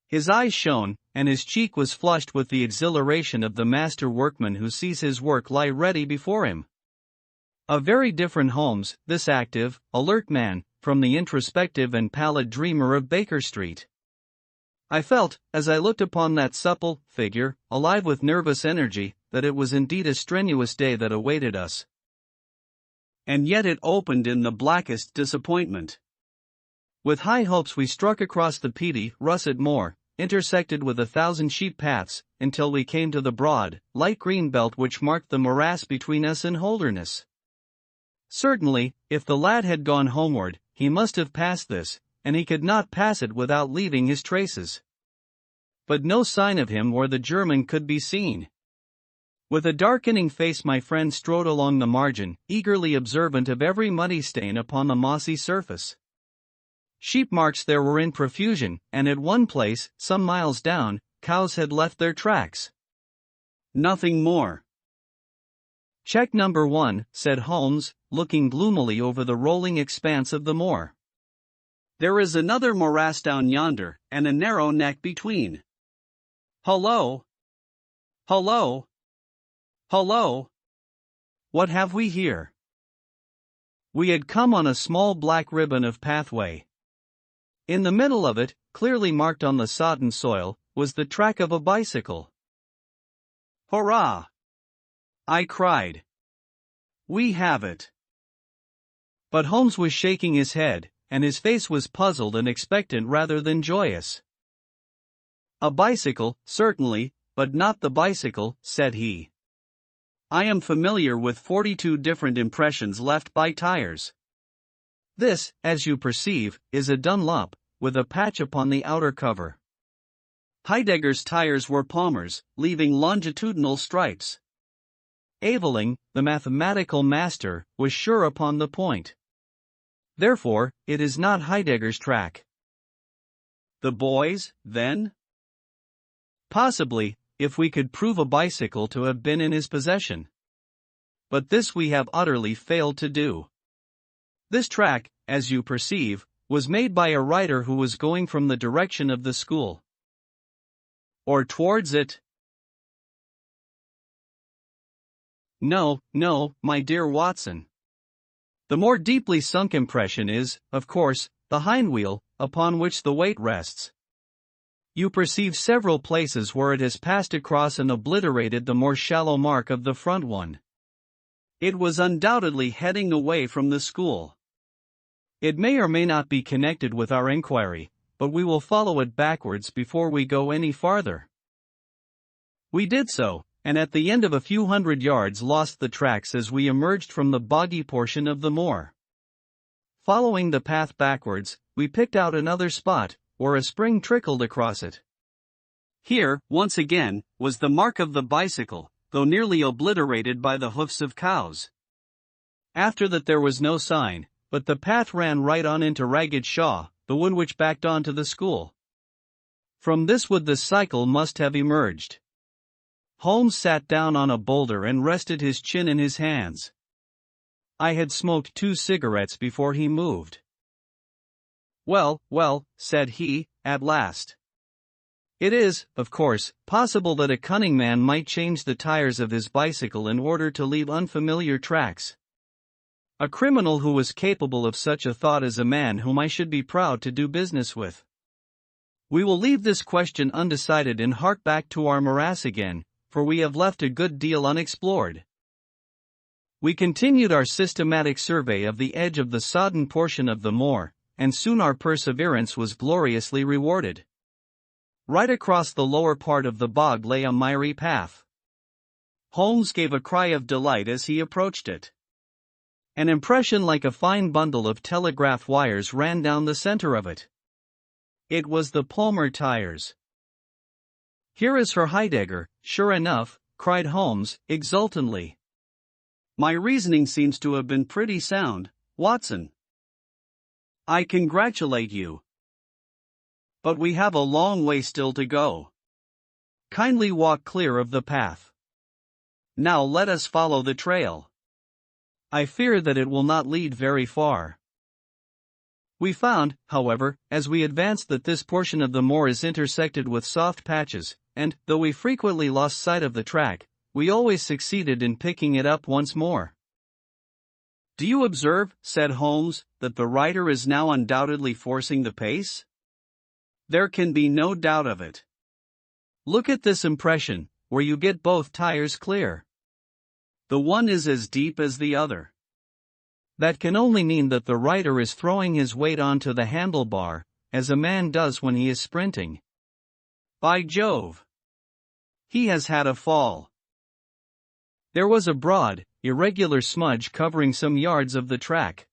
His eyes shone, and his cheek was flushed with the exhilaration of the master workman who sees his work lie ready before him. A very different Holmes, this active, alert man, from the introspective and pallid dreamer of Baker Street. I felt, as I looked upon that supple figure, alive with nervous energy, that it was indeed a strenuous day that awaited us. And yet it opened in the blackest disappointment. With high hopes we struck across the peaty, russet moor, intersected with 1,000 sheep paths, until we came to the broad, light green belt which marked the morass between us and Holderness. Certainly, if the lad had gone homeward, he must have passed this, and he could not pass it without leaving his traces. But no sign of him or the German could be seen. With a darkening face my friend strode along the margin, eagerly observant of every muddy stain upon the mossy surface. Sheep marks there were in profusion, and at one place, some miles down, cows had left their tracks. Nothing more. Check number 1, said Holmes, looking gloomily over the rolling expanse of the moor. There is another morass down yonder, and a narrow neck between. Hullo! Hullo! Hullo! What have we here? We had come on a small black ribbon of pathway. In the middle of it, clearly marked on the sodden soil, was the track of a bicycle. Hurrah! I cried. We have it. But Holmes was shaking his head, and his face was puzzled and expectant rather than joyous. A bicycle, certainly, but not the bicycle, said he. I am familiar with 42 different impressions left by tires. This, as you perceive, is a Dunlop, with a patch upon the outer cover. Heidegger's tires were Palmer's, leaving longitudinal stripes. Aveling, the mathematical master, was sure upon the point. Therefore, it is not Heidegger's track. The boys, then? Possibly, if we could prove a bicycle to have been in his possession. But this we have utterly failed to do. This track, as you perceive, was made by a rider who was going from the direction of the school. Or towards it? No, my dear Watson. The more deeply sunk impression is, of course, the hindwheel, upon which the weight rests. You perceive several places where it has passed across and obliterated the more shallow mark of the front one. It was undoubtedly heading away from the school. It may or may not be connected with our inquiry, but we will follow it backwards before we go any farther. We did so, and at the end of a few hundred yards lost the tracks as we emerged from the boggy portion of the moor. Following the path backwards, we picked out another spot, where a spring trickled across it. Here, once again, was the mark of the bicycle, though nearly obliterated by the hoofs of cows. After that there was no sign, but the path ran right on into Ragged Shaw, the wood which backed on to the school. From this wood the cycle must have emerged. Holmes sat down on a boulder and rested his chin in his hands. I had smoked 2 cigarettes before he moved. Well, well, said he, at last. It is, of course, possible that a cunning man might change the tires of his bicycle in order to leave unfamiliar tracks. A criminal who was capable of such a thought is a man whom I should be proud to do business with. We will leave this question undecided and hark back to our morass again, for we have left a good deal unexplored. We continued our systematic survey of the edge of the sodden portion of the moor, and soon our perseverance was gloriously rewarded. Right across the lower part of the bog lay a miry path. Holmes gave a cry of delight as he approached it. An impression like a fine bundle of telegraph wires ran down the center of it. It was the Palmer tires. "Here is Herr Heidegger, sure enough," cried Holmes, exultantly. "My reasoning seems to have been pretty sound, Watson. I congratulate you. But we have a long way still to go. Kindly walk clear of the path. Now let us follow the trail. I fear that it will not lead very far." We found, however, as we advanced that this portion of the moor is intersected with soft patches, and, though we frequently lost sight of the track, we always succeeded in picking it up once more. "Do you observe," said Holmes, "that the rider is now undoubtedly forcing the pace? There can be no doubt of it. Look at this impression, where you get both tires clear. The one is as deep as the other. That can only mean that the rider is throwing his weight onto the handlebar, as a man does when he is sprinting. By Jove! He has had a fall." There was a broad, irregular smudge covering some yards of the track.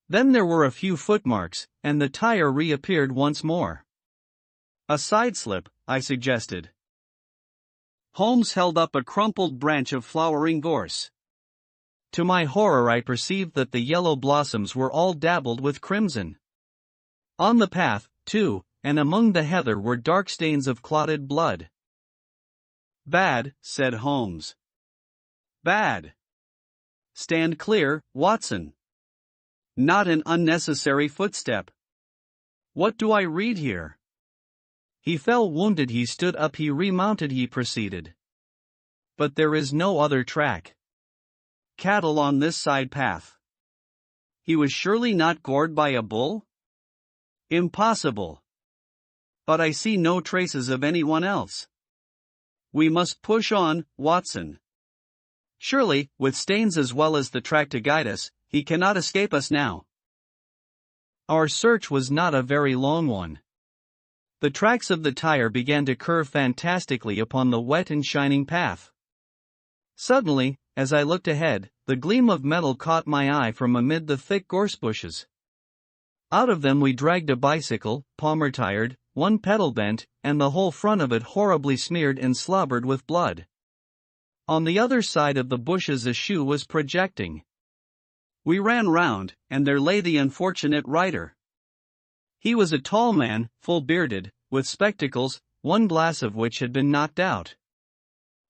Then there were a few footmarks, and the tire reappeared once more. "A sideslip," I suggested. Holmes held up a crumpled branch of flowering gorse. To my horror I perceived that the yellow blossoms were all dabbled with crimson. On the path, too, and among the heather were dark stains of clotted blood. "Bad," said Holmes. "Bad. Stand clear, Watson. Not an unnecessary footstep. What do I read here?" "He fell wounded, he stood up, he remounted," he proceeded. "But there is no other track. Cattle on this side path. He was surely not gored by a bull? Impossible. But I see no traces of anyone else. We must push on, Watson. Surely, with stains as well as the track to guide us, he cannot escape us now." Our search was not a very long one. The tracks of the tire began to curve fantastically upon the wet and shining path. Suddenly, as I looked ahead, the gleam of metal caught my eye from amid the thick gorse bushes. Out of them we dragged a bicycle, Palmer-tired, one pedal bent, and the whole front of it horribly smeared and slobbered with blood. On the other side of the bushes a shoe was projecting. We ran round, and there lay the unfortunate rider. He was a tall man, full-bearded, with spectacles, one glass of which had been knocked out.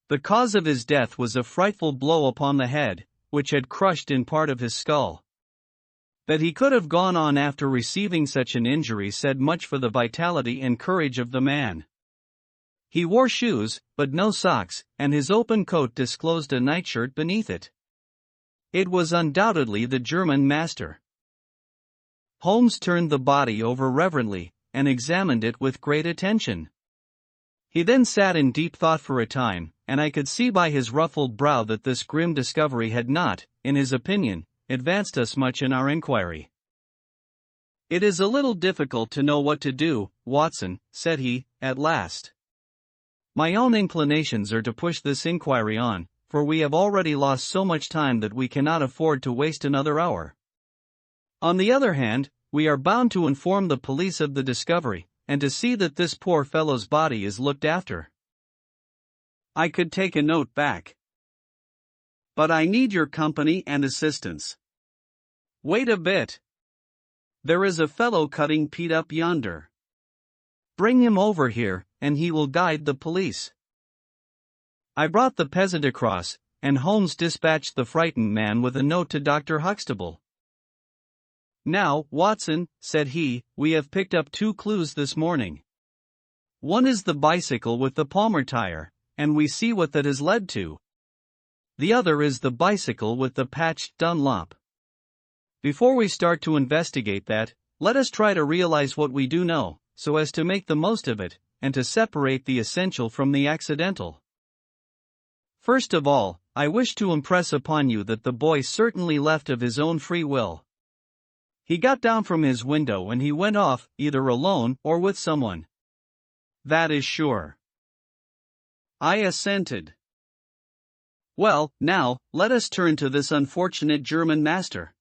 The cause of his death was a frightful blow upon the head, which had crushed in part of his skull. That he could have gone on after receiving such an injury said much for the vitality and courage of the man. He wore shoes, but no socks, and his open coat disclosed a nightshirt beneath it. It was undoubtedly the German master. Holmes turned the body over reverently, and examined it with great attention. He then sat in deep thought for a time, and I could see by his ruffled brow that this grim discovery had not, in his opinion, advanced us much in our inquiry. "It is a little difficult to know what to do, Watson," said he, at last. "My own inclinations are to push this inquiry on, for we have already lost so much time that we cannot afford to waste another hour. On the other hand, we are bound to inform the police of the discovery, and to see that this poor fellow's body is looked after. I could take a note back. But I need your company and assistance. Wait a bit. There is a fellow cutting peat up yonder. Bring him over here, and he will guide the police. I brought the peasant across, and Holmes dispatched the frightened man with a note to Dr. Huxtable. Now, Watson, said he, we have picked up 2 clues this morning. One is the bicycle with the Palmer tire, and we see what that has led to. The other is the bicycle with the patched Dunlop. Before we start to investigate that, let us try to realize what we do know, so as to make the most of it, and to separate the essential from the accidental. First of all, I wish to impress upon you that the boy certainly left of his own free will. He got down from his window and he went off, either alone or with someone. That is sure. I assented. Well, now, let us turn to this unfortunate German master.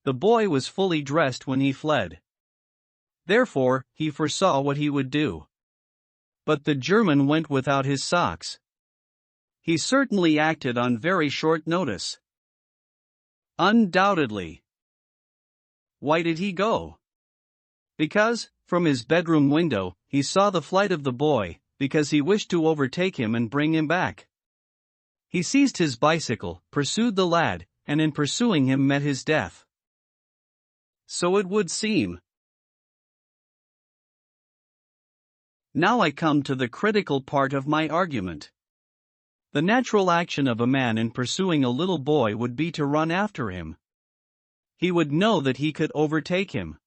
The boy was fully dressed when he fled. Therefore, he foresaw what he would do. But the German went without his socks. He certainly acted on very short notice. Undoubtedly. Why did he go? Because, from his bedroom window, he saw the flight of the boy, because he wished to overtake him and bring him back. He seized his bicycle, pursued the lad, and in pursuing him met his death. So it would seem. Now I come to the critical part of my argument. The natural action of a man in pursuing a little boy would be to run after him. He would know that he could overtake him.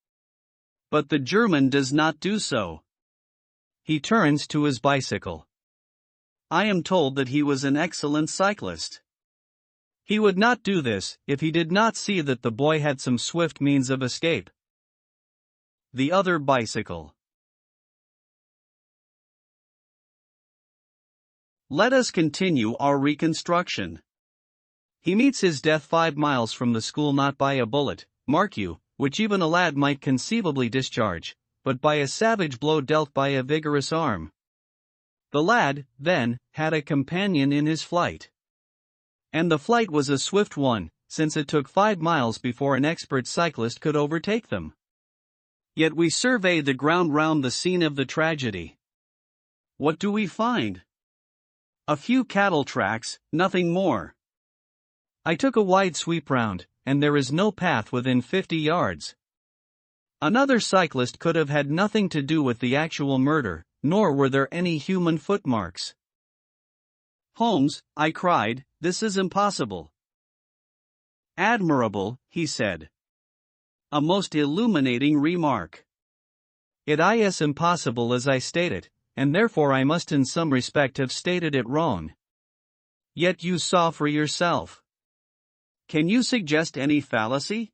But the German does not do so. He turns to his bicycle. I am told that he was an excellent cyclist. He would not do this if he did not see that the boy had some swift means of escape. The other bicycle. Let us continue our reconstruction. He meets his death 5 miles from the school, not by a bullet, mark you, which even a lad might conceivably discharge, but by a savage blow dealt by a vigorous arm. The lad, then, had a companion in his flight. And the flight was a swift one, since it took 5 miles before an expert cyclist could overtake them. Yet we survey the ground round the scene of the tragedy. What do we find? A few cattle tracks, nothing more. I took a wide sweep round, and there is no path within 50 yards. Another cyclist could have had nothing to do with the actual murder, nor were there any human footmarks. Holmes, I cried, this is impossible. Admirable, he said. A most illuminating remark. It is impossible as I state it, and therefore I must in some respect have stated it wrong. Yet you saw for yourself. Can you suggest any fallacy?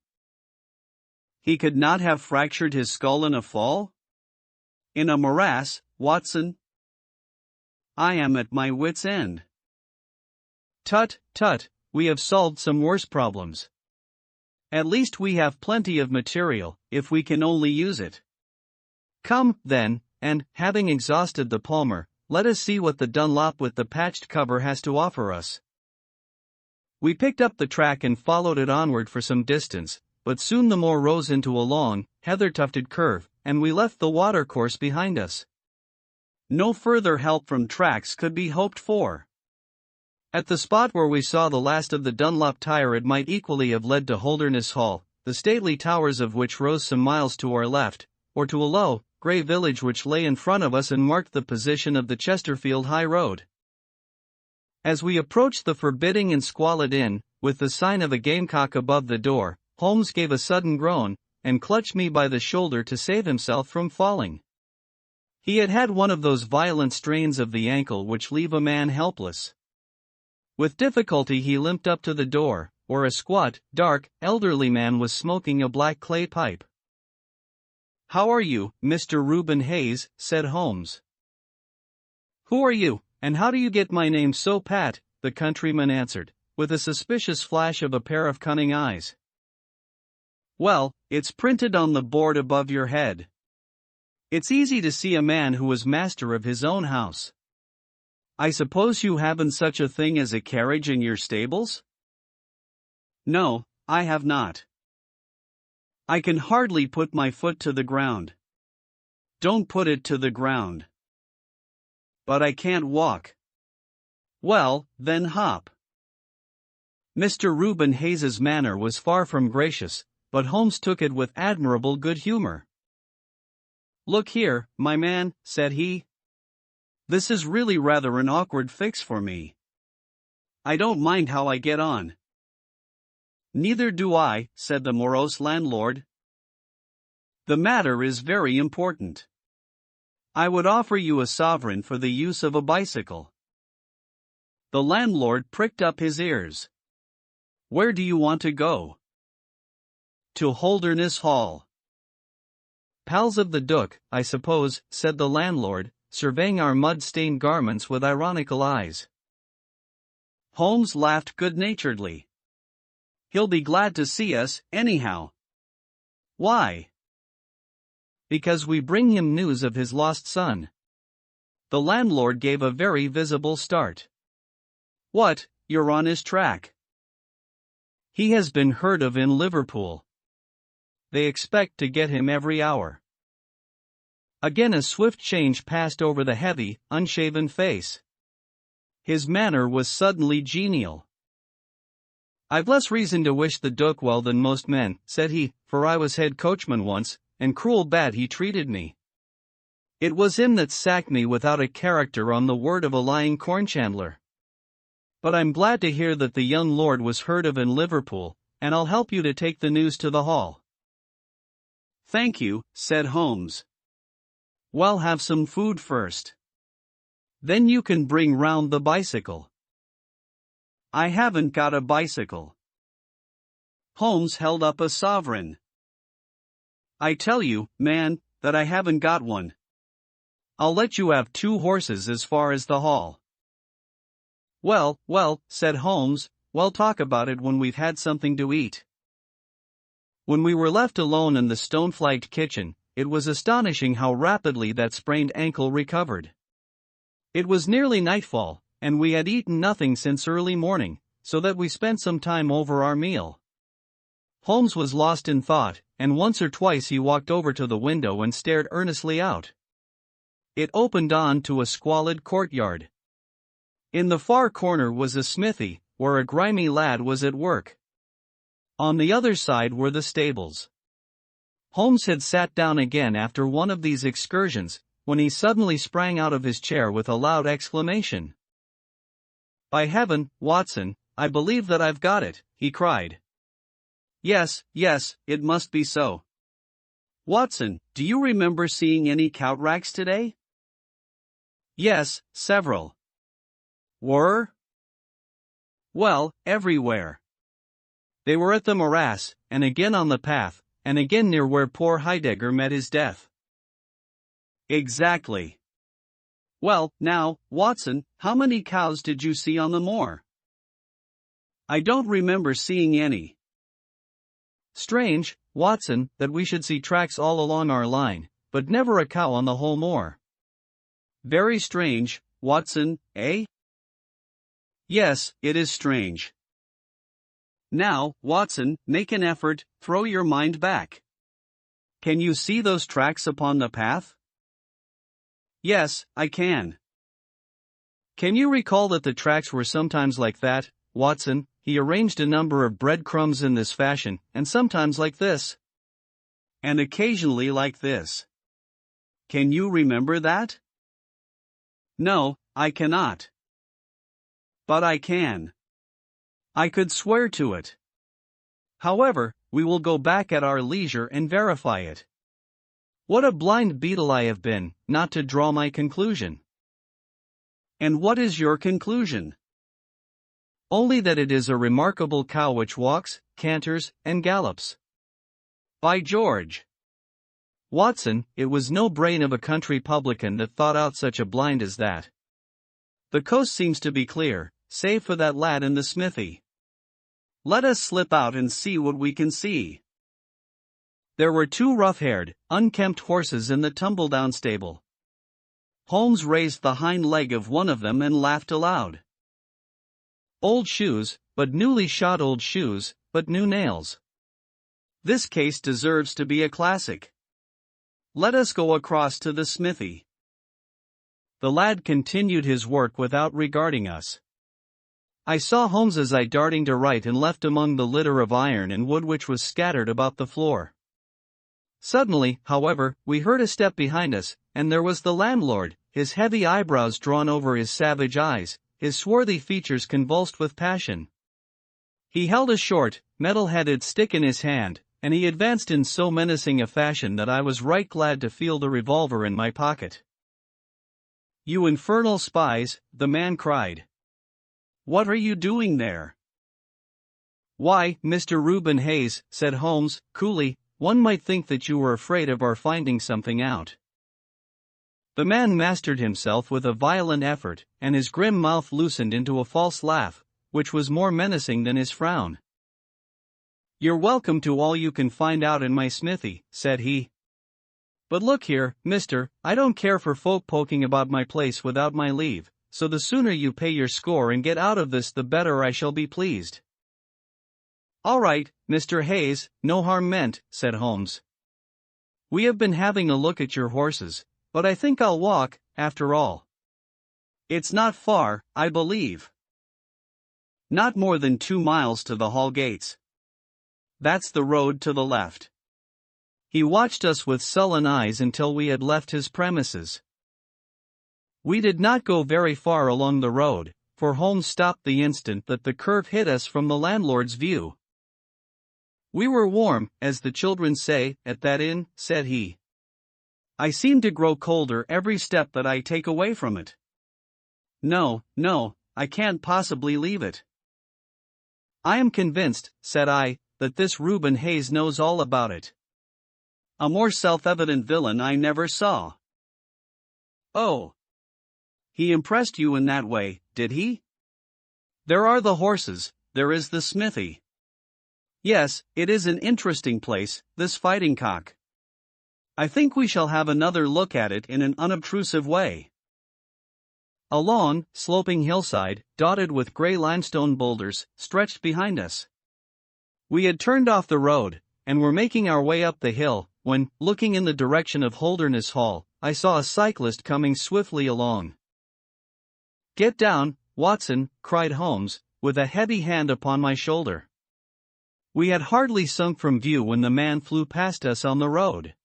He could not have fractured his skull in a fall? In a morass, Watson? I am at my wit's end. Tut, tut, we have solved some worse problems. At least we have plenty of material, if we can only use it. Come, then, and, having exhausted the Palmer, let us see what the Dunlop with the patched cover has to offer us. We picked up the track and followed it onward for some distance, but soon the moor rose into a long, heather-tufted curve, and we left the watercourse behind us. No further help from tracks could be hoped for. At the spot where we saw the last of the Dunlop tire, it might equally have led to Holderness Hall, the stately towers of which rose some miles to our left, or to a low, grey village which lay in front of us and marked the position of the Chesterfield High Road. As we approached the forbidding and squalid inn, with the sign of a gamecock above the door, Holmes gave a sudden groan, and clutched me by the shoulder to save himself from falling. He had had one of those violent strains of the ankle which leave a man helpless. With difficulty he limped up to the door, where a squat, dark, elderly man was smoking a black clay pipe. "How are you, Mr. Reuben Hayes?" said Holmes. "Who are you, and how do you get my name so pat?" the countryman answered, with a suspicious flash of a pair of cunning eyes. Well, it's printed on the board above your head. It's easy to see a man who is master of his own house. I suppose you haven't such a thing as a carriage in your stables? No, I have not. I can hardly put my foot to the ground. Don't put it to the ground. But I can't walk. Well, then hop. Mr. Reuben Hayes's manner was far from gracious, but Holmes took it with admirable good humor. Look here, my man, said he. This is really rather an awkward fix for me. I don't mind how I get on. Neither do I, said the morose landlord. The matter is very important. I would offer you a sovereign for the use of a bicycle. The landlord pricked up his ears. Where do you want to go? To Holderness Hall. Pals of the Duke, I suppose, said the landlord, surveying our mud-stained garments with ironical eyes. Holmes laughed good-naturedly. He'll be glad to see us, anyhow. Why? Because we bring him news of his lost son. The landlord gave a very visible start. What, you're on his track? He has been heard of in Liverpool. They expect to get him every hour. Again a swift change passed over the heavy, unshaven face. His manner was suddenly genial. I've less reason to wish the Duke well than most men, said he, for I was head coachman once, and cruel bad he treated me. It was him that sacked me without a character on the word of a lying corn chandler. But I'm glad to hear that the young lord was heard of in Liverpool, and I'll help you to take the news to the hall. Thank you, said Holmes. Well, have some food first. Then you can bring round the bicycle. I haven't got a bicycle. Holmes held up a sovereign. I tell you, man, that I haven't got one. I'll let you have 2 horses as far as the hall. Well, said Holmes, we'll talk about it when we've had something to eat. When we were left alone in the stone-flagged kitchen, it was astonishing how rapidly that sprained ankle recovered. It was nearly nightfall, and we had eaten nothing since early morning, so that we spent some time over our meal. Holmes was lost in thought, and once or twice he walked over to the window and stared earnestly out. It opened on to a squalid courtyard. In the far corner was a smithy, where a grimy lad was at work. On the other side were the stables. Holmes had sat down again after one of these excursions, when he suddenly sprang out of his chair with a loud exclamation. By heaven, Watson, I believe that I've got it, he cried. Yes, it must be so. Watson, do you remember seeing any Counteracs today? Yes, several. Were? Well, everywhere. They were at the morass, and again on the path, and again near where poor Heidegger met his death. Exactly. Well, now, Watson, how many cows did you see on the moor? I don't remember seeing any. Strange, Watson, that we should see tracks all along our line, but never a cow on the whole moor. Very strange, Watson, eh? Yes, it is strange. Now, Watson, make an effort, throw your mind back. Can you see those tracks upon the path? Yes, I can. Can you recall that the tracks were sometimes like that, Watson? He arranged a number of breadcrumbs in this fashion, and sometimes like this. And occasionally like this. Can you remember that? No, I cannot. But I can. I could swear to it. However, we will go back at our leisure and verify it. What a blind beetle I have been, not to draw my conclusion. And what is your conclusion? Only that it is a remarkable cow which walks, canters, and gallops. By George! Watson, it was no brain of a country publican that thought out such a blind as that. The coast seems to be clear, save for that lad in the smithy. Let us slip out and see what we can see. There were two rough-haired, unkempt horses in the tumble-down stable. Holmes raised the hind leg of one of them and laughed aloud. Old shoes, but newly shod old shoes, but new nails. This case deserves to be a classic. Let us go across to the smithy. The lad continued his work without regarding us. I saw Holmes's eye darting to right and left among the litter of iron and wood which was scattered about the floor. Suddenly, however, we heard a step behind us, and there was the landlord, his heavy eyebrows drawn over his savage eyes, his swarthy features convulsed with passion. He held a short, metal-headed stick in his hand, and he advanced in so menacing a fashion that I was right glad to feel the revolver in my pocket. "You infernal spies," the man cried. "What are you doing there?" "Why, Mr. Reuben Hayes," said Holmes, coolly, "one might think that you were afraid of our finding something out." The man mastered himself with a violent effort, and his grim mouth loosened into a false laugh, which was more menacing than his frown. "You're welcome to all you can find out in my smithy," said he. "But look here, mister, I don't care for folk poking about my place without my leave, so the sooner you pay your score and get out of this the better I shall be pleased." "All right, Mr. Hayes, no harm meant," said Holmes. "We have been having a look at your horses, but I think I'll walk, after all. It's not far, I believe. Not more than 2 miles to the hall gates. That's the road to the left." He watched us with sullen eyes until we had left his premises. We did not go very far along the road, for Holmes stopped the instant that the curve hid us from the landlord's view. "We were warm, as the children say, at that inn," said he. "I seem to grow colder every step that I take away from it. No, I can't possibly leave it." "I am convinced," said I, "that this Reuben Hayes knows all about it. A more self-evident villain I never saw." "Oh. He impressed you in that way, did he? There are the horses, there is the smithy. Yes, it is an interesting place, this fighting cock. I think we shall have another look at it in an unobtrusive way." A long, sloping hillside, dotted with gray limestone boulders, stretched behind us. We had turned off the road, and were making our way up the hill, when, looking in the direction of Holderness Hall, I saw a cyclist coming swiftly along. "Get down, Watson," cried Holmes, with a heavy hand upon my shoulder. We had hardly sunk from view when the man flew past us on the road.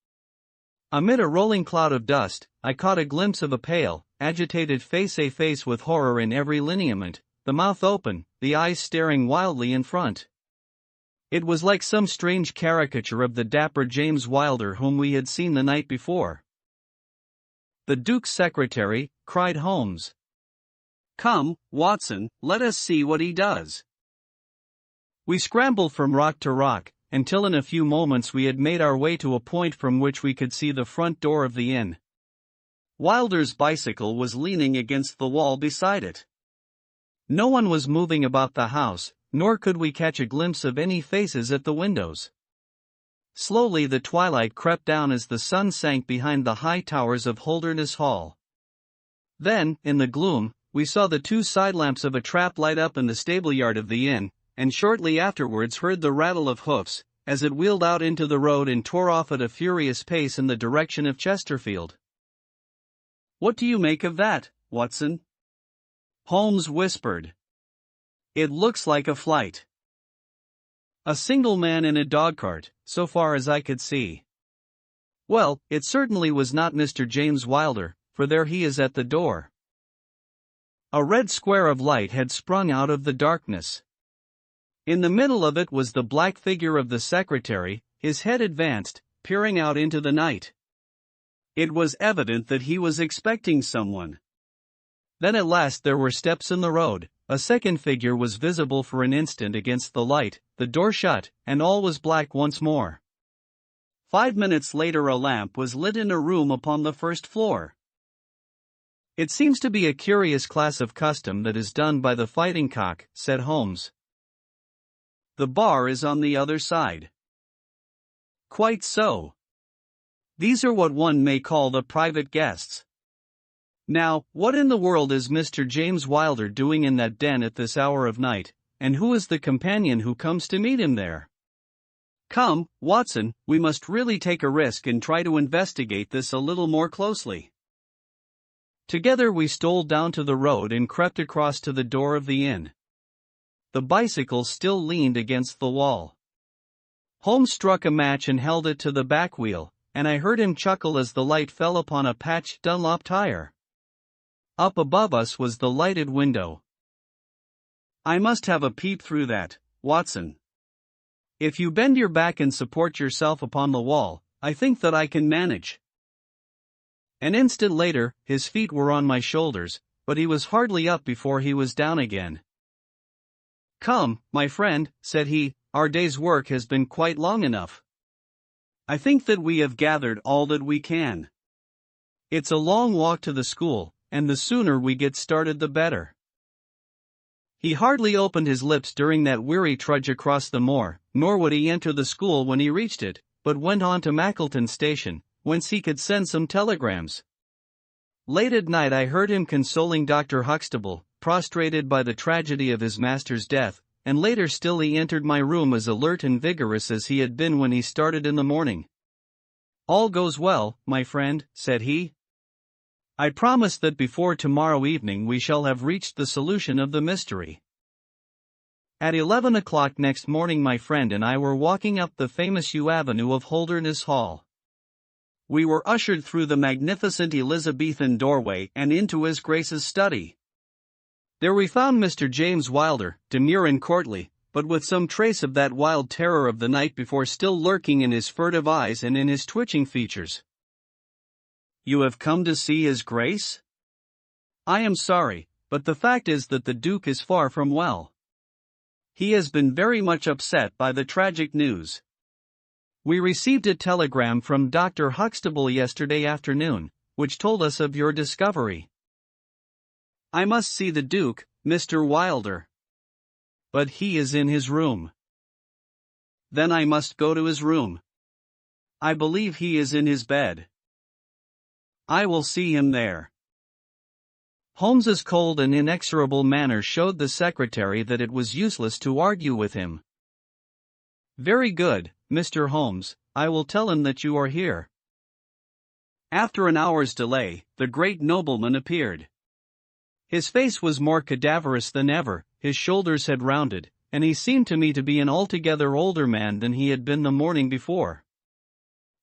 Amid a rolling cloud of dust, I caught a glimpse of a pale, agitated face, a face with horror in every lineament, the mouth open, the eyes staring wildly in front. It was like some strange caricature of the dapper James Wilder whom we had seen the night before. "The Duke's secretary," cried Holmes. "Come, Watson, let us see what he does." We scrambled from rock to rock, until in a few moments we had made our way to a point from which we could see the front door of the inn. Wilder's bicycle was leaning against the wall beside it. No one was moving about the house, nor could we catch a glimpse of any faces at the windows. Slowly the twilight crept down as the sun sank behind the high towers of Holderness Hall. Then, in the gloom, we saw the 2 side lamps of a trap light up in the stable-yard of the inn, and shortly afterwards heard the rattle of hoofs, as it wheeled out into the road and tore off at a furious pace in the direction of Chesterfield. "What do you make of that, Watson?" Holmes whispered. "It looks like a flight. A single man in a dogcart, so far as I could see. Well, it certainly was not Mr. James Wilder, for there he is at the door." A red square of light had sprung out of the darkness. In the middle of it was the black figure of the secretary, his head advanced, peering out into the night. It was evident that he was expecting someone. Then at last there were steps in the road, a second figure was visible for an instant against the light, the door shut, and all was black once more. 5 minutes later a lamp was lit in a room upon the first floor. "It seems to be a curious class of custom that is done by the fighting cock," said Holmes. "The bar is on the other side." Quite so. These are what one may call the private guests. Now, what in the world is Mr. James Wilder doing in that den at this hour of night, and who is the companion who comes to meet him there? Come, Watson, we must really take a risk and try to investigate this a little more closely. Together we stole down to the road and crept across to the door of the inn. The bicycle still leaned against the wall. Holmes struck a match and held it to the back wheel, and I heard him chuckle as the light fell upon a patched Dunlop tire. Up above us was the lighted window. I must have a peep through that, Watson. If you bend your back and support yourself upon the wall, I think that I can manage. An instant later, his feet were on my shoulders, but he was hardly up before he was down again. Come, my friend, said he, our day's work has been quite long enough. I think that we have gathered all that we can. It's a long walk to the school, and the sooner we get started the better. He hardly opened his lips during that weary trudge across the moor, nor would he enter the school when he reached it, but went on to Mackleton Station, whence he could send some telegrams. Late at night I heard him consoling Dr. Huxtable, prostrated by the tragedy of his master's death, and later still he entered my room as alert and vigorous as he had been when he started in the morning. All goes well, my friend, said he. I promise that before tomorrow evening we shall have reached the solution of the mystery. At 11 o'clock next morning my friend and I were walking up the famous yew avenue of Holderness Hall. We were ushered through the magnificent Elizabethan doorway and into His Grace's study. There we found Mr. James Wilder, demure and courtly, but with some trace of that wild terror of the night before still lurking in his furtive eyes and in his twitching features. You have come to see His Grace? I am sorry, but the fact is that the Duke is far from well. He has been very much upset by the tragic news. We received a telegram from Dr. Huxtable yesterday afternoon, which told us of your discovery. I must see the Duke, Mr. Wilder. But he is in his room. Then I must go to his room. I believe he is in his bed. I will see him there. Holmes's cold and inexorable manner showed the secretary that it was useless to argue with him. Very good, Mr. Holmes, I will tell him that you are here. After an hour's delay, the great nobleman appeared. His face was more cadaverous than ever, his shoulders had rounded, and he seemed to me to be an altogether older man than he had been the morning before.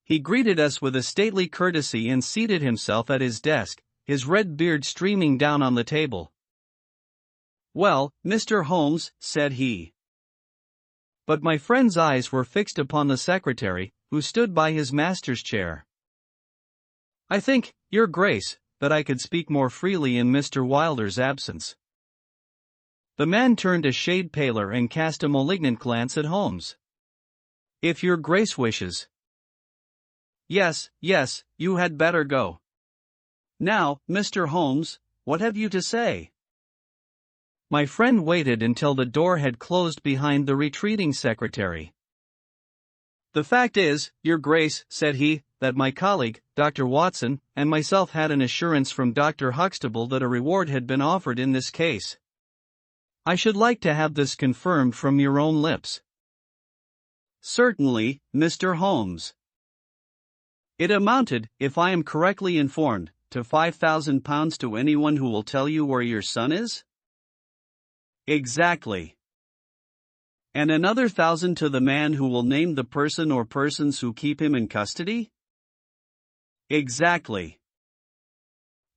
He greeted us with a stately courtesy and seated himself at his desk, his red beard streaming down on the table. Well, Mr. Holmes, said he. But my friend's eyes were fixed upon the secretary, who stood by his master's chair. I think, Your Grace, that I could speak more freely in Mr. Wilder's absence. The man turned a shade paler and cast a malignant glance at Holmes. If Your Grace wishes. Yes, you had better go. Now, Mr. Holmes, what have you to say? My friend waited until the door had closed behind the retreating secretary. The fact is, Your Grace, said he, that my colleague, Dr. Watson, and myself had an assurance from Dr. Huxtable that a reward had been offered in this case. I should like to have this confirmed from your own lips. Certainly, Mr. Holmes. It amounted, if I am correctly informed, to £5,000 to anyone who will tell you where your son is? Exactly. And another 1,000 to the man who will name the person or persons who keep him in custody? Exactly.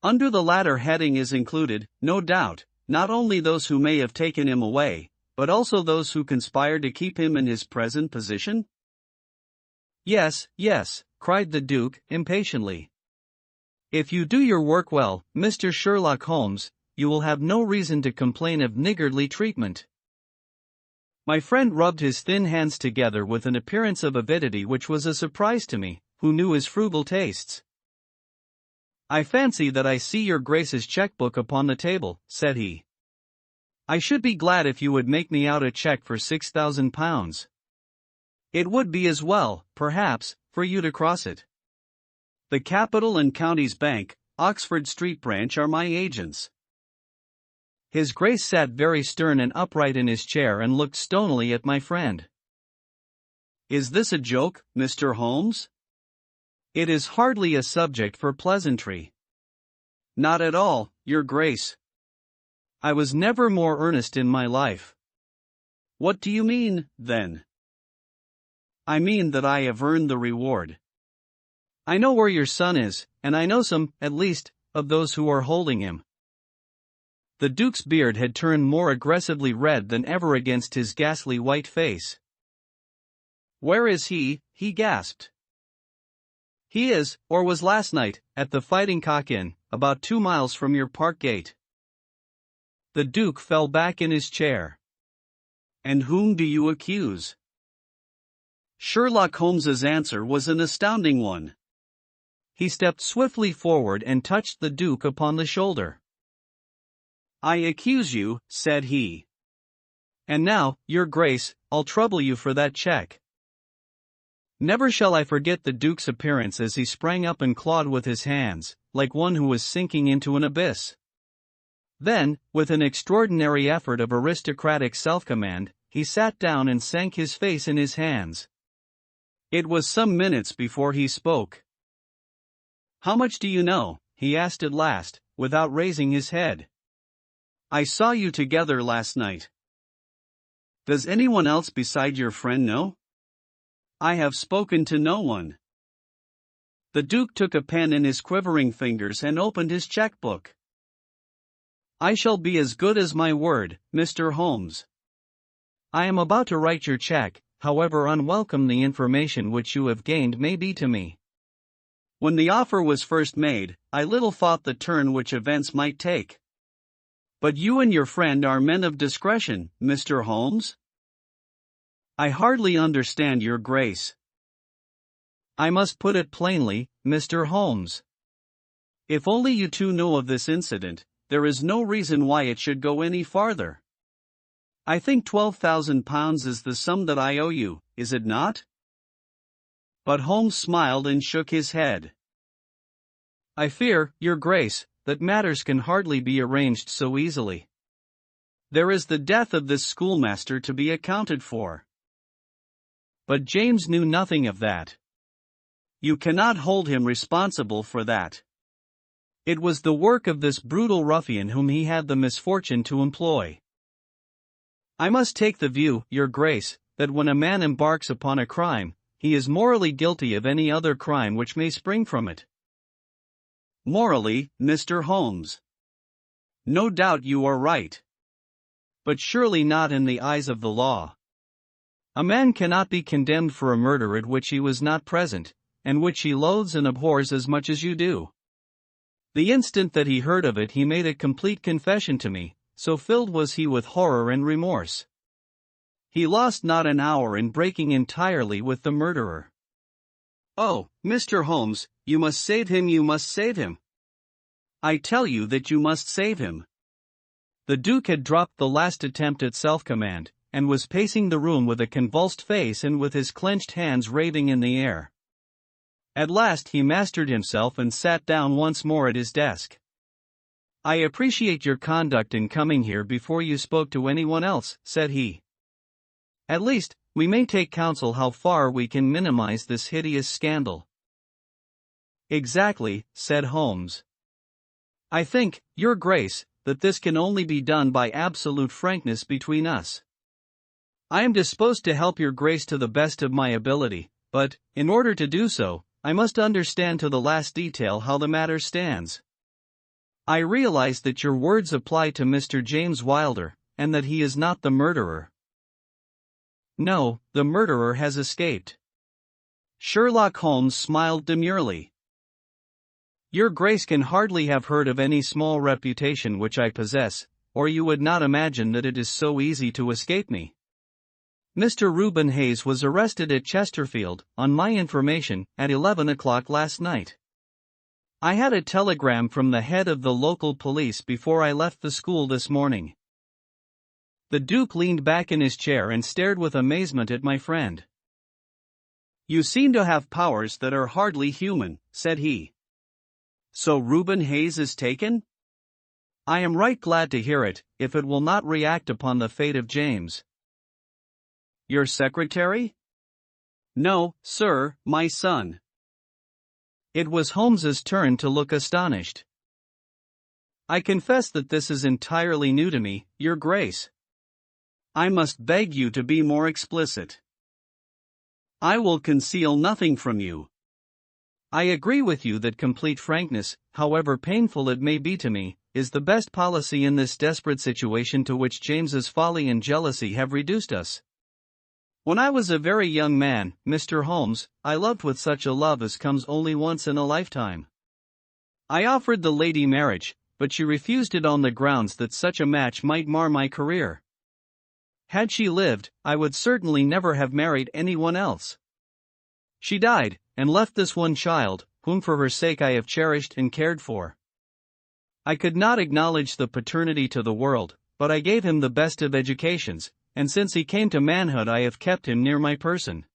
Under the latter heading is included, no doubt, not only those who may have taken him away, but also those who conspired to keep him in his present position? Yes, cried the Duke, impatiently. If you do your work well, Mr. Sherlock Holmes, you will have no reason to complain of niggardly treatment. My friend rubbed his thin hands together with an appearance of avidity which was a surprise to me, who knew his frugal tastes. I fancy that I see Your Grace's checkbook upon the table, said he. I should be glad if you would make me out a check for £6,000. It would be as well, perhaps, for you to cross it. The Capital and Counties Bank, Oxford Street branch are my agents. His Grace sat very stern and upright in his chair and looked stonily at my friend. Is this a joke, Mr. Holmes? It is hardly a subject for pleasantry. Not at all, Your Grace. I was never more earnest in my life. What do you mean, then? I mean that I have earned the reward. I know where your son is, and I know some, at least, of those who are holding him. The Duke's beard had turned more aggressively red than ever against his ghastly white face. Where is he? He gasped. He is, or was last night, at the Fighting Cock Inn, about 2 miles from your park gate. The Duke fell back in his chair. And whom do you accuse? Sherlock Holmes's answer was an astounding one. He stepped swiftly forward and touched the Duke upon the shoulder. I accuse you, said he. And now, Your Grace, I'll trouble you for that check. Never shall I forget the Duke's appearance as he sprang up and clawed with his hands, like one who was sinking into an abyss. Then, with an extraordinary effort of aristocratic self-command, he sat down and sank his face in his hands. It was some minutes before he spoke. How much do you know? He asked at last, without raising his head. I saw you together last night. Does anyone else beside your friend know? I have spoken to no one. The Duke took a pen in his quivering fingers and opened his checkbook. I shall be as good as my word, Mr. Holmes. I am about to write your check, however unwelcome the information which you have gained may be to me. When the offer was first made, I little thought the turn which events might take. But you and your friend are men of discretion, Mr. Holmes? I hardly understand Your Grace. I must put it plainly, Mr. Holmes. If only you two know of this incident, there is no reason why it should go any farther. I think £12,000 is the sum that I owe you, is it not? But Holmes smiled and shook his head. I fear, Your Grace, that matters can hardly be arranged so easily. There is the death of this schoolmaster to be accounted for. But James knew nothing of that. You cannot hold him responsible for that. It was the work of this brutal ruffian whom he had the misfortune to employ. I must take the view, Your Grace, that when a man embarks upon a crime, he is morally guilty of any other crime which may spring from it. Morally, Mr. Holmes. No doubt you are right. But surely not in the eyes of the law. A man cannot be condemned for a murder at which he was not present, and which he loathes and abhors as much as you do. The instant that he heard of it he made a complete confession to me, so filled was he with horror and remorse. He lost not an hour in breaking entirely with the murderer. Oh, Mr. Holmes, you must save him, you must save him. I tell you that you must save him. The Duke had dropped the last attempt at self-command, and was pacing the room with a convulsed face and with his clenched hands raving in the air. At last he mastered himself and sat down once more at his desk. I appreciate your conduct in coming here before you spoke to anyone else, said he. At least, we may take counsel how far we can minimize this hideous scandal. Exactly, said Holmes. I think, Your Grace, that this can only be done by absolute frankness between us. I am disposed to help Your Grace to the best of my ability, but, in order to do so, I must understand to the last detail how the matter stands. I realize that your words apply to Mr. James Wilder, and that he is not the murderer. No, the murderer has escaped. Sherlock Holmes smiled demurely. Your Grace can hardly have heard of any small reputation which I possess, or you would not imagine that it is so easy to escape me. Mr. Reuben Hayes was arrested at Chesterfield, on my information, at 11 o'clock last night. I had a telegram from the head of the local police before I left the school this morning. The Duke leaned back in his chair and stared with amazement at my friend. You seem to have powers that are hardly human, said he. So Reuben Hayes is taken? I am right glad to hear it, if it will not react upon the fate of James. Your secretary? No, sir, my son. It was Holmes's turn to look astonished. I confess that this is entirely new to me, Your Grace. I must beg you to be more explicit. I will conceal nothing from you. I agree with you that complete frankness, however painful it may be to me, is the best policy in this desperate situation to which James's folly and jealousy have reduced us. When I was a very young man, Mr. Holmes, I loved with such a love as comes only once in a lifetime. I offered the lady marriage, but she refused it on the grounds that such a match might mar my career. Had she lived, I would certainly never have married anyone else. She died, and left this one child, whom for her sake I have cherished and cared for. I could not acknowledge the paternity to the world, but I gave him the best of educations, and since he came to manhood I have kept him near my person.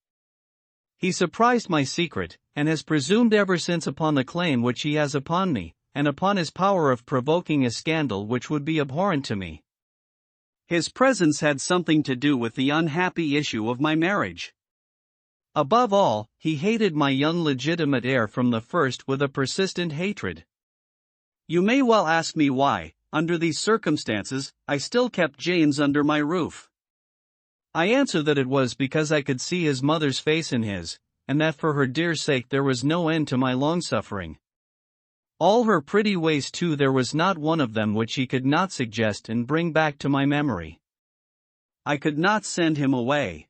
He surprised my secret, and has presumed ever since upon the claim which he has upon me, and upon his power of provoking a scandal which would be abhorrent to me. His presence had something to do with the unhappy issue of my marriage. Above all, he hated my young legitimate heir from the first with a persistent hatred. You may well ask me why, under these circumstances, I still kept James under my roof. I answer that it was because I could see his mother's face in his, and that for her dear sake there was no end to my long-suffering. All her pretty ways too, there was not one of them which he could not suggest and bring back to my memory. I could not send him away.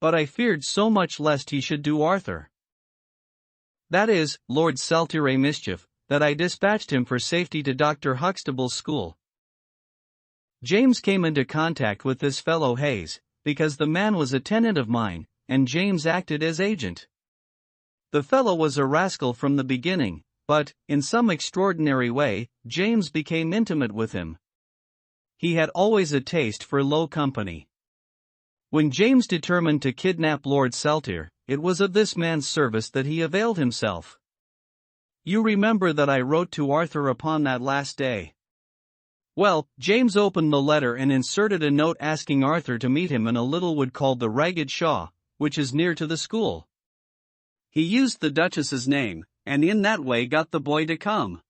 But I feared so much lest he should do Arthur, that is, Lord Saltire mischief, that I dispatched him for safety to Dr. Huxtable's school. James came into contact with this fellow Hayes, because the man was a tenant of mine, and James acted as agent. The fellow was a rascal from the beginning, but, in some extraordinary way, James became intimate with him. He had always a taste for low company. When James determined to kidnap Lord Saltire, it was of this man's service that he availed himself. You remember that I wrote to Arthur upon that last day. Well, James opened the letter and inserted a note asking Arthur to meet him in a little wood called the Ragged Shaw, which is near to the school. He used the Duchess's name, and in that way got the boy to come.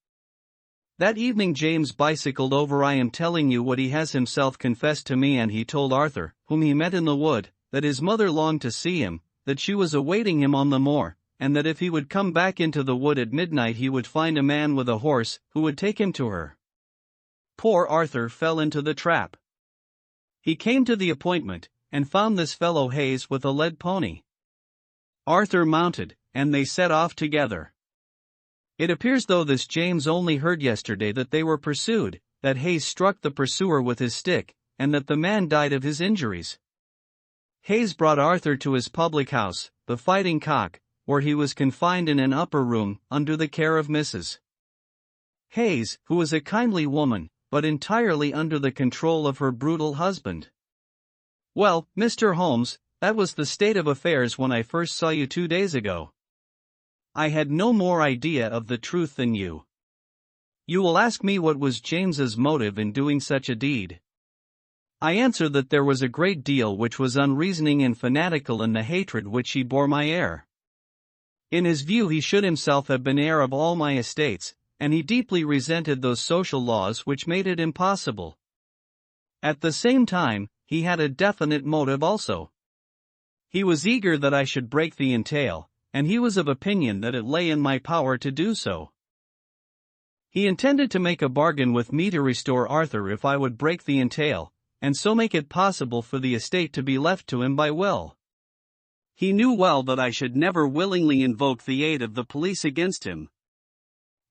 That evening James bicycled over. I am telling you what he has himself confessed to me, and he told Arthur, whom he met in the wood, that his mother longed to see him, that she was awaiting him on the moor, and that if he would come back into the wood at midnight he would find a man with a horse, who would take him to her. Poor Arthur fell into the trap. He came to the appointment, and found this fellow Hayes with a led pony. Arthur mounted, and they set off together. It appears, though this James only heard yesterday, that they were pursued, that Hayes struck the pursuer with his stick, and that the man died of his injuries. Hayes brought Arthur to his public house, the Fighting Cock, where he was confined in an upper room, under the care of Mrs. Hayes, who was a kindly woman, but entirely under the control of her brutal husband. Well, Mr. Holmes, that was the state of affairs when I first saw you 2 days ago. I had no more idea of the truth than you. You will ask me what was James's motive in doing such a deed. I answer that there was a great deal which was unreasoning and fanatical in the hatred which he bore my heir. In his view he should himself have been heir of all my estates, and he deeply resented those social laws which made it impossible. At the same time, he had a definite motive also. He was eager that I should break the entail, and he was of opinion that it lay in my power to do so. He intended to make a bargain with me to restore Arthur if I would break the entail, and so make it possible for the estate to be left to him by will. He knew well that I should never willingly invoke the aid of the police against him.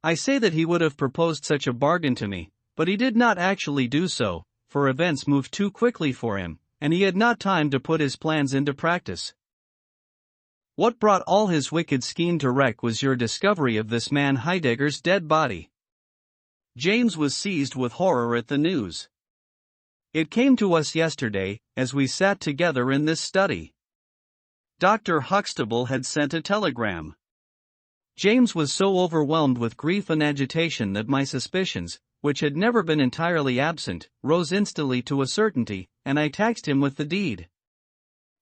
I say that he would have proposed such a bargain to me, but he did not actually do so, for events moved too quickly for him, and he had not time to put his plans into practice. What brought all his wicked scheme to wreck was your discovery of this man Heidegger's dead body. James was seized with horror at the news. It came to us yesterday, as we sat together in this study. Dr. Huxtable had sent a telegram. James was so overwhelmed with grief and agitation that my suspicions, which had never been entirely absent, rose instantly to a certainty, and I taxed him with the deed.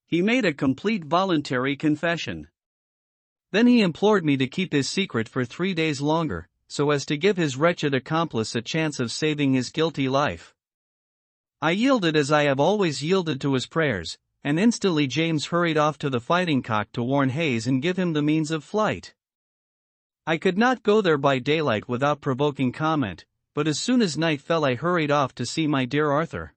He made a complete voluntary confession. Then he implored me to keep his secret for 3 days longer, so as to give his wretched accomplice a chance of saving his guilty life. I yielded as I have always yielded to his prayers, and instantly James hurried off to the Fighting Cock to warn Hayes and give him the means of flight. I could not go there by daylight without provoking comment, but as soon as night fell I hurried off to see my dear Arthur.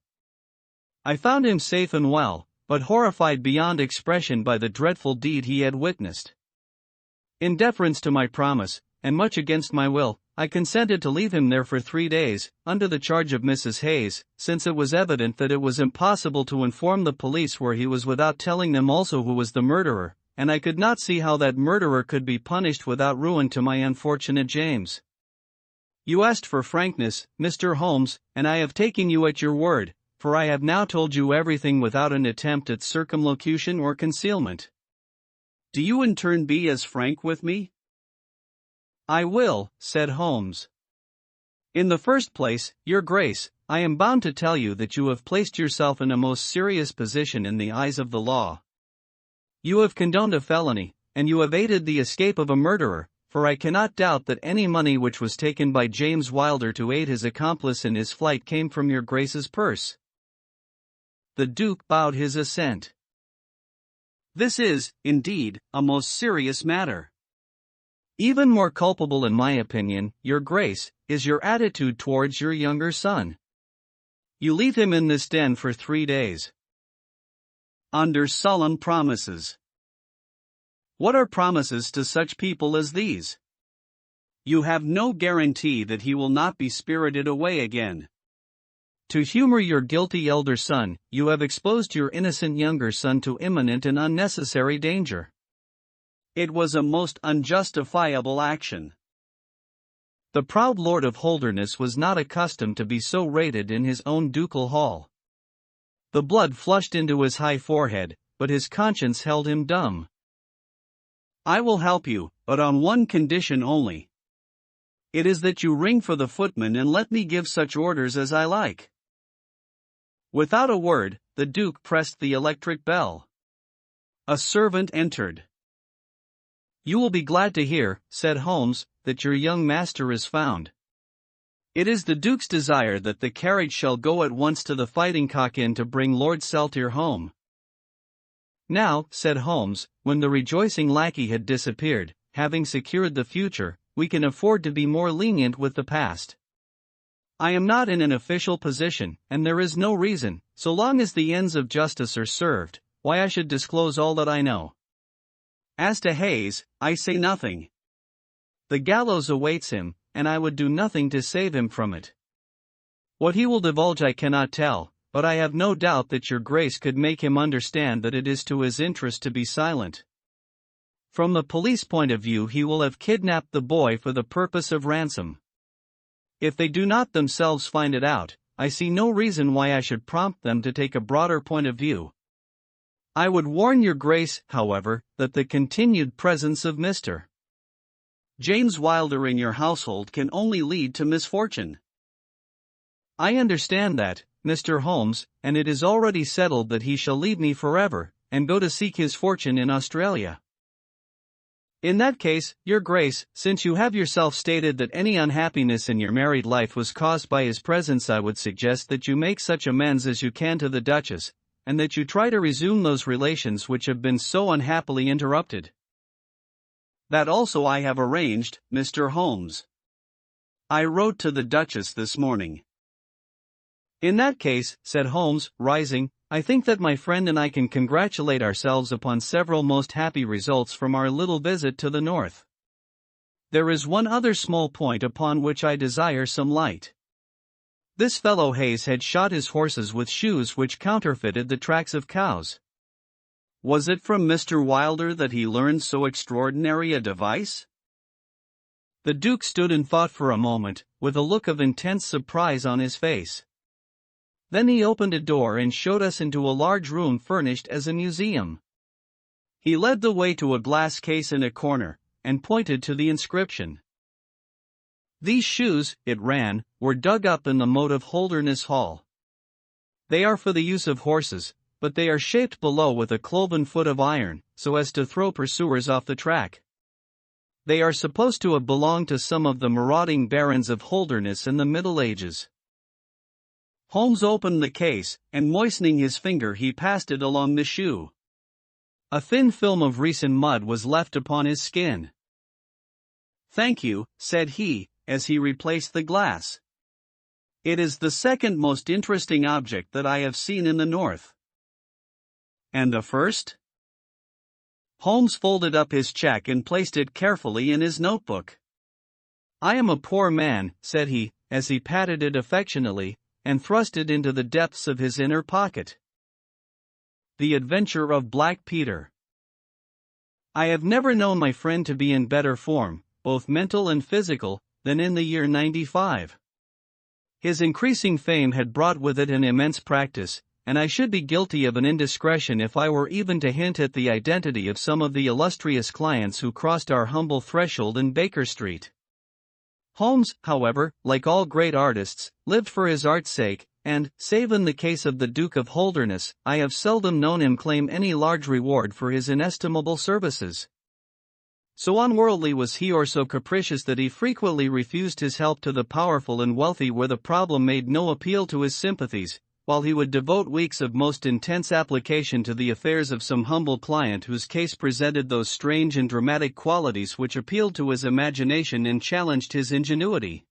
I found him safe and well, but horrified beyond expression by the dreadful deed he had witnessed. In deference to my promise, and much against my will, I consented to leave him there for 3 days, under the charge of Mrs. Hayes, since it was evident that it was impossible to inform the police where he was without telling them also who was the murderer, and I could not see how that murderer could be punished without ruin to my unfortunate James. You asked for frankness, Mr. Holmes, and I have taken you at your word, for I have now told you everything without an attempt at circumlocution or concealment. Do you in turn be as frank with me? I will, said Holmes. In the first place, Your Grace, I am bound to tell you that you have placed yourself in a most serious position in the eyes of the law. You have condoned a felony, and you have aided the escape of a murderer, for I cannot doubt that any money which was taken by James Wilder to aid his accomplice in his flight came from your Grace's purse. The Duke bowed his assent. This is, indeed, a most serious matter. Even more culpable in my opinion, Your Grace, is your attitude towards your younger son. You leave him in this den for 3 days. Under solemn promises. What are promises to such people as these? You have no guarantee that he will not be spirited away again. To humor your guilty elder son, you have exposed your innocent younger son to imminent and unnecessary danger. It was a most unjustifiable action. The proud Lord of Holderness was not accustomed to be so rated in his own ducal hall. The blood flushed into his high forehead, but his conscience held him dumb. I will help you, but on one condition only. It is that you ring for the footman and let me give such orders as I like. Without a word, the Duke pressed the electric bell. A servant entered. You will be glad to hear, said Holmes, that your young master is found. It is the Duke's desire that the carriage shall go at once to the Fighting Cock Inn to bring Lord Seltzer home. Now, said Holmes, when the rejoicing lackey had disappeared, having secured the future, we can afford to be more lenient with the past. I am not in an official position, and there is no reason, so long as the ends of justice are served, why I should disclose all that I know. As to Hayes, I say nothing. The gallows awaits him, and I would do nothing to save him from it. What he will divulge I cannot tell, but I have no doubt that your Grace could make him understand that it is to his interest to be silent. From the police point of view he will have kidnapped the boy for the purpose of ransom. If they do not themselves find it out, I see no reason why I should prompt them to take a broader point of view. I would warn your Grace, however, that the continued presence of Mr. James Wilder in your household can only lead to misfortune. I understand that, Mr. Holmes, and it is already settled that he shall leave me forever, and go to seek his fortune in Australia. In that case, your Grace, since you have yourself stated that any unhappiness in your married life was caused by his presence, I would suggest that you make such amends as you can to the Duchess, and that you try to resume those relations which have been so unhappily interrupted. That also I have arranged, Mr. Holmes. I wrote to the Duchess this morning. In that case, said Holmes, rising, I think that my friend and I can congratulate ourselves upon several most happy results from our little visit to the north. There is one other small point upon which I desire some light. This fellow Hayes had shot his horses with shoes which counterfeited the tracks of cows. Was it from Mr. Wilder that he learned so extraordinary a device? The Duke stood and thought for a moment, with a look of intense surprise on his face. Then he opened a door and showed us into a large room furnished as a museum. He led the way to a glass case in a corner, and pointed to the inscription. "These shoes," it ran, "were dug up in the moat of Holderness Hall. They are for the use of horses, but they are shaped below with a cloven foot of iron, so as to throw pursuers off the track. They are supposed to have belonged to some of the marauding barons of Holderness in the Middle Ages." Holmes opened the case, and moistening his finger he passed it along the shoe. A thin film of recent mud was left upon his skin. "Thank you," said he, as he replaced the glass. "It is the second most interesting object that I have seen in the North." "And the first?" Holmes folded up his check and placed it carefully in his notebook. "I am a poor man," said he, as he patted it affectionately, and thrust it into the depths of his inner pocket. The Adventure of Black Peter. I have never known my friend to be in better form, both mental and physical, than in the year 95. His increasing fame had brought with it an immense practice, and I should be guilty of an indiscretion if I were even to hint at the identity of some of the illustrious clients who crossed our humble threshold in Baker Street. Holmes, however, like all great artists, lived for his art's sake, and, save in the case of the Duke of Holderness, I have seldom known him claim any large reward for his inestimable services. So unworldly was he, or so capricious, that he frequently refused his help to the powerful and wealthy where the problem made no appeal to his sympathies, while he would devote weeks of most intense application to the affairs of some humble client whose case presented those strange and dramatic qualities which appealed to his imagination and challenged his ingenuity.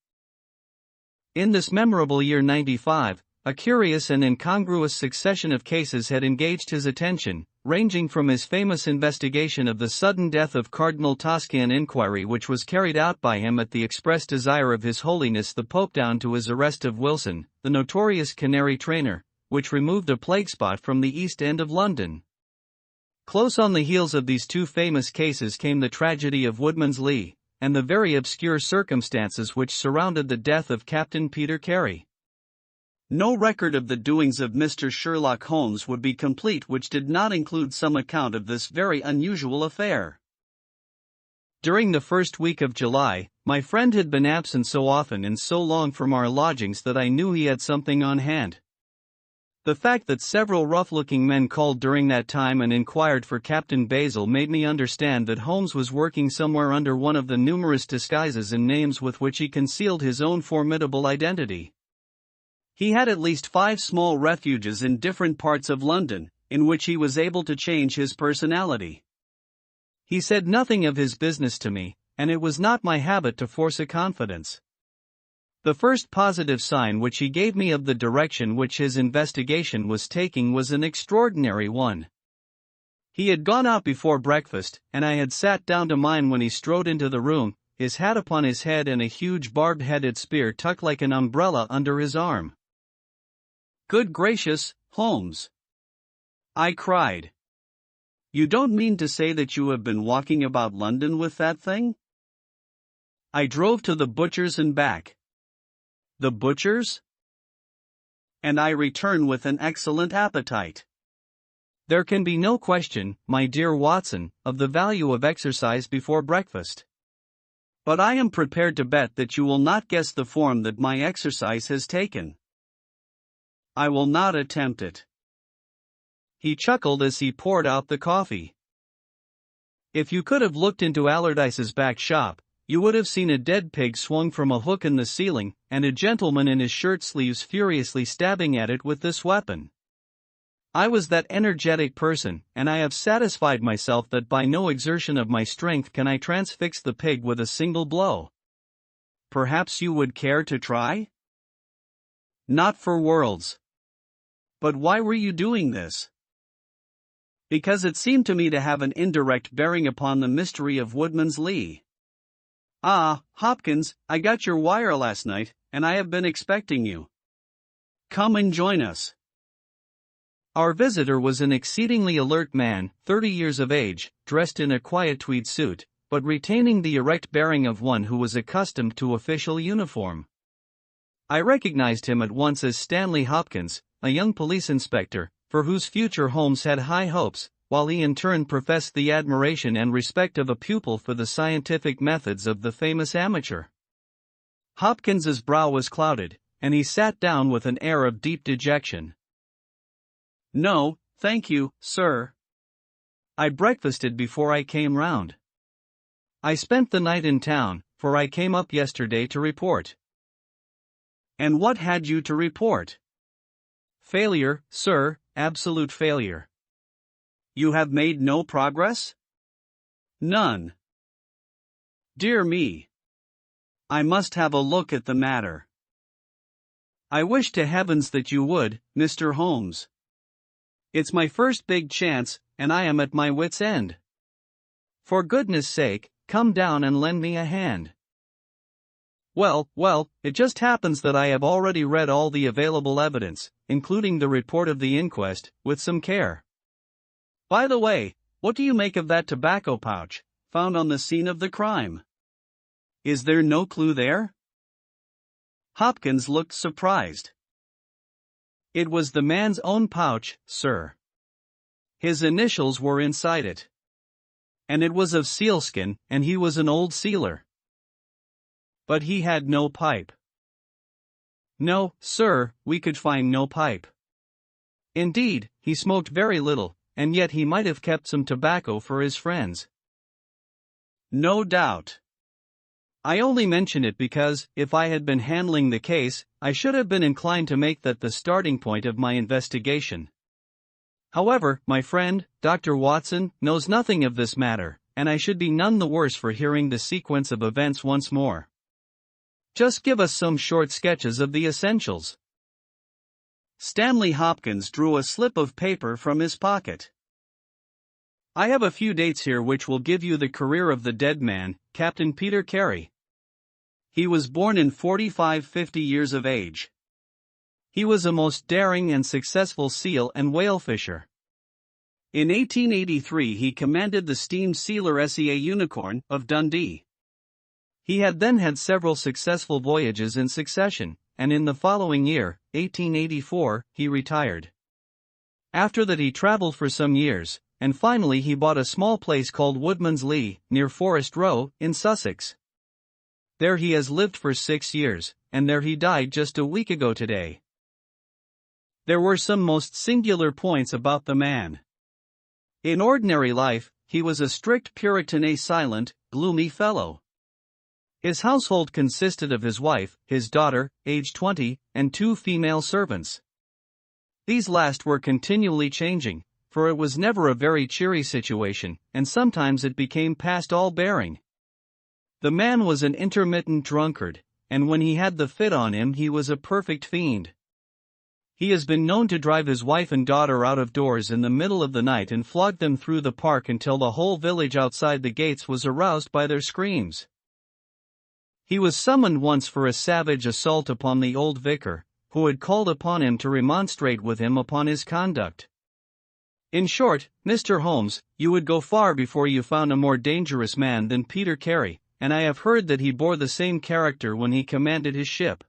In this memorable year 95, a curious and incongruous succession of cases had engaged his attention, ranging from his famous investigation of the sudden death of Cardinal Toscan inquiry which was carried out by him at the express desire of His Holiness the Pope, down to his arrest of Wilson, the notorious canary trainer, which removed a plague spot from the East End of London. Close on the heels of these two famous cases came the tragedy of Woodman's Lee, and the very obscure circumstances which surrounded the death of Captain Peter Carey. No record of the doings of Mr. Sherlock Holmes would be complete which did not include some account of this very unusual affair. During the first week of July, my friend had been absent so often and so long from our lodgings that I knew he had something on hand. The fact that several rough-looking men called during that time and inquired for Captain Basil made me understand that Holmes was working somewhere under one of the numerous disguises and names with which he concealed his own formidable identity. He had at least 5 small refuges in different parts of London, in which he was able to change his personality. He said nothing of his business to me, and it was not my habit to force a confidence. The first positive sign which he gave me of the direction which his investigation was taking was an extraordinary one. He had gone out before breakfast, and I had sat down to mine when he strode into the room, his hat upon his head and a huge barbed-headed spear tucked like an umbrella under his arm. "Good gracious, Holmes!" I cried. "You don't mean to say that you have been walking about London with that thing?" "I drove to the butcher's and back." "The butcher's?" "And I return with an excellent appetite." There can be no question, my dear Watson, of the value of exercise before breakfast. But I am prepared to bet that you will not guess the form that my exercise has taken. I will not attempt it. He chuckled as he poured out the coffee. If you could have looked into Allardyce's back shop, you would have seen a dead pig swung from a hook in the ceiling, and a gentleman in his shirt sleeves furiously stabbing at it with this weapon. I was that energetic person, and I have satisfied myself that by no exertion of my strength can I transfix the pig with a single blow. Perhaps you would care to try? Not for worlds. But why were you doing this? Because it seemed to me to have an indirect bearing upon the mystery of Woodman's Lee. Ah, Hopkins, I got your wire last night, and I have been expecting you. Come and join us. Our visitor was an exceedingly alert man, 30 years of age, dressed in a quiet tweed suit, but retaining the erect bearing of one who was accustomed to official uniform. I recognized him at once as Stanley Hopkins, a young police inspector, for whose future Holmes had high hopes, while he in turn professed the admiration and respect of a pupil for the scientific methods of the famous amateur. Hopkins's brow was clouded, and he sat down with an air of deep dejection. "No, thank you, sir. I breakfasted before I came round. I spent the night in town, for I came up yesterday to report." "And what had you to report?" "Failure, sir, absolute failure." "You have made no progress?" "None." "Dear me. I must have a look at the matter." "I wish to heavens that you would, Mr. Holmes. It's my first big chance, and I am at my wit's end. For goodness sake, come down and lend me a hand." Well, it just happens that I have already read all the available evidence, including the report of the inquest, with some care. By the way, what do you make of that tobacco pouch, found on the scene of the crime? Is there no clue there?" Hopkins looked surprised. "It was the man's own pouch, sir. His initials were inside it. And it was of sealskin, and he was an old sealer. But he had no pipe." "No, sir, we could find no pipe. Indeed, he smoked very little, and yet he might have kept some tobacco for his friends." "No doubt. I only mention it because, if I had been handling the case, I should have been inclined to make that the starting point of my investigation. However, my friend, Dr. Watson, knows nothing of this matter, and I should be none the worse for hearing the sequence of events once more. Just give us some short sketches of the essentials." Stanley Hopkins drew a slip of paper from his pocket. "I have a few dates here which will give you the career of the dead man, Captain Peter Carey. He was born in 45-50 years of age. He was a most daring and successful seal and whale fisher. In 1883 he commanded the steam sealer SEA Unicorn, of Dundee. He had then had several successful voyages in succession, and in the following year, 1884, he retired. After that he traveled for some years, and finally he bought a small place called Woodman's Lee, near Forest Row, in Sussex. There he has lived for 6 years, and there he died just a week ago today. There were some most singular points about the man. In ordinary life, he was a strict Puritan, silent, gloomy fellow. His household consisted of his wife, his daughter, aged 20, and 2 female servants. These last were continually changing, for it was never a very cheery situation, and sometimes it became past all bearing. The man was an intermittent drunkard, and when he had the fit on him he was a perfect fiend. He has been known to drive his wife and daughter out of doors in the middle of the night and flog them through the park until the whole village outside the gates was aroused by their screams. He was summoned once for a savage assault upon the old vicar, who had called upon him to remonstrate with him upon his conduct. In short, Mr. Holmes, you would go far before you found a more dangerous man than Peter Carey, and I have heard that he bore the same character when he commanded his ship.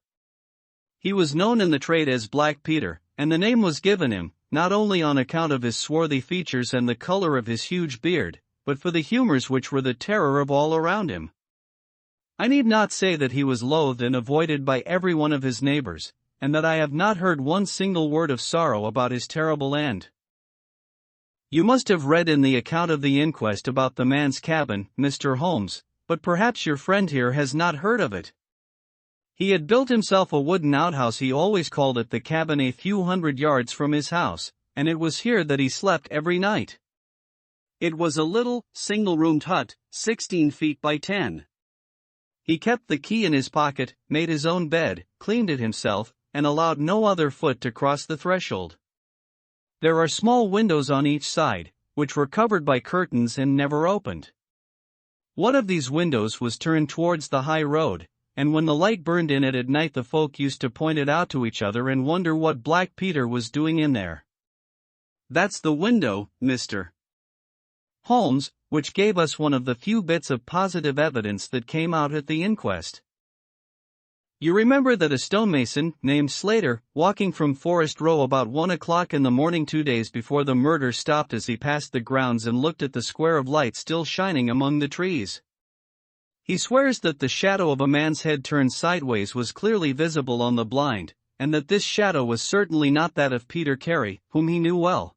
He was known in the trade as Black Peter, and the name was given him, not only on account of his swarthy features and the color of his huge beard, but for the humors which were the terror of all around him. I need not say that he was loathed and avoided by every one of his neighbors, and that I have not heard one single word of sorrow about his terrible end. You must have read in the account of the inquest about the man's cabin, Mr. Holmes, but perhaps your friend here has not heard of it. He had built himself a wooden outhouse. He always called it the cabin, a few hundred yards from his house, and it was here that he slept every night. It was a little, single-roomed hut, 16 feet by 10. He kept the key in his pocket, made his own bed, cleaned it himself, and allowed no other foot to cross the threshold. There are small windows on each side, which were covered by curtains and never opened. One of these windows was turned towards the high road, and when the light burned in it at night the folk used to point it out to each other and wonder what Black Peter was doing in there. That's the window, Mr. Holmes, which gave us one of the few bits of positive evidence that came out at the inquest. You remember that a stonemason, named Slater, walking from Forest Row about 1 o'clock in the morning 2 days before the murder, stopped as he passed the grounds and looked at the square of light still shining among the trees. He swears that the shadow of a man's head turned sideways was clearly visible on the blind, and that this shadow was certainly not that of Peter Carey, whom he knew well.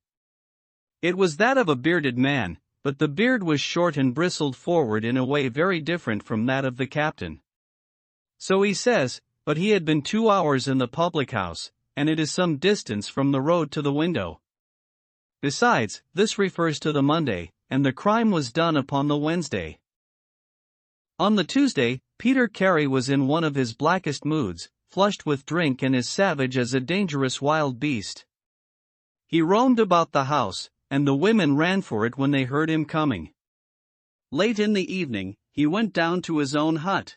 It was that of a bearded man, but the beard was short and bristled forward in a way very different from that of the captain. So he says, but he had been 2 hours in the public house, and it is some distance from the road to the window. Besides, this refers to the Monday, and the crime was done upon the Wednesday. On the Tuesday, Peter Carey was in one of his blackest moods, flushed with drink and as savage as a dangerous wild beast. He roamed about the house, and the women ran for it when they heard him coming. Late in the evening, he went down to his own hut.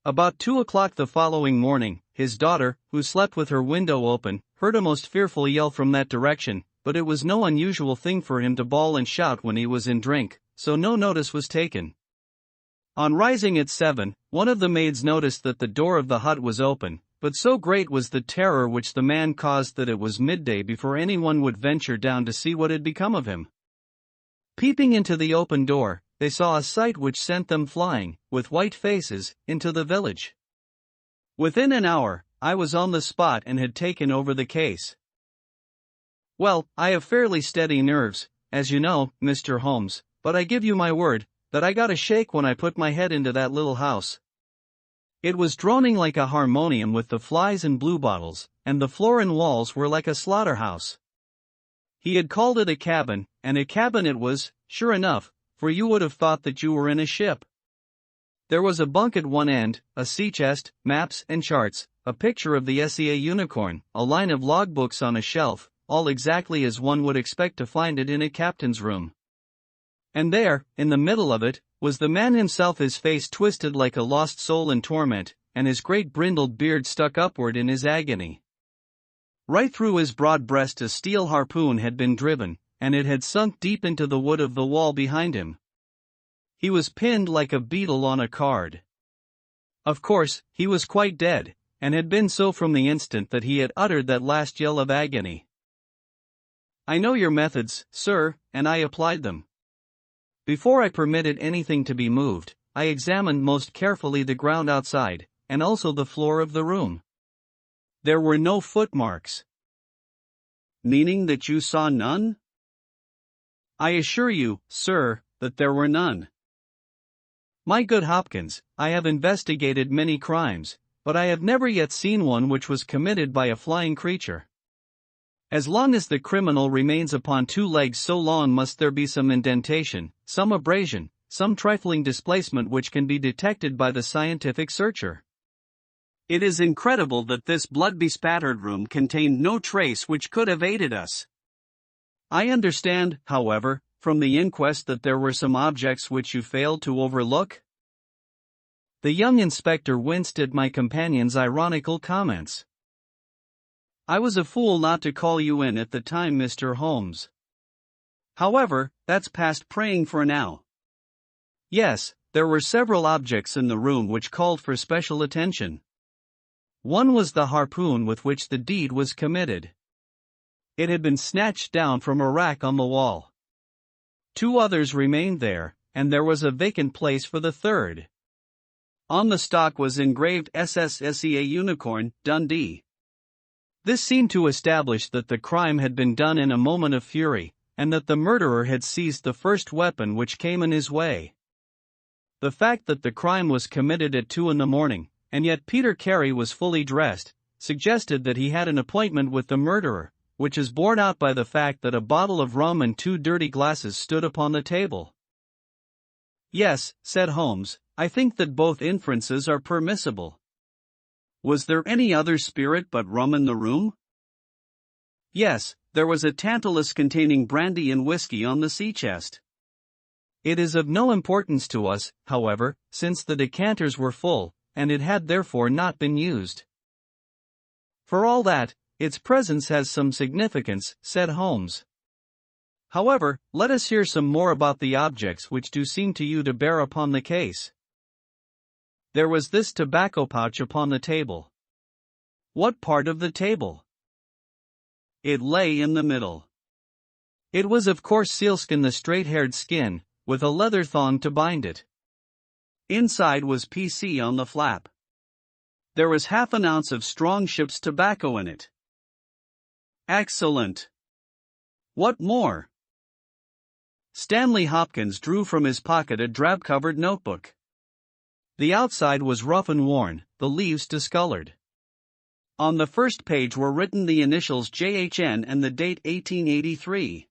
About 2 o'clock the following morning, his daughter, who slept with her window open, heard a most fearful yell from that direction, but it was no unusual thing for him to bawl and shout when he was in drink, so no notice was taken. On rising at 7, one of the maids noticed that the door of the hut was open, but so great was the terror which the man caused that it was midday before anyone would venture down to see what had become of him. Peeping into the open door, they saw a sight which sent them flying, with white faces, into the village. Within an hour, I was on the spot and had taken over the case. Well, I have fairly steady nerves, as you know, Mr. Holmes, but I give you my word that I got a shake when I put my head into that little house. It was droning like a harmonium with the flies and bluebottles, and the floor and walls were like a slaughterhouse. He had called it a cabin, and a cabin it was, sure enough, for you would have thought that you were in a ship. There was a bunk at one end, a sea chest, maps and charts, a picture of the SEA Unicorn, a line of logbooks on a shelf, all exactly as one would expect to find it in a captain's room. And there, in the middle of it, was the man himself, his face twisted like a lost soul in torment, and his great brindled beard stuck upward in his agony. Right through his broad breast a steel harpoon had been driven, and it had sunk deep into the wood of the wall behind him. He was pinned like a beetle on a card. Of course, he was quite dead, and had been so from the instant that he had uttered that last yell of agony. I know your methods, sir, and I applied them. Before I permitted anything to be moved, I examined most carefully the ground outside, and also the floor of the room. There were no footmarks. Meaning that you saw none? I assure you, sir, that there were none. My good Hopkins, I have investigated many crimes, but I have never yet seen one which was committed by a flying creature. As long as the criminal remains upon 2 legs, so long must there be some indentation, some abrasion, some trifling displacement which can be detected by the scientific searcher. It is incredible that this blood-bespattered room contained no trace which could have aided us. I understand, however, from the inquest that there were some objects which you failed to overlook? The young inspector winced at my companion's ironical comments. I was a fool not to call you in at the time, Mr. Holmes. However, that's past praying for now. Yes, there were several objects in the room which called for special attention. One was the harpoon with which the deed was committed. It had been snatched down from a rack on the wall. 2 others remained there, and there was a vacant place for the third. On the stock was engraved SSSEA Unicorn, Dundee. This seemed to establish that the crime had been done in a moment of fury, and that the murderer had seized the first weapon which came in his way. The fact that the crime was committed at 2 in the morning, and yet Peter Carey was fully dressed, suggested that he had an appointment with the murderer, which is borne out by the fact that a bottle of rum and 2 dirty glasses stood upon the table. Yes, said Holmes, I think that both inferences are permissible. Was there any other spirit but rum in the room? Yes, there was a tantalus containing brandy and whiskey on the sea chest. It is of no importance to us, however, since the decanters were full, and it had therefore not been used. For all that, its presence has some significance, said Holmes. However, let us hear some more about the objects which do seem to you to bear upon the case. There was this tobacco pouch upon the table. What part of the table? It lay in the middle. It was of course sealskin, the straight-haired skin, with a leather thong to bind it. Inside was PC on the flap. There was half an ounce of strong ship's tobacco in it. Excellent. What more? Stanley Hopkins drew from his pocket a drab-covered notebook. The outside was rough and worn, the leaves discolored. On the first page were written the initials JHN and the date 1883.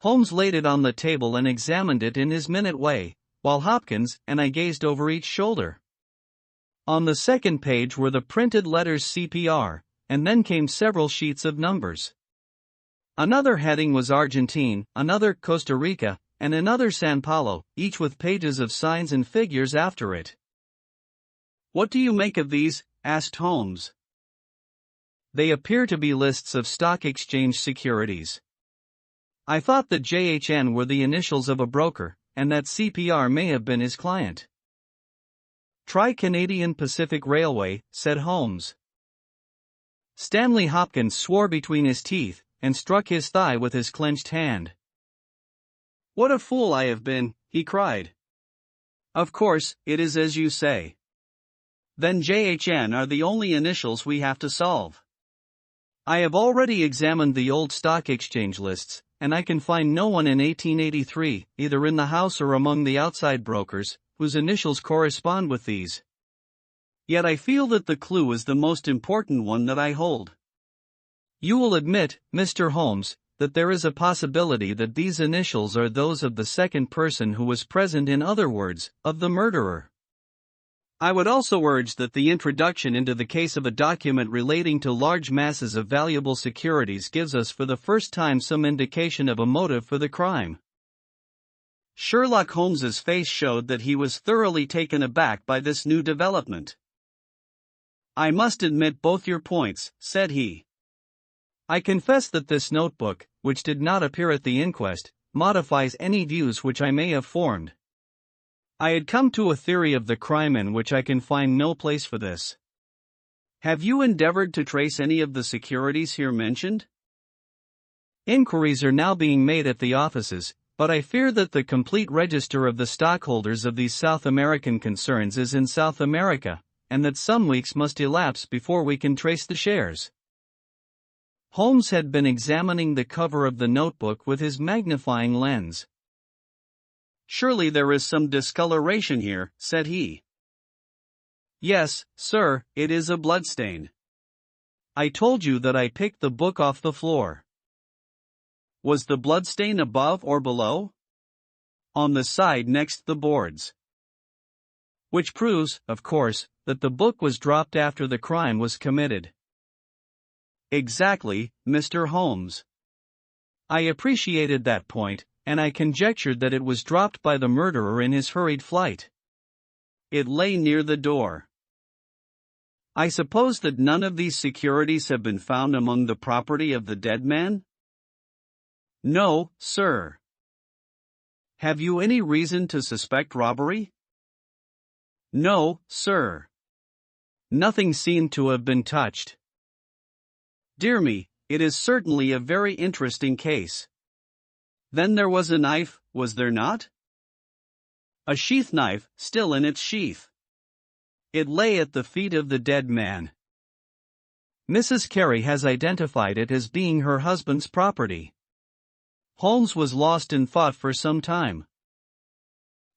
Holmes laid it on the table and examined it in his minute way, while Hopkins and I gazed over each shoulder. On the second page were the printed letters CPR, and then came several sheets of numbers. Another heading was Argentine, another Costa Rica, and another San Paulo, each with pages of signs and figures after it. "What do you make of these?" asked Holmes. "They appear to be lists of stock exchange securities. I thought that JHN were the initials of a broker, and that CPR may have been his client." "Try Canadian Pacific Railway," said Holmes. Stanley Hopkins swore between his teeth, and struck his thigh with his clenched hand. "What a fool I have been," he cried. "Of course, it is as you say. Then JHN are the only initials we have to solve. I have already examined the old stock exchange lists, and I can find no one in 1883, either in the house or among the outside brokers, whose initials correspond with these. Yet I feel that the clue is the most important one that I hold." "You will admit, Mr. Holmes, that there is a possibility that these initials are those of the second person who was present, in other words, of the murderer." "I would also urge that the introduction into the case of a document relating to large masses of valuable securities gives us for the first time some indication of a motive for the crime." Sherlock Holmes's face showed that he was thoroughly taken aback by this new development. "I must admit both your points," said he. "I confess that this notebook, which did not appear at the inquest, modifies any views which I may have formed. I had come to a theory of the crime in which I can find no place for this." "Have you endeavored to trace any of the securities here mentioned?" "Inquiries are now being made at the offices, but I fear that the complete register of the stockholders of these South American concerns is in South America, and that some weeks must elapse before we can trace the shares." Holmes had been examining the cover of the notebook with his magnifying lens. "Surely there is some discoloration here," said he. "Yes, sir, it is a bloodstain." "I told you that I picked the book off the floor." "Was the bloodstain above or below?" "On the side next the boards." "Which proves, of course, that the book was dropped after the crime was committed." "Exactly, Mr. Holmes." I appreciated that point, and I conjectured that it was dropped by the murderer in his hurried flight. "It lay near the door." "I suppose that none of these securities have been found among the property of the dead man?" "No, sir." "Have you any reason to suspect robbery?" "No, sir." Nothing seemed to have been touched. "Dear me, it is certainly a very interesting case. Then there was a knife, was there not?" "A sheath knife, still in its sheath. It lay at the feet of the dead man." "Mrs. Carey has identified it as being her husband's property." Holmes was lost in thought for some time.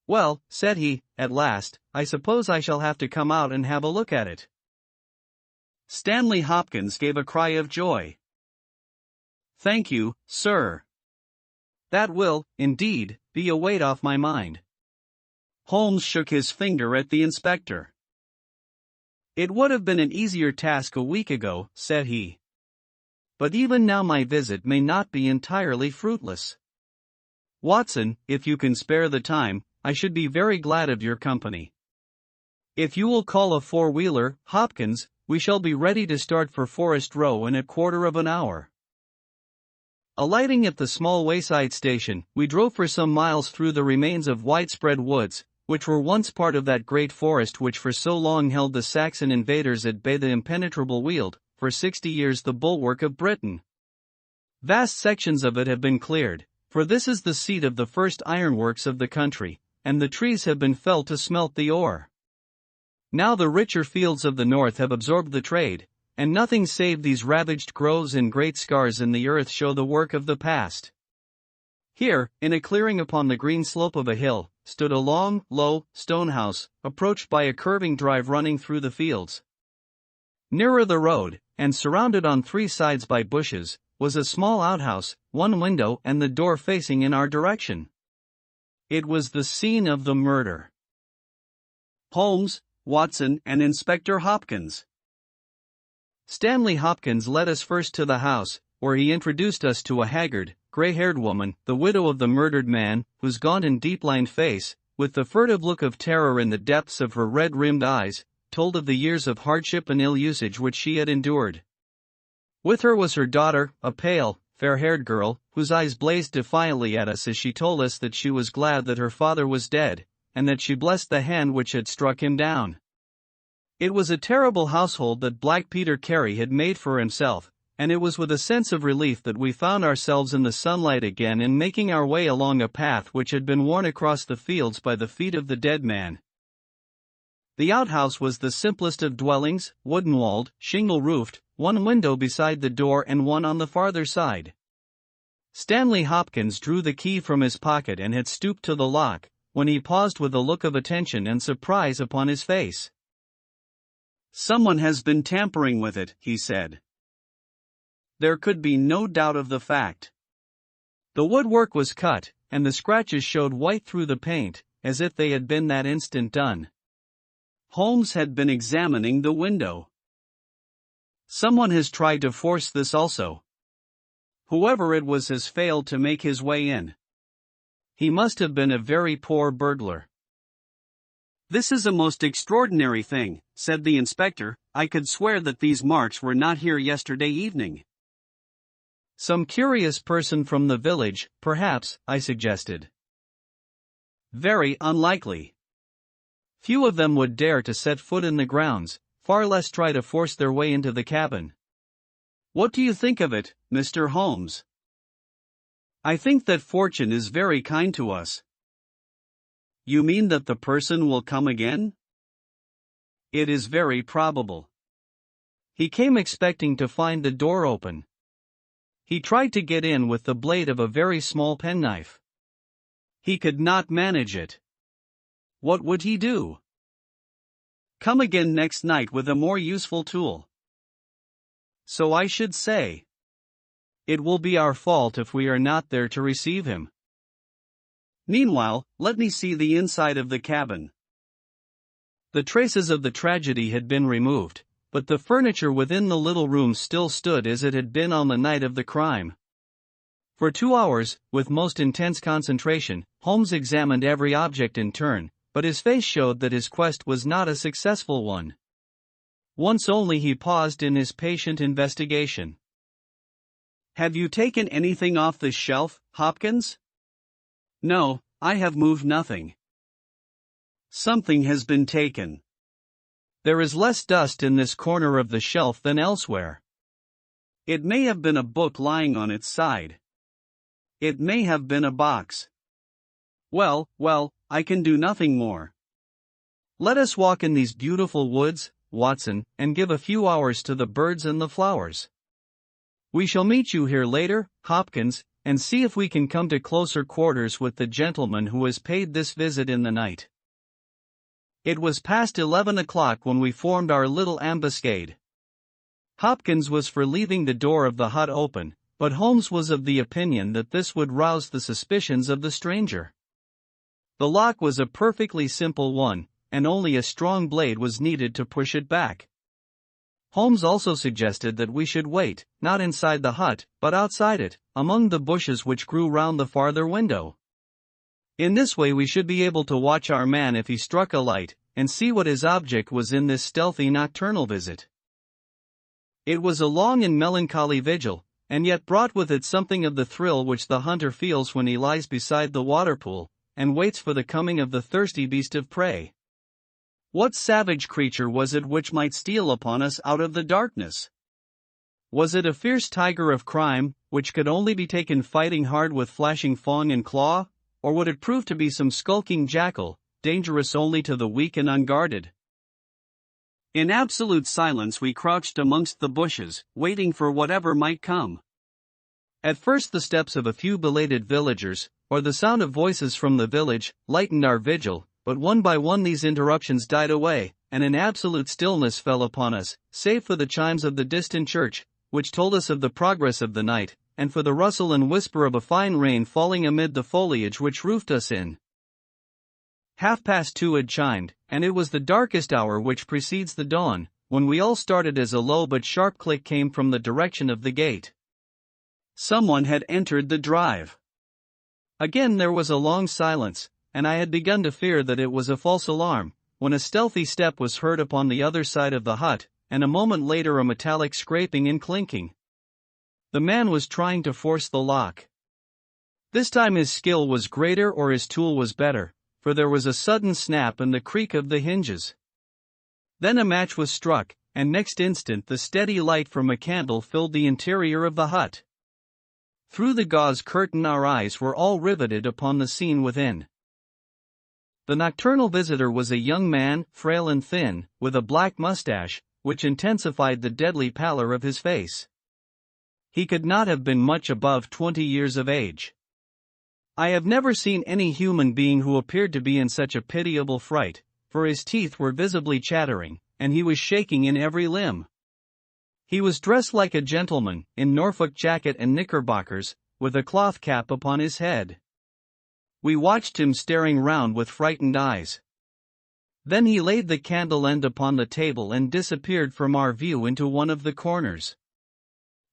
"Well," said he, at last, "I suppose I shall have to come out and have a look at it." Stanley Hopkins gave a cry of joy. "Thank you, sir. That will, indeed, be a weight off my mind." Holmes shook his finger at the inspector. "It would have been an easier task a week ago," said he. "But even now my visit may not be entirely fruitless. Watson, if you can spare the time, I should be very glad of your company." "If you will call a four-wheeler, Hopkins, we shall be ready to start for Forest Row in a quarter of an hour." Alighting at the small wayside station, we drove for some miles through the remains of widespread woods, which were once part of that great forest which for so long held the Saxon invaders at bay, the impenetrable Weald, for 60 years the bulwark of Britain. Vast sections of it have been cleared, for this is the seat of the first ironworks of the country, and the trees have been felled to smelt the ore. Now the richer fields of the north have absorbed the trade, and nothing save these ravaged groves and great scars in the earth show the work of the past. Here, in a clearing upon the green slope of a hill, stood a long, low, stone house, approached by a curving drive running through the fields. Nearer the road, and surrounded on 3 sides by bushes, was a small outhouse, 1 window and the door facing in our direction. It was the scene of the murder. Holmes, Watson, and Inspector Hopkins. Stanley Hopkins led us first to the house, where he introduced us to a haggard, gray-haired woman, the widow of the murdered man, whose gaunt and deep-lined face, with the furtive look of terror in the depths of her red-rimmed eyes, told of the years of hardship and ill-usage which she had endured. With her was her daughter, a pale, fair-haired girl, whose eyes blazed defiantly at us as she told us that she was glad that her father was dead, and that she blessed the hand which had struck him down. It was a terrible household that Black Peter Carey had made for himself, and it was with a sense of relief that we found ourselves in the sunlight again and making our way along a path which had been worn across the fields by the feet of the dead man. The outhouse was the simplest of dwellings, wooden-walled, shingle-roofed, 1 window beside the door and 1 on the farther side. Stanley Hopkins drew the key from his pocket and had stooped to the lock, when he paused with a look of attention and surprise upon his face. "Someone has been tampering with it," he said. There could be no doubt of the fact. The woodwork was cut, and the scratches showed white through the paint, as if they had been that instant done. Holmes had been examining the window. Someone has tried to force this also. Whoever it was has failed to make his way in. He must have been a very poor burglar. "This is a most extraordinary thing," said the inspector. "I could swear that these marks were not here yesterday evening." "Some curious person from the village, perhaps," I suggested. "Very unlikely. Few of them would dare to set foot in the grounds, far less try to force their way into the cabin. What do you think of it, Mr. Holmes?" "I think that fortune is very kind to us." "You mean that the person will come again?" "It is very probable. He came expecting to find the door open. He tried to get in with the blade of a very small penknife. He could not manage it. What would he do? Come again next night with a more useful tool." "So I should say. It will be our fault if we are not there to receive him. Meanwhile, let me see the inside of the cabin." The traces of the tragedy had been removed, but the furniture within the little room still stood as it had been on the night of the crime. For 2 hours, with most intense concentration, Holmes examined every object in turn, but his face showed that his quest was not a successful one. Once only he paused in his patient investigation. "Have you taken anything off the shelf, Hopkins?" "No, I have moved nothing." "Something has been taken." "There is less dust in this corner of the shelf than elsewhere." "It may have been a book lying on its side." "It may have been a box." Well, I can do nothing more." "Let us walk in these beautiful woods, Watson, and give a few hours to the birds and the flowers. We shall meet you here later, Hopkins, and see if we can come to closer quarters with the gentleman who has paid this visit in the night." It was past 11 o'clock when we formed our little ambuscade. Hopkins was for leaving the door of the hut open, but Holmes was of the opinion that this would rouse the suspicions of the stranger. The lock was a perfectly simple one, and only a strong blade was needed to push it back. Holmes also suggested that we should wait, not inside the hut, but outside it, among the bushes which grew round the farther window. In this way we should be able to watch our man if he struck a light, and see what his object was in this stealthy nocturnal visit. It was a long and melancholy vigil, and yet brought with it something of the thrill which the hunter feels when he lies beside the water pool, and waits for the coming of the thirsty beast of prey. What savage creature was it which might steal upon us out of the darkness? Was it a fierce tiger of crime, which could only be taken fighting hard with flashing fang and claw, or would it prove to be some skulking jackal, dangerous only to the weak and unguarded? In absolute silence we crouched amongst the bushes, waiting for whatever might come. At first the steps of a few belated villagers, or the sound of voices from the village, lightened our vigil, but one by one these interruptions died away, and an absolute stillness fell upon us, save for the chimes of the distant church, which told us of the progress of the night, and for the rustle and whisper of a fine rain falling amid the foliage which roofed us in. 2:30 had chimed, and it was the darkest hour which precedes the dawn, when we all started as a low but sharp click came from the direction of the gate. Someone had entered the drive. Again there was a long silence, and I had begun to fear that it was a false alarm, when a stealthy step was heard upon the other side of the hut, and a moment later a metallic scraping and clinking. The man was trying to force the lock. This time his skill was greater or his tool was better, for there was a sudden snap and the creak of the hinges. Then a match was struck, and next instant the steady light from a candle filled the interior of the hut. Through the gauze curtain our eyes were all riveted upon the scene within. The nocturnal visitor was a young man, frail and thin, with a black mustache, which intensified the deadly pallor of his face. He could not have been much above 20 years of age. I have never seen any human being who appeared to be in such a pitiable fright, for his teeth were visibly chattering, and he was shaking in every limb. He was dressed like a gentleman, in Norfolk jacket and knickerbockers, with a cloth cap upon his head. We watched him staring round with frightened eyes. Then he laid the candle end upon the table and disappeared from our view into one of the corners.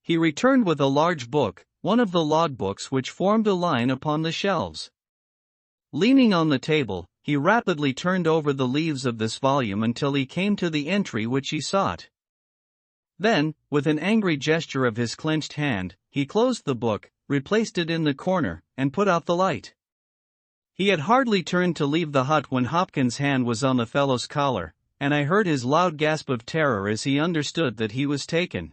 He returned with a large book, one of the logbooks which formed a line upon the shelves. Leaning on the table, he rapidly turned over the leaves of this volume until he came to the entry which he sought. Then, with an angry gesture of his clenched hand, he closed the book, replaced it in the corner, and put out the light. He had hardly turned to leave the hut when Hopkins' hand was on the fellow's collar, and I heard his loud gasp of terror as he understood that he was taken.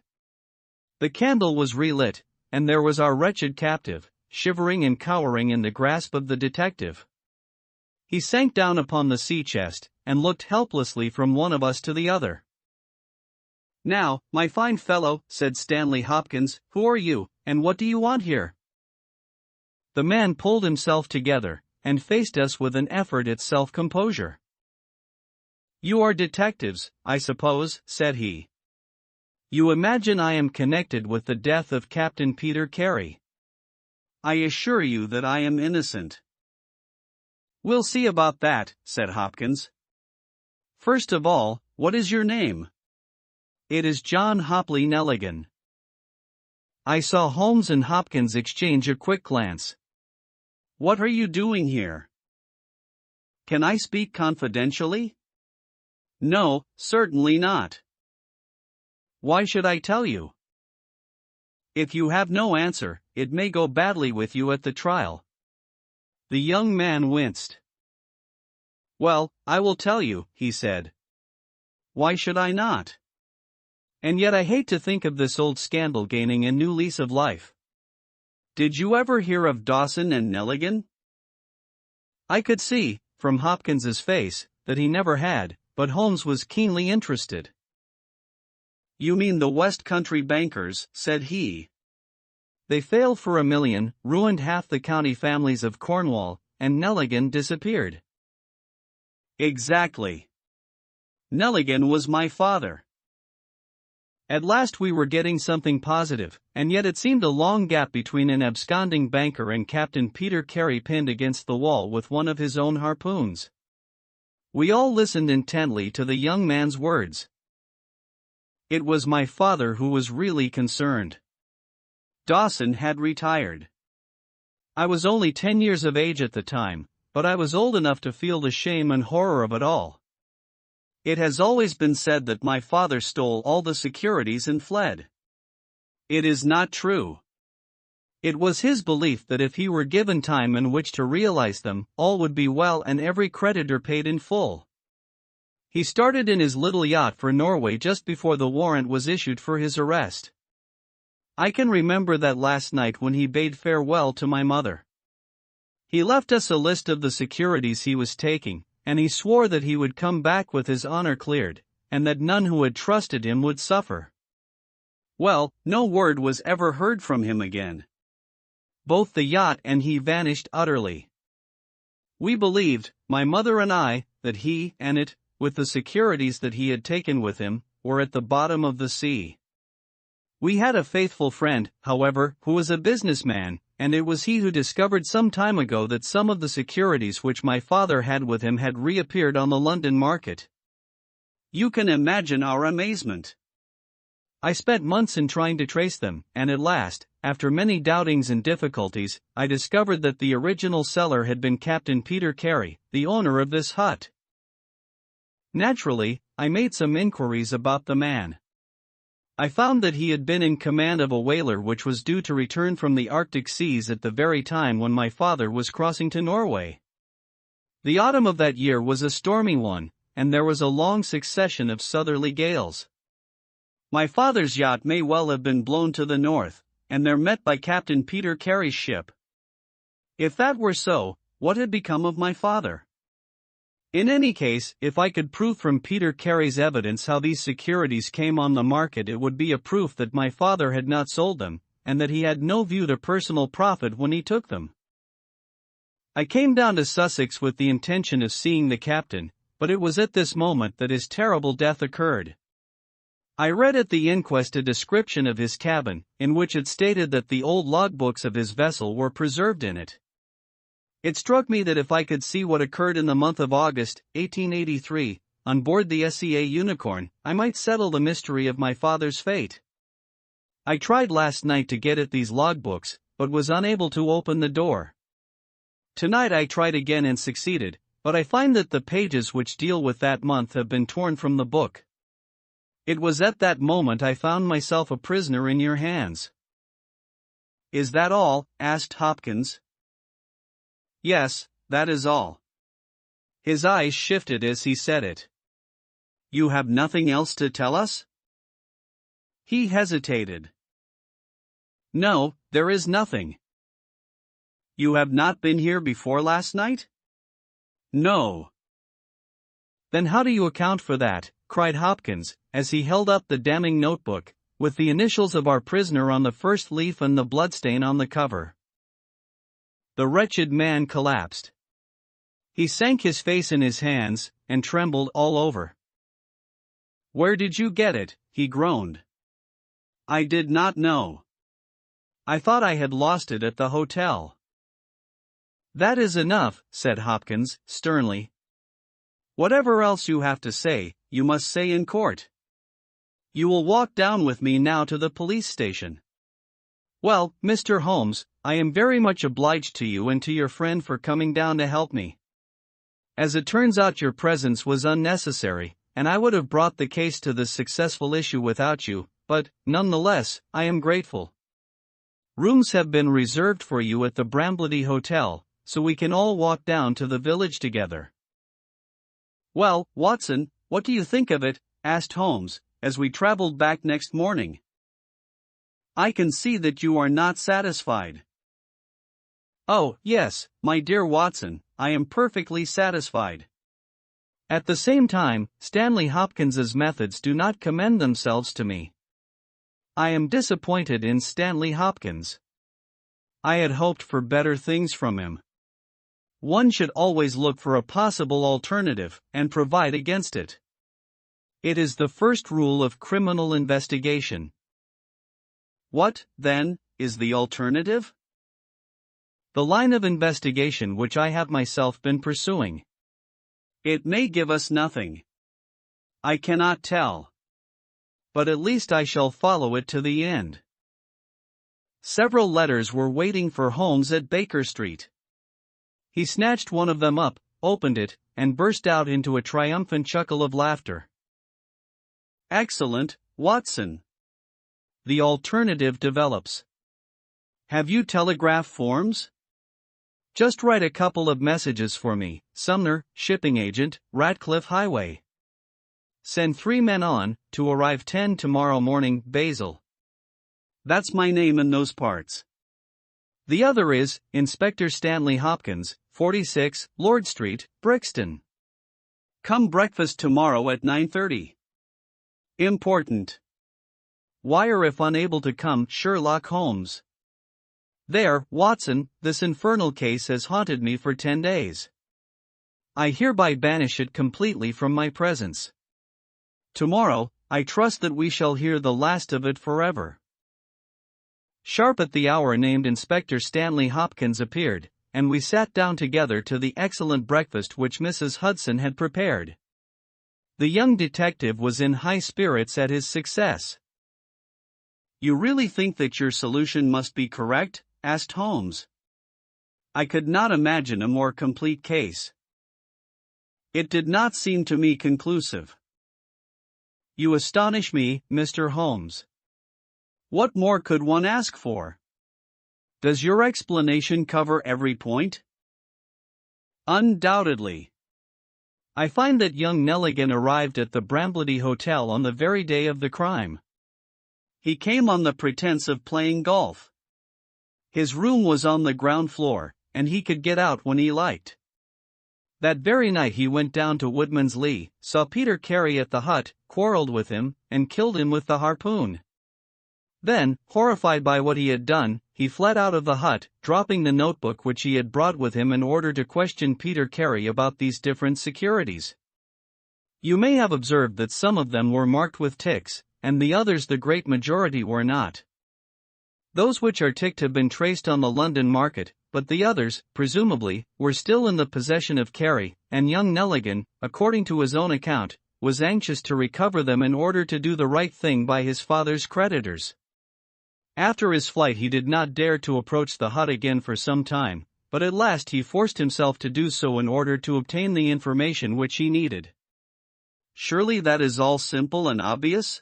The candle was relit, and there was our wretched captive, shivering and cowering in the grasp of the detective. He sank down upon the sea-chest, and looked helplessly from one of us to the other. "Now, my fine fellow," said Stanley Hopkins, "who are you, and what do you want here?" The man pulled himself together, and faced us with an effort at self-composure. "You are detectives, I suppose," said he. "You imagine I am connected with the death of Captain Peter Carey." "I assure you that I am innocent." "We'll see about that," said Hopkins. "First of all, what is your name?" "It is John Hopley Nelligan." I saw Holmes and Hopkins exchange a quick glance. "What are you doing here?" "Can I speak confidentially?" "No, certainly not." "Why should I tell you?" "If you have no answer, it may go badly with you at the trial." The young man winced. "Well, I will tell you," he said. "Why should I not? And yet I hate to think of this old scandal gaining a new lease of life. Did you ever hear of Dawson and Nelligan?" I could see, from Hopkins's face, that he never had, but Holmes was keenly interested. "You mean the West Country bankers," said he. "They failed for $1 million, ruined half the county families of Cornwall, and Nelligan disappeared." "Exactly. Nelligan was my father." At last we were getting something positive, and yet it seemed a long gap between an absconding banker and Captain Peter Carey pinned against the wall with one of his own harpoons. We all listened intently to the young man's words. It was my father who was really concerned. Dawson had retired. I was only 10 years of age at the time, but I was old enough to feel the shame and horror of it all. It has always been said that my father stole all the securities and fled. It is not true. It was his belief that if he were given time in which to realize them, all would be well and every creditor paid in full. He started in his little yacht for Norway just before the warrant was issued for his arrest. I can remember that last night when he bade farewell to my mother. He left us a list of the securities he was taking, and he swore that he would come back with his honor cleared, and that none who had trusted him would suffer. Well, no word was ever heard from him again. Both the yacht and he vanished utterly. We believed, my mother and I, that he and it, with the securities that he had taken with him, were at the bottom of the sea. We had a faithful friend, however, who was a businessman, and it was he who discovered some time ago that some of the securities which my father had with him had reappeared on the London market. You can imagine our amazement. I spent months in trying to trace them, and at last, after many doubtings and difficulties, I discovered that the original seller had been Captain Peter Carey, the owner of this hut. Naturally, I made some inquiries about the man. I found that he had been in command of a whaler which was due to return from the Arctic seas at the very time when my father was crossing to Norway. The autumn of that year was a stormy one, and there was a long succession of southerly gales. My father's yacht may well have been blown to the north, and there met by Captain Peter Carey's ship. If that were so, what had become of my father? In any case, if I could prove from Peter Carey's evidence how these securities came on the market, it would be a proof that my father had not sold them, and that he had no view to personal profit when he took them. I came down to Sussex with the intention of seeing the captain, but it was at this moment that his terrible death occurred. I read at the inquest a description of his cabin, in which it stated that the old logbooks of his vessel were preserved in it. It struck me that if I could see what occurred in the month of August, 1883, on board the SEA Unicorn, I might settle the mystery of my father's fate. I tried last night to get at these logbooks, but was unable to open the door. Tonight I tried again and succeeded, but I find that the pages which deal with that month have been torn from the book. It was at that moment I found myself a prisoner in your hands. Is that all? Asked Hopkins. Yes, that is all. His eyes shifted as he said it. You have nothing else to tell us? He hesitated. No, there is nothing. You have not been here before last night? No. Then how do you account for that? Cried Hopkins, as he held up the damning notebook, with the initials of our prisoner on the first leaf and the bloodstain on the cover. The wretched man collapsed. He sank his face in his hands, and trembled all over. Where did you get it? He groaned. I did not know. I thought I had lost it at the hotel. That is enough, said Hopkins, sternly. Whatever else you have to say, you must say in court. You will walk down with me now to the police station. Well, Mr. Holmes, I am very much obliged to you and to your friend for coming down to help me. As it turns out, your presence was unnecessary, and I would have brought the case to this successful issue without you, but, nonetheless, I am grateful. Rooms have been reserved for you at the Bramblety Hotel, so we can all walk down to the village together. Well, Watson, what do you think of it? Asked Holmes, as we traveled back next morning. I can see that you are not satisfied. Oh, yes, my dear Watson, I am perfectly satisfied. At the same time, Stanley Hopkins's methods do not commend themselves to me. I am disappointed in Stanley Hopkins. I had hoped for better things from him. One should always look for a possible alternative, and provide against it. It is the first rule of criminal investigation. What, then, is the alternative? The line of investigation which I have myself been pursuing. It may give us nothing. I cannot tell. But at least I shall follow it to the end. Several letters were waiting for Holmes at Baker Street. He snatched one of them up, opened it, and burst out into a triumphant chuckle of laughter. Excellent, Watson. The alternative develops. Have you telegraph forms? Just write a couple of messages for me, Sumner, shipping agent, Ratcliffe Highway. Send 3 men on, to arrive 10 tomorrow morning, Basil. That's my name in those parts. The other is, Inspector Stanley Hopkins, 46, Lord Street, Brixton. Come breakfast tomorrow at 9:30. Important. Wire if unable to come, Sherlock Holmes. There, Watson, this infernal case has haunted me for 10 days. I hereby banish it completely from my presence. Tomorrow, I trust that we shall hear the last of it forever. Sharp at the hour named, Inspector Stanley Hopkins appeared, and we sat down together to the excellent breakfast which Mrs. Hudson had prepared. The young detective was in high spirits at his success. You really think that your solution must be correct? Asked Holmes. I could not imagine a more complete case. It did not seem to me conclusive. You astonish me, Mr. Holmes. What more could one ask for? Does your explanation cover every point? Undoubtedly. I find that young Nelligan arrived at the Bramblety Hotel on the very day of the crime. He came on the pretense of playing golf. His room was on the ground floor, and he could get out when he liked. That very night he went down to Woodman's Lee, saw Peter Carey at the hut, quarreled with him, and killed him with the harpoon. Then, horrified by what he had done, he fled out of the hut, dropping the notebook which he had brought with him in order to question Peter Carey about these different securities. You may have observed that some of them were marked with ticks, and the others, the great majority, were not. Those which are ticked have been traced on the London market, but the others, presumably, were still in the possession of Carey, and young Nelligan, according to his own account, was anxious to recover them in order to do the right thing by his father's creditors. After his flight he did not dare to approach the hut again for some time, but at last he forced himself to do so in order to obtain the information which he needed. Surely that is all simple and obvious?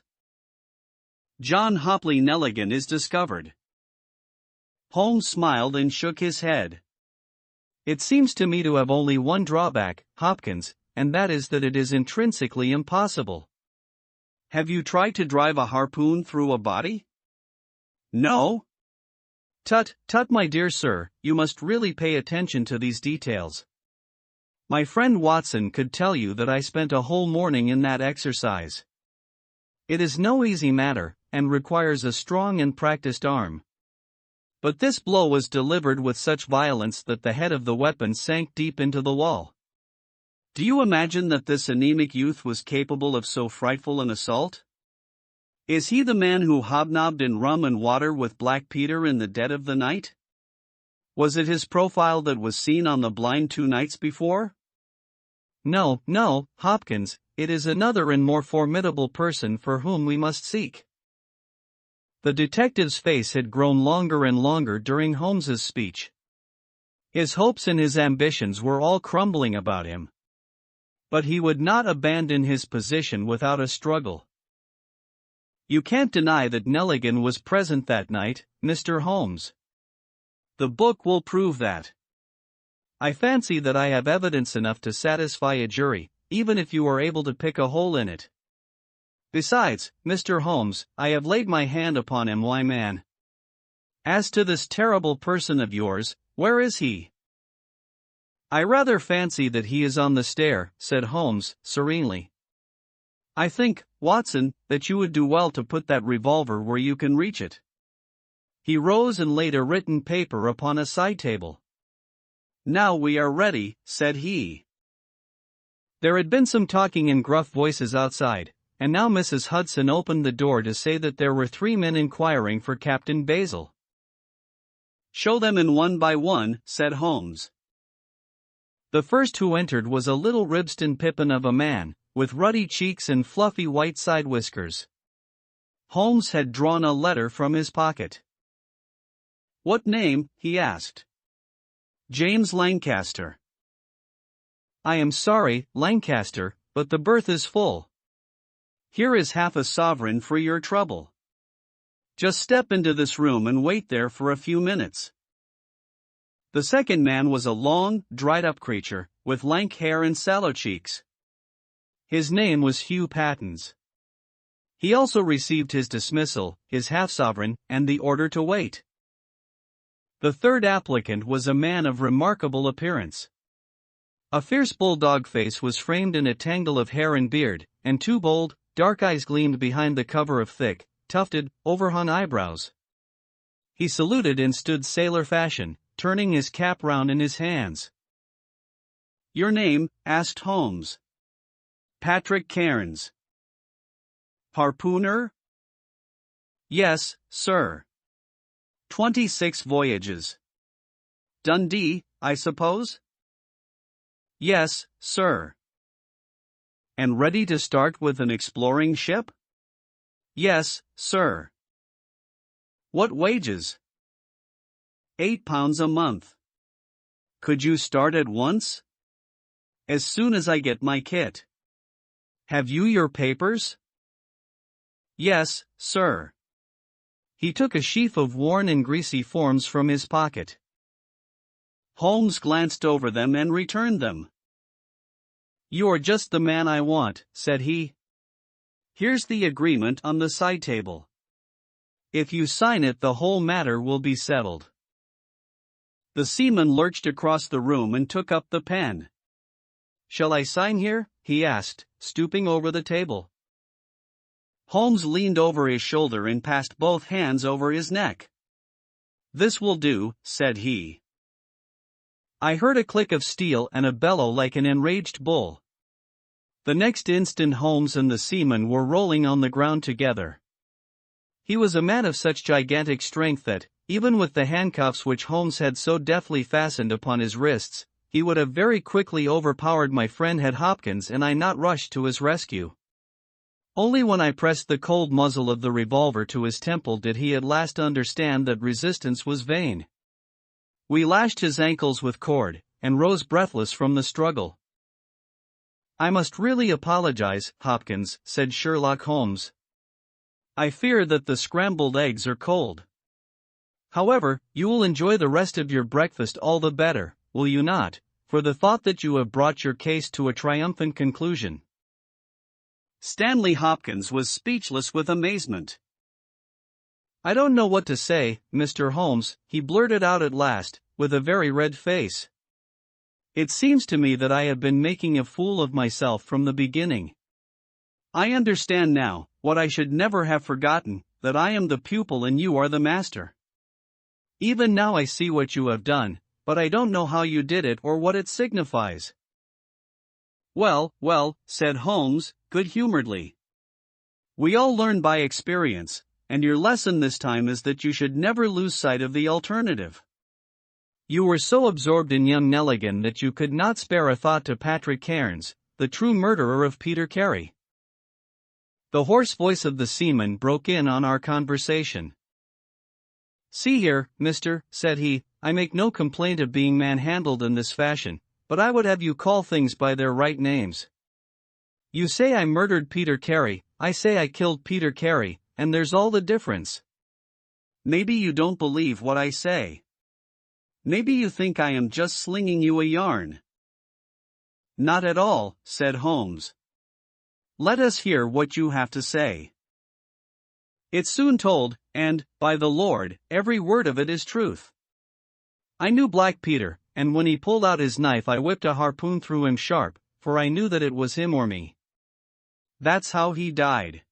John Hopley Nelligan is discovered. Holmes smiled and shook his head. It seems to me to have only one drawback, Hopkins, and that is that it is intrinsically impossible. Have you tried to drive a harpoon through a body? No? Tut, my dear sir, you must really pay attention to these details. My friend Watson could tell you that I spent a whole morning in that exercise. It is no easy matter, and requires a strong and practiced arm. But this blow was delivered with such violence that the head of the weapon sank deep into the wall. Do you imagine that this anemic youth was capable of so frightful an assault? Is he the man who hobnobbed in rum and water with Black Peter in the dead of the night? Was it his profile that was seen on the blind 2 nights before? No, Hopkins, it is another and more formidable person for whom we must seek. The detective's face had grown longer and longer during Holmes's speech. His hopes and his ambitions were all crumbling about him. But he would not abandon his position without a struggle. You can't deny that Nelligan was present that night, Mr. Holmes. The book will prove that. I fancy that I have evidence enough to satisfy a jury, even if you are able to pick a hole in it. Besides, Mr. Holmes, I have laid my hand upon him, my man. As to this terrible person of yours, where is he? I rather fancy that he is on the stair, said Holmes, serenely. I think, Watson, that you would do well to put that revolver where you can reach it. He rose and laid a written paper upon a side table. Now we are ready, said he. There had been some talking in gruff voices outside, and now Mrs. Hudson opened the door to say that there were 3 men inquiring for Captain Basil. Show them in one by one, said Holmes. The first who entered was a little Ribston pippin of a man, with ruddy cheeks and fluffy white side whiskers. Holmes had drawn a letter from his pocket. What name? He asked. James Lancaster. I am sorry, Lancaster, but the berth is full. Here is half a sovereign for your trouble. Just step into this room and wait there for a few minutes. The second man was a long, dried-up creature, with lank hair and sallow cheeks. His name was Hugh Pattens. He also received his dismissal, his half-sovereign, and the order to wait. The third applicant was a man of remarkable appearance. A fierce bulldog face was framed in a tangle of hair and beard, and two bold, dark eyes gleamed behind the cover of thick, tufted, overhung eyebrows. He saluted and stood sailor fashion, turning his cap round in his hands. "Your name?" asked Holmes. "Patrick Cairns." "Harpooner?" "Yes, sir." 26 voyages. "Dundee, I suppose?" "Yes, sir." "And ready to start with an exploring ship?" "Yes, sir." "What wages?" £8 a month. "Could you start at once?" "As soon as I get my kit." "Have you your papers?" "Yes, sir." He took a sheaf of worn and greasy forms from his pocket. Holmes glanced over them and returned them. "You're just the man I want," said he. "Here's the agreement on the side table. If you sign it, the whole matter will be settled." The seaman lurched across the room and took up the pen. "Shall I sign here?" he asked, stooping over the table. Holmes leaned over his shoulder and passed both hands over his neck. "This will do," said he. I heard a click of steel and a bellow like an enraged bull. The next instant Holmes and the seaman were rolling on the ground together. He was a man of such gigantic strength that, even with the handcuffs which Holmes had so deftly fastened upon his wrists, he would have very quickly overpowered my friend had Hopkins and I not rushed to his rescue. Only when I pressed the cold muzzle of the revolver to his temple did he at last understand that resistance was vain. We lashed his ankles with cord, and rose breathless from the struggle. "I must really apologize, Hopkins," said Sherlock Holmes. "I fear that the scrambled eggs are cold. However, you will enjoy the rest of your breakfast all the better, will you not, for the thought that you have brought your case to a triumphant conclusion?" Stanley Hopkins was speechless with amazement. "I don't know what to say, Mr. Holmes," he blurted out at last, with a very red face. "It seems to me that I have been making a fool of myself from the beginning. I understand now, what I should never have forgotten, that I am the pupil and you are the master. Even now I see what you have done, but I don't know how you did it or what it signifies." "Well, well," said Holmes, good-humoredly. "We all learn by experience, and your lesson this time is that you should never lose sight of the alternative. You were so absorbed in young Nelligan that you could not spare a thought to Patrick Cairns, the true murderer of Peter Carey." The hoarse voice of the seaman broke in on our conversation. "See here, mister," said he, "I make no complaint of being manhandled in this fashion, but I would have you call things by their right names. You say I murdered Peter Carey, I say I killed Peter Carey, and there's all the difference. Maybe you don't believe what I say. Maybe you think I am just slinging you a yarn." "Not at all," said Holmes. "Let us hear what you have to say." "It's soon told, and, by the Lord, every word of it is truth. I knew Black Peter, and when he pulled out his knife I whipped a harpoon through him sharp, for I knew that it was him or me. That's how he died.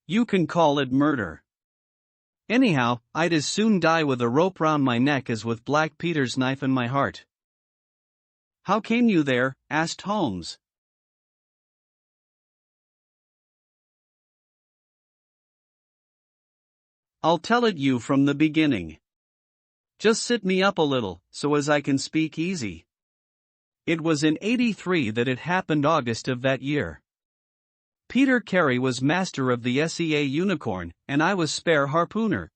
You can call it murder. Anyhow, I'd as soon die with a rope round my neck as with Black Peter's knife in my heart." "How came you there?" asked Holmes. "I'll tell it you from the beginning. Just sit me up a little, so as I can speak easy. It was in '83 that it happened, August of that year. Peter Carey was master of the SEA Unicorn, and I was spare harpooner.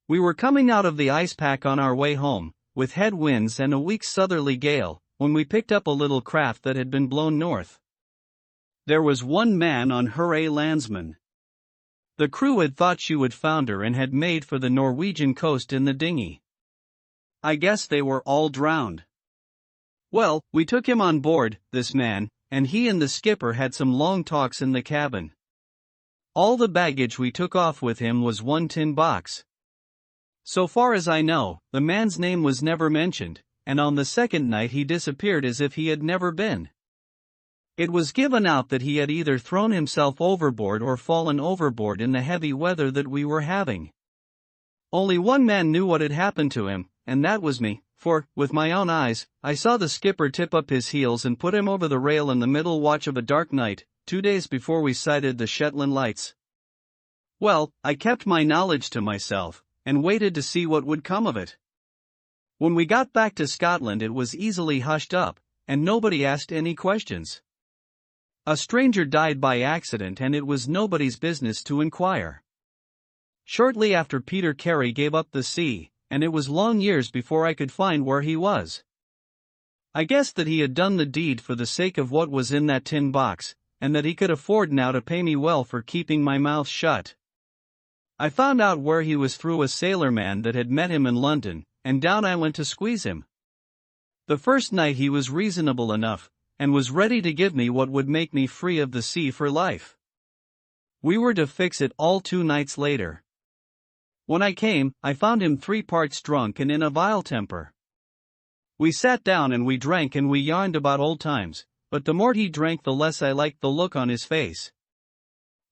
We were coming out of the ice pack on our way home, with head winds and a weak southerly gale, when we picked up a little craft that had been blown north. There was one man on her a landsman. The crew had thought she would founder and had made for the Norwegian coast in the dinghy. I guess they were all drowned. Well, we took him on board, this man, and he and the skipper had some long talks in the cabin. All the baggage we took off with him was one tin box. So far as I know, the man's name was never mentioned, and on the second night he disappeared as if he had never been. It was given out that he had either thrown himself overboard or fallen overboard in the heavy weather that we were having. Only one man knew what had happened to him, and that was me, for, with my own eyes, I saw the skipper tip up his heels and put him over the rail in the middle watch of a dark night, 2 days before we sighted the Shetland lights. Well, I kept my knowledge to myself, and waited to see what would come of it. When we got back to Scotland it was easily hushed up, and nobody asked any questions. A stranger died by accident and it was nobody's business to inquire. Shortly after Peter Carey gave up the sea, and it was long years before I could find where he was. I guessed that he had done the deed for the sake of what was in that tin box, and that he could afford now to pay me well for keeping my mouth shut. I found out where he was through a sailorman that had met him in London, and down I went to squeeze him. The first night he was reasonable enough, and was ready to give me what would make me free of the sea for life. We were to fix it all 2 nights later. When I came, I found him 3 parts drunk and in a vile temper. We sat down and we drank and we yarned about old times, but the more he drank the less I liked the look on his face.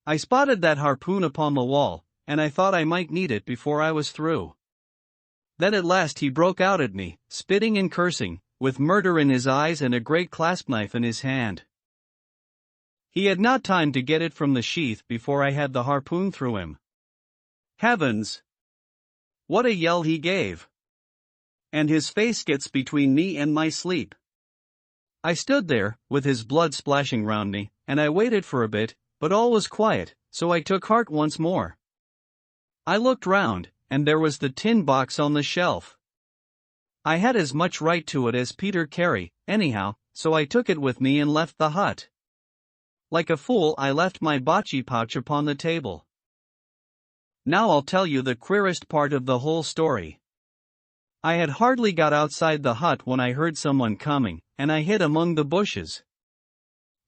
I spotted that harpoon upon the wall, and I thought I might need it before I was through. Then at last he broke out at me, spitting and cursing, with murder in his eyes and a great clasp knife in his hand. He had not time to get it from the sheath before I had the harpoon through him. Heavens! What a yell he gave! And his face gets between me and my sleep. I stood there, with his blood splashing round me, and I waited for a bit, but all was quiet, so I took heart once more. I looked round, and there was the tin box on the shelf. I had as much right to it as Peter Carey, anyhow, so I took it with me and left the hut. Like a fool I left my bocce pouch upon the table. Now I'll tell you the queerest part of the whole story. I had hardly got outside the hut when I heard someone coming, and I hid among the bushes.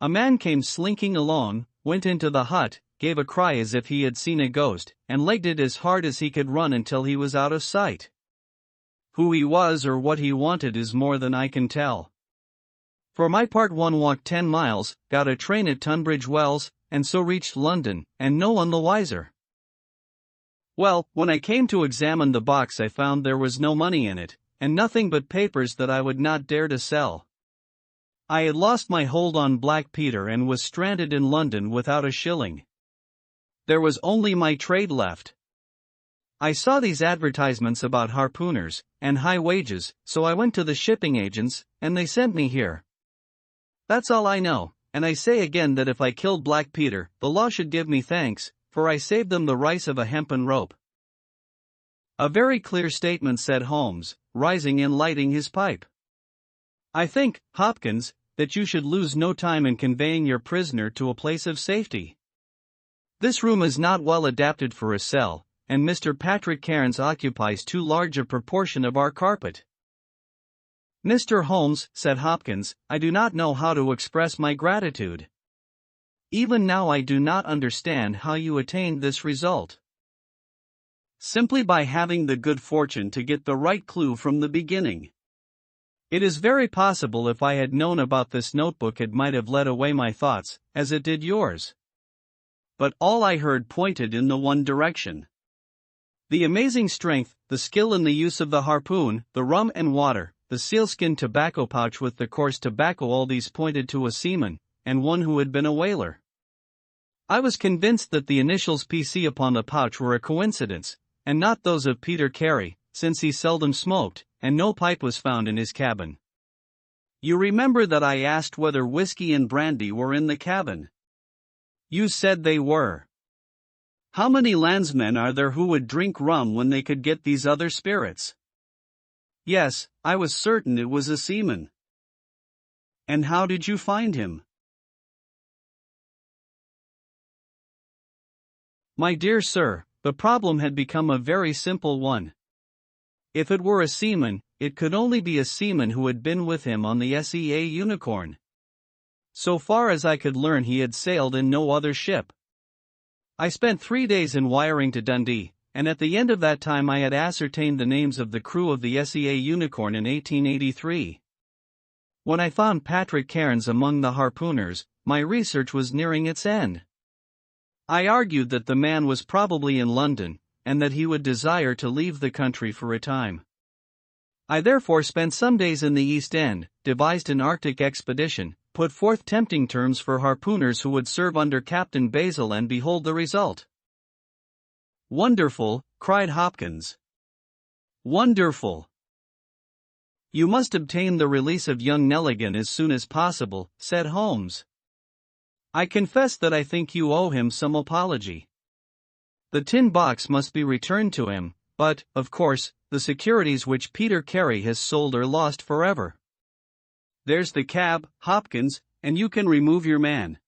A man came slinking along, went into the hut, gave a cry as if he had seen a ghost, and legged it as hard as he could run until he was out of sight. Who he was or what he wanted is more than I can tell. For my part, one walked 10 miles, got a train at Tunbridge Wells, and so reached London, and no one the wiser. Well, when I came to examine the box I found there was no money in it, and nothing but papers that I would not dare to sell. I had lost my hold on Black Peter and was stranded in London without a shilling. There was only my trade left. I saw these advertisements about harpooners, and high wages, so I went to the shipping agents, and they sent me here. That's all I know, and I say again that if I killed Black Peter, the law should give me thanks, for I saved them the rice of a hempen rope. A very clear statement, said Holmes, rising and lighting his pipe. I think, Hopkins, that you should lose no time in conveying your prisoner to a place of safety. This room is not well adapted for a cell, and Mr. Patrick Cairns occupies too large a proportion of our carpet. Mr. Holmes, said Hopkins, I do not know how to express my gratitude. Even now I do not understand how you attained this result. Simply by having the good fortune to get the right clue from the beginning. It is very possible if I had known about this notebook it might have led away my thoughts, as it did yours. But all I heard pointed in the one direction. The amazing strength, the skill in the use of the harpoon, the rum and water, the sealskin tobacco pouch with the coarse tobacco, all these pointed to a seaman, and one who had been a whaler. I was convinced that the initials PC upon the pouch were a coincidence, and not those of Peter Carey, since he seldom smoked, and no pipe was found in his cabin. You remember that I asked whether whiskey and brandy were in the cabin? You said they were. How many landsmen are there who would drink rum when they could get these other spirits? Yes, I was certain it was a seaman. And how did you find him? My dear sir, the problem had become a very simple one. If it were a seaman, it could only be a seaman who had been with him on the SEA Unicorn. So far as I could learn, he had sailed in no other ship. I spent 3 days in wiring to Dundee, and at the end of that time I had ascertained the names of the crew of the SEA Unicorn in 1883. When I found Patrick Cairns among the harpooners, my research was nearing its end. I argued that the man was probably in London, and that he would desire to leave the country for a time. I therefore spent some days in the East End, devised an Arctic expedition, put forth tempting terms for harpooners who would serve under Captain Basil, and behold the result. Wonderful, cried Hopkins. Wonderful. You must obtain the release of young Nelligan as soon as possible, said Holmes. I confess that I think you owe him some apology. The tin box must be returned to him, but, of course, the securities which Peter Carey has sold are lost forever. There's the cab, Hopkins, and you can remove your man.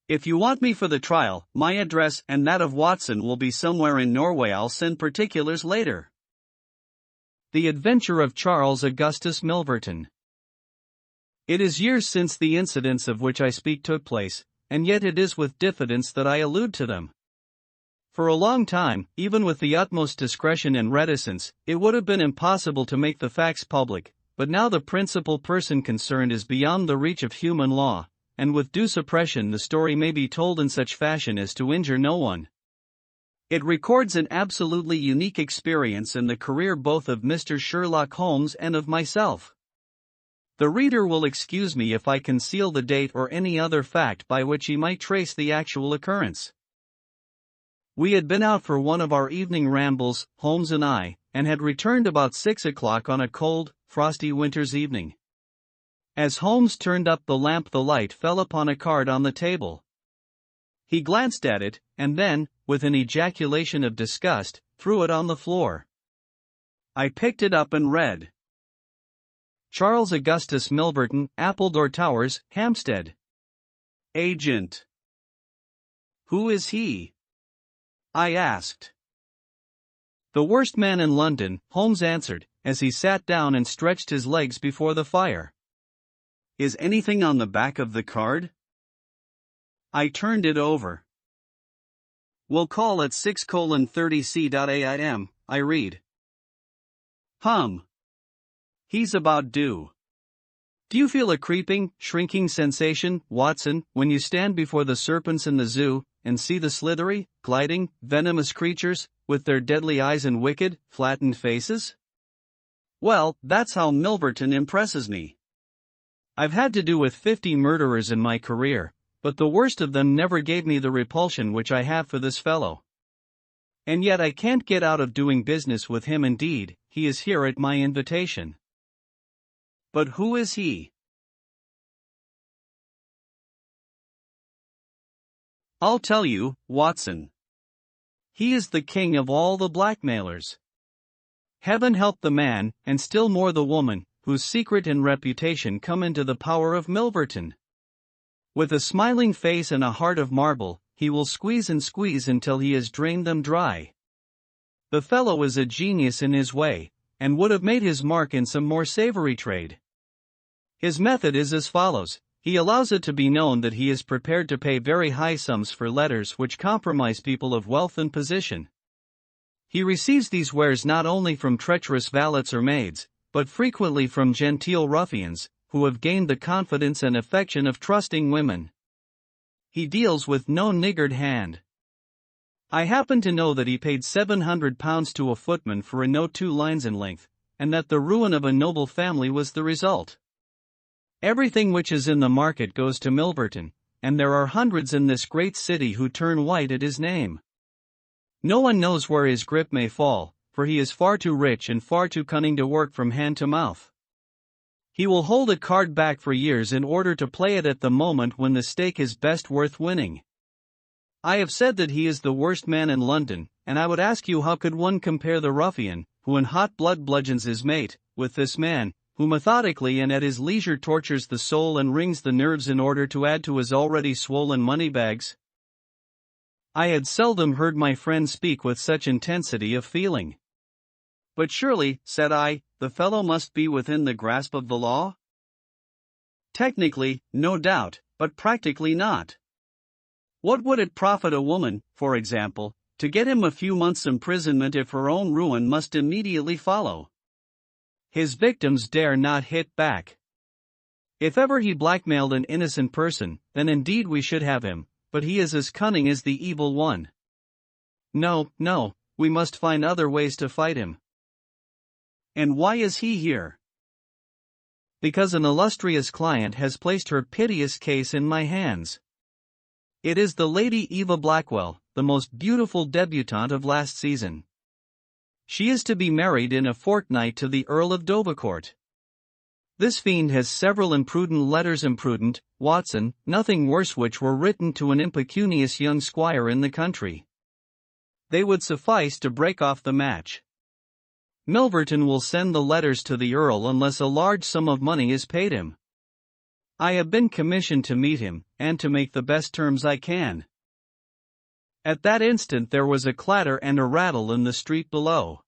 If you want me for the trial, my address and that of Watson will be somewhere in Norway. I'll send particulars later. The Adventure of Charles Augustus Milverton. It is years since the incidents of which I speak took place, and yet it is with diffidence that I allude to them. For a long time, even with the utmost discretion and reticence, it would have been impossible to make the facts public, but now the principal person concerned is beyond the reach of human law, and with due suppression the story may be told in such fashion as to injure no one. It records an absolutely unique experience in the career both of Mr. Sherlock Holmes and of myself. The reader will excuse me if I conceal the date or any other fact by which he might trace the actual occurrence. We had been out for one of our evening rambles, Holmes and I, and had returned about 6 o'clock on a cold, frosty winter's evening. As Holmes turned up the lamp, the light fell upon a card on the table. He glanced at it, and then, with an ejaculation of disgust, threw it on the floor. I picked it up and read. Charles Augustus Milverton, Appledore Towers, Hampstead. Agent. Who is he? I asked. The worst man in London, Holmes answered, as he sat down and stretched his legs before the fire. Is anything on the back of the card? I turned it over. Will call at 6:30 I read. He's about due. Do you feel a creeping, shrinking sensation, Watson, when you stand before the serpents in the zoo, and see the slithery, gliding, venomous creatures, with their deadly eyes and wicked, flattened faces? Well, that's how Milverton impresses me. I've had to do with 50 murderers in my career, but the worst of them never gave me the repulsion which I have for this fellow. And yet I can't get out of doing business with him. Indeed, he is here at my invitation. But who is he? I'll tell you, Watson. He is the king of all the blackmailers. Heaven help the man, and still more the woman, whose secret and reputation come into the power of Milverton. With a smiling face and a heart of marble, he will squeeze and squeeze until he has drained them dry. The fellow is a genius in his way, and would have made his mark in some more savory trade. His method is as follows. He allows it to be known that he is prepared to pay very high sums for letters which compromise people of wealth and position. He receives these wares not only from treacherous valets or maids, but frequently from genteel ruffians, who have gained the confidence and affection of trusting women. He deals with no niggard hand. I happen to know that he paid £700 to a footman for a note 2 lines in length, and that the ruin of a noble family was the result. Everything which is in the market goes to Milverton, and there are hundreds in this great city who turn white at his name. No one knows where his grip may fall, for he is far too rich and far too cunning to work from hand to mouth. He will hold a card back for years in order to play it at the moment when the stake is best worth winning. I have said that he is the worst man in London, and I would ask you how could one compare the ruffian, who in hot blood bludgeons his mate, with this man, who methodically and at his leisure tortures the soul and wrings the nerves in order to add to his already swollen money bags? I had seldom heard my friend speak with such intensity of feeling. But surely, said I, the fellow must be within the grasp of the law? Technically, no doubt, but practically not. What would it profit a woman, for example, to get him a few months' imprisonment if her own ruin must immediately follow? His victims dare not hit back. If ever he blackmailed an innocent person, then indeed we should have him, but he is as cunning as the evil one. No, we must find other ways to fight him. And why is he here? Because an illustrious client has placed her piteous case in my hands. It is the Lady Eva Blackwell, the most beautiful debutante of last season. She is to be married in a fortnight to the Earl of Dovercourt. This fiend has several imprudent letters, imprudent, Watson, nothing worse, which were written to an impecunious young squire in the country. They would suffice to break off the match. Milverton will send the letters to the Earl unless a large sum of money is paid him. I have been commissioned to meet him, and to make the best terms I can. At that instant there was a clatter and a rattle in the street below.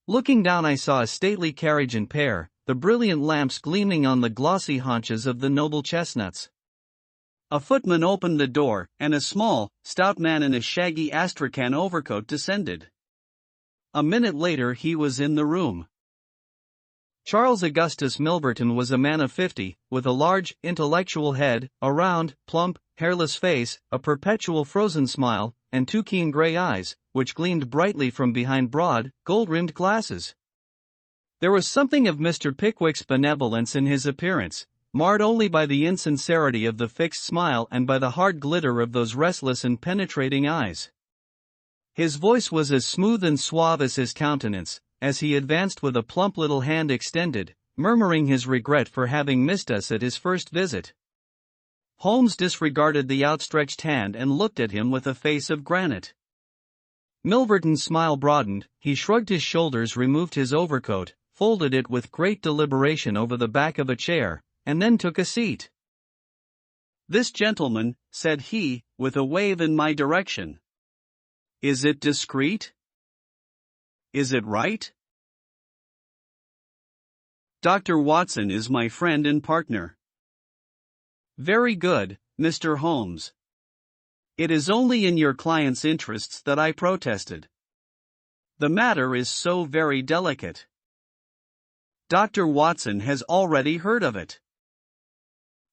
Looking down, I saw a stately carriage and pair, the brilliant lamps gleaming on the glossy haunches of the noble chestnuts. A footman opened the door, and a small, stout man in a shaggy astrakhan overcoat descended. A minute later he was in the room. Charles Augustus Milverton was a man of 50, with a large, intellectual head, a round, plump, hairless face, a perpetual frozen smile, and 2 keen gray eyes, which gleamed brightly from behind broad, gold-rimmed glasses. There was something of Mr. Pickwick's benevolence in his appearance, marred only by the insincerity of the fixed smile and by the hard glitter of those restless and penetrating eyes. His voice was as smooth and suave as his countenance, as he advanced with a plump little hand extended, murmuring his regret for having missed us at his first visit. Holmes disregarded the outstretched hand and looked at him with a face of granite. Milverton's smile broadened, he shrugged his shoulders, removed his overcoat, folded it with great deliberation over the back of a chair, and then took a seat. "This gentleman," said he, with a wave in my direction. "Is it discreet? Is it right?" "Dr. Watson is my friend and partner." "Very good, Mr. Holmes. It is only in your client's interests that I protested. The matter is so very delicate. Dr. Watson has already heard of it.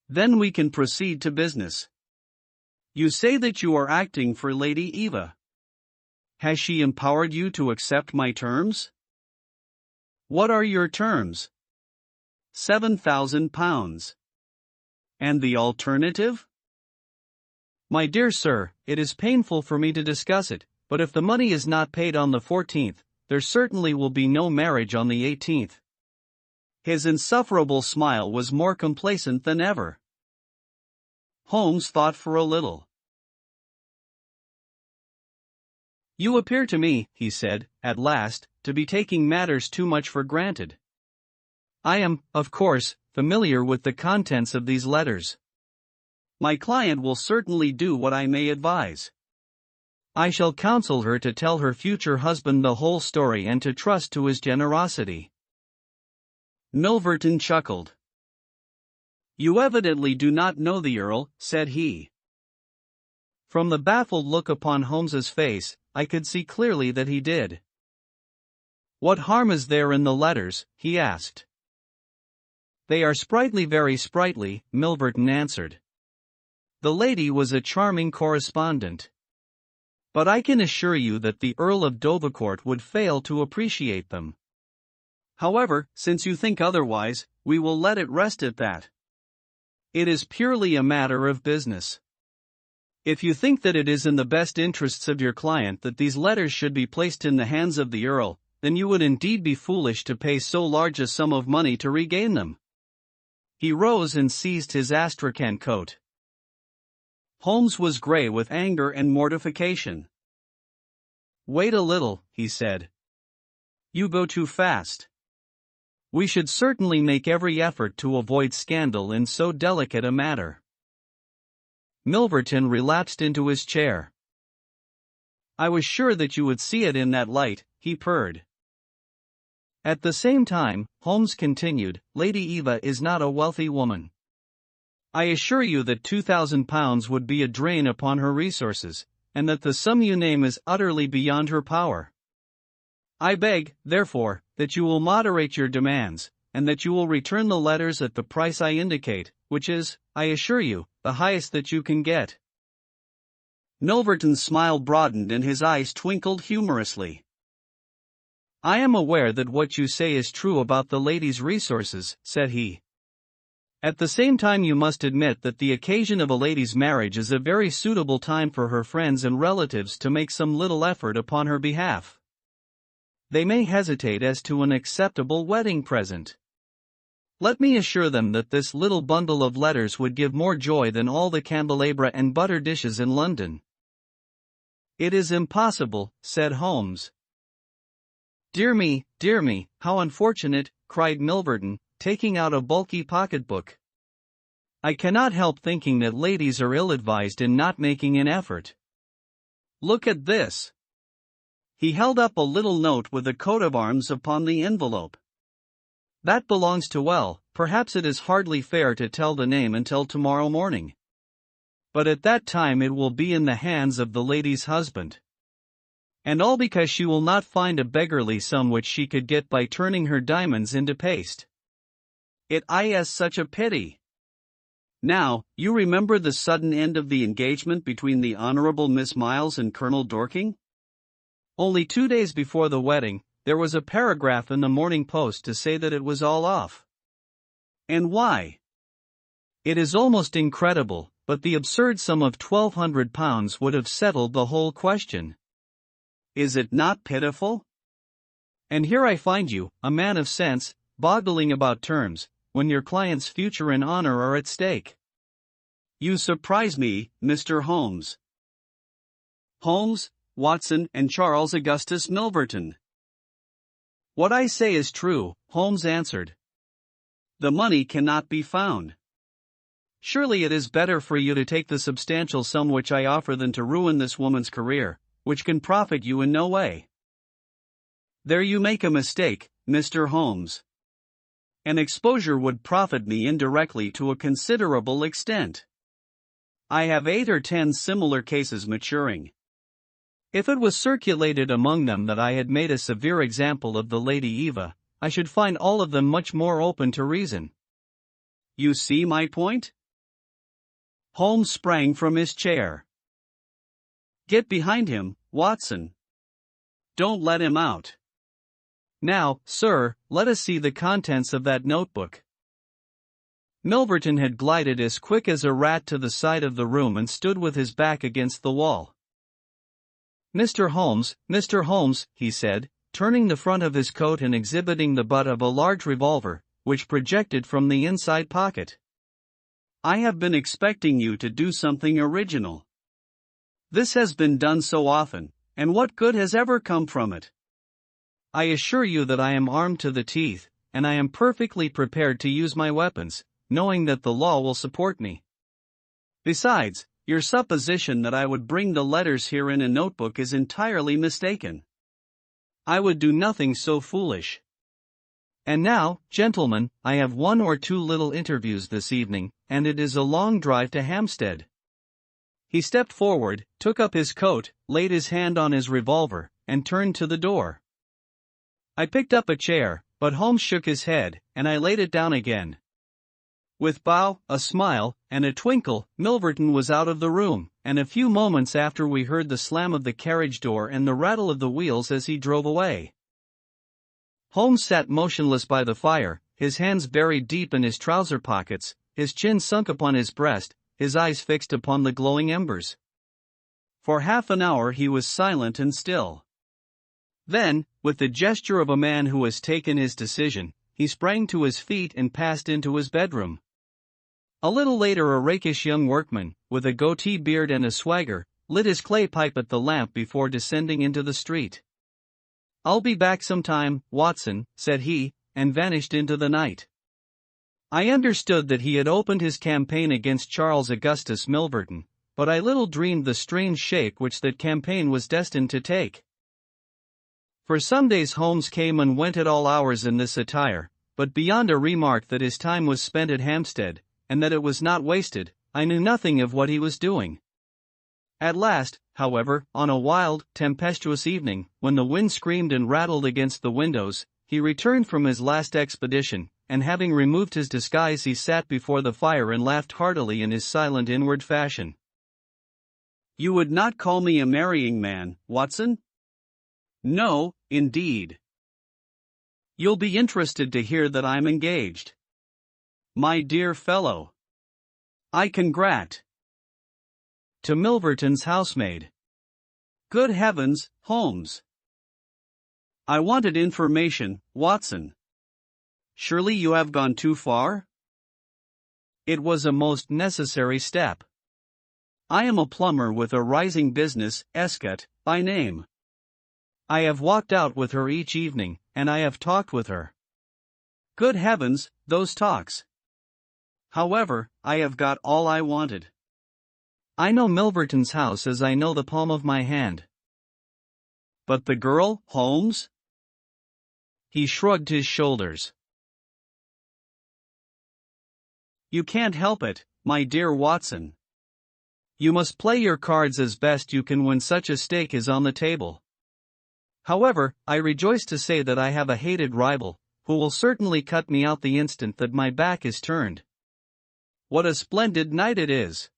Then we can proceed to business. You say that you are acting for Lady Eva. Has she empowered you to accept my terms?" "What are your terms?" £7,000. "And the alternative?" "My dear sir, it is painful for me to discuss it, but if the money is not paid on the 14th, there certainly will be no marriage on the 18th. His insufferable smile was more complacent than ever. Holmes thought for a little. "You appear to me," he said, at last, "to be taking matters too much for granted. I am, of course, familiar with the contents of these letters. My client will certainly do what I may advise. I shall counsel her to tell her future husband the whole story and to trust to his generosity." Milverton chuckled. "You evidently do not know the Earl," said he. From the baffled look upon Holmes's face, I could see clearly that he did. "What harm is there in the letters?" he asked. "They are sprightly, very sprightly," Milverton answered. "The lady was a charming correspondent. But I can assure you that the Earl of Dovercourt would fail to appreciate them. However, since you think otherwise, we will let it rest at that. It is purely a matter of business. If you think that it is in the best interests of your client that these letters should be placed in the hands of the Earl, then you would indeed be foolish to pay so large a sum of money to regain them." He rose and seized his astrakhan coat. Holmes was grey with anger and mortification. "Wait a little," he said. "You go too fast. We should certainly make every effort to avoid scandal in so delicate a matter." Milverton relapsed into his chair. I was sure that you would see it in that light, he purred. At the same time, Holmes continued, Lady Eva is not a wealthy woman. I assure you that £2,000 would be a drain upon her resources, and that the sum you name is utterly beyond her power. I beg, therefore, that you will moderate your demands, and that you will return the letters at the price I indicate, which is, I assure you, the highest that you can get. Milverton's smile broadened and his eyes twinkled humorously. I am aware that what you say is true about the lady's resources, said he. At the same time you must admit that the occasion of a lady's marriage is a very suitable time for her friends and relatives to make some little effort upon her behalf. They may hesitate as to an acceptable wedding present. Let me assure them that this little bundle of letters would give more joy than all the candelabra and butter dishes in London. It is impossible, said Holmes. Dear me, how unfortunate, cried Milverton, taking out a bulky pocketbook. I cannot help thinking that ladies are ill-advised in not making an effort. Look at this. He held up a little note with a coat of arms upon the envelope. That belongs to well, perhaps it is hardly fair to tell the name until tomorrow morning. But at that time it will be in the hands of the lady's husband. And all because she will not find a beggarly sum which she could get by turning her diamonds into paste. It is such a pity. Now, you remember the sudden end of the engagement between the Honorable Miss Miles and Colonel Dorking? Only 2 days before the wedding, there was a paragraph in the Morning Post to say that it was all off. And why? It is almost incredible, but the absurd sum of £1,200 would have settled the whole question. Is it not pitiful? And here I find you, a man of sense, boggling about terms, when your client's future and honor are at stake. You surprise me, Mr. Holmes. Holmes, Watson, and Charles Augustus Milverton. What I say is true, Holmes answered. The money cannot be found. Surely it is better for you to take the substantial sum which I offer than to ruin this woman's career, which can profit you in no way. There you make a mistake, Mr. Holmes. An exposure would profit me indirectly to a considerable extent. I have 8 or 10 similar cases maturing. If it was circulated among them that I had made a severe example of the Lady Eva, I should find all of them much more open to reason. You see my point? Holmes sprang from his chair. Get behind him, Watson. Don't let him out. Now, sir, let us see the contents of that notebook. Milverton had glided as quick as a rat to the side of the room and stood with his back against the wall. Mr. Holmes, he said, turning the front of his coat and exhibiting the butt of a large revolver, which projected from the inside pocket. I have been expecting you to do something original. This has been done so often, and what good has ever come from it? I assure you that I am armed to the teeth, and I am perfectly prepared to use my weapons, knowing that the law will support me. Besides, your supposition that I would bring the letters here in a notebook is entirely mistaken. I would do nothing so foolish. And now, gentlemen, I have 1 or 2 little interviews this evening, and it is a long drive to Hampstead. He stepped forward, took up his coat, laid his hand on his revolver, and turned to the door. I picked up a chair, but Holmes shook his head, and I laid it down again. With bow, a smile, and a twinkle, Milverton was out of the room, and a few moments after we heard the slam of the carriage door and the rattle of the wheels as he drove away. Holmes sat motionless by the fire, his hands buried deep in his trouser pockets, his chin sunk upon his breast, his eyes fixed upon the glowing embers. For half an hour he was silent and still. Then, with the gesture of a man who has taken his decision, he sprang to his feet and passed into his bedroom. A little later a rakish young workman, with a goatee beard and a swagger, lit his clay pipe at the lamp before descending into the street. "I'll be back sometime, Watson," said he, and vanished into the night. I understood that he had opened his campaign against Charles Augustus Milverton, but I little dreamed the strange shape which that campaign was destined to take. For some days Holmes came and went at all hours in this attire, but beyond a remark that his time was spent at Hampstead, and that it was not wasted, I knew nothing of what he was doing. At last, however, on a wild, tempestuous evening, when the wind screamed and rattled against the windows, he returned from his last expedition, and having removed his disguise he sat before the fire and laughed heartily in his silent inward fashion. "You would not call me a marrying man, Watson?" "No, indeed." "You'll be interested to hear that I'm engaged." "My dear fellow, I congrat." "To Milverton's housemaid." "Good heavens, Holmes." "I wanted information, Watson. Surely you have gone too far?" "It was a most necessary step." "I am a plumber with a rising business, Escott, by name. I have walked out with her each evening, and I have talked with her." "Good heavens, those talks! However, I have got all I wanted. I know Milverton's house as I know the palm of my hand." "But the girl, Holmes?" He shrugged his shoulders. "You can't help it, my dear Watson. You must play your cards as best you can when such a stake is on the table. However, I rejoice to say that I have a hated rival, who will certainly cut me out the instant that my back is turned. What a splendid night it is!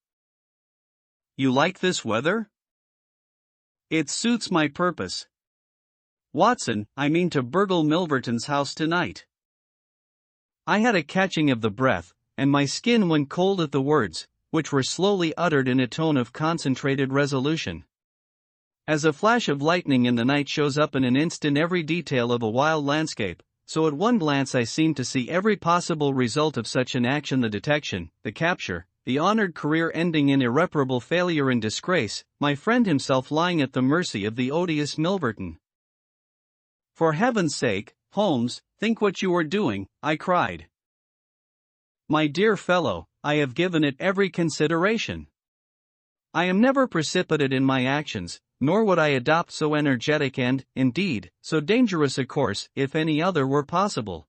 You like this weather?" "It suits my purpose. Watson, I mean to burgle Milverton's house tonight." I had a catching of the breath, and my skin went cold at the words, which were slowly uttered in a tone of concentrated resolution. As a flash of lightning in the night shows up in an instant every detail of a wild landscape, so at one glance I seemed to see every possible result of such an action: the detection, the capture, the honored career ending in irreparable failure and disgrace, my friend himself lying at the mercy of the odious Milverton. "For heaven's sake, Holmes, think what you are doing," I cried. "My dear fellow, I have given it every consideration. I am never precipitate in my actions, nor would I adopt so energetic and, indeed, so dangerous a course if any other were possible.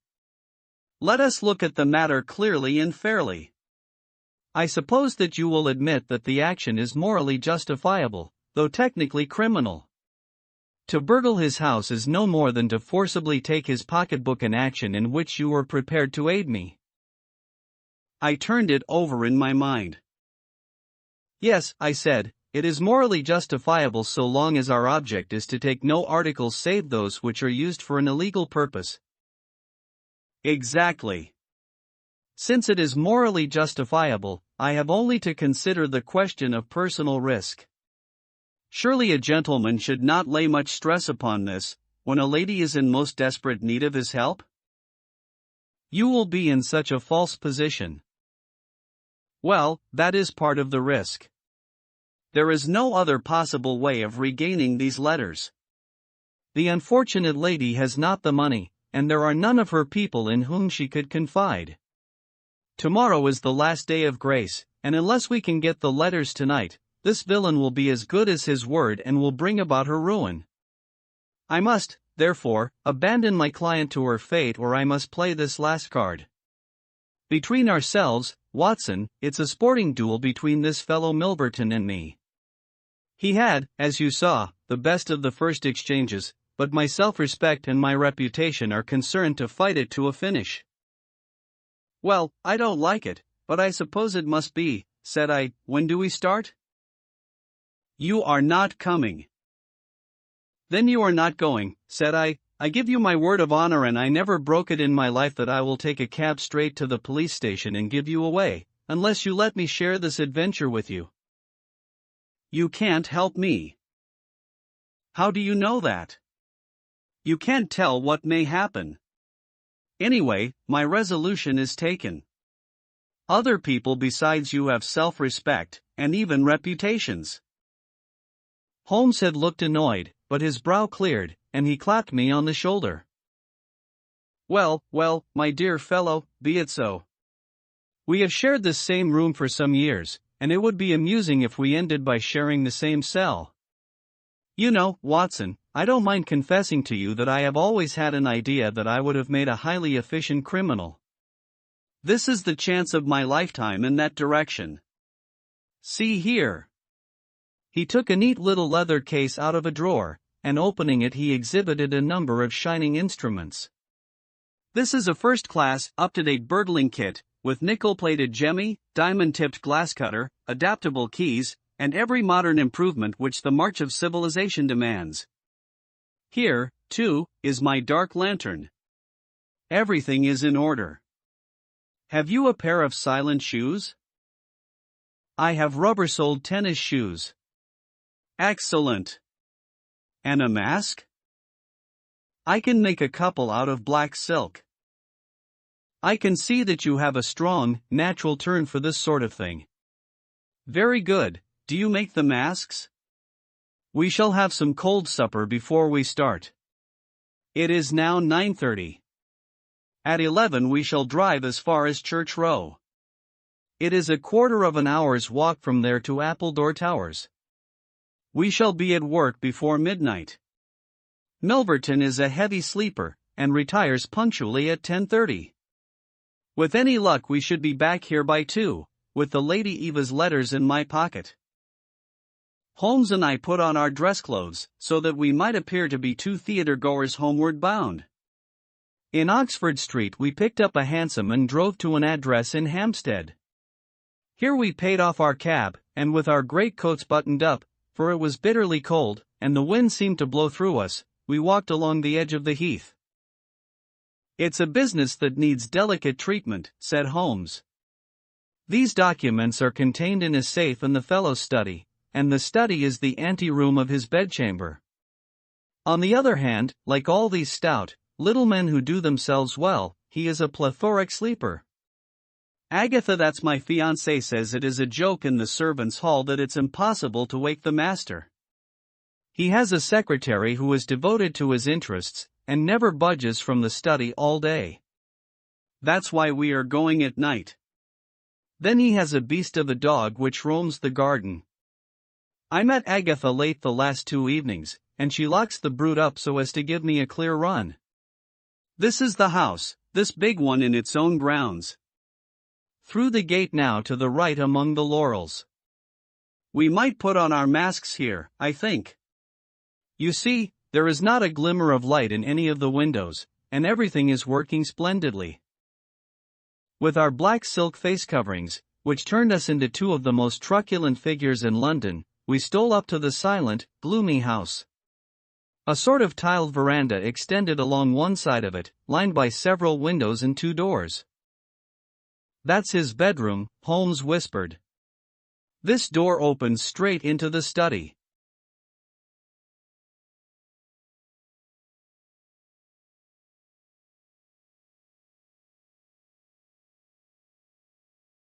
Let us look at the matter clearly and fairly. I suppose that you will admit that the action is morally justifiable, though technically criminal. To burgle his house is no more than to forcibly take his pocketbook, an action in which you were prepared to aid me." I turned it over in my mind. "Yes," I said, "it is morally justifiable so long as our object is to take no articles save those which are used for an illegal purpose." "Exactly. Since it is morally justifiable, I have only to consider the question of personal risk. Surely a gentleman should not lay much stress upon this, when a lady is in most desperate need of his help?" "You will be in such a false position." "Well, that is part of the risk. There is no other possible way of regaining these letters. The unfortunate lady has not the money, and there are none of her people in whom she could confide. Tomorrow is the last day of grace, and unless we can get the letters tonight, this villain will be as good as his word and will bring about her ruin. I must, therefore, abandon my client to her fate, or I must play this last card. Between ourselves, Watson, it's a sporting duel between this fellow Milverton and me. He had, as you saw, the best of the first exchanges, but my self-respect and my reputation are concerned to fight it to a finish." "Well, I don't like it, but I suppose it must be," said I. "When do we start?" "You are not coming." "Then you are not going," said I. "I give you my word of honor, and I never broke it in my life, that I will take a cab straight to the police station and give you away, unless you let me share this adventure with you." "You can't help me." "How do you know that?" "You can't tell what may happen. Anyway, my resolution is taken. Other people besides you have self-respect, and even reputations." Holmes had looked annoyed, but his brow cleared, and he clapped me on the shoulder. Well, my dear fellow, be it so. We have shared this same room for some years, and it would be amusing if we ended by sharing the same cell. You know, Watson, I don't mind confessing to you that I have always had an idea that I would have made a highly efficient criminal. This is the chance of my lifetime in that direction. See here. He took a neat little leather case out of a drawer, and opening it he exhibited a number of shining instruments. This is a first-class, up-to-date burgling kit, with nickel-plated jemmy, diamond-tipped glass cutter, adaptable keys, and every modern improvement which the march of civilization demands. Here, too, is my dark lantern. Everything is in order. Have you a pair of silent shoes? I have rubber-soled tennis shoes. Excellent. And a mask? I can make a couple out of black silk. I can see that you have a strong, natural turn for this sort of thing. Very good. Do you make the masks? We shall have some cold supper before we start. It is now 9:30. At 11 we shall drive as far as Church Row. It is a quarter of an hour's walk from there to Appledore Towers. We shall be at work before midnight. Milverton is a heavy sleeper, and retires punctually at 10:30. With any luck we should be back here by 2, with the Lady Eva's letters in my pocket. Holmes and I put on our dress clothes, so that we might appear to be two theatre-goers homeward bound. In Oxford Street we picked up a hansom and drove to an address in Hampstead. Here we paid off our cab, and with our greatcoats buttoned up, for it was bitterly cold, and the wind seemed to blow through us, we walked along the edge of the heath. It's a business that needs delicate treatment, said Holmes. These documents are contained in a safe in the fellow's study, and the study is the ante-room of his bedchamber. On the other hand, like all these stout, little men who do themselves well, he is a plethoric sleeper. Agatha, that's my fiancée, says it is a joke in the servants' hall that it's impossible to wake the master. He has a secretary who is devoted to his interests, and never budges from the study all day. That's why we are going at night. Then he has a beast of a dog which roams the garden. I met Agatha late the last 2 evenings, and she locks the brute up so as to give me a clear run. This is the house, this big one in its own grounds. Through the gate now to the right among the laurels. We might put on our masks here, I think. You see, there is not a glimmer of light in any of the windows, and everything is working splendidly. With our black silk face coverings, which turned us into two of the most truculent figures in London, we stole up to the silent, gloomy house. A sort of tiled veranda extended along one side of it, lined by several windows and 2 doors. "That's his bedroom," Holmes whispered. "This door opens straight into the study."